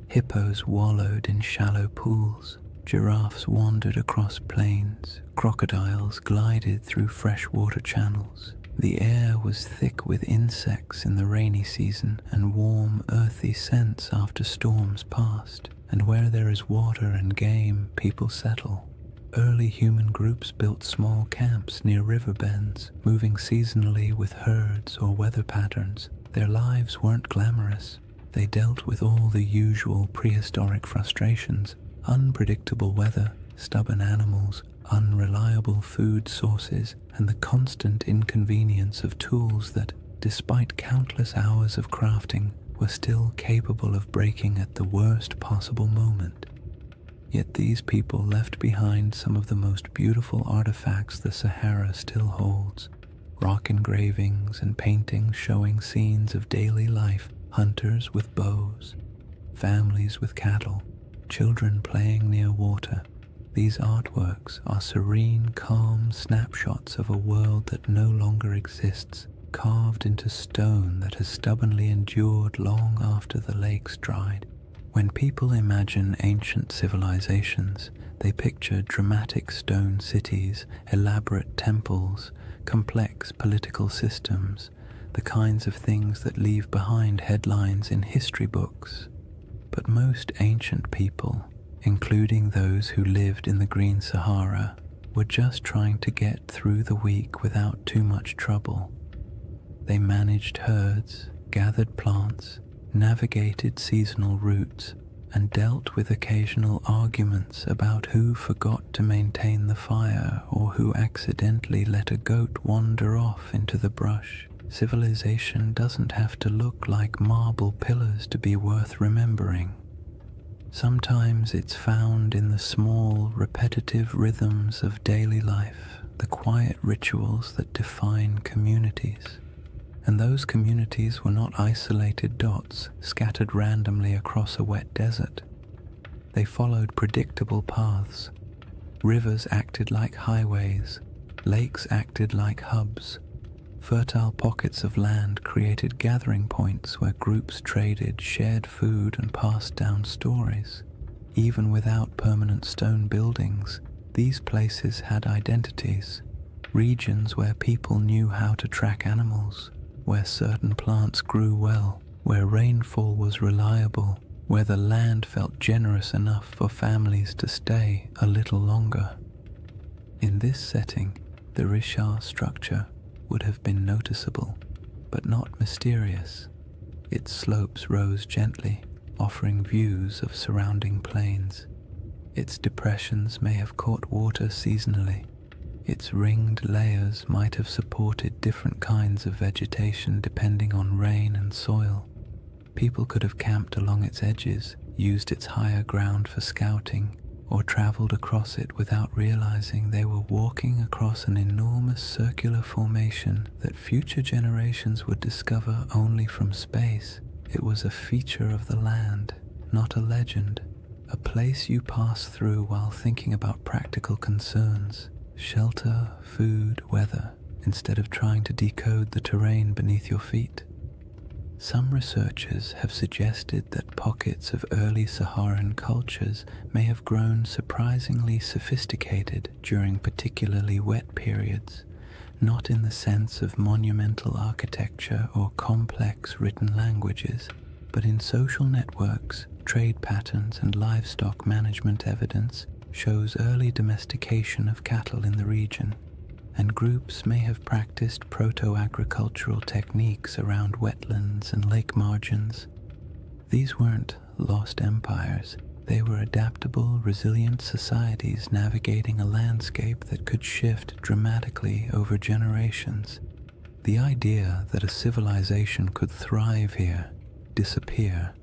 Hippos wallowed in shallow pools, giraffes wandered across plains, crocodiles glided through freshwater channels. The air was thick with insects in the rainy season and warm, earthy scents after storms passed. And where there is water and game, people settle. Early human groups built small camps near river bends, moving seasonally with herds or weather patterns. Their lives weren't glamorous. They dealt with all the usual prehistoric frustrations: unpredictable weather, stubborn animals, unreliable food sources, and the constant inconvenience of tools that, despite countless hours of crafting, were still capable of breaking at the worst possible moment. Yet these people left behind some of the most beautiful artifacts the Sahara still holds: rock engravings and paintings showing scenes of daily life, hunters with bows, families with cattle, children playing near water. These artworks are serene, calm snapshots of a world that no longer exists, carved into stone that has stubbornly endured long after the lakes dried. When people imagine ancient civilizations, they picture dramatic stone cities, elaborate temples, complex political systems, the kinds of things that leave behind headlines in history books. But most ancient people, including those who lived in the Green Sahara, were just trying to get through the week without too much trouble. They managed herds, gathered plants, navigated seasonal routes, and dealt with occasional arguments about who forgot to maintain the fire or who accidentally let a goat wander off into the brush. Civilization doesn't have to look like marble pillars to be worth remembering. Sometimes it's found in the small, repetitive rhythms of daily life, the quiet rituals that define communities. And those communities were not isolated dots scattered randomly across a wet desert. They followed predictable paths. Rivers acted like highways, lakes acted like hubs. Fertile pockets of land created gathering points where groups traded, shared food, and passed down stories. Even without permanent stone buildings, these places had identities, regions where people knew how to track animals, where certain plants grew well, where rainfall was reliable, where the land felt generous enough for families to stay a little longer. In this setting, the Richard structure would have been noticeable, but not mysterious. Its slopes rose gently, offering views of surrounding plains. Its depressions may have caught water seasonally. Its ringed layers might have supported different kinds of vegetation depending on rain and soil. People could have camped along its edges, used its higher ground for scouting, or traveled across it without realizing they were walking across an enormous circular formation that future generations would discover only from space. It was a feature of the land, not a legend, a place you pass through while thinking about practical concerns, shelter, food, weather, instead of trying to decode the terrain beneath your feet. Some researchers have suggested that pockets of early Saharan cultures may have grown surprisingly sophisticated during particularly wet periods, not in the sense of monumental architecture or complex written languages, but in social networks, trade patterns, and livestock management. Evidence shows early domestication of cattle in the region, and groups may have practiced proto-agricultural techniques around wetlands and lake margins. These weren't lost empires. They were adaptable, resilient societies navigating a landscape that could shift dramatically over generations. The idea that a civilization could thrive here, disappear,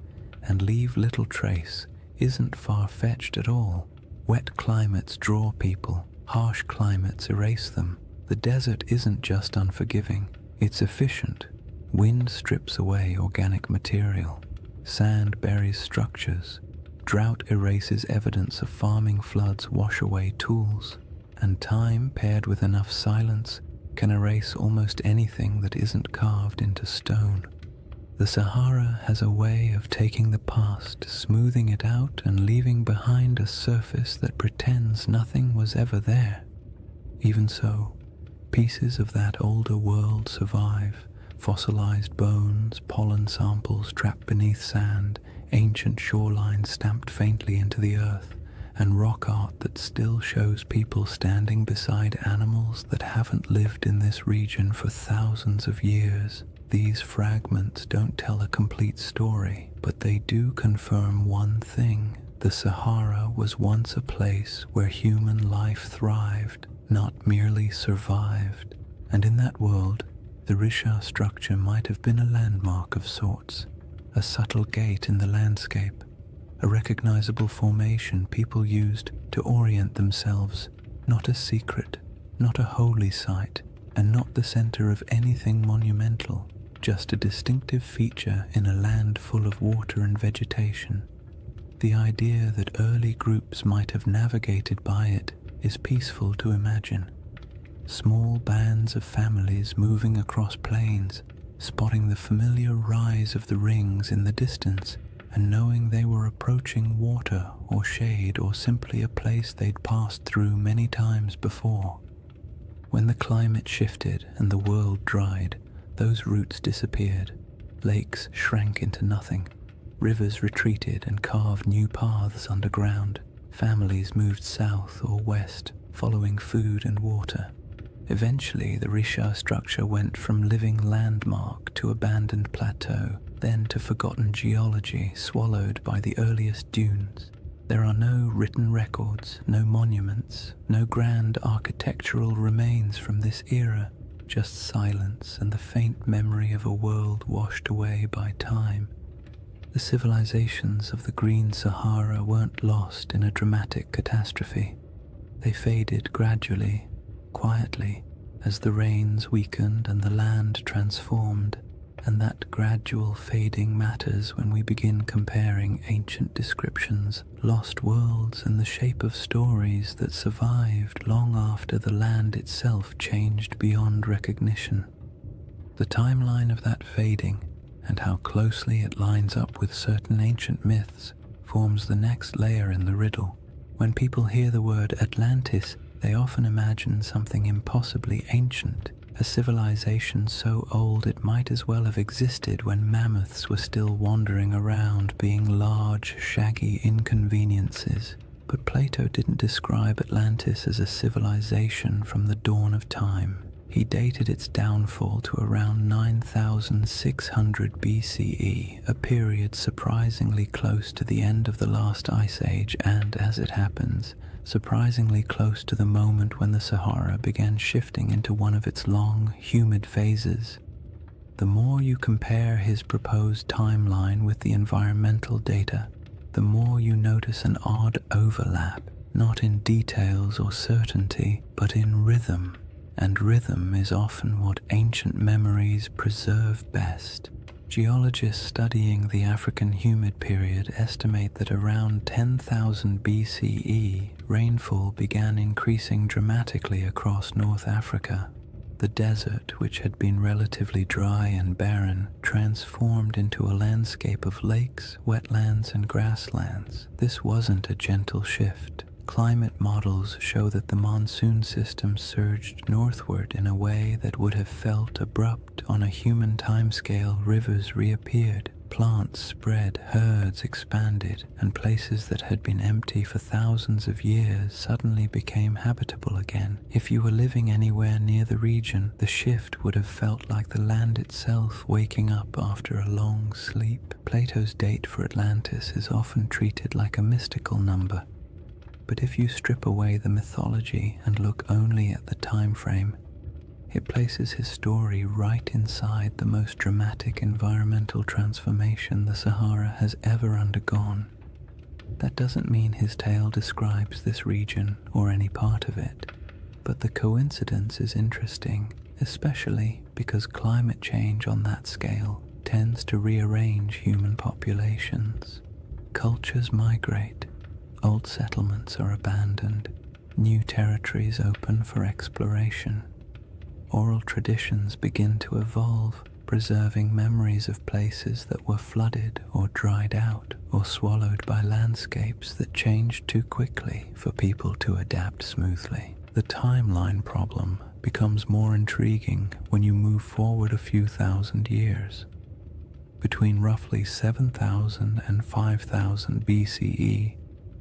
and leave little trace isn't far-fetched at all. Wet climates draw people, harsh climates erase them. The desert isn't just unforgiving, it's efficient. Wind strips away organic material. Sand buries structures. Drought erases evidence of farming. Floods wash away tools. And time, paired with enough silence, can erase almost anything that isn't carved into stone. The Sahara has a way of taking the past, smoothing it out, and leaving behind a surface that pretends nothing was ever there. Even so, pieces of that older world survive: fossilized bones, pollen samples trapped beneath sand, ancient shorelines stamped faintly into the earth, and rock art that still shows people standing beside animals that haven't lived in this region for thousands of years. These fragments don't tell a complete story, but they do confirm one thing: the Sahara was once a place where human life thrived, not merely survived. And in that world, the Risha structure might have been a landmark of sorts, a subtle gate in the landscape, a recognizable formation people used to orient themselves, not a secret, not a holy site, and not the center of anything monumental, just a distinctive feature in a land full of water and vegetation. The idea that early groups might have navigated by it is peaceful to imagine. Small bands of families moving across plains, spotting the familiar rise of the rings in the distance, and knowing they were approaching water or shade, or simply a place they'd passed through many times before. When the climate shifted and the world dried, those routes disappeared. Lakes shrank into nothing. Rivers retreated and carved new paths underground. Families moved south or west, following food and water. Eventually, the Risha structure went from living landmark to abandoned plateau, then to forgotten geology swallowed by the earliest dunes. There are no written records, no monuments, no grand architectural remains from this era, just silence and the faint memory of a world washed away by time. The civilizations of the Green Sahara weren't lost in a dramatic catastrophe. They faded gradually, quietly, as the rains weakened and the land transformed, and that gradual fading matters when we begin comparing ancient descriptions, lost worlds, and the shape of stories that survived long after the land itself changed beyond recognition. The timeline of that fading, and how closely it lines up with certain ancient myths, forms the next layer in the riddle. When people hear the word Atlantis, they often imagine something impossibly ancient, a civilization so old it might as well have existed when mammoths were still wandering around, being large, shaggy inconveniences. But Plato didn't describe Atlantis as a civilization from the dawn of time. He dated its downfall to around 9,600 BCE, a period surprisingly close to the end of the last ice age and, as it happens, surprisingly close to the moment when the Sahara began shifting into one of its long, humid phases. The more you compare his proposed timeline with the environmental data, the more you notice an odd overlap, not in details or certainty, but in rhythm. And rhythm is often what ancient memories preserve best. Geologists studying the African humid period estimate that around 10,000 BCE, rainfall began increasing dramatically across North Africa. The desert, which had been relatively dry and barren, transformed into a landscape of lakes, wetlands, and grasslands. This wasn't a gentle shift. Climate models show that the monsoon system surged northward in a way that would have felt abrupt on a human timescale. Rivers reappeared, plants spread, herds expanded, and places that had been empty for thousands of years suddenly became habitable again. If you were living anywhere near the region, the shift would have felt like the land itself waking up after a long sleep. Plato's date for Atlantis is often treated like a mystical number. But if you strip away the mythology and look only at the time frame, it places his story right inside the most dramatic environmental transformation the Sahara has ever undergone. That doesn't mean his tale describes this region or any part of it, but the coincidence is interesting, especially because climate change on that scale tends to rearrange human populations. Cultures migrate. Old settlements are abandoned, new territories open for exploration. Oral traditions begin to evolve, preserving memories of places that were flooded or dried out or swallowed by landscapes that changed too quickly for people to adapt smoothly. The timeline problem becomes more intriguing when you move forward a few thousand years. Between roughly 7,000 and 5,000 BCE,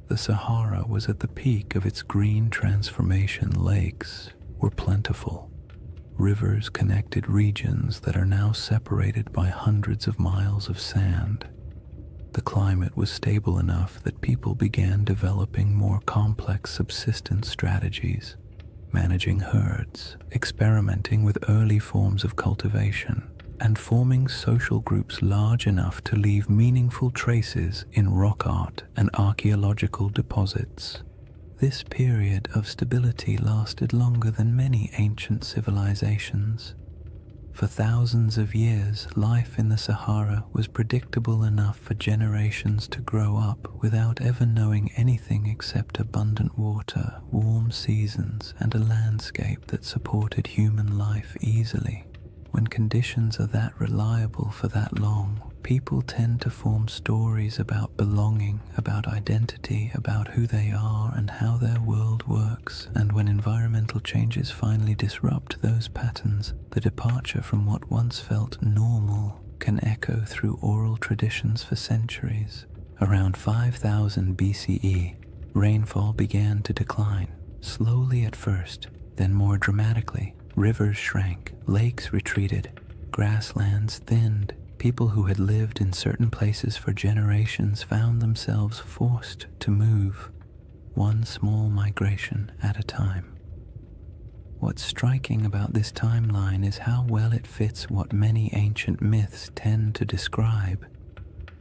the Sahara was at the peak of its green transformation. Lakes were plentiful. Rivers connected regions that are now separated by hundreds of miles of sand. The climate was stable enough that people began developing more complex subsistence strategies, managing herds, experimenting with early forms of cultivation, and forming social groups large enough to leave meaningful traces in rock art and archaeological deposits. This period of stability lasted longer than many ancient civilizations. For thousands of years, life in the Sahara was predictable enough for generations to grow up without ever knowing anything except abundant water, warm seasons, and a landscape that supported human life easily. When conditions are that reliable for that long, people tend to form stories about belonging, about identity, about who they are and how their world works. And when environmental changes finally disrupt those patterns, the departure from what once felt normal can echo through oral traditions for centuries. Around 5000 BCE, rainfall began to decline, slowly at first, then more dramatically. Rivers shrank, lakes retreated, grasslands thinned. People who had lived in certain places for generations found themselves forced to move, one small migration at a time. What's striking about this timeline is how well it fits what many ancient myths tend to describe.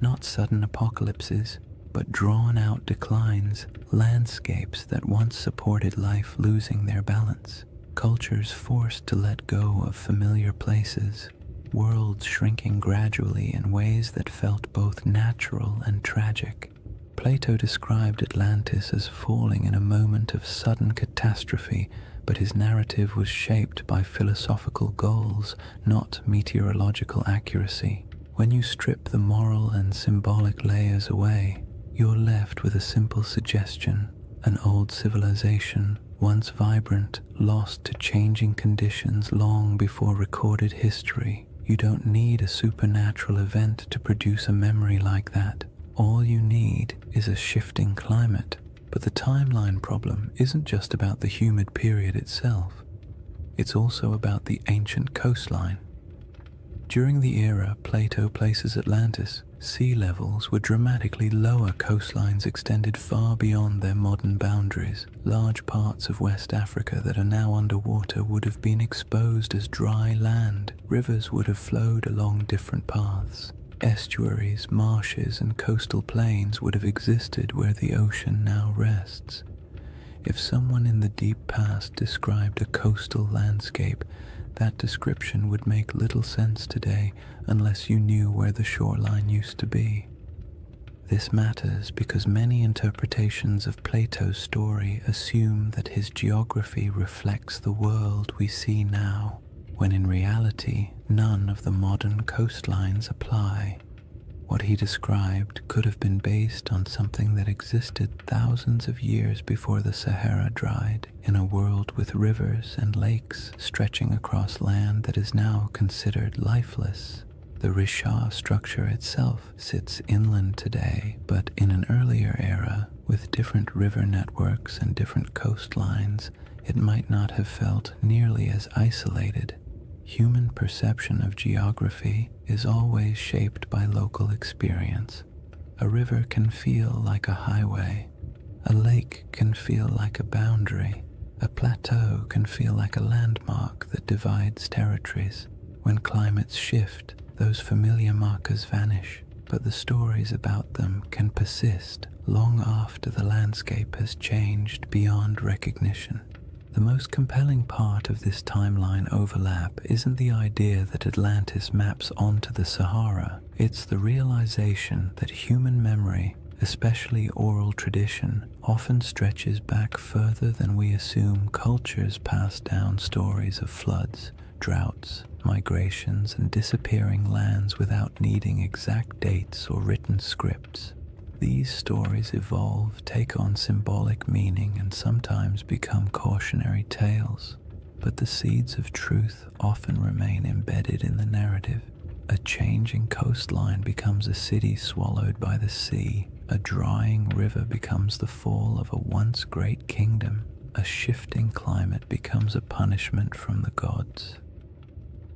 Not sudden apocalypses, but drawn-out declines, landscapes that once supported life losing their balance. Cultures forced to let go of familiar places, worlds shrinking gradually in ways that felt both natural and tragic. Plato described Atlantis as falling in a moment of sudden catastrophe, but his narrative was shaped by philosophical goals, not meteorological accuracy. When you strip the moral and symbolic layers away, you're left with a simple suggestion: an old civilization, once vibrant, lost to changing conditions long before recorded history. You don't need a supernatural event to produce a memory like that. All you need is a shifting climate. But the timeline problem isn't just about the humid period itself. It's also about the ancient coastline. During the era Plato places Atlantis, sea levels were dramatically lower. Coastlines extended far beyond their modern boundaries. Large parts of West Africa that are now underwater would have been exposed as dry land. Rivers would have flowed along different paths. Estuaries, marshes, and coastal plains would have existed where the ocean now rests. If someone in the deep past described a coastal landscape, That description would make little sense today unless you knew where the shoreline used to be. This matters because many interpretations of Plato's story assume that his geography reflects the world we see now, when in reality none of the modern coastlines apply. What he described could have been based on something that existed thousands of years before the Sahara dried, in a world with rivers and lakes stretching across land that is now considered lifeless. The Risha structure itself sits inland today, but in an earlier era, with different river networks and different coastlines, it might not have felt nearly as isolated. Human perception of geography is always shaped by local experience. A river can feel like a highway. A lake can feel like a boundary. A plateau can feel like a landmark that divides territories. When climates shift, those familiar markers vanish, but the stories about them can persist long after the landscape has changed beyond recognition. The most compelling part of this timeline overlap isn't the idea that Atlantis maps onto the Sahara, it's the realization that human memory, especially oral tradition, often stretches back further than we assume. Cultures pass down stories of floods, droughts, migrations, and disappearing lands without needing exact dates or written scripts. These stories evolve, take on symbolic meaning, and sometimes become cautionary tales, but the seeds of truth often remain embedded in the narrative. A changing coastline becomes a city swallowed by the sea. A drying river becomes the fall of a once great kingdom. A shifting climate becomes a punishment from the gods.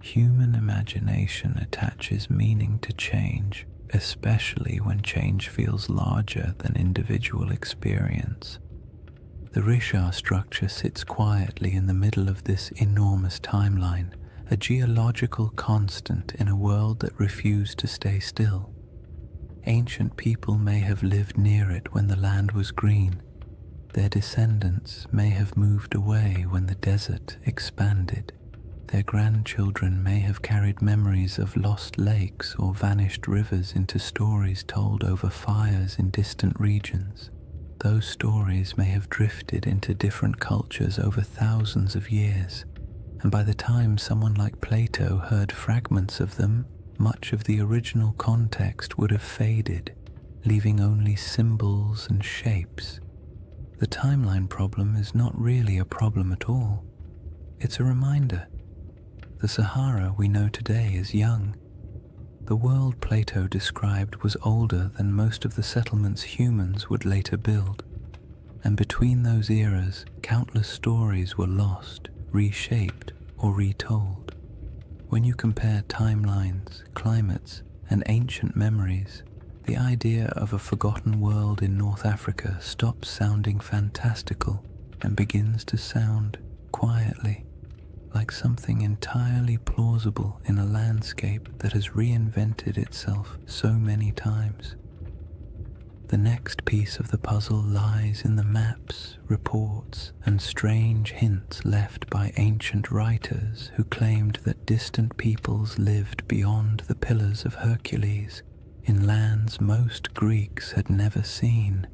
Human imagination attaches meaning to change, especially when change feels larger than individual experience. The Risha structure sits quietly in the middle of this enormous timeline, a geological constant in a world that refused to stay still. Ancient people may have lived near it when the land was green. Their descendants may have moved away when the desert expanded. Their grandchildren may have carried memories of lost lakes or vanished rivers into stories told over fires in distant regions. Those stories may have drifted into different cultures over thousands of years, and by the time someone like Plato heard fragments of them, much of the original context would have faded, leaving only symbols and shapes. The timeline problem is not really a problem at all. It's a reminder. The Sahara we know today is young. The world Plato described was older than most of the settlements humans would later build. And between those eras, countless stories were lost, reshaped, or retold. When you compare timelines, climates, and ancient memories, the idea of a forgotten world in North Africa stops sounding fantastical and begins to sound, quietly, like something entirely plausible in a landscape that has reinvented itself so many times. The next piece of the puzzle lies in the maps, reports, and strange hints left by ancient writers who claimed that distant peoples lived beyond the Pillars of Hercules, in lands most Greeks had never seen.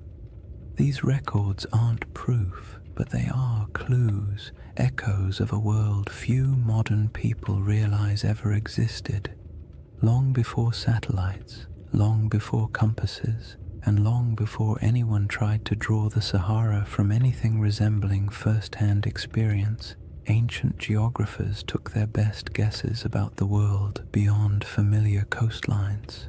These records aren't proof, but they are clues, echoes of a world few modern people realize ever existed. Long before satellites, long before compasses, and long before anyone tried to draw the Sahara from anything resembling first-hand experience, ancient geographers took their best guesses about the world beyond familiar coastlines.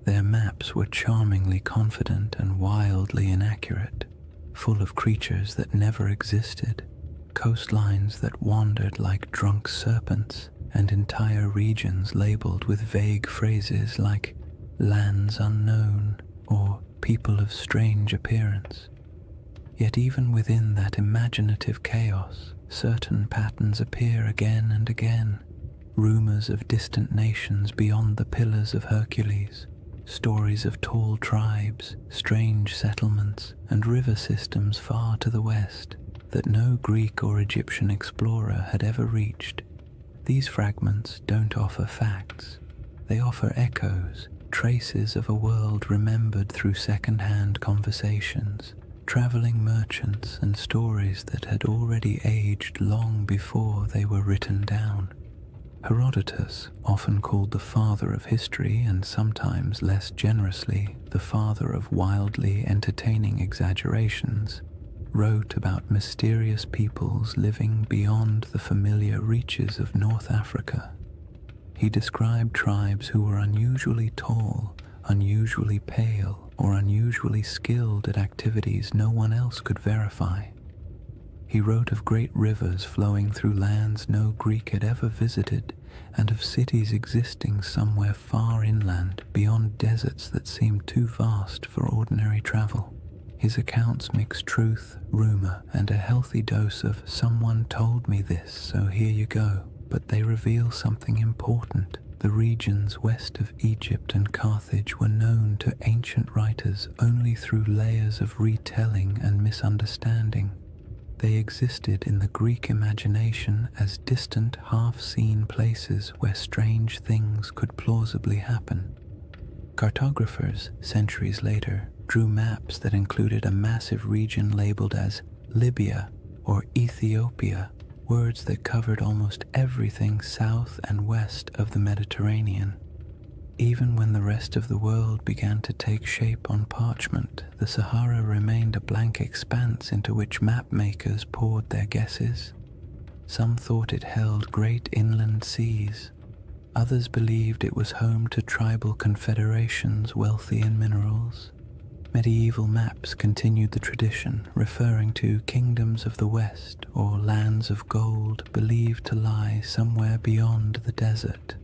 Their maps were charmingly confident and wildly inaccurate, full of creatures that never existed, coastlines that wandered like drunk serpents, and entire regions labeled with vague phrases like lands unknown or people of strange appearance. Yet even within that imaginative chaos, certain patterns appear again and again. Rumors of distant nations beyond the Pillars of Hercules, stories of tall tribes, strange settlements, and river systems far to the west that no Greek or Egyptian explorer had ever reached. These fragments don't offer facts. They offer echoes, traces of a world remembered through second-hand conversations, traveling merchants, and stories that had already aged long before they were written down. Herodotus, often called the father of history and sometimes less generously the father of wildly entertaining exaggerations, wrote about mysterious peoples living beyond the familiar reaches of North Africa. He described tribes who were unusually tall, unusually pale, or unusually skilled at activities no one else could verify. He wrote of great rivers flowing through lands no Greek had ever visited, and of cities existing somewhere far inland beyond deserts that seemed too vast for ordinary travel. His accounts mix truth, rumor, and a healthy dose of "someone told me this, so here you go," but they reveal something important. The regions west of Egypt and Carthage were known to ancient writers only through layers of retelling and misunderstanding. They existed in the Greek imagination as distant, half-seen places where strange things could plausibly happen. Cartographers, centuries later, drew maps that included a massive region labeled as Libya or Ethiopia, words that covered almost everything south and west of the Mediterranean. Even when the rest of the world began to take shape on parchment, the Sahara remained a blank expanse into which map makers poured their guesses. Some thought it held great inland seas. Others believed it was home to tribal confederations wealthy in minerals. Medieval maps continued the tradition, referring to kingdoms of the West or lands of gold believed to lie somewhere beyond the desert.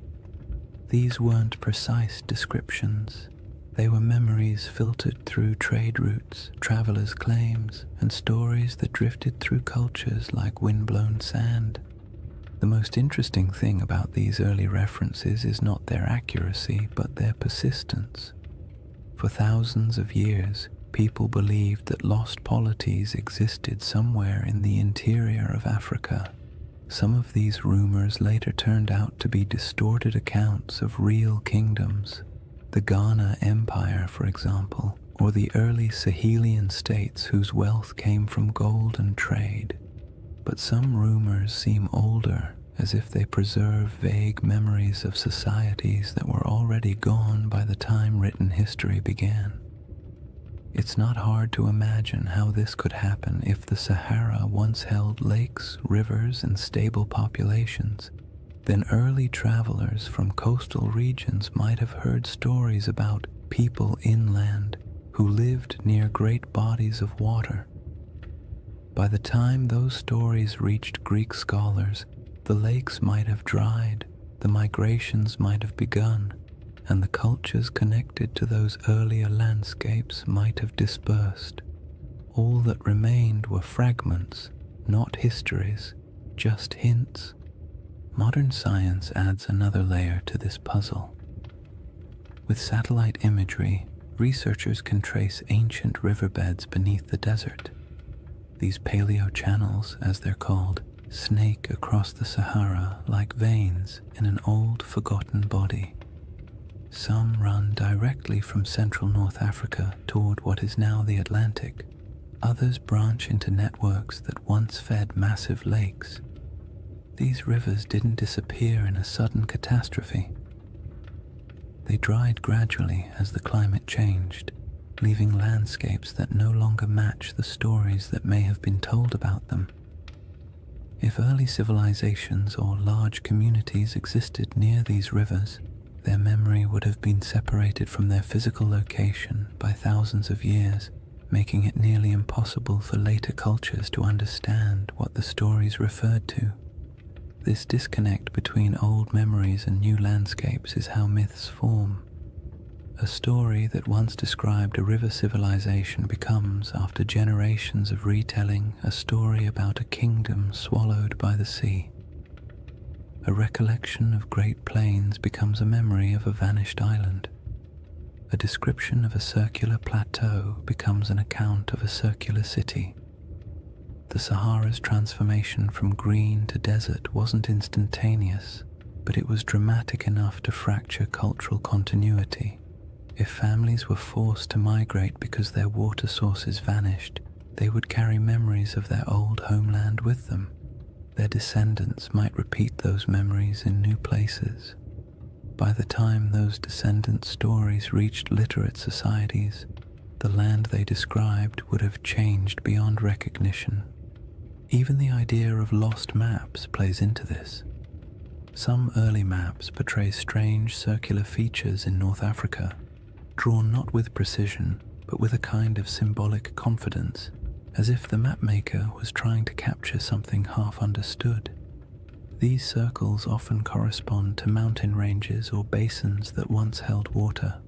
These weren't precise descriptions. They were memories filtered through trade routes, travelers' claims, and stories that drifted through cultures like windblown sand. The most interesting thing about these early references is not their accuracy, but their persistence. For thousands of years, people believed that lost polities existed somewhere in the interior of Africa. Some of these rumors later turned out to be distorted accounts of real kingdoms. The Ghana Empire, for example, or the early Sahelian states whose wealth came from gold and trade. But some rumors seem older, as if they preserve vague memories of societies that were already gone by the time written history began. It's not hard to imagine how this could happen if the Sahara once held lakes, rivers, and stable populations. Then early travelers from coastal regions might have heard stories about people inland who lived near great bodies of water. By the time those stories reached Greek scholars, the lakes might have dried, the migrations might have begun, and the cultures connected to those earlier landscapes might have dispersed. All that remained were fragments, not histories, just hints. Modern science adds another layer to this puzzle. With satellite imagery, researchers can trace ancient riverbeds beneath the desert. These paleo-channels, as they're called, snake across the Sahara like veins in an old, forgotten body. Some run directly from central North Africa toward what is now the Atlantic. Others branch into networks that once fed massive lakes. These rivers didn't disappear in a sudden catastrophe. They dried gradually as the climate changed, leaving landscapes that no longer match the stories that may have been told about them. If early civilizations or large communities existed near these rivers, their memory would have been separated from their physical location by thousands of years, making it nearly impossible for later cultures to understand what the stories referred to. This disconnect between old memories and new landscapes is how myths form. A story that once described a river civilization becomes, after generations of retelling, a story about a kingdom swallowed by the sea. A recollection of great plains becomes a memory of a vanished island. A description of a circular plateau becomes an account of a circular city. The Sahara's transformation from green to desert wasn't instantaneous, but it was dramatic enough to fracture cultural continuity. If families were forced to migrate because their water sources vanished, they would carry memories of their old homeland with them. Their descendants might repeat those memories in new places. By the time those descendant stories reached literate societies, the land they described would have changed beyond recognition. Even the idea of lost maps plays into this. Some early maps portray strange circular features in North Africa, drawn not with precision, but with a kind of symbolic confidence, as if the mapmaker was trying to capture something half understood. These circles often correspond to mountain ranges or basins that once held water.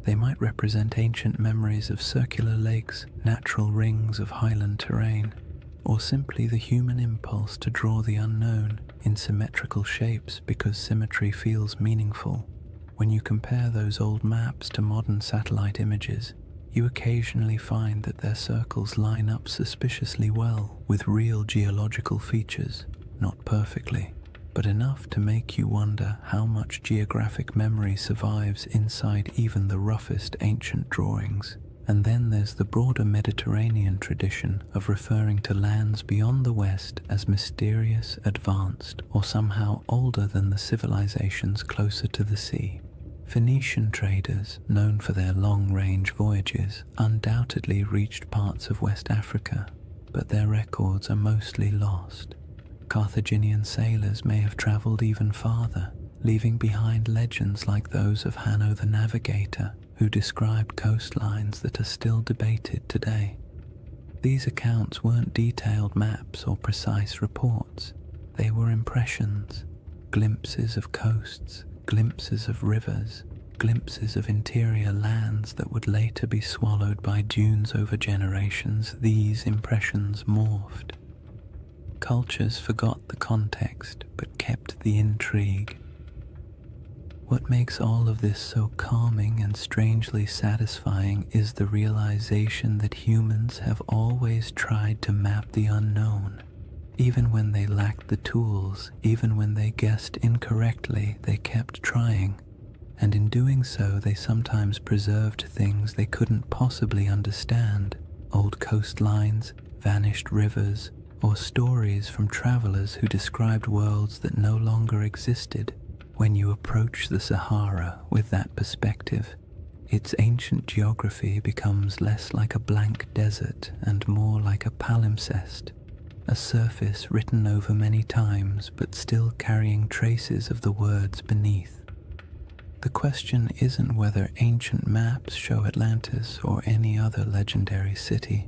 They might represent ancient memories of circular lakes, natural rings of highland terrain, or simply the human impulse to draw the unknown in symmetrical shapes because symmetry feels meaningful. When you compare those old maps to modern satellite images, you occasionally find that their circles line up suspiciously well with real geological features, not perfectly, but enough to make you wonder how much geographic memory survives inside even the roughest ancient drawings. And then there's the broader Mediterranean tradition of referring to lands beyond the West as mysterious, advanced, or somehow older than the civilizations closer to the sea. Phoenician traders, known for their long-range voyages, undoubtedly reached parts of West Africa, but their records are mostly lost. Carthaginian sailors may have traveled even farther, leaving behind legends like those of Hanno the Navigator, who described coastlines that are still debated today. These accounts weren't detailed maps or precise reports. They were impressions, glimpses of coasts, glimpses of rivers, glimpses of interior lands that would later be swallowed by dunes over generations. These impressions morphed. Cultures forgot the context but kept the intrigue. What makes all of this so calming and strangely satisfying is the realization that humans have always tried to map the unknown. Even when they lacked the tools, even when they guessed incorrectly, they kept trying. And in doing so, they sometimes preserved things they couldn't possibly understand. Old coastlines, vanished rivers, or stories from travelers who described worlds that no longer existed. When you approach the Sahara with that perspective, its ancient geography becomes less like a blank desert and more like a palimpsest, a surface written over many times but still carrying traces of the words beneath. The question isn't whether ancient maps show Atlantis or any other legendary city.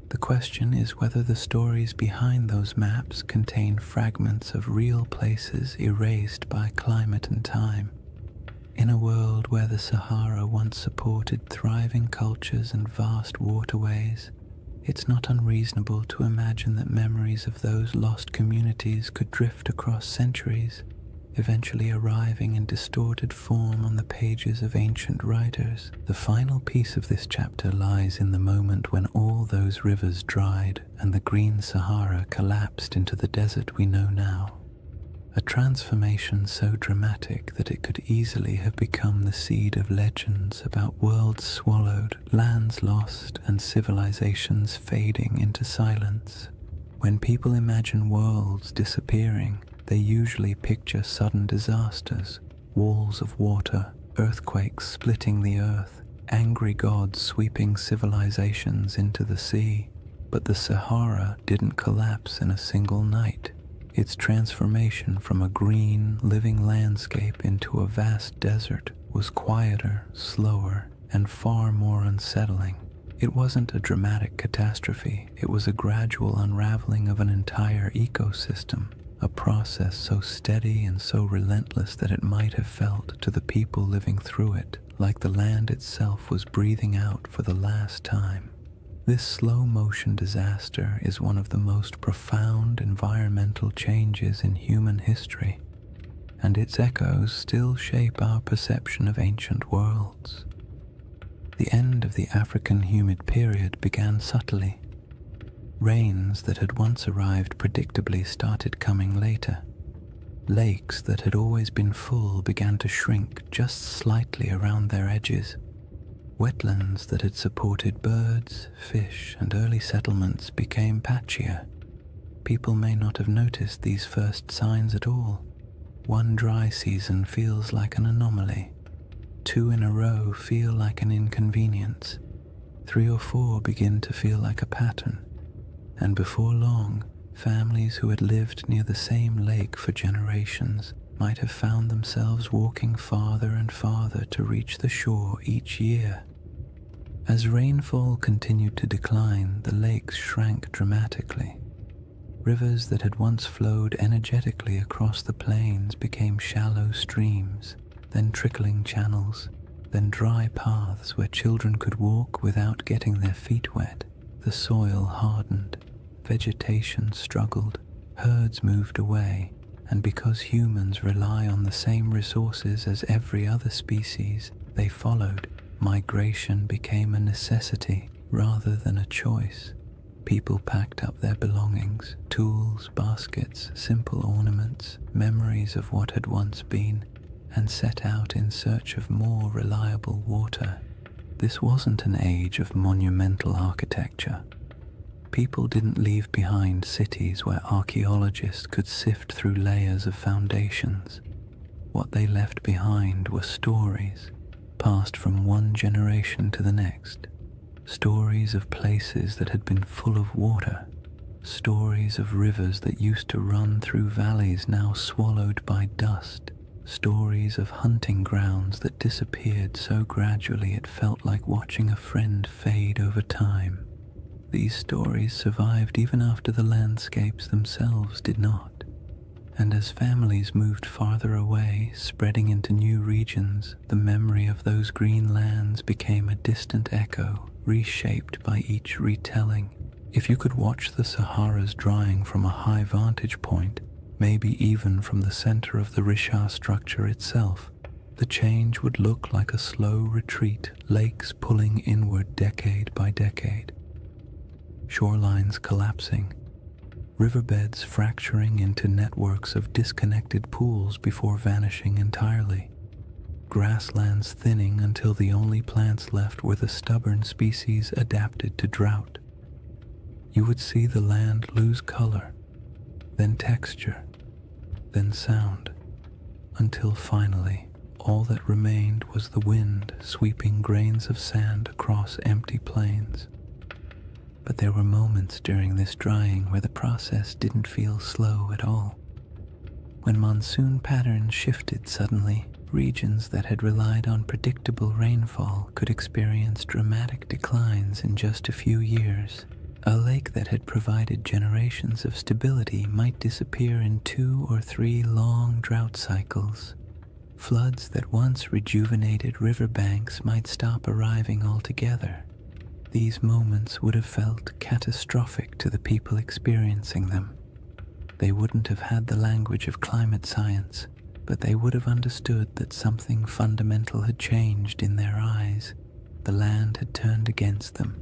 The question is whether the stories behind those maps contain fragments of real places erased by climate and time. In a world where the Sahara once supported thriving cultures and vast waterways, it's not unreasonable to imagine that memories of those lost communities could drift across centuries, eventually arriving in distorted form on the pages of ancient writers. The final piece of this chapter lies in the moment when all those rivers dried and the green Sahara collapsed into the desert we know now. A transformation so dramatic that it could easily have become the seed of legends about worlds swallowed, lands lost, and civilizations fading into silence. When people imagine worlds disappearing, they usually picture sudden disasters, walls of water, earthquakes splitting the earth, angry gods sweeping civilizations into the sea. But the Sahara didn't collapse in a single night. Its transformation from a green, living landscape into a vast desert was quieter, slower, and far more unsettling. It wasn't a dramatic catastrophe, it was a gradual unraveling of an entire ecosystem. A process so steady and so relentless that it might have felt to the people living through it like the land itself was breathing out for the last time. This slow-motion disaster is one of the most profound environmental changes in human history, and its echoes still shape our perception of ancient worlds. The end of the African humid period began subtly. Rains that had once arrived predictably started coming later. Lakes that had always been full began to shrink just slightly around their edges. Wetlands that had supported birds, fish, and early settlements became patchier. People may not have noticed these first signs at all. One dry season feels like an anomaly. 2 in a row feel like an inconvenience. 3 or 4 begin to feel like a pattern. And before long, families who had lived near the same lake for generations might have found themselves walking farther and farther to reach the shore each year. As rainfall continued to decline, the lakes shrank dramatically. Rivers that had once flowed energetically across the plains became shallow streams, then trickling channels, then dry paths where children could walk without getting their feet wet. The soil hardened, vegetation struggled, herds moved away, and because humans rely on the same resources as every other species, they followed. Migration became a necessity rather than a choice. People packed up their belongings, tools, baskets, simple ornaments, memories of what had once been, and set out in search of more reliable water. This wasn't an age of monumental architecture. People didn't leave behind cities where archaeologists could sift through layers of foundations. What they left behind were stories, passed from one generation to the next. Stories of places that had been full of water, stories of rivers that used to run through valleys now swallowed by dust, stories of hunting grounds that disappeared so gradually it felt like watching a friend fade over time. These stories survived even after the landscapes themselves did not. And as families moved farther away, spreading into new regions, the memory of those green lands became a distant echo, reshaped by each retelling. If you could watch the Sahara's drying from a high vantage point, maybe even from the center of the Richard structure itself, the change would look like a slow retreat, lakes pulling inward decade by decade. Shorelines collapsing, riverbeds fracturing into networks of disconnected pools before vanishing entirely, grasslands thinning until the only plants left were the stubborn species adapted to drought. You would see the land lose color, then texture, then sound, until finally all that remained was the wind sweeping grains of sand across empty plains. But there were moments during this drying where the process didn't feel slow at all. When monsoon patterns shifted suddenly, regions that had relied on predictable rainfall could experience dramatic declines in just a few years. A lake that had provided generations of stability might disappear in 2 or 3 long drought cycles. Floods that once rejuvenated riverbanks might stop arriving altogether. These moments would have felt catastrophic to the people experiencing them. They wouldn't have had the language of climate science, but they would have understood that something fundamental had changed in their eyes. The land had turned against them.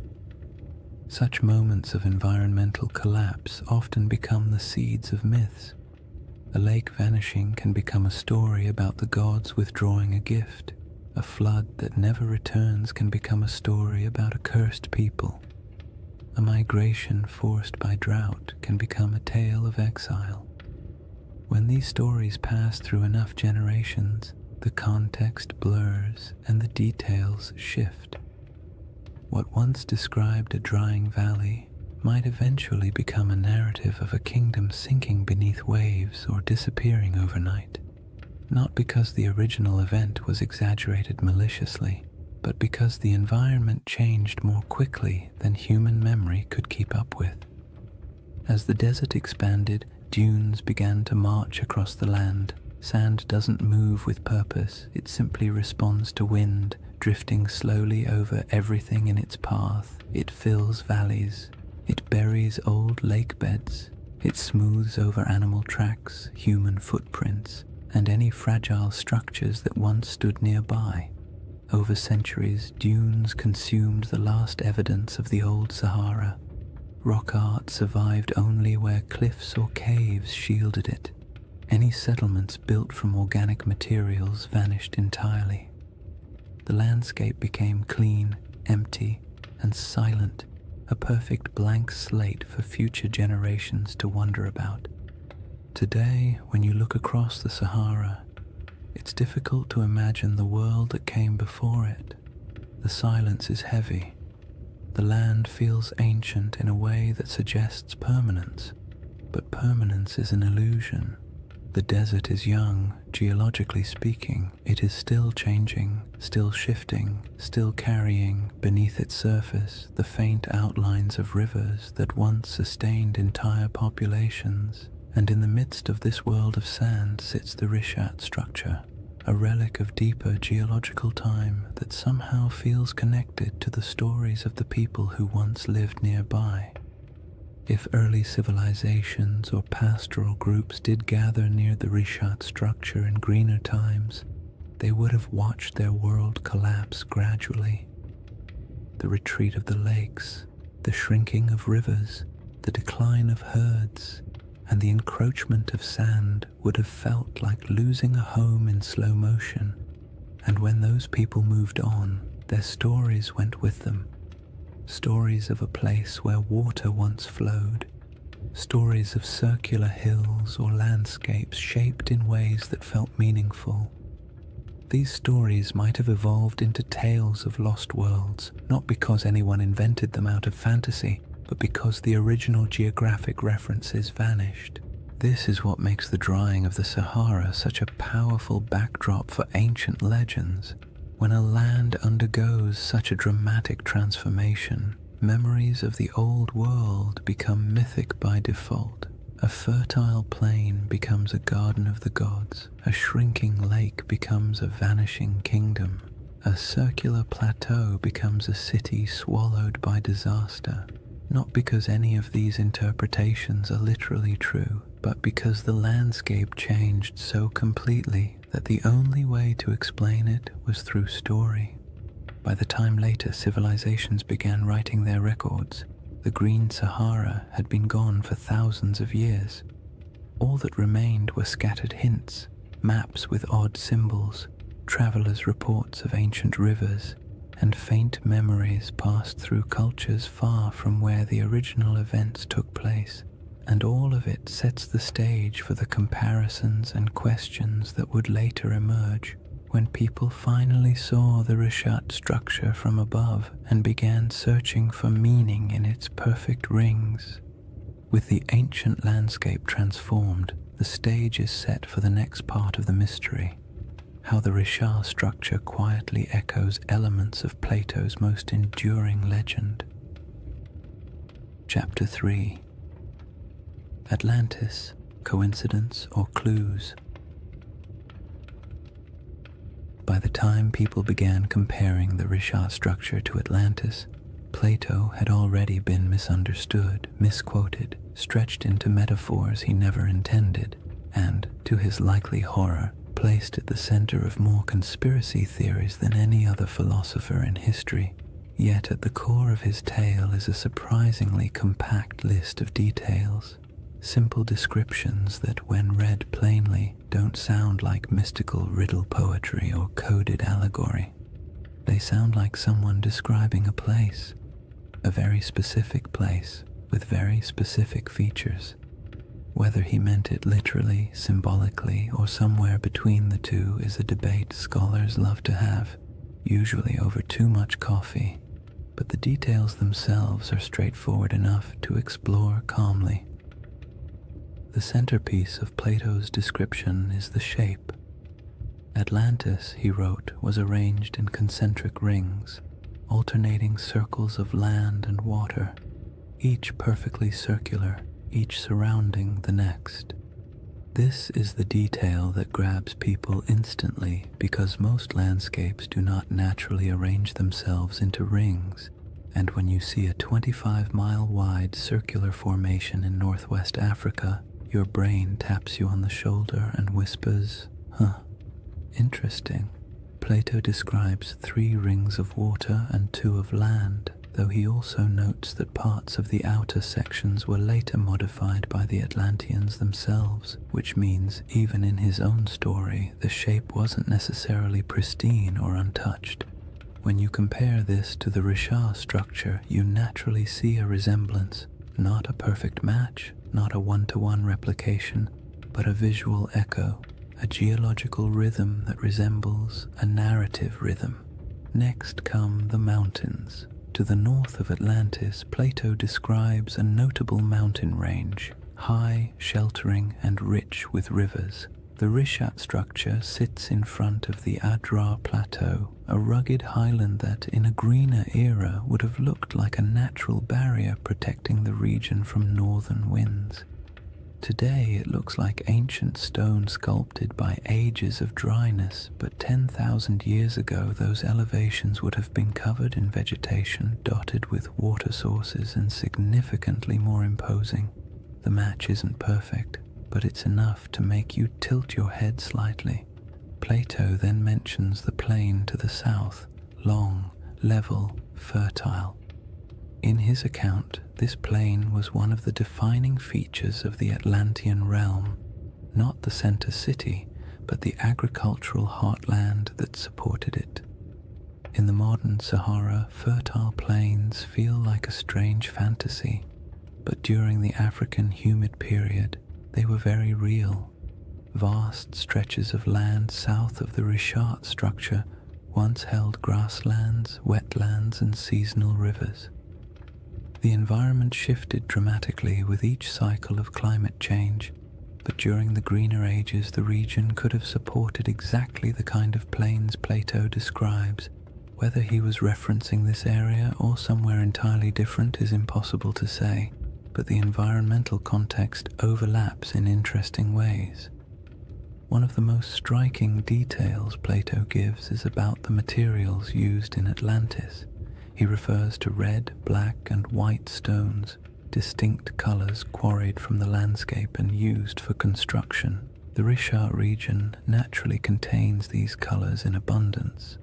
Such moments of environmental collapse often become the seeds of myths. A lake vanishing can become a story about the gods withdrawing a gift. A flood that never returns can become a story about a cursed people. A migration forced by drought can become a tale of exile. When these stories pass through enough generations, the context blurs and the details shift. What once described a drying valley might eventually become a narrative of a kingdom sinking beneath waves or disappearing overnight. Not because the original event was exaggerated maliciously, but because the environment changed more quickly than human memory could keep up with. As the desert expanded, dunes began to march across the land. Sand doesn't move with purpose, it simply responds to wind, drifting slowly over everything in its path. It fills valleys, it buries old lake beds, it smooths over animal tracks, human footprints, and any fragile structures that once stood nearby. Over centuries, dunes consumed the last evidence of the old Sahara, Rock art survived only where cliffs or caves shielded it. Any settlements built from organic materials vanished entirely. The landscape became clean, empty, and silent, a perfect blank slate for future generations to wonder about. Today, when you look across the Sahara, it's difficult to imagine the world that came before it. The silence is heavy. The land feels ancient in a way that suggests permanence, but permanence is an illusion. The desert is young, geologically speaking. It is still changing, still shifting, still carrying beneath its surface the faint outlines of rivers that once sustained entire populations. And in the midst of this world of sand sits the Rishat structure, a relic of deeper geological time that somehow feels connected to the stories of the people who once lived nearby. If early civilizations or pastoral groups did gather near the Rishat structure in greener times, they would have watched their world collapse gradually. The retreat of the lakes, the shrinking of rivers, the decline of herds, and the encroachment of sand would have felt like losing a home in slow motion. And when those people moved on, their stories went with them. Stories of a place where water once flowed, stories of circular hills or landscapes shaped in ways that felt meaningful. These stories might have evolved into tales of lost worlds, not because anyone invented them out of fantasy, but because the original geographic references vanished. This is what makes the drying of the Sahara such a powerful backdrop for ancient legends. When a land undergoes such a dramatic transformation, memories of the old world become mythic by default. A fertile plain becomes a garden of the gods. A shrinking lake becomes a vanishing kingdom. A circular plateau becomes a city swallowed by disaster. Not because any of these interpretations are literally true, but because the landscape changed so completely that the only way to explain it was through story. By the time later civilizations began writing their records, the Green Sahara had been gone for thousands of years. All that remained were scattered hints, maps with odd symbols, travelers' reports of ancient rivers, and faint memories passed through cultures far from where the original events took place. And all of it sets the stage for the comparisons and questions that would later emerge when people finally saw the Rishat structure from above and began searching for meaning in its perfect rings. With the ancient landscape transformed, the stage is set for the next part of the mystery. How the Rishat structure quietly echoes elements of Plato's most enduring legend. Chapter 3. Atlantis, Coincidence or Clues? By the time people began comparing the Rishat structure to Atlantis, Plato had already been misunderstood, misquoted, stretched into metaphors he never intended, and, to his likely horror, placed at the center of more conspiracy theories than any other philosopher in history. Yet at the core of his tale is a surprisingly compact list of details, simple descriptions that, when read plainly, don't sound like mystical riddle poetry or coded allegory. They sound like someone describing a place, a very specific place with very specific features. Whether he meant it literally, symbolically, or somewhere between the two is a debate scholars love to have, usually over too much coffee, but the details themselves are straightforward enough to explore calmly. The centerpiece of Plato's description is the shape. Atlantis, he wrote, was arranged in concentric rings, alternating circles of land and water, each perfectly circular, each surrounding the next. This is the detail that grabs people instantly because most landscapes do not naturally arrange themselves into rings, and when you see a 25-mile-wide circular formation in northwest Africa, your brain taps you on the shoulder and whispers, "Huh, interesting." Plato describes 3 rings of water and 2 of land, though he also notes that parts of the outer sections were later modified by the Atlanteans themselves, which means even in his own story, the shape wasn't necessarily pristine or untouched. When you compare this to the Richard structure, you naturally see a resemblance, not a perfect match, not a one-to-one replication, but a visual echo, a geological rhythm that resembles a narrative rhythm. Next come the mountains. To the north of Atlantis, Plato describes a notable mountain range, high, sheltering, and rich with rivers. The Rishat structure sits in front of the Adrar Plateau, a rugged highland that, in a greener era, would have looked like a natural barrier protecting the region from northern winds. Today it looks like ancient stone sculpted by ages of dryness, but 10,000 years ago those elevations would have been covered in vegetation, dotted with water sources, and significantly more imposing. The match isn't perfect, but it's enough to make you tilt your head slightly. Plato then mentions the plain to the south, long, level, fertile. In his account, this plain was one of the defining features of the Atlantean realm, not the center city, but the agricultural heartland that supported it. In the modern Sahara, fertile plains feel like a strange fantasy, but during the African humid period, they were very real. Vast stretches of land south of the Richat structure once held grasslands, wetlands, and seasonal rivers. The environment shifted dramatically with each cycle of climate change, but during the greener ages the region could have supported exactly the kind of plains Plato describes. Whether he was referencing this area or somewhere entirely different is impossible to say, but the environmental context overlaps in interesting ways. One of the most striking details Plato gives is about the materials used in Atlantis. He refers to red, black, and white stones, distinct colors quarried from the landscape and used for construction. The Richat region naturally contains these colors in abundance.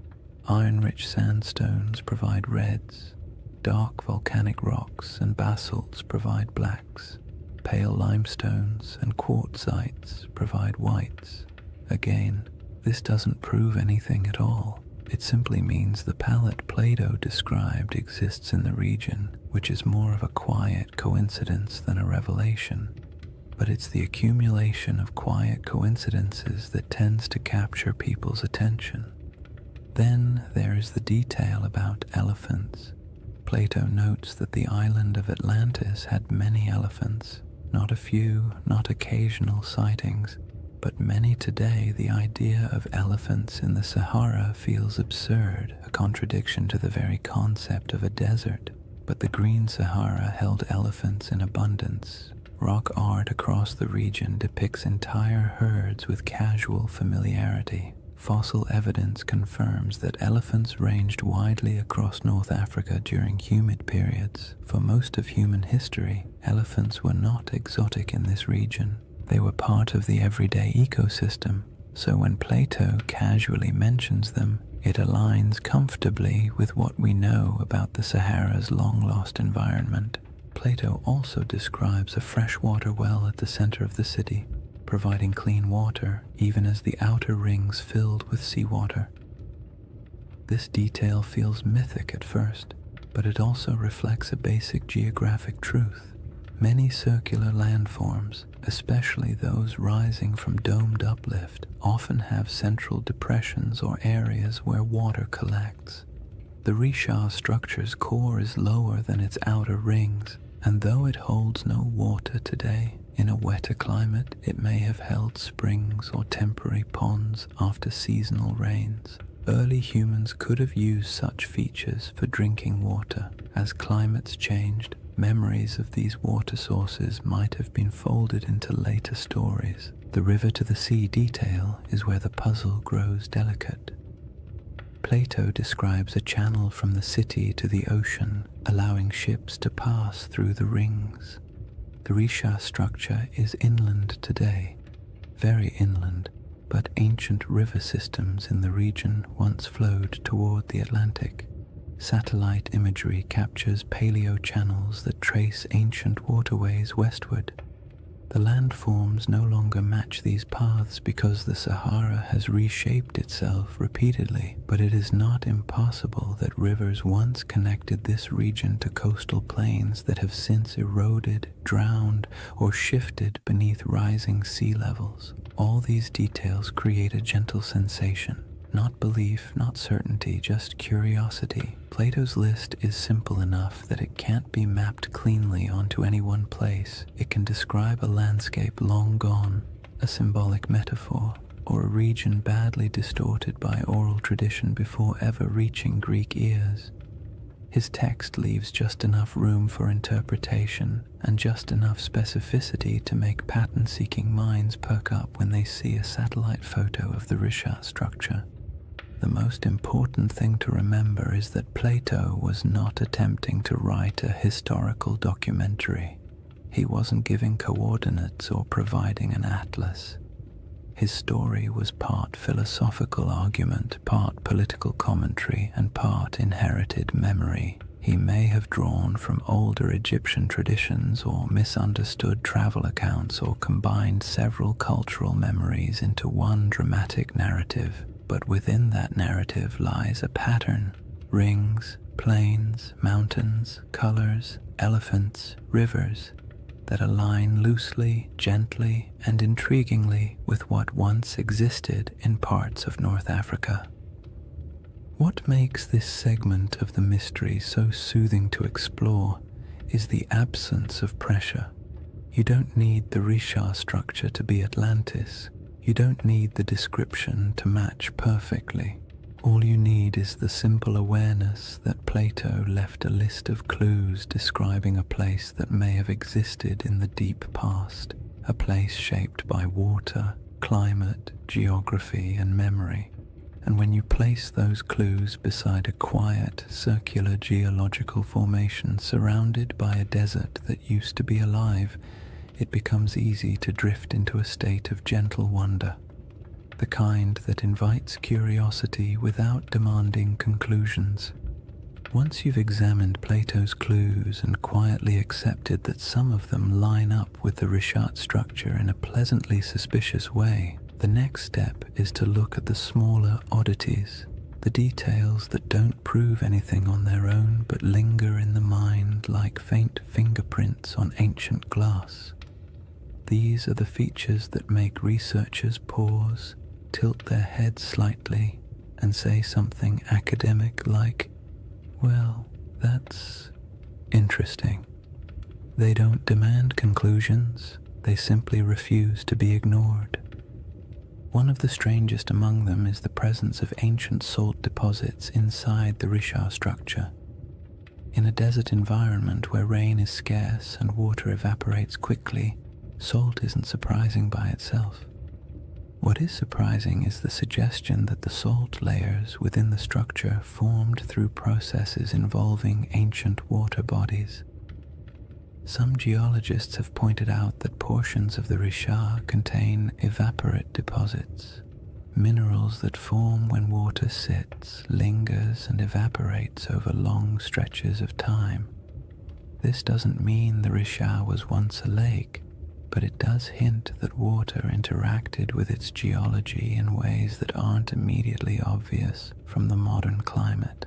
Iron-rich sandstones provide reds, dark volcanic rocks and basalts provide blacks, pale limestones and quartzites provide whites. Again, this doesn't prove anything at all. It simply means the palette Plato described exists in the region, which is more of a quiet coincidence than a revelation. But it's the accumulation of quiet coincidences that tends to capture people's attention. Then there is the detail about elephants. Plato notes that the island of Atlantis had many elephants, not a few, not occasional sightings, but many today. The idea of elephants in the Sahara feels absurd, a contradiction to the very concept of a desert. But the Green Sahara held elephants in abundance. Rock art across the region depicts entire herds with casual familiarity. Fossil evidence confirms that elephants ranged widely across North Africa during humid periods. For most of human history, elephants were not exotic in this region. They were part of the everyday ecosystem, so when Plato casually mentions them, it aligns comfortably with what we know about the Sahara's long-lost environment. Plato also describes a freshwater well at the center of the city, providing clean water even as the outer rings filled with seawater. This detail feels mythic at first, but it also reflects a basic geographic truth. Many circular landforms, especially those rising from domed uplift, often have central depressions or areas where water collects. The Richat structure's core is lower than its outer rings, and though it holds no water today, in a wetter climate it may have held springs or temporary ponds after seasonal rains. Early humans could have used such features for drinking water. As climates changed, memories of these water sources might have been folded into later stories. The river to the sea detail is where the puzzle grows delicate. Plato describes a channel from the city to the ocean, allowing ships to pass through the rings. The Richat structure is inland today, very inland, but ancient river systems in the region once flowed toward the Atlantic. Satellite imagery captures paleo-channels that trace ancient waterways westward. The landforms no longer match these paths because the Sahara has reshaped itself repeatedly, but it is not impossible that rivers once connected this region to coastal plains that have since eroded, drowned, or shifted beneath rising sea levels. All these details create a gentle sensation. Not belief, not certainty, just curiosity. Plato's list is simple enough that it can't be mapped cleanly onto any one place. It can describe a landscape long gone, a symbolic metaphor, or a region badly distorted by oral tradition before ever reaching Greek ears. His text leaves just enough room for interpretation and just enough specificity to make pattern-seeking minds perk up when they see a satellite photo of the Risha structure. The most important thing to remember is that Plato was not attempting to write a historical documentary. He wasn't giving coordinates or providing an atlas. His story was part philosophical argument, part political commentary, and part inherited memory. He may have drawn from older Egyptian traditions or misunderstood travel accounts or combined several cultural memories into one dramatic narrative. But within that narrative lies a pattern: rings, plains, mountains, colors, elephants, rivers that align loosely, gently, and intriguingly with what once existed in parts of North Africa. What makes this segment of the mystery so soothing to explore is the absence of pressure. You don't need the Risha structure to be Atlantis. You don't need the description to match perfectly. All you need is the simple awareness that Plato left a list of clues describing a place that may have existed in the deep past, a place shaped by water, climate, geography, and memory. And when you place those clues beside a quiet, circular geological formation surrounded by a desert that used to be alive, it becomes easy to drift into a state of gentle wonder, the kind that invites curiosity without demanding conclusions. Once you've examined Plato's clues and quietly accepted that some of them line up with the Rishat structure in a pleasantly suspicious way, the next step is to look at the smaller oddities, the details that don't prove anything on their own but linger in the mind like faint fingerprints on ancient glass. These are the features that make researchers pause, tilt their heads slightly, and say something academic like, "Well, that's interesting." They don't demand conclusions, they simply refuse to be ignored. One of the strangest among them is the presence of ancient salt deposits inside the Risha structure. In a desert environment where rain is scarce and water evaporates quickly, salt isn't surprising by itself. What is surprising is the suggestion that the salt layers within the structure formed through processes involving ancient water bodies. Some geologists have pointed out that portions of the Risha contain evaporate deposits, minerals that form when water sits, lingers, and evaporates over long stretches of time. This doesn't mean the Risha was once a lake, but it does hint that water interacted with its geology in ways that aren't immediately obvious from the modern climate.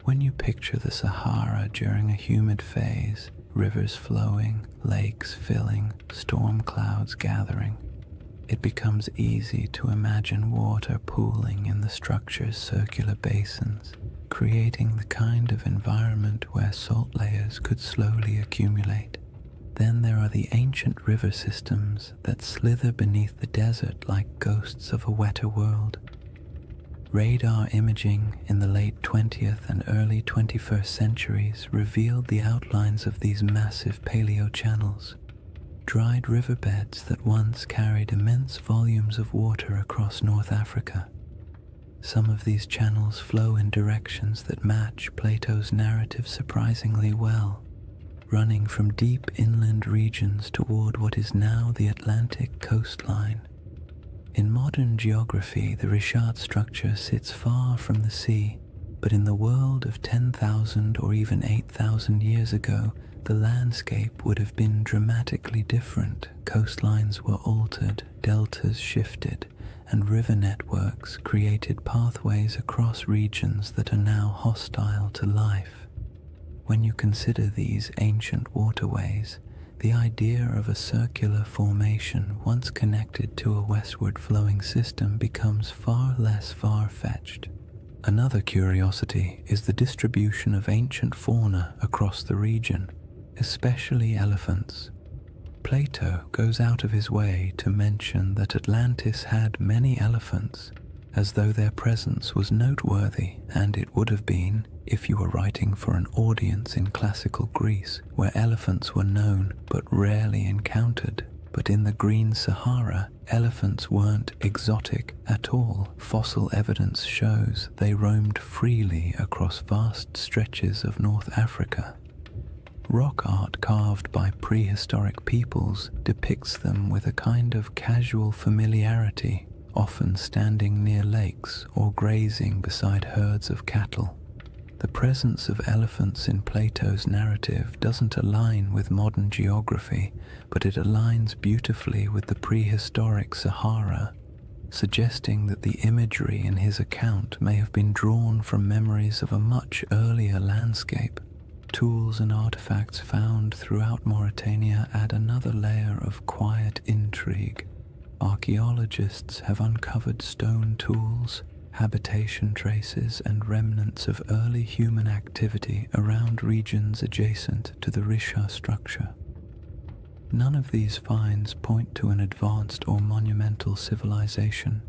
When you picture the Sahara during a humid phase, rivers flowing, lakes filling, storm clouds gathering, it becomes easy to imagine water pooling in the structure's circular basins, creating the kind of environment where salt layers could slowly accumulate. Then there are the ancient river systems that slither beneath the desert like ghosts of a wetter world. Radar imaging in the late 20th and early 21st centuries revealed the outlines of these massive paleo-channels, dried riverbeds that once carried immense volumes of water across North Africa. Some of these channels flow in directions that match Plato's narrative surprisingly well, running from deep inland regions toward what is now the Atlantic coastline. In modern geography, the Rishat structure sits far from the sea, But in the world of 10,000 or even 8,000 years ago, the landscape would have been dramatically different. Coastlines were altered, deltas shifted, and river networks created pathways across regions that are now hostile to life. When you consider these ancient waterways, the idea of a circular formation once connected to a westward flowing system becomes far less far-fetched. Another curiosity is the distribution of ancient fauna across the region, especially elephants. Plato goes out of his way to mention that Atlantis had many elephants, as though their presence was noteworthy, and it would have been if you were writing for an audience in classical Greece, where elephants were known but rarely encountered. But in the Green Sahara, elephants weren't exotic at all. Fossil evidence shows they roamed freely across vast stretches of North Africa. Rock art carved by prehistoric peoples depicts them with a kind of casual familiarity, often standing near lakes or grazing beside herds of cattle. The presence of elephants in Plato's narrative doesn't align with modern geography, but it aligns beautifully with the prehistoric Sahara, suggesting that the imagery in his account may have been drawn from memories of a much earlier landscape. Tools and artifacts found throughout Mauritania add another layer of quiet intrigue. Archaeologists have uncovered stone tools, habitation traces, and remnants of early human activity around regions adjacent to the Risha structure. None of these finds point to an advanced or monumental civilization,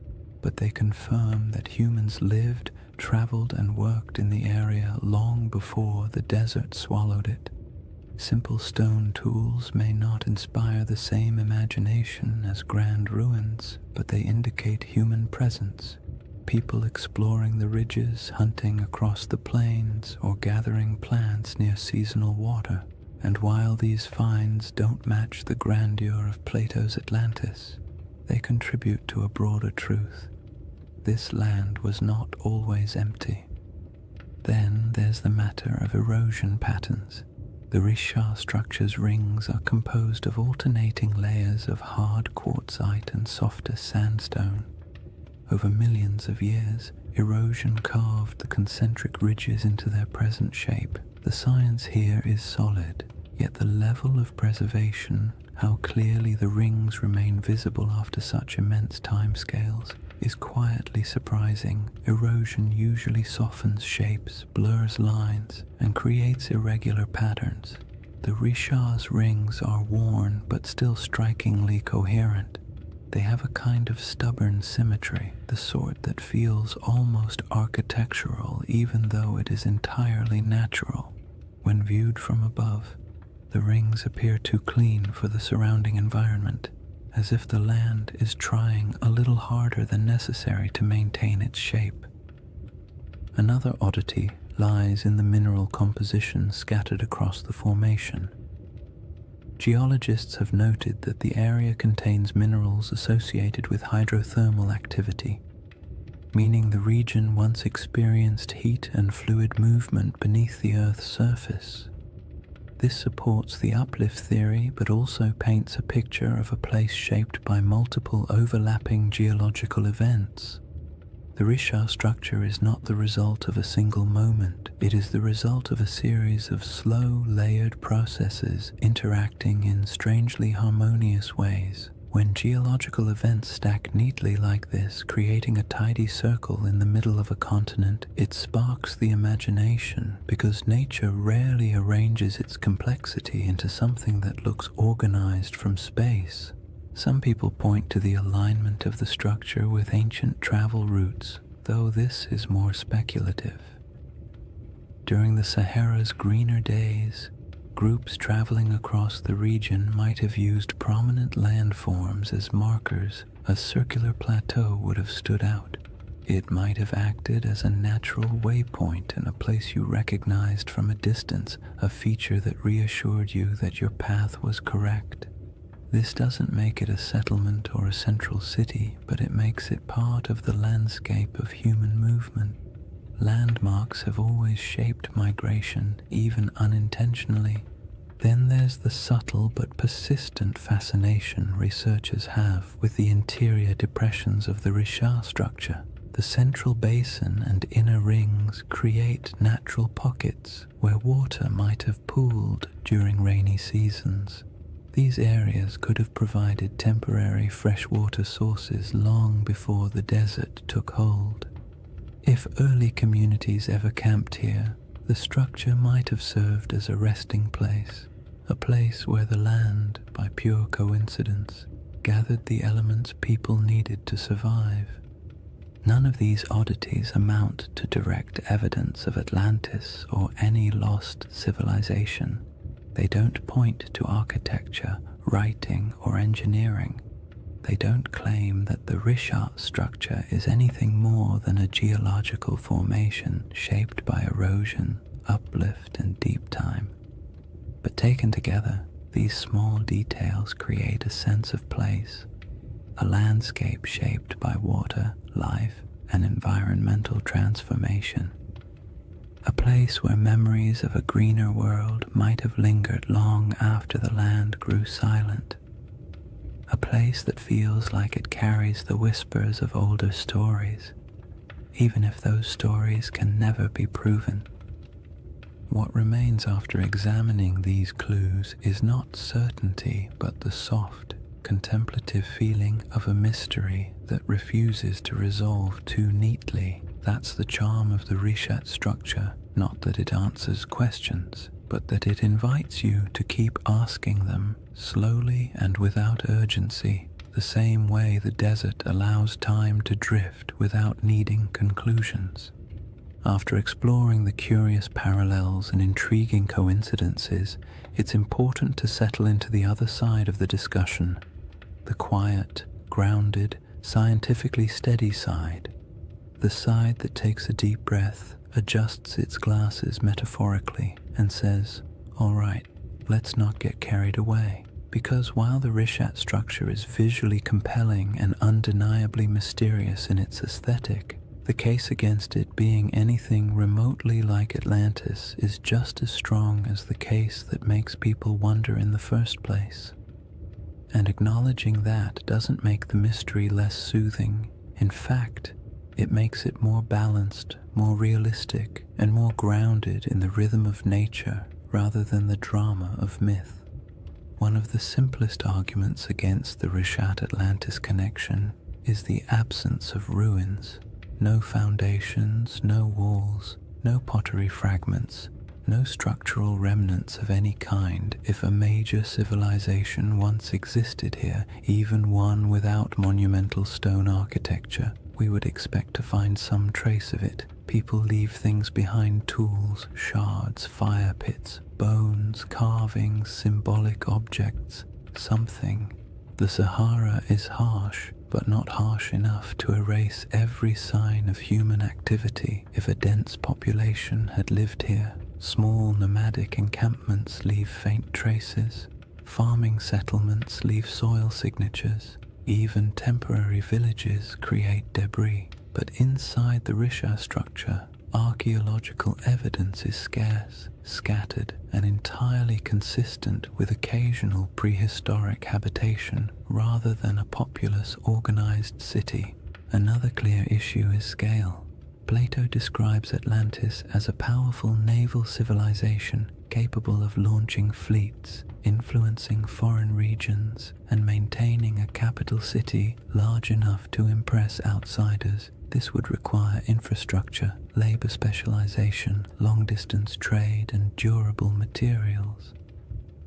but they confirm that humans lived, traveled, and worked in the area long before the desert swallowed it. Simple stone tools may not inspire the same imagination as grand ruins, but they indicate human presence. People exploring the ridges, hunting across the plains, or gathering plants near seasonal water. And while these finds don't match the grandeur of Plato's Atlantis, they contribute to a broader truth. This land was not always empty. Then there's the matter of erosion patterns. The Risha structure's rings are composed of alternating layers of hard quartzite and softer sandstone. Over millions of years, erosion carved the concentric ridges into their present shape. The science here is solid, yet the level of preservation, how clearly the rings remain visible after such immense timescales, is quietly surprising. Erosion usually softens shapes, blurs lines, and creates irregular patterns. The Risha's rings are worn but still strikingly coherent. They have a kind of stubborn symmetry, the sort that feels almost architectural even though it is entirely natural. When viewed from above, the rings appear too clean for the surrounding environment, as if the land is trying a little harder than necessary to maintain its shape. Another oddity lies in the mineral composition scattered across the formation. Geologists have noted that the area contains minerals associated with hydrothermal activity, meaning the region once experienced heat and fluid movement beneath the Earth's surface. This supports the uplift theory, but also paints a picture of a place shaped by multiple overlapping geological events. The Risha structure is not the result of a single moment. It is the result of a series of slow, layered processes interacting in strangely harmonious ways. When geological events stack neatly like this, creating a tidy circle in the middle of a continent, it sparks the imagination, because nature rarely arranges its complexity into something that looks organized from space. Some people point to the alignment of the structure with ancient travel routes, though this is more speculative. During the Sahara's greener days, groups traveling across the region might have used prominent landforms as markers. A circular plateau would have stood out. It might have acted as a natural waypoint in a place you recognized from a distance, a feature that reassured you that your path was correct. This doesn't make it a settlement or a central city, but it makes it part of the landscape of human movement. Landmarks have always shaped migration, even unintentionally. Then there's the subtle but persistent fascination researchers have with the interior depressions of the Richat structure. The central basin and inner rings create natural pockets where water might have pooled during rainy seasons. These areas could have provided temporary freshwater sources long before the desert took hold. If early communities ever camped here, the structure might have served as a resting place, a place where the land, by pure coincidence, gathered the elements people needed to survive. None of these oddities amount to direct evidence of Atlantis or any lost civilization. They don't point to architecture, writing, or engineering. They don't claim that the Richat structure is anything more than a geological formation shaped by erosion, uplift, and deep time. But taken together, these small details create a sense of place, a landscape shaped by water, life, and environmental transformation. A place where memories of a greener world might have lingered long after the land grew silent. A place that feels like it carries the whispers of older stories, even if those stories can never be proven. What remains after examining these clues is not certainty, but the soft, contemplative feeling of a mystery that refuses to resolve too neatly. That's the charm of the Richat structure, not that it answers questions, but that it invites you to keep asking them, slowly and without urgency, the same way the desert allows time to drift without needing conclusions. After exploring the curious parallels and intriguing coincidences, it's important to settle into the other side of the discussion, the quiet, grounded, scientifically steady side, the side that takes a deep breath, adjusts its glasses metaphorically, and says, "All right, let's not get carried away." Because while the Richat structure is visually compelling and undeniably mysterious in its aesthetic, the case against it being anything remotely like Atlantis is just as strong as the case that makes people wonder in the first place. And acknowledging that doesn't make the mystery less soothing. In fact, it makes it more balanced, more realistic, and more grounded in the rhythm of nature rather than the drama of myth. One of the simplest arguments against the Richat-Atlantis connection is the absence of ruins. No foundations, no walls, no pottery fragments, no structural remnants of any kind. If a major civilization once existed here, even one without monumental stone architecture, we would expect to find some trace of it. People leave things behind: tools, shards, fire pits, bones, carvings, symbolic objects, something. The Sahara is harsh, but not harsh enough to erase every sign of human activity. If a dense population had lived here, small nomadic encampments leave faint traces, farming settlements leave soil signatures, even temporary villages create debris. But inside the Richat structure, archaeological evidence is scarce, scattered, and entirely consistent with occasional prehistoric habitation rather than a populous, organized city. Another clear issue is scale. Plato describes Atlantis as a powerful naval civilization capable of launching fleets, influencing foreign regions, and maintaining a capital city large enough to impress outsiders. This would require infrastructure, labor specialization, long-distance trade, and durable materials.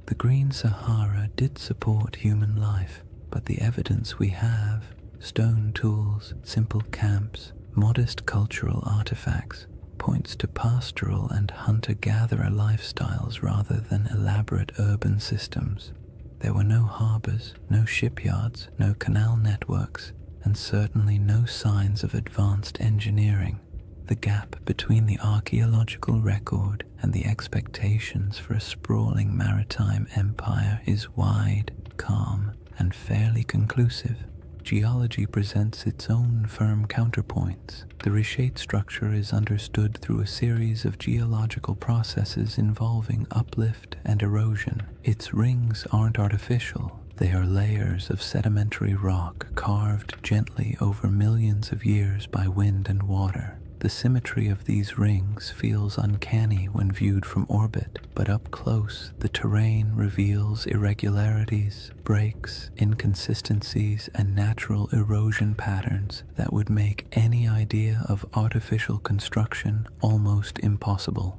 The Green Sahara did support human life, but the evidence we have, stone tools, simple camps, modest cultural artifacts, points to pastoral and hunter-gatherer lifestyles rather than elaborate urban systems. There were no harbors, no shipyards, no canal networks, and certainly no signs of advanced engineering. The gap between the archaeological record and the expectations for a sprawling maritime empire is wide, calm, and fairly conclusive. geology presents its own firm counterpoints. The reshape structure is understood through a series of geological processes involving uplift and erosion. Its rings aren't artificial. They are layers of sedimentary rock carved gently over millions of years by wind and water. The symmetry of these rings feels uncanny when viewed from orbit, but up close, the terrain reveals irregularities, breaks, inconsistencies, and natural erosion patterns that would make any idea of artificial construction almost impossible.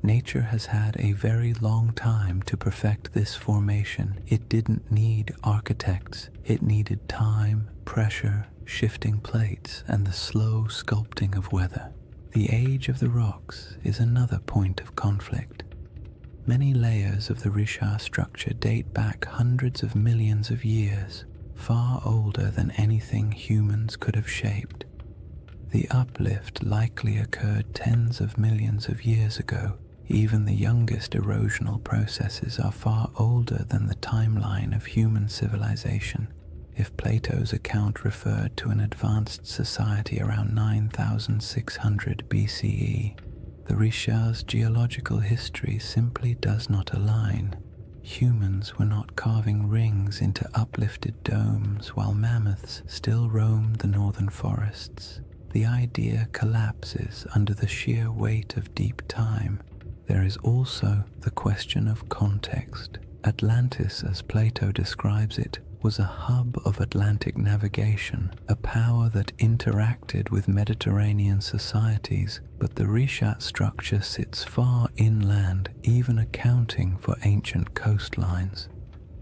Nature has had a very long time to perfect this formation. It didn't need architects. It needed time, pressure, shifting plates, and the slow sculpting of weather. The age of the rocks is another point of conflict. Many layers of the Richat structure date back hundreds of millions of years, far older than anything humans could have shaped. The uplift likely occurred tens of millions of years ago. Even the youngest erosional processes are far older than the timeline of human civilization. If Plato's account referred to an advanced society around 9600 BCE, the Richat's geological history simply does not align. Humans were not carving rings into uplifted domes while mammoths still roamed the northern forests. The idea collapses under the sheer weight of deep time. There is also the question of context. Atlantis, as Plato describes it, was a hub of Atlantic navigation, a power that interacted with Mediterranean societies, but the Richat structure sits far inland, even accounting for ancient coastlines.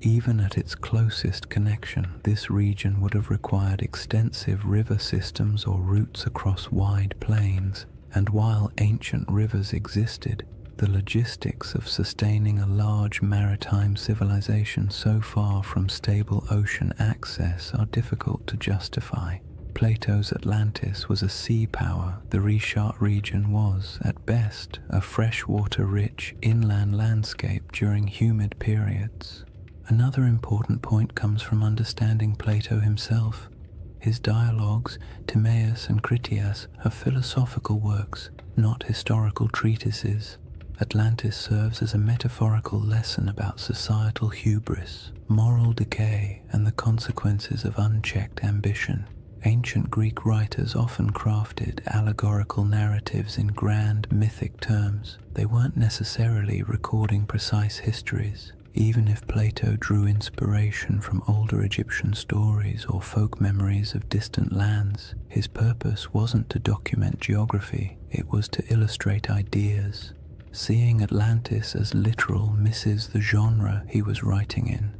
Even at its closest connection, this region would have required extensive river systems or routes across wide plains, and while ancient rivers existed, the logistics of sustaining a large maritime civilization so far from stable ocean access are difficult to justify. Plato's Atlantis was a sea power. The Richat region was, at best, a freshwater-rich inland landscape during humid periods. Another important point comes from understanding Plato himself. His dialogues, Timaeus and Critias, are philosophical works, not historical treatises. Atlantis serves as a metaphorical lesson about societal hubris, moral decay, and the consequences of unchecked ambition. Ancient Greek writers often crafted allegorical narratives in grand mythic terms. They weren't necessarily recording precise histories. Even if Plato drew inspiration from older Egyptian stories or folk memories of distant lands, his purpose wasn't to document geography, it was to illustrate ideas. Seeing Atlantis as literal misses the genre he was writing in.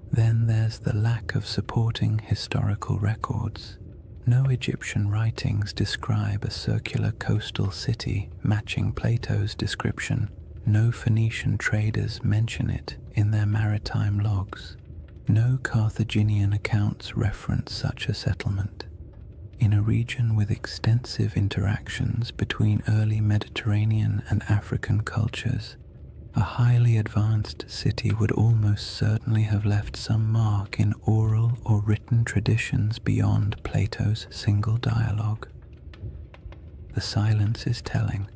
Then there's the lack of supporting historical records. No Egyptian writings describe a circular coastal city matching Plato's description. No Phoenician traders mention it in their maritime logs. No Carthaginian accounts reference such a settlement. In a region with extensive interactions between early Mediterranean and African cultures, a highly advanced city would almost certainly have left some mark in oral or written traditions beyond Plato's single dialogue. The silence is telling.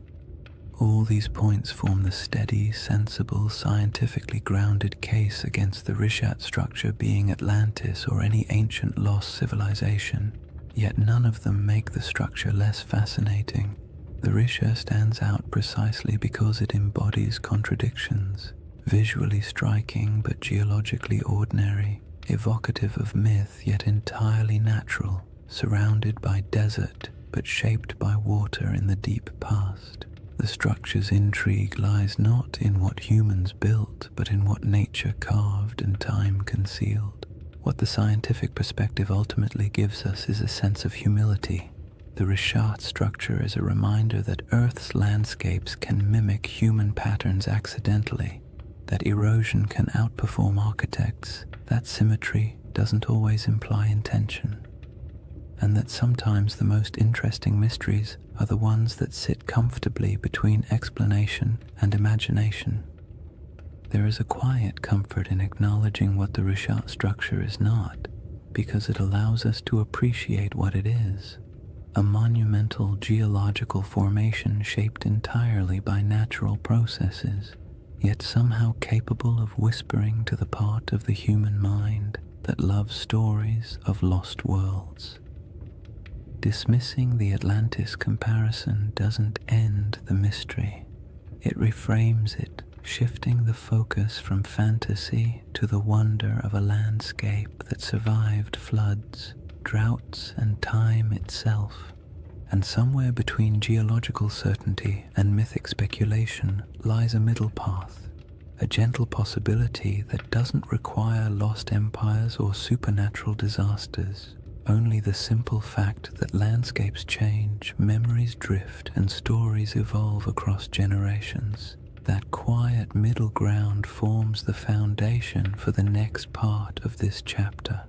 All these points form the steady, sensible, scientifically grounded case against the Richat structure being Atlantis or any ancient lost civilization. Yet none of them make the structure less fascinating. The Richat stands out precisely because it embodies contradictions, visually striking but geologically ordinary, evocative of myth yet entirely natural, surrounded by desert but shaped by water in the deep past. The structure's intrigue lies not in what humans built, but in what nature carved and time concealed. What the scientific perspective ultimately gives us is a sense of humility. The Richat structure is a reminder that Earth's landscapes can mimic human patterns accidentally, that erosion can outperform architects, that symmetry doesn't always imply intention, and that sometimes the most interesting mysteries are the ones that sit comfortably between explanation and imagination. There is a quiet comfort in acknowledging what the Richat structure is not. because it allows us to appreciate what it is, a monumental geological formation shaped entirely by natural processes, yet somehow capable of whispering to the part of the human mind that loves stories of lost worlds. Dismissing the Atlantis comparison doesn't end the mystery. It reframes it, shifting the focus from fantasy to the wonder of a landscape that survived floods, droughts, and time itself. And somewhere between geological certainty and mythic speculation lies a middle path, a gentle possibility that doesn't require lost empires or supernatural disasters. Only the simple fact that landscapes change, memories drift, and stories evolve across generations. That quiet middle ground forms the foundation for the next part of this chapter.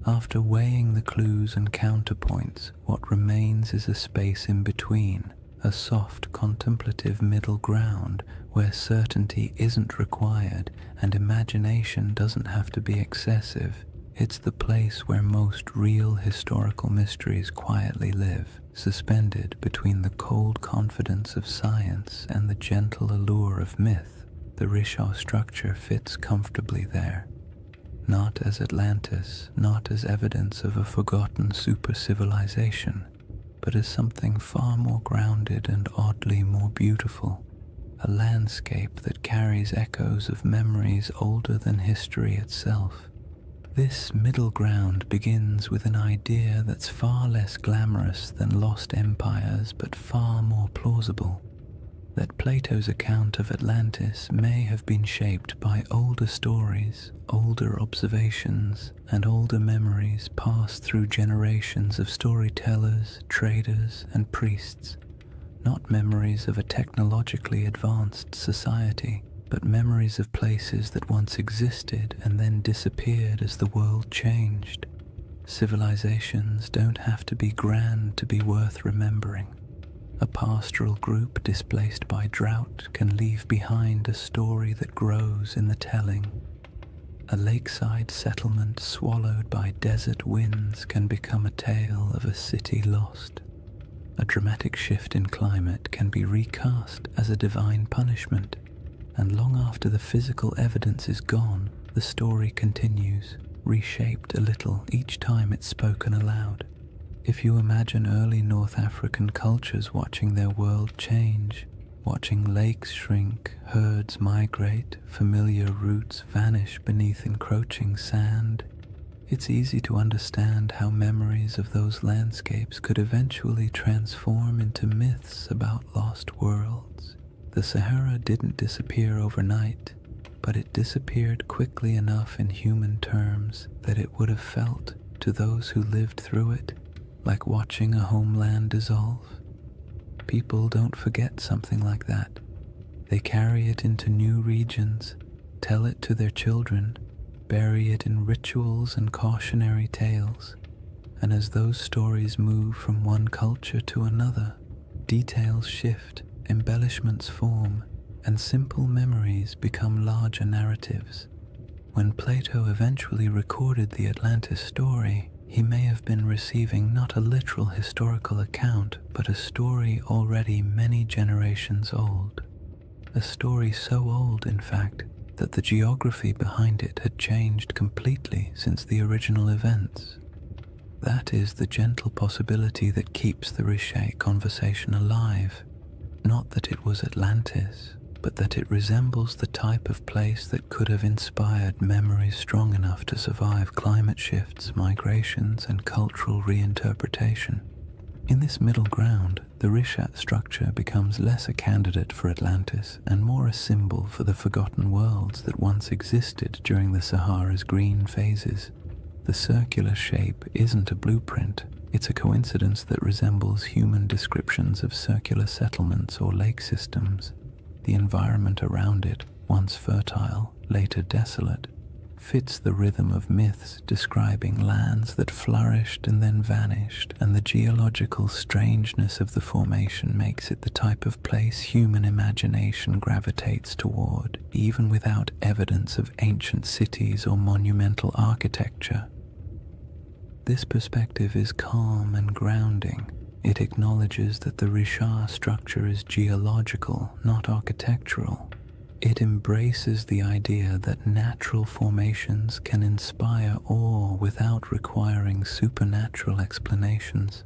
After weighing the clues and counterpoints, what remains is a space in between, a soft, contemplative middle ground where certainty isn't required and imagination doesn't have to be excessive. It's the place where most real historical mysteries quietly live, suspended between the cold confidence of science and the gentle allure of myth. The Rishaw structure fits comfortably there, not as Atlantis, not as evidence of a forgotten super-civilization, but as something far more grounded and oddly more beautiful, a landscape that carries echoes of memories older than history itself. This middle ground begins with an idea that's far less glamorous than lost empires but far more plausible, that Plato's account of Atlantis may have been shaped by older stories, older observations, and older memories passed through generations of storytellers, traders, and priests, not memories of a technologically advanced society, but memories of places that once existed and then disappeared as the world changed. Civilizations don't have to be grand to be worth remembering. A pastoral group displaced by drought can leave behind a story that grows in the telling. A lakeside settlement swallowed by desert winds can become a tale of a city lost. A dramatic shift in climate can be recast as a divine punishment, and long after the physical evidence is gone, the story continues, reshaped a little each time it's spoken aloud. If you imagine early North African cultures watching their world change, watching lakes shrink, herds migrate, familiar routes vanish beneath encroaching sand, it's easy to understand how memories of those landscapes could eventually transform into myths about lost worlds. The Sahara didn't disappear overnight, but it disappeared quickly enough in human terms that it would have felt, to those who lived through it, like watching a homeland dissolve. People don't forget something like that. They carry it into new regions, tell it to their children, bury it in rituals and cautionary tales, and as those stories move from one culture to another, details shift, embellishments form, and simple memories become larger narratives. When Plato eventually recorded the Atlantis story, he may have been receiving not a literal historical account, but a story already many generations old. A story so old, in fact, that the geography behind it had changed completely since the original events. That is the gentle possibility that keeps the Riche conversation alive. Not that it was Atlantis, but that it resembles the type of place that could have inspired memories strong enough to survive climate shifts, migrations, and cultural reinterpretation. In this middle ground, the Rishat structure becomes less a candidate for Atlantis and more a symbol for the forgotten worlds that once existed during the Sahara's green phases. The circular shape isn't a blueprint. It's a coincidence that resembles human descriptions of circular settlements or lake systems. The environment around it, once fertile, later desolate, fits the rhythm of myths describing lands that flourished and then vanished, and the geological strangeness of the formation makes it the type of place human imagination gravitates toward, even without evidence of ancient cities or monumental architecture. This perspective is calm and grounding. It acknowledges that the Risha structure is geological, not architectural. It embraces the idea that natural formations can inspire awe without requiring supernatural explanations,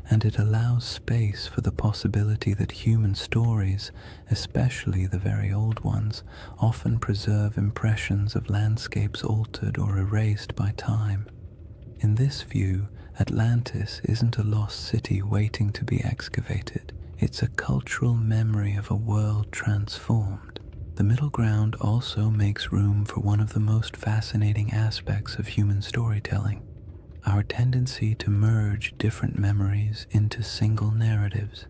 and it allows space for the possibility that human stories, especially the very old ones, often preserve impressions of landscapes altered or erased by time. In this view, Atlantis isn't a lost city waiting to be excavated. It's a cultural memory of a world transformed. The middle ground also makes room for one of the most fascinating aspects of human storytelling: our tendency to merge different memories into single narratives.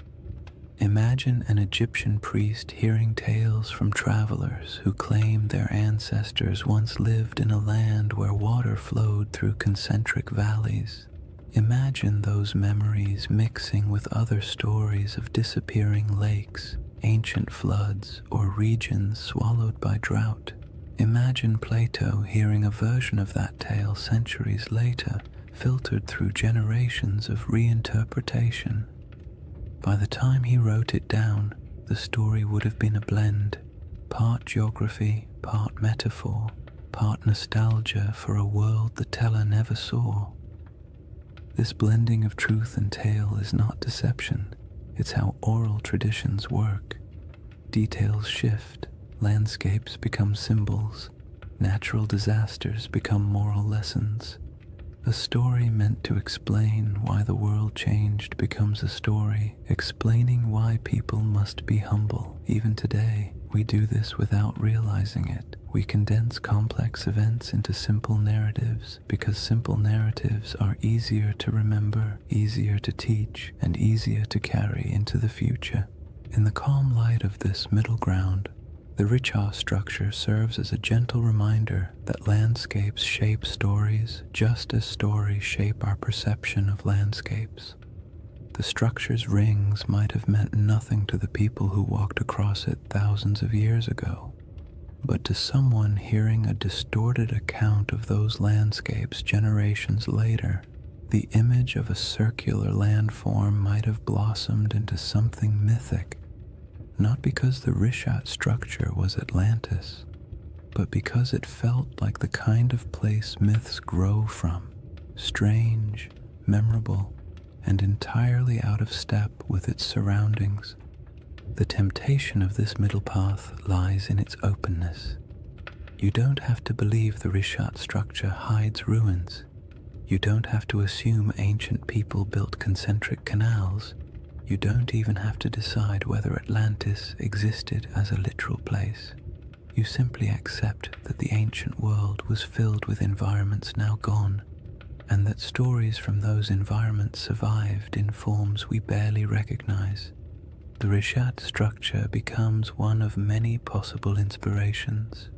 Imagine an Egyptian priest hearing tales from travelers who claim their ancestors once lived in a land where water flowed through concentric valleys. Imagine those memories mixing with other stories of disappearing lakes, ancient floods, or regions swallowed by drought. Imagine Plato hearing a version of that tale centuries later, filtered through generations of reinterpretation. By the time he wrote it down, the story would have been a blend, part geography, part metaphor, part nostalgia for a world the teller never saw. This blending of truth and tale is not deception. It's how oral traditions work. Details shift, landscapes become symbols, natural disasters become moral lessons. A story meant to explain why the world changed becomes a story explaining why people must be humble. Even today, we do this without realizing it. We condense complex events into simple narratives because simple narratives are easier to remember, easier to teach, and easier to carry into the future. In the calm light of this middle ground, the Richa structure serves as a gentle reminder that landscapes shape stories just as stories shape our perception of landscapes. The structure's rings might have meant nothing to the people who walked across it thousands of years ago, but to someone hearing a distorted account of those landscapes generations later, the image of a circular landform might have blossomed into something mythic. Not because the Rishat structure was Atlantis, but because it felt like the kind of place myths grow from, strange, memorable, and entirely out of step with its surroundings. The temptation of this middle path lies in its openness. You don't have to believe the Rishat structure hides ruins. You don't have to assume ancient people built concentric canals. You don't even have to decide whether Atlantis existed as a literal place. You simply accept that the ancient world was filled with environments now gone, and that stories from those environments survived in forms we barely recognize. The Rishat structure becomes one of many possible inspirations,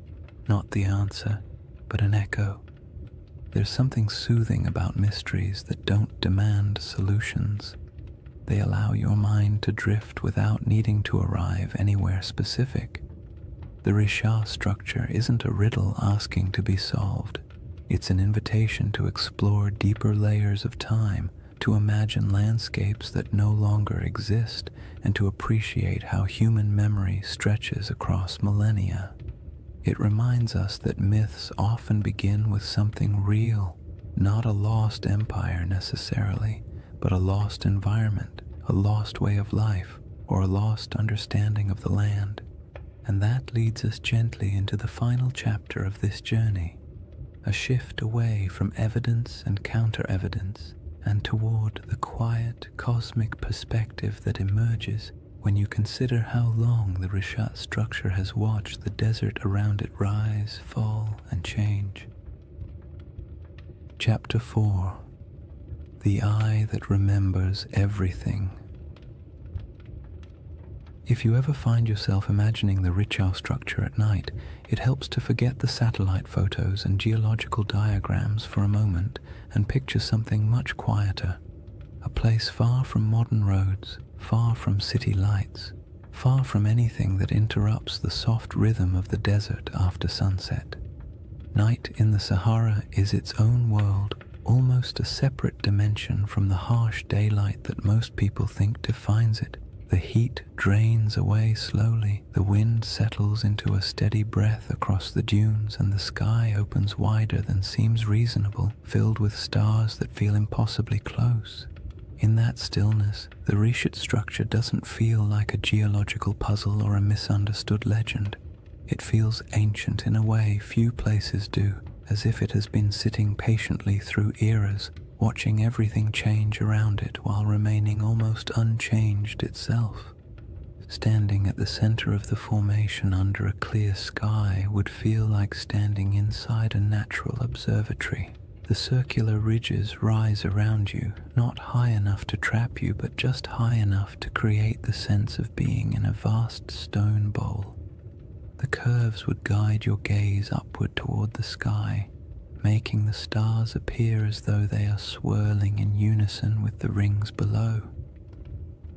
not the answer, but an echo. There's something soothing about mysteries that don't demand solutions. They allow your mind to drift without needing to arrive anywhere specific. The Risha structure isn't a riddle asking to be solved. It's an invitation to explore deeper layers of time, to imagine landscapes that no longer exist, and to appreciate how human memory stretches across millennia. It reminds us that myths often begin with something real, not a lost empire necessarily, but a lost environment, a lost way of life, or a lost understanding of the land. And that leads us gently into the final chapter of this journey, a shift away from evidence and counter-evidence, and toward the quiet, cosmic perspective that emerges when you consider how long the Rishat structure has watched the desert around it rise, fall, and change. Chapter 4. The Eye That Remembers Everything. If you ever find yourself imagining the Richau structure at night, it helps to forget the satellite photos and geological diagrams for a moment and picture something much quieter, a place far from modern roads, far from city lights, far from anything that interrupts the soft rhythm of the desert after sunset. Night in the Sahara is its own world, almost a separate dimension from the harsh daylight that most people think defines it. The heat drains away slowly, the wind settles into a steady breath across the dunes, and the sky opens wider than seems reasonable, filled with stars that feel impossibly close. In that stillness, the Rishat structure doesn't feel like a geological puzzle or a misunderstood legend. It feels ancient in a way few places do, as if it has been sitting patiently through eras, watching everything change around it while remaining almost unchanged itself. Standing at the center of the formation under a clear sky would feel like standing inside a natural observatory. The circular ridges rise around you, not high enough to trap you, but just high enough to create the sense of being in a vast stone bowl. The curves would guide your gaze upward toward the sky, making the stars appear as though they are swirling in unison with the rings below.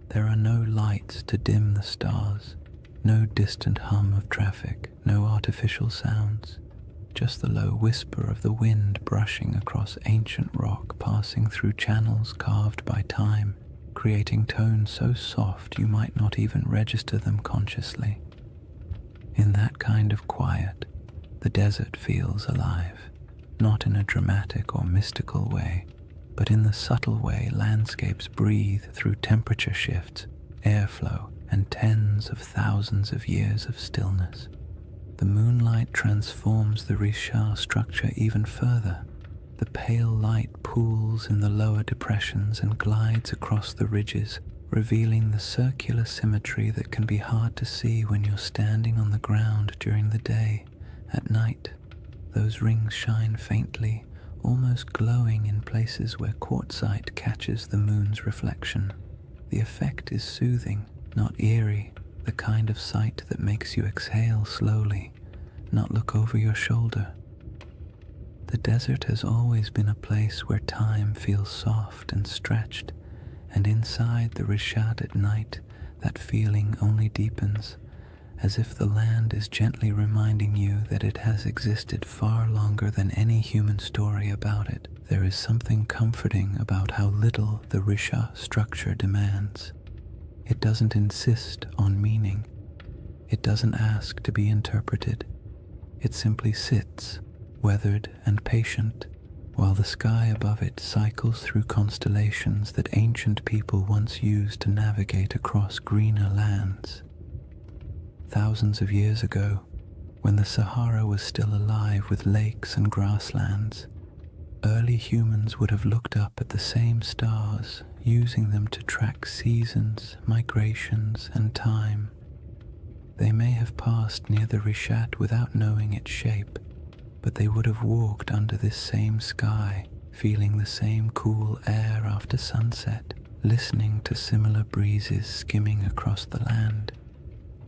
There are no lights to dim the stars, no distant hum of traffic, no artificial sounds, just the low whisper of the wind brushing across ancient rock, passing through channels carved by time, creating tones so soft you might not even register them consciously. In that kind of quiet, the desert feels alive, not in a dramatic or mystical way, but in the subtle way landscapes breathe through temperature shifts, airflow, and tens of thousands of years of stillness. The moonlight transforms the Risha structure even further. The pale light pools in the lower depressions and glides across the ridges, revealing the circular symmetry that can be hard to see when you're standing on the ground during the day. At night, those rings shine faintly, almost glowing in places where quartzite catches the moon's reflection. The effect is soothing, not eerie, the kind of sight that makes you exhale slowly, not look over your shoulder. The desert has always been a place where time feels soft and stretched, and inside the Rishat at night, that feeling only deepens, as if the land is gently reminding you that it has existed far longer than any human story about it. There is something comforting about how little the Risha structure demands. It doesn't insist on meaning. It doesn't ask to be interpreted. It simply sits, weathered and patient, while the sky above it cycles through constellations that ancient people once used to navigate across greener lands. Thousands of years ago, when the Sahara was still alive with lakes and grasslands, early humans would have looked up at the same stars, using them to track seasons, migrations, and time. They may have passed near the Rishat without knowing its shape, but they would have walked under this same sky, feeling the same cool air after sunset, listening to similar breezes skimming across the land.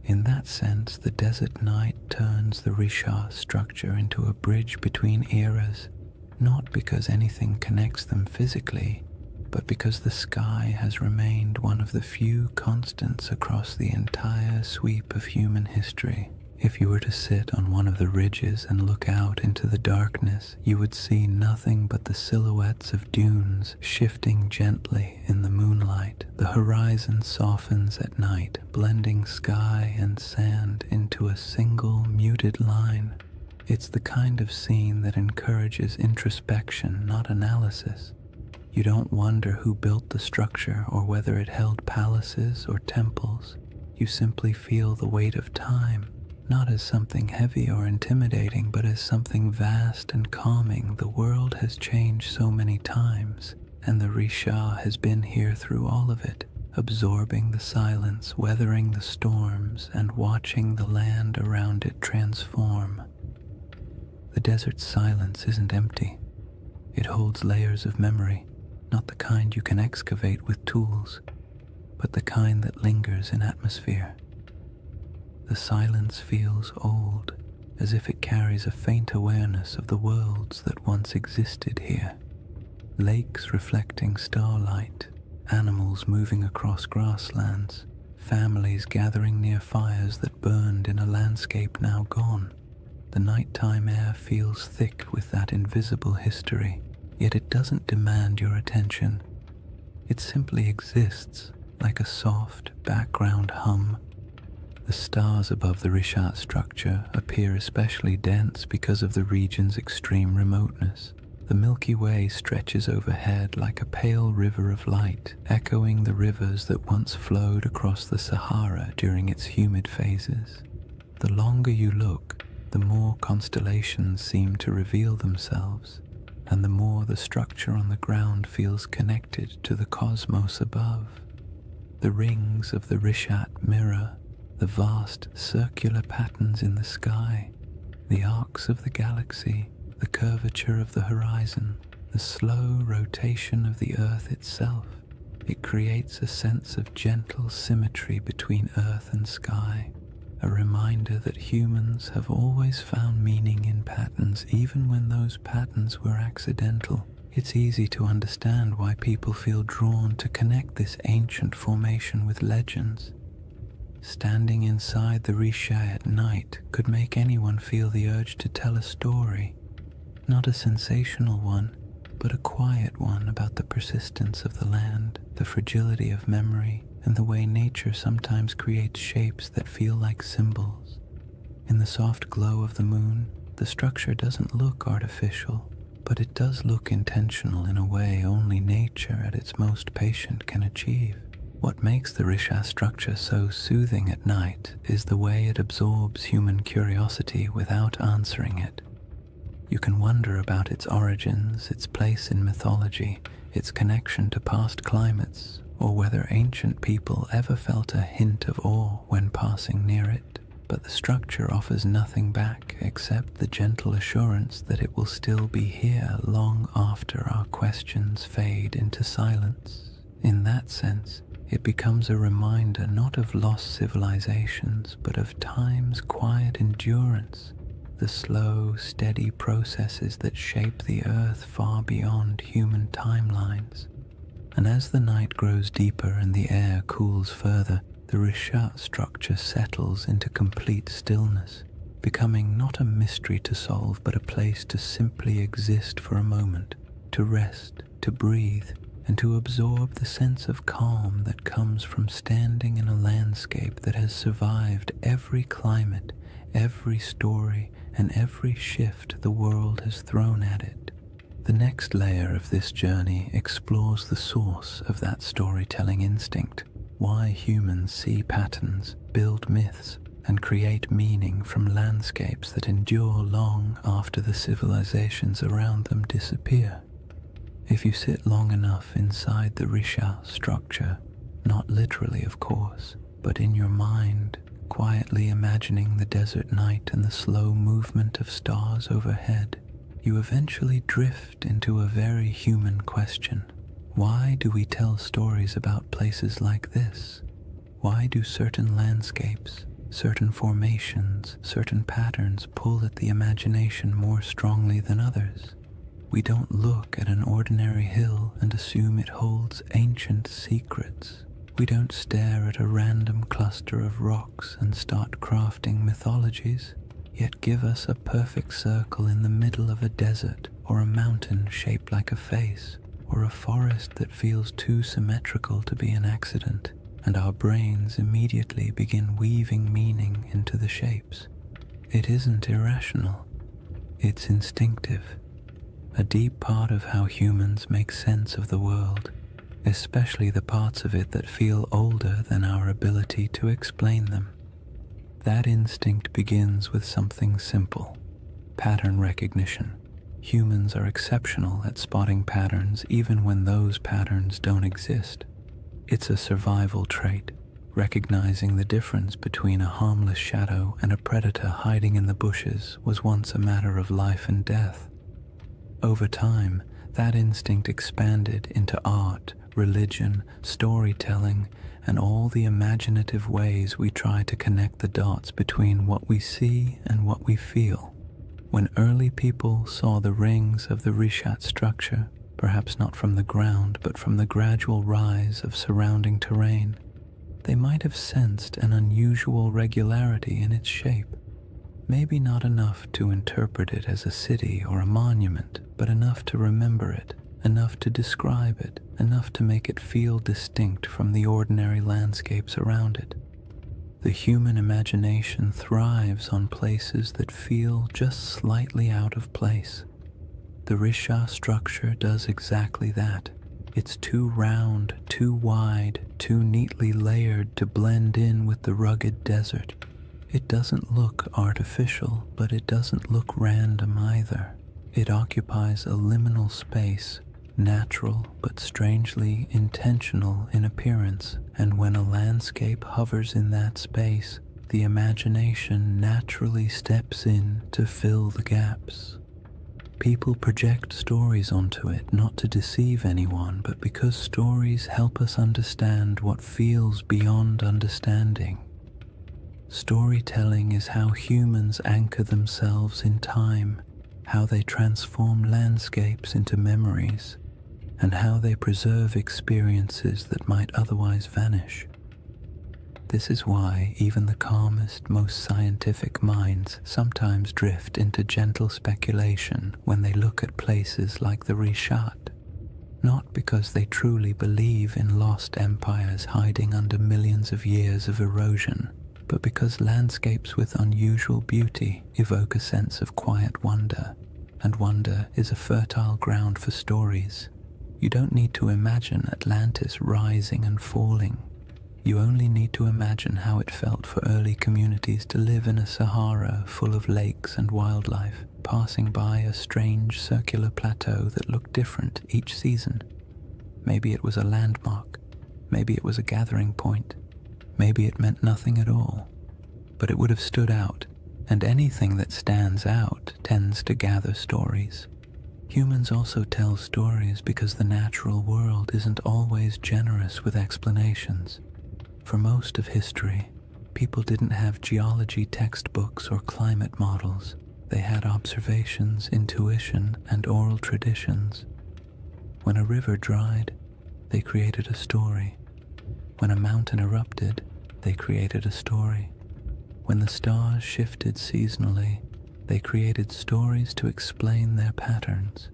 In that sense, the desert night turns the Risha structure into a bridge between eras, not because anything connects them physically, but because the sky has remained one of the few constants across the entire sweep of human history. If you were to sit on one of the ridges and look out into the darkness, you would see nothing but the silhouettes of dunes shifting gently in the moonlight. The horizon softens at night, blending sky and sand into a single muted line. It's the kind of scene that encourages introspection, not analysis. You don't wonder who built the structure or whether it held palaces or temples. You simply feel the weight of time, not as something heavy or intimidating, but as something vast and calming. The world has changed so many times, and the Risha has been here through all of it, absorbing the silence, weathering the storms, and watching the land around it transform. The desert's silence isn't empty. It holds layers of memory, not the kind you can excavate with tools, but the kind that lingers in atmosphere. The silence feels old, as if it carries a faint awareness of the worlds that once existed here. Lakes reflecting starlight, animals moving across grasslands, families gathering near fires that burned in a landscape now gone. The nighttime air feels thick with that invisible history. yet it doesn't demand your attention. It simply exists like a soft background hum. The stars above the Rishat structure appear especially dense because of the region's extreme remoteness. The Milky Way stretches overhead like a pale river of light, echoing the rivers that once flowed across the Sahara during its humid phases. The longer you look, the more constellations seem to reveal themselves, and the more the structure on the ground feels connected to the cosmos above. The rings of the Rishat mirror the vast circular patterns in the sky, the arcs of the galaxy, the curvature of the horizon, the slow rotation of the Earth itself. It creates a sense of gentle symmetry between Earth and sky, a reminder that humans have always found meaning in patterns even when those patterns were accidental. It's easy to understand why people feel drawn to connect this ancient formation with legends. Standing inside the Risha at night could make anyone feel the urge to tell a story, not a sensational one, but a quiet one about the persistence of the land, the fragility of memory, and the way nature sometimes creates shapes that feel like symbols. In the soft glow of the moon, the structure doesn't look artificial, but it does look intentional in a way only nature at its most patient can achieve. What makes the Risha structure so soothing at night is the way it absorbs human curiosity without answering it. You can wonder about its origins, its place in mythology, its connection to past climates, or whether ancient people ever felt a hint of awe when passing near it. But the structure offers nothing back except the gentle assurance that it will still be here long after our questions fade into silence. In that sense, it becomes a reminder not of lost civilizations, but of time's quiet endurance, the slow, steady processes that shape the Earth far beyond human timelines. And as the night grows deeper and the air cools further, the Rishat structure settles into complete stillness, becoming not a mystery to solve, but a place to simply exist for a moment, to rest, to breathe, and to absorb the sense of calm that comes from standing in a landscape that has survived every climate, every story, and every shift the world has thrown at it. The next layer of this journey explores the source of that storytelling instinct, why humans see patterns, build myths, and create meaning from landscapes that endure long after the civilizations around them disappear. If you sit long enough inside the Risha structure, not literally of course, but in your mind, quietly imagining the desert night and the slow movement of stars overhead, you eventually drift into a very human question. Why do we tell stories about places like this? Why do certain landscapes, certain formations, certain patterns pull at the imagination more strongly than others? We don't look at an ordinary hill and assume it holds ancient secrets. We don't stare at a random cluster of rocks and start crafting mythologies, yet give us a perfect circle in the middle of a desert, or a mountain shaped like a face, or a forest that feels too symmetrical to be an accident, and our brains immediately begin weaving meaning into the shapes. It isn't irrational, it's instinctive. A deep part of how humans make sense of the world, especially the parts of it that feel older than our ability to explain them. That instinct begins with something simple: pattern recognition. Humans are exceptional at spotting patterns even when those patterns don't exist. It's a survival trait. Recognizing the difference between a harmless shadow and a predator hiding in the bushes was once a matter of life and death. Over time, that instinct expanded into art, religion, storytelling, and all the imaginative ways we try to connect the dots between what we see and what we feel. When early people saw the rings of the Rishat structure, perhaps not from the ground but from the gradual rise of surrounding terrain, they might have sensed an unusual regularity in its shape. Maybe not enough to interpret it as a city or a monument, but enough to remember it, enough to describe it, enough to make it feel distinct from the ordinary landscapes around it. The human imagination thrives on places that feel just slightly out of place. The Risha structure does exactly that. It's too round, too wide, too neatly layered to blend in with the rugged desert. It doesn't look artificial, but it doesn't look random either. It occupies a liminal space, natural but strangely intentional in appearance, and when a landscape hovers in that space, the imagination naturally steps in to fill the gaps. People project stories onto it not to deceive anyone, but because stories help us understand what feels beyond understanding. Storytelling is how humans anchor themselves in time, how they transform landscapes into memories, and how they preserve experiences that might otherwise vanish. This is why even the calmest, most scientific minds sometimes drift into gentle speculation when they look at places like the Rishat, not because they truly believe in lost empires hiding under millions of years of erosion, but because landscapes with unusual beauty evoke a sense of quiet wonder, and wonder is a fertile ground for stories. You don't need to imagine Atlantis rising and falling. You only need to imagine how it felt for early communities to live in a Sahara full of lakes and wildlife, passing by a strange circular plateau that looked different each season. Maybe it was a landmark, maybe it was a gathering point, maybe it meant nothing at all, but it would have stood out, and anything that stands out tends to gather stories. Humans also tell stories because the natural world isn't always generous with explanations. For most of history, people didn't have geology textbooks or climate models. They had observations, intuition, and oral traditions. When a river dried, they created a story. When a mountain erupted, they created a story. When the stars shifted seasonally, they created stories to explain their patterns.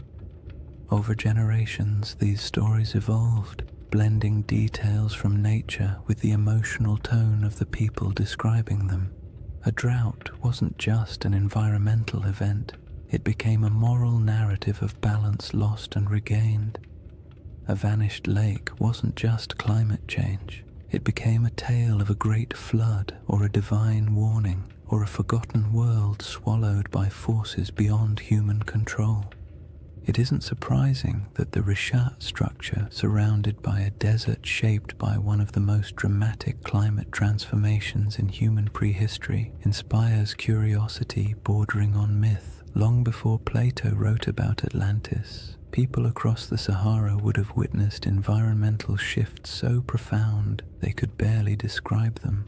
Over generations, these stories evolved, blending details from nature with the emotional tone of the people describing them. A drought wasn't just an environmental event, it became a moral narrative of balance lost and regained. A vanished lake wasn't just climate change, it became a tale of a great flood or a divine warning, or a forgotten world swallowed by forces beyond human control. It isn't surprising that the Rishat structure, surrounded by a desert shaped by one of the most dramatic climate transformations in human prehistory, inspires curiosity bordering on myth. Long before Plato wrote about Atlantis, people across the Sahara would have witnessed environmental shifts so profound they could barely describe them.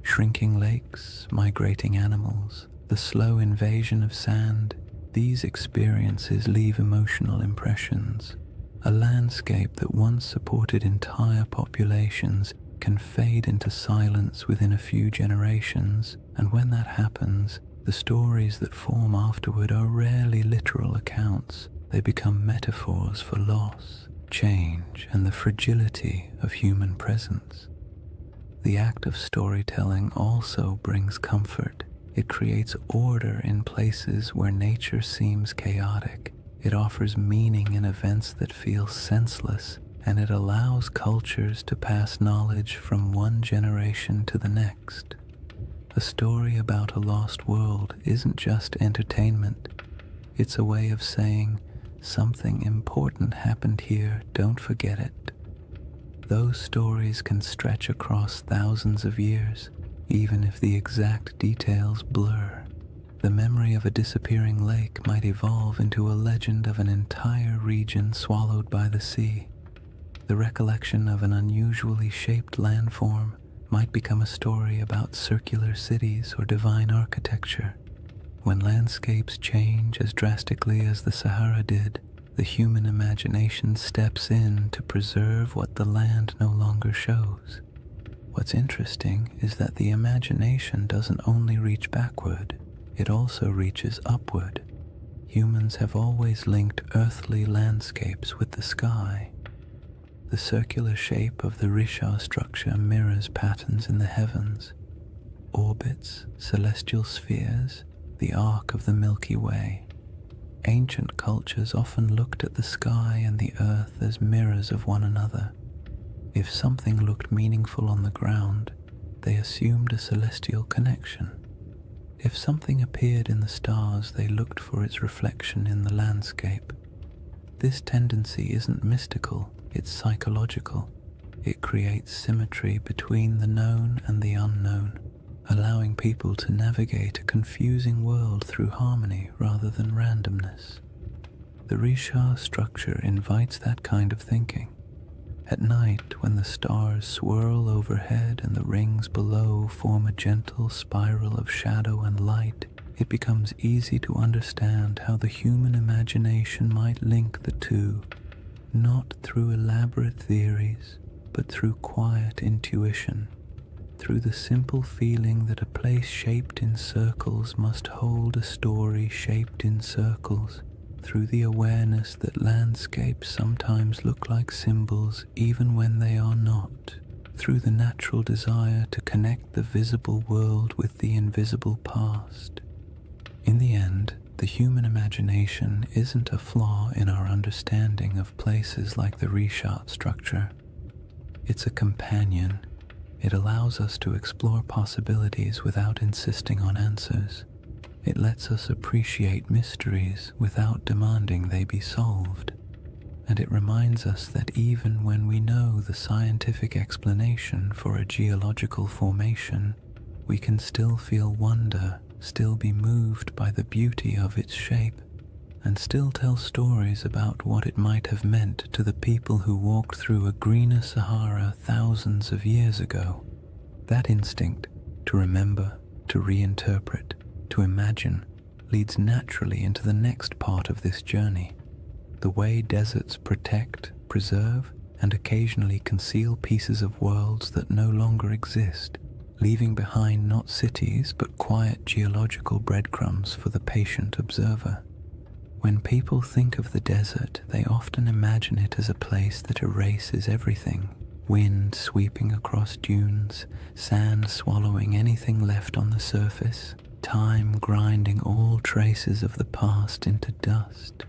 Shrinking lakes, migrating animals, the slow invasion of sand, these experiences leave emotional impressions. A landscape that once supported entire populations can fade into silence within a few generations, and when that happens, the stories that form afterward are rarely literal accounts. They become metaphors for loss, change, and the fragility of human presence. The act of storytelling also brings comfort. It creates order in places where nature seems chaotic. It offers meaning in events that feel senseless, and it allows cultures to pass knowledge from one generation to the next. A story about a lost world isn't just entertainment. It's a way of saying, something important happened here, don't forget it. Those stories can stretch across thousands of years, even if the exact details blur. The memory of a disappearing lake might evolve into a legend of an entire region swallowed by the sea. The recollection of an unusually shaped landform might become a story about circular cities or divine architecture. When landscapes change as drastically as the Sahara did, the human imagination steps in to preserve what the land no longer shows. What's interesting is that the imagination doesn't only reach backward, it also reaches upward. Humans have always linked earthly landscapes with the sky. The circular shape of the Risha structure mirrors patterns in the heavens, orbits, celestial spheres, the arc of the Milky Way. Ancient cultures often looked at the sky and the earth as mirrors of one another. If something looked meaningful on the ground, they assumed a celestial connection. If something appeared in the stars, they looked for its reflection in the landscape. This tendency isn't mystical, it's psychological. It creates symmetry between the known and the unknown, allowing people to navigate a confusing world through harmony rather than randomness. The Risha structure invites that kind of thinking. At night, when the stars swirl overhead and the rings below form a gentle spiral of shadow and light, it becomes easy to understand how the human imagination might link the two, not through elaborate theories, but through quiet intuition, through the simple feeling that a place shaped in circles must hold a story shaped in circles, through the awareness that landscapes sometimes look like symbols even when they are not, through the natural desire to connect the visible world with the invisible past. In the end, the human imagination isn't a flaw in our understanding of places like the Risha structure. It's a companion. It allows us to explore possibilities without insisting on answers. It lets us appreciate mysteries without demanding they be solved. And it reminds us that even when we know the scientific explanation for a geological formation, we can still feel wonder, still be moved by the beauty of its shape, and still tell stories about what it might have meant to the people who walked through a greener Sahara thousands of years ago. That instinct to remember, to reinterpret, to imagine, leads naturally into the next part of this journey. The way deserts protect, preserve, and occasionally conceal pieces of worlds that no longer exist, leaving behind not cities but quiet geological breadcrumbs for the patient observer. When people think of the desert, they often imagine it as a place that erases everything. Wind sweeping across dunes, sand swallowing anything left on the surface, time grinding all traces of the past into dust.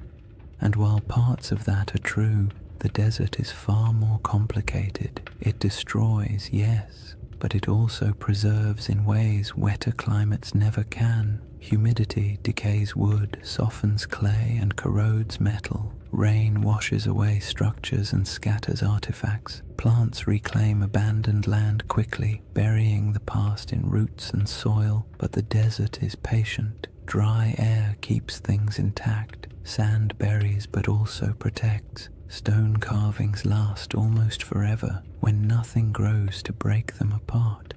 And while parts of that are true, the desert is far more complicated. It destroys, yes, but it also preserves in ways wetter climates never can. Humidity decays wood, softens clay, and corrodes metal. Rain washes away structures and scatters artifacts. Plants reclaim abandoned land quickly, burying the past in roots and soil. But the desert is patient. Dry air keeps things intact. Sand buries but also protects. Stone carvings last almost forever when nothing grows to break them apart.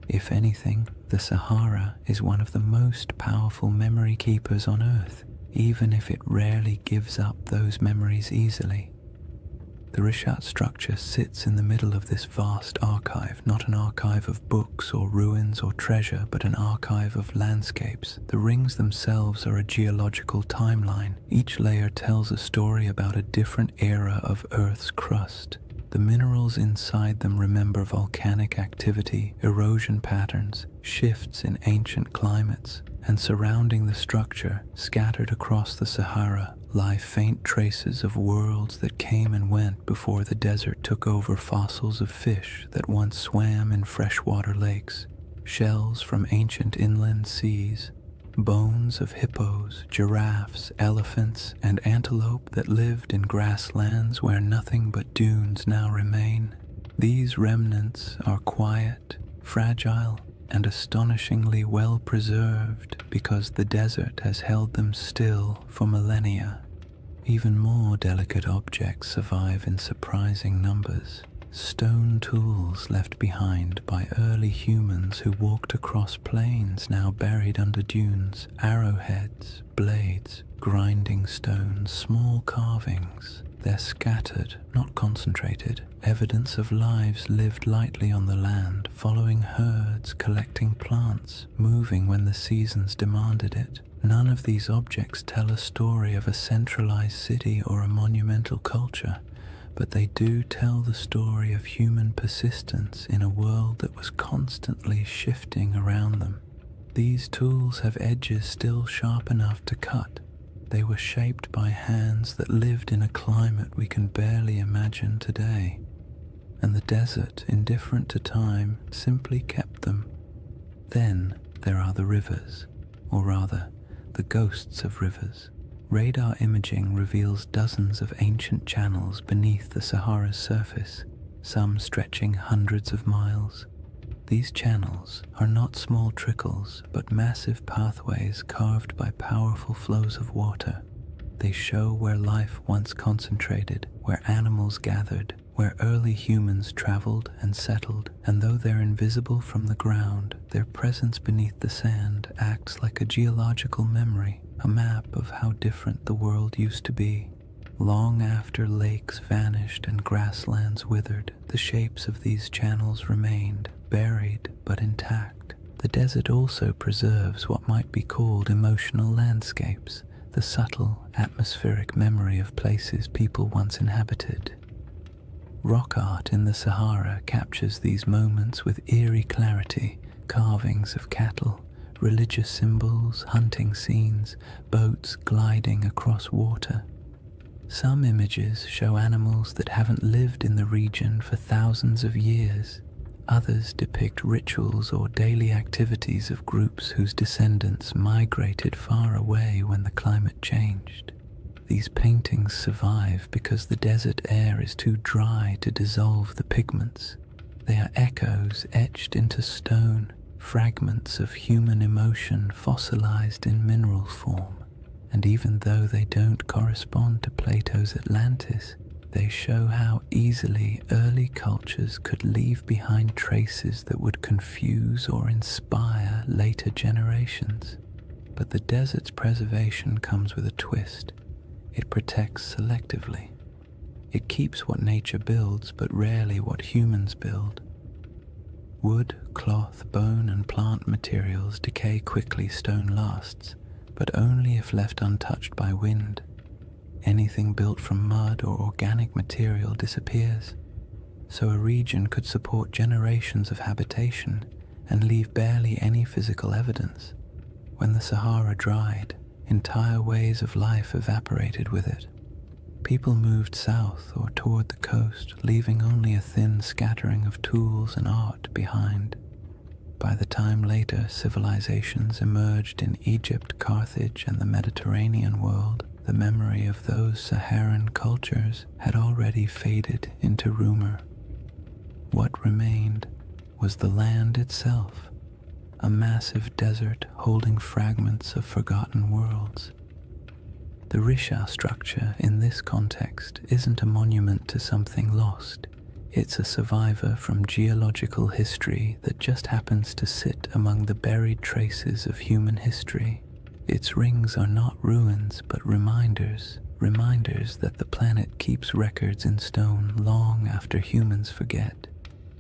If anything, the Sahara is one of the most powerful memory keepers on Earth, even if it rarely gives up those memories easily. The Rishat structure sits in the middle of this vast archive, not an archive of books or ruins or treasure, but an archive of landscapes. The rings themselves are a geological timeline. Each layer tells a story about a different era of Earth's crust. The minerals inside them remember volcanic activity, erosion patterns, shifts in ancient climates, and surrounding the structure, scattered across the Sahara, lie faint traces of worlds that came and went before the desert took over. Fossils of fish that once swam in freshwater lakes, shells from ancient inland seas, bones of hippos, giraffes, elephants, and antelope that lived in grasslands where nothing but dunes now remain. These remnants are quiet, fragile, and astonishingly well preserved because the desert has held them still for millennia. Even more delicate objects survive in surprising numbers. Stone tools left behind by early humans who walked across plains now buried under dunes, arrowheads, blades, grinding stones, small carvings They're scattered, not concentrated, evidence of lives lived lightly on the land, following herds, collecting plants, moving when the seasons demanded it. None of these objects tell a story of a centralized city or a monumental culture, but they do tell the story of human persistence in a world that was constantly shifting around them. These tools have edges still sharp enough to cut. They were shaped by hands that lived in a climate we can barely imagine today, and the desert, indifferent to time, simply kept them. Then there are the rivers, or rather, the ghosts of rivers. Radar imaging reveals dozens of ancient channels beneath the Sahara's surface, some stretching hundreds of miles. These channels are not small trickles, but massive pathways carved by powerful flows of water. They show where life once concentrated, where animals gathered, where early humans traveled and settled, and though they're invisible from the ground, their presence beneath the sand acts like a geological memory, a map of how different the world used to be. Long after lakes vanished and grasslands withered, the shapes of these channels remained, buried but intact. The desert also preserves what might be called emotional landscapes, the subtle, atmospheric memory of places people once inhabited. Rock art in the Sahara captures these moments with eerie clarity, carvings of cattle, religious symbols, hunting scenes, boats gliding across water. Some images show animals that haven't lived in the region for thousands of years. Others depict rituals or daily activities of groups whose descendants migrated far away when the climate changed. These paintings survive because the desert air is too dry to dissolve the pigments. They are echoes etched into stone, fragments of human emotion fossilized in mineral form. And even though they don't correspond to Plato's Atlantis, they show how easily early cultures could leave behind traces that would confuse or inspire later generations. But the desert's preservation comes with a twist. It protects selectively. It keeps what nature builds, but rarely what humans build. Wood, cloth, bone, and plant materials decay quickly, stone lasts, but only if left untouched by wind. Anything built from mud or organic material disappears, so a region could support generations of habitation and leave barely any physical evidence. When the Sahara dried, entire ways of life evaporated with it. People moved south or toward the coast, leaving only a thin scattering of tools and art behind. By the time later civilizations emerged in Egypt, Carthage, and the Mediterranean world, the memory of those Saharan cultures had already faded into rumor. What remained was the land itself, a massive desert holding fragments of forgotten worlds. The Risha structure in this context isn't a monument to something lost. It's a survivor from geological history that just happens to sit among the buried traces of human history. Its rings are not ruins, but reminders that the planet keeps records in stone long after humans forget.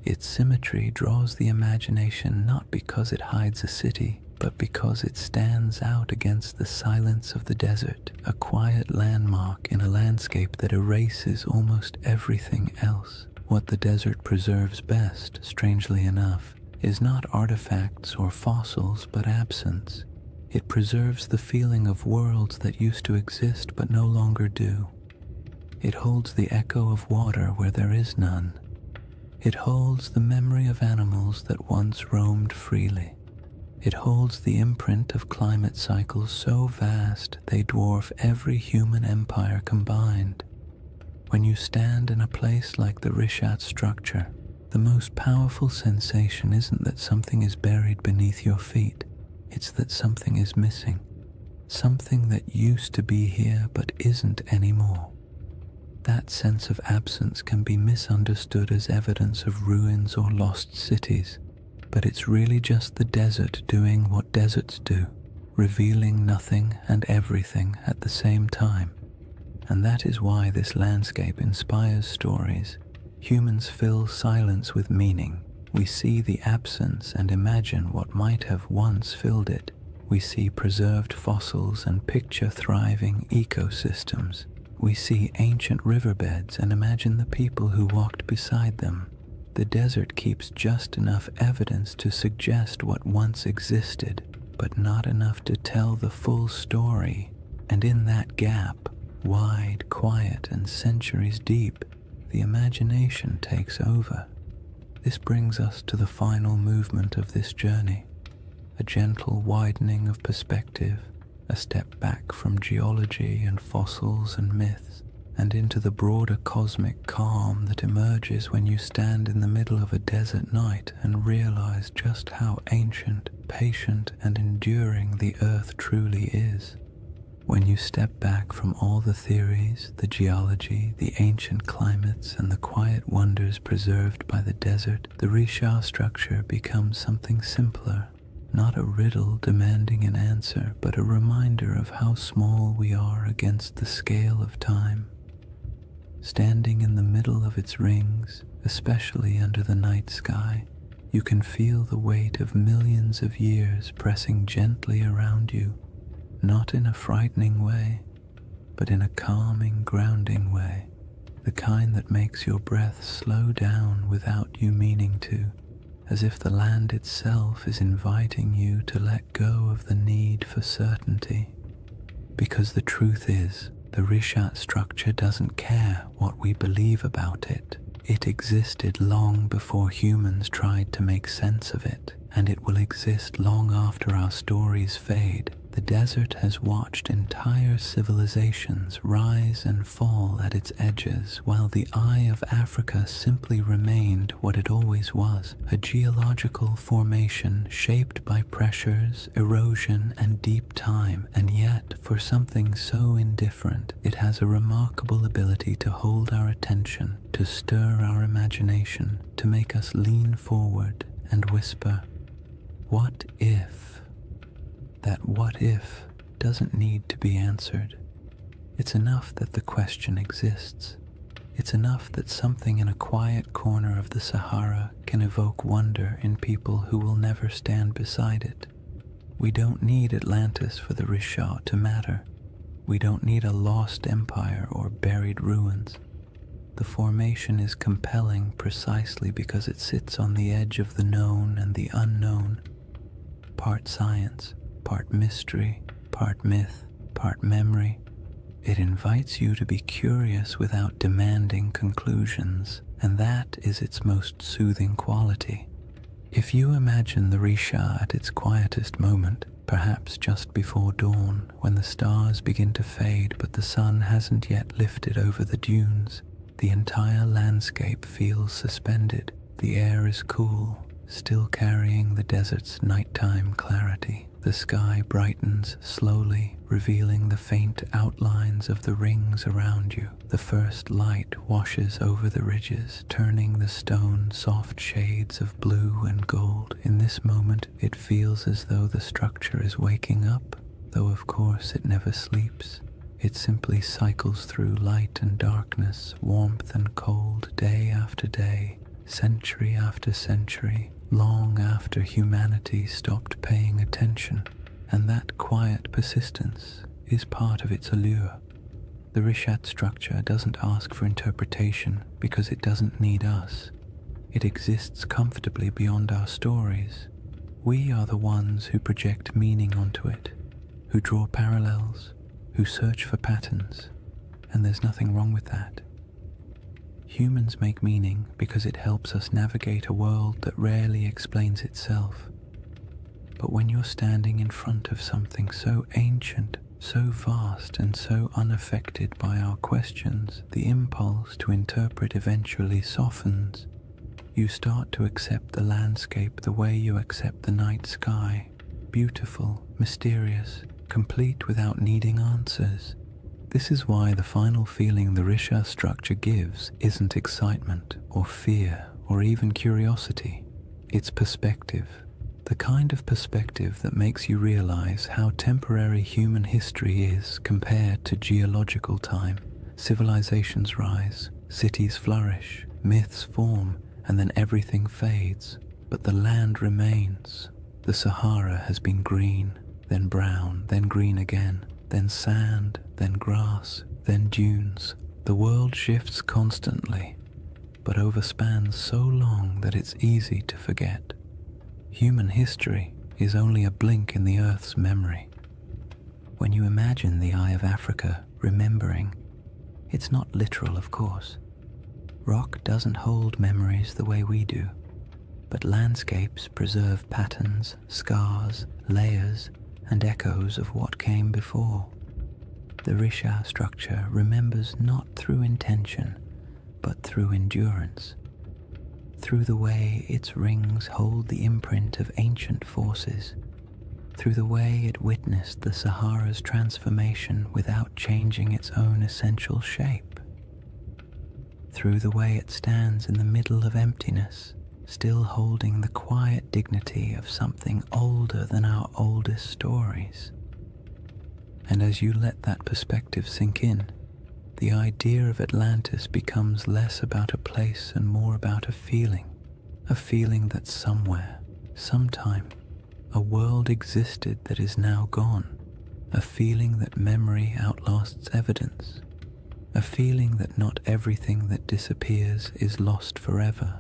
Its symmetry draws the imagination not because it hides a city, but because it stands out against the silence of the desert, a quiet landmark in a landscape that erases almost everything else. What the desert preserves best, strangely enough, is not artifacts or fossils, but absence. It preserves the feeling of worlds that used to exist but no longer do. It holds the echo of water where there is none. It holds the memory of animals that once roamed freely. It holds the imprint of climate cycles so vast they dwarf every human empire combined. When you stand in a place like the Rishat structure, the most powerful sensation isn't that something is buried beneath your feet. It's that something is missing, something that used to be here but isn't anymore. That sense of absence can be misunderstood as evidence of ruins or lost cities, but it's really just the desert doing what deserts do, revealing nothing and everything at the same time. And that is why this landscape inspires stories. Humans fill silence with meaning. We see the absence and imagine what might have once filled it. We see preserved fossils and picture thriving ecosystems. We see ancient riverbeds and imagine the people who walked beside them. The desert keeps just enough evidence to suggest what once existed, but not enough to tell the full story. And in that gap, wide, quiet, and centuries deep, the imagination takes over. This brings us to the final movement of this journey, a gentle widening of perspective, a step back from geology and fossils and myths, and into the broader cosmic calm that emerges when you stand in the middle of a desert night and realize just how ancient, patient, and enduring the earth truly is. When you step back from all the theories, the geology, the ancient climates, and the quiet wonders preserved by the desert, the Risha structure becomes something simpler. Not a riddle demanding an answer, but a reminder of how small we are against the scale of time. Standing in the middle of its rings, especially under the night sky, you can feel the weight of millions of years pressing gently around you, not in a frightening way, but in a calming, grounding way, the kind that makes your breath slow down without you meaning to, as if the land itself is inviting you to let go of the need for certainty. Because the truth is, the Rishat structure doesn't care what we believe about it. It existed long before humans tried to make sense of it, and it will exist long after our stories fade. The desert has watched entire civilizations rise and fall at its edges, while the eye of Africa simply remained what it always was, a geological formation shaped by pressures, erosion, and deep time. And yet, for something so indifferent, it has a remarkable ability to hold our attention, to stir our imagination, to make us lean forward and whisper, "What if?" That what if doesn't need to be answered. It's enough that the question exists. It's enough that something in a quiet corner of the Sahara can evoke wonder in people who will never stand beside it. We don't need Atlantis for the Risha to matter. We don't need a lost empire or buried ruins. The formation is compelling precisely because it sits on the edge of the known and the unknown, part science, part mystery, part myth, part memory. It invites you to be curious without demanding conclusions, and that is its most soothing quality. If you imagine the Risha at its quietest moment, perhaps just before dawn, when the stars begin to fade but the sun hasn't yet lifted over the dunes, the entire landscape feels suspended. The air is cool, still carrying the desert's nighttime clarity. The sky brightens slowly, revealing the faint outlines of the rings around you. The first light washes over the ridges, turning the stone soft shades of blue and gold. In this moment, it feels as though the structure is waking up, though of course it never sleeps. It simply cycles through light and darkness, warmth and cold, day after day, century after century, long after humanity stopped paying attention, and that quiet persistence is part of its allure. The Rishat structure doesn't ask for interpretation because it doesn't need us. It exists comfortably beyond our stories. We are the ones who project meaning onto it, who draw parallels, who search for patterns, and there's nothing wrong with that. Humans make meaning because it helps us navigate a world that rarely explains itself. But when you're standing in front of something so ancient, so vast, and so unaffected by our questions, the impulse to interpret eventually softens. You start to accept the landscape the way you accept the night sky, beautiful, mysterious, complete without needing answers. This is why the final feeling the Risha structure gives isn't excitement or fear or even curiosity. It's perspective, the kind of perspective that makes you realize how temporary human history is compared to geological time, Civilizations rise, cities flourish, myths form, and then everything fades. But the land remains. The Sahara has been green, then brown, then green again, then sand, then grass, then dunes. The world shifts constantly, but overspans so long that it's easy to forget. Human history is only a blink in the Earth's memory. When you imagine the Eye of Africa remembering, it's not literal, of course. Rock doesn't hold memories the way we do, but landscapes preserve patterns, scars, layers, and echoes of what came before. The Risha structure remembers not through intention, but through endurance, through the way its rings hold the imprint of ancient forces, through the way it witnessed the Sahara's transformation without changing its own essential shape, through the way it stands in the middle of emptiness, still holding the quiet dignity of something older than our oldest stories. And as you let that perspective sink in, the idea of Atlantis becomes less about a place and more about a feeling that somewhere, sometime, a world existed that is now gone, a feeling that memory outlasts evidence, a feeling that not everything that disappears is lost forever.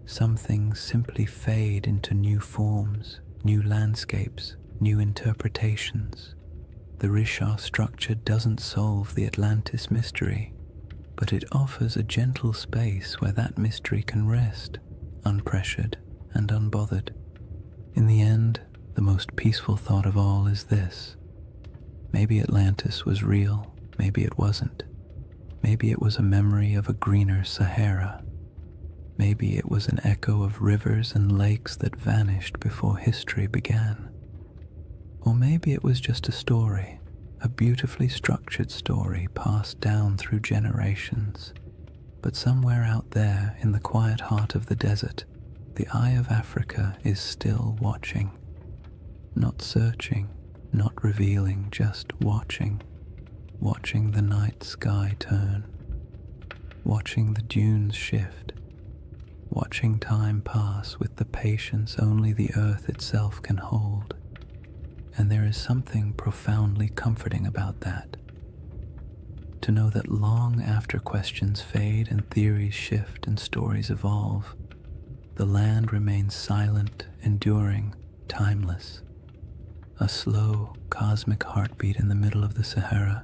Some things simply fade into new forms, new landscapes, new interpretations. The Risha structure doesn't solve the Atlantis mystery, but it offers a gentle space where that mystery can rest, unpressured and unbothered. In the end, the most peaceful thought of all is this: maybe Atlantis was real, maybe it wasn't. Maybe it was a memory of a greener Sahara. Maybe it was an echo of rivers and lakes that vanished before history began. Or maybe it was just a story, a beautifully structured story passed down through generations. But somewhere out there in the quiet heart of the desert, the Eye of Africa is still watching. Not searching, not revealing, just watching. Watching the night sky turn. Watching the dunes shift. Watching time pass with the patience only the earth itself can hold. And there is something profoundly comforting about that. To know that long after questions fade and theories shift and stories evolve, the land remains silent, enduring, timeless. A slow, cosmic heartbeat in the middle of the Sahara,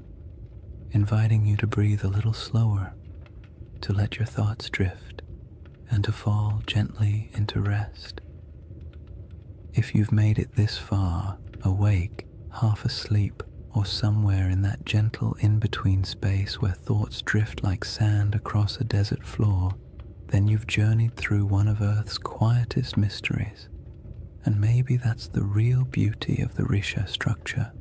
inviting you to breathe a little slower, to let your thoughts drift, and to fall gently into rest. If you've made it this far, awake, half asleep, or somewhere in that gentle in-between space where thoughts drift like sand across a desert floor, then you've journeyed through one of Earth's quietest mysteries. And maybe that's the real beauty of the Risha structure.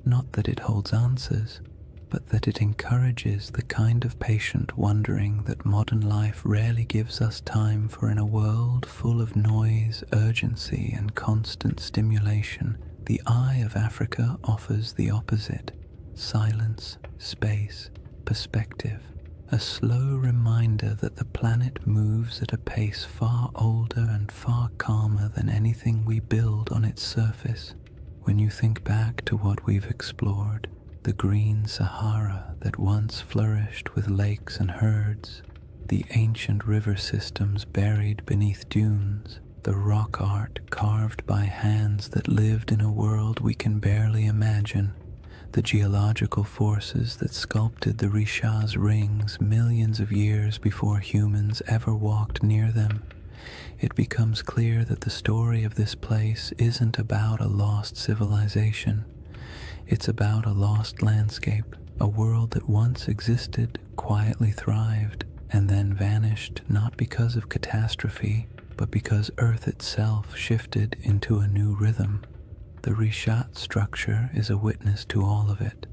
Not that it holds answers, but that it encourages the kind of patient wondering that modern life rarely gives us time for. In a world full of noise, urgency, and constant stimulation, the Eye of Africa offers the opposite: silence, space, perspective, a slow reminder that the planet moves at a pace far older and far calmer than anything we build on its surface. When you think back to what we've explored, the green Sahara that once flourished with lakes and herds, the ancient river systems buried beneath dunes, the rock art carved by hands that lived in a world we can barely imagine, the geological forces that sculpted the Risha's rings millions of years before humans ever walked near them, it becomes clear that the story of this place isn't about a lost civilization. It's about a lost landscape, a world that once existed, quietly thrived, and then vanished not because of catastrophe, but because Earth itself shifted into a new rhythm. The Rishat structure is a witness to all of it,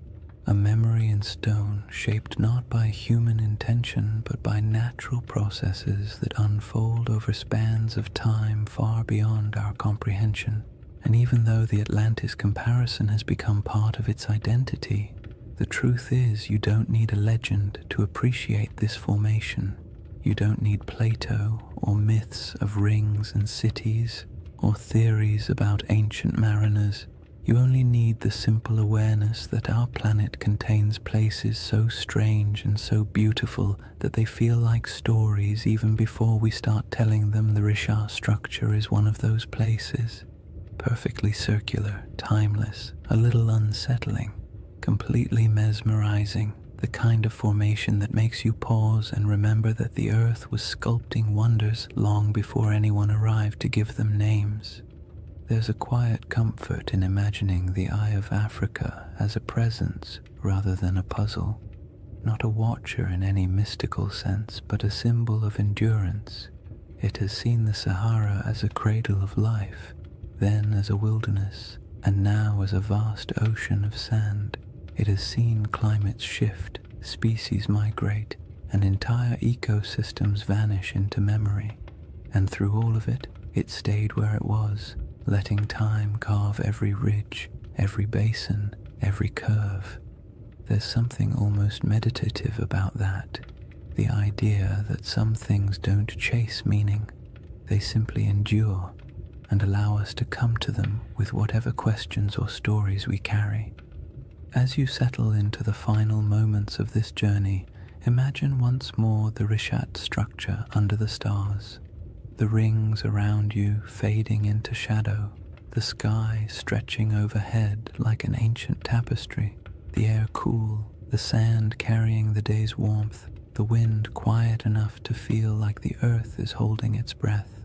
a memory in stone shaped not by human intention but by natural processes that unfold over spans of time far beyond our comprehension. And even though the Atlantis comparison has become part of its identity, The truth is, you don't need a legend to appreciate this formation. You don't need Plato or myths of rings and cities or theories about ancient mariners. You only need the simple awareness that our planet contains places so strange and so beautiful that they feel like stories even before we start telling them. The Richat structure is one of those places. Perfectly circular, timeless, a little unsettling, completely mesmerizing, the kind of formation that makes you pause and remember that the Earth was sculpting wonders long before anyone arrived to give them names. There's a quiet comfort in imagining the Eye of Africa as a presence rather than a puzzle, not a watcher in any mystical sense, but a symbol of endurance. It has seen the Sahara as a cradle of life, then as a wilderness, and now as a vast ocean of sand. It has seen climates shift, species migrate, and entire ecosystems vanish into memory. And through all of it, it stayed where it was, letting time carve every ridge, every basin, every curve. There's something almost meditative about that, the idea that some things don't chase meaning, they simply endure and allow us to come to them with whatever questions or stories we carry. As you settle into the final moments of this journey, imagine once more the Richat structure under the stars, the rings around you fading into shadow, the sky stretching overhead like an ancient tapestry, the air cool, the sand carrying the day's warmth, the wind quiet enough to feel like the earth is holding its breath.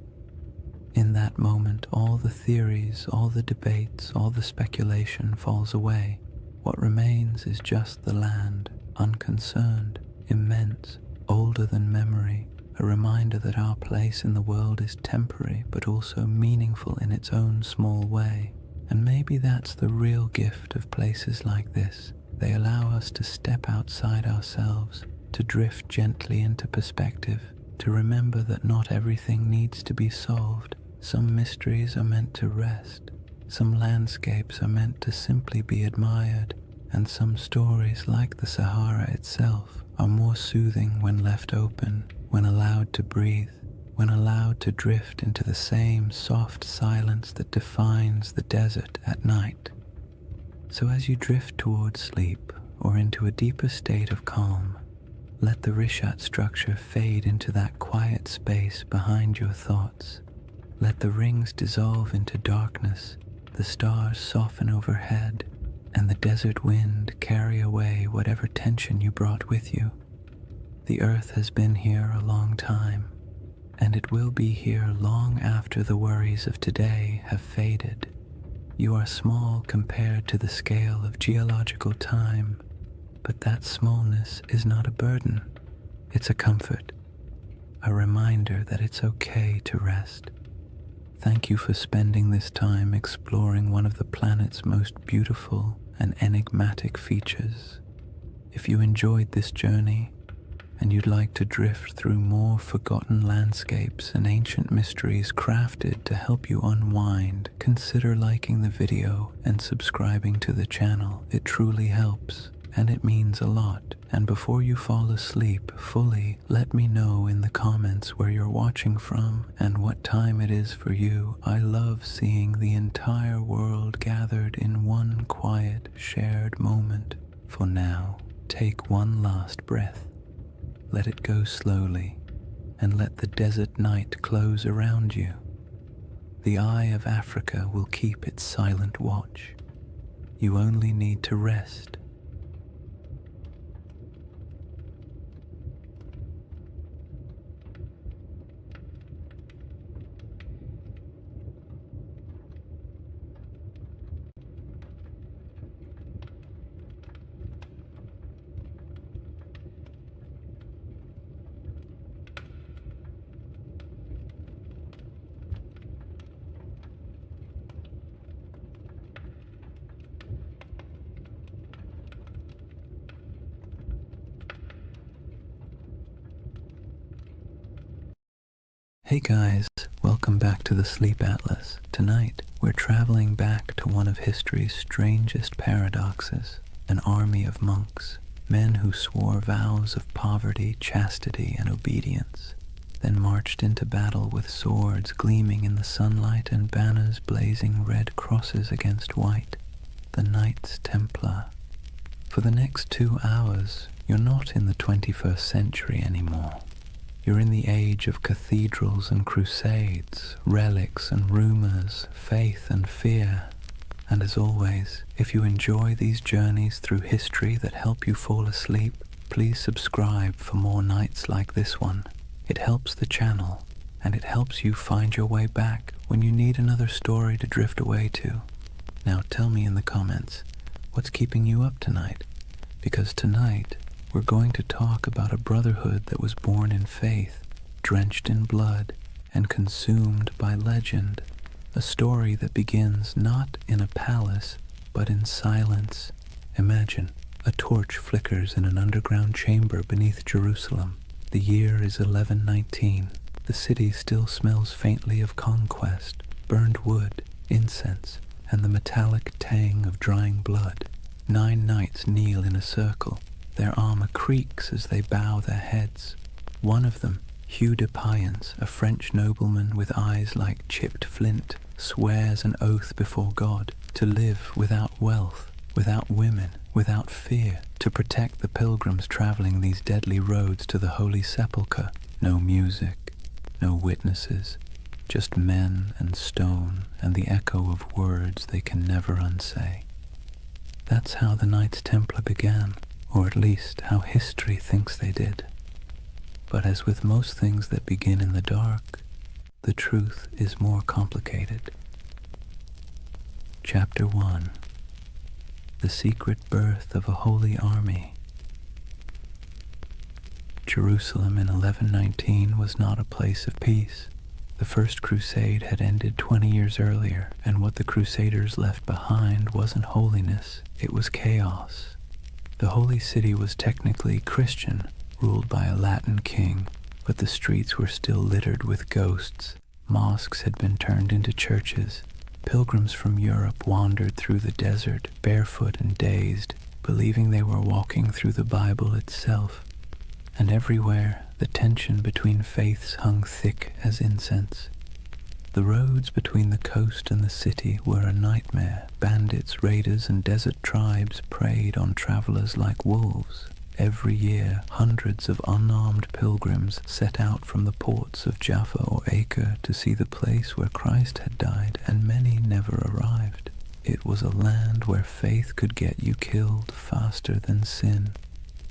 In that moment, all the theories, all the debates, all the speculation falls away. What remains is just the land, unconcerned, immense, older than memory, a reminder that our place in the world is temporary but also meaningful in its own small way. And maybe that's the real gift of places like this. They allow us to step outside ourselves, to drift gently into perspective, to remember that not everything needs to be solved. Some mysteries are meant to rest. Some landscapes are meant to simply be admired, and some stories, like the Sahara itself, are more soothing when left open, when allowed to breathe, when allowed to drift into the same soft silence that defines the desert at night. So as you drift towards sleep or into a deeper state of calm, let the Richat structure fade into that quiet space behind your thoughts. Let the rings dissolve into darkness, the stars soften overhead, and the desert wind carry away whatever tension you brought with you. The earth has been here a long time, and it will be here long after the worries of today have faded. You are small compared to the scale of geological time, but that smallness is not a burden. It's a comfort, a reminder that it's okay to rest. Thank you for spending this time exploring one of the planet's most beautiful and enigmatic features. If you enjoyed this journey and you'd like to drift through more forgotten landscapes and ancient mysteries crafted to help you unwind, consider liking the video and subscribing to the channel. It truly helps, and it means a lot. And before you fall asleep fully, let me know in the comments where you're watching from and what time it is for you. I love seeing the entire world gathered in one quiet, shared moment. For now, take one last breath. Let it go slowly, and let the desert night close around you. The Eye of Africa will keep its silent watch. You only need to rest. Hey guys, welcome back to the Sleep Atlas. Tonight, we're traveling back to one of history's strangest paradoxes, an army of monks, men who swore vows of poverty, chastity, and obedience, then marched into battle with swords gleaming in the sunlight and banners blazing red crosses against white, the Knights Templar. For the next 2 hours, you're not in the 21st century anymore. You're in the age of cathedrals and crusades, relics and rumors, faith and fear. And as always, if you enjoy these journeys through history that help you fall asleep, please subscribe for more nights like this one. It helps the channel, and it helps you find your way back when you need another story to drift away to. Now tell me in the comments, what's keeping you up tonight? Because tonight, we're going to talk about a brotherhood that was born in faith, drenched in blood, and consumed by legend. A story that begins not in a palace, but in silence. Imagine, a torch flickers in an underground chamber beneath Jerusalem. The year is 1119. The city still smells faintly of conquest, burned wood, incense, and the metallic tang of drying blood. 9 knights kneel in a circle. Their armor creaks as they bow their heads. One of them, Hugh de Payens, a French nobleman with eyes like chipped flint, swears an oath before God to live without wealth, without women, without fear, to protect the pilgrims traveling these deadly roads to the Holy Sepulchre. No music, no witnesses, just men and stone and the echo of words they can never unsay. That's how the Knights Templar began, or at least how history thinks they did. But as with most things that begin in the dark, the truth is more complicated. Chapter 1. The Secret Birth of a Holy Army. Jerusalem in 1119 was not a place of peace. The First Crusade had ended 20 years earlier, and what the Crusaders left behind wasn't holiness, it was chaos. The Holy City was technically Christian, ruled by a Latin king, but the streets were still littered with ghosts. Mosques had been turned into churches. Pilgrims from Europe wandered through the desert, barefoot and dazed, believing they were walking through the Bible itself. And everywhere, the tension between faiths hung thick as incense. The roads between the coast and the city were a nightmare. Bandits, raiders, and desert tribes preyed on travelers like wolves. Every year, hundreds of unarmed pilgrims set out from the ports of Jaffa or Acre to see the place where Christ had died, and many never arrived. It was a land where faith could get you killed faster than sin.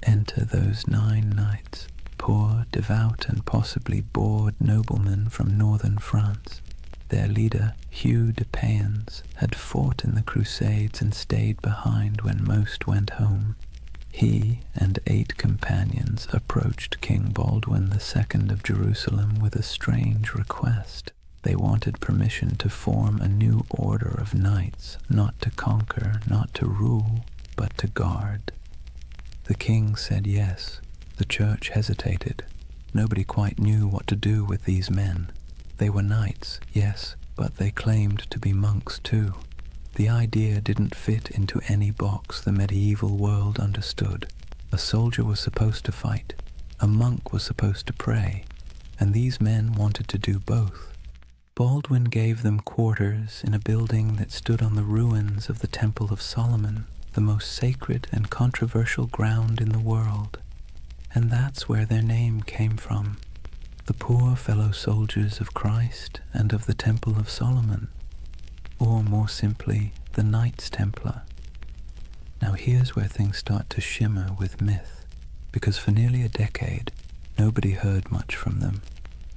Enter those 9 knights, poor, devout, and possibly bored noblemen from northern France. Their leader, Hugh de Payens, had fought in the Crusades and stayed behind when most went home. He and 8 companions approached King Baldwin II of Jerusalem with a strange request. They wanted permission to form a new order of knights, not to conquer, not to rule, but to guard. The king said yes. The church hesitated. Nobody quite knew what to do with these men. They were knights, yes, but they claimed to be monks too. The idea didn't fit into any box the medieval world understood. A soldier was supposed to fight, a monk was supposed to pray, and these men wanted to do both. Baldwin gave them quarters in a building that stood on the ruins of the Temple of Solomon, the most sacred and controversial ground in the world. And that's where their name came from. The poor fellow soldiers of Christ and of the Temple of Solomon. Or more simply, the Knights Templar. Now here's where things start to shimmer with myth, because for nearly a decade, nobody heard much from them.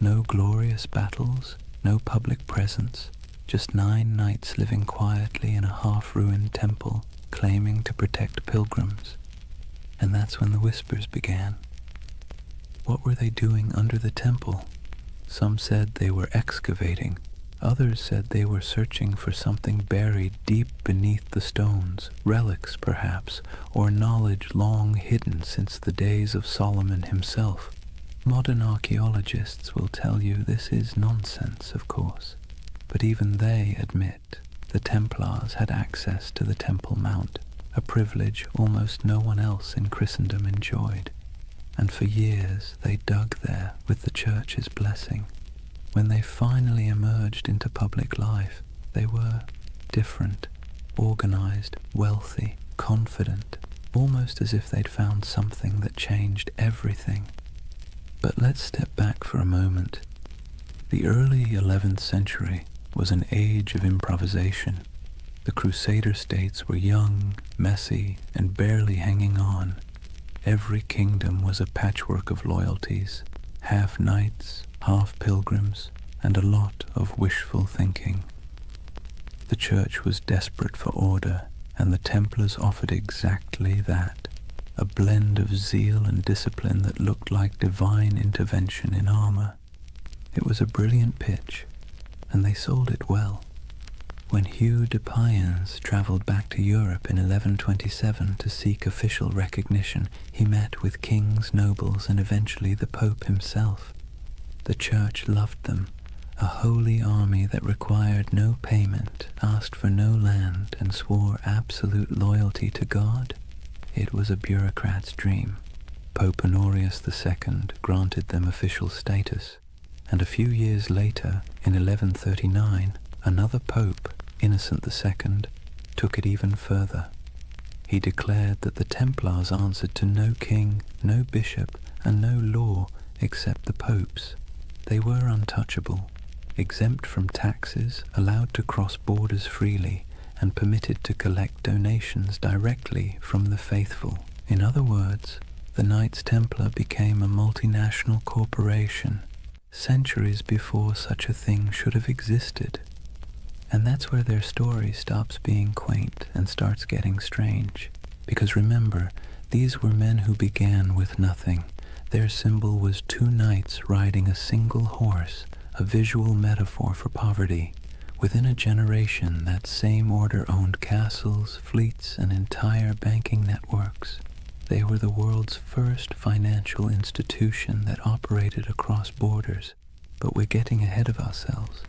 No glorious battles, no public presence, just 9 knights living quietly in a half-ruined temple, claiming to protect pilgrims. And that's when the whispers began. What were they doing under the temple? Some said they were excavating. Others said they were searching for something buried deep beneath the stones, relics perhaps, or knowledge long hidden since the days of Solomon himself. Modern archaeologists will tell you this is nonsense, of course, but even they admit the Templars had access to the Temple Mount, a privilege almost no one else in Christendom enjoyed, and for years they dug there with the Church's blessing. When they finally emerged into public life, they were different, organized, wealthy, confident, almost as if they'd found something that changed everything. But let's step back for a moment. The early 11th century was an age of improvisation. The Crusader states were young, messy, and barely hanging on. Every kingdom was a patchwork of loyalties, half knights, half pilgrims, and a lot of wishful thinking. The Church was desperate for order, and the Templars offered exactly that, a blend of zeal and discipline that looked like divine intervention in armor. It was a brilliant pitch, and they sold it well. When Hugh de Payens traveled back to Europe in 1127 to seek official recognition, he met with kings, nobles, and eventually the Pope himself. The Church loved them, a holy army that required no payment, asked for no land, and swore absolute loyalty to God. It was a bureaucrat's dream. Pope Honorius II granted them official status, and a few years later, in 1139, another pope, Innocent II, took it even further. He declared that the Templars answered to no king, no bishop, and no law except the popes. They were untouchable, exempt from taxes, allowed to cross borders freely, and permitted to collect donations directly from the faithful. In other words, the Knights Templar became a multinational corporation, centuries before such a thing should have existed. And that's where their story stops being quaint and starts getting strange. Because remember, these were men who began with nothing. Their symbol was two knights riding a single horse, a visual metaphor for poverty. Within a generation, that same order owned castles, fleets, and entire banking networks. They were the world's first financial institution that operated across borders. But we're getting ahead of ourselves.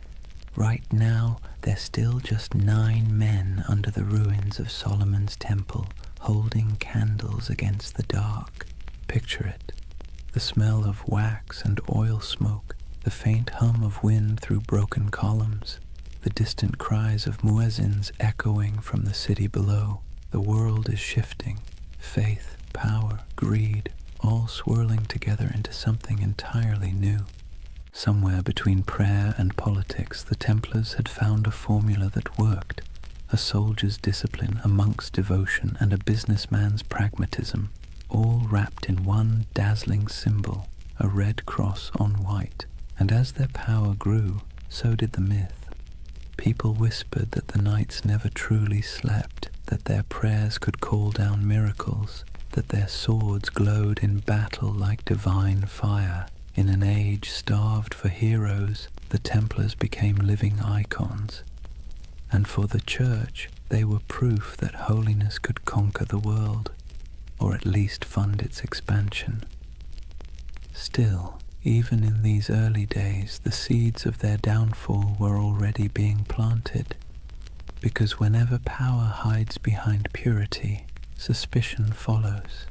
Right now, there's still just 9 men under the ruins of Solomon's temple, holding candles against the dark. Picture it. The smell of wax and oil smoke, the faint hum of wind through broken columns, the distant cries of muezzins echoing from the city below. The world is shifting. Faith, power, greed, all swirling together into something entirely new. Somewhere between prayer and politics, the Templars had found a formula that worked. A soldier's discipline, a monk's devotion, and a businessman's pragmatism, all wrapped in one dazzling symbol, a red cross on white. And as their power grew, so did the myth. People whispered that the knights never truly slept, that their prayers could call down miracles, that their swords glowed in battle like divine fire. In an age starved for heroes, the Templars became living icons. And for the Church, they were proof that holiness could conquer the world, or at least fund its expansion. Still, even in these early days, the seeds of their downfall were already being planted, because whenever power hides behind purity, suspicion follows.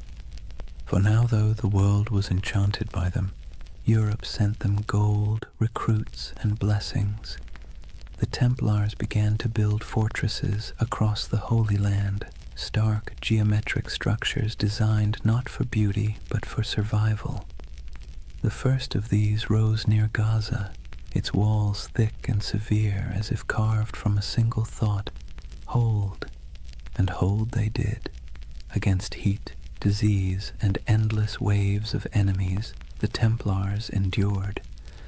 For now, though the world was enchanted by them, Europe sent them gold, recruits, and blessings. The Templars began to build fortresses across the Holy Land, stark geometric structures designed not for beauty but for survival. The first of these rose near Gaza, its walls thick and severe as if carved from a single thought: hold. And hold they did. Against heat, disease, and endless waves of enemies, the Templars endured.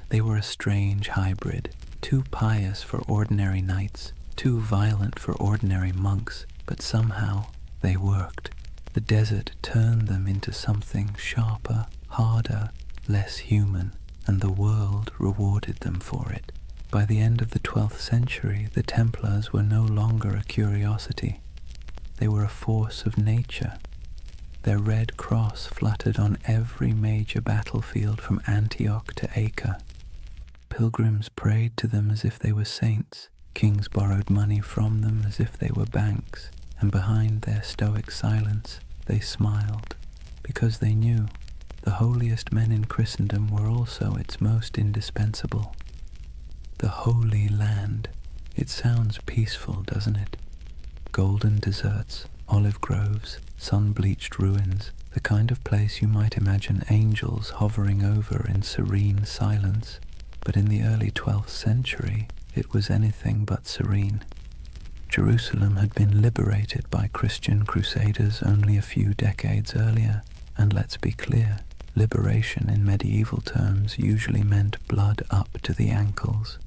They were a strange hybrid, too pious for ordinary knights, too violent for ordinary monks, but somehow they worked. The desert turned them into something sharper, harder, less human, and the world rewarded them for it. By the end of the 12th century, the Templars were no longer a curiosity. They were a force of nature. Their red cross fluttered on every major battlefield from Antioch to Acre. Pilgrims prayed to them as if they were saints. Kings borrowed money from them as if they were banks. and behind their stoic silence they smiled, because they knew the holiest men in Christendom were also its most indispensable. The Holy Land. It sounds peaceful, doesn't it? Golden deserts, olive groves, sun-bleached ruins, the kind of place you might imagine angels hovering over in serene silence. But in the early 12th century, it was anything but serene. Jerusalem had been liberated by Christian crusaders only a few decades earlier, and let's be clear, liberation in medieval terms usually meant blood up to the ankles.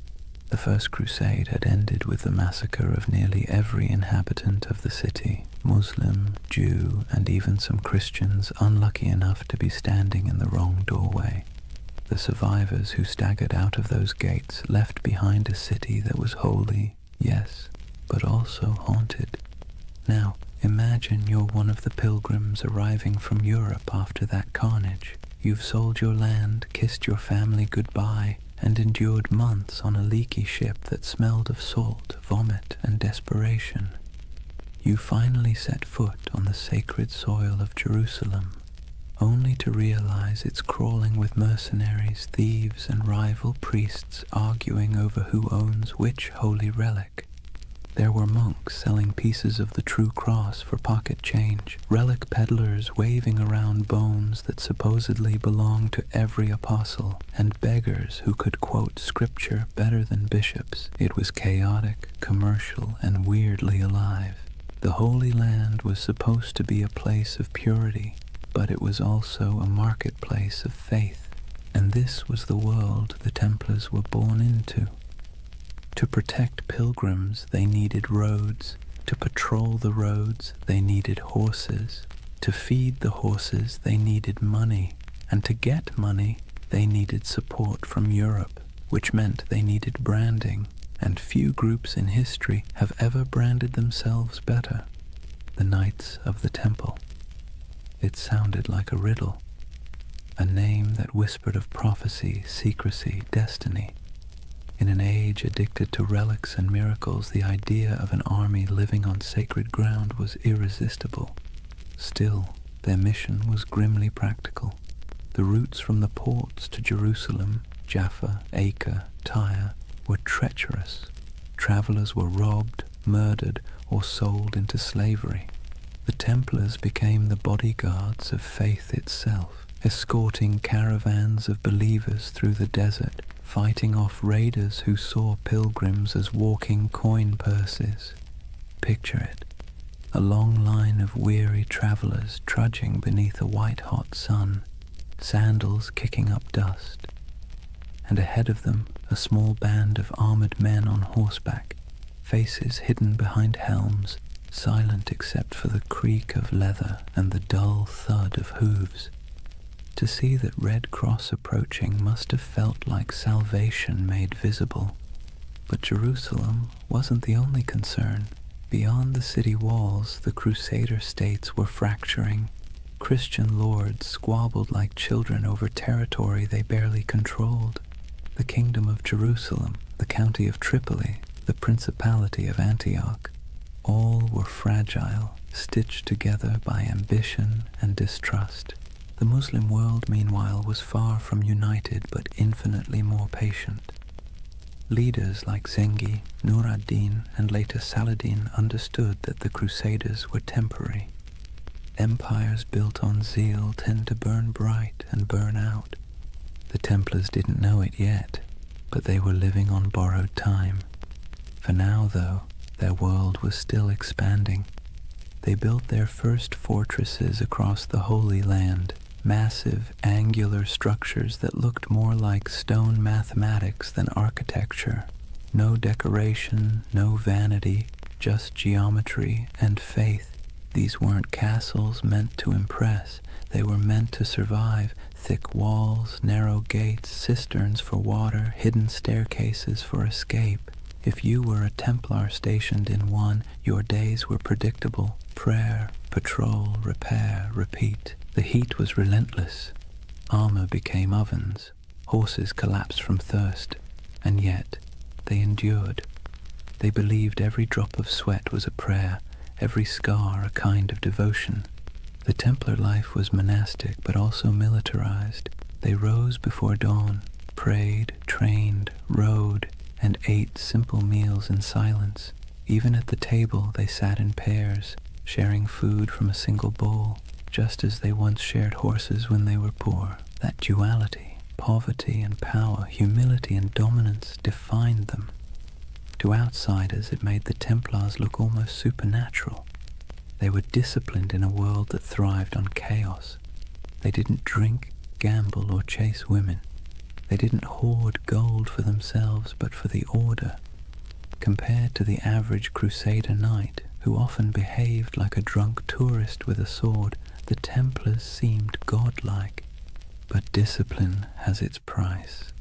The First Crusade had ended with the massacre of nearly every inhabitant of the city, Muslim, Jew, and even some Christians unlucky enough to be standing in the wrong doorway. The survivors who staggered out of those gates left behind a city that was holy, yes, but also haunted. Now, imagine you're one of the pilgrims arriving from Europe after that carnage. You've sold your land, kissed your family goodbye, and endured months on a leaky ship that smelled of salt, vomit, and desperation. You finally set foot on the sacred soil of Jerusalem, only to realize it's crawling with mercenaries, thieves, and rival priests arguing over who owns which holy relic. There were monks selling pieces of the true cross for pocket change, relic peddlers waving around bones that supposedly belonged to every apostle, and beggars who could quote scripture better than bishops. It was chaotic, commercial, and weirdly alive. The Holy Land was supposed to be a place of purity, but it was also a marketplace of faith, and this was the world the Templars were born into. To protect pilgrims, they needed roads. To patrol the roads, they needed horses. To feed the horses, they needed money. And to get money, they needed support from Europe, which meant they needed branding. And few groups in history have ever branded themselves better. The Knights of the Temple. It sounded like a riddle. A name that whispered of prophecy, secrecy, destiny. In an age addicted to relics and miracles, the idea of an army living on sacred ground was irresistible. Still, their mission was grimly practical. The routes from the ports to Jerusalem, Jaffa, Acre, Tyre, were treacherous. Travelers were robbed, murdered, or sold into slavery. The Templars became the bodyguards of faith itself, escorting caravans of believers through the desert, fighting off raiders who saw pilgrims as walking coin purses. Picture it, a long line of weary travelers trudging beneath a white-hot sun, sandals kicking up dust, and ahead of them a small band of armored men on horseback, faces hidden behind helms, silent except for the creak of leather and the dull thud of hooves. To see that Red Cross approaching must have felt like salvation made visible. But Jerusalem wasn't the only concern. Beyond the city walls, the Crusader states were fracturing. Christian lords squabbled like children over territory they barely controlled. The Kingdom of Jerusalem, the County of Tripoli, the Principality of Antioch, all were fragile, stitched together by ambition and distrust. The Muslim world, meanwhile, was far from united but infinitely more patient. Leaders like Zengi, Nur ad-Din, and later Saladin understood that the Crusaders were temporary. Empires built on zeal tend to burn bright and burn out. The Templars didn't know it yet, but they were living on borrowed time. For now, though, their world was still expanding. They built their first fortresses across the Holy Land, massive, angular structures that looked more like stone mathematics than architecture. No decoration, no vanity, just geometry and faith. These weren't castles meant to impress. They were meant to survive. Thick walls, narrow gates, cisterns for water, hidden staircases for escape. If you were a Templar stationed in one, your days were predictable. Prayer, patrol, repair, repeat. The heat was relentless. Armor became ovens. Horses collapsed from thirst. And yet, they endured. They believed every drop of sweat was a prayer, every scar a kind of devotion. The Templar life was monastic but also militarized. They rose before dawn, prayed, trained, rode, and ate simple meals in silence. Even at the table they sat in pairs, sharing food from a single bowl, just as they once shared horses when they were poor. That duality, poverty and power, humility and dominance, defined them. To outsiders it made the Templars look almost supernatural. They were disciplined in a world that thrived on chaos. They didn't drink, gamble, or chase women. They didn't hoard gold for themselves, but for the order. Compared to the average Crusader knight, who often behaved like a drunk tourist with a sword, the Templars seemed godlike. But discipline has its price.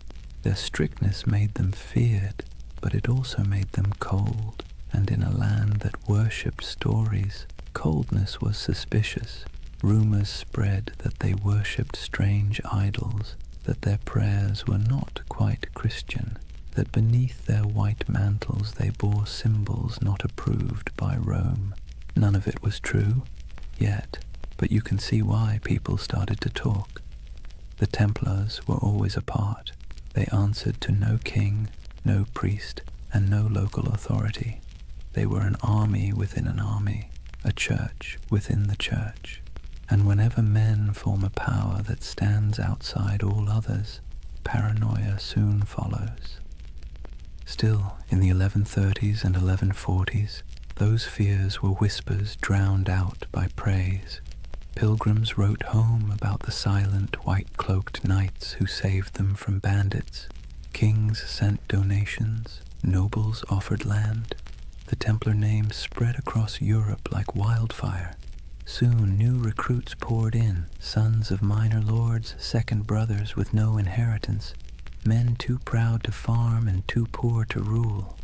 Their strictness made them feared, but it also made them cold, and in a land that worshipped stories, coldness was suspicious. Rumors spread that they worshipped strange idols, that their prayers were not quite Christian, that beneath their white mantles they bore symbols not approved by Rome. None of it was true, yet, but you can see why people started to talk. The Templars were always apart. They answered to no king, no priest, and no local authority. They were an army within an army, a church within the church. And whenever men form a power that stands outside all others, paranoia soon follows. Still, in the 1130s and 1140s, those fears were whispers drowned out by praise. Pilgrims wrote home about the silent, white-cloaked knights who saved them from bandits. Kings sent donations, nobles offered land. The Templar name spread across Europe like wildfire. Soon new recruits poured in, sons of minor lords, second brothers with no inheritance, men too proud to farm and too poor to rule.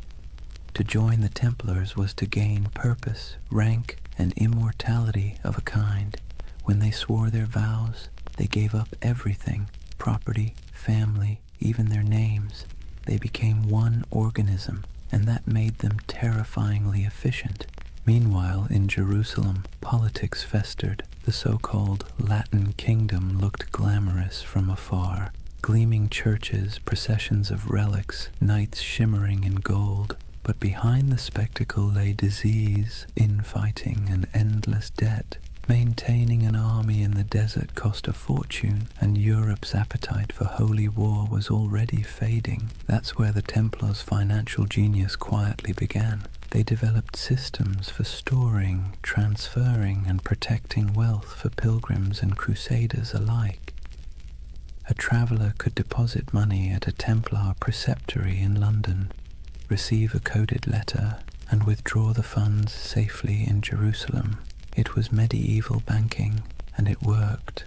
To join the Templars was to gain purpose, rank, and immortality of a kind. When they swore their vows, they gave up everything, property, family, even their names. They became one organism, and that made them terrifyingly efficient. Meanwhile, in Jerusalem, politics festered. The so-called Latin Kingdom looked glamorous from afar. Gleaming churches, processions of relics, knights shimmering in gold. But behind the spectacle lay disease, infighting, and endless debt. Maintaining an army in the desert cost a fortune, and Europe's appetite for holy war was already fading. That's where the Templars' financial genius quietly began. They developed systems for storing, transferring, and protecting wealth for pilgrims and crusaders alike. A traveler could deposit money at a Templar preceptory in London, receive a coded letter, and withdraw the funds safely in Jerusalem. It was medieval banking, and it worked.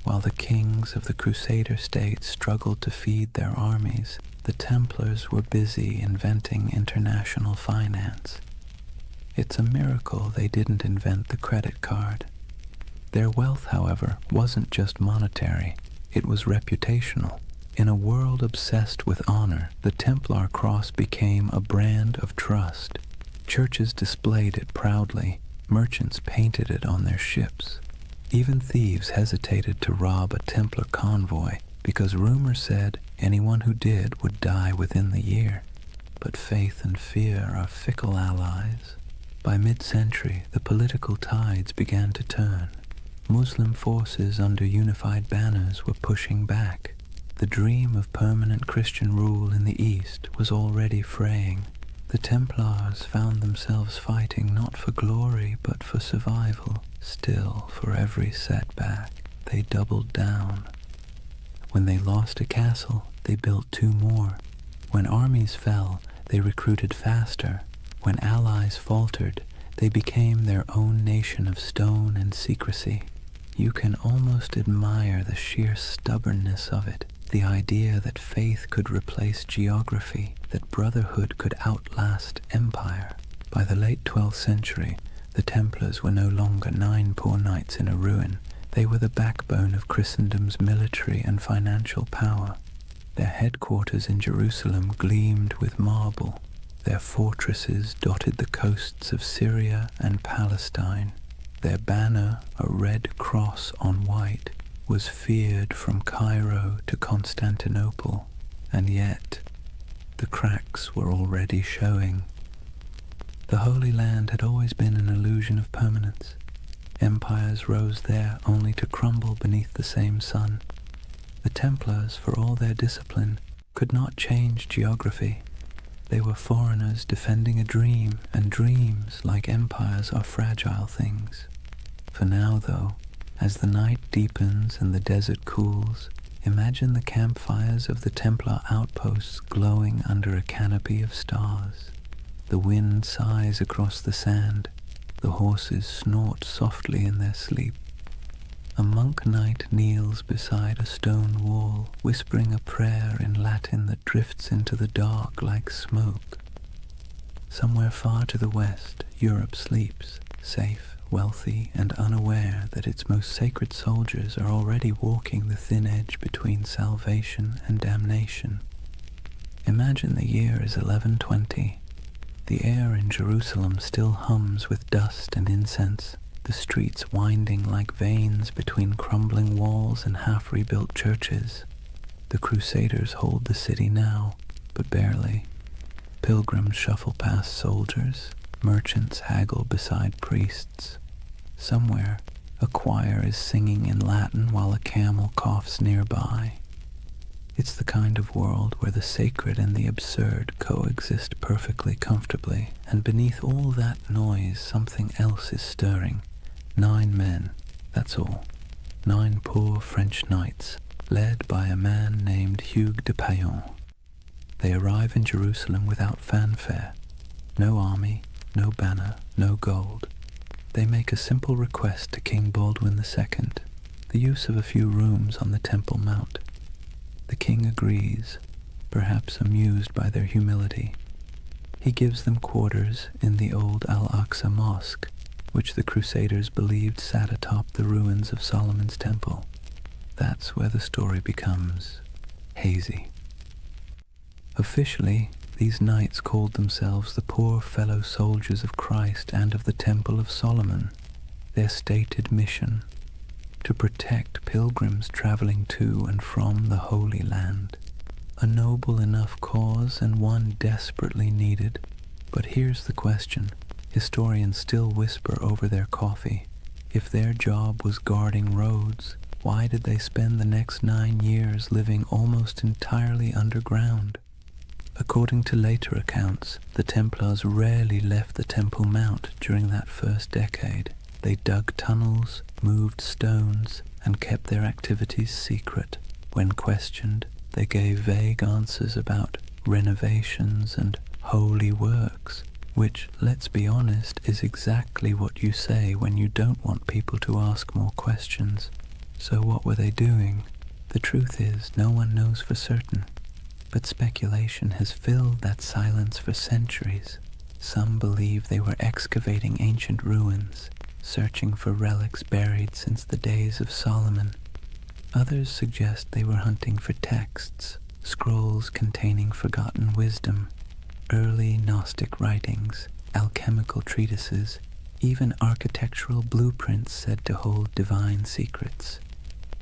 While the kings of the Crusader states struggled to feed their armies, the Templars were busy inventing international finance. It's a miracle they didn't invent the credit card. Their wealth, however, wasn't just monetary, it was reputational. In a world obsessed with honor, the Templar cross became a brand of trust. Churches displayed it proudly, merchants painted it on their ships. Even thieves hesitated to rob a Templar convoy because rumor said anyone who did would die within the year. But faith and fear are fickle allies. By mid-century, the political tides began to turn. Muslim forces under unified banners were pushing back. The dream of permanent Christian rule in the East was already fraying. The Templars found themselves fighting not for glory but for survival. Still, for every setback, they doubled down. When they lost a castle, they built two more. When armies fell, they recruited faster. When allies faltered, they became their own nation of stone and secrecy. You can almost admire the sheer stubbornness of it, the idea that faith could replace geography, that brotherhood could outlast empire. By the late 12th century, the Templars were no longer 9 poor knights in a ruin. They were the backbone of Christendom's military and financial power. Their headquarters in Jerusalem gleamed with marble. Their fortresses dotted the coasts of Syria and Palestine. Their banner, a red cross on white, was feared from Cairo to Constantinople, and yet the cracks were already showing. The Holy Land had always been an illusion of permanence. Empires rose there only to crumble beneath the same sun. The Templars, for all their discipline, could not change geography. They were foreigners defending a dream, and dreams, like empires, are fragile things. For now, though, as the night deepens and the desert cools, imagine the campfires of the Templar outposts glowing under a canopy of stars. The wind sighs across the sand. The horses snort softly in their sleep. A monk knight kneels beside a stone wall, whispering a prayer in Latin that drifts into the dark like smoke. Somewhere far to the west, Europe sleeps, safe, wealthy, and unaware that its most sacred soldiers are already walking the thin edge between salvation and damnation. Imagine the year is 1120. The air in Jerusalem still hums with dust and incense, the streets winding like veins between crumbling walls and half-rebuilt churches. The Crusaders hold the city now, but barely. Pilgrims shuffle past soldiers, merchants haggle beside priests. Somewhere, a choir is singing in Latin while a camel coughs nearby. It's the kind of world where the sacred and the absurd coexist perfectly comfortably, and beneath all that noise something else is stirring. 9 men, that's all. 9 poor French knights, led by a man named Hugues de Payon. They arrive in Jerusalem without fanfare. No army, no banner, no gold. They make a simple request to King Baldwin II, the use of a few rooms on the Temple Mount. The king agrees, perhaps amused by their humility. He gives them quarters in the old Al-Aqsa Mosque, which the Crusaders believed sat atop the ruins of Solomon's Temple. That's where the story becomes hazy. Officially, these knights called themselves the poor fellow soldiers of Christ and of the Temple of Solomon. Their stated mission: to protect pilgrims traveling to and from the Holy Land. A noble enough cause and one desperately needed. But here's the question. Historians still whisper over their coffee. If their job was guarding roads, why did they spend the next 9 years living almost entirely underground? According to later accounts, the Templars rarely left the Temple Mount during that first decade. They dug tunnels, moved stones, and kept their activities secret. When questioned, they gave vague answers about renovations and holy works, which, let's be honest, is exactly what you say when you don't want people to ask more questions. So what were they doing? The truth is, no one knows for certain. But speculation has filled that silence for centuries. Some believe they were excavating ancient ruins, searching for relics buried since the days of Solomon. Others suggest they were hunting for texts, scrolls containing forgotten wisdom, early Gnostic writings, alchemical treatises, even architectural blueprints said to hold divine secrets.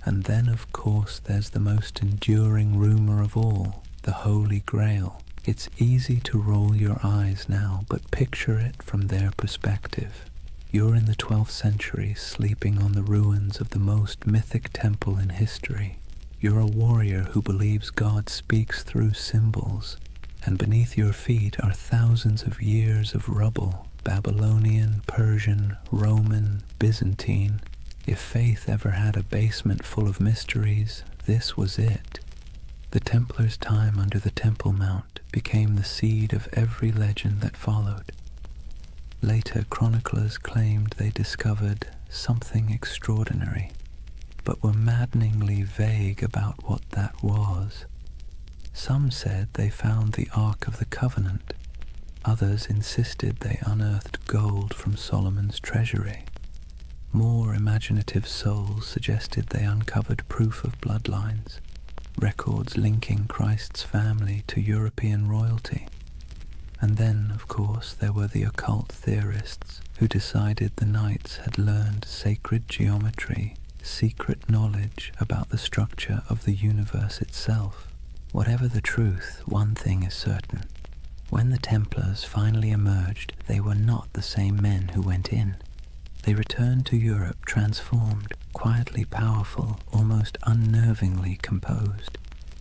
And then, of course, there's the most enduring rumor of all, the Holy Grail. It's easy to roll your eyes now, but picture it from their perspective. You're in the 12th century, sleeping on the ruins of the most mythic temple in history. You're a warrior who believes God speaks through symbols, and beneath your feet are thousands of years of rubble, Babylonian, Persian, Roman, Byzantine. If faith ever had a basement full of mysteries, this was it. The Templars' time under the Temple Mount became the seed of every legend that followed. Later chroniclers claimed they discovered something extraordinary, but were maddeningly vague about what that was. Some said they found the Ark of the Covenant. Others insisted they unearthed gold from Solomon's treasury. More imaginative souls suggested they uncovered proof of bloodlines, records linking Christ's family to European royalty. And then, of course, there were the occult theorists who decided the knights had learned sacred geometry, secret knowledge about the structure of the universe itself. Whatever the truth, one thing is certain. When the Templars finally emerged, they were not the same men who went in. They returned to Europe transformed, quietly powerful, almost unnervingly composed.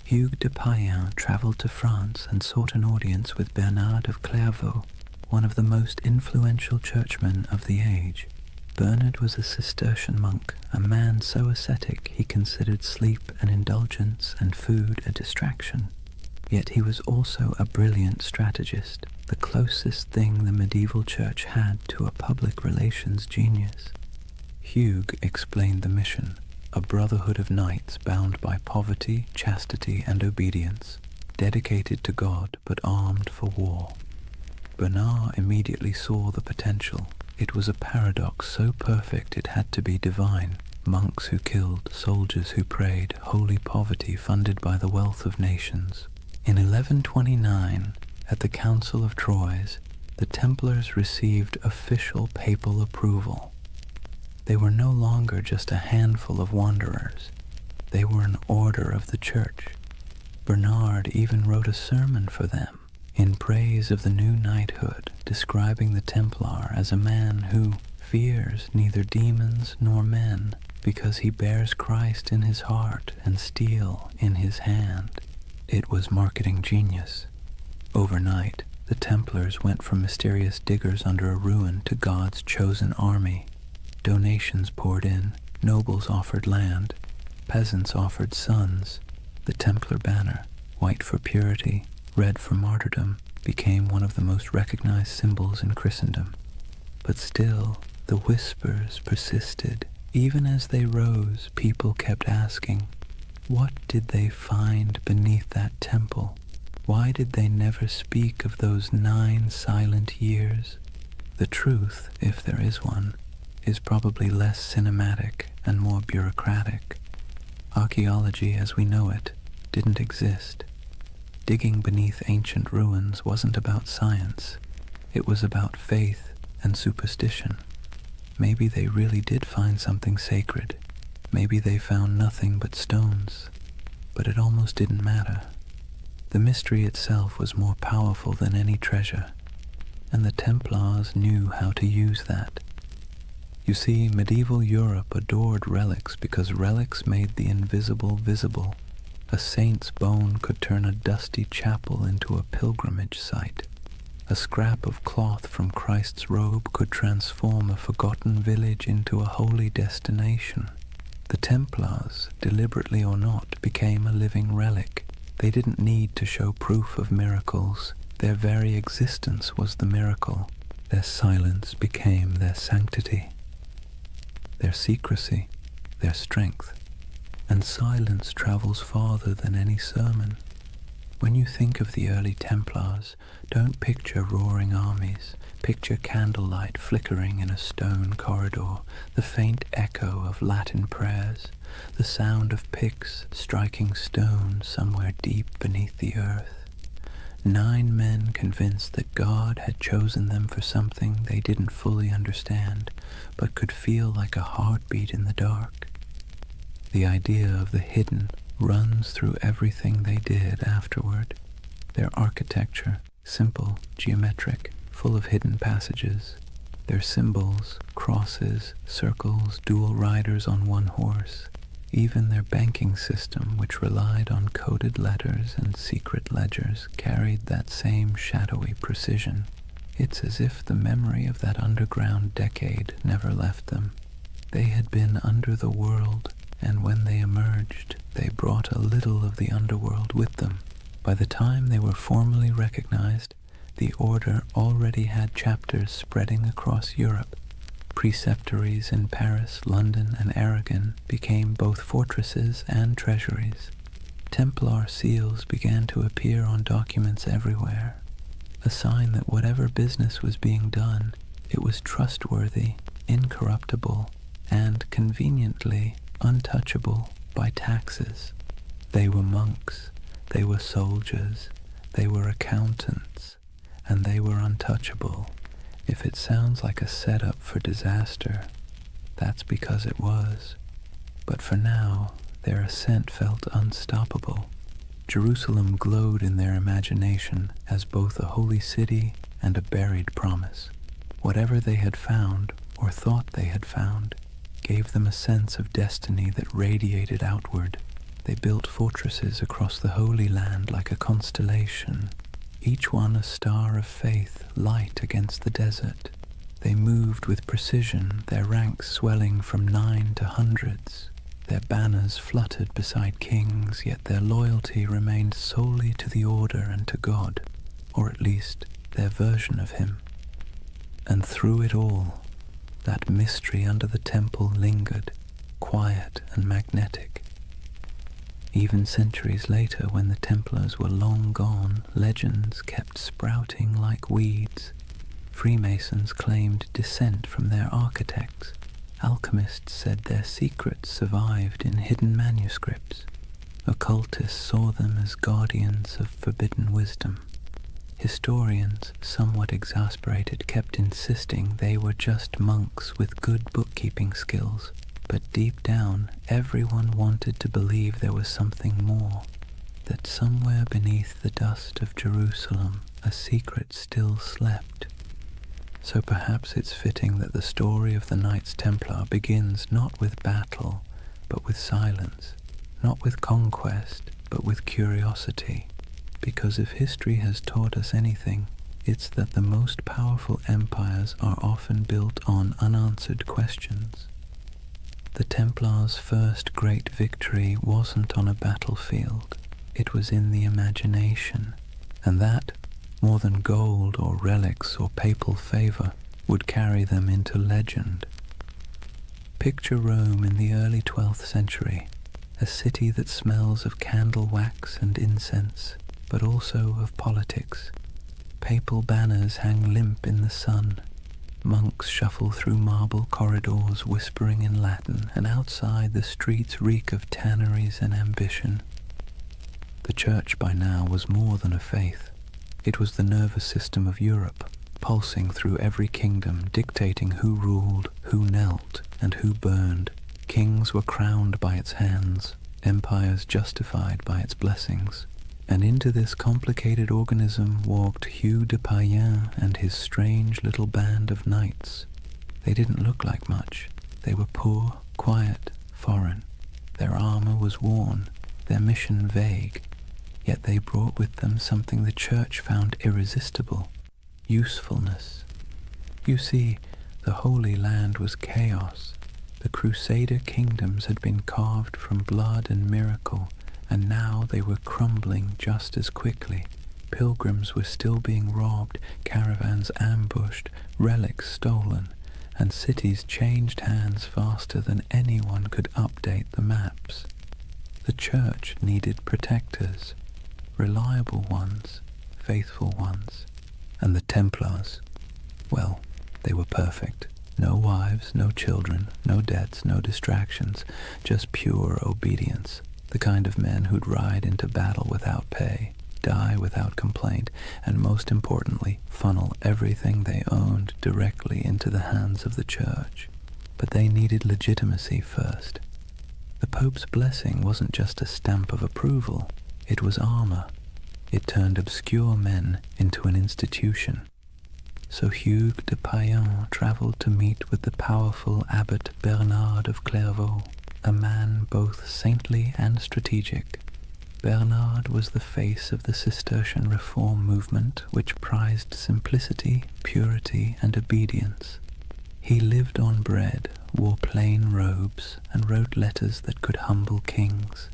Hugues de Payen travelled to France and sought an audience with Bernard of Clairvaux, one of the most influential churchmen of the age. Bernard was a Cistercian monk, a man so ascetic he considered sleep an indulgence and food a distraction. Yet he was also a brilliant strategist, the closest thing the medieval church had to a public relations genius. Hugues explained the mission, a brotherhood of knights bound by poverty, chastity, and obedience, dedicated to God but armed for war. Bernard immediately saw the potential. It was a paradox so perfect it had to be divine. Monks who killed, soldiers who prayed, holy poverty funded by the wealth of nations. In 1129, at the Council of Troyes, the Templars received official papal approval. They were no longer just a handful of wanderers. They were an order of the Church. Bernard even wrote a sermon for them in praise of the new knighthood, describing the Templar as a man who fears neither demons nor men, because he bears Christ in his heart and steel in his hand. It was marketing genius. Overnight, the Templars went from mysterious diggers under a ruin to God's chosen army. Donations poured in, nobles offered land, peasants offered sons. The Templar banner, white for purity, red for martyrdom, became one of the most recognized symbols in Christendom. But still, the whispers persisted. Even as they rose, people kept asking, what did they find beneath that temple? Why did they never speak of those 9 silent years? The truth, if there is one, is probably less cinematic and more bureaucratic. Archaeology as we know it didn't exist. Digging beneath ancient ruins wasn't about science. It was about faith and superstition. Maybe they really did find something sacred. Maybe they found nothing but stones. But it almost didn't matter. The mystery itself was more powerful than any treasure, and the Templars knew how to use that. You see, medieval Europe adored relics because relics made the invisible visible. A saint's bone could turn a dusty chapel into a pilgrimage site. A scrap of cloth from Christ's robe could transform a forgotten village into a holy destination. The Templars, deliberately or not, became a living relic. They didn't need to show proof of miracles. Their very existence was the miracle. Their silence became their sanctity, their secrecy, their strength. And silence travels farther than any sermon. When you think of the early Templars, don't picture roaring armies. Picture candlelight flickering in a stone corridor, the faint echo of Latin prayers, the sound of picks striking stone somewhere deep beneath the earth. 9 men convinced that God had chosen them for something they didn't fully understand, but could feel like a heartbeat in the dark. The idea of the hidden runs through everything they did afterward. Their architecture, simple, geometric, full of hidden passages. Their symbols, crosses, circles, dual riders on one horse. Even their banking system, which relied on coded letters and secret ledgers, carried that same shadowy precision. It's as if the memory of that underground decade never left them. They had been under the world, and when they emerged, they brought a little of the underworld with them. By the time they were formally recognized, the order already had chapters spreading across Europe. Preceptories in Paris, London, and Aragon became both fortresses and treasuries. Templar seals began to appear on documents everywhere, a sign that whatever business was being done, it was trustworthy, incorruptible, and conveniently untouchable by taxes. They were monks, they were soldiers, they were accountants, and they were untouchable. If it sounds like a setup for disaster, that's because it was. But for now, their ascent felt unstoppable. Jerusalem glowed in their imagination as both a holy city and a buried promise. Whatever they had found, or thought they had found, gave them a sense of destiny that radiated outward. They built fortresses across the Holy Land like a constellation, each one a star of faith, light against the desert. They moved with precision, their ranks swelling from 9 to hundreds. Their banners fluttered beside kings, yet their loyalty remained solely to the order and to God, or at least their version of him. And through it all, that mystery under the temple lingered, quiet and magnetic. Even centuries later, when the Templars were long gone, legends kept sprouting like weeds. Freemasons claimed descent from their architects. Alchemists said their secrets survived in hidden manuscripts. Occultists saw them as guardians of forbidden wisdom. Historians, somewhat exasperated, kept insisting they were just monks with good bookkeeping skills. But deep down, everyone wanted to believe there was something more, that somewhere beneath the dust of Jerusalem, a secret still slept. So perhaps it's fitting that the story of the Knights Templar begins not with battle, but with silence, not with conquest, but with curiosity. Because if history has taught us anything, it's that the most powerful empires are often built on unanswered questions. The Templars' first great victory wasn't on a battlefield, it was in the imagination, and that, more than gold or relics or papal favor, would carry them into legend. Picture Rome in the early 12th century, a city that smells of candle wax and incense, but also of politics. Papal banners hang limp in the sun. Monks shuffle through marble corridors whispering in Latin, and outside the streets reek of tanneries and ambition. The church by now was more than a faith. It was the nervous system of Europe, pulsing through every kingdom, dictating who ruled, who knelt, and who burned. Kings were crowned by its hands, empires justified by its blessings. And into this complicated organism walked Hugh de Payens and his strange little band of knights. They didn't look like much. They were poor, quiet, foreign. Their armor was worn, their mission vague. Yet they brought with them something the church found irresistible: usefulness. You see, the Holy Land was chaos. The Crusader kingdoms had been carved from blood and miracle, and now they were crumbling just as quickly. Pilgrims were still being robbed, caravans ambushed, relics stolen, and cities changed hands faster than anyone could update the maps. The church needed protectors, reliable ones, faithful ones. And the Templars, well, they were perfect. No wives, no children, no debts, no distractions, just pure obedience. The kind of men who'd ride into battle without pay, die without complaint, and most importantly, funnel everything they owned directly into the hands of the church. But they needed legitimacy first. The Pope's blessing wasn't just a stamp of approval, it was armor. It turned obscure men into an institution. So Hugues de Payens travelled to meet with the powerful Abbot Bernard of Clairvaux, a man both saintly and strategic. Bernard was the face of the Cistercian reform movement, which prized simplicity, purity, and obedience. He lived on bread, wore plain robes, and wrote letters that could humble kings.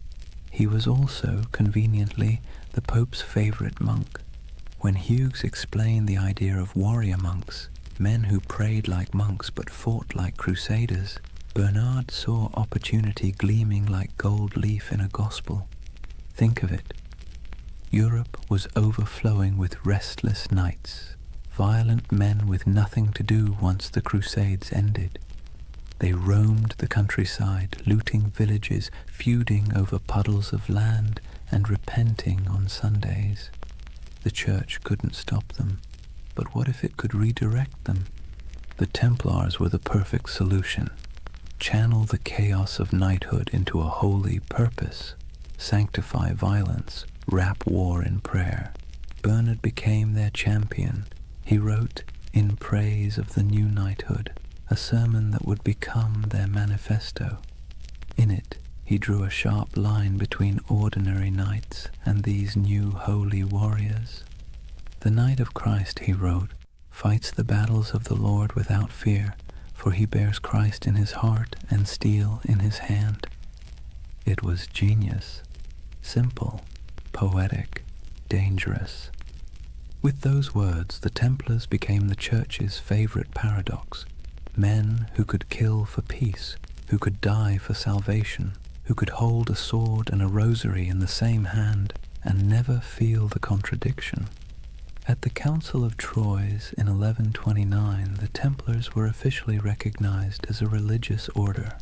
He was also, conveniently, the Pope's favorite monk. When Hugues explained the idea of warrior monks, men who prayed like monks but fought like crusaders, Bernard saw opportunity gleaming like gold leaf in a gospel. Think of it. Europe was overflowing with restless knights, violent men with nothing to do once the Crusades ended. They roamed the countryside, looting villages, feuding over puddles of land, and repenting on Sundays. The church couldn't stop them. But what if it could redirect them? The Templars were the perfect solution. Channel the chaos of knighthood into a holy purpose. Sanctify violence. Wrap war in prayer. Bernard became their champion. He wrote, in praise of the new knighthood, a sermon that would become their manifesto. In it, he drew a sharp line between ordinary knights and these new holy warriors. The Knight of Christ, he wrote, fights the battles of the Lord without fear, for he bears Christ in his heart and steel in his hand. It was genius, simple, poetic, dangerous. With those words, the Templars became the Church's favorite paradox. Men who could kill for peace, who could die for salvation, who could hold a sword and a rosary in the same hand and never feel the contradiction. At the Council of Troyes in 1129, the Templars were officially recognized as a religious order.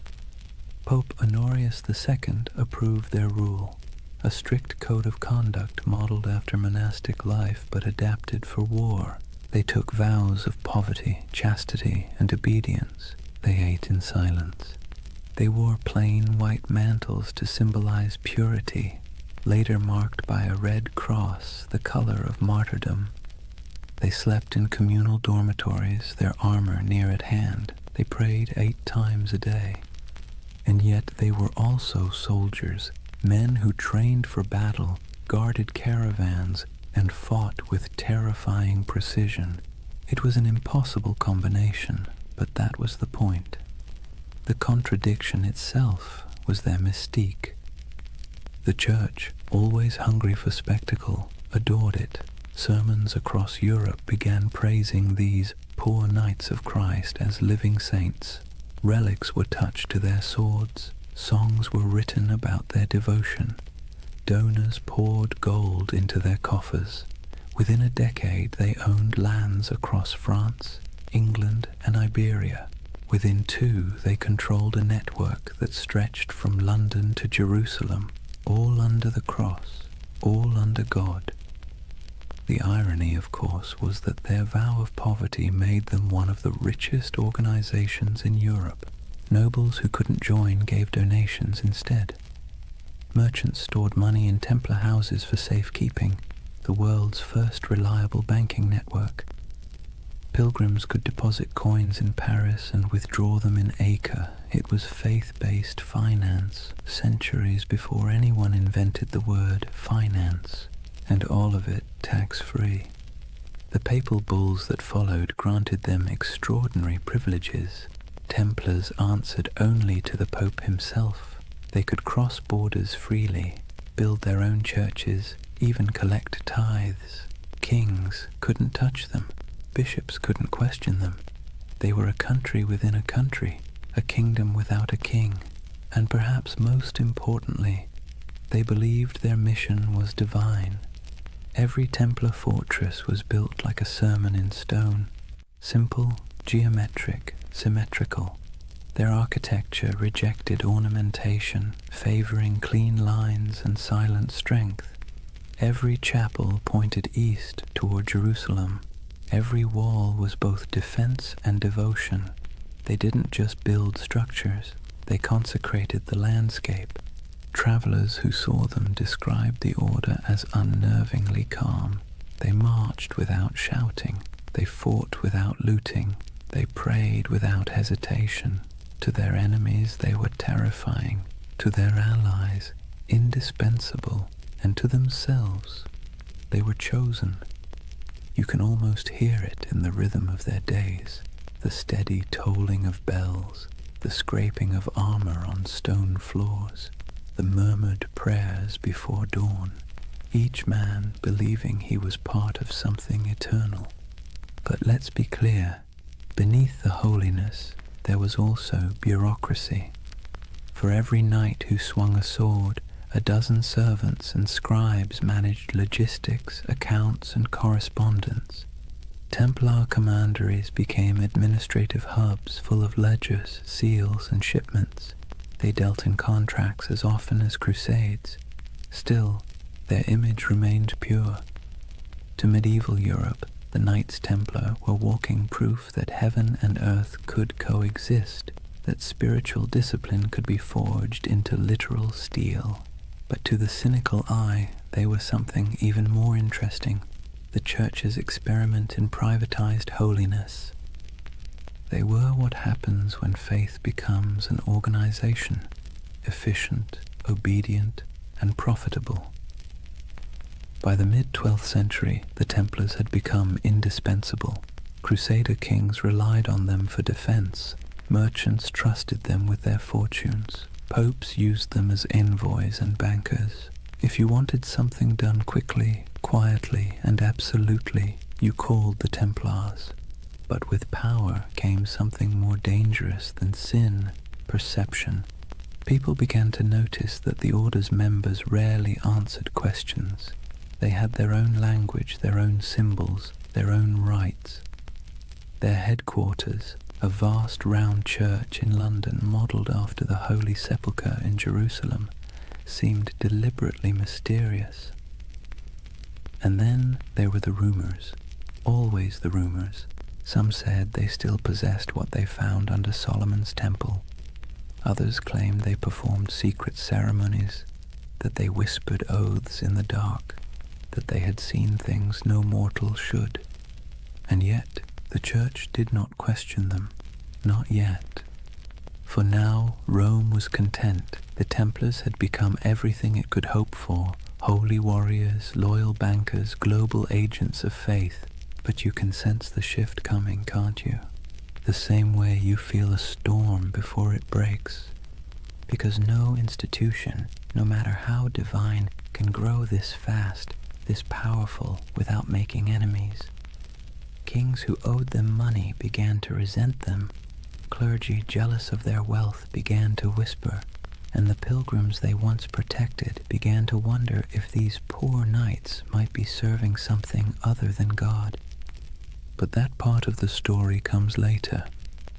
Pope Honorius II approved their rule, a strict code of conduct modeled after monastic life but adapted for war. They took vows of poverty, chastity, and obedience. They ate in silence. They wore plain white mantles to symbolize purity, later marked by a red cross, the color of martyrdom. They slept in communal dormitories, their armor near at hand. They prayed 8 times a day. And yet they were also soldiers, men who trained for battle, guarded caravans, and fought with terrifying precision. It was an impossible combination, but that was the point. The contradiction itself was their mystique. The Church, always hungry for spectacle, adored it. Sermons across Europe began praising these poor knights of Christ as living saints. Relics were touched to their swords. Songs were written about their devotion. Donors poured gold into their coffers. Within a decade, they owned lands across France, England, and Iberia. Within 2, they controlled a network that stretched from London to Jerusalem, all under the cross, all under God. The irony, of course, was that their vow of poverty made them one of the richest organizations in Europe. Nobles who couldn't join gave donations instead. Merchants stored money in Templar houses for safekeeping, the world's first reliable banking network. Pilgrims could deposit coins in Paris and withdraw them in Acre. It was faith-based finance, centuries before anyone invented the word finance, and all of it tax-free. The papal bulls that followed granted them extraordinary privileges. Templars answered only to the Pope himself. They could cross borders freely, build their own churches, even collect tithes. Kings couldn't touch them. Bishops couldn't question them. They were a country within a country, a kingdom without a king. And perhaps most importantly, they believed their mission was divine. Every Templar fortress was built like a sermon in stone, simple, geometric, symmetrical. Their architecture rejected ornamentation, favoring clean lines and silent strength. Every chapel pointed east toward Jerusalem. Every wall was both defense and devotion. They didn't just build structures, they consecrated the landscape. Travelers who saw them described the order as unnervingly calm. They marched without shouting. They fought without looting. They prayed without hesitation. To their enemies they were terrifying. To their allies, indispensable. And to themselves, they were chosen. You can almost hear it in the rhythm of their days, the steady tolling of bells, the scraping of armor on stone floors, the murmured prayers before dawn, each man believing he was part of something eternal. But let's be clear, beneath the holiness there was also bureaucracy. For every knight who swung a sword, a dozen servants and scribes managed logistics, accounts, and correspondence. Templar commanderies became administrative hubs full of ledgers, seals, and shipments. They dealt in contracts as often as crusades. Still, their image remained pure. To medieval Europe, The Knights Templar were walking proof that heaven and earth could coexist, that spiritual discipline could be forged into literal steel. But to the cynical eye, they were something even more interesting, the Church's experiment in privatized holiness. They were what happens when faith becomes an organization, efficient, obedient, and profitable. By the mid-12th century, the Templars had become indispensable. Crusader kings relied on them for defense. Merchants trusted them with their fortunes. Popes used them as envoys and bankers. If you wanted something done quickly, quietly, and absolutely, you called the Templars. But with power came something more dangerous than sin, perception. People began to notice that the order's members rarely answered questions. They had their own language, their own symbols, their own rites. Their headquarters, a vast round church in London modelled after the Holy Sepulchre in Jerusalem, seemed deliberately mysterious. And then there were the rumours, always the rumours. Some said they still possessed what they found under Solomon's temple. Others claimed they performed secret ceremonies, that they whispered oaths in the dark, that they had seen things no mortal should. And yet the Church did not question them, not yet. For now Rome was content. The Templars had become everything it could hope for, holy warriors, loyal bankers, global agents of faith. But you can sense the shift coming, can't you? The same way you feel a storm before it breaks. Because no institution, no matter how divine, can grow this fast, this powerful, without making enemies. Kings who owed them money began to resent them. Clergy jealous of their wealth began to whisper, and the pilgrims they once protected began to wonder if these poor knights might be serving something other than God. But that part of the story comes later,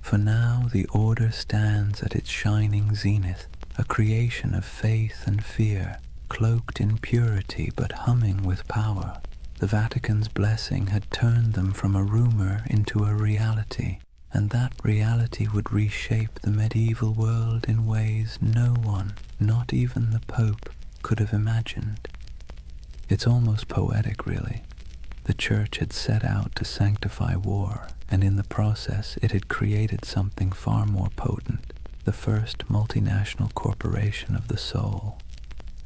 for now the order stands at its shining zenith, a creation of faith and fear, cloaked in purity but humming with power. The Vatican's blessing had turned them from a rumor into a reality, and that reality would reshape the medieval world in ways no one, not even the Pope, could have imagined. It's almost poetic, really. The Church had set out to sanctify war, and in the process it had created something far more potent, the first multinational corporation of the soul.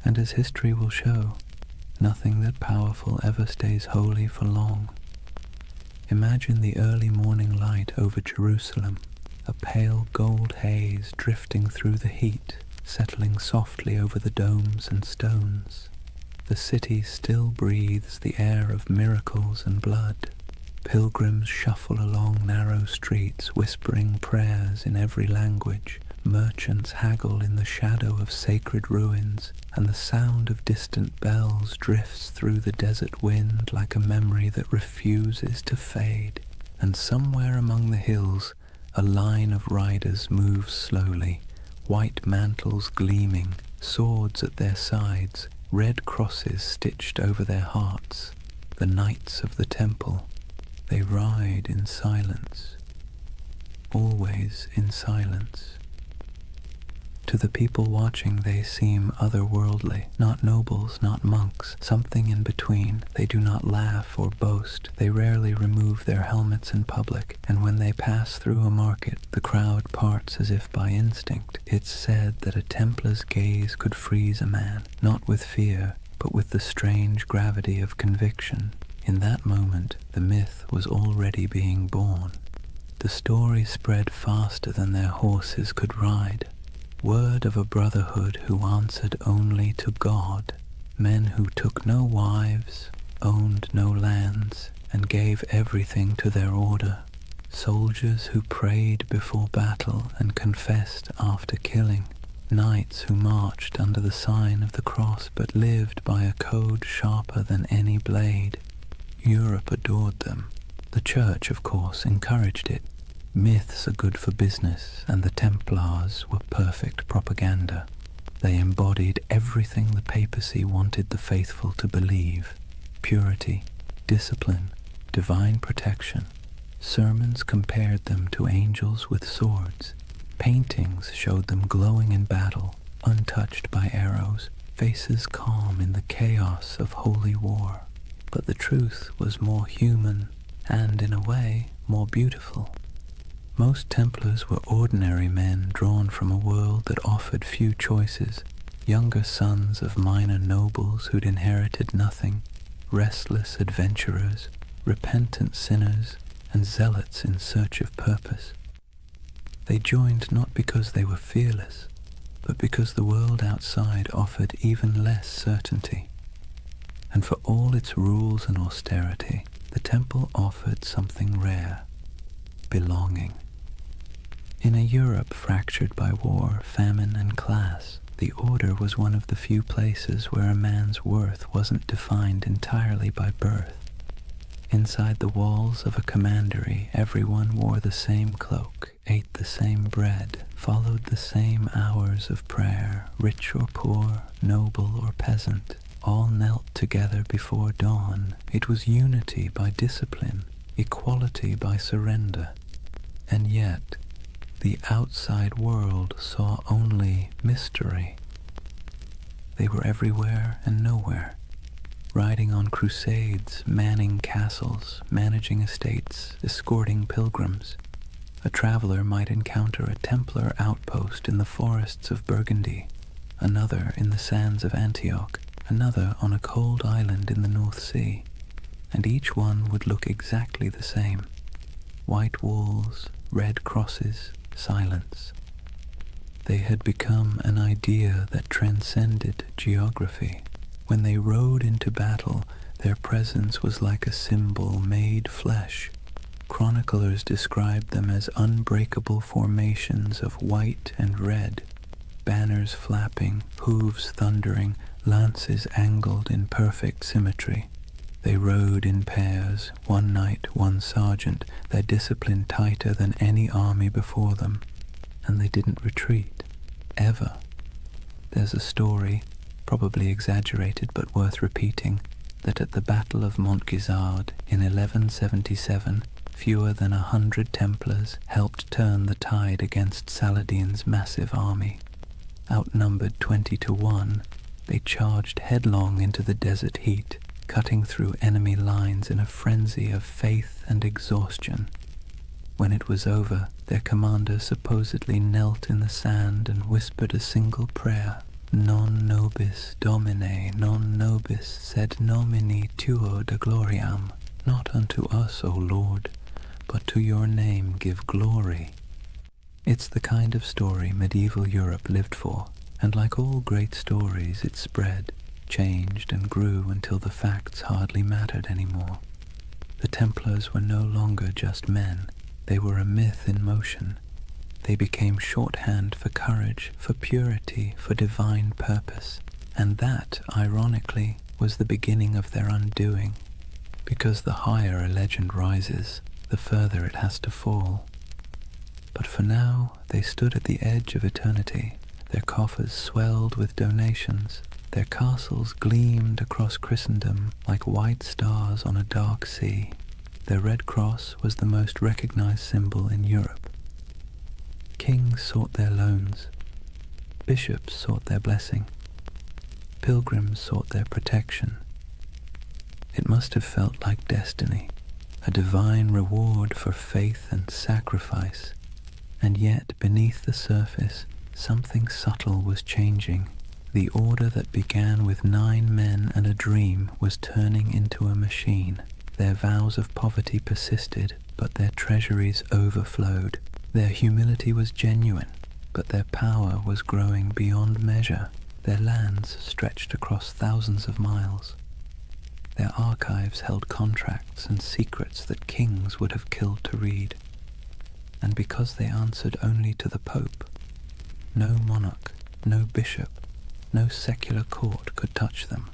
And as history will show, nothing that powerful ever stays holy for long. Imagine the early morning light over Jerusalem, a pale gold haze drifting through the heat, settling softly over the domes and stones. The city still breathes the air of miracles and blood. Pilgrims shuffle along narrow streets, whispering prayers in every language. Merchants haggle in the shadow of sacred ruins, and the sound of distant bells drifts through the desert wind like a memory that refuses to fade. And somewhere among the hills, a line of riders moves slowly, white mantles gleaming, swords at their sides, red crosses stitched over their hearts. The Knights of the Temple. They ride in silence, always in silence. To the people watching they seem otherworldly, not nobles, not monks, something in between. They do not laugh or boast. They rarely remove their helmets in public, and when they pass through a market, the crowd parts as if by instinct. It's said that a Templar's gaze could freeze a man, not with fear, but with the strange gravity of conviction. In that moment, the myth was already being born. The story spread faster than their horses could ride. Word of a brotherhood who answered only to God, men who took no wives, owned no lands, and gave everything to their order, soldiers who prayed before battle and confessed after killing, knights who marched under the sign of the cross but lived by a code sharper than any blade. Europe adored them. The Church, of course, encouraged it. Myths are good for business, and the Templars were perfect propaganda. They embodied everything the papacy wanted the faithful to believe: purity, discipline, divine protection. Sermons compared them to angels with swords. Paintings showed them glowing in battle, untouched by arrows, faces calm in the chaos of holy war. But the truth was more human and, in a way, more beautiful. Most Templars were ordinary men drawn from a world that offered few choices, younger sons of minor nobles who'd inherited nothing, restless adventurers, repentant sinners, and zealots in search of purpose. They joined not because they were fearless, but because the world outside offered even less certainty. And for all its rules and austerity, the temple offered something rare: belonging. In a Europe fractured by war, famine, and class, the Order was one of the few places where a man's worth wasn't defined entirely by birth. Inside the walls of a commandery, everyone wore the same cloak, ate the same bread, followed the same hours of prayer, rich or poor, noble or peasant, all knelt together before dawn. It was unity by discipline, equality by surrender. And yet, the outside world saw only mystery. They were everywhere and nowhere, riding on crusades, manning castles, managing estates, escorting pilgrims. A traveler might encounter a Templar outpost in the forests of Burgundy, another in the sands of Antioch, another on a cold island in the North Sea, and each one would look exactly the same: white walls, red crosses, silence. They had become an idea that transcended geography. When they rode into battle, their presence was like a symbol made flesh. Chroniclers described them as unbreakable formations of white and red, banners flapping, hooves thundering, lances angled in perfect symmetry. They rode in pairs, one knight, one sergeant, their discipline tighter than any army before them, and they didn't retreat, ever. There's a story, probably exaggerated but worth repeating, that at the Battle of Montgisard in 1177, fewer than 100 Templars helped turn the tide against Saladin's massive army. Outnumbered 20 to 1, they charged headlong into the desert heat, cutting through enemy lines in a frenzy of faith and exhaustion. When it was over, their commander supposedly knelt in the sand and whispered a single prayer: Non nobis Domine, non nobis sed nomini tuo de gloriam. Not unto us, O Lord, but to your name give glory. It's the kind of story medieval Europe lived for, and like all great stories, it spread, changed and grew until the facts hardly mattered anymore. The Templars were no longer just men. They were a myth in motion. They became shorthand for courage, for purity, for divine purpose. And that, ironically, was the beginning of their undoing. Because the higher a legend rises, the further it has to fall. But for now, they stood at the edge of eternity. Their coffers swelled with donations. Their castles gleamed across Christendom like white stars on a dark sea. Their red cross was the most recognized symbol in Europe. Kings sought their loans. Bishops sought their blessing. Pilgrims sought their protection. It must have felt like destiny, a divine reward for faith and sacrifice. And yet, beneath the surface, something subtle was changing. The order that began with 9 men and a dream was turning into a machine. Their vows of poverty persisted, but their treasuries overflowed. Their humility was genuine, but their power was growing beyond measure. Their lands stretched across thousands of miles. Their archives held contracts and secrets that kings would have killed to read. And because they answered only to the Pope, no monarch, no bishop, no secular court could touch them.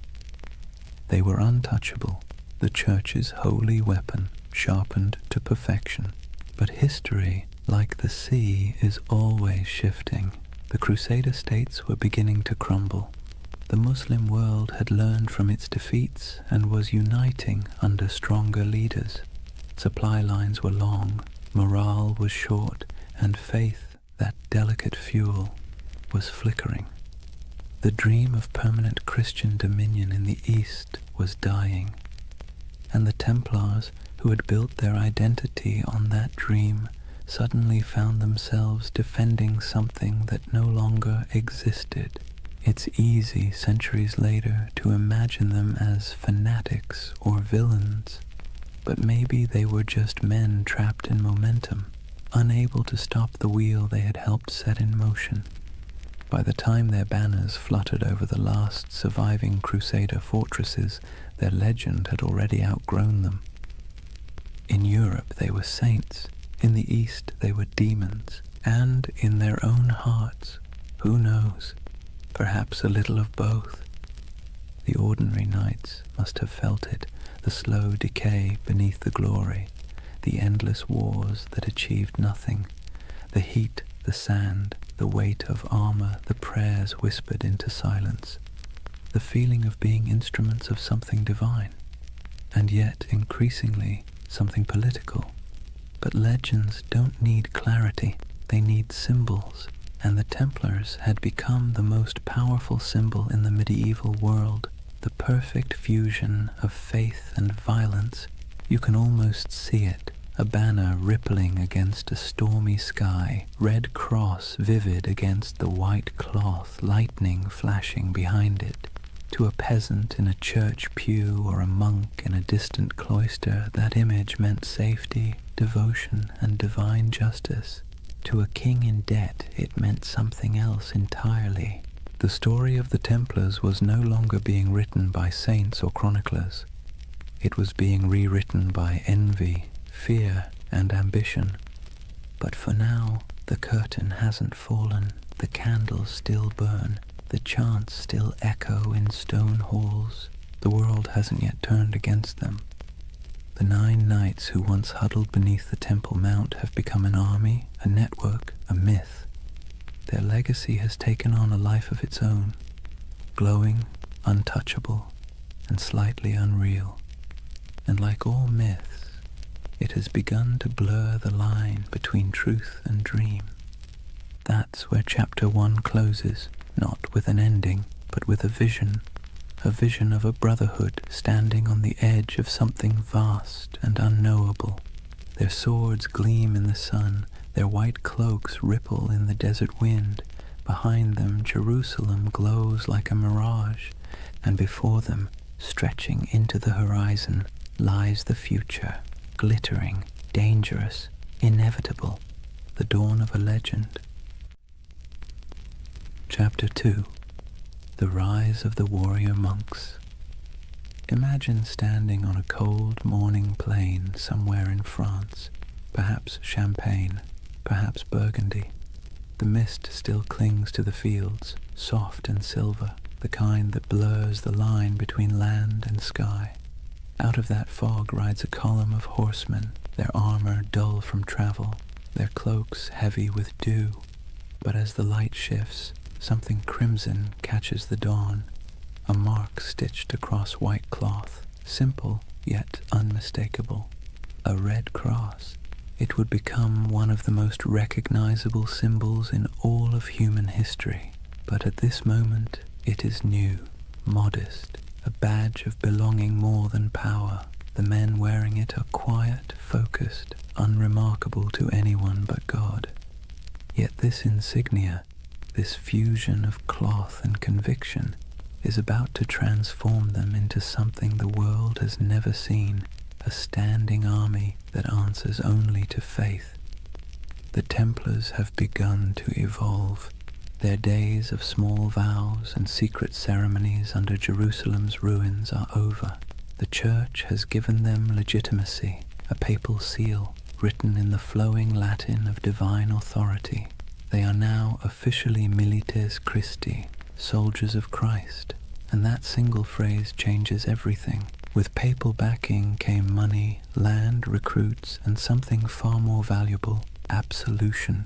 They were untouchable, the Church's holy weapon, sharpened to perfection. But history, like the sea, is always shifting. The Crusader states were beginning to crumble. The Muslim world had learned from its defeats and was uniting under stronger leaders. Supply lines were long, morale was short, and faith, that delicate fuel, was flickering. The dream of permanent Christian dominion in the East was dying, and the Templars, who had built their identity on that dream, suddenly found themselves defending something that no longer existed. It's easy, centuries later, to imagine them as fanatics or villains, but maybe they were just men trapped in momentum, unable to stop the wheel they had helped set in motion. By the time their banners fluttered over the last surviving Crusader fortresses, their legend had already outgrown them. In Europe they were saints, in the East they were demons, and in their own hearts, who knows, perhaps a little of both. The ordinary knights must have felt it, the slow decay beneath the glory, the endless wars that achieved nothing, the heat, the sand, the weight of armor, the prayers whispered into silence, the feeling of being instruments of something divine, and yet increasingly something political. But legends don't need clarity, they need symbols, and the Templars had become the most powerful symbol in the medieval world, the perfect fusion of faith and violence. You can almost see it, a banner rippling against a stormy sky, red cross vivid against the white cloth, lightning flashing behind it. To a peasant in a church pew or a monk in a distant cloister, that image meant safety, devotion, and divine justice. To a king in debt, it meant something else entirely. The story of the Templars was no longer being written by saints or chroniclers. It was being rewritten by envy, fear, and ambition. But for now, the curtain hasn't fallen, the candles still burn, the chants still echo in stone halls. The world hasn't yet turned against them. The 9 knights who once huddled beneath the Temple Mount have become an army, a network, a myth. Their legacy has taken on a life of its own, glowing, untouchable, and slightly unreal. And like all myths, it has begun to blur the line between truth and dream. That's where Chapter 1 closes, not with an ending, but with a vision of a brotherhood standing on the edge of something vast and unknowable. Their swords gleam in the sun, their white cloaks ripple in the desert wind. Behind them, Jerusalem glows like a mirage, and before them, stretching into the horizon, lies the future, glittering, dangerous, inevitable, the dawn of a legend. Chapter 2. The Rise of the Warrior Monks. Imagine standing on a cold morning plain somewhere in France, perhaps Champagne, perhaps Burgundy. The mist still clings to the fields, soft and silver, the kind that blurs the line between land and sky. Out of that fog rides a column of horsemen, their armor dull from travel, their cloaks heavy with dew. But as the light shifts, something crimson catches the dawn, a mark stitched across white cloth, simple yet unmistakable, a red cross. It would become one of the most recognizable symbols in all of human history, but at this moment it is new, modest, a badge of belonging more than power. The men wearing it are quiet, focused, unremarkable to anyone but God. Yet this insignia, this fusion of cloth and conviction, is about to transform them into something the world has never seen, a standing army that answers only to faith. The Templars have begun to evolve. Their days of small vows and secret ceremonies under Jerusalem's ruins are over. The Church has given them legitimacy, a papal seal written in the flowing Latin of divine authority. They are now officially milites Christi, soldiers of Christ, and that single phrase changes everything. With papal backing came money, land, recruits, and something far more valuable, absolution.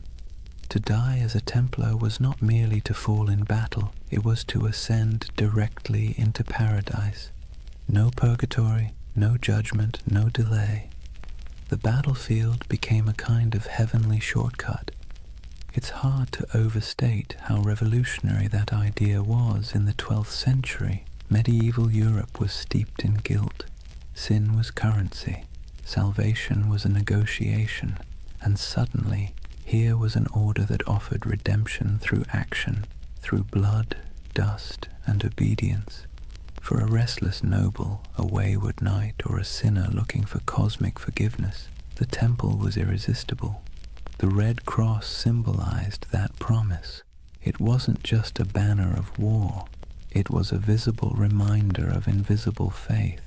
To die as a Templar was not merely to fall in battle, it was to ascend directly into paradise. No purgatory, no judgment, no delay. The battlefield became a kind of heavenly shortcut. It's hard to overstate how revolutionary that idea was in the 12th century. Medieval Europe was steeped in guilt. Sin was currency. Salvation was a negotiation. And suddenly, here was an order that offered redemption through action, through blood, dust, and obedience. For a restless noble, a wayward knight, or a sinner looking for cosmic forgiveness, the temple was irresistible. The Red Cross symbolized that promise. It wasn't just a banner of war. It was a visible reminder of invisible faith.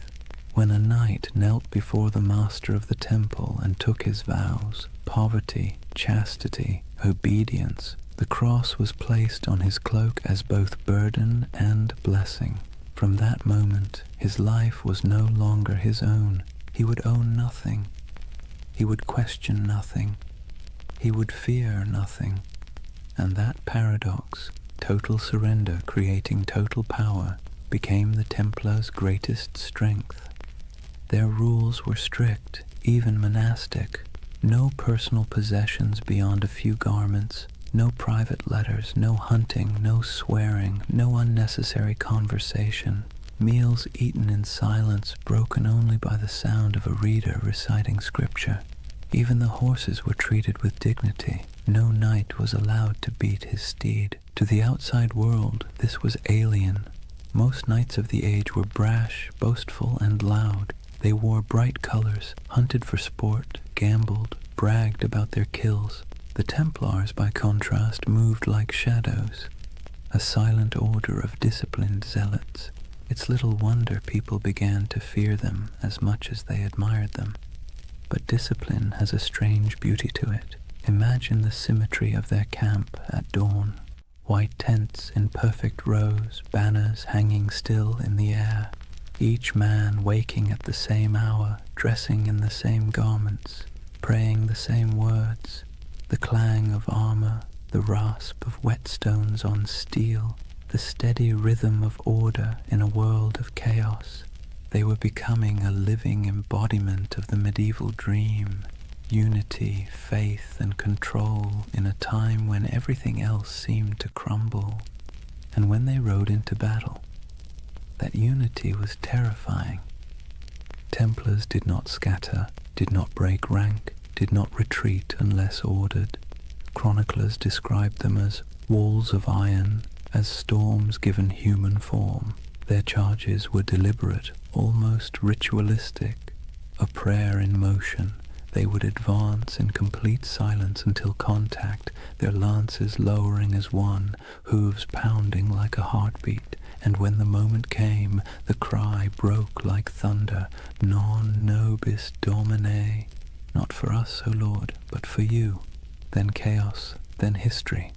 When a knight knelt before the master of the temple and took his vows, poverty, chastity, obedience, the cross was placed on his cloak as both burden and blessing. From that moment, his life was no longer his own. He would own nothing. He would question nothing. He would fear nothing. And that paradox, total surrender creating total power, became the Templars' greatest strength. Their rules were strict, even monastic. No personal possessions beyond a few garments, no private letters, no hunting, no swearing, no unnecessary conversation. Meals eaten in silence, broken only by the sound of a reader reciting scripture. Even the horses were treated with dignity. No knight was allowed to beat his steed. To the outside world, this was alien. Most knights of the age were brash, boastful, and loud. They wore bright colors, hunted for sport, gambled, bragged about their kills. The Templars, by contrast, moved like shadows, a silent order of disciplined zealots. It's little wonder people began to fear them as much as they admired them. But discipline has a strange beauty to it. Imagine the symmetry of their camp at dawn. White tents in perfect rows, banners hanging still in the air. Each man waking at the same hour, dressing in the same garments, praying the same words. The clang of armor, the rasp of whetstones on steel, the steady rhythm of order in a world of chaos. They were becoming a living embodiment of the medieval dream, unity, faith, and control in a time when everything else seemed to crumble. And when they rode into battle, that unity was terrifying. Templars did not scatter, did not break rank, did not retreat unless ordered. Chroniclers described them as walls of iron, as storms given human form. Their charges were deliberate, almost ritualistic, a prayer in motion. They would advance in complete silence until contact, their lances lowering as one, hooves pounding like a heartbeat. And when the moment came, the cry broke like thunder, Non nobis Domine. Not for us, O Lord, but for you. Then chaos, then history.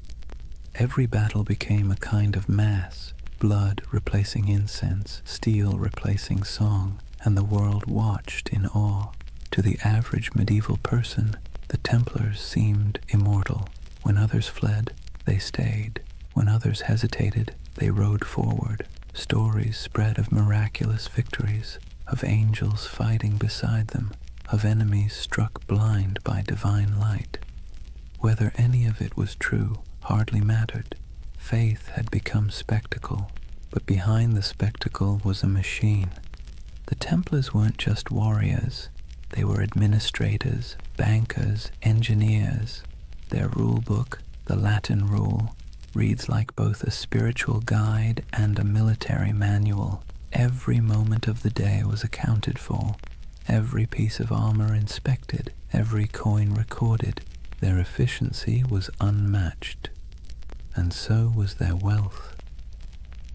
Every battle became a kind of mass, blood replacing incense, steel replacing song, and the world watched in awe. To the average medieval person, the Templars seemed immortal. When others fled, they stayed. When others hesitated, they rode forward. Stories spread of miraculous victories, of angels fighting beside them, of enemies struck blind by divine light. Whether any of it was true hardly mattered. Faith had become spectacle, but behind the spectacle was a machine. The Templars weren't just warriors. They were administrators, bankers, engineers. Their rule book, the Latin rule, reads like both a spiritual guide and a military manual. Every moment of the day was accounted for, every piece of armor inspected, every coin recorded. Their efficiency was unmatched, and so was their wealth.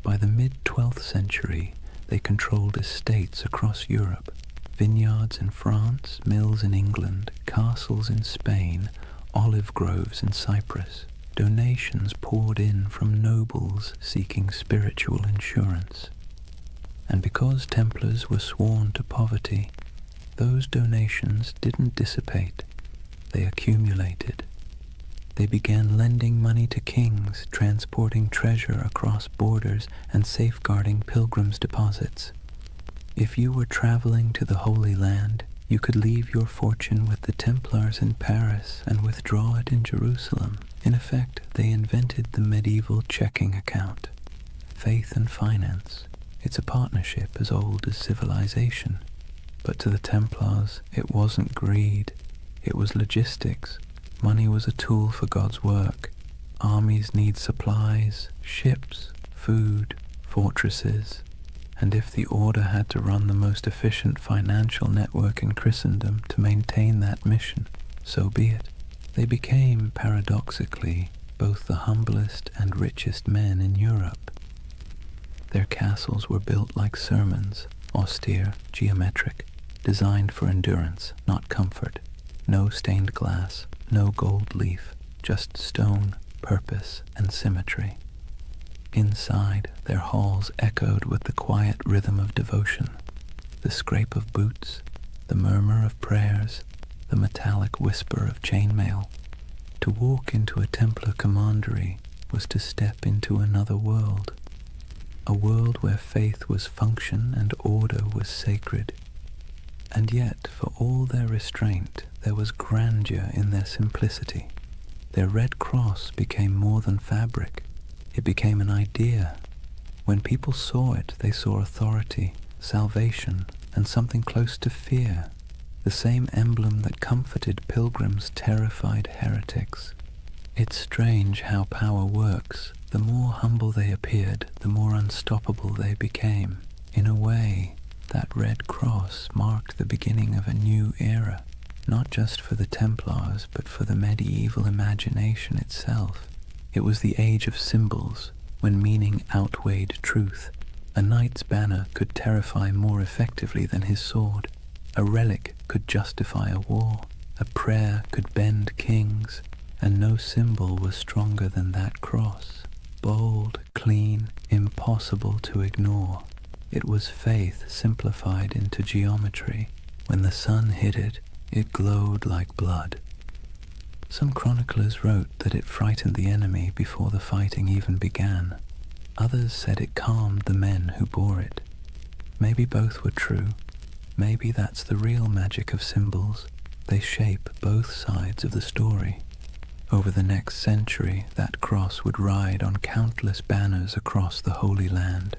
By the mid-12th century, they controlled estates across Europe, vineyards in France, mills in England, castles in Spain, olive groves in Cyprus. Donations poured in from nobles seeking spiritual insurance. And because Templars were sworn to poverty, those donations didn't dissipate. They accumulated. They began lending money to kings, transporting treasure across borders, and safeguarding pilgrims' deposits. If you were traveling to the Holy Land, You could leave your fortune with the Templars in Paris and withdraw it in Jerusalem. In effect, they invented the medieval checking account. Faith and finance. It's a partnership as old as civilization. But to the Templars, it wasn't greed. It was logistics. Money was a tool for God's work. Armies need supplies, ships, food, fortresses. And if the order had to run the most efficient financial network in Christendom to maintain that mission, so be it. They became, paradoxically, both the humblest and richest men in Europe. Their castles were built like sermons, austere, geometric, designed for endurance, not comfort. No stained glass, no gold leaf, just stone, purpose, and symmetry. Inside, their halls echoed with the quiet rhythm of devotion, the scrape of boots, the murmur of prayers, the metallic whisper of chainmail. To walk into a Templar commandery was to step into another world, a world where faith was function and order was sacred. And yet, for all their restraint, there was grandeur in their simplicity. Their red cross became more than fabric. It became an idea. When people saw it, they saw authority, salvation, and something close to fear. The same emblem that comforted pilgrims terrified heretics. It's strange how power works. The more humble they appeared, the more unstoppable they became. In a way, that red cross marked the beginning of a new era, not just for the Templars, but for the medieval imagination itself. It was the age of symbols, when meaning outweighed truth. A knight's banner could terrify more effectively than his sword. A relic could justify a war. A prayer could bend kings. And no symbol was stronger than that cross. Bold, clean, impossible to ignore. It was faith simplified into geometry. When the sun hit it, it glowed like blood. Some chroniclers wrote that it frightened the enemy before the fighting even began. Others said it calmed the men who bore it. Maybe both were true. Maybe that's the real magic of symbols. They shape both sides of the story. Over the next century, that cross would ride on countless banners across the Holy Land.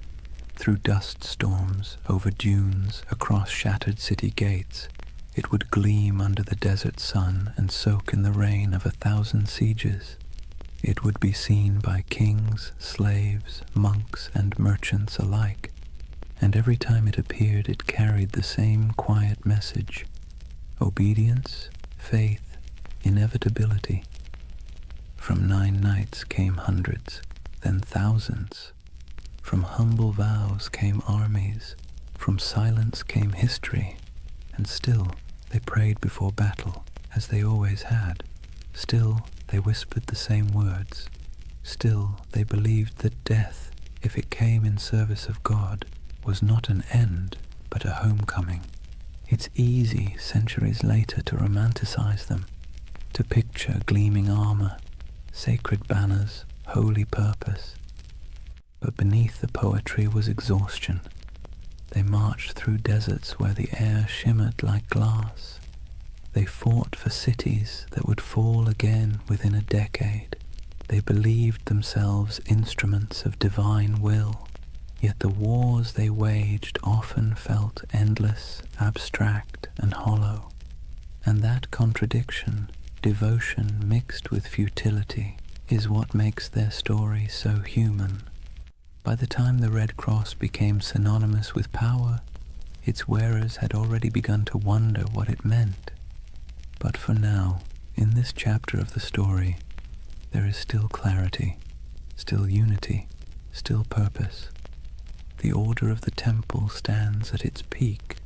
Through dust storms, over dunes, across shattered city gates, it would gleam under the desert sun and soak in the rain of 1,000 sieges. It would be seen by kings, slaves, monks, and merchants alike, and every time it appeared it carried the same quiet message: obedience, faith, inevitability. From 9 nights came hundreds, then thousands. From humble vows came armies, from silence came history, and still they prayed before battle, as they always had. Still they whispered the same words. Still they believed that death, if it came in service of God, was not an end, but a homecoming. It's easy, centuries later, to romanticize them, to picture gleaming armor, sacred banners, holy purpose. But beneath the poetry was exhaustion. They marched through deserts where the air shimmered like glass. They fought for cities that would fall again within a decade. They believed themselves instruments of divine will, yet the wars they waged often felt endless, abstract, and hollow. And that contradiction, devotion mixed with futility, is what makes their story so human. By the time the Red Cross became synonymous with power, its wearers had already begun to wonder what it meant. But for now, in this chapter of the story, there is still clarity, still unity, still purpose. The order of the temple stands at its peak,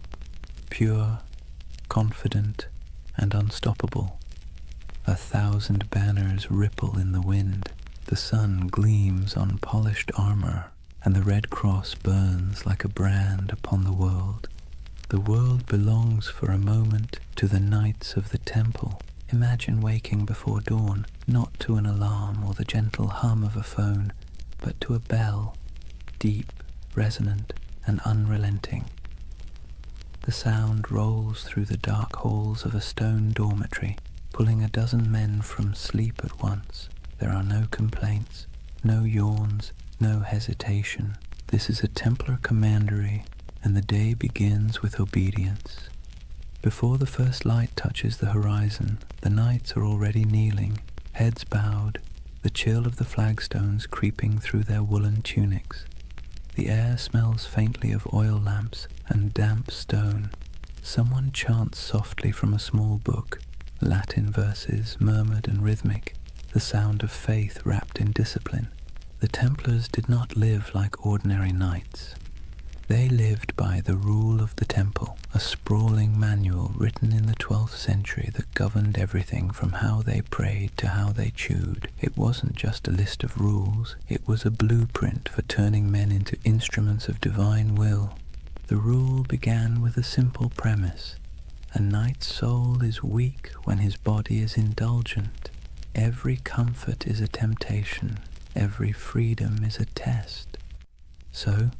pure, confident, and unstoppable. 1,000 banners ripple in the wind. The sun gleams on polished armor, and the Red Cross burns like a brand upon the world. The world belongs for a moment to the Knights of the Temple. Imagine waking before dawn, not to an alarm or the gentle hum of a phone, but to a bell, deep, resonant, and unrelenting. The sound rolls through the dark halls of a stone dormitory, pulling a dozen men from sleep at once. There are no complaints, no yawns, no hesitation. This is a Templar commandery, and the day begins with obedience. Before the first light touches the horizon, the knights are already kneeling, heads bowed, the chill of the flagstones creeping through their woolen tunics. The air smells faintly of oil lamps and damp stone. Someone chants softly from a small book, Latin verses murmured and rhythmic, the sound of faith wrapped in discipline. The Templars did not live like ordinary knights. They lived by the rule of the temple, a sprawling manual written in the 12th century that governed everything from how they prayed to how they chewed. It wasn't just a list of rules, it was a blueprint for turning men into instruments of divine will. The rule began with a simple premise. A knight's soul is weak when his body is indulgent. Every comfort is a temptation, every freedom is a test. So,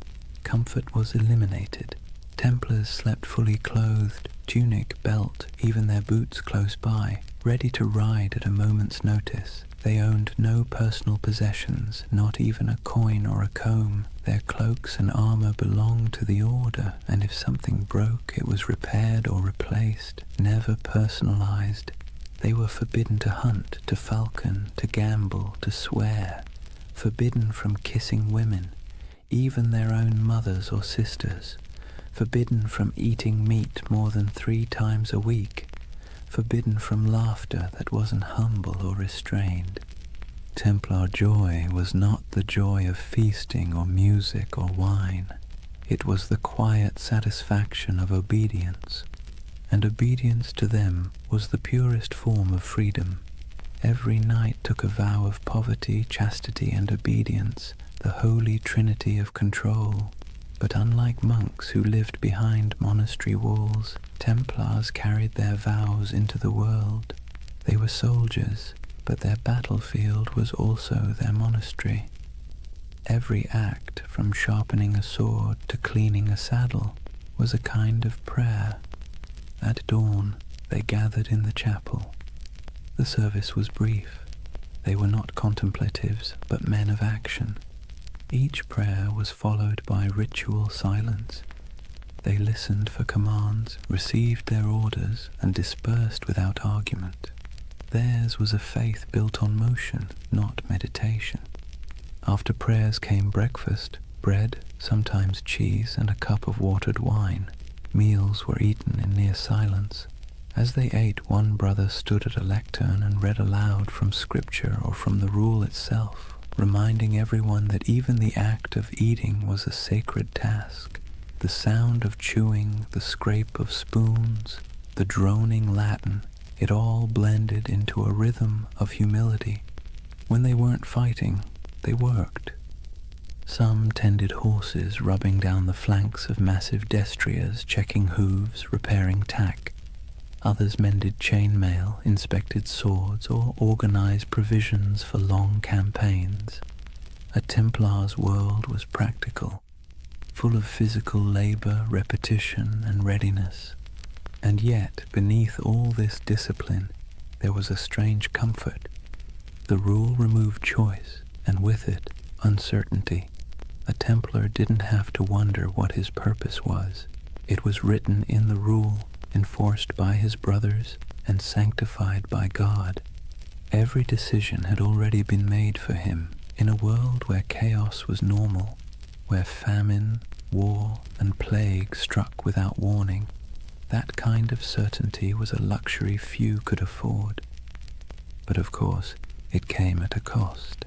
comfort was eliminated. Templars slept fully clothed, tunic, belt, even their boots close by, ready to ride at a moment's notice. They owned no personal possessions, not even a coin or a comb. Their cloaks and armor belonged to the order, and if something broke, it was repaired or replaced, never personalized. They were forbidden to hunt, to falcon, to gamble, to swear, forbidden from kissing women, even their own mothers or sisters, forbidden from eating meat more than 3 times a week, forbidden from laughter that wasn't humble or restrained. Templar joy was not the joy of feasting or music or wine. It was the quiet satisfaction of obedience, and obedience to them was the purest form of freedom. Every knight took a vow of poverty, chastity, and obedience, the holy trinity of control. But unlike monks who lived behind monastery walls, Templars carried their vows into the world. They were soldiers, but their battlefield was also their monastery. Every act, from sharpening a sword to cleaning a saddle, was a kind of prayer. At dawn, they gathered in the chapel. The service was brief. They were not contemplatives, but men of action. Each prayer was followed by ritual silence. They listened for commands, received their orders, and dispersed without argument. Theirs was a faith built on motion, not meditation. After prayers came breakfast, bread, sometimes cheese, and a cup of watered wine. Meals were eaten in near silence. As they ate, one brother stood at a lectern and read aloud from scripture or from the rule itself, reminding everyone that even the act of eating was a sacred task. The sound of chewing, the scrape of spoons, the droning Latin, it all blended into a rhythm of humility. When they weren't fighting, they worked. Some tended horses, rubbing down the flanks of massive destriers, checking hooves, repairing tack. Others mended chainmail, inspected swords, or organized provisions for long campaigns. A Templar's world was practical, full of physical labor, repetition, and readiness. And yet, beneath all this discipline, there was a strange comfort. The rule removed choice, and with it, uncertainty. A Templar didn't have to wonder what his purpose was. It was written in the rule, enforced by his brothers, and sanctified by God. Every decision had already been made for him. In a world where chaos was normal, where famine, war, and plague struck without warning, that kind of certainty was a luxury few could afford. But of course, it came at a cost.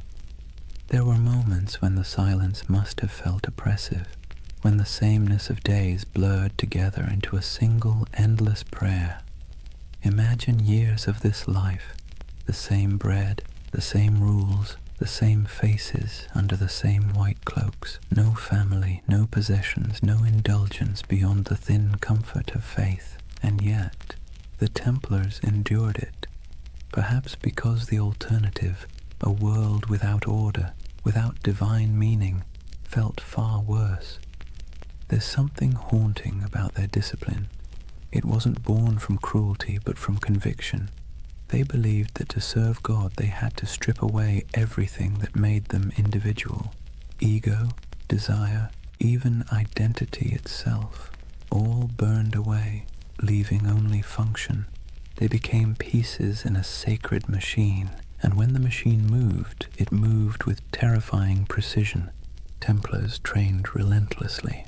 There were moments when the silence must have felt oppressive, when the sameness of days blurred together into a single endless prayer. Imagine years of this life, the same bread, the same rules, the same faces under the same white cloaks, no family, no possessions, no indulgence beyond the thin comfort of faith. And yet, the Templars endured it, perhaps because the alternative, a world without order, without divine meaning, felt far worse. There's something haunting about their discipline. It wasn't born from cruelty, but from conviction. They believed that to serve God they had to strip away everything that made them individual. Ego, desire, even identity itself, all burned away, leaving only function. They became pieces in a sacred machine, and when the machine moved, it moved with terrifying precision. Templars trained relentlessly.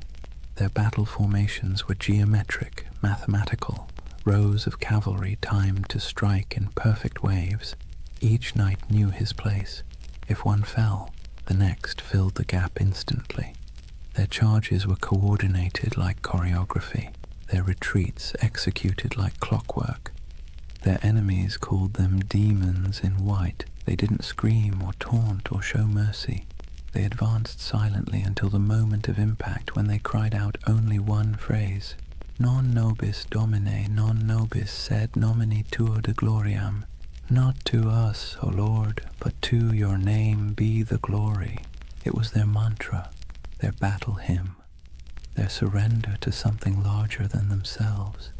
Their battle formations were geometric, mathematical, rows of cavalry timed to strike in perfect waves. Each knight knew his place. If one fell, the next filled the gap instantly. Their charges were coordinated like choreography, their retreats executed like clockwork. Their enemies called them demons in white. They didn't scream or taunt or show mercy. They advanced silently until the moment of impact, when they cried out only one phrase: Non nobis Domine, non nobis sed nomini tuo de gloriam. Not to us, O Lord, but to your name be the glory. It was their mantra, their battle hymn, their surrender to something larger than themselves.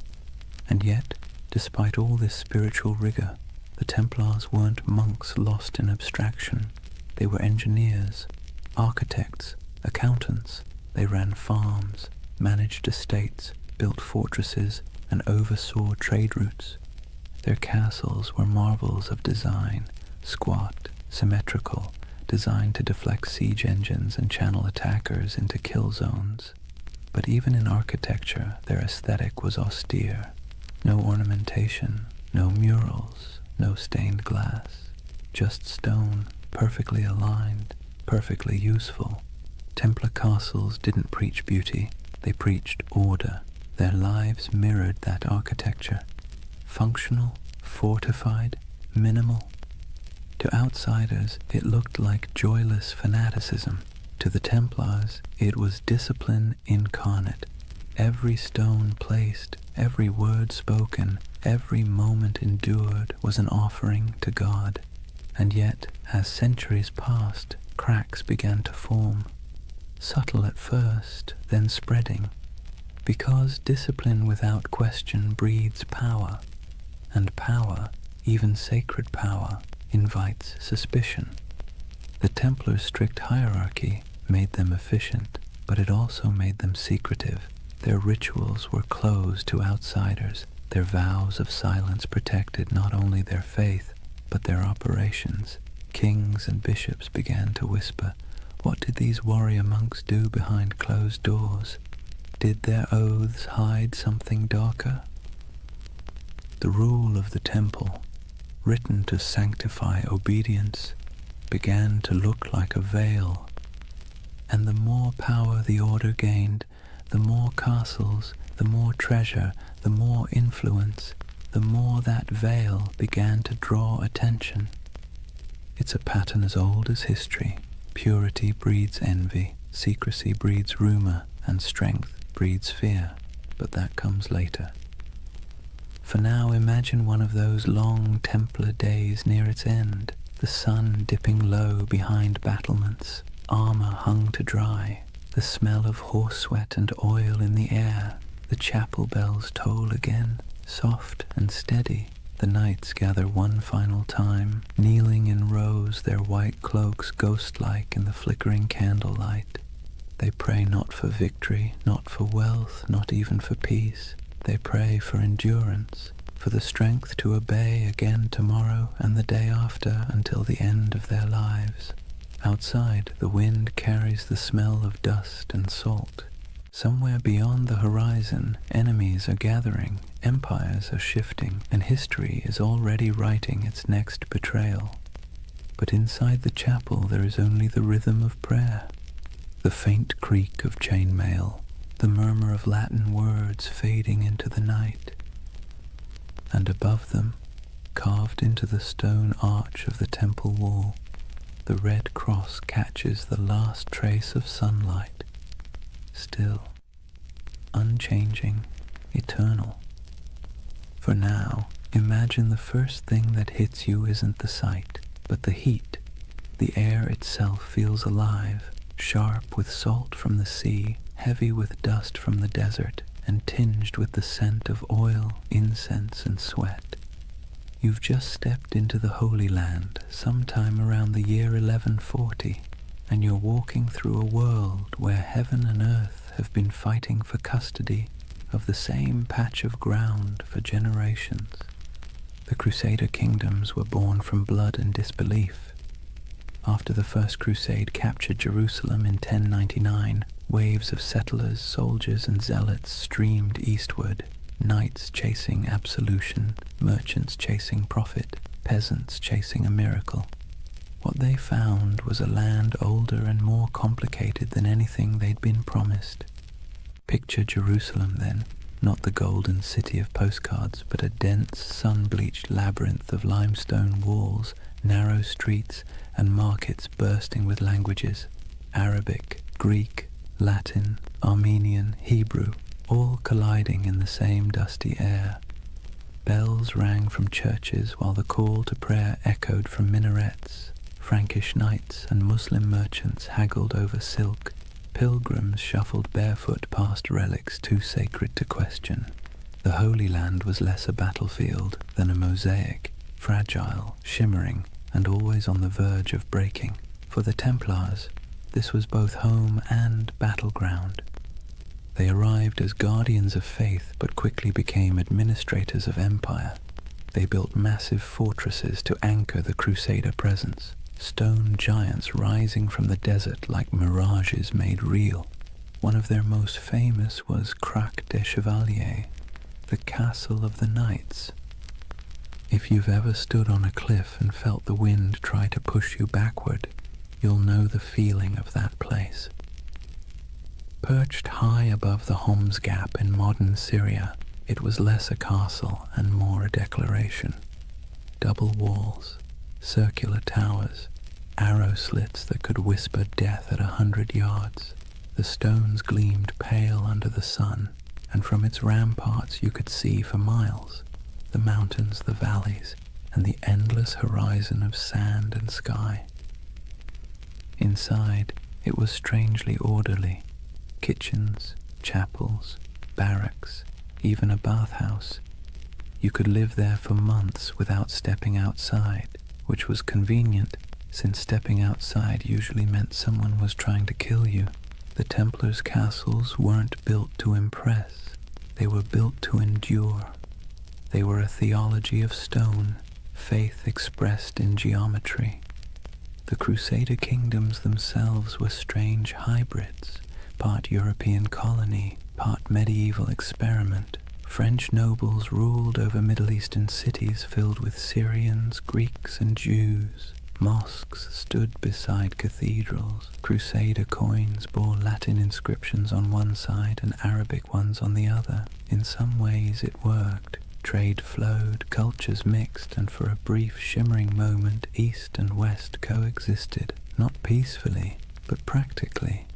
And yet, despite all this spiritual rigor, the Templars weren't monks lost in abstraction. They were engineers, architects, accountants. They ran farms, managed estates, built fortresses, and oversaw trade routes. Their castles were marvels of design, squat, symmetrical, designed to deflect siege engines and channel attackers into kill zones. But even in architecture, their aesthetic was austere. No ornamentation, no murals, no stained glass, just stone, perfectly aligned, perfectly useful. Templar castles didn't preach beauty, they preached order. Their lives mirrored that architecture. Functional, fortified, minimal. To outsiders, it looked like joyless fanaticism. To the Templars, it was discipline incarnate. Every stone placed, every word spoken, every moment endured was an offering to God. And yet, as centuries passed, cracks began to form. Subtle at first, then spreading. Because discipline without question breeds power, and power, even sacred power, invites suspicion. The Templars' strict hierarchy made them efficient, but it also made them secretive. Their rituals were closed to outsiders. Their vows of silence protected not only their faith, but their operations. Kings and bishops began to whisper, what did these warrior monks do behind closed doors? Did their oaths hide something darker? The rule of the temple, written to sanctify obedience, began to look like a veil. And the more power the order gained, the more castles, the more treasure, the more influence, the more that veil began to draw attention. It's a pattern as old as history. Purity breeds envy, secrecy breeds rumor, and strength breeds fear. But that comes later. For now, imagine one of those long Templar days near its end, the sun dipping low behind battlements, armor hung to dry, the smell of horse sweat and oil in the air. The chapel bells toll again, soft and steady. The knights gather one final time, kneeling in rows, their white cloaks ghost-like in the flickering candlelight. They pray not for victory, not for wealth, not even for peace. They pray for endurance, for the strength to obey again tomorrow and the day after until the end of their lives. Outside, the wind carries the smell of dust and salt. Somewhere beyond the horizon, enemies are gathering, empires are shifting, and history is already writing its next betrayal. But inside the chapel there is only the rhythm of prayer, the faint creak of chainmail, the murmur of Latin words fading into the night. And above them, carved into the stone arch of the temple wall, the red cross catches the last trace of sunlight, still, unchanging, eternal. For now, imagine the first thing that hits you isn't the sight, but the heat. The air itself feels alive, sharp with salt from the sea, heavy with dust from the desert and tinged with the scent of oil, incense, and sweat. You've just stepped into the Holy Land sometime around the year 1140, and you're walking through a world where heaven and earth have been fighting for custody of the same patch of ground for generations. The Crusader kingdoms were born from blood and disbelief. After the First Crusade captured Jerusalem in 1099, waves of settlers, soldiers, and zealots streamed eastward, knights chasing absolution, merchants chasing profit, peasants chasing a miracle. What they found was a land older and more complicated than anything they'd been promised. Picture Jerusalem then, not the golden city of postcards, but a dense, sun-bleached labyrinth of limestone walls, narrow streets, and markets bursting with languages: Arabic, Greek, Latin, Armenian, Hebrew, all colliding in the same dusty air. Bells rang from churches while the call to prayer echoed from minarets. Frankish knights and Muslim merchants haggled over silk. Pilgrims shuffled barefoot past relics too sacred to question. The Holy Land was less a battlefield than a mosaic, fragile, shimmering, and always on the verge of breaking. For the Templars, this was both home and battleground. They arrived as guardians of faith but quickly became administrators of empire. They built massive fortresses to anchor the Crusader presence, stone giants rising from the desert like mirages made real. One of their most famous was Crac des Chevaliers, the castle of the knights. If you've ever stood on a cliff and felt the wind try to push you backward, you'll know the feeling of that place. Perched high above the Homs Gap in modern Syria, it was less a castle and more a declaration. Double walls, circular towers, arrow slits that could whisper death at 100 yards. The stones gleamed pale under the sun, and from its ramparts you could see for miles the mountains, the valleys, and the endless horizon of sand and sky. Inside, it was strangely orderly. Kitchens, chapels, barracks, even a bathhouse. You could live there for months without stepping outside, which was convenient, since stepping outside usually meant someone was trying to kill you. The Templars' castles weren't built to impress. They were built to endure. They were a theology of stone, faith expressed in geometry. The Crusader kingdoms themselves were strange hybrids, part European colony, part medieval experiment. French nobles ruled over Middle Eastern cities filled with Syrians, Greeks, and Jews. Mosques stood beside cathedrals. Crusader coins bore Latin inscriptions on one side and Arabic ones on the other. In some ways it worked. Trade flowed, cultures mixed, and for a brief shimmering moment East and West coexisted, not peacefully, but practically.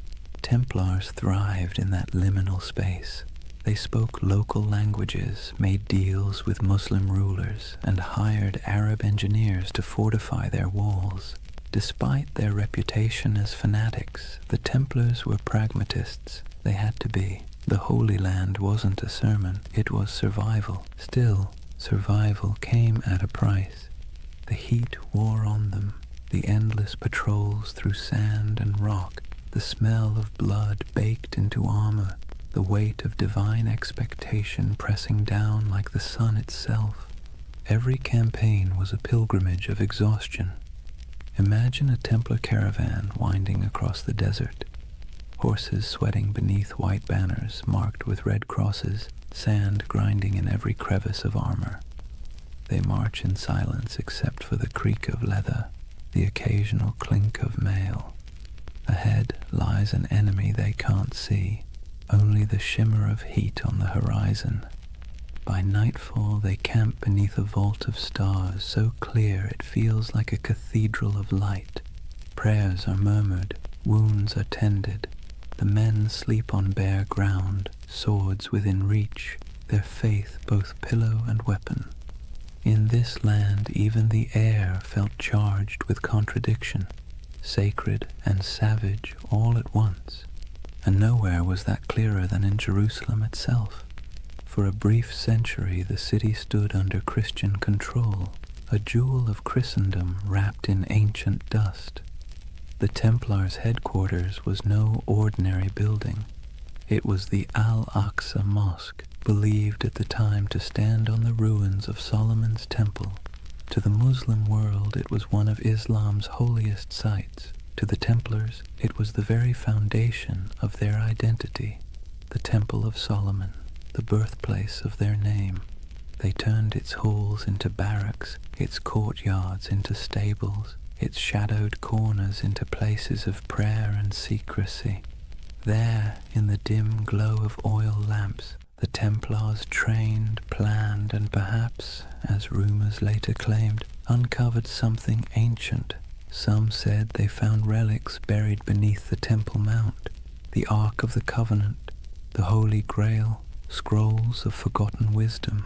Templars thrived in that liminal space. They spoke local languages, made deals with Muslim rulers, and hired Arab engineers to fortify their walls. Despite their reputation as fanatics, the Templars were pragmatists. They had to be. The Holy Land wasn't a sermon, it was survival. Still, survival came at a price. The heat wore on them, the endless patrols through sand and rock, the smell of blood baked into armor, the weight of divine expectation pressing down like the sun itself. Every campaign was a pilgrimage of exhaustion. Imagine a Templar caravan winding across the desert, horses sweating beneath white banners marked with red crosses, sand grinding in every crevice of armor. They march in silence except for the creak of leather, the occasional clink of mail. Ahead lies an enemy they can't see, only the shimmer of heat on the horizon. By nightfall they camp beneath a vault of stars so clear it feels like a cathedral of light. Prayers are murmured, wounds are tended. The men sleep on bare ground, swords within reach, their faith both pillow and weapon. In this land even the air felt charged with contradiction, sacred and savage all at once. and nowhere was that clearer than in Jerusalem itself. For a brief century the city stood under Christian control, a jewel of Christendom wrapped in ancient dust. The Templars' headquarters was no ordinary building. It was the Al-Aqsa Mosque, believed at the time to stand on the ruins of Solomon's Temple. To the Muslim world it was one of Islam's holiest sites. To the Templars it was the very foundation of their identity, the Temple of Solomon, the birthplace of their name. They turned its halls into barracks, its courtyards into stables, its shadowed corners into places of prayer and secrecy. There, in the dim glow of oil lamps, the Templars trained, planned, and perhaps, as rumors later claimed, uncovered something ancient. Some said they found relics buried beneath the Temple Mount, the Ark of the Covenant, the Holy Grail, scrolls of forgotten wisdom.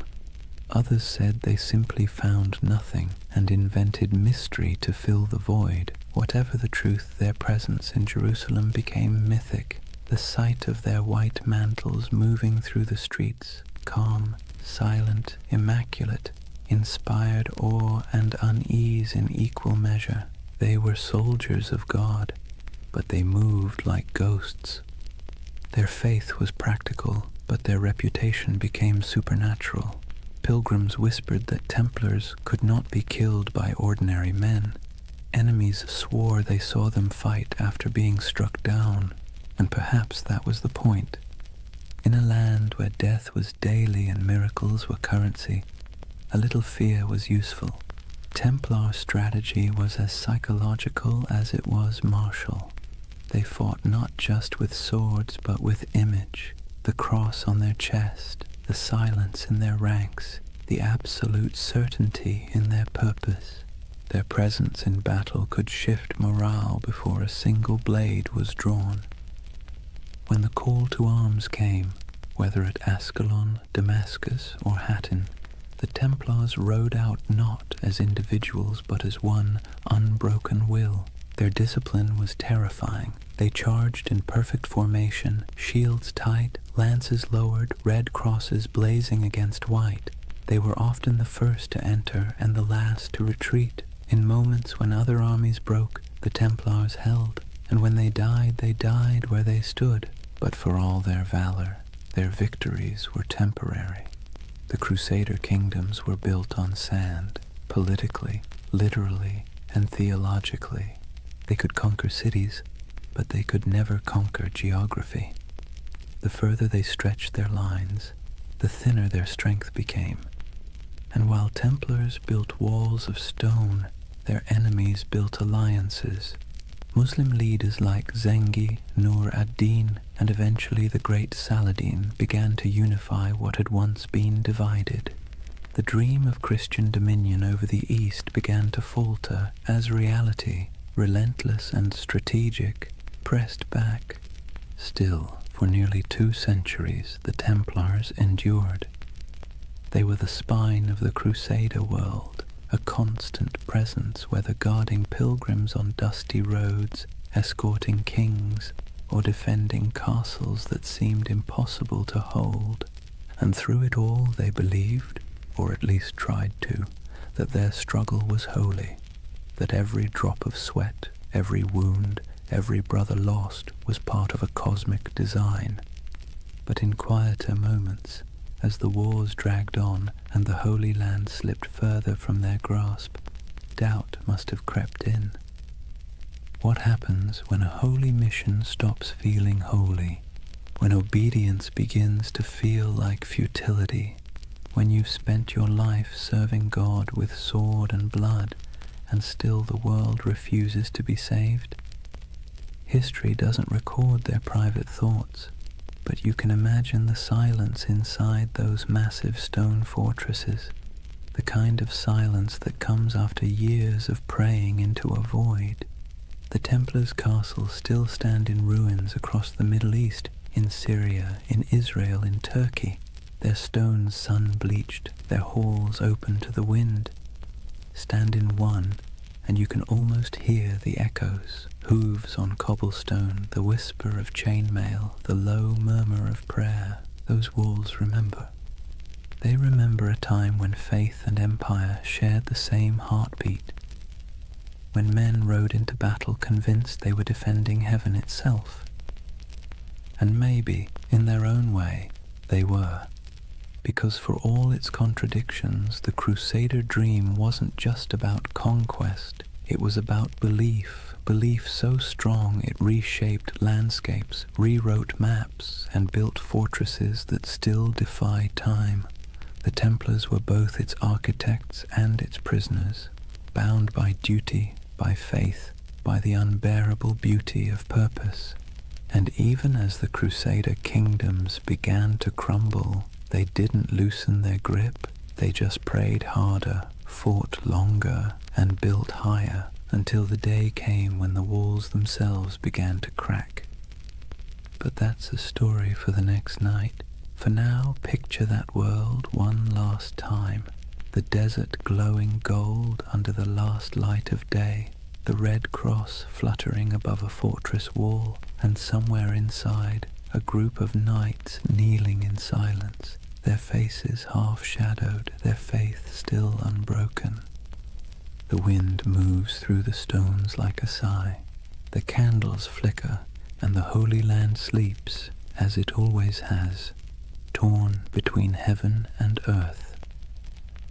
Others said they simply found nothing and invented mystery to fill the void. Whatever the truth, their presence in Jerusalem became mythic. The sight of their white mantles moving through the streets, calm, silent, immaculate, inspired awe and unease in equal measure. They were soldiers of God, but they moved like ghosts. Their faith was practical, but their reputation became supernatural. Pilgrims whispered that Templars could not be killed by ordinary men. Enemies swore they saw them fight after being struck down, and perhaps that was the point. In a land where death was daily and miracles were currency, a little fear was useful. Templar strategy was as psychological as it was martial. They fought not just with swords but with image, the cross on their chest, the silence in their ranks, the absolute certainty in their purpose. Their presence in battle could shift morale before a single blade was drawn. When the call to arms came, whether at Ascalon, Damascus, or Hattin, the Templars rode out not as individuals but as one unbroken will. Their discipline was terrifying. They charged in perfect formation, shields tight, lances lowered, red crosses blazing against white. They were often the first to enter and the last to retreat. In moments when other armies broke, the Templars held, and when they died where they stood. But for all their valor, their victories were temporary. The Crusader kingdoms were built on sand, politically, literally, and theologically. They could conquer cities, but they could never conquer geography. The further they stretched their lines, the thinner their strength became. And while Templars built walls of stone, their enemies built alliances. Muslim leaders like Zengi, Nur ad-Din, and eventually the great Saladin began to unify what had once been divided. The dream of Christian dominion over the East began to falter as reality, relentless and strategic, pressed back. Still, for nearly 2 centuries, the Templars endured. They were the spine of the Crusader world, a constant presence whether guarding pilgrims on dusty roads, escorting kings, or defending castles that seemed impossible to hold. And through it all they believed, or at least tried to, that their struggle was holy, that every drop of sweat, every wound, every brother lost was part of a cosmic design. But in quieter moments, as the wars dragged on and the Holy Land slipped further from their grasp, doubt must have crept in. What happens when a holy mission stops feeling holy? When obedience begins to feel like futility? When you've spent your life serving God with sword and blood, and still the world refuses to be saved? History doesn't record their private thoughts, but you can imagine the silence inside those massive stone fortresses, the kind of silence that comes after years of praying into a void. The Templars' castles still stand in ruins across the Middle East, in Syria, in Israel, in Turkey, their stones sun-bleached, their halls open to the wind. Stand in one, and you can almost hear the echoes, hooves on cobblestone, the whisper of chainmail, the low murmur of prayer. Those walls remember. They remember a time when faith and empire shared the same heartbeat, when men rode into battle convinced they were defending heaven itself. And maybe, in their own way, they were. Because for all its contradictions, the Crusader dream wasn't just about conquest, it was about belief, belief so strong it reshaped landscapes, rewrote maps, and built fortresses that still defy time. The Templars were both its architects and its prisoners, bound by duty, by faith, by the unbearable beauty of purpose. And even as the Crusader kingdoms began to crumble, they didn't loosen their grip, they just prayed harder, fought longer, and built higher, until the day came when the walls themselves began to crack. But that's a story for the next night. For now, picture that world one last time, the desert glowing gold under the last light of day, the red cross fluttering above a fortress wall, and somewhere inside, a group of knights kneeling in silence, their faces half-shadowed, their faith still unbroken. The wind moves through the stones like a sigh, the candles flicker, and the Holy Land sleeps, as it always has, torn between heaven and earth.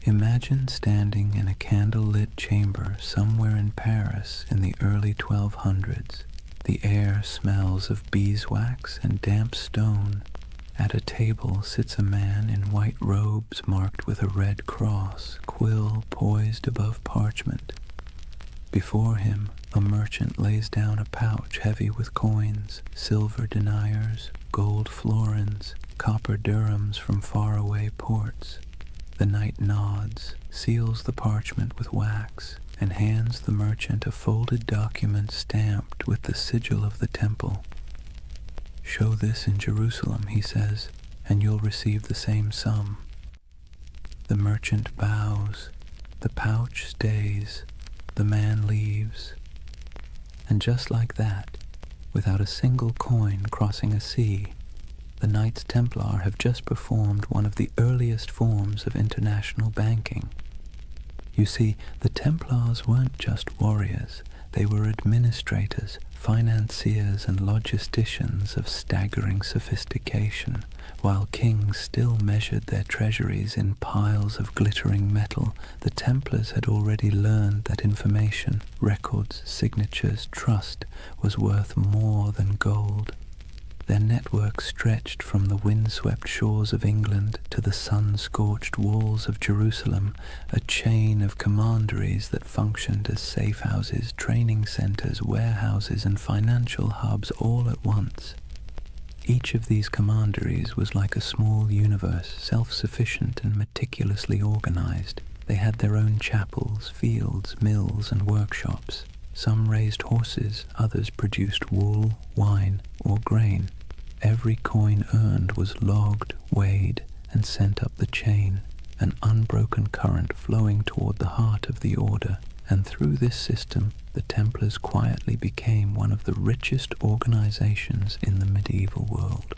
Imagine standing in a candle-lit chamber somewhere in Paris in the early 1200s. The air smells of beeswax and damp stone. At a table sits a man in white robes marked with a red cross, quill poised above parchment. Before him, a merchant lays down a pouch heavy with coins, silver deniers, gold florins, copper dirhams from faraway ports. The knight nods, seals the parchment with wax, and hands the merchant a folded document stamped with the sigil of the temple. "Show this in Jerusalem," he says, "and you'll receive the same sum." The merchant bows, the pouch stays, the man leaves. And just like that, without a single coin crossing a sea, the Knights Templar have just performed one of the earliest forms of international banking. You see, the Templars weren't just warriors, they were administrators, financiers and logisticians of staggering sophistication. While kings still measured their treasuries in piles of glittering metal, the Templars had already learned that information, records, signatures, trust was worth more than gold. Their network stretched from the windswept shores of England to the sun-scorched walls of Jerusalem, a chain of commanderies that functioned as safe houses, training centers, warehouses, and financial hubs all at once. Each of these commanderies was like a small universe, self-sufficient and meticulously organized. They had their own chapels, fields, mills, and workshops. Some raised horses, others produced wool, wine, or grain. Every coin earned was logged, weighed, and sent up the chain, an unbroken current flowing toward the heart of the order. And through this system, the Templars quietly became one of the richest organizations in the medieval world.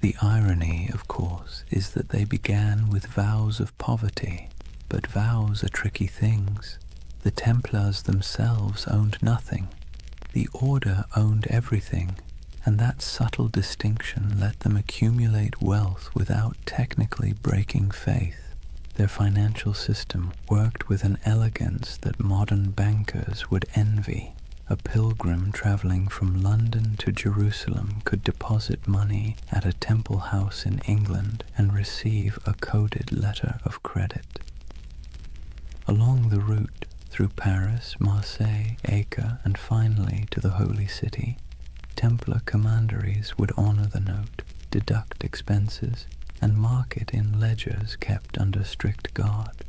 The irony, of course, is that they began with vows of poverty, but vows are tricky things. The Templars themselves owned nothing. The order owned everything, and that subtle distinction let them accumulate wealth without technically breaking faith. Their financial system worked with an elegance that modern bankers would envy. A pilgrim traveling from London to Jerusalem could deposit money at a temple house in England and receive a coded letter of credit. Along the route, through Paris, Marseille, Acre, and finally to the Holy City, Templar commanderies would honor the note, deduct expenses, and mark it in ledgers kept under strict guard.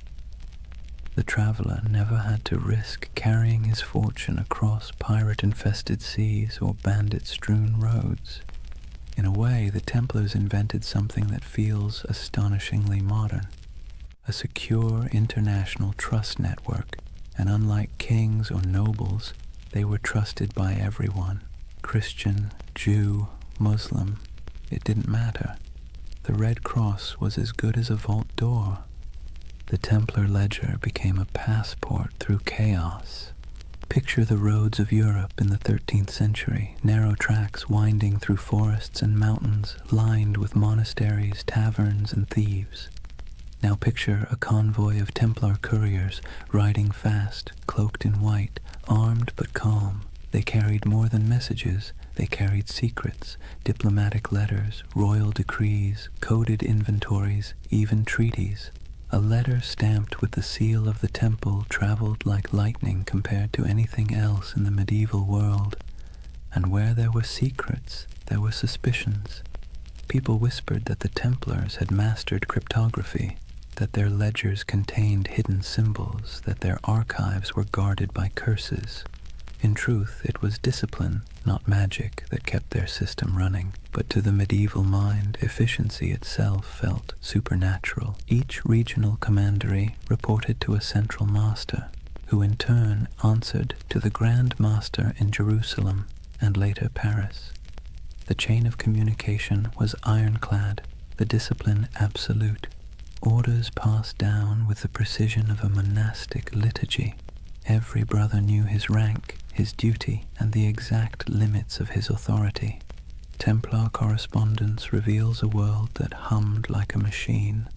The traveler never had to risk carrying his fortune across pirate-infested seas or bandit-strewn roads. In a way, the Templars invented something that feels astonishingly modern. A secure international trust network and unlike kings or nobles, they were trusted by everyone. Christian, Jew, Muslim, it didn't matter. The Red Cross was as good as a vault door. The Templar ledger became a passport through chaos. Picture the roads of Europe in the 13th century, narrow tracks winding through forests and mountains, lined with monasteries, taverns, and thieves. Now picture a convoy of Templar couriers riding fast, cloaked in white, armed but calm. They carried more than messages. They carried secrets, diplomatic letters, royal decrees, coded inventories, even treaties. A letter stamped with the seal of the temple traveled like lightning compared to anything else in the medieval world. And where there were secrets, there were suspicions. People whispered that the Templars had mastered cryptography, that their ledgers contained hidden symbols, that their archives were guarded by curses. In truth, it was discipline, not magic, that kept their system running. But to the medieval mind, efficiency itself felt supernatural. Each regional commandery reported to a central master, who in turn answered to the Grand Master in Jerusalem and later Paris. The chain of communication was ironclad, the discipline absolute. Orders passed down with the precision of a monastic liturgy. Every brother knew his rank, his duty, and the exact limits of his authority. Templar correspondence reveals a world that hummed like a machine.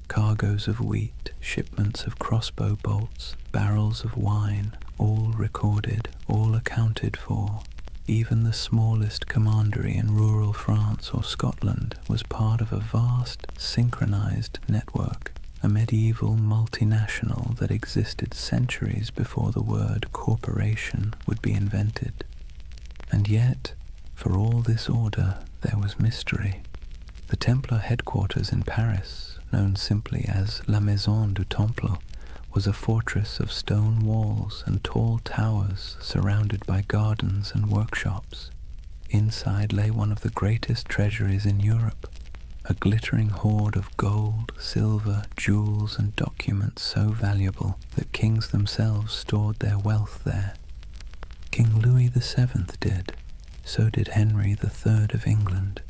Cargoes of wheat, shipments of crossbow bolts, barrels of wine, all recorded, all accounted for. Even the smallest commandery in rural France or Scotland was part of a vast, synchronized network, a medieval multinational that existed centuries before the word corporation would be invented. And yet, for all this order, there was mystery. The Templar headquarters in Paris, known simply as La Maison du Temple, was a fortress of stone walls and tall towers surrounded by gardens and workshops. Inside lay one of the greatest treasuries in Europe, a glittering hoard of gold, silver, jewels, and documents so valuable that kings themselves stored their wealth there. King Louis VII did. So did Henry III of England.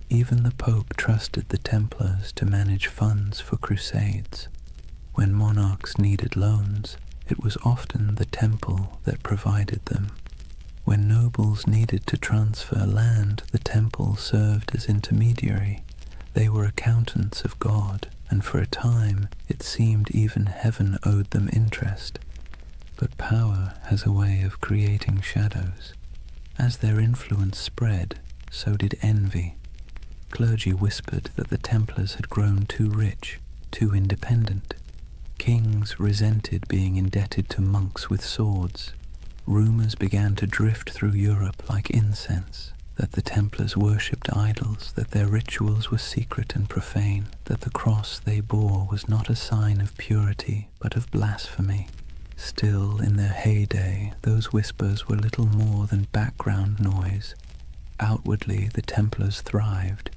Even the Pope trusted the Templars to manage funds for crusades. When monarchs needed loans, it was often the temple that provided them. When nobles needed to transfer land, the temple served as intermediary. They were accountants of God, and for a time it seemed even heaven owed them interest. But power has a way of creating shadows. As their influence spread, so did envy. Clergy whispered that the Templars had grown too rich, too independent. Kings resented being indebted to monks with swords. Rumors began to drift through Europe like incense, that the Templars worshipped idols, that their rituals were secret and profane, that the cross they bore was not a sign of purity, but of blasphemy. Still, in their heyday, those whispers were little more than background noise. Outwardly, the Templars thrived.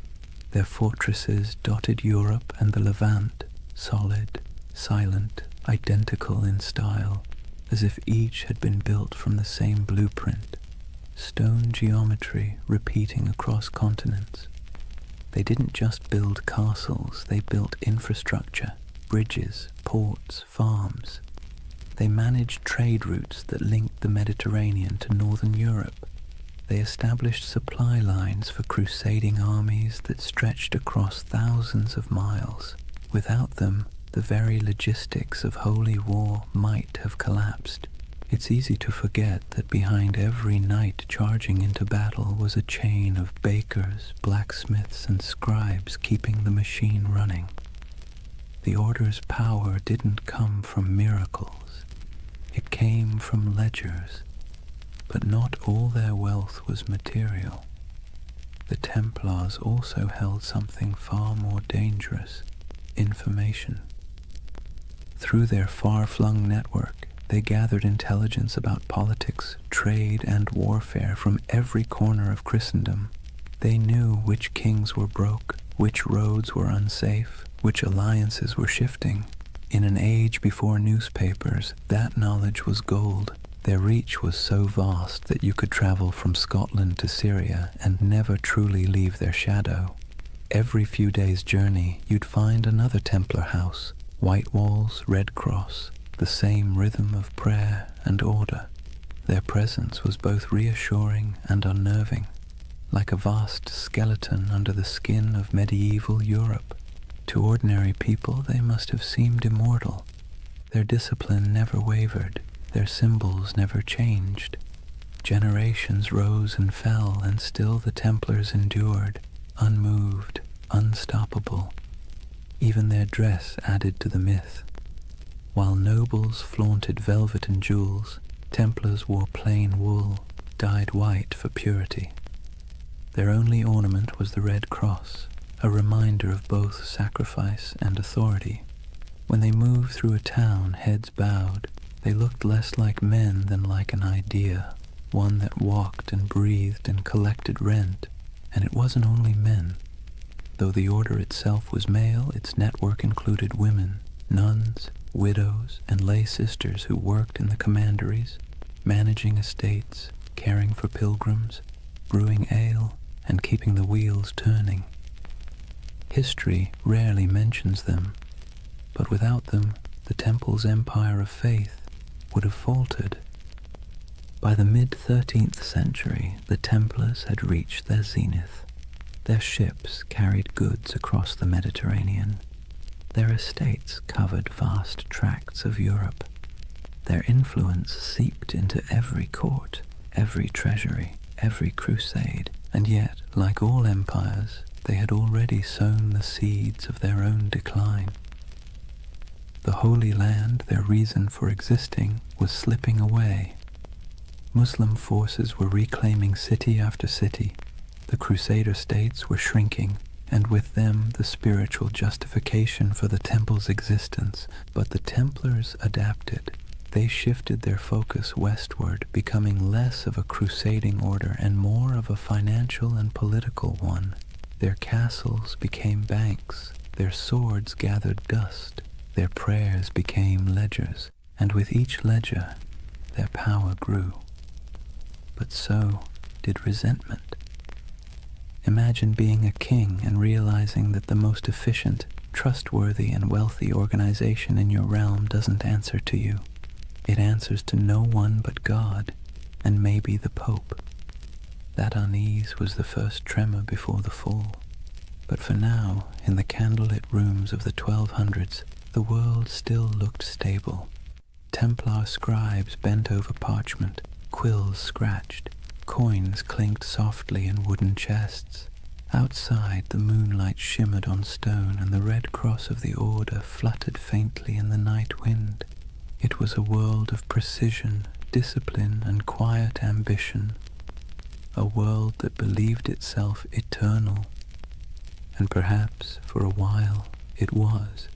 Their fortresses dotted Europe and the Levant, solid, silent, identical in style, as if each had been built from the same blueprint. Stone geometry repeating across continents. They didn't just build castles, they built infrastructure, bridges, ports, farms. They managed trade routes that linked the Mediterranean to northern Europe. They established supply lines for crusading armies that stretched across thousands of miles. Without them, the very logistics of holy war might have collapsed. It's easy to forget that behind every knight charging into battle was a chain of bakers, blacksmiths, and scribes keeping the machine running. The Order's power didn't come from miracles. It came from ledgers, but not all their wealth was material. The Templars also held something far more dangerous: information. Through their far-flung network, they gathered intelligence about politics, trade, and warfare from every corner of Christendom. They knew which kings were broke, which roads were unsafe, which alliances were shifting. In an age before newspapers, that knowledge was gold. Their reach was so vast that you could travel from Scotland to Syria and never truly leave their shadow. Every few days' journey, you'd find another Templar house, white walls, red cross, the same rhythm of prayer and order. Their presence was both reassuring and unnerving, like a vast skeleton under the skin of medieval Europe. To ordinary people, they must have seemed immortal. Their discipline never wavered, their symbols never changed. Generations rose and fell, and still the Templars endured, unmoved, unstoppable. Even their dress added to the myth. While nobles flaunted velvet and jewels, Templars wore plain wool, dyed white for purity. Their only ornament was the red cross, a reminder of both sacrifice and authority. When they moved through a town, heads bowed, they looked less like men than like an idea, one that walked and breathed and collected rent. And it wasn't only men. Though the order itself was male, its network included women, nuns, widows, and lay sisters who worked in the commanderies, managing estates, caring for pilgrims, brewing ale, and keeping the wheels turning. History rarely mentions them, but without them, the Temple's empire of faith would have faltered. By the mid-13th century, the Templars had reached their zenith. Their ships carried goods across the Mediterranean. Their estates covered vast tracts of Europe. Their influence seeped into every court, every treasury, every crusade, and yet, like all empires, they had already sown the seeds of their own decline. The Holy Land, their reason for existing, was slipping away. Muslim forces were reclaiming city after city. The Crusader states were shrinking, and with them the spiritual justification for the Temple's existence. But the Templars adapted. They shifted their focus westward, becoming less of a crusading order and more of a financial and political one. Their castles became banks, their swords gathered dust, their prayers became ledgers, and with each ledger their power grew. But so did resentment. Imagine being a king and realizing that the most efficient, trustworthy, and wealthy organization in your realm doesn't answer to you. It answers to no one but God, and maybe the Pope. That unease was the first tremor before the fall. But for now, in the candlelit rooms of the 1200s, the world still looked stable. Templar scribes bent over parchment, quills scratched, coins clinked softly in wooden chests. Outside, the moonlight shimmered on stone, and the red cross of the order fluttered faintly in the night wind. It was a world of precision, discipline, and quiet ambition. A world that believed itself eternal. And perhaps, for a while, it was.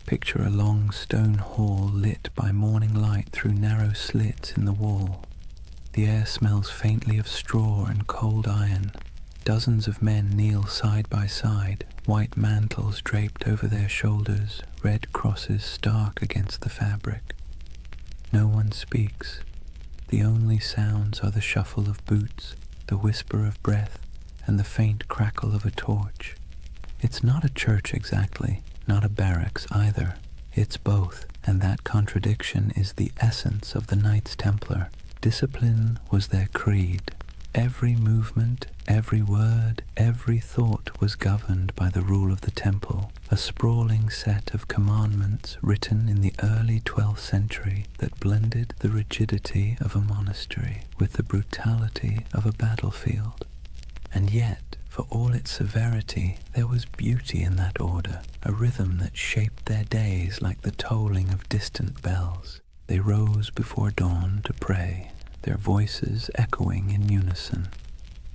Picture a long stone hall lit by morning light through narrow slits in the wall. The air smells faintly of straw and cold iron. Dozens of men kneel side by side, white mantles draped over their shoulders, red crosses stark against the fabric. No one speaks. The only sounds are the shuffle of boots, the whisper of breath, and the faint crackle of a torch. It's not a church exactly, not a barracks either. It's both, and that contradiction is the essence of the Knights Templar. Discipline was their creed. Every movement, every word, every thought was governed by the rule of the temple, a sprawling set of commandments written in the early 12th century that blended the rigidity of a monastery with the brutality of a battlefield. And yet, for all its severity, there was beauty in that order, a rhythm that shaped their days like the tolling of distant bells. They rose before dawn to pray, their voices echoing in unison.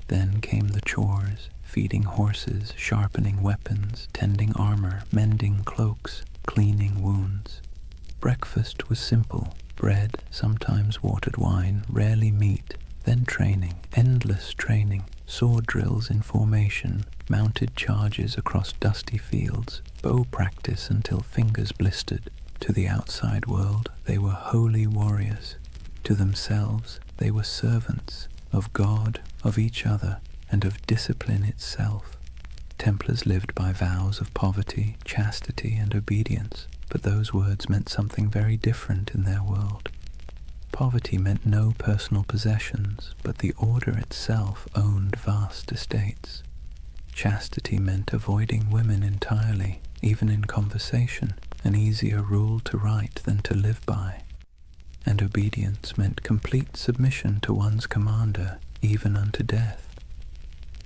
Then came the chores, feeding horses, sharpening weapons, tending armor, mending cloaks, cleaning wounds. Breakfast was simple, bread, sometimes watered wine, rarely meat. Then training, endless training, sword drills in formation, mounted charges across dusty fields, bow practice until fingers blistered. To the outside world, they were holy warriors. To themselves, they were servants of God, of each other, and of discipline itself. Templars lived by vows of poverty, chastity, and obedience, but those words meant something very different in their world. Poverty meant no personal possessions, but the order itself owned vast estates. Chastity meant avoiding women entirely, even in conversation, an easier rule to write than to live by. And obedience meant complete submission to one's commander, even unto death.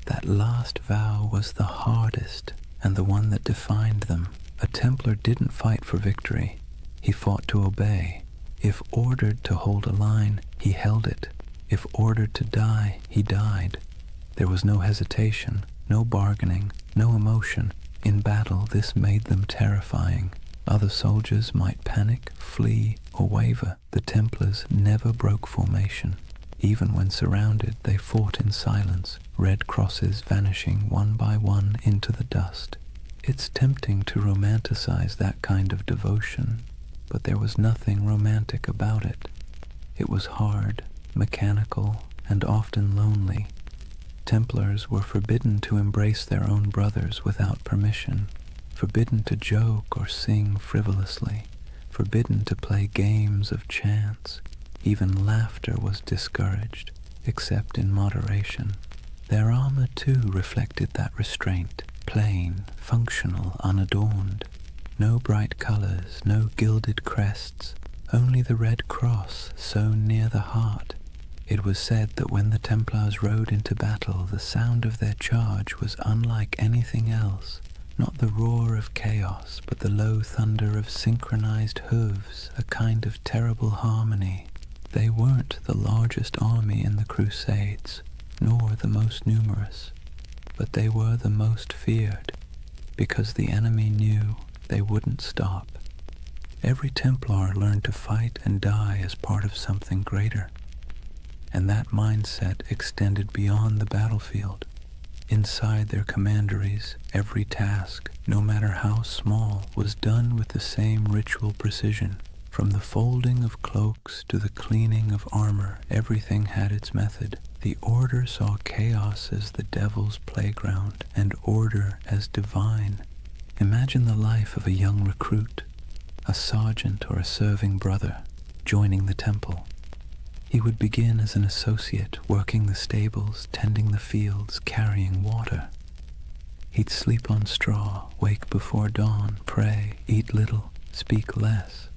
That last vow was the hardest, and the one that defined them. A Templar didn't fight for victory. He fought to obey. If ordered to hold a line, he held it. If ordered to die, he died. There was no hesitation, no bargaining, no emotion. In battle, this made them terrifying. Other soldiers might panic, flee, or waver. The Templars never broke formation. Even when surrounded, they fought in silence, red crosses vanishing one by one into the dust. It's tempting to romanticize that kind of devotion, but there was nothing romantic about it. It was hard, mechanical, and often lonely. Templars were forbidden to embrace their own brothers without permission, forbidden to joke or sing frivolously, forbidden to play games of chance. Even laughter was discouraged, except in moderation. Their armor too reflected that restraint, plain, functional, unadorned. No bright colors, no gilded crests, only the red cross sewn near the heart. It was said that when the Templars rode into battle, the sound of their charge was unlike anything else. Not the roar of chaos, but the low thunder of synchronized hooves, a kind of terrible harmony. They weren't the largest army in the Crusades, nor the most numerous, but they were the most feared, because the enemy knew they wouldn't stop. Every Templar learned to fight and die as part of something greater, and that mindset extended beyond the battlefield. Inside their commanderies, every task, no matter how small, was done with the same ritual precision. From the folding of cloaks to the cleaning of armor, everything had its method. The order saw chaos as the devil's playground, and order as divine. Imagine the life of a young recruit, a sergeant or a serving brother, joining the temple. He would begin as an associate, working the stables, tending the fields, carrying water. He'd sleep on straw, wake before dawn, pray, eat little, speak less.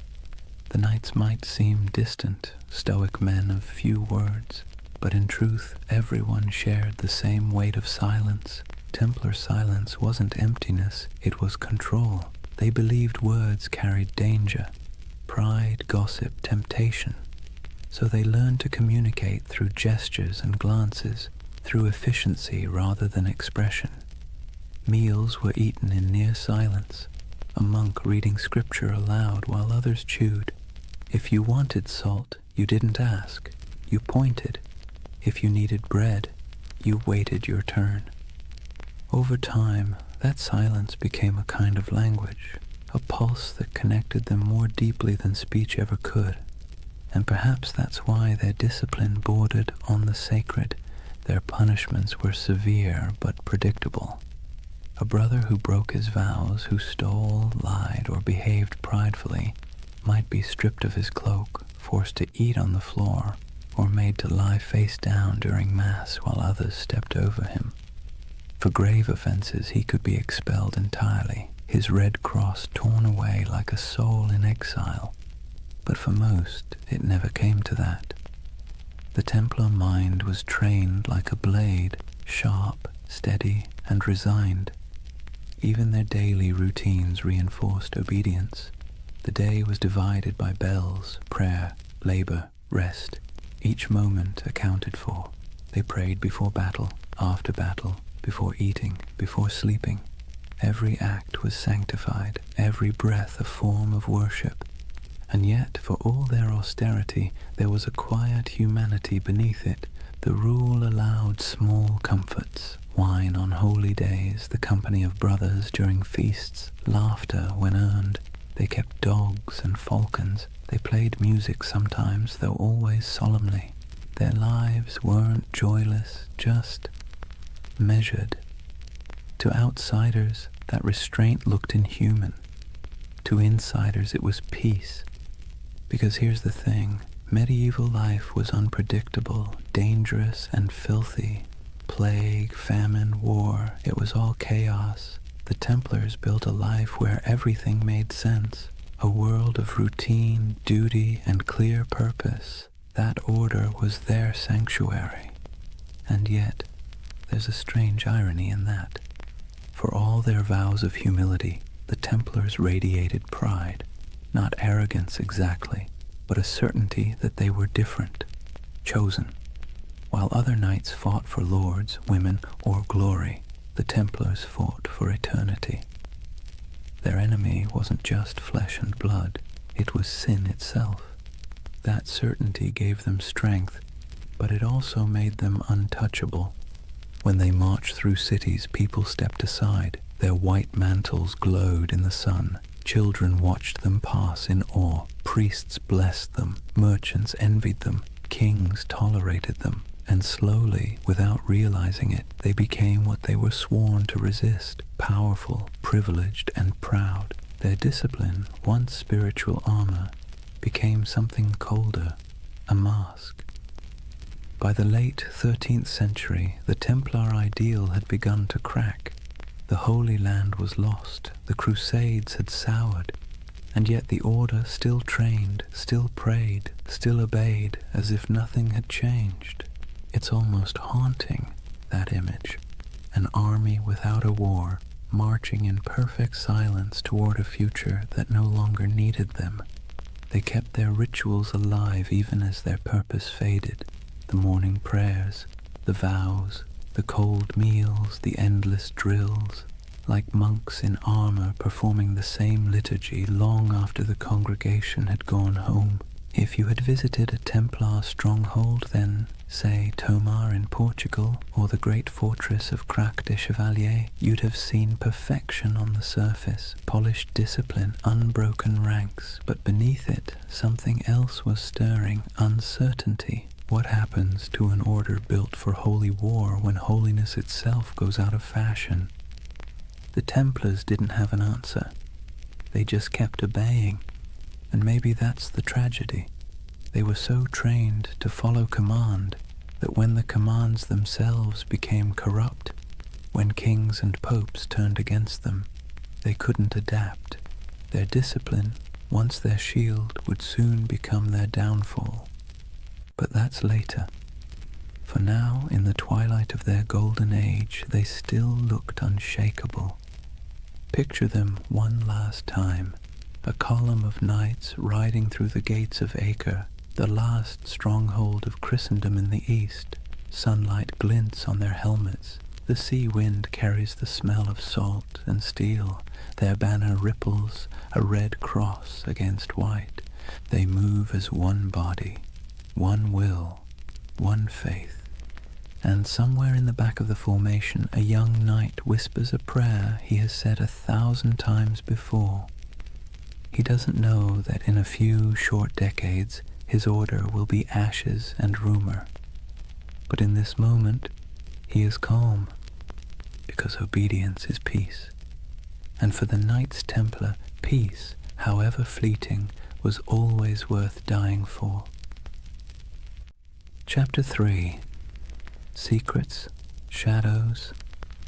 The nights might seem distant, stoic men of few words, but in truth everyone shared the same weight of silence. Templar silence wasn't emptiness, it was control. They believed words carried danger, pride, gossip, temptation. So they learned to communicate through gestures and glances, through efficiency rather than expression. Meals were eaten in near silence, a monk reading scripture aloud while others chewed. If you wanted salt, you didn't ask, you pointed. If you needed bread, you waited your turn. Over time, that silence became a kind of language, a pulse that connected them more deeply than speech ever could. And perhaps that's why their discipline bordered on the sacred. Their punishments were severe but predictable. A brother who broke his vows, who stole, lied, or behaved pridefully, might be stripped of his cloak, forced to eat on the floor, or made to lie face down during Mass while others stepped over him. For grave offenses, he could be expelled entirely, his red cross torn away like a soul in exile. But for most, it never came to that. The Templar mind was trained like a blade, sharp, steady, and resigned. Even their daily routines reinforced obedience. The day was divided by bells, prayer, labor, rest. Each moment accounted for. They prayed before battle, after battle, before eating, before sleeping. Every act was sanctified, every breath a form of worship. And yet, for all their austerity, there was a quiet humanity beneath it, The rule allowed small comforts, wine on holy days, the company of brothers during feasts, laughter when earned. They kept dogs and falcons. They played music sometimes, though always solemnly. Their lives weren't joyless, just measured. To outsiders, that restraint looked inhuman. To insiders, it was peace. Because here's the thing, medieval life was unpredictable, dangerous, and filthy. Plague, famine, war, it was all chaos. The Templars built a life where everything made sense, a world of routine, duty, and clear purpose. That order was their sanctuary. And yet, there's a strange irony in that. For all their vows of humility, the Templars radiated pride, not arrogance exactly, but a certainty that they were different, chosen. While other knights fought for lords, women, or glory, the Templars fought for eternity. Their enemy wasn't just flesh and blood, it was sin itself. That certainty gave them strength, but it also made them untouchable. When they marched through cities, people stepped aside. Their white mantles glowed in the sun. Children watched them pass in awe. Priests blessed them. Merchants envied them. Kings tolerated them. And slowly, without realizing it, they became what they were sworn to resist, powerful, privileged, and proud. Their discipline, once spiritual armor, became something colder, a mask. By the late 13th century, the Templar ideal had begun to crack. The Holy Land was lost, the Crusades had soured, and yet the Order still trained, still prayed, still obeyed, as if nothing had changed. It's almost haunting, that image. An army without a war, marching in perfect silence toward a future that no longer needed them. They kept their rituals alive even as their purpose faded. The morning prayers, the vows, the cold meals, the endless drills, like monks in armor performing the same liturgy long after the congregation had gone home. If you had visited a Templar stronghold, then, say, Tomar in Portugal, or the great fortress of Crac de Chevalier, you'd have seen perfection on the surface, polished discipline, unbroken ranks, but beneath it, something else was stirring, uncertainty. What happens to an order built for holy war when holiness itself goes out of fashion? The Templars didn't have an answer. They just kept obeying. And maybe that's the tragedy. They were so trained to follow command that when the commands themselves became corrupt, when kings and popes turned against them, they couldn't adapt. Their discipline, once their shield, would soon become their downfall. But that's later. For now, in the twilight of their golden age, they still looked unshakable. Picture them one last time, a column of knights riding through the gates of Acre, the last stronghold of Christendom in the east. Sunlight glints on their helmets. The sea wind carries the smell of salt and steel. Their banner ripples, a red cross against white. They move as one body, one will, one faith. And somewhere in the back of the formation, a young knight whispers a prayer he has said 1,000 times before. He doesn't know that in a few short decades, his order will be ashes and rumor. But in this moment, he is calm, because obedience is peace. And for the Knights Templar, peace, however fleeting, was always worth dying for. Chapter 3. Secrets, Shadows,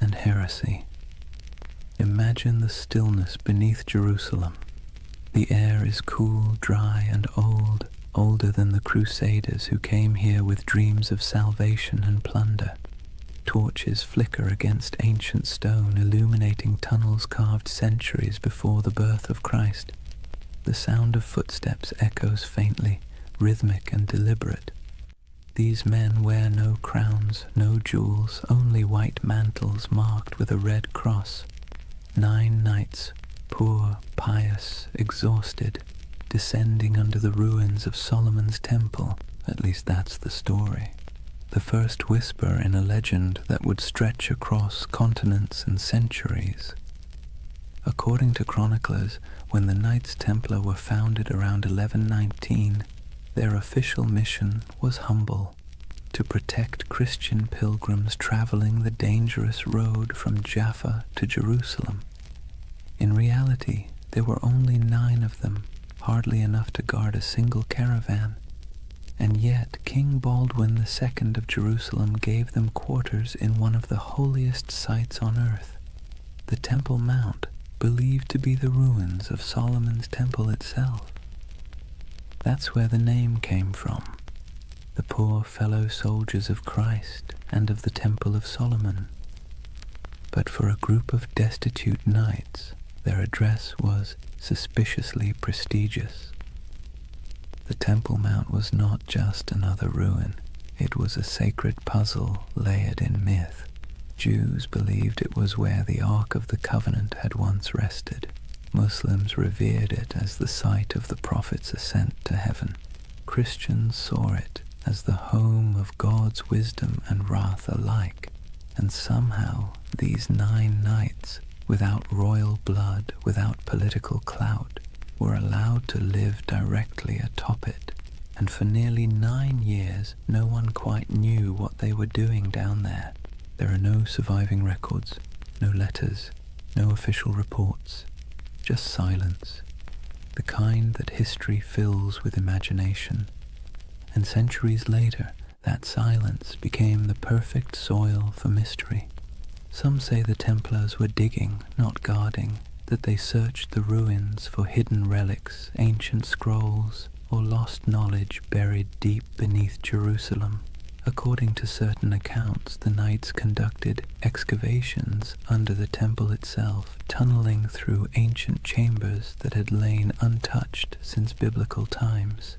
and Heresy. Imagine the stillness beneath Jerusalem. The air is cool, dry, and old, older than the Crusaders who came here with dreams of salvation and plunder. Torches flicker against ancient stone, illuminating tunnels carved centuries before the birth of Christ. The sound of footsteps echoes faintly, rhythmic and deliberate. These men wear no crowns, no jewels, only white mantles marked with a red cross. 9 knights, poor, pious, exhausted, descending under the ruins of Solomon's temple. At least that's the story. the first whisper in a legend that would stretch across continents and centuries. According to chroniclers, when the Knights Templar were founded around 1119, their official mission was humble: to protect Christian pilgrims traveling the dangerous road from Jaffa to Jerusalem. In reality, there were only 9 of them, hardly enough to guard a single caravan. And yet King Baldwin II of Jerusalem gave them quarters in one of the holiest sites on earth, the Temple Mount, believed to be the ruins of Solomon's temple itself. That's where the name came from, the poor fellow soldiers of Christ and of the Temple of Solomon. But for a group of destitute knights, their address was suspiciously prestigious. The Temple Mount was not just another ruin, it was a sacred puzzle layered in myth. Jews believed it was where the Ark of the Covenant had once rested. Muslims revered it as the site of the Prophet's ascent to heaven. Christians saw it as the home of God's wisdom and wrath alike. And somehow these 9 knights, without royal blood, without political clout, were allowed to live directly atop it. And for nearly 9 years, no one quite knew what they were doing down there. There are no surviving records, no letters, no official reports, just silence, the kind that history fills with imagination. And centuries later, that silence became the perfect soil for mystery. Some say the Templars were digging, not guarding, that they searched the ruins for hidden relics, ancient scrolls, or lost knowledge buried deep beneath Jerusalem. According to certain accounts, the knights conducted excavations under the temple itself, tunneling through ancient chambers that had lain untouched since biblical times.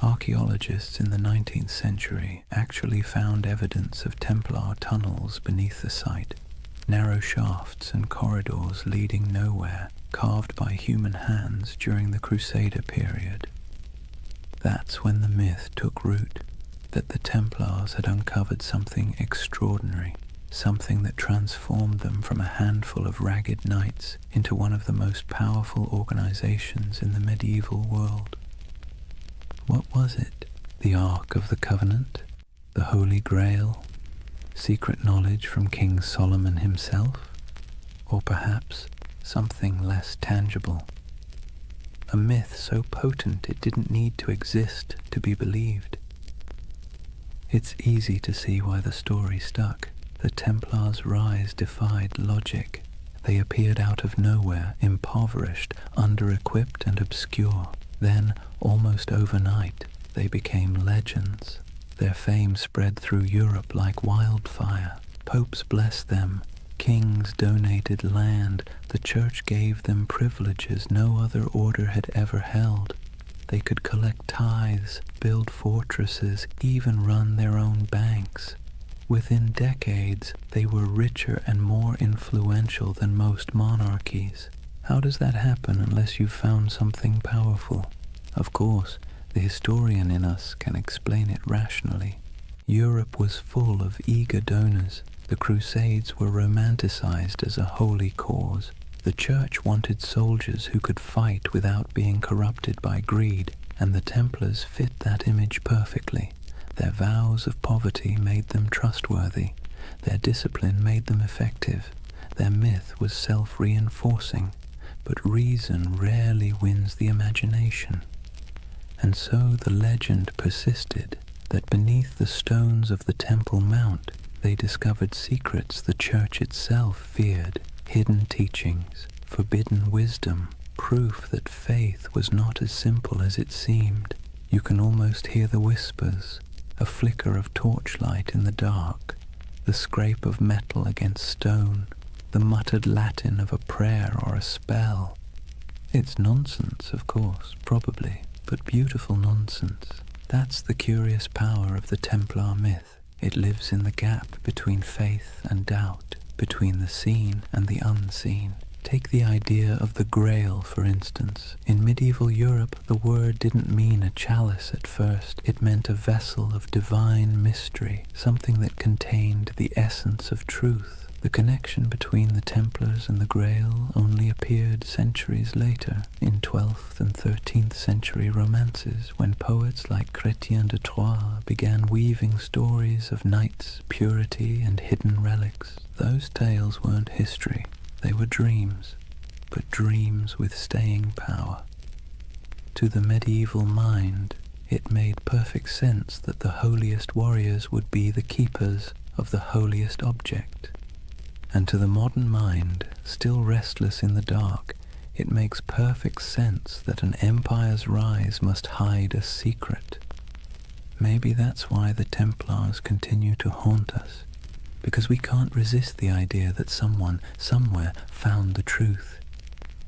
Archaeologists in the 19th century actually found evidence of Templar tunnels beneath the site, narrow shafts and corridors leading nowhere, carved by human hands during the Crusader period. That's when the myth took root, that the Templars had uncovered something extraordinary, something that transformed them from a handful of ragged knights into one of the most powerful organizations in the medieval world. What was it? The Ark of the Covenant? The Holy Grail? Secret knowledge from King Solomon himself? Or perhaps something less tangible? A myth so potent it didn't need to exist to be believed. It's easy to see why the story stuck. The Templars' rise defied logic. They appeared out of nowhere, impoverished, under-equipped and obscure. Then, almost overnight, they became legends. Their fame spread through Europe like wildfire. Popes blessed them. Kings donated land. The church gave them privileges no other order had ever held. They could collect tithes, build fortresses, even run their own banks. Within decades, they were richer and more influential than most monarchies. How does that happen unless you've found something powerful? Of course, the historian in us can explain it rationally. Europe was full of eager donors. The Crusades were romanticized as a holy cause. The church wanted soldiers who could fight without being corrupted by greed, and the Templars fit that image perfectly. Their vows of poverty made them trustworthy. Their discipline made them effective. Their myth was self-reinforcing, but reason rarely wins the imagination. And so the legend persisted that beneath the stones of the Temple Mount, they discovered secrets the church itself feared. Hidden teachings, forbidden wisdom, proof that faith was not as simple as it seemed. You can almost hear the whispers, a flicker of torchlight in the dark, the scrape of metal against stone, the muttered Latin of a prayer or a spell. It's nonsense, of course, probably, but beautiful nonsense. That's the curious power of the Templar myth. It lives in the gap between faith and doubt, between the seen and the unseen. Take the idea of the Grail, for instance. In medieval Europe, the word didn't mean a chalice at first. It meant a vessel of divine mystery, something that contained the essence of truth. The connection between the Templars and the Grail only appeared centuries later, in 12th and 13th century romances, when poets like Chrétien de Troyes began weaving stories of knights, purity, and hidden relics. Those tales weren't history. They were dreams, but dreams with staying power. To the medieval mind, it made perfect sense that the holiest warriors would be the keepers of the holiest object. And to the modern mind, still restless in the dark, it makes perfect sense that an empire's rise must hide a secret. Maybe that's why the Templars continue to haunt us, because we can't resist the idea that someone, somewhere, found the truth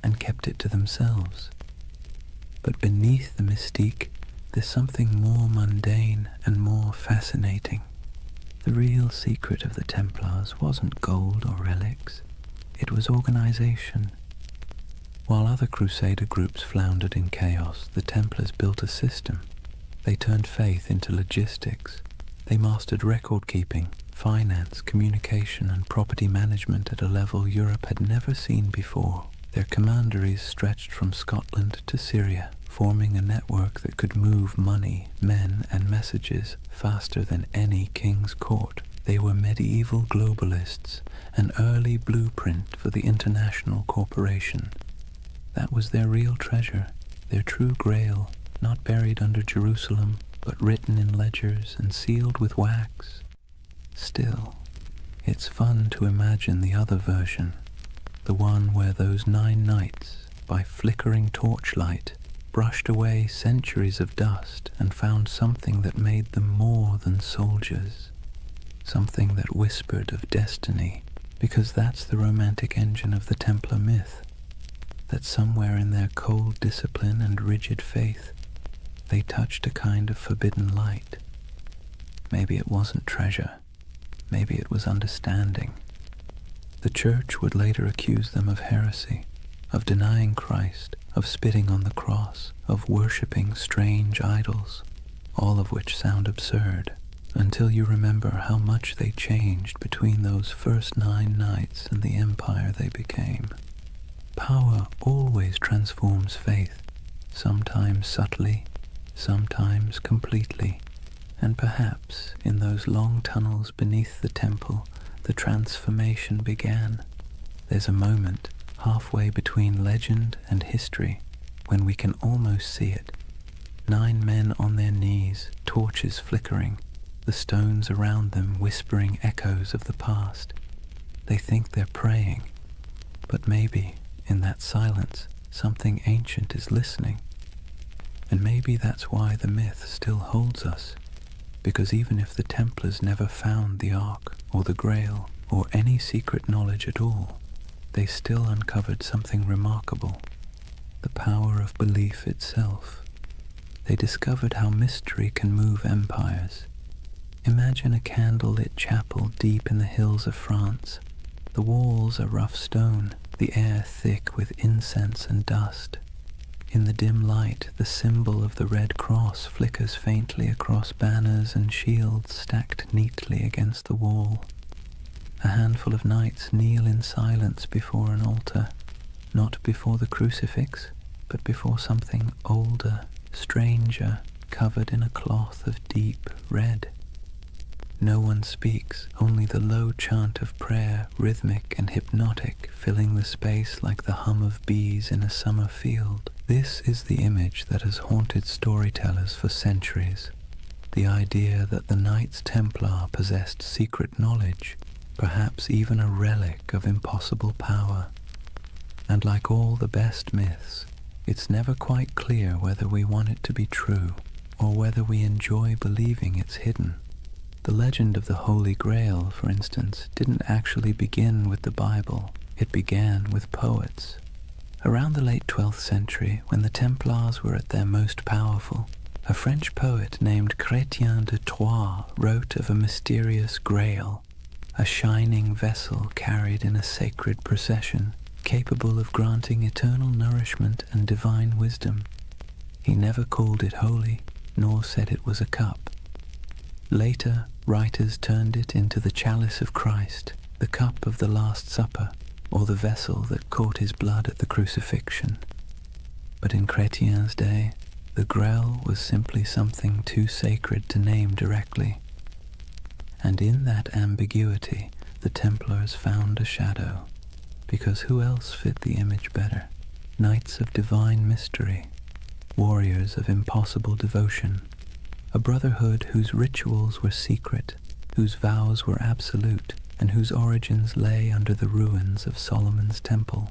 and kept it to themselves. But beneath the mystique, there's something more mundane and more fascinating. The real secret of the Templars wasn't gold or relics. It was organization. While other crusader groups floundered in chaos, the Templars built a system. They turned faith into logistics. They mastered record-keeping, finance, communication, and property management at a level Europe had never seen before. Their commanderies stretched from Scotland to Syria, forming a network that could move money, men, and messages faster than any king's court. They were medieval globalists, an early blueprint for the international corporation. That was their real treasure, their true grail, not buried under Jerusalem, but written in ledgers and sealed with wax. Still, it's fun to imagine the other version, the one where those 9 knights, by flickering torchlight, brushed away centuries of dust and found something that made them more than soldiers, something that whispered of destiny, because that's the romantic engine of the Templar myth, that somewhere in their cold discipline and rigid faith, they touched a kind of forbidden light. Maybe it wasn't treasure, maybe it was understanding. The Church would later accuse them of heresy, of denying Christ, of spitting on the cross, of worshipping strange idols, all of which sound absurd, until you remember how much they changed between those first 9 nights and the empire they became. Power always transforms faith, sometimes subtly, sometimes completely, and perhaps in those long tunnels beneath the temple, the transformation began. There's a moment, halfway between legend and history, when we can almost see it. 9 men on their knees, torches flickering, the stones around them whispering echoes of the past. They think they're praying, but maybe, in that silence, something ancient is listening. And maybe that's why the myth still holds us, because even if the Templars never found the Ark, or the Grail, or any secret knowledge at all, they still uncovered something remarkable, the power of belief itself. They discovered how mystery can move empires. Imagine a candle-lit chapel deep in the hills of France. The walls are rough stone, the air thick with incense and dust. In the dim light, the symbol of the Red Cross flickers faintly across banners and shields stacked neatly against the wall. A handful of knights kneel in silence before an altar, not before the crucifix, but before something older, stranger, covered in a cloth of deep red. No one speaks, only the low chant of prayer, rhythmic and hypnotic, filling the space like the hum of bees in a summer field. This is the image that has haunted storytellers for centuries. The idea that the Knights Templar possessed secret knowledge, perhaps even a relic of impossible power. And like all the best myths, it's never quite clear whether we want it to be true, or whether we enjoy believing it's hidden. The legend of the Holy Grail, for instance, didn't actually begin with the Bible. It began with poets. Around the late 12th century, when the Templars were at their most powerful, a French poet named Chrétien de Troyes wrote of a mysterious grail, a shining vessel carried in a sacred procession. capable of granting eternal nourishment and divine wisdom. He never called it holy, nor said it was a cup. Later, writers turned it into the chalice of Christ, the cup of the Last Supper, or the vessel that caught his blood at the crucifixion. But in Chrétien's day, the Grail was simply something too sacred to name directly. And in that ambiguity, the Templars found a shadow, because who else fit the image better? Knights of divine mystery, warriors of impossible devotion, a brotherhood whose rituals were secret, whose vows were absolute, and whose origins lay under the ruins of Solomon's temple.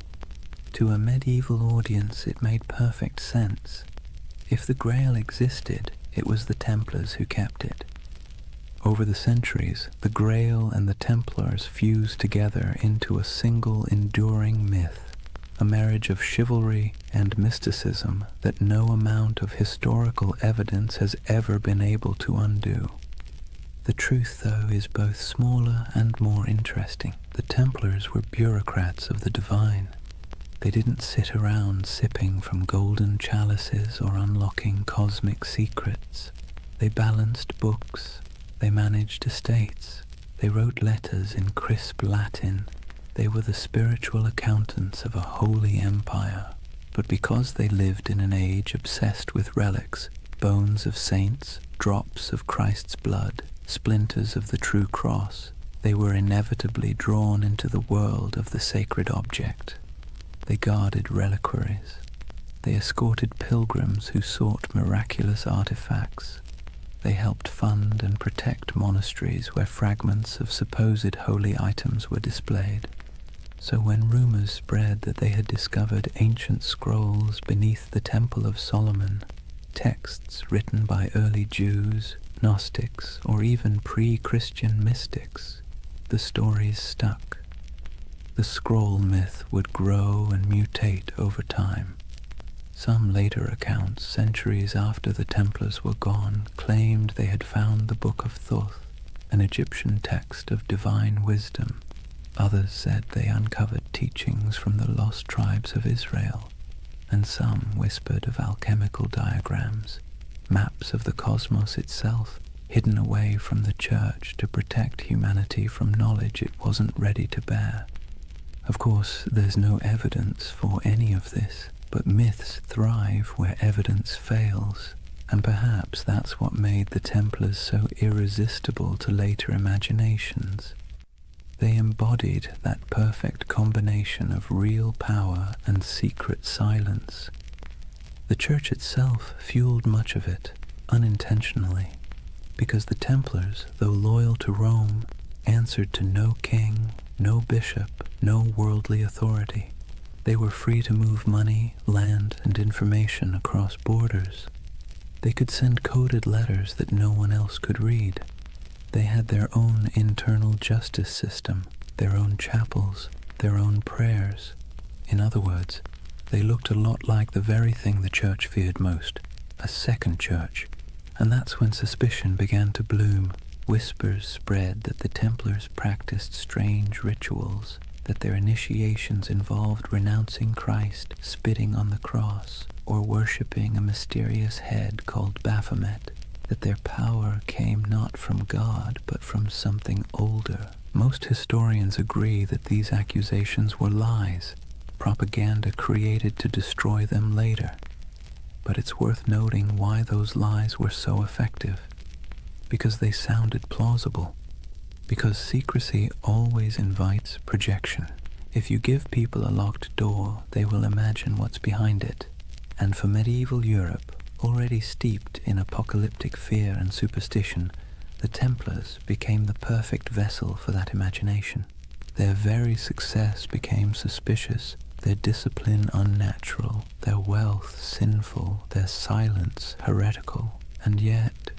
To a medieval audience it made perfect sense. If the Grail existed, it was the Templars who kept it. Over the centuries, the Grail and the Templars fused together into a single enduring myth, a marriage of chivalry and mysticism that no amount of historical evidence has ever been able to undo. The truth, though, is both smaller and more interesting. The Templars were bureaucrats of the divine. They didn't sit around sipping from golden chalices or unlocking cosmic secrets. They balanced books. They managed estates. They wrote letters in crisp Latin. They were the spiritual accountants of a holy empire. But because they lived in an age obsessed with relics, bones of saints, drops of Christ's blood, splinters of the true cross, they were inevitably drawn into the world of the sacred object. They guarded reliquaries. They escorted pilgrims who sought miraculous artifacts. They helped fund and protect monasteries where fragments of supposed holy items were displayed. So when rumors spread that they had discovered ancient scrolls beneath the Temple of Solomon, texts written by early Jews, Gnostics, or even pre-Christian mystics, the stories stuck. The scroll myth would grow and mutate over time. Some later accounts, centuries after the Templars were gone, claimed they had found the Book of Thoth, an Egyptian text of divine wisdom. Others said they uncovered teachings from the lost tribes of Israel, and some whispered of alchemical diagrams, maps of the cosmos itself, hidden away from the church to protect humanity from knowledge it wasn't ready to bear. Of course, there's no evidence for any of this, but myths thrive where evidence fails, and perhaps that's what made the Templars so irresistible to later imaginations. They embodied that perfect combination of real power and secret silence. The Church itself fueled much of it, unintentionally, because the Templars, though loyal to Rome, answered to no king, no bishop, no worldly authority. They were free to move money, land, and information across borders. They could send coded letters that no one else could read. They had their own internal justice system, their own chapels, their own prayers. In other words, they looked a lot like the very thing the Church feared most, a second church. And that's when suspicion began to bloom. Whispers spread that the Templars practiced strange rituals, that their initiations involved renouncing Christ, spitting on the cross, or worshipping a mysterious head called Baphomet, that their power came not from God but from something older. Most historians agree that these accusations were lies, propaganda created to destroy them later. But it's worth noting why those lies were so effective. Because they sounded plausible. Because secrecy always invites projection. If you give people a locked door, they will imagine what's behind it. And for medieval Europe, already steeped in apocalyptic fear and superstition, the Templars became the perfect vessel for that imagination. Their very success became suspicious, their discipline unnatural, their wealth sinful, their silence heretical. And yet,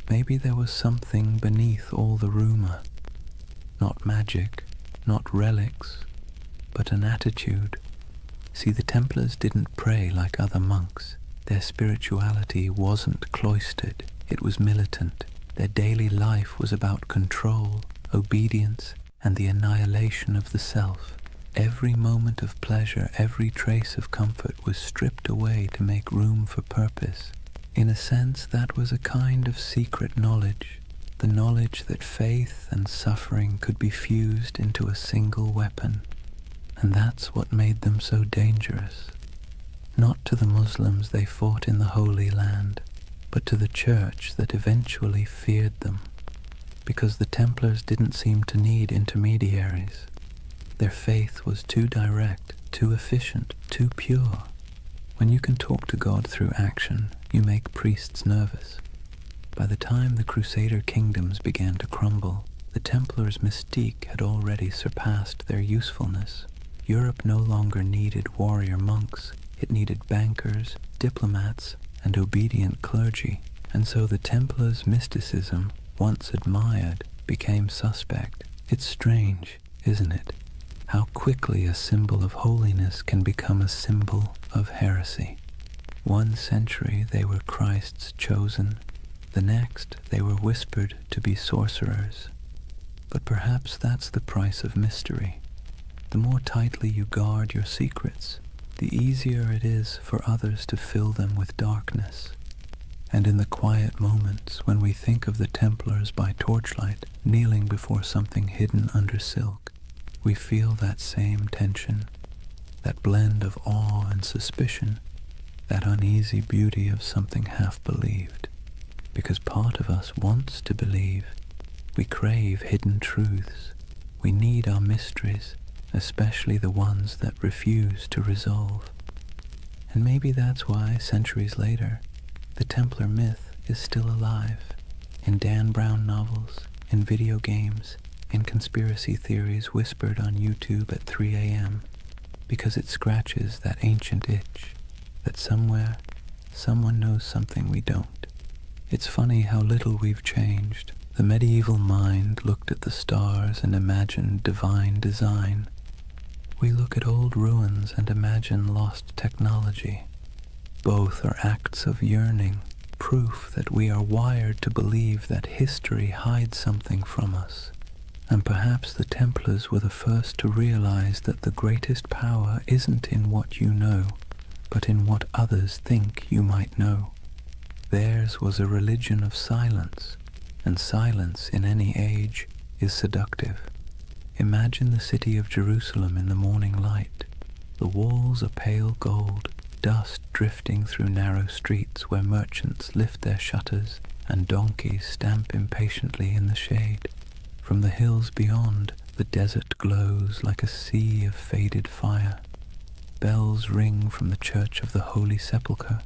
maybe there was something beneath all the rumor. Not magic, not relics, but an attitude. See, the Templars didn't pray like other monks. Their spirituality wasn't cloistered, it was militant. Their daily life was about control, obedience, and the annihilation of the self. Every moment of pleasure, every trace of comfort was stripped away to make room for purpose. In a sense, that was a kind of secret knowledge, the knowledge that faith and suffering could be fused into a single weapon. And that's what made them so dangerous. Not to the Muslims they fought in the Holy Land, but to the church that eventually feared them, because the Templars didn't seem to need intermediaries. Their faith was too direct, too efficient, too pure. When you can talk to God through action, you make priests nervous. By the time the Crusader kingdoms began to crumble, the Templars' mystique had already surpassed their usefulness. Europe no longer needed warrior monks, it needed bankers, diplomats, and obedient clergy, and so the Templars' mysticism, once admired, became suspect. It's strange, isn't it? How quickly a symbol of holiness can become a symbol of heresy. One century they were Christ's chosen, the next they were whispered to be sorcerers. But perhaps that's the price of mystery. The more tightly you guard your secrets, the easier it is for others to fill them with darkness. And in the quiet moments when we think of the Templars by torchlight, kneeling before something hidden under silk, we feel that same tension, that blend of awe and suspicion, that uneasy beauty of something half-believed. Because part of us wants to believe. We crave hidden truths. We need our mysteries, especially the ones that refuse to resolve. And maybe that's why, centuries later, the Templar myth is still alive. In Dan Brown novels, in video games, in conspiracy theories whispered on YouTube at 3 a.m. because it scratches that ancient itch that somewhere, someone knows something we don't. It's funny how little we've changed. The medieval mind looked at the stars and imagined divine design. We look at old ruins and imagine lost technology. Both are acts of yearning, proof that we are wired to believe that history hides something from us. And perhaps the Templars were the first to realize that the greatest power isn't in what you know, but in what others think you might know. Theirs was a religion of silence, and silence in any age is seductive. Imagine the city of Jerusalem in the morning light. The walls are pale gold, dust drifting through narrow streets where merchants lift their shutters and donkeys stamp impatiently in the shade. From the hills beyond, the desert glows like a sea of faded fire. Bells ring from the Church of the Holy Sepulchre,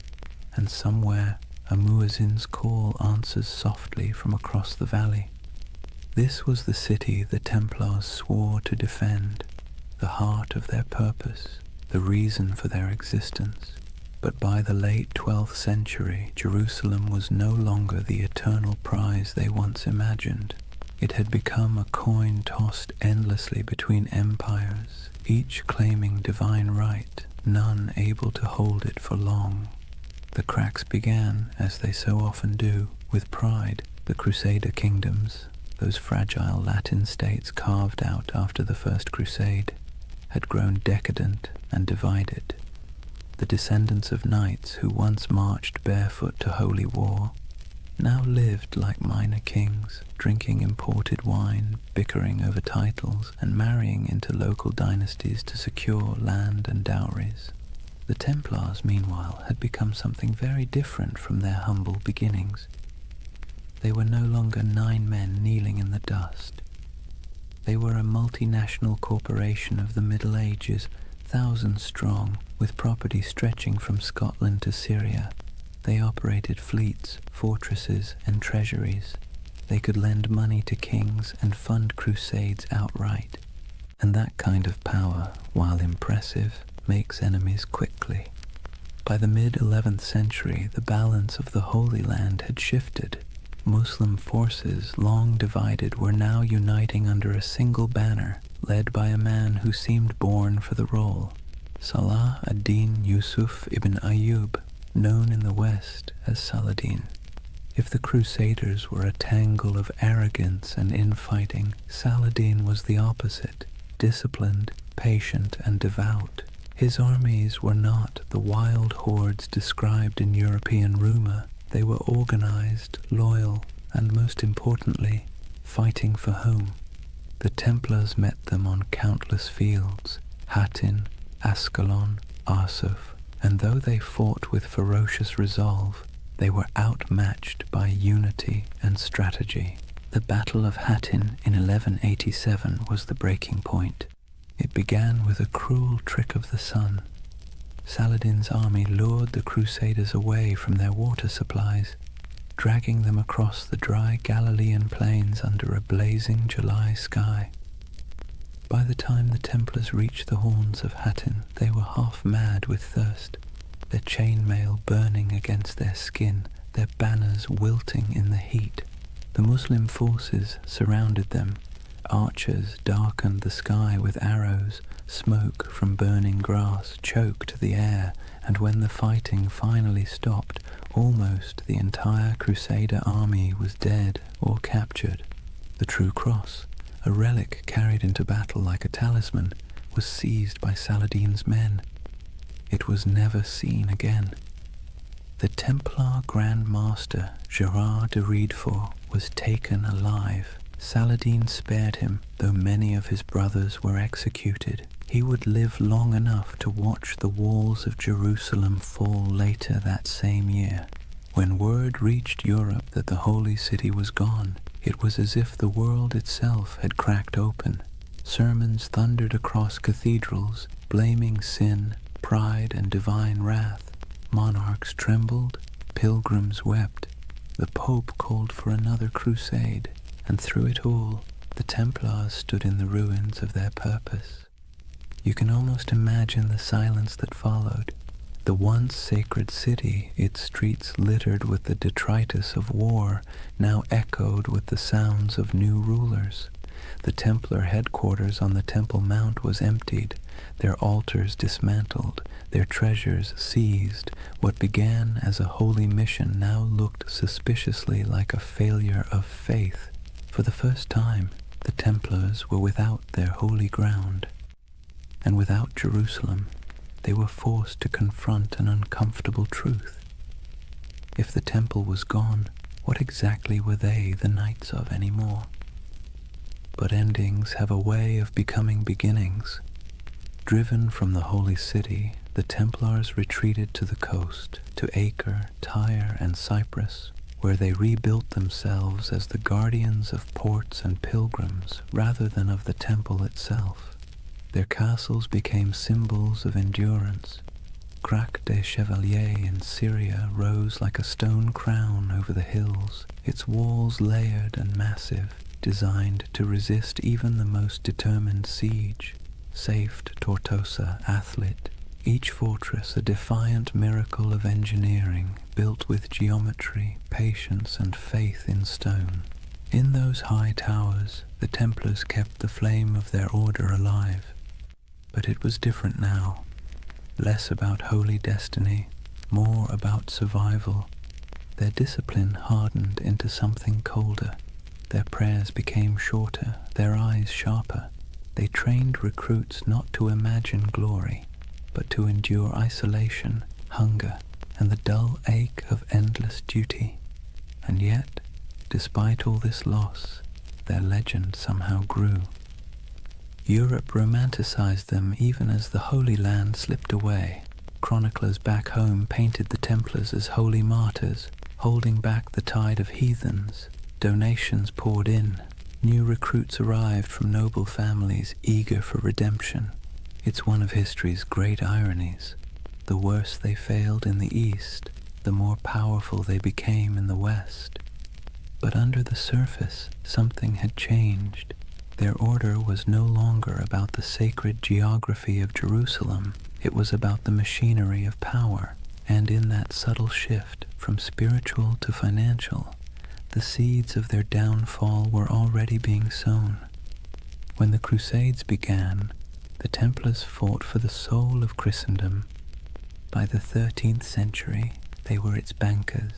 and somewhere a muezzin's call answers softly from across the valley. This was the city the Templars swore to defend, the heart of their purpose, the reason for their existence. But by the late 12th century, Jerusalem was no longer the eternal prize they once imagined. It had become a coin tossed endlessly between empires, each claiming divine right, none able to hold it for long. The cracks began, as they so often do, with pride. The Crusader kingdoms, those fragile Latin states carved out after the First Crusade, had grown decadent and divided. The descendants of knights who once marched barefoot to holy war now lived like minor kings, drinking imported wine, bickering over titles, and marrying into local dynasties to secure land and dowries. The Templars, meanwhile, had become something very different from their humble beginnings. They were no longer 9 men kneeling in the dust. They were a multinational corporation of the Middle Ages, thousands strong, with property stretching from Scotland to Syria. They operated fleets, fortresses, and treasuries. They could lend money to kings and fund crusades outright. And that kind of power, while impressive, makes enemies quickly. By the mid-11th century, the balance of the Holy Land had shifted. Muslim forces, long divided, were now uniting under a single banner, led by a man who seemed born for the role, Salah ad-Din Yusuf ibn Ayyub, known in the West as Saladin. If the Crusaders were a tangle of arrogance and infighting, Saladin was the opposite, disciplined, patient and devout. His armies were not the wild hordes described in European rumor. They were organized, loyal, and most importantly, fighting for home. The Templars met them on countless fields, Hattin, Ascalon, Arsuf, and though they fought with ferocious resolve, they were outmatched by unity and strategy. The Battle of Hattin in 1187 was the breaking point. It began with a cruel trick of the sun. Saladin's army lured the Crusaders away from their water supplies, dragging them across the dry Galilean plains under a blazing July sky. By the time the Templars reached the horns of Hattin, they were half mad with thirst, their chainmail burning against their skin, their banners wilting in the heat. The Muslim forces surrounded them. Archers darkened the sky with arrows, smoke from burning grass choked the air, and when the fighting finally stopped, almost the entire Crusader army was dead or captured. The True Cross, a relic carried into battle like a talisman, was seized by Saladin's men. It was never seen again. The Templar Grand Master Gerard de Riedfort was taken alive. Saladin spared him, though many of his brothers were executed. He would live long enough to watch the walls of Jerusalem fall later that same year. When word reached Europe that the Holy City was gone, it was as if the world itself had cracked open. Sermons thundered across cathedrals, blaming sin, pride, and divine wrath. Monarchs trembled, pilgrims wept. The Pope called for another crusade, and through it all, the Templars stood in the ruins of their purpose. You can almost imagine the silence that followed. The once sacred city, its streets littered with the detritus of war, now echoed with the sounds of new rulers. The Templar headquarters on the Temple Mount was emptied, their altars dismantled, their treasures seized. What began as a holy mission now looked suspiciously like a failure of faith. For the first time, the Templars were without their holy ground, and without Jerusalem. They were forced to confront an uncomfortable truth. If the temple was gone, what exactly were they the knights of anymore? But endings have a way of becoming beginnings. Driven from the holy city, the Templars retreated to the coast, to Acre, Tyre, and Cyprus, where they rebuilt themselves as the guardians of ports and pilgrims rather than of the temple itself. Their castles became symbols of endurance. Crac des Chevaliers in Syria rose like a stone crown over the hills, its walls layered and massive, designed to resist even the most determined siege. Safed Tortosa, Athlit, each fortress a defiant miracle of engineering, built with geometry, patience, and faith in stone. In those high towers, the Templars kept the flame of their order alive. But it was different now, less about holy destiny, more about survival. Their discipline hardened into something colder. Their prayers became shorter, their eyes sharper. They trained recruits not to imagine glory, but to endure isolation, hunger, and the dull ache of endless duty. And yet, despite all this loss, their legend somehow grew. Europe romanticized them even as the Holy Land slipped away. Chroniclers back home painted the Templars as holy martyrs, holding back the tide of heathens. Donations poured in. New recruits arrived from noble families eager for redemption. It's one of history's great ironies. The worse they failed in the East, the more powerful they became in the West. But under the surface, something had changed. Their order was no longer about the sacred geography of Jerusalem. It was about the machinery of power. And in that subtle shift from spiritual to financial, the seeds of their downfall were already being sown. When the Crusades began, the Templars fought for the soul of Christendom. By the 13th century, they were its bankers.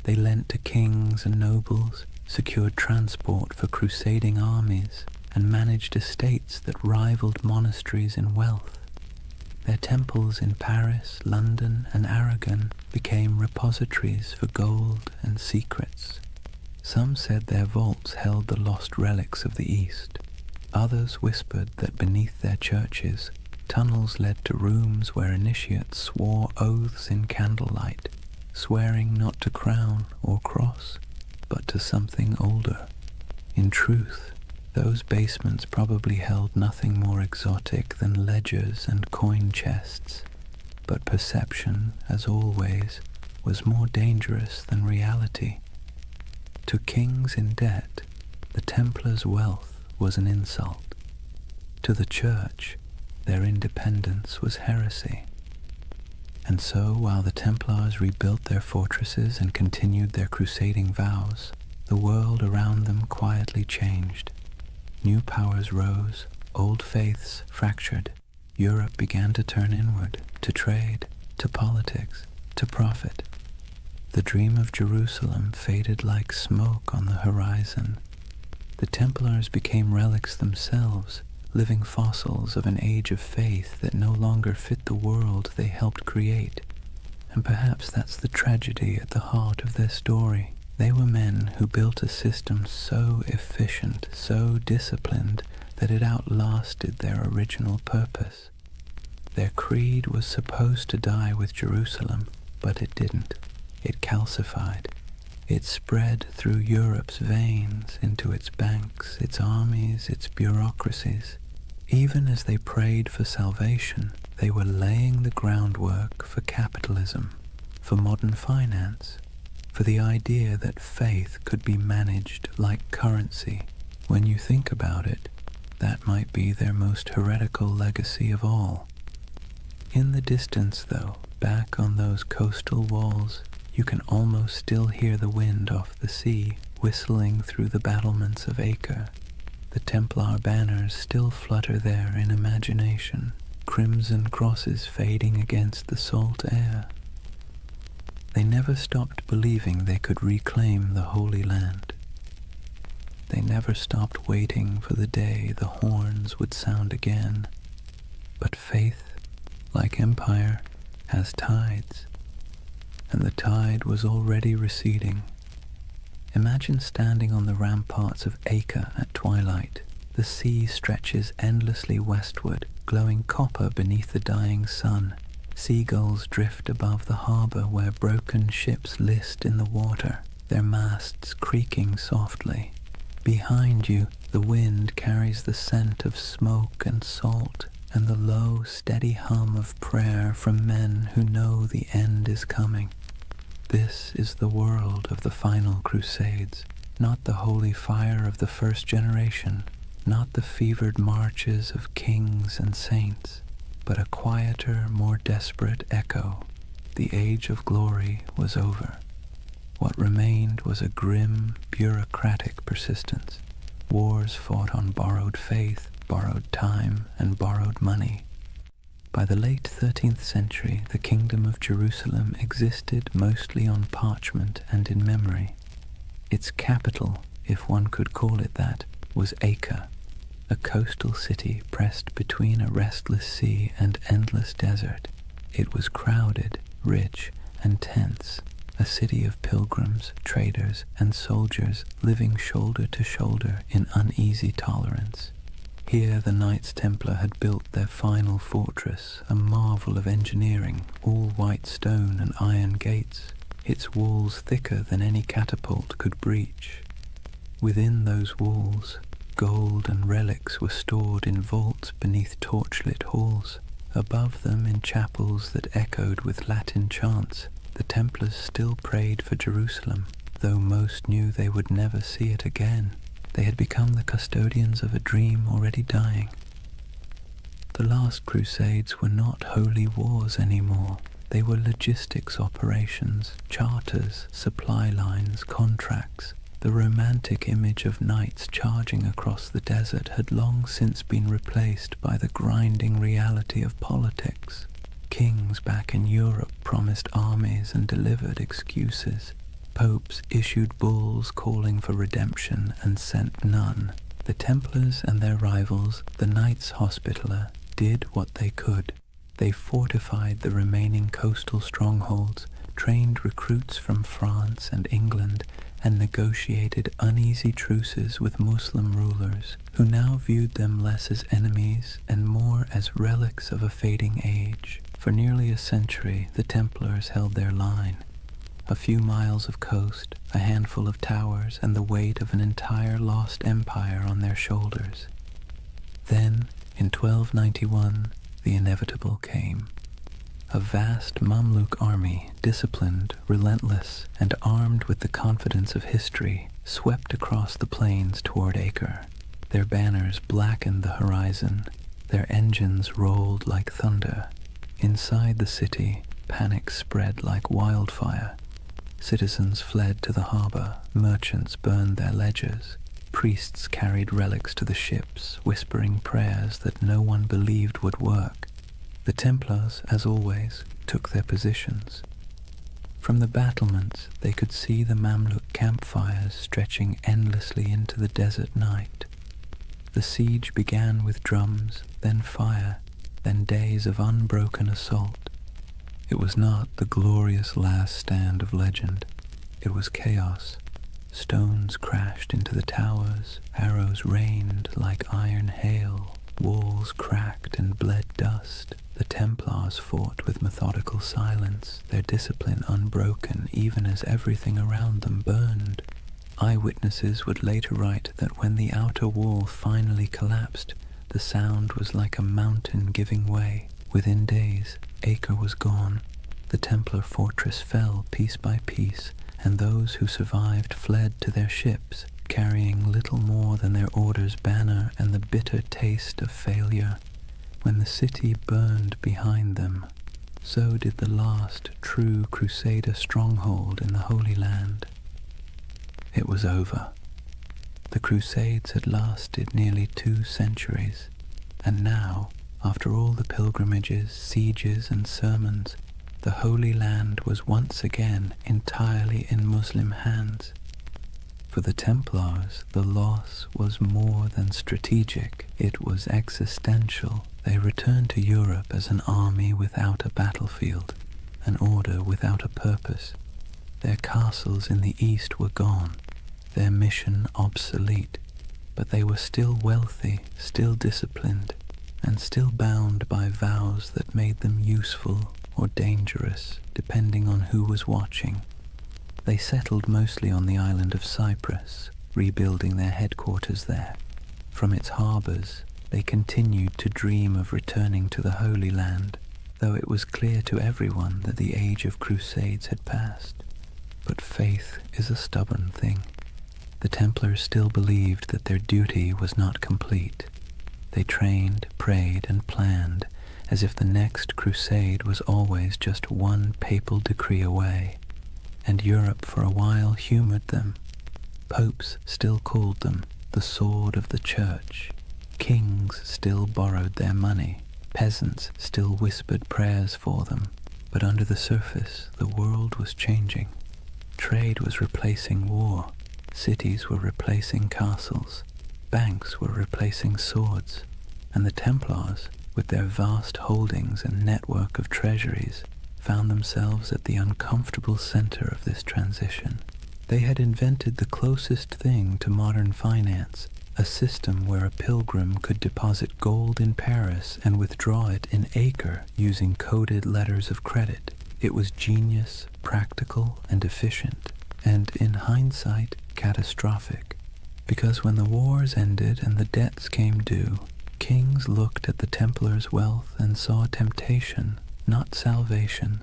They lent to kings and nobles, secured transport for crusading armies, and managed estates that rivaled monasteries in wealth. Their temples in Paris, London, and Aragon became repositories for gold and secrets. Some said their vaults held the lost relics of the East. Others whispered that beneath their churches, tunnels led to rooms where initiates swore oaths in candlelight, swearing not to crown or cross, but to something older. In truth, those basements probably held nothing more exotic than ledgers and coin chests, but perception, as always, was more dangerous than reality. To kings in debt, the Templars' wealth was an insult. To the Church, their independence was heresy. And so, while the Templars rebuilt their fortresses and continued their crusading vows, the world around them quietly changed. New powers rose, old faiths fractured. Europe began to turn inward, to trade, to politics, to profit. The dream of Jerusalem faded like smoke on the horizon. The Templars became relics themselves, living fossils of an age of faith that no longer fit the world they helped create. And perhaps that's the tragedy at the heart of their story. They were men who built a system so efficient, so disciplined, that it outlasted their original purpose. Their creed was supposed to die with Jerusalem, but it didn't. It calcified. It spread through Europe's veins, into its banks, its armies, its bureaucracies. Even as they prayed for salvation, they were laying the groundwork for capitalism, for modern finance, for the idea that faith could be managed like currency. When you think about it, that might be their most heretical legacy of all. In the distance, though, back on those coastal walls, you can almost still hear the wind off the sea whistling through the battlements of Acre. The Templar banners still flutter there in imagination, crimson crosses fading against the salt air. They never stopped believing they could reclaim the Holy Land. They never stopped waiting for the day the horns would sound again. But faith, like empire, has tides, and the tide was already receding. Imagine standing on the ramparts of Acre at twilight. The sea stretches endlessly westward, glowing copper beneath the dying sun. Seagulls drift above the harbor where broken ships list in the water, their masts creaking softly. Behind you, the wind carries the scent of smoke and salt, and the low, steady hum of prayer from men who know the end is coming. This is the world of the final crusades, not the holy fire of the first generation, not the fevered marches of kings and saints, but a quieter, more desperate echo. The age of glory was over. What remained was a grim, bureaucratic persistence. Wars fought on borrowed faith, borrowed time, and borrowed money. By the late 13th century, the Kingdom of Jerusalem existed mostly on parchment and in memory. Its capital, if one could call it that, was Acre, a coastal city pressed between a restless sea and endless desert. It was crowded, rich, and tense, a city of pilgrims, traders, and soldiers living shoulder to shoulder in uneasy tolerance. Here the Knights Templar had built their final fortress, a marvel of engineering, all white stone and iron gates, its walls thicker than any catapult could breach. Within those walls, gold and relics were stored in vaults beneath torchlit halls. Above them, in chapels that echoed with Latin chants, the Templars still prayed for Jerusalem, though most knew they would never see it again. They had become the custodians of a dream already dying. The last crusades were not holy wars anymore. They were logistics operations, charters, supply lines, contracts. The romantic image of knights charging across the desert had long since been replaced by the grinding reality of politics. Kings back in Europe promised armies and delivered excuses. Popes issued bulls calling for redemption and sent none. The Templars and their rivals, the Knights Hospitaller, did what they could. They fortified the remaining coastal strongholds, trained recruits from France and England, and negotiated uneasy truces with Muslim rulers, who now viewed them less as enemies and more as relics of a fading age. For nearly a century, the Templars held their line. A few miles of coast, a handful of towers, and the weight of an entire lost empire on their shoulders. Then, in 1291, the inevitable came. A vast Mamluk army, disciplined, relentless, and armed with the confidence of history, swept across the plains toward Acre. Their banners blackened the horizon. Their engines rolled like thunder. Inside the city, panic spread like wildfire. Citizens fled to the harbor, merchants burned their ledgers, priests carried relics to the ships, whispering prayers that no one believed would work. The Templars, as always, took their positions. From the battlements, they could see the Mamluk campfires stretching endlessly into the desert night. The siege began with drums, then fire, then days of unbroken assault. It was not the glorious last stand of legend. It was chaos. Stones crashed into the towers, arrows rained like iron hail, walls cracked and bled dust. The Templars fought with methodical silence, their discipline unbroken even as everything around them burned. Eyewitnesses would later write that when the outer wall finally collapsed, the sound was like a mountain giving way. Within days, Acre was gone. The Templar fortress fell piece by piece, and those who survived fled to their ships, carrying little more than their order's banner and the bitter taste of failure. When the city burned behind them, so did the last true Crusader stronghold in the Holy Land. It was over. The Crusades had lasted nearly 2 centuries, and now, after all the pilgrimages, sieges, and sermons, the Holy Land was once again entirely in Muslim hands. For the Templars, the loss was more than strategic, it was existential. They returned to Europe as an army without a battlefield, an order without a purpose. Their castles in the east were gone, their mission obsolete, but they were still wealthy, still disciplined, and still bound by vows that made them useful or dangerous, depending on who was watching. They settled mostly on the island of Cyprus, rebuilding their headquarters there. From its harbors, they continued to dream of returning to the Holy Land, though it was clear to everyone that the age of crusades had passed. But faith is a stubborn thing. The Templars still believed that their duty was not complete. They trained, prayed, and planned as if the next crusade was always just one papal decree away. And Europe for a while humored them. Popes still called them the sword of the church. Kings still borrowed their money. Peasants still whispered prayers for them. But under the surface, the world was changing. Trade was replacing war. Cities were replacing castles. Banks were replacing swords. And the Templars, with their vast holdings and network of treasuries, found themselves at the uncomfortable center of this transition. They had invented the closest thing to modern finance, a system where a pilgrim could deposit gold in Paris and withdraw it in Acre using coded letters of credit. It was genius, practical, and efficient, and in hindsight, catastrophic. Because when the wars ended and the debts came due, kings looked at the Templars' wealth and saw temptation, not salvation.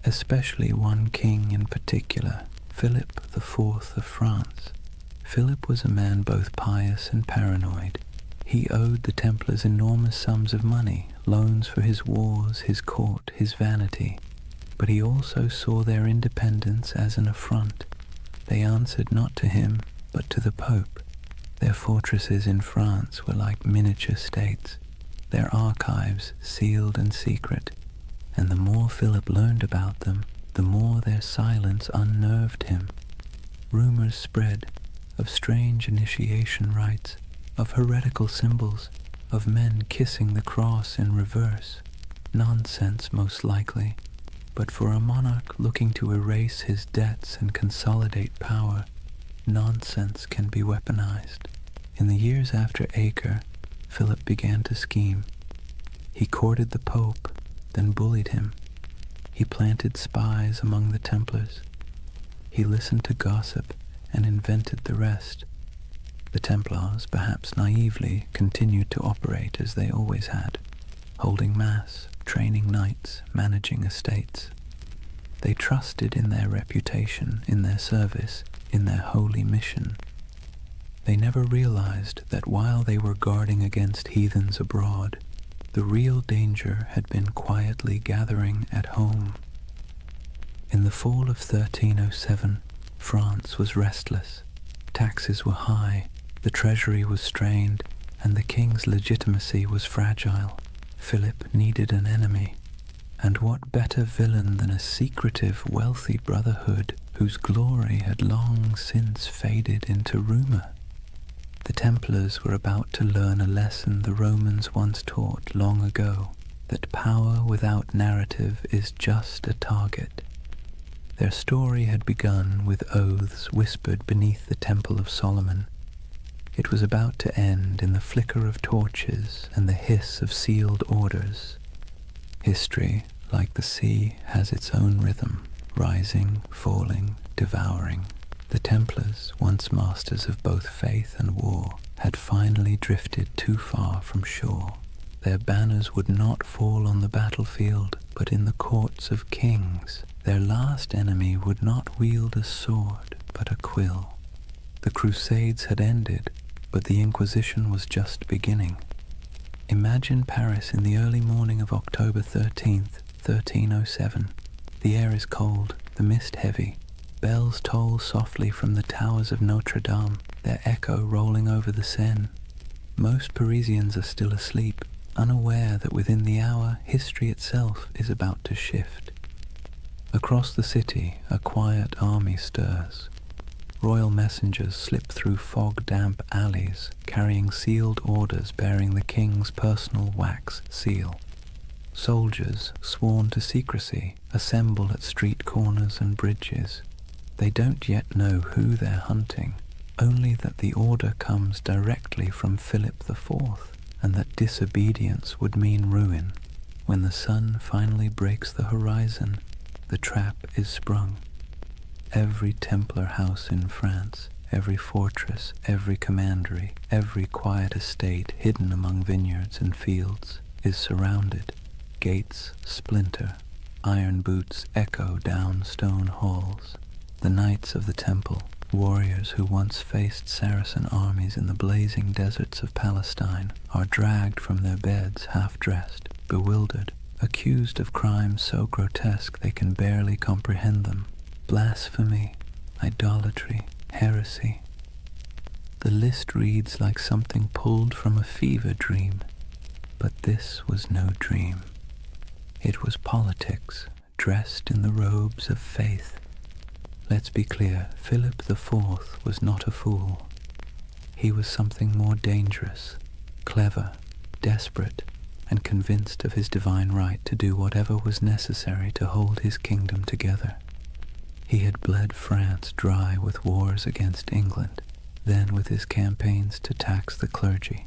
Especially one king in particular, Philip IV of France. Philip was a man both pious and paranoid. He owed the Templars enormous sums of money, loans for his wars, his court, his vanity. But he also saw their independence as an affront. They answered not to him, but to the Pope. Their fortresses in France were like miniature states, their archives sealed and secret, and the more Philip learned about them, the more their silence unnerved him. Rumors spread of strange initiation rites, of heretical symbols, of men kissing the cross in reverse. Nonsense, most likely, but for a monarch looking to erase his debts and consolidate power, nonsense can be weaponized. In the years after Acre, Philip began to scheme. He courted the Pope, then bullied him. He planted spies among the Templars. He listened to gossip and invented the rest. The Templars, perhaps naively, continued to operate as they always had, holding mass, training knights, managing estates. They trusted in their reputation, in their service, in their holy mission. They never realized that while they were guarding against heathens abroad, the real danger had been quietly gathering at home. In the fall of 1307, France was restless. Taxes were high, the treasury was strained, and the king's legitimacy was fragile. Philip needed an enemy. And what better villain than a secretive, wealthy brotherhood whose glory had long since faded into rumor? The Templars were about to learn a lesson the Romans once taught long ago, that power without narrative is just a target. Their story had begun with oaths whispered beneath the Temple of Solomon. It was about to end in the flicker of torches and the hiss of sealed orders. History, like the sea, has its own rhythm, rising, falling, devouring. The Templars, once masters of both faith and war, had finally drifted too far from shore. Their banners would not fall on the battlefield, but in the courts of kings. Their last enemy would not wield a sword, but a quill. The Crusades had ended, but the Inquisition was just beginning. Imagine Paris in the early morning of October 13th, 1307. The air is cold, the mist heavy. Bells toll softly from the towers of Notre Dame, their echo rolling over the Seine. Most Parisians are still asleep, unaware that within the hour history itself is about to shift. Across the city, a quiet army stirs. Royal messengers slip through fog-damp alleys, carrying sealed orders bearing the king's personal wax seal. Soldiers, sworn to secrecy, assemble at street corners and bridges. They don't yet know who they're hunting, only that the order comes directly from Philip IV, and that disobedience would mean ruin. When the sun finally breaks the horizon, the trap is sprung. Every Templar house in France, every fortress, every commandery, every quiet estate hidden among vineyards and fields is surrounded. Gates splinter, iron boots echo down stone halls. The knights of the temple, warriors who once faced Saracen armies in the blazing deserts of Palestine, are dragged from their beds half-dressed, bewildered, accused of crimes so grotesque they can barely comprehend them. Blasphemy, idolatry, heresy. The list reads like something pulled from a fever dream, but this was no dream. It was politics, dressed in the robes of faith. Let's be clear, Philip IV was not a fool. He was something more dangerous, clever, desperate, and convinced of his divine right to do whatever was necessary to hold his kingdom together. He had bled France dry with wars against England, then with his campaigns to tax the clergy.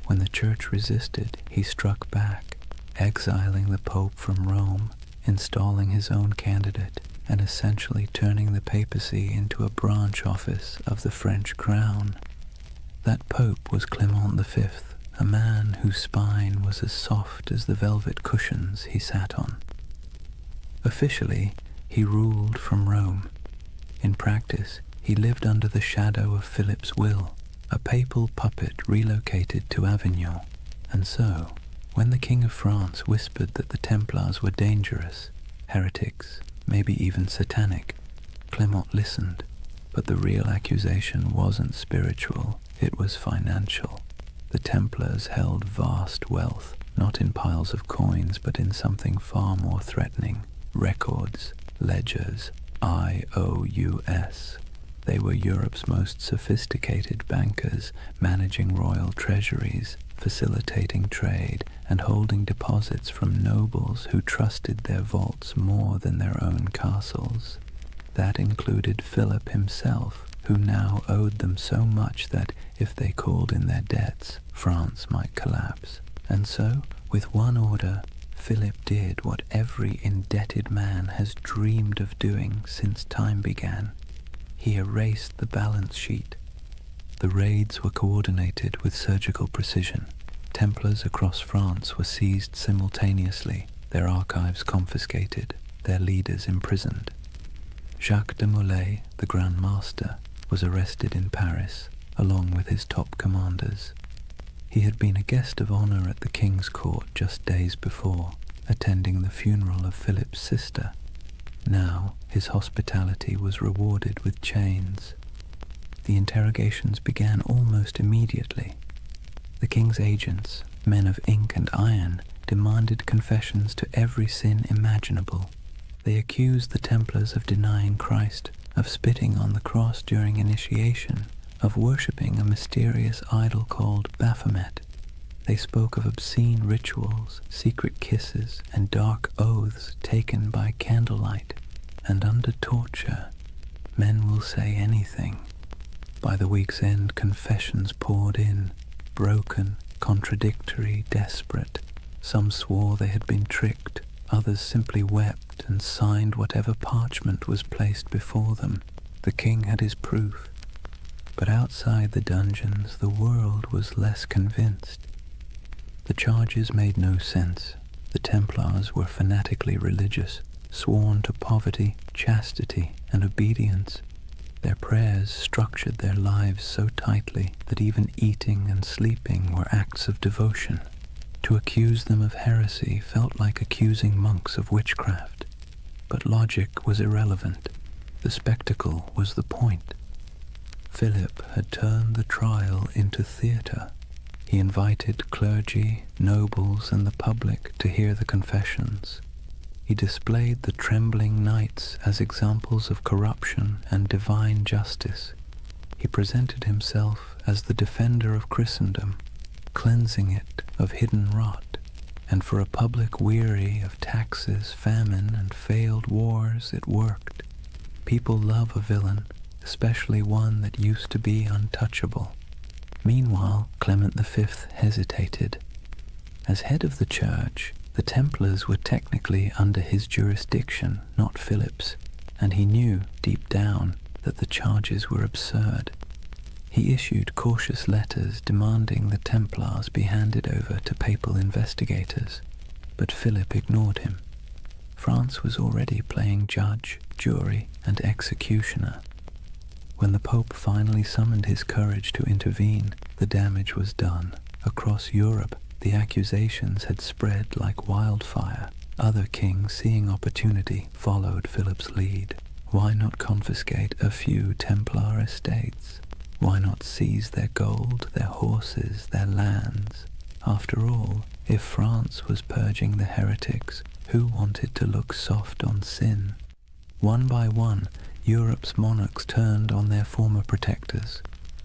When the church resisted, he struck back, exiling the Pope from Rome, installing his own candidate, and essentially turning the papacy into a branch office of the French crown. That Pope was Clement V, a man whose spine was as soft as the velvet cushions he sat on. Officially, he ruled from Rome. In practice, he lived under the shadow of Philip's will, a papal puppet relocated to Avignon. And so, when the King of France whispered that the Templars were dangerous, heretics, maybe even satanic, Clement listened. But the real accusation wasn't spiritual, it was financial. The Templars held vast wealth, not in piles of coins, but in something far more threatening: records, ledgers, IOUs. They were Europe's most sophisticated bankers, managing royal treasuries, facilitating trade, and holding deposits from nobles who trusted their vaults more than their own castles. That included Philip himself, who now owed them so much that, if they called in their debts, France might collapse. And so, with one order, Philip did what every indebted man has dreamed of doing since time began. He erased the balance sheet. The raids were coordinated with surgical precision. Templars across France were seized simultaneously, their archives confiscated, their leaders imprisoned. Jacques de Molay, the Grand Master, was arrested in Paris, along with his top commanders. He had been a guest of honor at the king's court just days before, attending the funeral of Philip's sister. Now his hospitality was rewarded with chains. The interrogations began almost immediately. The king's agents, men of ink and iron, demanded confessions to every sin imaginable. They accused the Templars of denying Christ, of spitting on the cross during initiation, of worshipping a mysterious idol called Baphomet. They spoke of obscene rituals, secret kisses, and dark oaths taken by candlelight. And under torture, men will say anything. By the week's end, confessions poured in, broken, contradictory, desperate. Some swore they had been tricked, others simply wept and signed whatever parchment was placed before them. The king had his proof. But outside the dungeons, the world was less convinced. The charges made no sense. The Templars were fanatically religious, sworn to poverty, chastity, and obedience. Their prayers structured their lives so tightly that even eating and sleeping were acts of devotion. To accuse them of heresy felt like accusing monks of witchcraft. But logic was irrelevant. The spectacle was the point. Philip had turned the trial into theatre. He invited clergy, nobles, and the public to hear the confessions. He displayed the trembling knights as examples of corruption and divine justice. He presented himself as the defender of Christendom, cleansing it of hidden rot. And for a public weary of taxes, famine, and failed wars, it worked. People love a villain, especially one that used to be untouchable. Meanwhile, Clement V hesitated. As head of the church, the Templars were technically under his jurisdiction, not Philip's, and he knew, deep down, that the charges were absurd. He issued cautious letters demanding the Templars be handed over to papal investigators, but Philip ignored him. France was already playing judge, jury, and executioner. When the Pope finally summoned his courage to intervene, the damage was done. Across Europe, the accusations had spread like wildfire. Other kings, seeing opportunity, followed Philip's lead. Why not confiscate a few Templar estates? Why not seize their gold, their horses, their lands? After all, if France was purging the heretics, who wanted to look soft on sin? One by one, Europe's monarchs turned on their former protectors.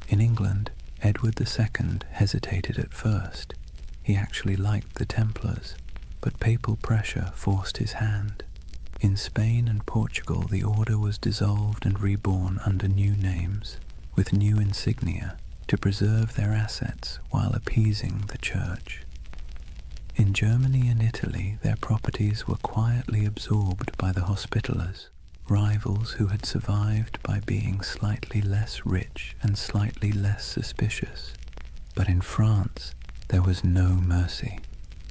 In England, Edward II hesitated at first. He actually liked the Templars, but papal pressure forced his hand. In Spain and Portugal, the order was dissolved and reborn under new names, with new insignia, to preserve their assets while appeasing the church. In Germany and Italy, their properties were quietly absorbed by the Hospitallers, rivals who had survived by being slightly less rich and slightly less suspicious. But in France, there was no mercy.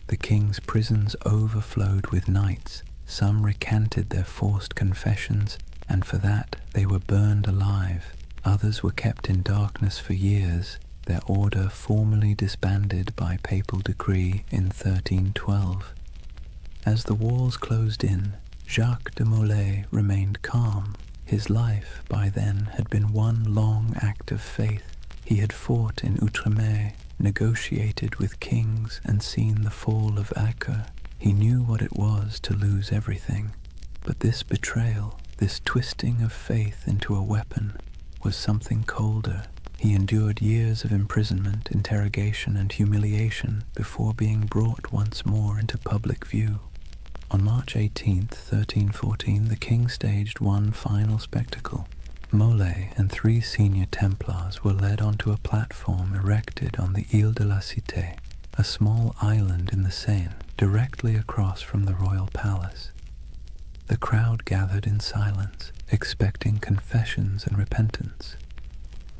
The king's prisons overflowed with knights. Some recanted their forced confessions, and for that they were burned alive. Others were kept in darkness for years, their order formally disbanded by papal decree in 1312. As the walls closed in, Jacques de Molay remained calm. His life, by then, had been one long act of faith. He had fought in Outremer, negotiated with kings, and seen the fall of Acre. He knew what it was to lose everything. But this betrayal, this twisting of faith into a weapon, was something colder. He endured years of imprisonment, interrogation, and humiliation before being brought once more into public view. On March 18th, 1314, the king staged one final spectacle. Molay and 3 senior Templars were led onto a platform erected on the Ile de la Cité, a small island in the Seine, directly across from the royal palace. The crowd gathered in silence, expecting confessions and repentance.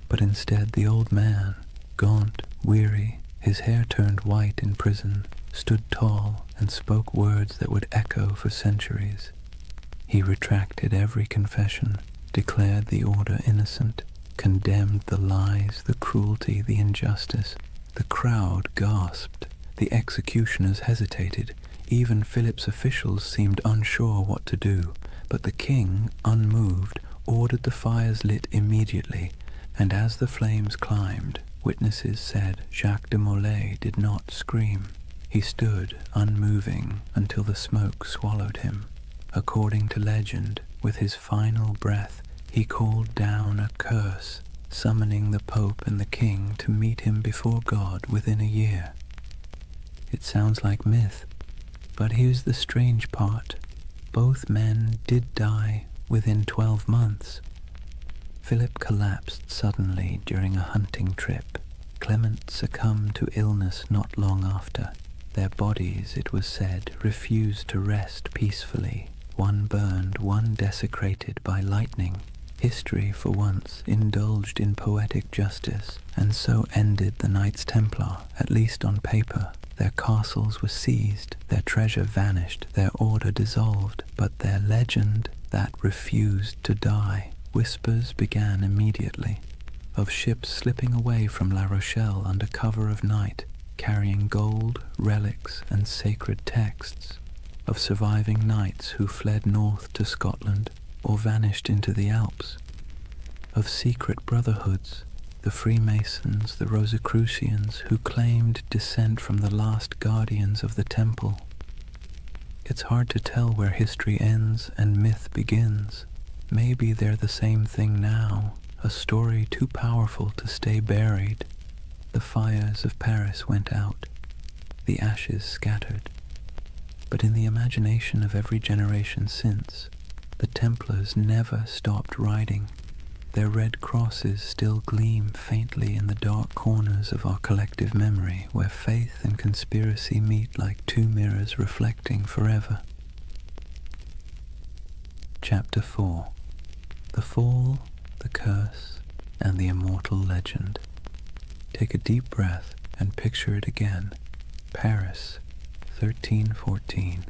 But instead the old man, gaunt, weary, his hair turned white in prison, stood tall and spoke words that would echo for centuries. He retracted every confession, declared the order innocent, condemned the lies, the cruelty, the injustice. The crowd gasped. The executioners hesitated. Even Philip's officials seemed unsure what to do. But the king, unmoved, ordered the fires lit immediately, and as the flames climbed, witnesses said Jacques de Molay did not scream. He stood, unmoving, until the smoke swallowed him. According to legend, with his final breath, he called down a curse, summoning the Pope and the King to meet him before God within a year. It sounds like myth, but here's the strange part. Both men did die within 12 months. Philip collapsed suddenly during a hunting trip. Clement succumbed to illness not long after. Their bodies, it was said, refused to rest peacefully. One burned, one desecrated by lightning. History, for once, indulged in poetic justice, and so ended the Knights Templar, at least on paper. Their castles were seized, their treasure vanished, their order dissolved, but their legend, that refused to die. Whispers began immediately, of ships slipping away from La Rochelle under cover of night, carrying gold, relics, and sacred texts, of surviving knights who fled north to Scotland or vanished into the Alps, of secret brotherhoods, the Freemasons, the Rosicrucians, who claimed descent from the last guardians of the temple. It's hard to tell where history ends and myth begins. Maybe they're the same thing now, a story too powerful to stay buried. The fires of Paris went out, the ashes scattered. But in the imagination of every generation since, the Templars never stopped riding. Their red crosses still gleam faintly in the dark corners of our collective memory, where faith and conspiracy meet like 2 mirrors reflecting forever. Chapter 4. The Fall, the Curse, and the Immortal Legend. Take a deep breath and picture it again. Paris, 1314.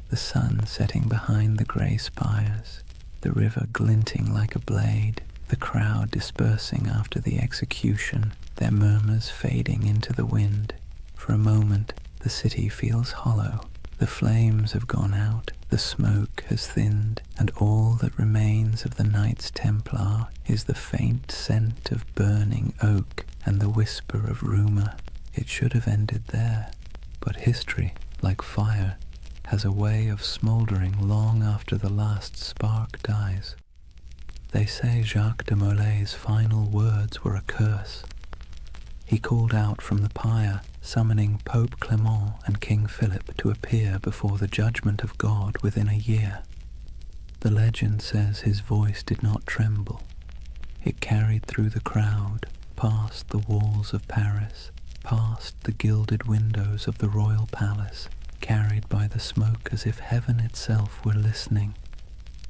The sun setting behind the grey spires, the river glinting like a blade, the crowd dispersing after the execution, their murmurs fading into the wind. For a moment, the city feels hollow. The flames have gone out, the smoke has thinned, and all that remains of the Knights Templar is the faint scent of burning oak and the whisper of rumour. It should have ended there, but history, like fire, has a way of smouldering long after the last spark dies. They say Jacques de Molay's final words were a curse. He called out from the pyre, summoning Pope Clement and King Philip to appear before the judgment of God within a year. The legend says his voice did not tremble. It carried through the crowd, past the walls of Paris, past the gilded windows of the royal palace, carried by the smoke as if heaven itself were listening.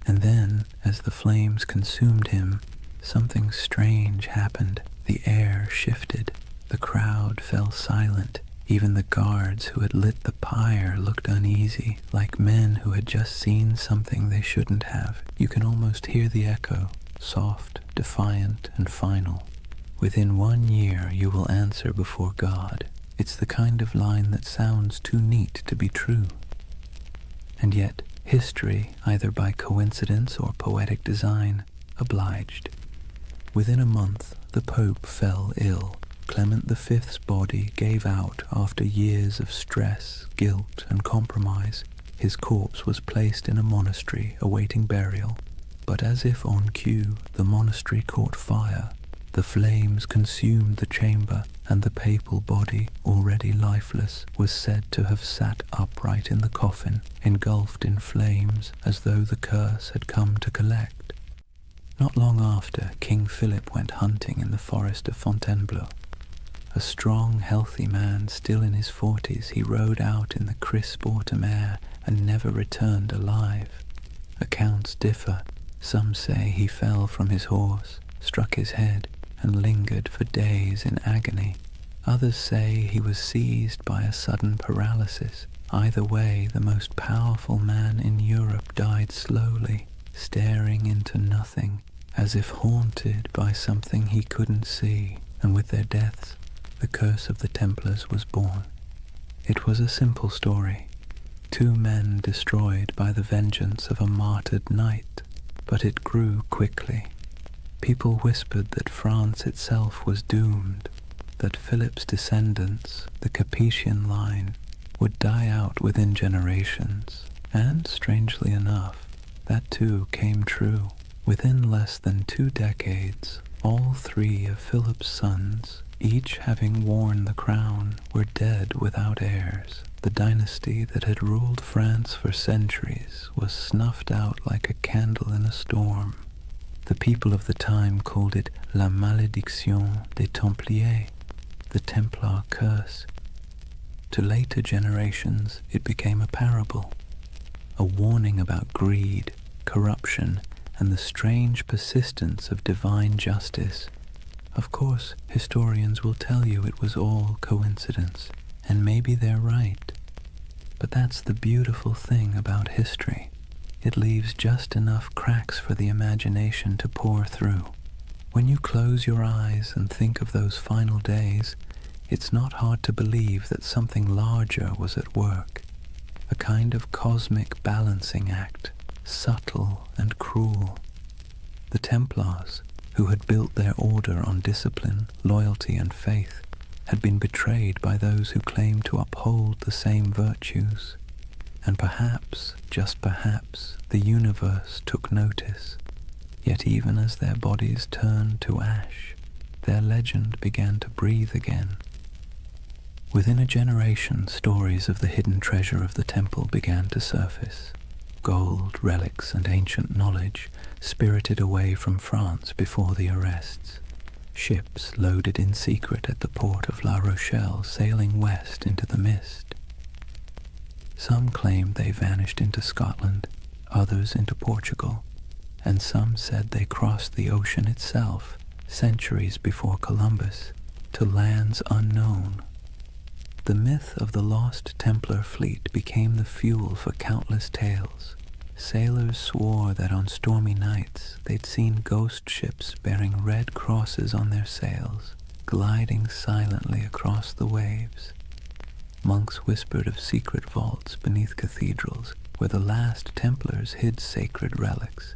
And then, as the flames consumed him, something strange happened. The air shifted. The crowd fell silent. Even the guards who had lit the pyre looked uneasy, like men who had just seen something they shouldn't have. You can almost hear the echo, soft, defiant, and final. Within 1 year you will answer before God. It's the kind of line that sounds too neat to be true. And yet, history, either by coincidence or poetic design, obliged. Within a month, the Pope fell ill. Clement V's body gave out after years of stress, guilt, and compromise. His corpse was placed in a monastery awaiting burial. but as if on cue, the monastery caught fire. The flames consumed the chamber, and the papal body, already lifeless, was said to have sat upright in the coffin, engulfed in flames, as though the curse had come to collect. Not long after, King Philip went hunting in the forest of Fontainebleau. A strong, healthy man, still in his 40s, he rode out in the crisp autumn air and never returned alive. Accounts differ. Some say he fell from his horse, struck his head, and lingered for days in agony. Others say he was seized by a sudden paralysis. Either way, the most powerful man in Europe died slowly, staring into nothing, as if haunted by something he couldn't see, and with their deaths, the curse of the Templars was born. It was a simple story. 2 men destroyed by the vengeance of a martyred knight, but it grew quickly. People whispered that France itself was doomed, that Philip's descendants, the Capetian line, would die out within generations, and, strangely enough, that too came true. Within less than 2 decades, all 3 of Philip's sons, each having worn the crown, were dead without heirs. The dynasty that had ruled France for centuries was snuffed out like a candle in a storm. The people of the time called it La Malédiction des Templiers, the Templar curse. To later generations, it became a parable, a warning about greed, corruption, and the strange persistence of divine justice. Of course, historians will tell you it was all coincidence, and maybe they're right. But that's the beautiful thing about history. It leaves just enough cracks for the imagination to pour through. When you close your eyes and think of those final days, it's not hard to believe that something larger was at work, a kind of cosmic balancing act, subtle and cruel. The Templars, who had built their order on discipline, loyalty, and faith, had been betrayed by those who claimed to uphold the same virtues. And perhaps, just perhaps, the universe took notice. Yet even as their bodies turned to ash, their legend began to breathe again. Within a generation, stories of the hidden treasure of the temple began to surface. Gold, relics, and ancient knowledge spirited away from France before the arrests. Ships loaded in secret at the port of La Rochelle, sailing west into the mist. Some claimed they vanished into Scotland, others into Portugal, and some said they crossed the ocean itself, centuries before Columbus, to lands unknown. The myth of the lost Templar fleet became the fuel for countless tales. Sailors swore that on stormy nights they'd seen ghost ships bearing red crosses on their sails, gliding silently across the waves. Monks whispered of secret vaults beneath cathedrals where the last Templars hid sacred relics,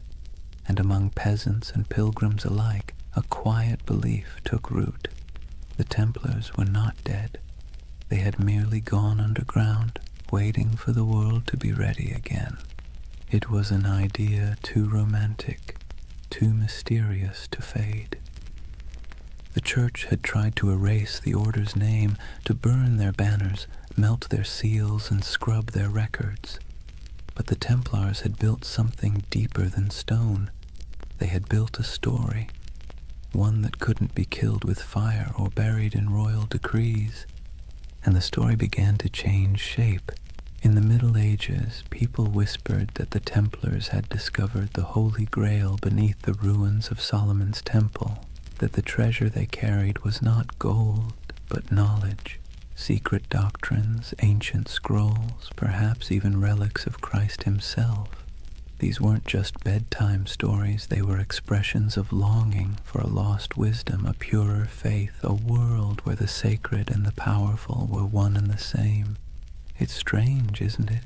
and among peasants and pilgrims alike a quiet belief took root. The Templars were not dead. They had merely gone underground, waiting for the world to be ready again. It was an idea too romantic, too mysterious to fade. The church had tried to erase the order's name, to burn their banners, melt their seals, and scrub their records. But the Templars had built something deeper than stone. They had built a story, one that couldn't be killed with fire or buried in royal decrees. And the story began to change shape. In the Middle Ages, people whispered that the Templars had discovered the Holy Grail beneath the ruins of Solomon's Temple, that the treasure they carried was not gold, but knowledge, secret doctrines, ancient scrolls, perhaps even relics of Christ himself. These weren't just bedtime stories, they were expressions of longing for a lost wisdom, a purer faith, a world where the sacred and the powerful were one and the same. It's strange, isn't it?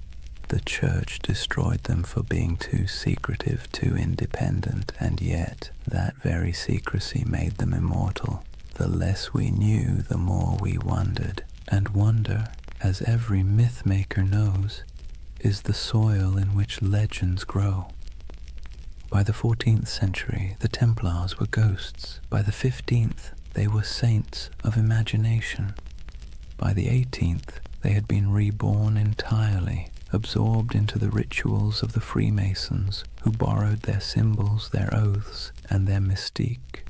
The church destroyed them for being too secretive, too independent, and yet that very secrecy made them immortal. The less we knew, the more we wondered. And wonder, as every myth-maker knows, is the soil in which legends grow. By the 14th century, the Templars were ghosts. By the 15th, they were saints of imagination. By the 18th, they had been reborn entirely, absorbed into the rituals of the Freemasons, who borrowed their symbols, their oaths, and their mystique.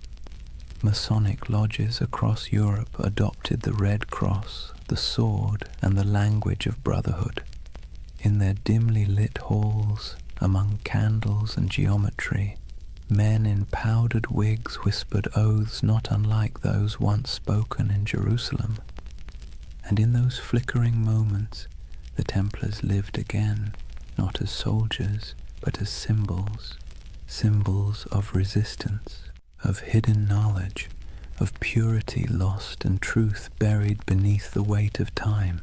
Masonic lodges across Europe adopted the Red Cross, the sword, and the language of brotherhood. In their dimly lit halls, among candles and geometry, men in powdered wigs whispered oaths not unlike those once spoken in Jerusalem. And in those flickering moments, the Templars lived again, not as soldiers, but as symbols, symbols of resistance, of hidden knowledge, of purity lost and truth buried beneath the weight of time.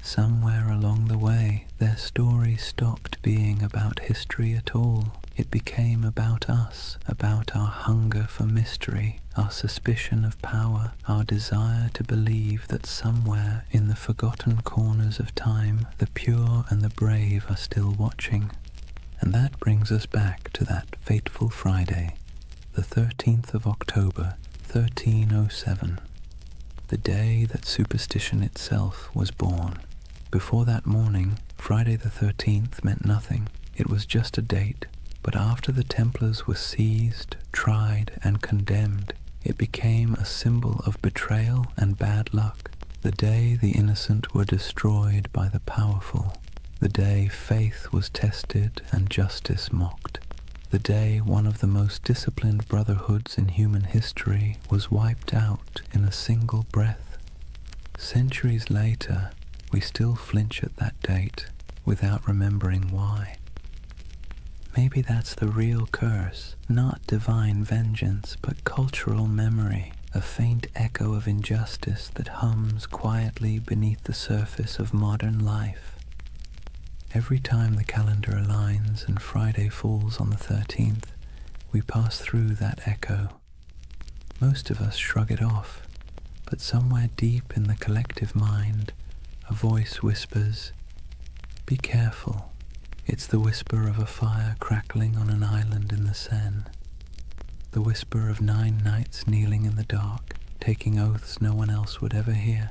Somewhere along the way, their story stopped being about history at all. It became about us, about our hunger for mystery, our suspicion of power, our desire to believe that somewhere in the forgotten corners of time, the pure and the brave are still watching. And that brings us back to that fateful Friday, the 13th of October, 1307, the day that superstition itself was born. Before that morning, Friday the 13th meant nothing. It was just a date. But after the Templars were seized, tried, and condemned, it became a symbol of betrayal and bad luck. The day the innocent were destroyed by the powerful. The day faith was tested and justice mocked. The day one of the most disciplined brotherhoods in human history was wiped out in a single breath. Centuries later, we still flinch at that date without remembering why. Maybe that's the real curse, not divine vengeance, but cultural memory, a faint echo of injustice that hums quietly beneath the surface of modern life. Every time the calendar aligns and Friday falls on the 13th, we pass through that echo. Most of us shrug it off, but somewhere deep in the collective mind, a voice whispers, "Be careful." It's the whisper of a fire crackling on an island in the Seine. The whisper of 9 knights kneeling in the dark, taking oaths no one else would ever hear.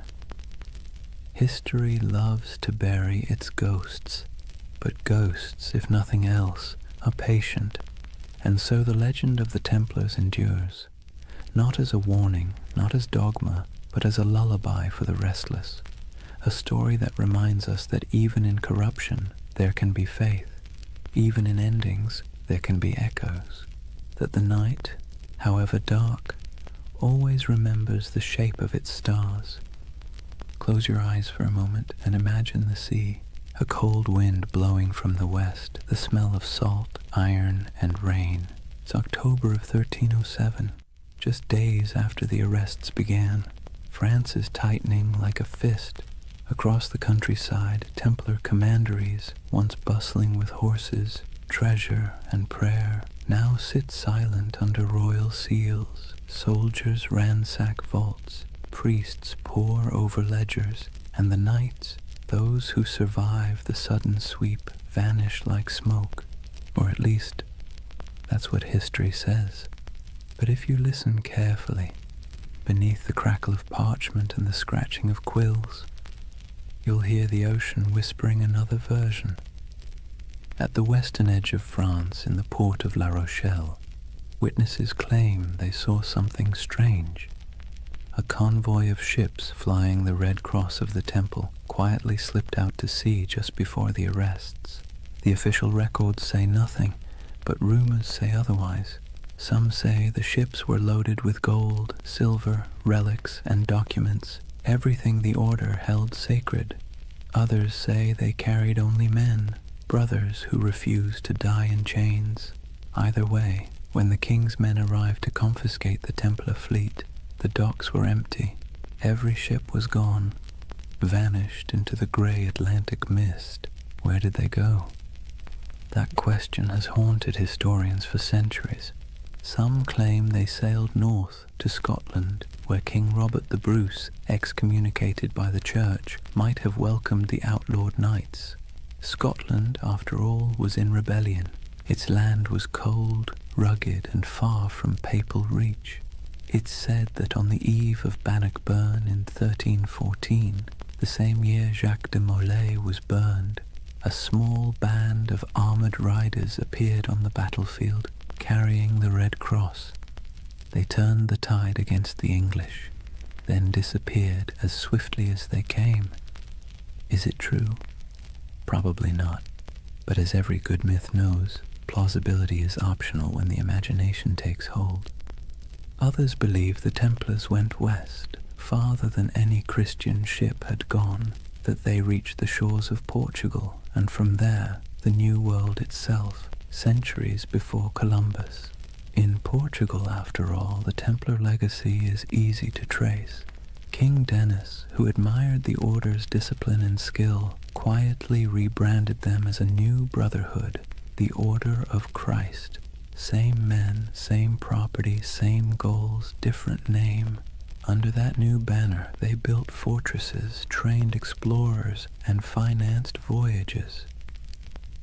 History loves to bury its ghosts, but ghosts, if nothing else, are patient, and so the legend of the Templars endures, not as a warning, not as dogma, but as a lullaby for the restless, a story that reminds us that even in corruption there can be faith, even in endings there can be echoes, that the night, however dark, always remembers the shape of its stars. Close your eyes for a moment and imagine the sea, a cold wind blowing from the west, the smell of salt, iron, and rain. It's October of 1307, just days after the arrests began. France is tightening like a fist. Across the countryside, Templar commanderies, once bustling with horses, treasure, and prayer, now sit silent under royal seals. Soldiers ransack vaults, priests pore over ledgers, and the knights, those who survive the sudden sweep, vanish like smoke, or at least, that's what history says. But if you listen carefully, beneath the crackle of parchment and the scratching of quills, you'll hear the ocean whispering another version. At the western edge of France, in the port of La Rochelle, witnesses claim they saw something strange. A convoy of ships flying the Red Cross of the Temple quietly slipped out to sea just before the arrests. The official records say nothing, but rumors say otherwise. Some say the ships were loaded with gold, silver, relics, and documents, everything the order held sacred. Others say they carried only men, brothers who refused to die in chains. Either way, when the king's men arrived to confiscate the Templar fleet, the docks were empty. Every ship was gone, vanished into the grey Atlantic mist. Where did they go? That question has haunted historians for centuries. Some claim they sailed north to Scotland, where King Robert the Bruce, excommunicated by the church, might have welcomed the outlawed knights. Scotland, after all, was in rebellion. Its land was cold, rugged, and far from papal reach. It's said that on the eve of Bannockburn in 1314, the same year Jacques de Molay was burned, a small band of armoured riders appeared on the battlefield, carrying the Red Cross. They turned the tide against the English, then disappeared as swiftly as they came. Is it true? Probably not, but as every good myth knows, plausibility is optional when the imagination takes hold. Others believe the Templars went west, farther than any Christian ship had gone, that they reached the shores of Portugal, and from there, the New World itself, centuries before Columbus. In Portugal, after all, the Templar legacy is easy to trace. King Denis, who admired the order's discipline and skill, quietly rebranded them as a new brotherhood, the Order of Christ. Same men, same property, same goals, different name. Under that new banner, they built fortresses, trained explorers, and financed voyages.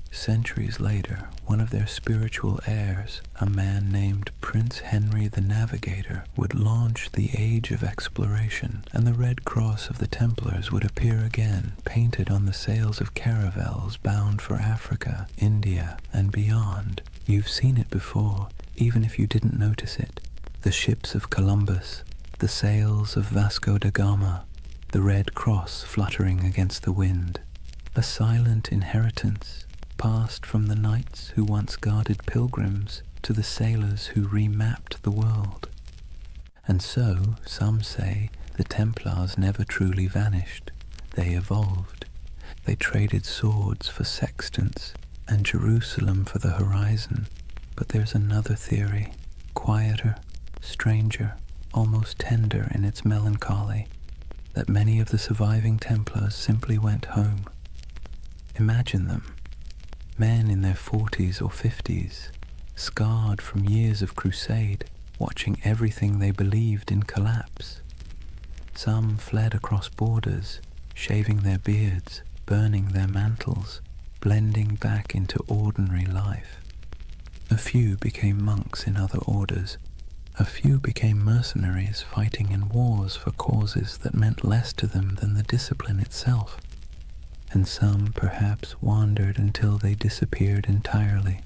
Centuries later, one of their spiritual heirs, a man named Prince Henry the Navigator, would launch the Age of Exploration, and the Red Cross of the Templars would appear again, painted on the sails of caravels bound for Africa, India, and beyond. You've seen it before, even if you didn't notice it. The ships of Columbus, the sails of Vasco da Gama, the Red Cross fluttering against the wind. A silent inheritance, passed from the knights who once guarded pilgrims to the sailors who remapped the world. And so, some say, the Templars never truly vanished. They evolved. They traded swords for sextants and Jerusalem for the horizon. But there's another theory, quieter, stranger, almost tender in its melancholy, that many of the surviving Templars simply went home. Imagine them. Men in their 40s or 50s, scarred from years of crusade, watching everything they believed in collapse. Some fled across borders, shaving their beards, burning their mantles, blending back into ordinary life. A few became monks in other orders. A few became mercenaries fighting in wars for causes that meant less to them than the discipline itself. And some perhaps wandered until they disappeared entirely.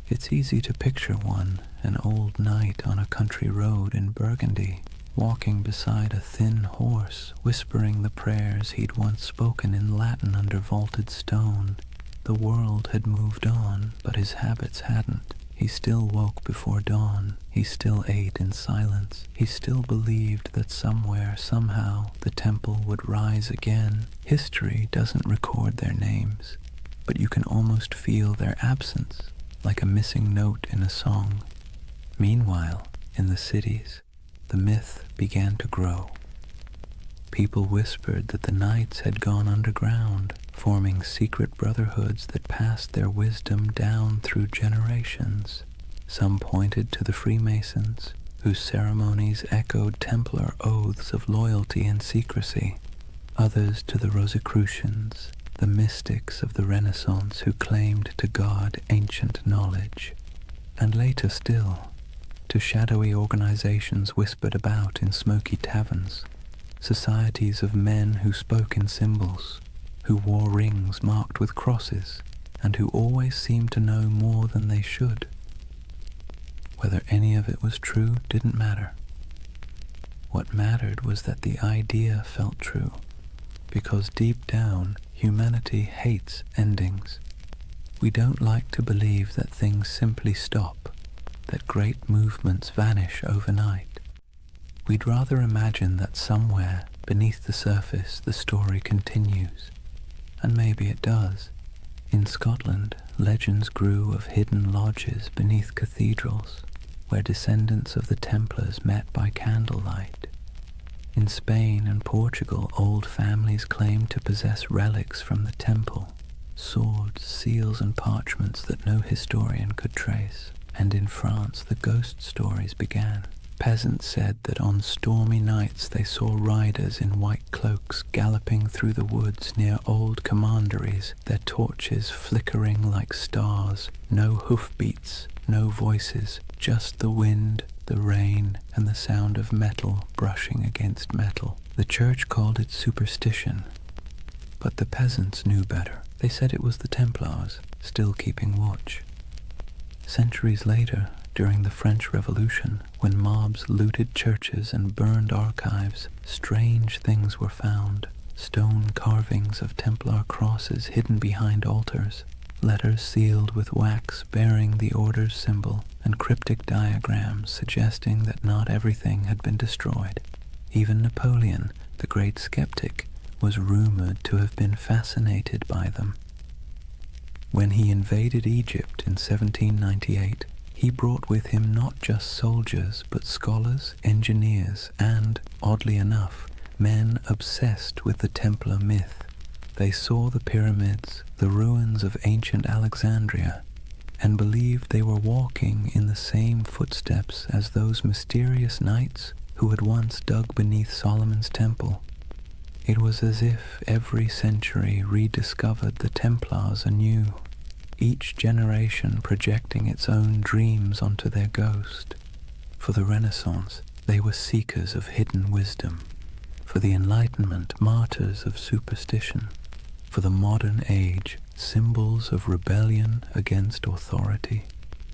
It's easy to picture one, an old knight on a country road in Burgundy, walking beside a thin horse, whispering the prayers he'd once spoken in Latin under vaulted stone. The world had moved on, but his habits hadn't. He still woke before dawn. He still ate in silence. He still believed that somewhere, somehow, the temple would rise again. History doesn't record their names, but you can almost feel their absence, like a missing note in a song. Meanwhile, in the cities, the myth began to grow. People whispered that the knights had gone underground, forming secret brotherhoods that passed their wisdom down through generations. Some pointed to the Freemasons, whose ceremonies echoed Templar oaths of loyalty and secrecy. Others to the Rosicrucians, the mystics of the Renaissance who claimed to guard ancient knowledge. And later still, to shadowy organizations whispered about in smoky taverns, societies of men who spoke in symbols, who wore rings marked with crosses, and who always seemed to know more than they should. Whether any of it was true didn't matter. What mattered was that the idea felt true, because deep down, humanity hates endings. We don't like to believe that things simply stop, that great movements vanish overnight. We'd rather imagine that somewhere, beneath the surface, the story continues. And maybe it does. In Scotland, legends grew of hidden lodges beneath cathedrals, where descendants of the Templars met by candlelight. In Spain and Portugal, old families claimed to possess relics from the temple, swords, seals, and parchments that no historian could trace. And in France, the ghost stories began. Peasants said that on stormy nights they saw riders in white cloaks galloping through the woods near old commanderies, their torches flickering like stars. No hoofbeats, no voices, just the wind, the rain, and the sound of metal brushing against metal. The church called it superstition, but the peasants knew better. They said it was the Templars, still keeping watch. Centuries later, during the French Revolution, when mobs looted churches and burned archives, strange things were found. Stone carvings of Templar crosses hidden behind altars, letters sealed with wax bearing the order's symbol, and cryptic diagrams suggesting that not everything had been destroyed. Even Napoleon, the great skeptic, was rumored to have been fascinated by them. When he invaded Egypt in 1798, he brought with him not just soldiers, but scholars, engineers, and, oddly enough, men obsessed with the Templar myth. They saw the pyramids, the ruins of ancient Alexandria, and believed they were walking in the same footsteps as those mysterious knights who had once dug beneath Solomon's temple. It was as if every century rediscovered the Templars anew, each generation projecting its own dreams onto their ghost. For the Renaissance, they were seekers of hidden wisdom. For the Enlightenment, martyrs of superstition. For the modern age, symbols of rebellion against authority.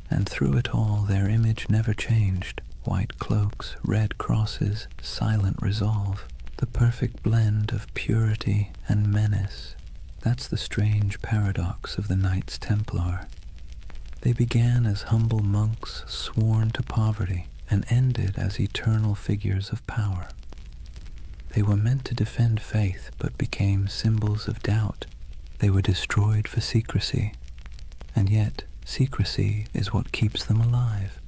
And through it all, their image never changed. White cloaks, red crosses, silent resolve. The perfect blend of purity and menace. That's the strange paradox of the Knights Templar. They began as humble monks sworn to poverty and ended as eternal figures of power. They were meant to defend faith but became symbols of doubt. They were destroyed for secrecy, and yet secrecy is what keeps them alive.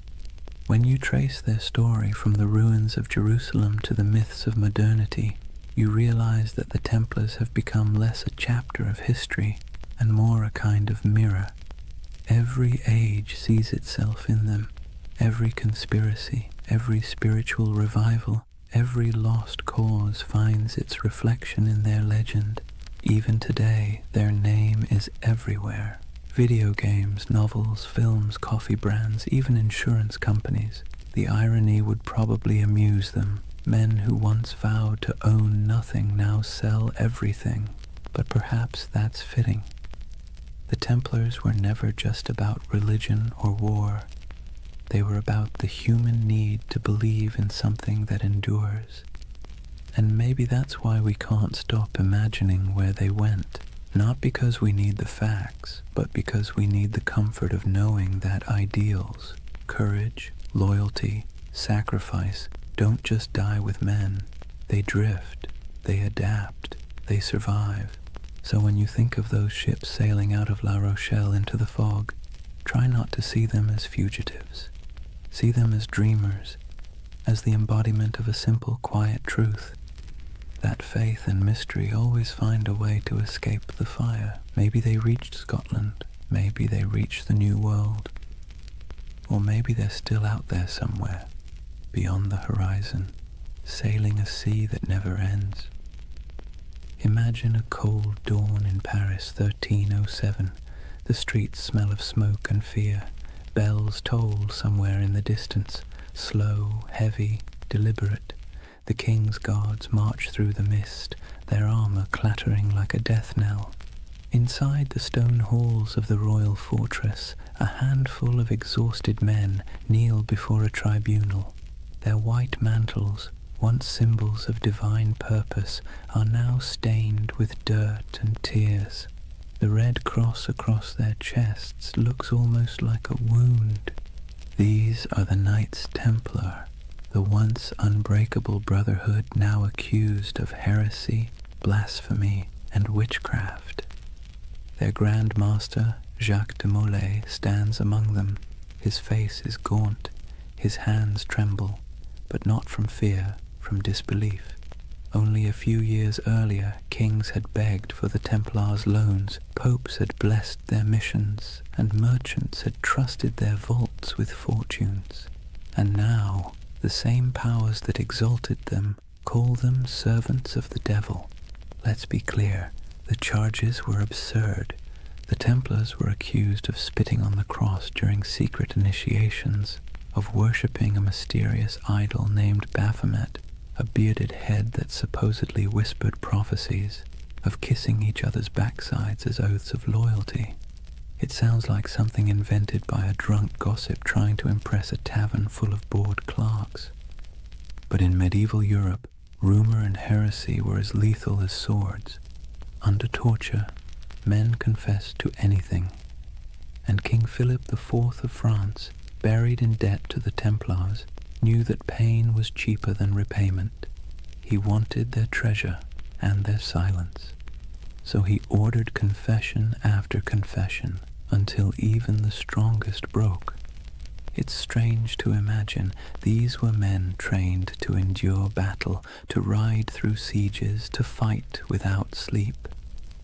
When you trace their story from the ruins of Jerusalem to the myths of modernity, you realize that the Templars have become less a chapter of history and more a kind of mirror. Every age sees itself in them. Every conspiracy, every spiritual revival, every lost cause finds its reflection in their legend. Even today, their name is everywhere. Video games, novels, films, coffee brands, even insurance companies. The irony would probably amuse them. Men who once vowed to own nothing now sell everything, but perhaps that's fitting. The Templars were never just about religion or war. They were about the human need to believe in something that endures. And maybe that's why we can't stop imagining where they went. Not because we need the facts, but because we need the comfort of knowing that ideals, courage, loyalty, sacrifice, don't just die with men. They drift, they adapt, they survive. So when you think of those ships sailing out of La Rochelle into the fog, try not to see them as fugitives. See them as dreamers, as the embodiment of a simple, quiet truth. That faith and mystery always find a way to escape the fire. Maybe they reached Scotland, maybe they reached the New World, or maybe they're still out there somewhere, beyond the horizon, sailing a sea that never ends. Imagine a cold dawn in Paris, 1307. The streets smell of smoke and fear. Bells toll somewhere in the distance, slow, heavy, deliberate. The king's guards march through the mist, their armor clattering like a death knell. Inside the stone halls of the royal fortress, a handful of exhausted men kneel before a tribunal. Their white mantles, once symbols of divine purpose, are now stained with dirt and tears. The red cross across their chests looks almost like a wound. These are the Knights Templar, the once unbreakable brotherhood now accused of heresy, blasphemy, and witchcraft. Their Grand Master, Jacques de Molay, stands among them. His face is gaunt, his hands tremble, but not from fear, from disbelief. Only a few years earlier, kings had begged for the Templars' loans, popes had blessed their missions, and merchants had trusted their vaults with fortunes. And now, the same powers that exalted them call them servants of the devil. Let's be clear, the charges were absurd. The Templars were accused of spitting on the cross during secret initiations, of worshipping a mysterious idol named Baphomet, a bearded head that supposedly whispered prophecies, of kissing each other's backsides as oaths of loyalty. It sounds like something invented by a drunk gossip trying to impress a tavern full of bored clerks. But in medieval Europe, rumor and heresy were as lethal as swords. Under torture, men confessed to anything. And King Philip IV of France, buried in debt to the Templars, knew that pain was cheaper than repayment. He wanted their treasure and their silence. So he ordered confession after confession until even the strongest broke. It's strange to imagine these were men trained to endure battle, to ride through sieges, to fight without sleep.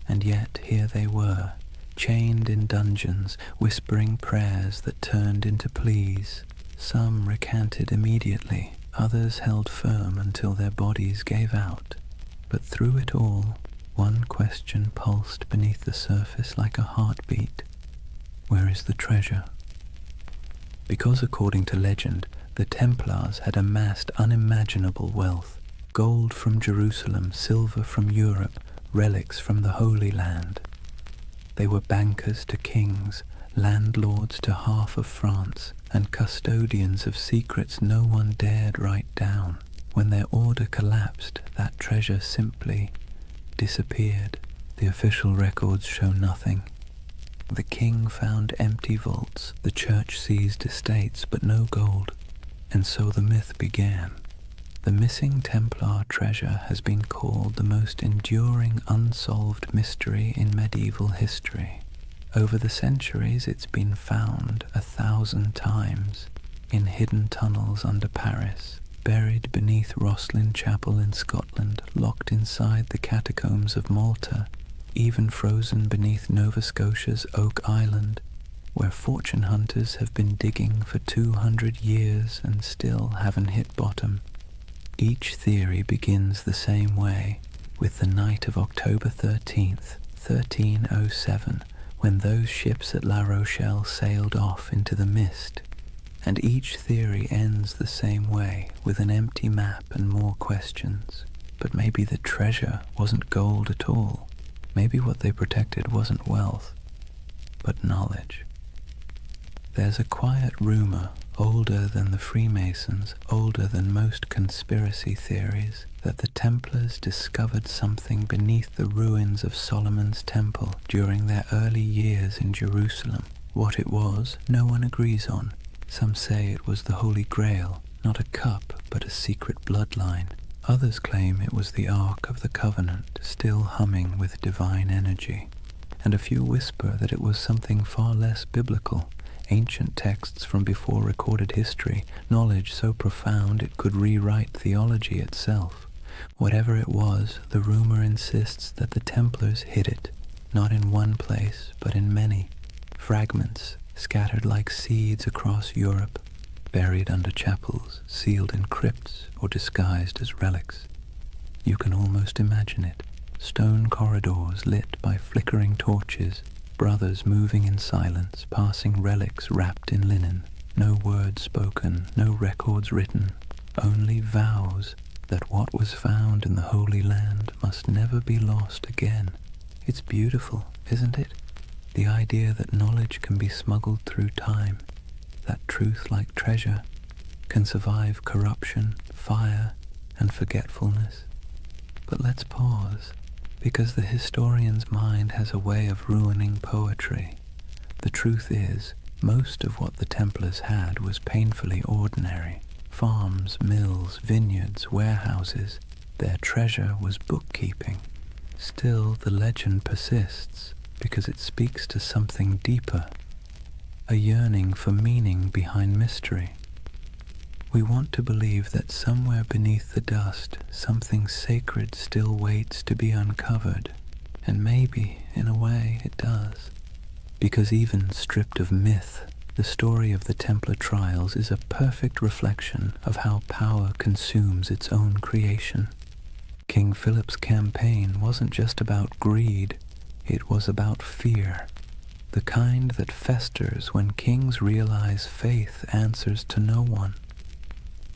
And yet here they were, chained in dungeons, whispering prayers that turned into pleas. Some recanted immediately, others held firm until their bodies gave out. But through it all, one question pulsed beneath the surface like a heartbeat. Where is the treasure? Because according to legend, the Templars had amassed unimaginable wealth. Gold from Jerusalem, silver from Europe, relics from the Holy Land. They were bankers to kings, landlords to half of France, and custodians of secrets no one dared write down. When their order collapsed, that treasure simply disappeared. The official records show nothing. The king found empty vaults, the church seized estates, but no gold. And so the myth began. The missing Templar treasure has been called the most enduring unsolved mystery in medieval history. Over the centuries it's been found 1,000 times, in hidden tunnels under Paris, buried beneath Rosslyn Chapel in Scotland, locked inside the catacombs of Malta, even frozen beneath Nova Scotia's Oak Island, where fortune hunters have been digging for 200 years and still haven't hit bottom. Each theory begins the same way, with the night of October 13th, 1307, when those ships at La Rochelle sailed off into the mist. And each theory ends the same way, with an empty map and more questions. But maybe the treasure wasn't gold at all. Maybe what they protected wasn't wealth, but knowledge. There's a quiet rumor, older than the Freemasons, older than most conspiracy theories, that the Templars discovered something beneath the ruins of Solomon's temple during their early years in Jerusalem. What it was, no one agrees on. Some say it was the Holy Grail, not a cup, but a secret bloodline. Others claim it was the Ark of the Covenant, still humming with divine energy. And a few whisper that it was something far less biblical, ancient texts from before recorded history, knowledge so profound it could rewrite theology itself. Whatever it was, the rumor insists that the Templars hid it, not in one place, but in many. Fragments scattered like seeds across Europe, buried under chapels, sealed in crypts, or disguised as relics. You can almost imagine it. Stone corridors lit by flickering torches, brothers moving in silence, passing relics wrapped in linen. No words spoken, no records written, only vows that what was found in the Holy Land must never be lost again. It's beautiful, isn't it? The idea that knowledge can be smuggled through time, that truth, like treasure, can survive corruption, fire, and forgetfulness. But let's pause, because the historian's mind has a way of ruining poetry. The truth is, most of what the Templars had was painfully ordinary. Farms, mills, vineyards, warehouses. Their treasure was bookkeeping. Still, the legend persists, because it speaks to something deeper, a yearning for meaning behind mystery. We want to believe that somewhere beneath the dust, something sacred still waits to be uncovered, and maybe, in a way, it does. Because even stripped of myth, The story of the Templar trials is a perfect reflection of how power consumes its own creation. King Philip's campaign wasn't just about greed, it was about fear, the kind that festers when kings realize faith answers to no one.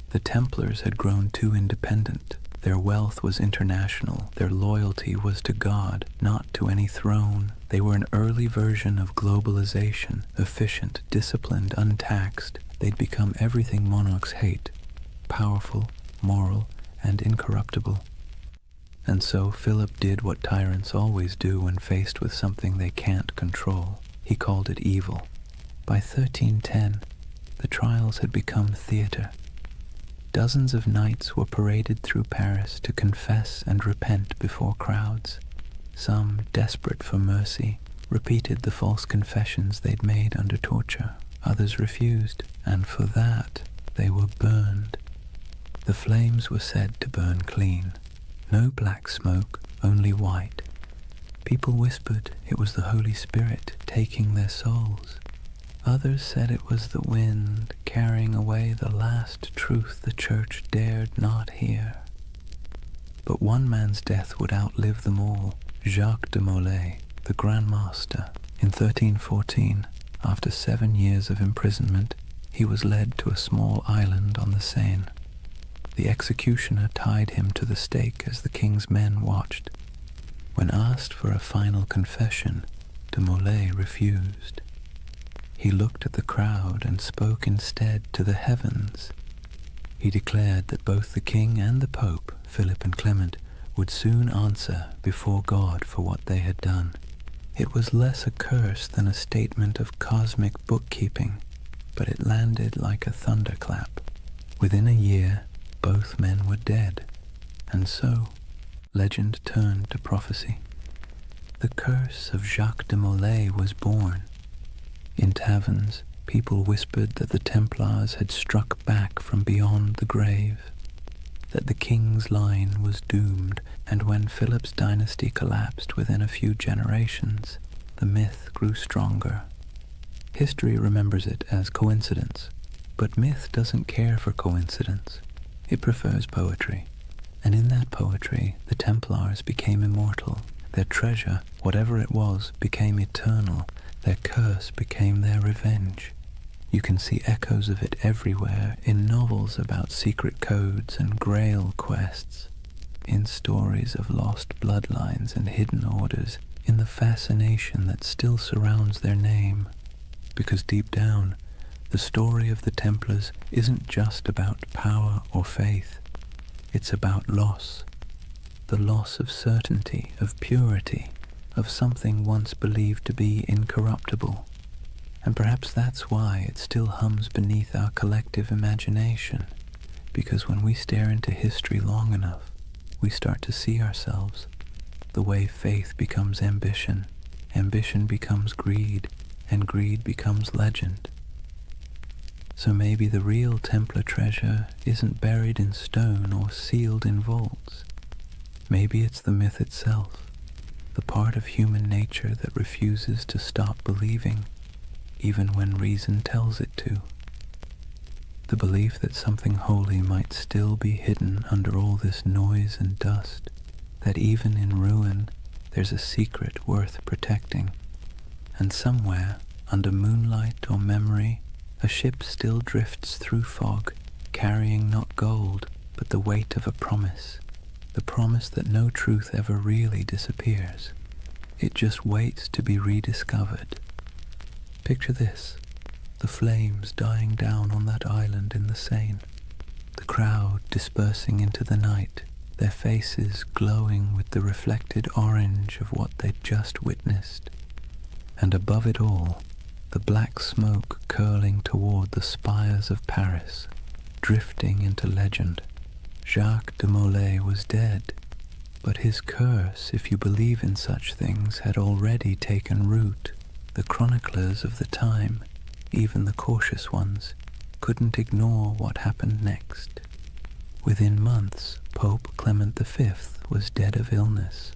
The Templars had grown too independent. Their wealth was international. Their loyalty was to God, not to any throne. They were an early version of globalization, efficient, disciplined, untaxed. They'd become everything monarchs hate, powerful, moral, and incorruptible. And so Philip did what tyrants always do when faced with something they can't control. He called it evil. By 1310, the trials had become theater. Dozens of knights were paraded through Paris to confess and repent before crowds. Some, desperate for mercy, repeated the false confessions they'd made under torture. Others refused, and for that they were burned. The flames were said to burn clean. No black smoke, only white. People whispered it was the Holy Spirit taking their souls. Others said it was the wind carrying away the last truth the church dared not hear. But one man's death would outlive them all. Jacques de Molay, the Grand Master. In 1314, after 7 years of imprisonment, he was led to a small island on the Seine. The executioner tied him to the stake as the king's men watched. When asked for a final confession, de Molay refused. He looked at the crowd and spoke instead to the heavens. He declared that both the king and the pope, Philip and Clement, would soon answer before God for what they had done. It was less a curse than a statement of cosmic bookkeeping, but it landed like a thunderclap. Within a year, both men were dead, and so legend turned to prophecy. The curse of Jacques de Molay was born. In taverns, people whispered that the Templars had struck back from beyond the grave, that the king's line was doomed, and when Philip's dynasty collapsed within a few generations, the myth grew stronger. History remembers it as coincidence, but myth doesn't care for coincidence. It prefers poetry, and in that poetry, the Templars became immortal. Their treasure, whatever it was, became eternal. Their curse became their revenge. You can see echoes of it everywhere, in novels about secret codes and grail quests, in stories of lost bloodlines and hidden orders, in the fascination that still surrounds their name. Because deep down, the story of the Templars isn't just about power or faith. It's about loss. The loss of certainty, of purity, of something once believed to be incorruptible. And perhaps that's why it still hums beneath our collective imagination, because when we stare into history long enough, we start to see ourselves. The way faith becomes ambition, ambition becomes greed, and greed becomes legend. So maybe the real Templar treasure isn't buried in stone or sealed in vaults. Maybe it's the myth itself, the part of human nature that refuses to stop believing, even when reason tells it to. The belief that something holy might still be hidden under all this noise and dust, that even in ruin there's a secret worth protecting, and somewhere, under moonlight or memory, a ship still drifts through fog, carrying not gold, but the weight of a promise, the promise that no truth ever really disappears. It just waits to be rediscovered. Picture this, the flames dying down on that island in the Seine, the crowd dispersing into the night, their faces glowing with the reflected orange of what they'd just witnessed, and above it all, the black smoke curling toward the spires of Paris, drifting into legend. Jacques de Molay was dead, but his curse, if you believe in such things, had already taken root. The chroniclers of the time, even the cautious ones, couldn't ignore what happened next. Within months, Pope Clement V was dead of illness.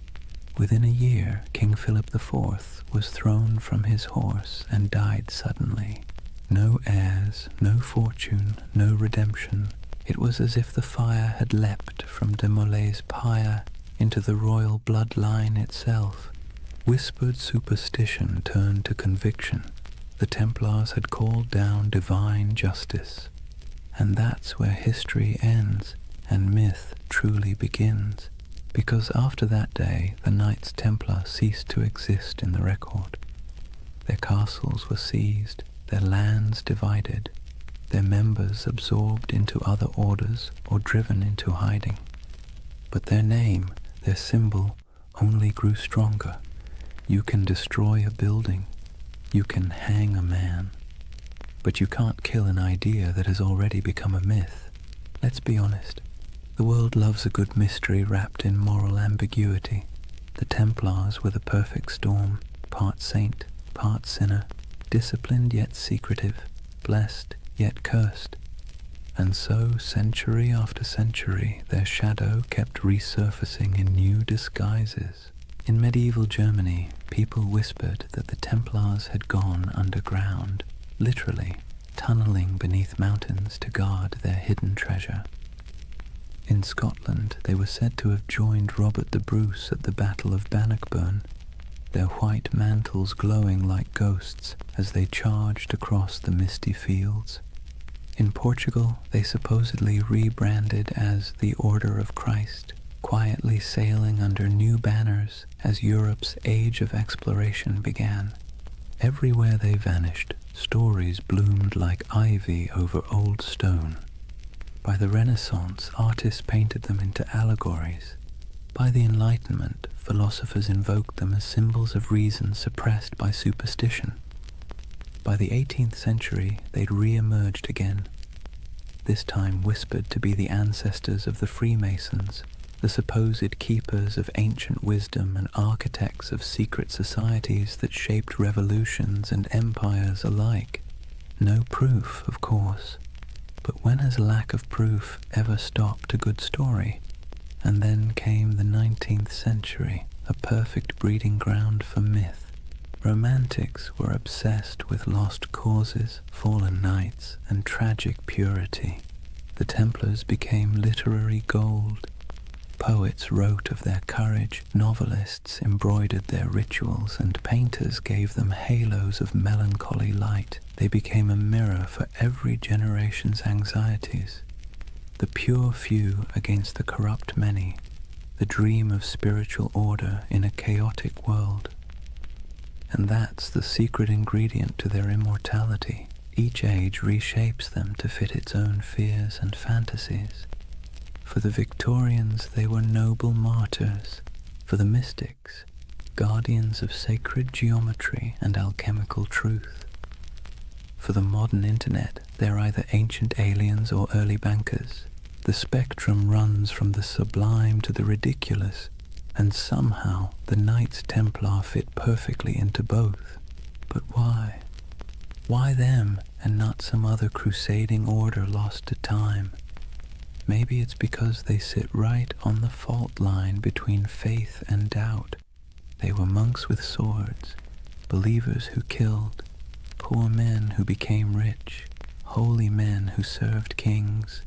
Within a year, King Philip IV was thrown from his horse and died suddenly. No heirs, no fortune, no redemption. It was as if the fire had leapt from de Molay's pyre into the royal bloodline itself. Whispered superstition turned to conviction. The Templars had called down divine justice. And that's where history ends and myth truly begins, because after that day the Knights Templar ceased to exist in the record. Their castles were seized, their lands divided, their members absorbed into other orders or driven into hiding. But their name, their symbol, only grew stronger. You can destroy a building, you can hang a man, but you can't kill an idea that has already become a myth. Let's be honest, the world loves a good mystery wrapped in moral ambiguity. The Templars were the perfect storm, part saint, part sinner, disciplined yet secretive, blessed yet cursed. And so, century after century, their shadow kept resurfacing in new disguises. In medieval Germany, people whispered that the Templars had gone underground, literally tunneling beneath mountains to guard their hidden treasure. In Scotland, they were said to have joined Robert the Bruce at the Battle of Bannockburn, their white mantles glowing like ghosts as they charged across the misty fields. In Portugal, they supposedly rebranded as the Order of Christ, quietly sailing under new banners as Europe's age of exploration began. Everywhere they vanished, stories bloomed like ivy over old stone. By the Renaissance, artists painted them into allegories. By the Enlightenment, philosophers invoked them as symbols of reason suppressed by superstition. By the 18th century, they'd re-emerged again, this time whispered to be the ancestors of the Freemasons, the supposed keepers of ancient wisdom and architects of secret societies that shaped revolutions and empires alike. No proof, of course, but when has lack of proof ever stopped a good story? And then came the 19th century, a perfect breeding ground for myth. Romantics were obsessed with lost causes, fallen knights, and tragic purity. The Templars became literary gold. Poets wrote of their courage, novelists embroidered their rituals, and painters gave them halos of melancholy light. They became a mirror for every generation's anxieties. The pure few against the corrupt many, the dream of spiritual order in a chaotic world. And that's the secret ingredient to their immortality. Each age reshapes them to fit its own fears and fantasies. For the Victorians, they were noble martyrs. For the mystics, guardians of sacred geometry and alchemical truth. For the modern internet, they're either ancient aliens or early bankers. The spectrum runs from the sublime to the ridiculous, and somehow the Knights Templar fit perfectly into both. But why? Why them and not some other crusading order lost to time? Maybe it's because they sit right on the fault line between faith and doubt. They were monks with swords, believers who killed, poor men who became rich, holy men who served kings.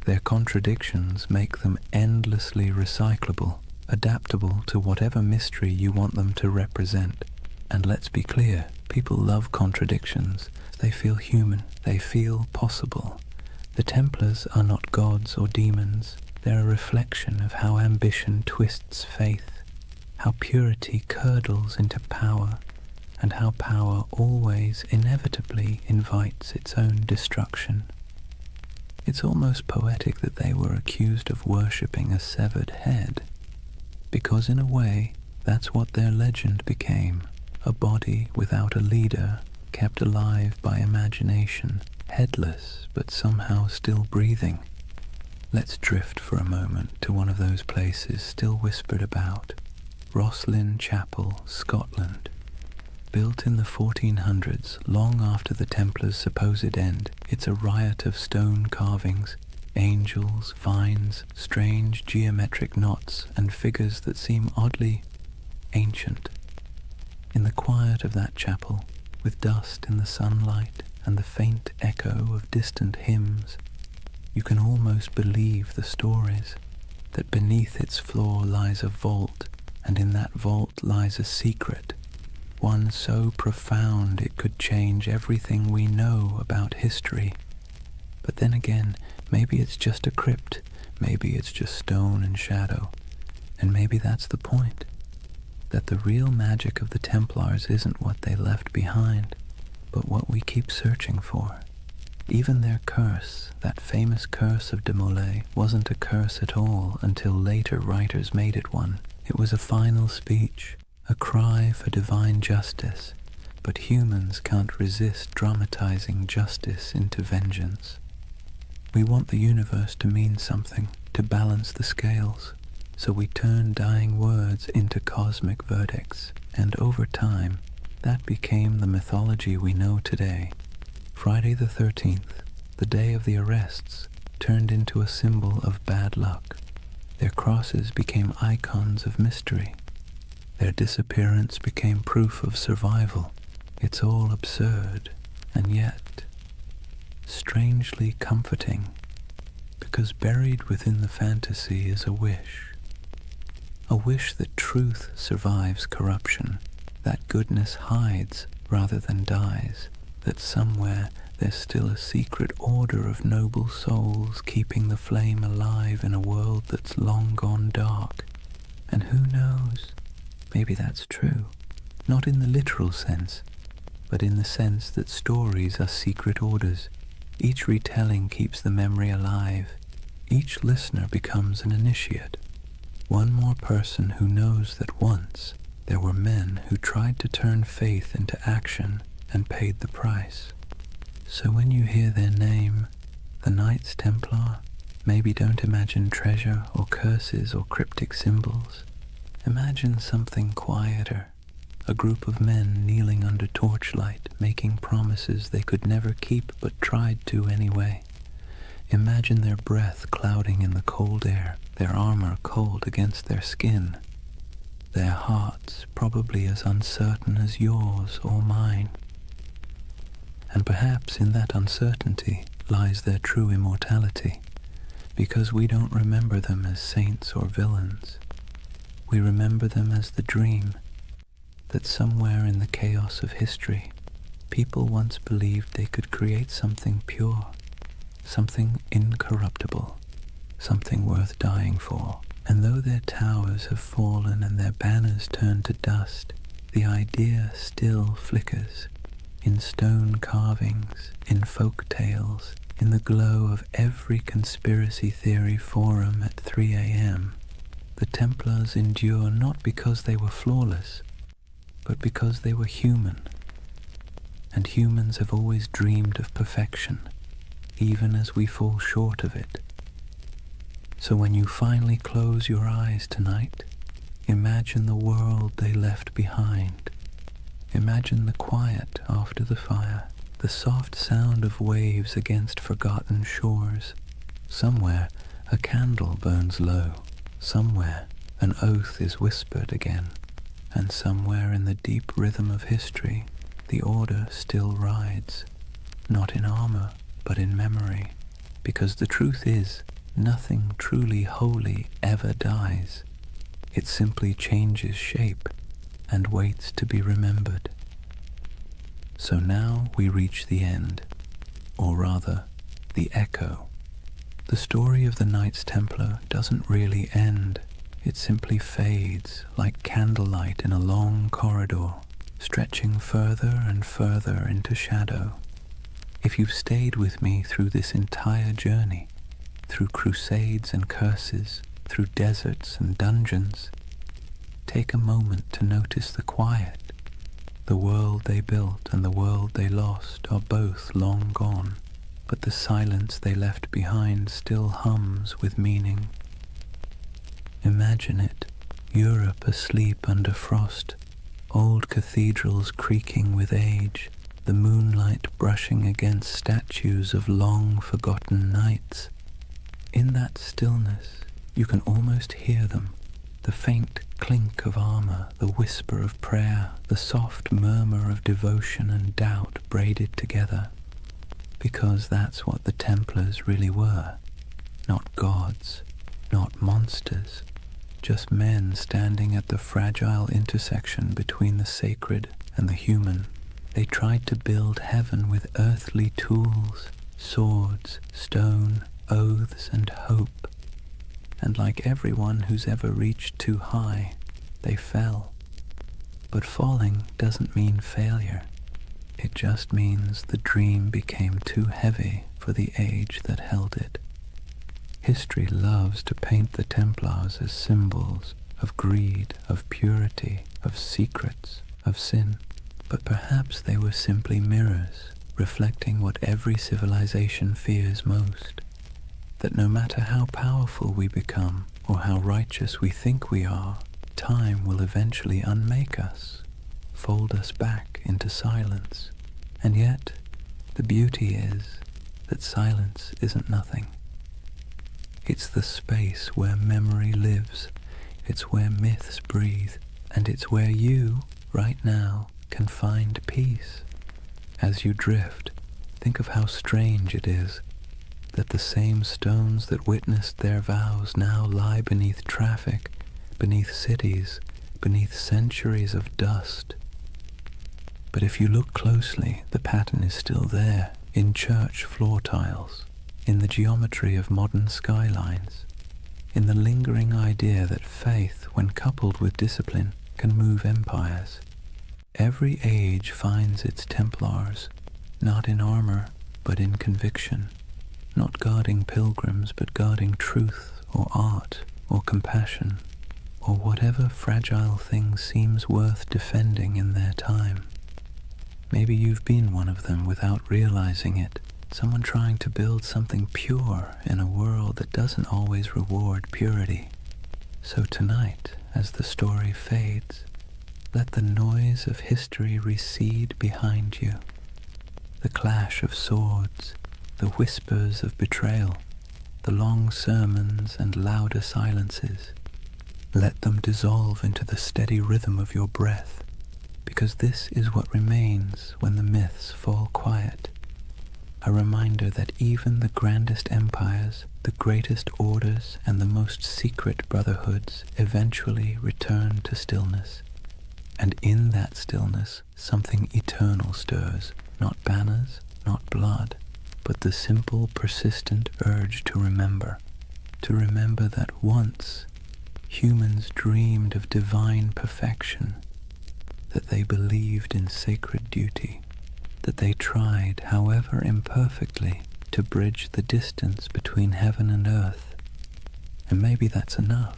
Their contradictions make them endlessly recyclable, adaptable to whatever mystery you want them to represent. And let's be clear, people love contradictions. They feel human, they feel possible. The Templars are not gods or demons. They're a reflection of how ambition twists faith, how purity curdles into power, and how power always inevitably invites its own destruction. It's almost poetic that they were accused of worshipping a severed head, because in a way, that's what their legend became, a body without a leader, kept alive by imagination, headless but somehow still breathing. Let's drift for a moment to one of those places still whispered about, Rosslyn Chapel, Scotland. Built in the 1400s, long after the Templars' supposed end, it's a riot of stone carvings, angels, vines, strange geometric knots, and figures that seem oddly ancient. In the quiet of that chapel, with dust in the sunlight, and the faint echo of distant hymns, you can almost believe the stories, that beneath its floor lies a vault, and in that vault lies a secret, one so profound it could change everything we know about history. But then again, maybe it's just a crypt, maybe it's just stone and shadow, and maybe that's the point, that the real magic of the Templars isn't what they left behind, but what we keep searching for. Even their curse, that famous curse of de Molay, wasn't a curse at all until later writers made it one. It was a final speech, a cry for divine justice, but humans can't resist dramatizing justice into vengeance. We want the universe to mean something, to balance the scales, so we turn dying words into cosmic verdicts, and over time, that became the mythology we know today. Friday the 13th, the day of the arrests, turned into a symbol of bad luck. Their crosses became icons of mystery. Their disappearance became proof of survival. It's all absurd, and yet strangely comforting, because buried within the fantasy is a wish that truth survives corruption, that goodness hides rather than dies, that somewhere there's still a secret order of noble souls keeping the flame alive in a world that's long gone dark. And who knows, maybe that's true, not in the literal sense, but in the sense that stories are secret orders. Each retelling keeps the memory alive. Each listener becomes an initiate, one more person who knows that once there were men who tried to turn faith into action and paid the price. So when you hear their name, the Knights Templar, maybe don't imagine treasure or curses or cryptic symbols. Imagine something quieter, a group of men kneeling under torchlight, making promises they could never keep but tried to anyway. Imagine their breath clouding in the cold air, their armor cold against their skin, their hearts probably as uncertain as yours or mine. And perhaps in that uncertainty lies their true immortality, because we don't remember them as saints or villains. We remember them as the dream that somewhere in the chaos of history, people once believed they could create something pure, something incorruptible, something worth dying for. And though their towers have fallen and their banners turned to dust, the idea still flickers. In stone carvings, in folk tales, in the glow of every conspiracy theory forum at 3 a.m., the Templars endure not because they were flawless, but because they were human. And humans have always dreamed of perfection, even as we fall short of it. So when you finally close your eyes tonight, imagine the world they left behind. Imagine the quiet after the fire, the soft sound of waves against forgotten shores. Somewhere a candle burns low, somewhere an oath is whispered again, and somewhere in the deep rhythm of history the order still rides, not in armor but in memory, because the truth is, nothing truly holy ever dies. It simply changes shape and waits to be remembered. So now we reach the end, or rather, the echo. The story of the Knights Templar doesn't really end. It simply fades like candlelight in a long corridor, stretching further and further into shadow. If you've stayed with me through this entire journey, through crusades and curses, through deserts and dungeons, take a moment to notice the quiet. The world they built and the world they lost are both long gone, but the silence they left behind still hums with meaning. Imagine it, Europe asleep under frost, old cathedrals creaking with age, the moonlight brushing against statues of long-forgotten knights. In that stillness, you can almost hear them, the faint clink of armor, the whisper of prayer, the soft murmur of devotion and doubt braided together. because that's what the Templars really were. Not gods, not monsters, just men standing at the fragile intersection between the sacred and the human. They tried to build heaven with earthly tools, swords, stone, oaths, and hope. And like everyone who's ever reached too high, they fell. But falling doesn't mean failure. It just means the dream became too heavy for the age that held it. History loves to paint the Templars as symbols of greed, of purity, of secrets, of sin. But perhaps they were simply mirrors, reflecting what every civilization fears most. That no matter how powerful we become, or how righteous we think we are, time will eventually unmake us, fold us back into silence. And yet, the beauty is that silence isn't nothing. It's the space where memory lives, it's where myths breathe, and it's where you, right now, can find peace. As you drift, think of how strange it is that the same stones that witnessed their vows now lie beneath traffic, beneath cities, beneath centuries of dust. But if you look closely, the pattern is still there, in church floor tiles, in the geometry of modern skylines, in the lingering idea that faith, when coupled with discipline, can move empires. Every age finds its Templars, not in armor, but in conviction, not guarding pilgrims, but guarding truth, or art, or compassion, or whatever fragile thing seems worth defending in their time. Maybe you've been one of them without realizing it, someone trying to build something pure in a world that doesn't always reward purity. So tonight, as the story fades, let the noise of history recede behind you. The clash of swords, the whispers of betrayal, the long sermons and louder silences. Let them dissolve into the steady rhythm of your breath, because this is what remains when the myths fall quiet. A reminder that even the grandest empires, the greatest orders, and the most secret brotherhoods eventually return to stillness. And in that stillness, something eternal stirs, not banners, not blood, but the simple, persistent urge to remember that once humans dreamed of divine perfection, that they believed in sacred duty, that they tried, however imperfectly, to bridge the distance between heaven and earth. And maybe that's enough.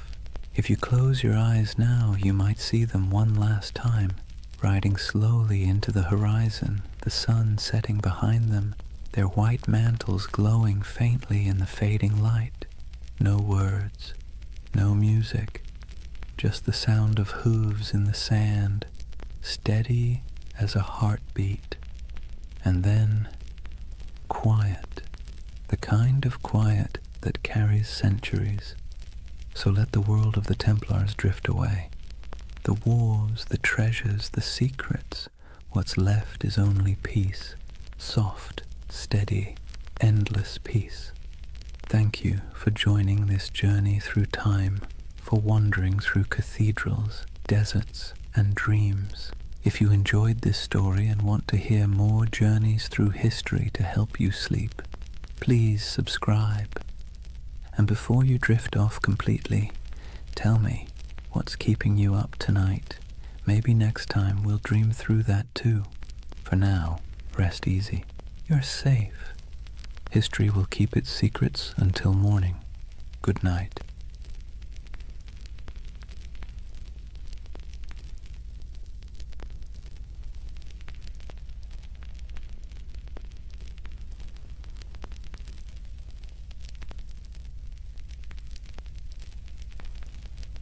If you close your eyes now, you might see them one last time, riding slowly into the horizon, the sun setting behind them, their white mantles glowing faintly in the fading light. No words, no music, just the sound of hooves in the sand, steady as a heartbeat. And then, quiet, the kind of quiet that carries centuries. So let the world of the Templars drift away. The wars, the treasures, the secrets, what's left is only peace, soft, steady, endless peace. Thank you for joining this journey through time, for wandering through cathedrals, deserts, and dreams. If you enjoyed this story and want to hear more journeys through history to help you sleep, please subscribe. And before you drift off completely, tell me what's keeping you up tonight. Maybe next time we'll dream through that too. For now, rest easy. You're safe. History will keep its secrets until morning. Good night.